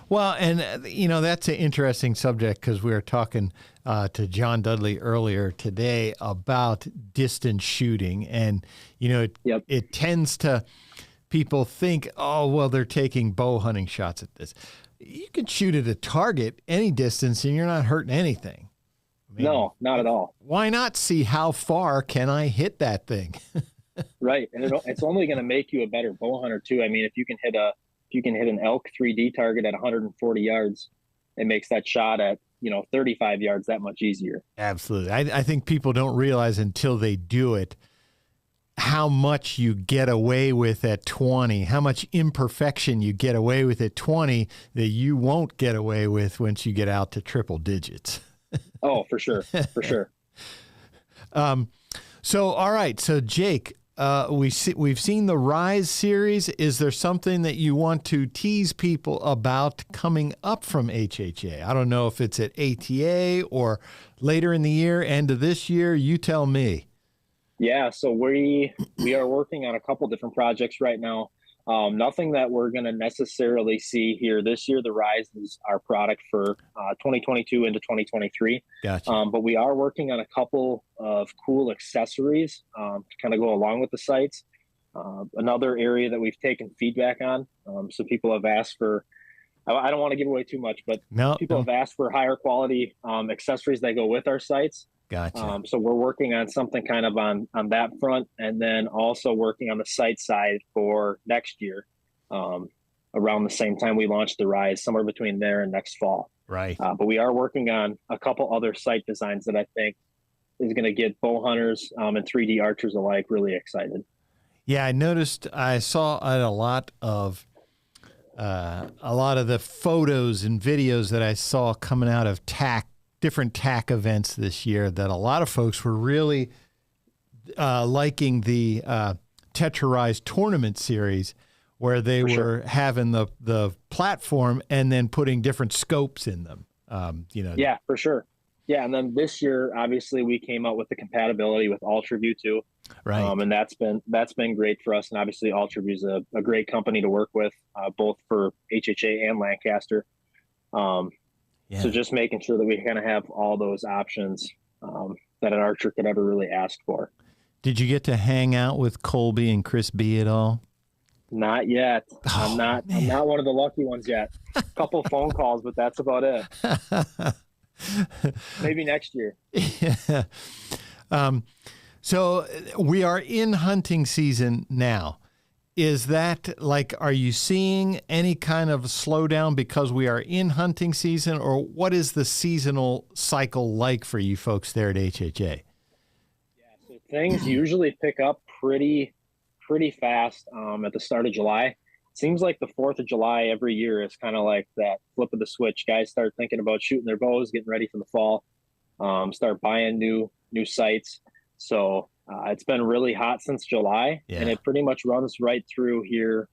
S5: Well, and, that's an interesting subject because we were talking to John Dudley earlier today about distance shooting. And, it tends to, people think, oh, well, they're taking bow hunting shots at this. You can shoot at a target any distance and you're not hurting anything.
S15: No, not at all.
S5: Why not see how far can I hit that thing?
S15: Right. And it's only going to make you a better bow hunter too. I mean, if you can hit an elk 3D target at 140 yards, it makes that shot at, 35 yards that much easier.
S5: Absolutely. I think people don't realize until they do it how much you get away with at 20, how much imperfection you get away with at 20 that you won't get away with once you get out to triple digits.
S15: Oh, for sure. For sure.
S5: So, all right. So, Jake, we've seen the Rise series. Is there something that you want to tease people about coming up from HHA? I don't know if it's at ATA or later in the year, end of this year. You tell me.
S15: Yeah, so we are working on a couple different projects right now. Nothing that we're going to necessarily see here this year. The Rise is our product for 2022 into 2023.
S5: Gotcha.
S15: But we are working on a couple of cool accessories to kind of go along with the sights. Another area that we've taken feedback on. So people have asked for, I don't want to give away too much, but people have asked for higher quality accessories that go with our sights.
S5: Gotcha.
S15: So we're working on something kind of on that front, and then also working on the sight side for next year, around the same time we launch the Rise, somewhere between there and next fall.
S5: Right.
S15: But we are working on a couple other sight designs that I think is going to get bow hunters and 3D archers alike really excited.
S5: Yeah, I saw a lot of the photos and videos that I saw coming out of different TAC events this year, that a lot of folks were really liking the Tetra-Rise tournament series, where they were having the platform and then putting different scopes in them.
S15: Yeah, for sure. Yeah, and then this year, obviously, we came out with the compatibility with UltraView too.
S5: Right.
S15: And that's been great for us. And obviously, UltraView is a great company to work with, both for HHA and Lancaster.
S5: Yeah.
S15: So just making sure that we kind of have all those options that an archer could ever really ask for.
S5: Did you get to hang out with Colby and Chris B at all?
S15: Not yet. I'm not one of the lucky ones yet. A couple phone calls, but that's about it. Maybe next year.
S5: Yeah. So we are in hunting season now. Is that are you seeing any kind of slowdown because we are in hunting season, or what is the seasonal cycle like for you folks there at HHA?
S15: Yeah, so things usually pick up pretty fast at the start of July. Seems like the 4th of July every year is kind of like that flip of the switch. Guys start thinking about shooting their bows, getting ready for the fall, start buying new sights. So it's been really hot since July, and it pretty much runs right through here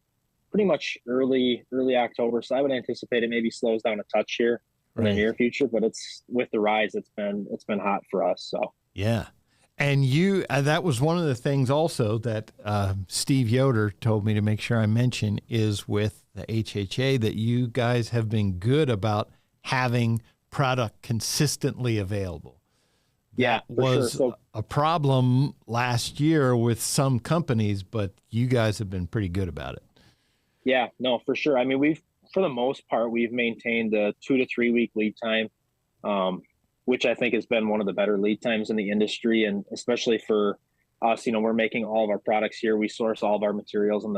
S15: pretty much early October. So I would anticipate it maybe slows down a touch here in the near future, but it's with the rise, it's been hot for us. So
S5: yeah. And that was one of the things also that Steve Yoder told me to make sure I mention is with the HHA that you guys have been good about having product consistently available.
S15: Yeah,
S5: that was
S15: sure.
S5: a problem last year with some companies, but you guys have been pretty good about it.
S15: Yeah, no, for sure. I mean, for the most part, we've maintained a 2 to 3 week lead time, which I think has been one of the better lead times in the industry. And especially for us, we're making all of our products here. We source all of our materials in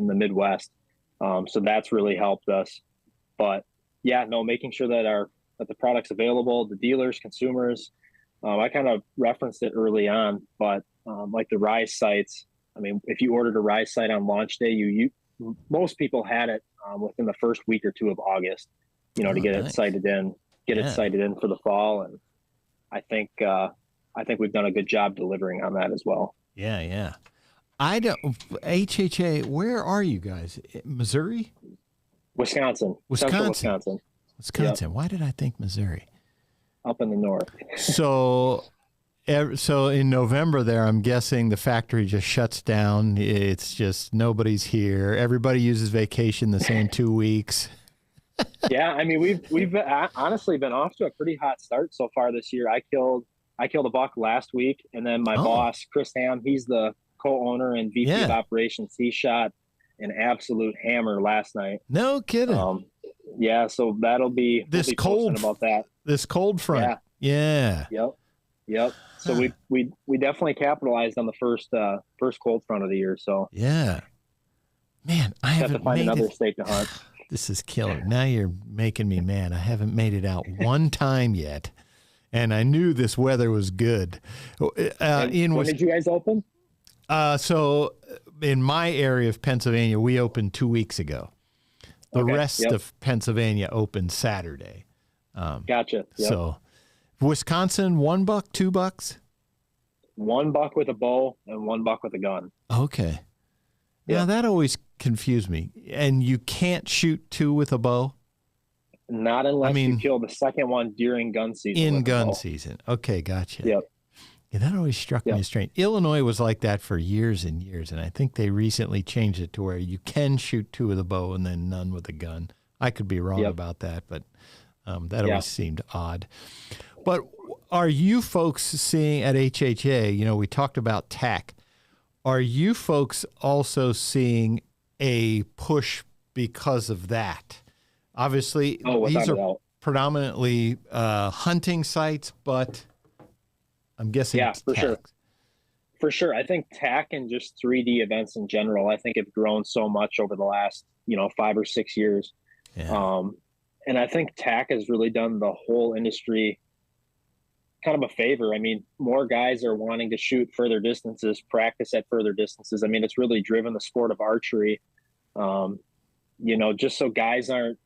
S15: the Midwest. So that's really helped us. But yeah, no, making sure that the product's available, the dealers, consumers. I kind of referenced it early on, but like the Rise sites, I mean, if you ordered a Rise site on launch day, most people had it within the first week or two of August, to get it sighted in, it sighted in for the fall. And I think we've done a good job delivering on that as well.
S5: Yeah. Yeah. HHA, where are you guys? Missouri?
S15: Wisconsin.
S5: Wisconsin.
S15: Yep.
S5: Why did I think Missouri?
S15: Up in the north.
S5: So in November there, I'm guessing the factory just shuts down. It's just nobody's here. Everybody uses vacation the same 2 weeks.
S15: Yeah, I mean, we've honestly been off to a pretty hot start so far this year. I killed a buck last week, and then my boss, Chris Ham, he's the co-owner and VP of operations. He shot an absolute hammer last night.
S5: No kidding.
S15: Yeah, so that'll be
S5: this cold
S15: about that.
S5: This cold front. Yeah.
S15: Yep. So we definitely capitalized on the first cold front of the year. So
S5: yeah, man, I haven't
S15: to find another state to hunt.
S5: This is killer. Now you're making me mad. I haven't made it out one time yet, and I knew this weather was good.
S15: When did you guys open?
S5: So in my area of Pennsylvania, we opened 2 weeks ago. The rest of Pennsylvania opened Saturday.
S15: Gotcha. Yep.
S5: So Wisconsin, $1, $2?
S15: $1 with a bow and $1 with a gun.
S5: Okay. Yeah, that always confused me. And you can't shoot 2 with a bow?
S15: Not unless you kill the second one during gun season.
S5: In gun season. Okay, gotcha.
S15: Yep.
S5: Yeah, that always struck me as strange. Illinois was like that for years and years, and I think they recently changed it to where you can shoot 2 with a bow and then none with a gun. I could be wrong about that, but that always seemed odd. But are you folks seeing at HHA, we talked about TAC. Are you folks also seeing a push because of that? Obviously, these are predominantly hunting sites, but I'm guessing
S15: for sure. For sure. I think TAC and just 3D events in general, I think have grown so much over the last, 5 or 6 years. Yeah. And I think TAC has really done the whole industry kind of a favor. I mean, more guys are wanting to shoot further distances, practice at further distances. I mean, it's really driven the sport of archery, just so guys aren't,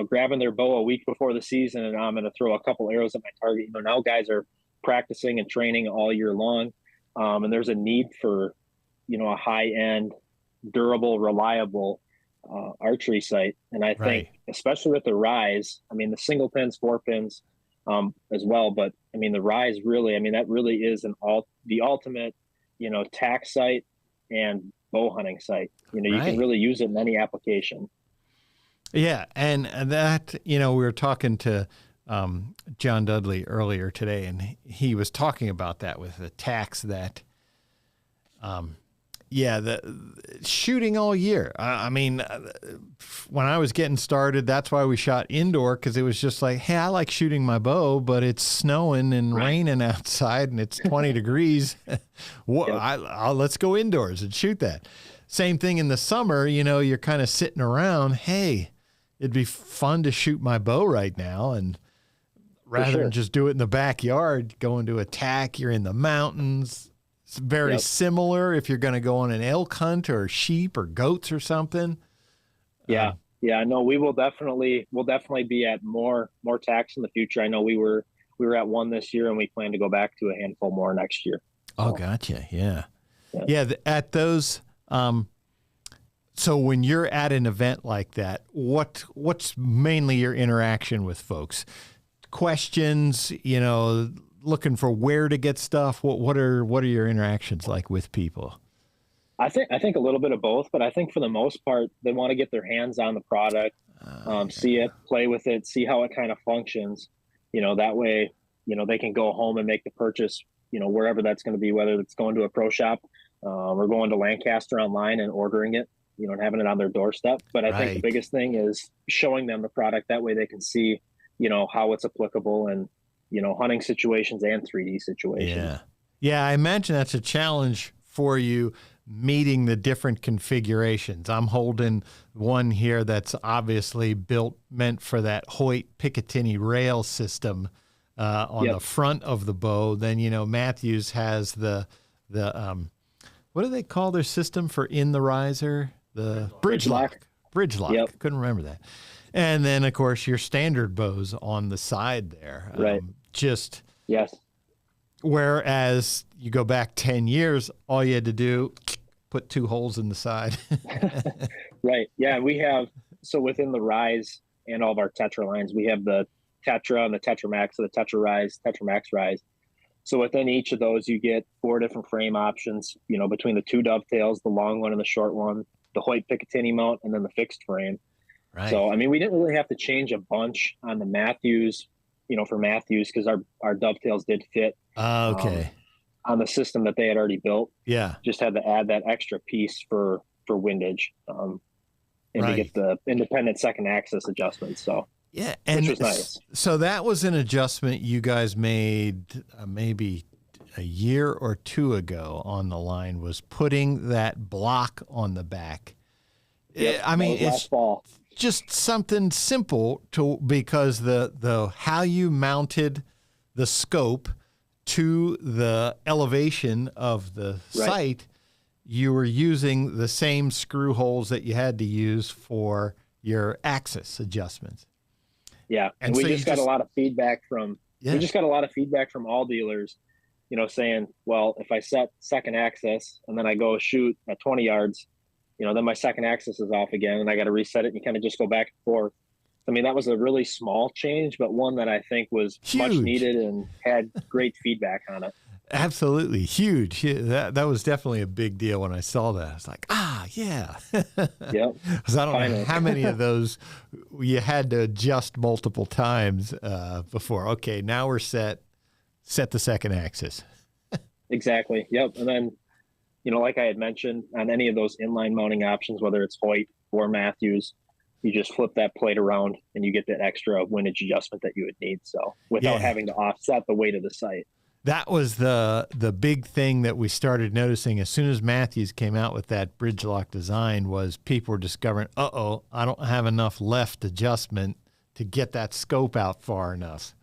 S15: grabbing their bow a week before the season and I'm going to throw a couple arrows at my target. Now guys are practicing and training all year long. And there's a need for, a high-end, durable, reliable archery site. And I think, especially with the Rise, I mean, the single pins, 4 pins as well. But, I mean, the Rise really, that really is the ultimate, tack site and bow hunting site. You can really use it in any application.
S5: Yeah. And that, we were talking to John Dudley earlier today, and he was talking about that with the tacks that, the shooting all year. I mean, when I was getting started, that's why we shot indoor, because it was just like, hey, I like shooting my bow, but it's snowing and raining outside and it's 20 degrees. Let's go indoors and shoot that. Same thing in the summer, you're kind of sitting around, hey, it'd be fun to shoot my bow right now. And rather than just do it in the backyard, going to attack, you're in the mountains. It's very similar if you're going to go on an elk hunt or sheep or goats or something.
S15: Yeah. No, we'll definitely be at more tacks in the future. I know we were at one this year and we plan to go back to a handful more next year.
S5: Oh, gotcha. Yeah. At those, So when you're at an event like that, what's mainly your interaction with folks? Questions, looking for where to get stuff. What are your interactions like with people?
S15: I think a little bit of both, but I think for the most part, they want to get their hands on the product, see it, play with it, see how it kind of functions. That way, they can go home and make the purchase, wherever that's going to be, whether it's going to a pro shop or going to Lancaster online and ordering it, and having it on their doorstep. But I think the biggest thing is showing them the product. That way they can see, how it's applicable in, hunting situations and 3D situations.
S5: Yeah, I imagine that's a challenge for you, meeting the different configurations. I'm holding one here that's obviously meant for that Hoyt Picatinny rail system on the front of the bow. Then, Matthews has the what do they call their system for in the riser? The bridge lock. Yep. Couldn't remember that. And then, of course, your standard bows on the side there.
S15: Right.
S5: Yes. Whereas you go back 10 years, all you had to do, put 2 holes in the side.
S15: Right. Yeah. We have, so within the Rise and all of our Tetra lines, we have the Tetra and the Tetra Max, so the Tetra Rise, Tetra Max Rise. So within each of those, you get 4 different frame options, between the 2 dovetails, the long one and the short one, the Hoyt Picatinny mount, and then the fixed frame. Right. So, we didn't really have to change a bunch on the Matthews, for Matthews, because our dovetails did fit.
S5: Okay.
S15: On the system that they had already built.
S5: Yeah.
S15: Just had to add that extra piece for windage, and to get the independent second axis adjustments. So
S5: yeah, and
S15: which was nice.
S5: So that was an adjustment you guys made maybe a year or 2 ago on the line, was putting that block on the back.
S15: Yep,
S5: it's
S15: fall.
S5: Just something simple because the how you mounted the scope to the elevation of the sight, you were using the same screw holes that you had to use for your axis adjustments.
S15: Yeah, and we just got a lot of feedback from all dealers, saying, well, if I set second axis and then I go shoot at 20 yards, then my second axis is off again and I got to reset it, and you kind of just go back and forth. That was a really small change, but one that I think was much needed and had great feedback on it.
S5: Absolutely huge. That was definitely a big deal when I saw that. I was like, yeah.
S15: Yep.
S5: Because I don't know how many of those you had to adjust multiple times before. Okay, now we're set the second axis.
S15: Exactly. Yep. And then, like I had mentioned, on any of those inline mounting options, whether it's Hoyt or Matthews, you just flip that plate around and you get that extra windage adjustment that you would need. So without having to offset the weight of the sight.
S5: That was the big thing that we started noticing as soon as Matthews came out with that bridge lock design, was people were discovering, I don't have enough left adjustment to get that scope out far enough.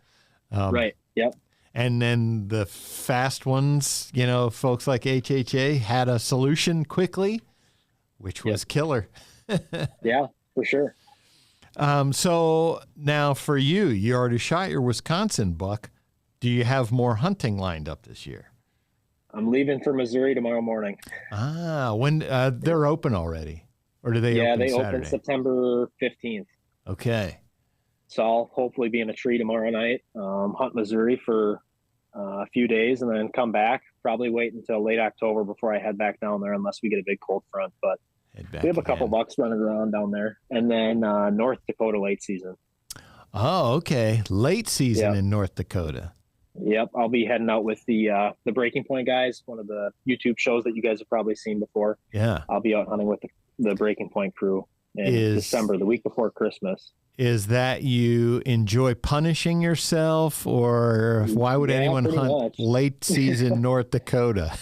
S15: Right. Yep.
S5: And then the fast ones, folks like HHA had a solution quickly, which was killer.
S15: Yeah, for sure.
S5: So now for you already shot your Wisconsin buck. Do you have more hunting lined up this year?
S15: I'm leaving for Missouri tomorrow morning.
S5: When they're open already, or do they?
S15: Yeah,
S5: open
S15: they
S5: Saturday?
S15: open September 15th.
S5: Okay.
S15: So I'll hopefully be in a tree tomorrow night, hunt Missouri for a few days, and then come back. Probably wait until late October before I head back down there, unless we get a big cold front. But we have a couple bucks running around down there, and then North Dakota late season.
S5: Oh, okay, late season in North Dakota.
S15: Yep, I'll be heading out with the Breaking Point guys, one of the YouTube shows that you guys have probably seen before.
S5: Yeah,
S15: I'll be out hunting with the Breaking Point crew in December, the week before Christmas.
S5: Is that you enjoy punishing yourself, or why would anyone hunt late season North Dakota?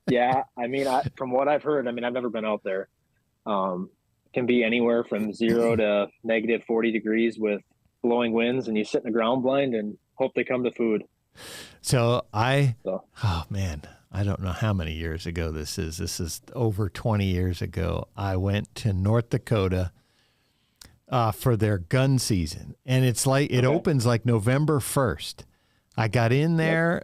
S15: Yeah, from what I've heard, I've never been out there. Can be anywhere from 0 to negative 40 degrees with blowing winds, and you sit in a ground blind and hope they come to food.
S5: Oh man, I don't know how many years ago this is. This is over 20 years ago. I went to North Dakota for their gun season, and it's like it opens like November 1st. I got in there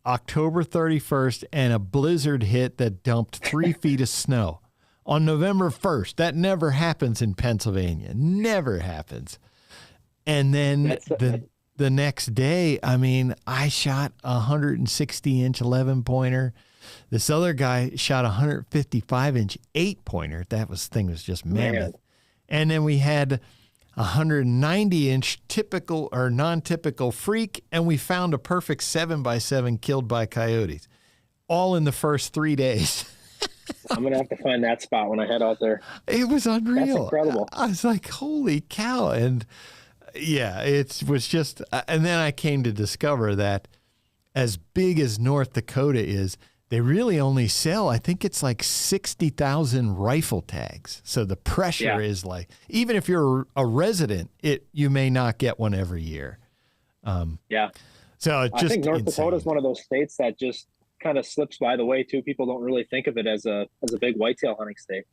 S5: October 31st, and a blizzard hit that dumped 3 feet of snow. on November 1st. That never happens in Pennsylvania. Never happens. And then the next day, I mean, I shot a 160-inch 11-pointer. This other guy shot a 155-inch 8-pointer. Thing was just mammoth. Man. And then we had a 190-inch typical or non-typical freak, and we found a perfect 7x7 killed by coyotes, all in the first 3 days.
S15: I'm going to have to find that spot when I head out there.
S5: It was unreal.
S15: That's incredible.
S5: I was like, holy cow. And yeah, it was just, and then I came to discover that as big as North Dakota is, they really only sell, I think it's like 60,000 rifle tags. So the pressure is like, even if you're a resident, you may not get one every year. So it's just
S15: I think North
S5: insane.
S15: Dakota is one of those states that just kind of slips by the way too. People don't really think of it as a big whitetail hunting state.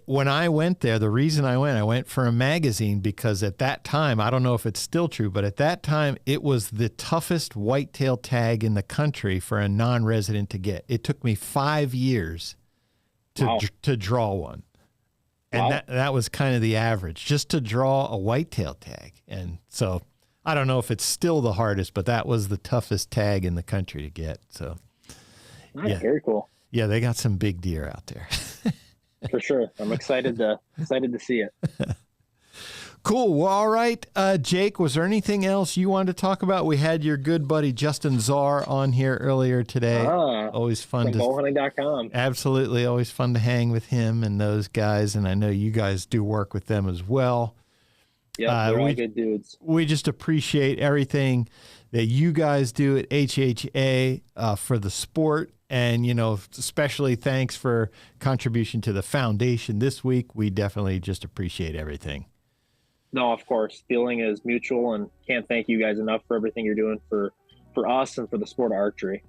S5: When I went there, the reason I went for a magazine, because at that time, I don't know if it's still true, but at that time, it was the toughest whitetail tag in the country for a non-resident to get. It took me 5 years to draw one. And that was kind of the average, just to draw a whitetail tag. And so I don't know if it's still the hardest, but that was the toughest tag in the country to get. So
S15: very cool.
S5: Yeah, they got some big deer out there.
S15: For sure. I'm excited to see it.
S5: Cool. Well, all right. Jake, was there anything else you wanted to talk about? We had your good buddy Justin Zarr on here earlier today. Always fun.
S15: From bowhunting.com.
S5: Absolutely. Always fun to hang with him and those guys. And I know you guys do work with them as well.
S15: Yeah, they're all good dudes.
S5: We just appreciate everything that you guys do at HHA for the sport. And, especially thanks for contribution to the foundation this week. We definitely just appreciate everything.
S15: No, of course. Feeling is mutual, and can't thank you guys enough for everything you're doing for us and for the sport of archery.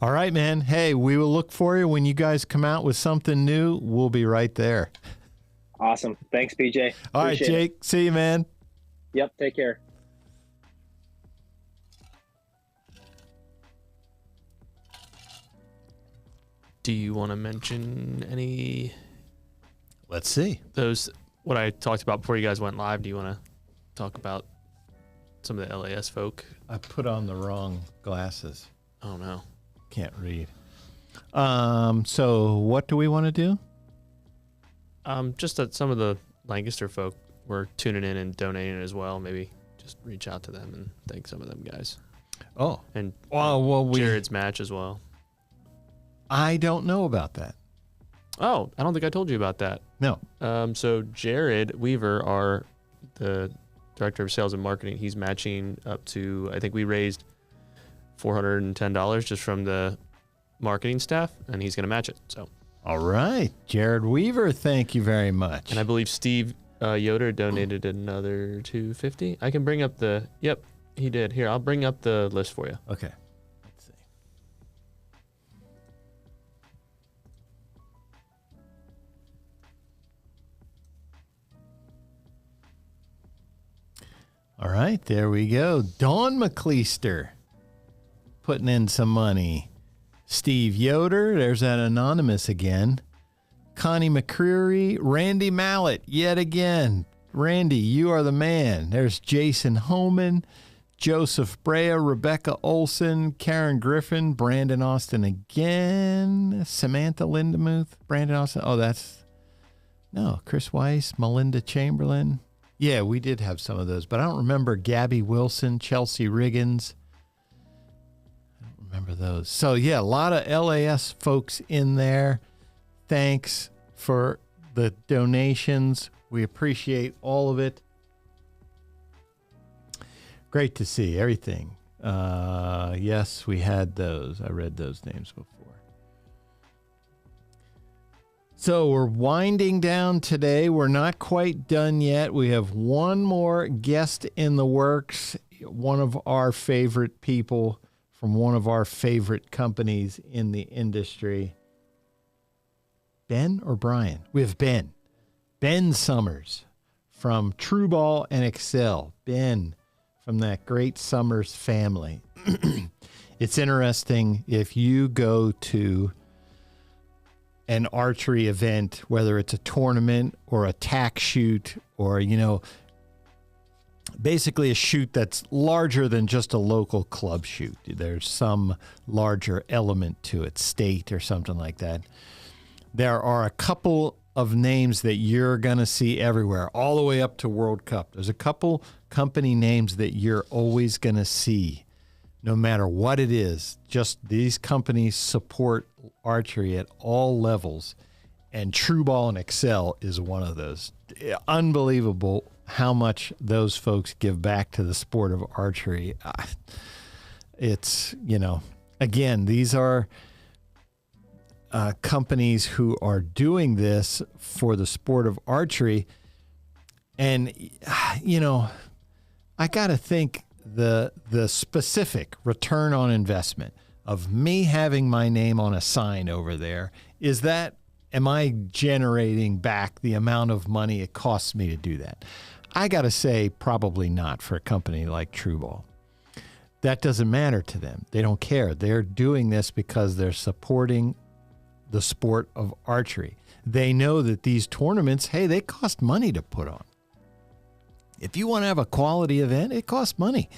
S5: All right, man. Hey, we will look for you when you guys come out with something new. We'll be right there.
S15: Awesome. Thanks, PJ.
S5: All right, Jake. See you, man.
S15: Yep. Take care.
S6: Do you want to mention any?
S5: Let's see.
S6: What I talked about before you guys went live. Do you want to talk about some of the LAS folk?
S5: I put on the wrong glasses.
S6: Oh no.
S5: Can't read. So what do we want to do?
S6: Just that some of the Lancaster folk were tuning in and donating as well. Maybe just reach out to them and thank some of them guys.
S5: Oh.
S6: And
S5: Jared's
S6: match as well.
S5: I don't know about that.
S6: Oh, I don't think I told you about that.
S5: No.
S6: So Jared Weaver, the director of sales and marketing, he's matching up to, I think we raised $410 just from the marketing staff, and he's going to match it. So.
S5: All right. Jared Weaver, thank you very much.
S6: And I believe Steve Yoder donated another $250. I can bring up yep, he did. Here, I'll bring up the list for you.
S5: Okay. All right, there we go. Dawn McCleister putting in some money. Steve Yoder, there's that anonymous again. Connie McCreary, Randy Mallett, yet again. Randy, you are the man. There's Jason Homan, Joseph Brea, Rebecca Olson, Karen Griffin, Brandon Austin again, Samantha Lindemuth, Brandon Austin. Chris Weiss, Melinda Chamberlain. Yeah, we did have some of those, but I don't remember Gabby Wilson, Chelsea Riggins. I don't remember those. So, yeah, a lot of LAS folks in there. Thanks for the donations. We appreciate all of it. Great to see everything. Yes, we had those. I read those names before. So we're winding down today. We're not quite done yet. We have one more guest in the works, one of our favorite people from one of our favorite companies in the industry. Ben or Brian? We have Ben. Ben Summers from TRU Ball and Axcel. Ben from that great Summers family. It's interesting if you go to an archery event, whether it's a tournament or a tack shoot or, basically a shoot that's larger than just a local club shoot. There's some larger element to it, state or something like that. There are a couple of names that you're going to see everywhere, all the way up to World Cup. There's a couple company names that you're always going to see, no matter what it is. Just these companies support archery at all levels, and TRU Ball and Axcel is one of those. Unbelievable how much those folks give back to the sport of archery. It's, again, these are companies who are doing this for the sport of archery. And, I got to think the specific return on investment of me having my name on a sign over there, am I generating back the amount of money it costs me to do that? I got to say, probably not for a company like TRU Ball. That doesn't matter to them. They don't care. They're doing this because they're supporting the sport of archery. They know that these tournaments, hey, they cost money to put on. If you want to have a quality event, it costs money.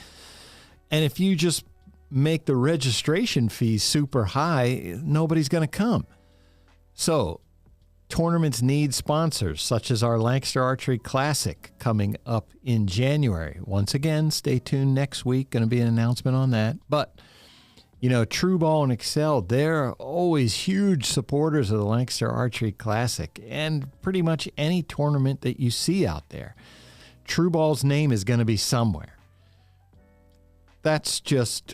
S5: And if you just make the registration fees super high, nobody's going to come. So tournaments need sponsors, such as our Lancaster Archery Classic coming up in January. Once again, stay tuned next week. Going to be an announcement on that. But, TRU Ball and Axcel, they're always huge supporters of the Lancaster Archery Classic and pretty much any tournament that you see out there. TRU Ball's name is going to be somewhere. That's just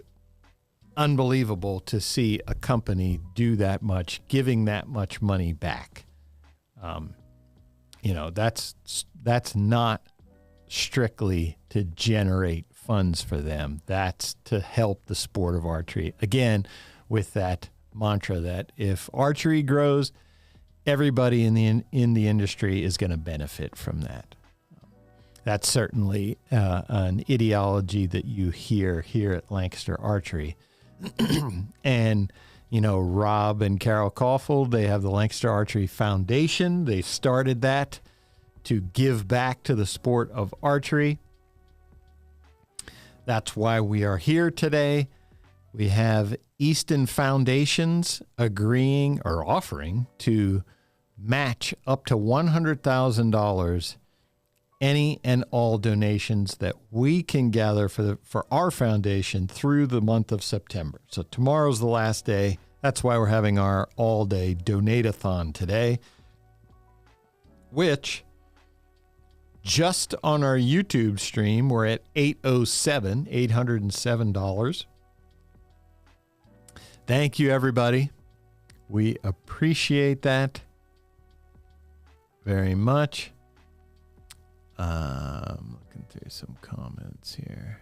S5: unbelievable to see a company do that much, giving that much money back. That's not strictly to generate funds for them. That's to help the sport of archery. Again, with that mantra that if archery grows, everybody in the industry is going to benefit from that. That's certainly an ideology that you hear here at Lancaster Archery. And, Rob and Carole Kaufhold, they have the Lancaster Archery Foundation. They started that to give back to the sport of archery. That's why we are here today. We have Easton Foundations agreeing or offering to match up to $100,000 any and all donations that we can gather for our foundation through the month of September. So tomorrow's the last day. That's why we're having our all-day donate-a-thon today, which just on our YouTube stream, we're at $807. Thank you, everybody. We appreciate that very much. Looking through some comments here.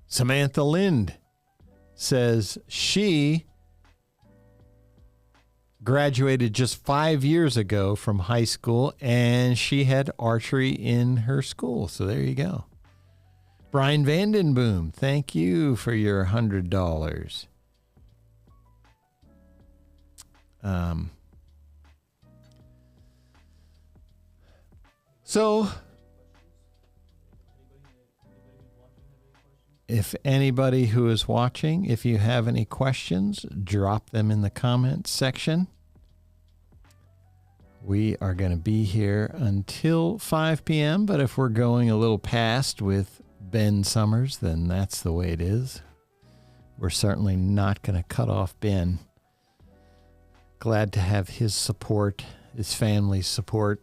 S5: Samantha Lind says she graduated just 5 years ago from high school and she had archery in her school. So there you go. Brian Vandenboom, thank you for your $100. So if anybody who is watching, if you have any questions, drop them in the comments section. We are going to be here until 5 p.m., but if we're going a little past with Ben Summers, then that's the way it is. We're certainly not going to cut off Ben. Glad to have his support, his family's support.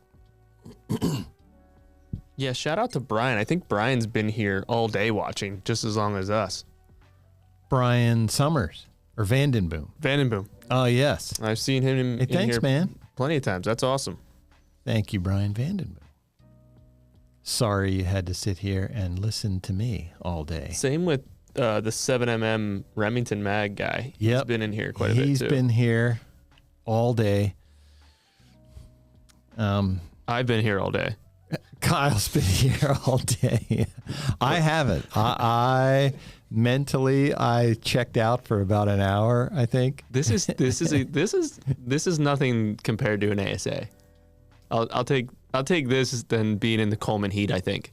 S6: Yeah, shout out to Brian. I think Brian's been here all day watching, just as long as us.
S5: Brian Summers, or Vandenboom.
S6: Vandenboom.
S5: Oh, yes.
S6: I've seen him in
S5: thanks,
S6: here
S5: man.
S6: Plenty of times. That's awesome.
S5: Thank you, Brian Vandenboom. Sorry you had to sit here and listen to me all day.
S6: Same with the 7mm Remington Mag guy. He's been in here quite a bit, too.
S5: He's been here all day.
S6: I've been here all day.
S5: Kyle's been here all day. I haven't. I mentally checked out for about an hour, I think.
S6: This is nothing compared to an ASA. I'll take this than being in the Coleman heat, I think.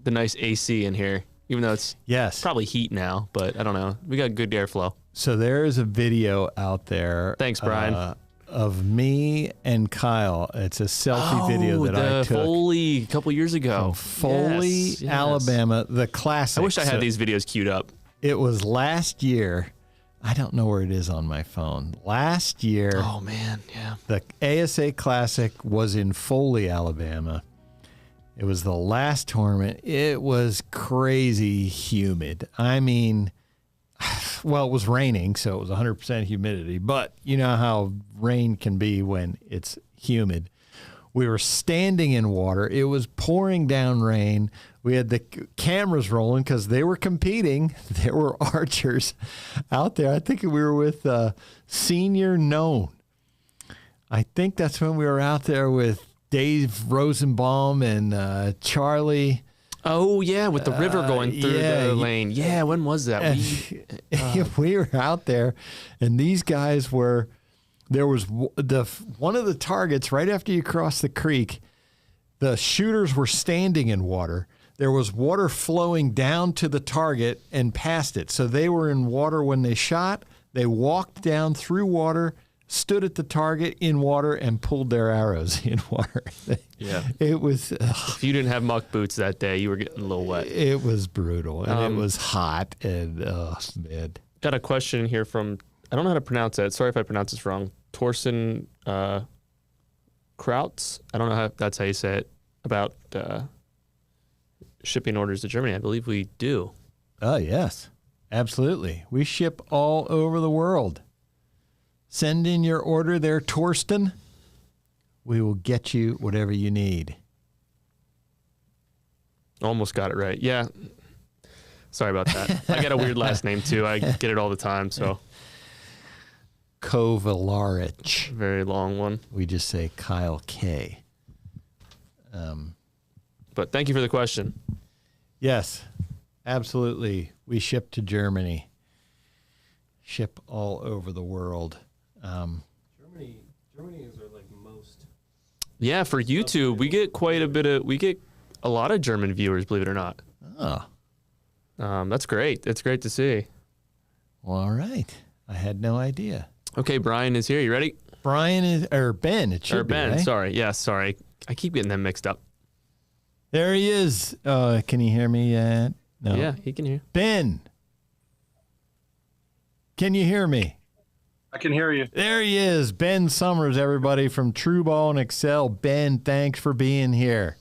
S6: The nice AC in here, even though it's probably heat now, but I don't know. We got good airflow.
S5: So there is a video out there.
S6: Thanks, Brian.
S5: Of me and Kyle. It's a selfie video that I took.
S6: Foley a couple years ago.
S5: Foley,
S6: Yes.
S5: Alabama, the classic.
S6: I wish I had these videos queued up.
S5: It was last year. I don't know where it is on my phone. Last year.
S6: Oh, man, yeah.
S5: The ASA Classic was in Foley, Alabama. It was the last tournament. It was crazy humid. I mean, well, it was raining, so it was 100% humidity. But you know how rain can be when it's humid. We were standing in water. It was pouring down rain. We had the cameras rolling because they were competing. There were archers out there. I think we were with Senior Known. I think that's when we were out there with Dave Rosenbaum and Charlie.
S6: Oh, yeah, with the river going through the lane. Yeah, when was that?
S5: We were out there, and these guys were, there was one of the targets right after you cross the creek, the shooters were standing in water. There was water flowing down to the target and past it. So they were in water when they shot. They walked down through water, stood at the target in water, and pulled their arrows in water.
S6: Yeah.
S5: It was...
S6: if you didn't have muck boots that day, you were getting a little wet.
S5: It was brutal, and it was hot, and man.
S6: Got a question here from, I don't know how to pronounce that. Sorry if I pronounce this wrong. Torsten Krautz. I don't know if that's how you say it. About shipping orders to Germany. I believe we do.
S5: Oh, yes. Absolutely. We ship all over the world. Send in your order there, Torsten. We will get you whatever you need.
S6: Almost got it right. Yeah. Sorry about that. I got a weird last name, too. I get it all the time, so.
S5: Kovalarich.
S6: Very long one.
S5: We just say Kyle K.
S6: But thank you for the question.
S5: Yes, absolutely. We ship to Germany. Ship all over the world.
S3: Germany is our most.
S6: Yeah, for YouTube, we get we get a lot of German viewers, believe it or not.
S5: Oh.
S6: That's great. It's great to see.
S5: Well, all right. I had no idea.
S6: Okay, Brian is here. You ready?
S5: Brian is, or Ben, it should
S6: or Ben,
S5: be, right?
S6: sorry. Yeah, sorry. I keep getting them mixed up.
S5: There he is. Can you hear me yet? No.
S6: Yeah, he can hear.
S5: Ben, can you hear me?
S10: I can hear you.
S5: There he is. Ben Summers, everybody from TRU Ball and Axcel. Ben, thanks for being here.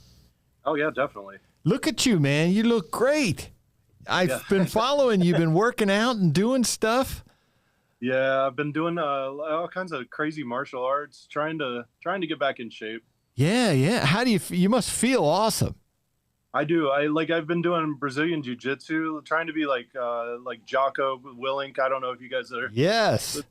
S10: Oh, yeah, definitely.
S5: Look at you, man. You look great. I've been following you. Been working out and doing stuff.
S10: Yeah, I've been doing all kinds of crazy martial arts, trying to get back in shape.
S5: Yeah. How do you must feel awesome.
S10: I do. I've been doing Brazilian jiu-jitsu, trying to be like Jocko Willink. I don't know if you guys are.
S5: Yes.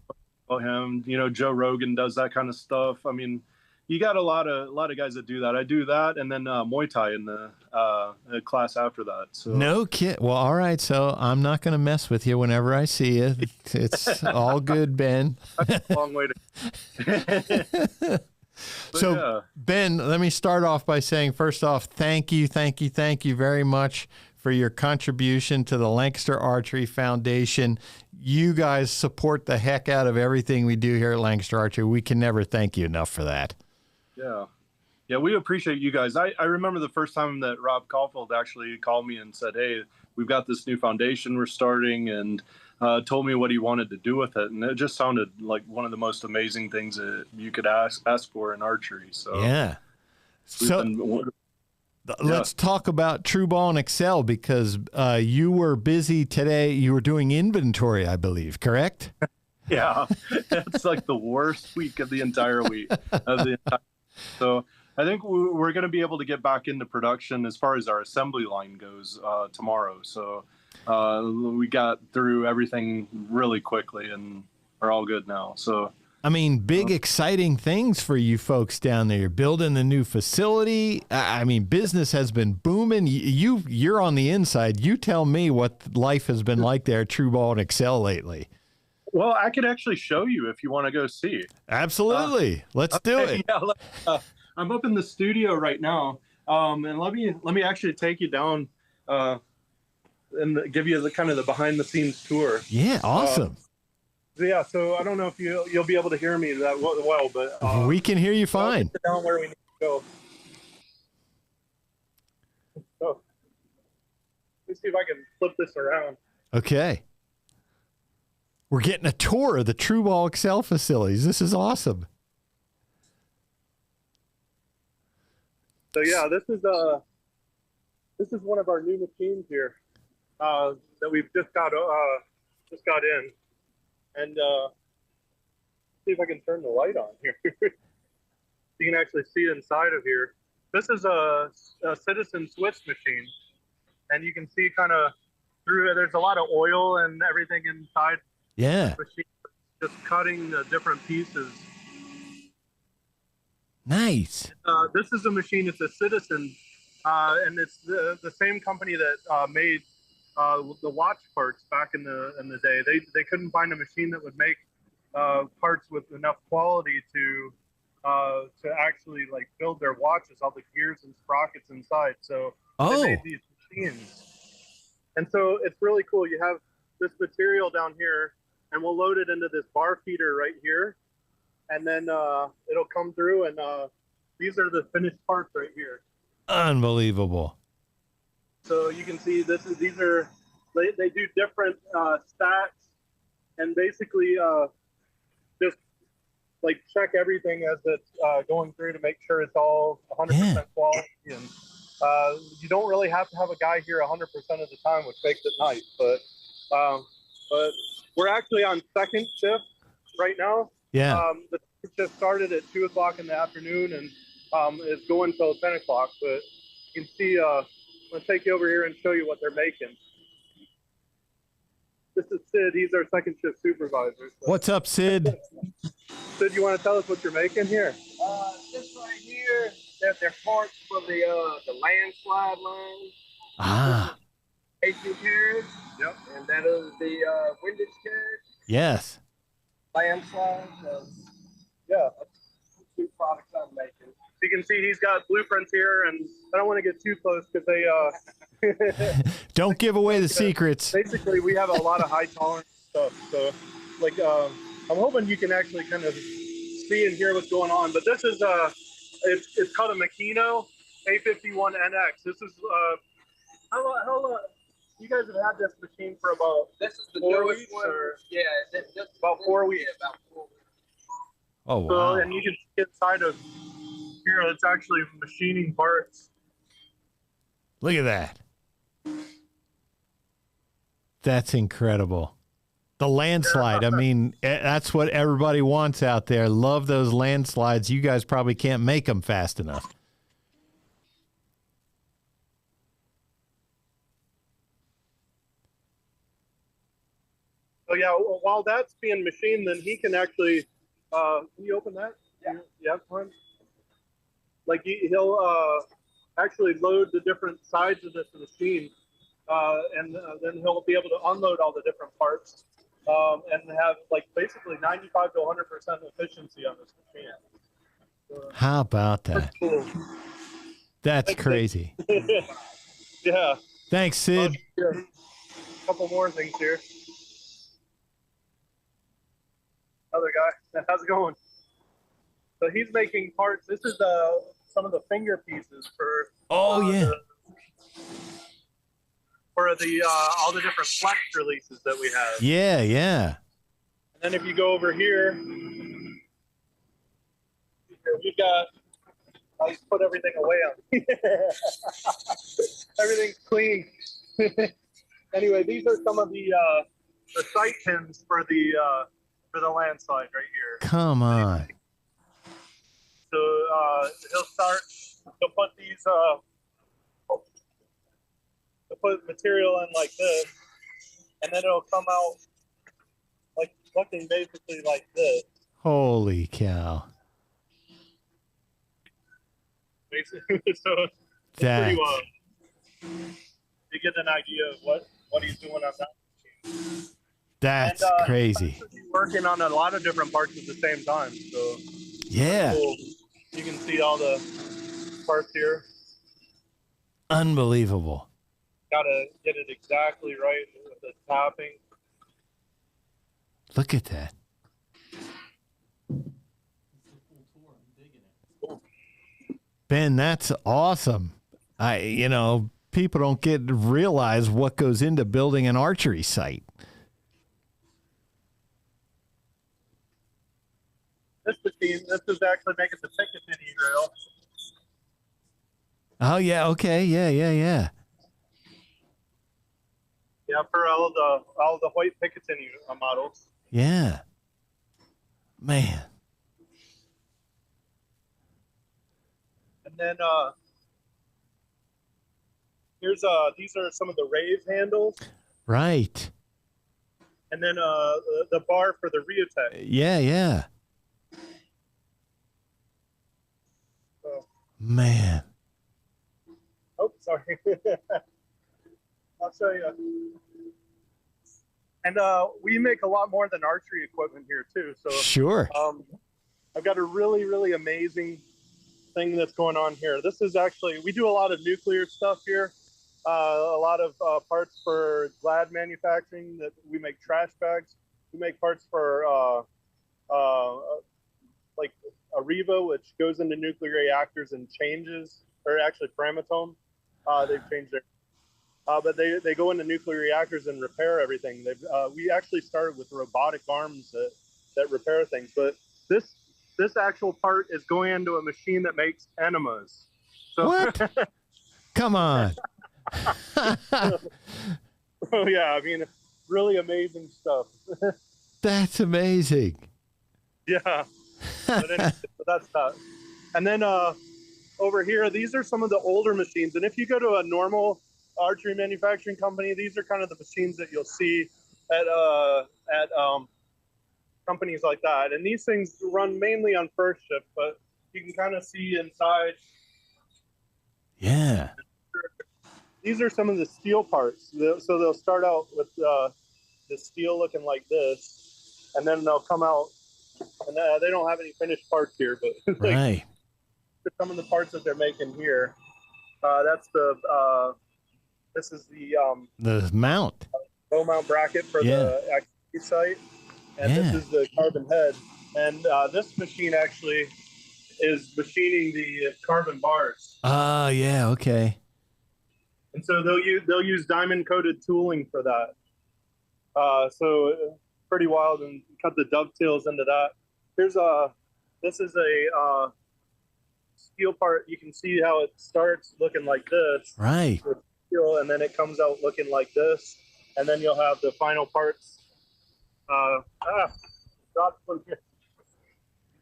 S10: Oh, him. You know, Joe Rogan does that kind of stuff. I mean, you got a lot of guys that do that. I do that, and then Muay Thai in the class after that. So
S5: no kid. Well, all right. So I'm not going to mess with you whenever I see you. It's all good, Ben.
S10: That's a long way to.
S5: So,
S10: yeah.
S5: Ben, let me start off by saying, first off, thank you very much for your contribution to the Lancaster Archery Foundation. You guys support the heck out of everything we do here at Lancaster Archery. We can never thank you enough for that.
S10: Yeah, we appreciate you guys. I remember the first time that Rob Kaufhold actually called me and said, hey, we've got this new foundation we're starting, and told me what he wanted to do with it. And it just sounded like one of the most amazing things that you could ask for in archery. So
S5: yeah. So let's talk about TRU Ball and Axcel, because you were busy today. You were doing inventory, I believe, correct?
S10: Yeah, it's like the worst week of the entire week. So I think we're going to be able to get back into production as far as our assembly line goes tomorrow. So we got through everything really quickly and are all good now. So
S5: I mean, big, exciting things for you folks down there. You're building the new facility. I mean, business has been booming. You're on the inside. You tell me what life has been like there at TRU Ball and Axcel lately.
S16: Well, I could actually show you if you want to go see.
S5: Absolutely. Let's do it.
S16: Yeah, I'm up in the studio right now, and let me actually take you down and give you the kind of the behind the scenes tour.
S5: Yeah, awesome.
S16: Yeah, so I don't know if you'll be able to hear me that well, but
S5: we can hear you fine.
S16: Sit down where we need to go. So, let's see if I can flip this around.
S5: Okay. We're getting a tour of the TRU Ball Axcel facilities. This is awesome.
S16: So yeah, this is one of our new machines here that we've just got in. And see if I can turn the light on here. You can actually see inside of here. This is a Citizen Swiss machine, and you can see kind of through it. There's a lot of oil and everything inside.
S5: Yeah.
S16: The machine, just cutting the different pieces.
S5: Nice.
S16: This is a machine. It's a Citizen, and it's the same company that made the watch parts back in the day. They couldn't find a machine that would make parts with enough quality to actually like build their watches, all the gears and sprockets inside. So they made these machines, and so it's really cool. You have this material down here, and we'll load it into this bar feeder right here, and then it'll come through, and these are the finished parts right here.
S5: Unbelievable.
S16: So you can see they do different stacks, and basically just like check everything as it's going through to make sure it's all 100% quality. And you don't really have to have a guy here 100% of the time, which makes it nice. But we're actually on second shift right now.
S5: Yeah.
S16: The shift started at 2 o'clock in the afternoon and is going till 10 o'clock. But you can see. I'm going to take you over here and show you what they're making. This is Sid. He's our second shift supervisor. So.
S5: What's up, Sid?
S16: Sid, you want to tell us what you're making here?
S17: This right here, they're parts for the landslide line.
S5: Ah.
S17: Casing carriage. Yep. And that is the windage carriage.
S5: Yes.
S17: Landslide. Yeah, that's 2 products I'm making.
S16: You can see he's got blueprints here, and I don't want to get too close because they
S5: don't give away the secrets.
S16: Basically, we have a lot of high tolerance stuff, so like I'm hoping you can actually kind of see and hear what's going on. But this is it's called a Makino A51NX. This is how long you guys have had this machine for about 4 weeks, or
S17: this
S16: about 4 weeks.
S17: Yeah, about 4 weeks.
S5: Oh wow!
S16: So, and you can see inside of here, it's actually machining parts.
S5: Look at that. That's incredible. The landslide. I mean, that's what everybody wants out there. Love those landslides. You guys probably can't make them fast enough.
S16: So yeah, while that's being machined, then he can actually, can you open that? Yeah, fine. Like he'll actually load the different sides of this machine, and then he'll be able to unload all the different parts, and have like basically 95 to 100% efficiency on this machine. So,
S5: how about that?
S16: Cool.
S5: That's crazy.
S16: Yeah.
S5: Thanks, Sid.
S16: A couple more things here. Other guy, how's it going? So he's making parts. This is some of the finger pieces for.
S5: Oh yeah.
S16: For the all the different flex releases that we have.
S5: Yeah, yeah.
S16: And then if you go over here, we've got. I'll just put everything away on. Everything's clean. Anyway, these are some of the sight pins for the landslide right here.
S5: Come on.
S16: So he'll put these he'll put material in like this, and then it'll come out like looking basically like this.
S5: Holy cow.
S16: Basically, so it's
S5: That-
S16: pretty wild. You get an idea of what he's doing on that machine.
S5: That's crazy.
S16: He's working on a lot of different parts at the same time. So
S5: Yeah.
S16: cool. You can see all the parts here.
S5: Unbelievable.
S16: Gotta get it exactly right with the tapping.
S5: Look at that. Ben, that's awesome. People don't get to realize what goes into building an archery site.
S16: This is actually making the Picatinny rail.
S5: Oh yeah, okay, yeah.
S16: Yeah, for all the Hoyt Picatinny models.
S5: Yeah. Man.
S16: And then here's these are some of the rave handles.
S5: Right.
S16: And then the bar for the Riotech.
S5: Yeah.
S16: So,
S5: Man.
S16: oh, sorry. I'll show you. And we make a lot more than archery equipment here too. So
S5: Sure.
S16: I've got a really, really amazing thing that's going on here. This is actually, we do a lot of nuclear stuff here. A lot of parts for Glad manufacturing that we make trash bags. We make parts for like Arriva, which goes into nuclear reactors and changes, or actually Framatome. They've changed their, but they go into nuclear reactors and repair everything. We actually started with robotic arms that repair things, but this actual part is going into a machine that makes enemas. So,
S5: what? Come on.
S16: Oh yeah, I mean, really amazing stuff.
S5: That's amazing.
S16: Yeah. But anyway, so that's that. And then over here, these are some of the older machines. And if you go to a normal archery manufacturing company, these are kind of the machines that you'll see at companies like that. And these things run mainly on first shift, but you can kind of see inside.
S5: Yeah.
S16: These are some of the steel parts. So they'll start out with the steel looking like this, and then they'll come out, and they don't have any finished parts here, but
S5: right.
S16: Some of the parts that they're making here. That's this is
S5: the mount.
S16: Bow mount bracket for the activity site, and this is the carbon head. And this machine actually is machining the carbon bars.
S5: Yeah, okay.
S16: And so they'll use diamond coated tooling for that. So pretty wild, and cut the dovetails into that. This is a steel part. You can see how it starts looking like this.
S5: Right.
S16: With steel, and then it comes out looking like this. And then you'll have the final parts.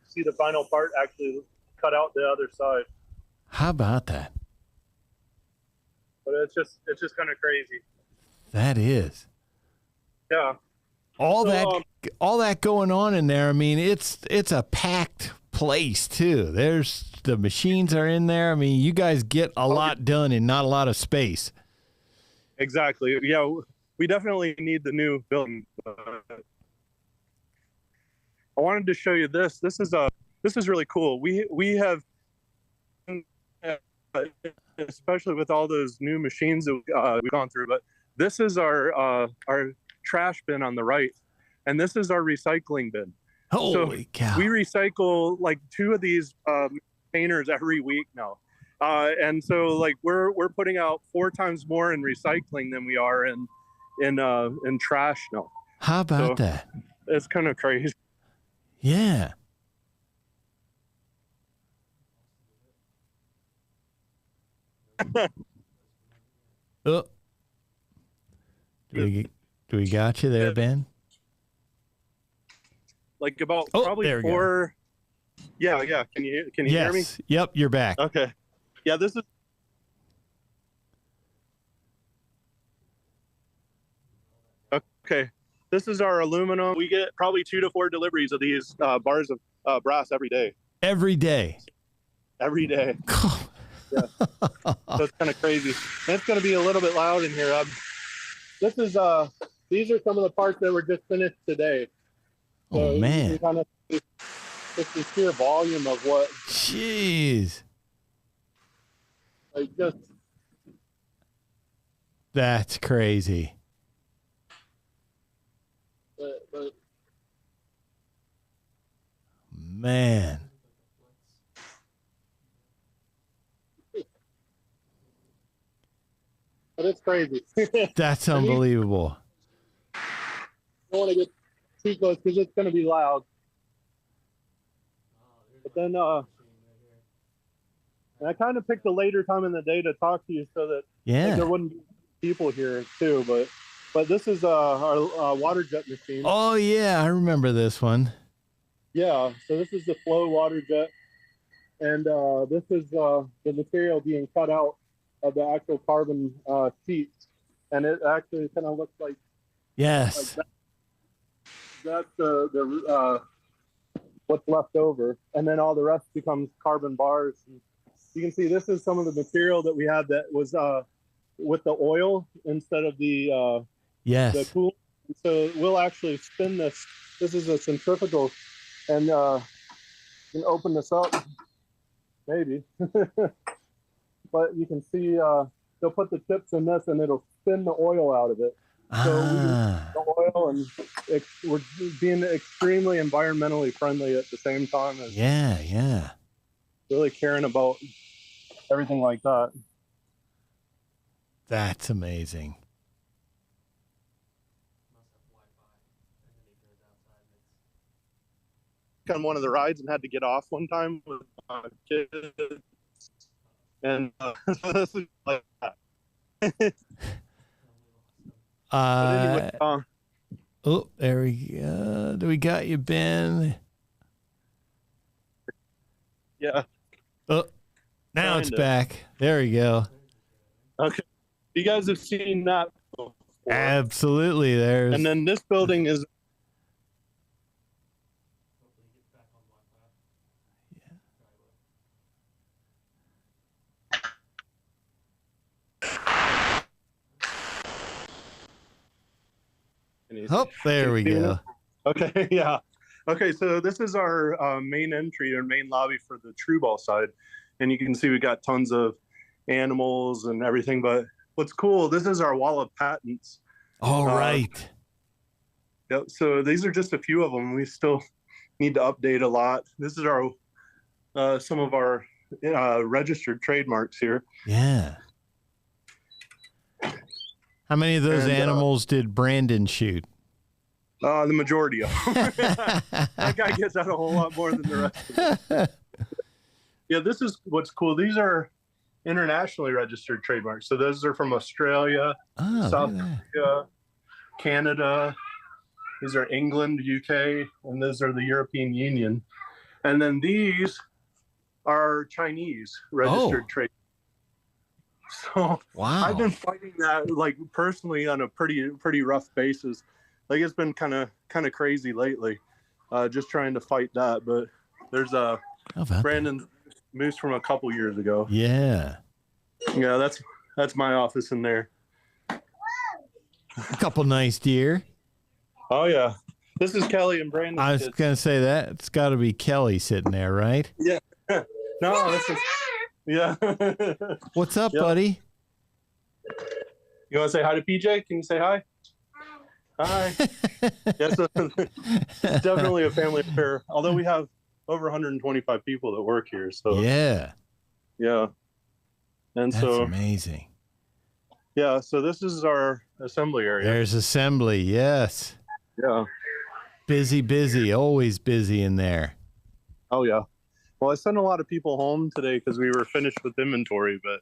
S16: See the final part actually cut out the other side.
S5: How about that?
S16: But it's just kind of crazy.
S5: That is.
S16: Yeah.
S5: All that going on in there. I mean, it's a packed place too. There's the machines are in there. I mean, you guys get a lot done in not a lot of space.
S16: Exactly. Yeah, we definitely need the new building. I wanted to show you this. This is really cool. We have, especially with all those new machines that we've gone through, but this is our trash bin on the right, and this is our recycling bin.
S5: Holy cow.
S16: We recycle like 2 of these containers every week now. And so like we're putting out 4 times more in recycling than we are in trash now.
S5: How about that?
S16: It's kind of crazy.
S5: Yeah. Oh. Do we got you there, Ben?
S16: Like about probably 4. Yeah. Can you hear me?
S5: Yep, you're back.
S16: Okay. Yeah, this is. Okay. This is our aluminum. We get probably 2 to 4 deliveries of these bars of brass every day.
S5: Every day.
S16: Every day. Yeah. So it's kind of crazy. And it's going to be a little bit loud in here. This is these are some of the parts that were just finished today. So
S5: oh man!
S16: You kind of just the sheer volume of what.
S5: Jeez.
S16: Like just.
S5: That's crazy.
S16: But
S5: man.
S16: But it's crazy.
S5: That's unbelievable.
S16: I don't want to get too close because it's going to be loud. But then, and I kind of picked a later time in the day to talk to you so that like, there wouldn't be people here too. But this is our water jet machine.
S5: Oh yeah, I remember this one.
S16: Yeah, so this is the flow water jet, and this is the material being cut out of the actual carbon sheet, and it actually kind of looks like
S5: yes,
S16: like that's the what's left over, and then all the rest becomes carbon bars. And you can see this is some of the material that we had that was with the oil instead of the
S5: yes.
S16: The coolant. So we'll actually spin this. This is a centrifugal, and you can open this up, maybe. But you can see they'll put the chips in this, and it'll spin the oil out of it. So we use the oil, and we're being extremely environmentally friendly at the same time as really caring about everything like that.
S5: That's amazing.
S16: On one of the rides and had to get off one time with kids. And this is like that. Anyway,
S5: oh, there we go. Do we got you, Ben?
S16: Yeah.
S5: Oh, now it's back. There we go.
S16: Okay. You guys have seen that before.
S5: Absolutely. There's.
S16: And then this building is.
S5: Oh, there we go.
S16: Okay, yeah. Okay, so this is our main entry or main lobby for the TRU Ball side. And you can see we got tons of animals and everything. But what's cool, this is our wall of patents.
S5: All right.
S16: Yep, so these are just a few of them. We still need to update a lot. This is our some of our registered trademarks here.
S5: Yeah. How many of those animals did Brandon shoot?
S16: The majority of them. That guy gets out a whole lot more than the rest of them. Yeah, this is what's cool. These are internationally registered trademarks. So those are from Australia, South Africa, Canada. These are England, UK, and those are the European Union. And then these are Chinese registered trademarks. So
S5: wow.
S16: I've been fighting that like personally on a pretty rough basis. Like it's been kind of crazy lately, just trying to fight that. But there's Brandon moose from a couple years ago.
S5: Yeah.
S16: Yeah, that's my office in there.
S5: A couple nice deer.
S16: Oh yeah, this is Kelly and Brandon.
S5: I was gonna say that it's got to be Kelly sitting there, right?
S16: Yeah. No, this is. Yeah.
S5: What's up, buddy?
S16: You want to say hi to PJ? Can you say hi? Hi. Yes, it's definitely a family affair. Although we have over 125 people that work here, so
S5: yeah.
S16: And
S5: that's
S16: so
S5: amazing.
S16: Yeah, so this is our assembly area.
S5: There's assembly, yes.
S16: Yeah.
S5: Busy, always busy in there.
S16: Oh yeah. Well, I sent a lot of people home today because we were finished with inventory, but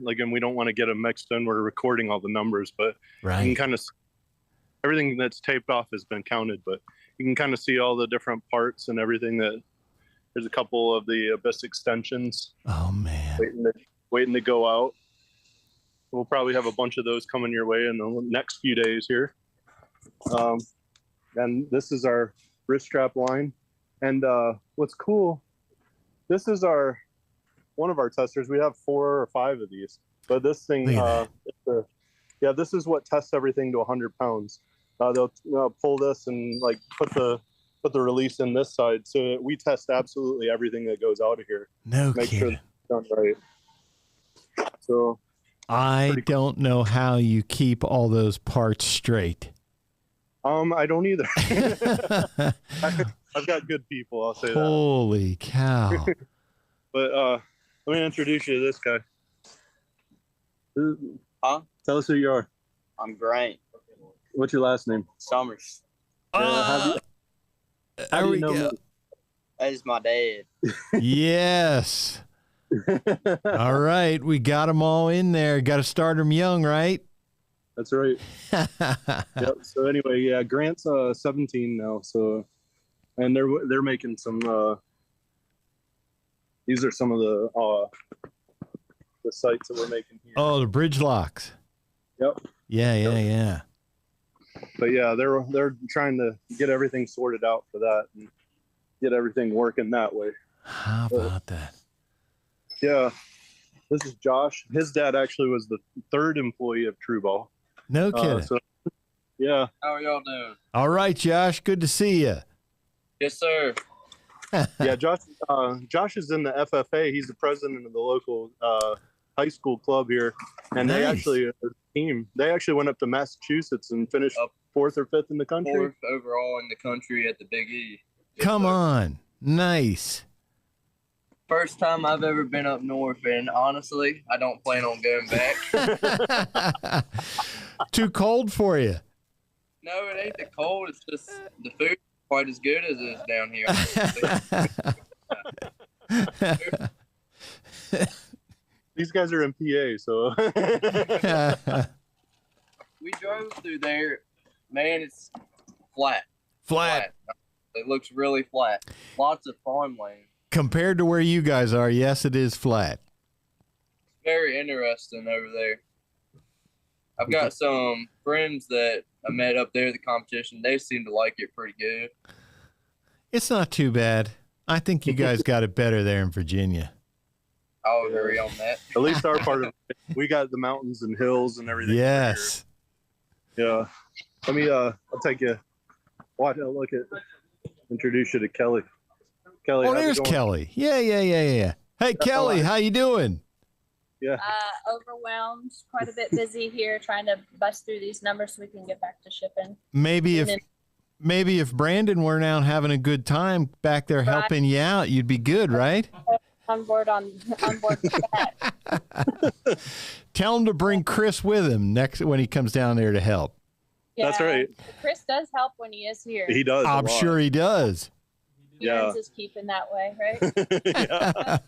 S16: again, we don't want to get them mixed in. We're recording all the numbers, but you can kind of everything that's taped off has been counted, but you can kind of see all the different parts and everything. That there's a couple of the Abyss extensions.
S5: Oh man,
S16: waiting to go out. We'll probably have a bunch of those coming your way in the next few days here. And this is our wrist strap line. And what's cool, this is one of our testers. We have 4 or 5 of these, but this thing, this is what tests everything to 100 pounds. They'll pull this and like put the release in this side, so we test absolutely everything that goes out of here.
S5: No
S16: Make
S5: kidding.
S16: sure it's done right. So
S5: I don't know how you keep all those parts straight.
S16: I don't either. I've got good people, I'll say that.
S5: Holy cow.
S16: But let me introduce you to this guy.
S18: Huh?
S16: Tell us who you are.
S18: I'm Grant
S16: What's your last name?
S18: Summers.
S16: How do you know me?
S18: That is my dad.
S5: Yes. All right. We got them all in there. Got to start them young, right?
S16: That's right. Yep. So anyway, yeah, Grant's 17 now. So, and they're making some. These are some of the sights that we're making here.
S5: Oh, the bridge locks.
S16: Yep.
S5: Yeah.
S16: But yeah, they're trying to get everything sorted out for that and get everything working that way.
S5: How about that?
S16: Yeah. This is Josh. His dad actually was the 3rd employee of TRU Ball.
S5: No kidding.
S16: Yeah.
S18: How are y'all doing?
S5: All right, Josh. Good to see you.
S18: Yes, sir.
S16: Yeah, Josh is in the FFA. He's the president of the local high school club here, and
S5: Nice.
S16: they actually They actually went up to Massachusetts and finished 4th or 5th in the country.
S18: 4th overall in the country at the Big E. Yes,
S5: Come
S18: sir.
S5: on. Nice.
S18: First time I've ever been up north, and honestly, I don't plan on going back.
S5: Too cold for you.
S18: No, it ain't the cold. It's just the food quite as good as it is down here.
S16: These guys are in PA, so.
S18: We drove through there. Man, it's flat.
S5: Flat.
S18: It looks really flat. Lots of farmland.
S5: Compared to where you guys are, yes, it is flat.
S18: Very interesting over there. I've got some friends that I met up there at the competition. They seem to like it pretty good.
S5: It's not too bad. I think you guys got it better there in Virginia.
S18: I'll agree on that.
S16: At least our part of it, we got the mountains and hills and everything.
S5: Yes.
S16: Yeah. Let me, I'll take you, look at, introduce you to Kelly. Kelly,
S5: Oh,
S16: how's it
S5: there's
S16: going?
S5: Kelly. Yeah. Hey, Kelly, how you doing?
S16: Yeah.
S19: Overwhelmed, quite a bit busy here, trying to bust through these numbers so we can get back to shipping.
S5: Maybe if Brandon were out having a good time back there helping you out, you'd be good, right?
S19: On board with that.
S5: Tell him to bring Chris with him next when he comes down there to help.
S19: Yeah,
S16: That's right.
S19: Chris does help when he is here.
S16: He does.
S5: I'm sure he does.
S19: He earns his keep in that way, right?
S16: Yeah.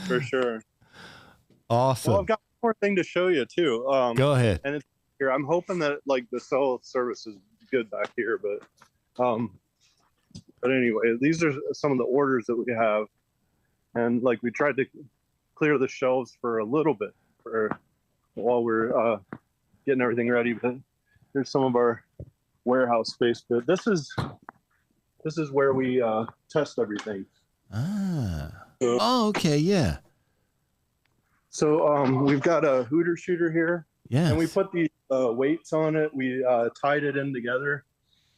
S16: For sure.
S5: Awesome.
S16: Well, I've got one more thing to show you too.
S5: Go ahead.
S16: And it's here. I'm hoping that like the cell service is good back here, but anyway, these are some of the orders that we have, and like we tried to clear the shelves for a little bit while we're getting everything ready. But here's some of our warehouse space. But this is where we test everything.
S5: Oh, okay, yeah.
S16: So we've got a hooter shooter here.
S5: Yeah.
S16: And we put these weights on it. We tied it in together.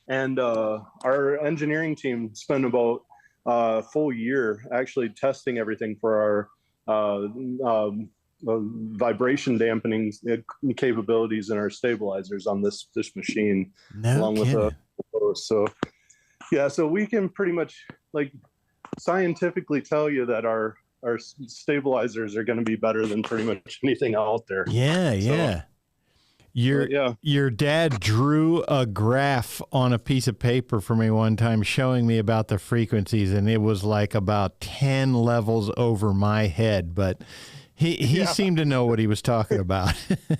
S16: And our engineering team spent about a full year actually testing everything for our vibration dampening capabilities and our stabilizers on this machine.
S5: No
S16: with so yeah, so we can pretty much like scientifically tell you that our stabilizers are going to be better than pretty much anything out there.
S5: Yeah. Your dad drew a graph on a piece of paper for me one time showing me about the frequencies, and it was like about 10 levels over my head, but he seemed to know what he was talking about.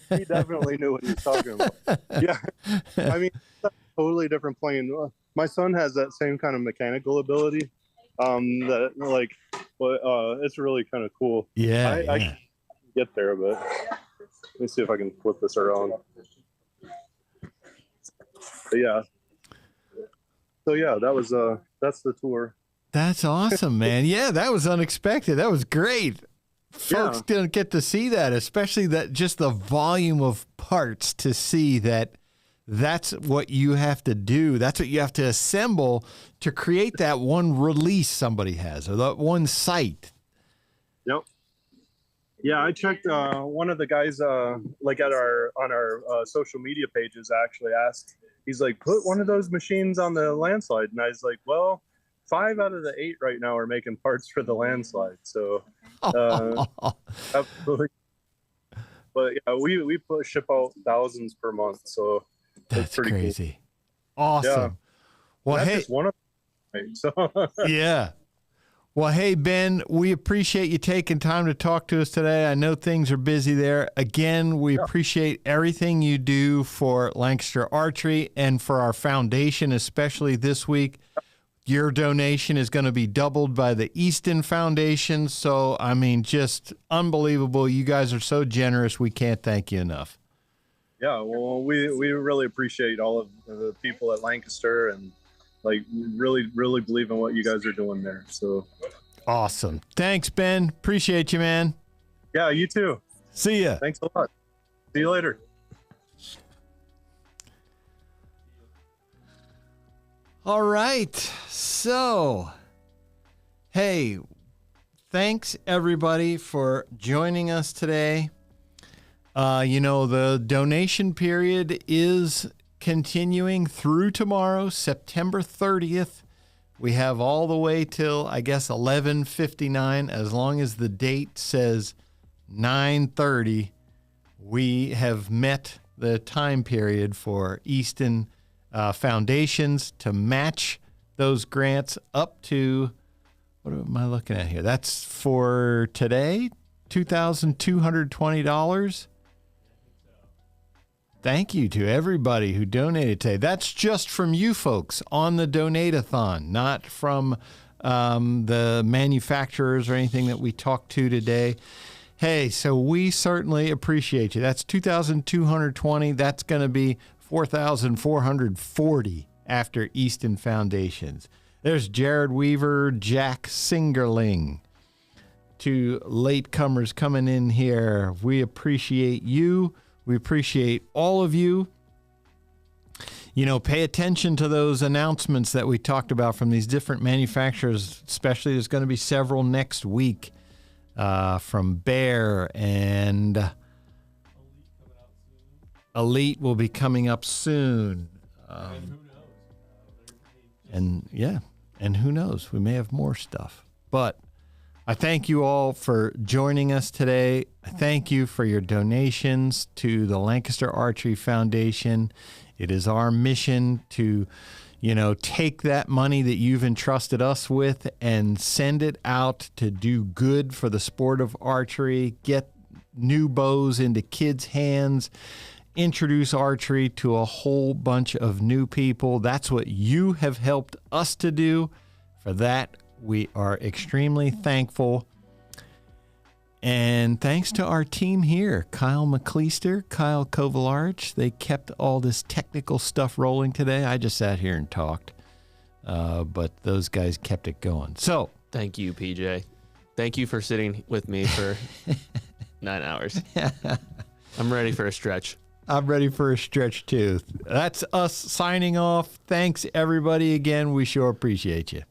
S16: He definitely knew what he was talking about. Yeah. I mean, it's a totally different plane. My son has that same kind of mechanical ability. That like, but it's really kind of cool.
S5: Yeah,
S16: I can get there, but let me see if I can flip this around. But yeah. So yeah, that's the tour.
S5: That's awesome, man. Yeah, that was unexpected. That was great. Folks didn't get to see that, especially that just the volume of parts to see that that's what you have to do. That's what you have to assemble to create that one release somebody has or that one site.
S16: Yep. Yeah, I checked. One of the guys, like on our social media pages, actually asked. He's like, "Put one of those machines on the landslide," and I was like, "Well, 5 out of the 8 right now are making parts for the landslide." So, absolutely. But yeah, we ship out thousands per month, so
S5: that's
S16: pretty
S5: crazy.
S16: Cool.
S5: Awesome.
S16: Yeah.
S5: Well,
S16: that's
S5: hey,
S16: just one of them, so
S5: yeah. Well, hey, Ben, we appreciate you taking time to talk to us today. I know things are busy there. Again, we appreciate everything you do for Lancaster Archery and for our foundation, especially this week. Your donation is going to be doubled by the Easton Foundation. So, I mean, just unbelievable. You guys are so generous. We can't thank you enough.
S16: Yeah, well, we really appreciate all of the people at Lancaster and like really believe in what you guys are doing there. So
S5: awesome. Thanks, Ben. Appreciate you, man.
S16: Yeah, you too.
S5: See ya.
S16: Thanks a lot. See you later.
S5: All right. So, hey, thanks everybody for joining us today. The donation period is continuing through tomorrow, September 30th. We have all the way till, I guess, 11:59. As long as the date says 9:30, we have met the time period for Easton Foundations to match those grants up to, what am I looking at here? That's for today, $2,220. Thank you to everybody who donated today. That's just from you folks on the Donate-a-thon, not from the manufacturers or anything that we talked to today. Hey, so we certainly appreciate you. That's $2,220. That's going to be $4,440 after Easton Foundations. There's Jared Weaver, Jack Singerling. 2 latecomers coming in here. We appreciate you. We appreciate all of you. Pay attention to those announcements that we talked about from these different manufacturers, especially there's going to be several next week from Bear, and Elite will be coming up soon. And who knows? We may have more stuff. But I thank you all for joining us today. I thank you for your donations to the Lancaster Archery Foundation. It is our mission to, take that money that you've entrusted us with and send it out to do good for the sport of archery, get new bows into kids' hands, introduce archery to a whole bunch of new people. That's what you have helped us to do. For that, we are extremely thankful. And thanks to our team here, Kyle McCleister, Kyle Kovalarch. They kept all this technical stuff rolling today. I just sat here and talked, but those guys kept it going. So
S6: thank you, PJ. Thank you for sitting with me for 9 hours. I'm ready for a stretch.
S5: I'm ready for a stretch too. That's us signing off. Thanks everybody again. We sure appreciate you.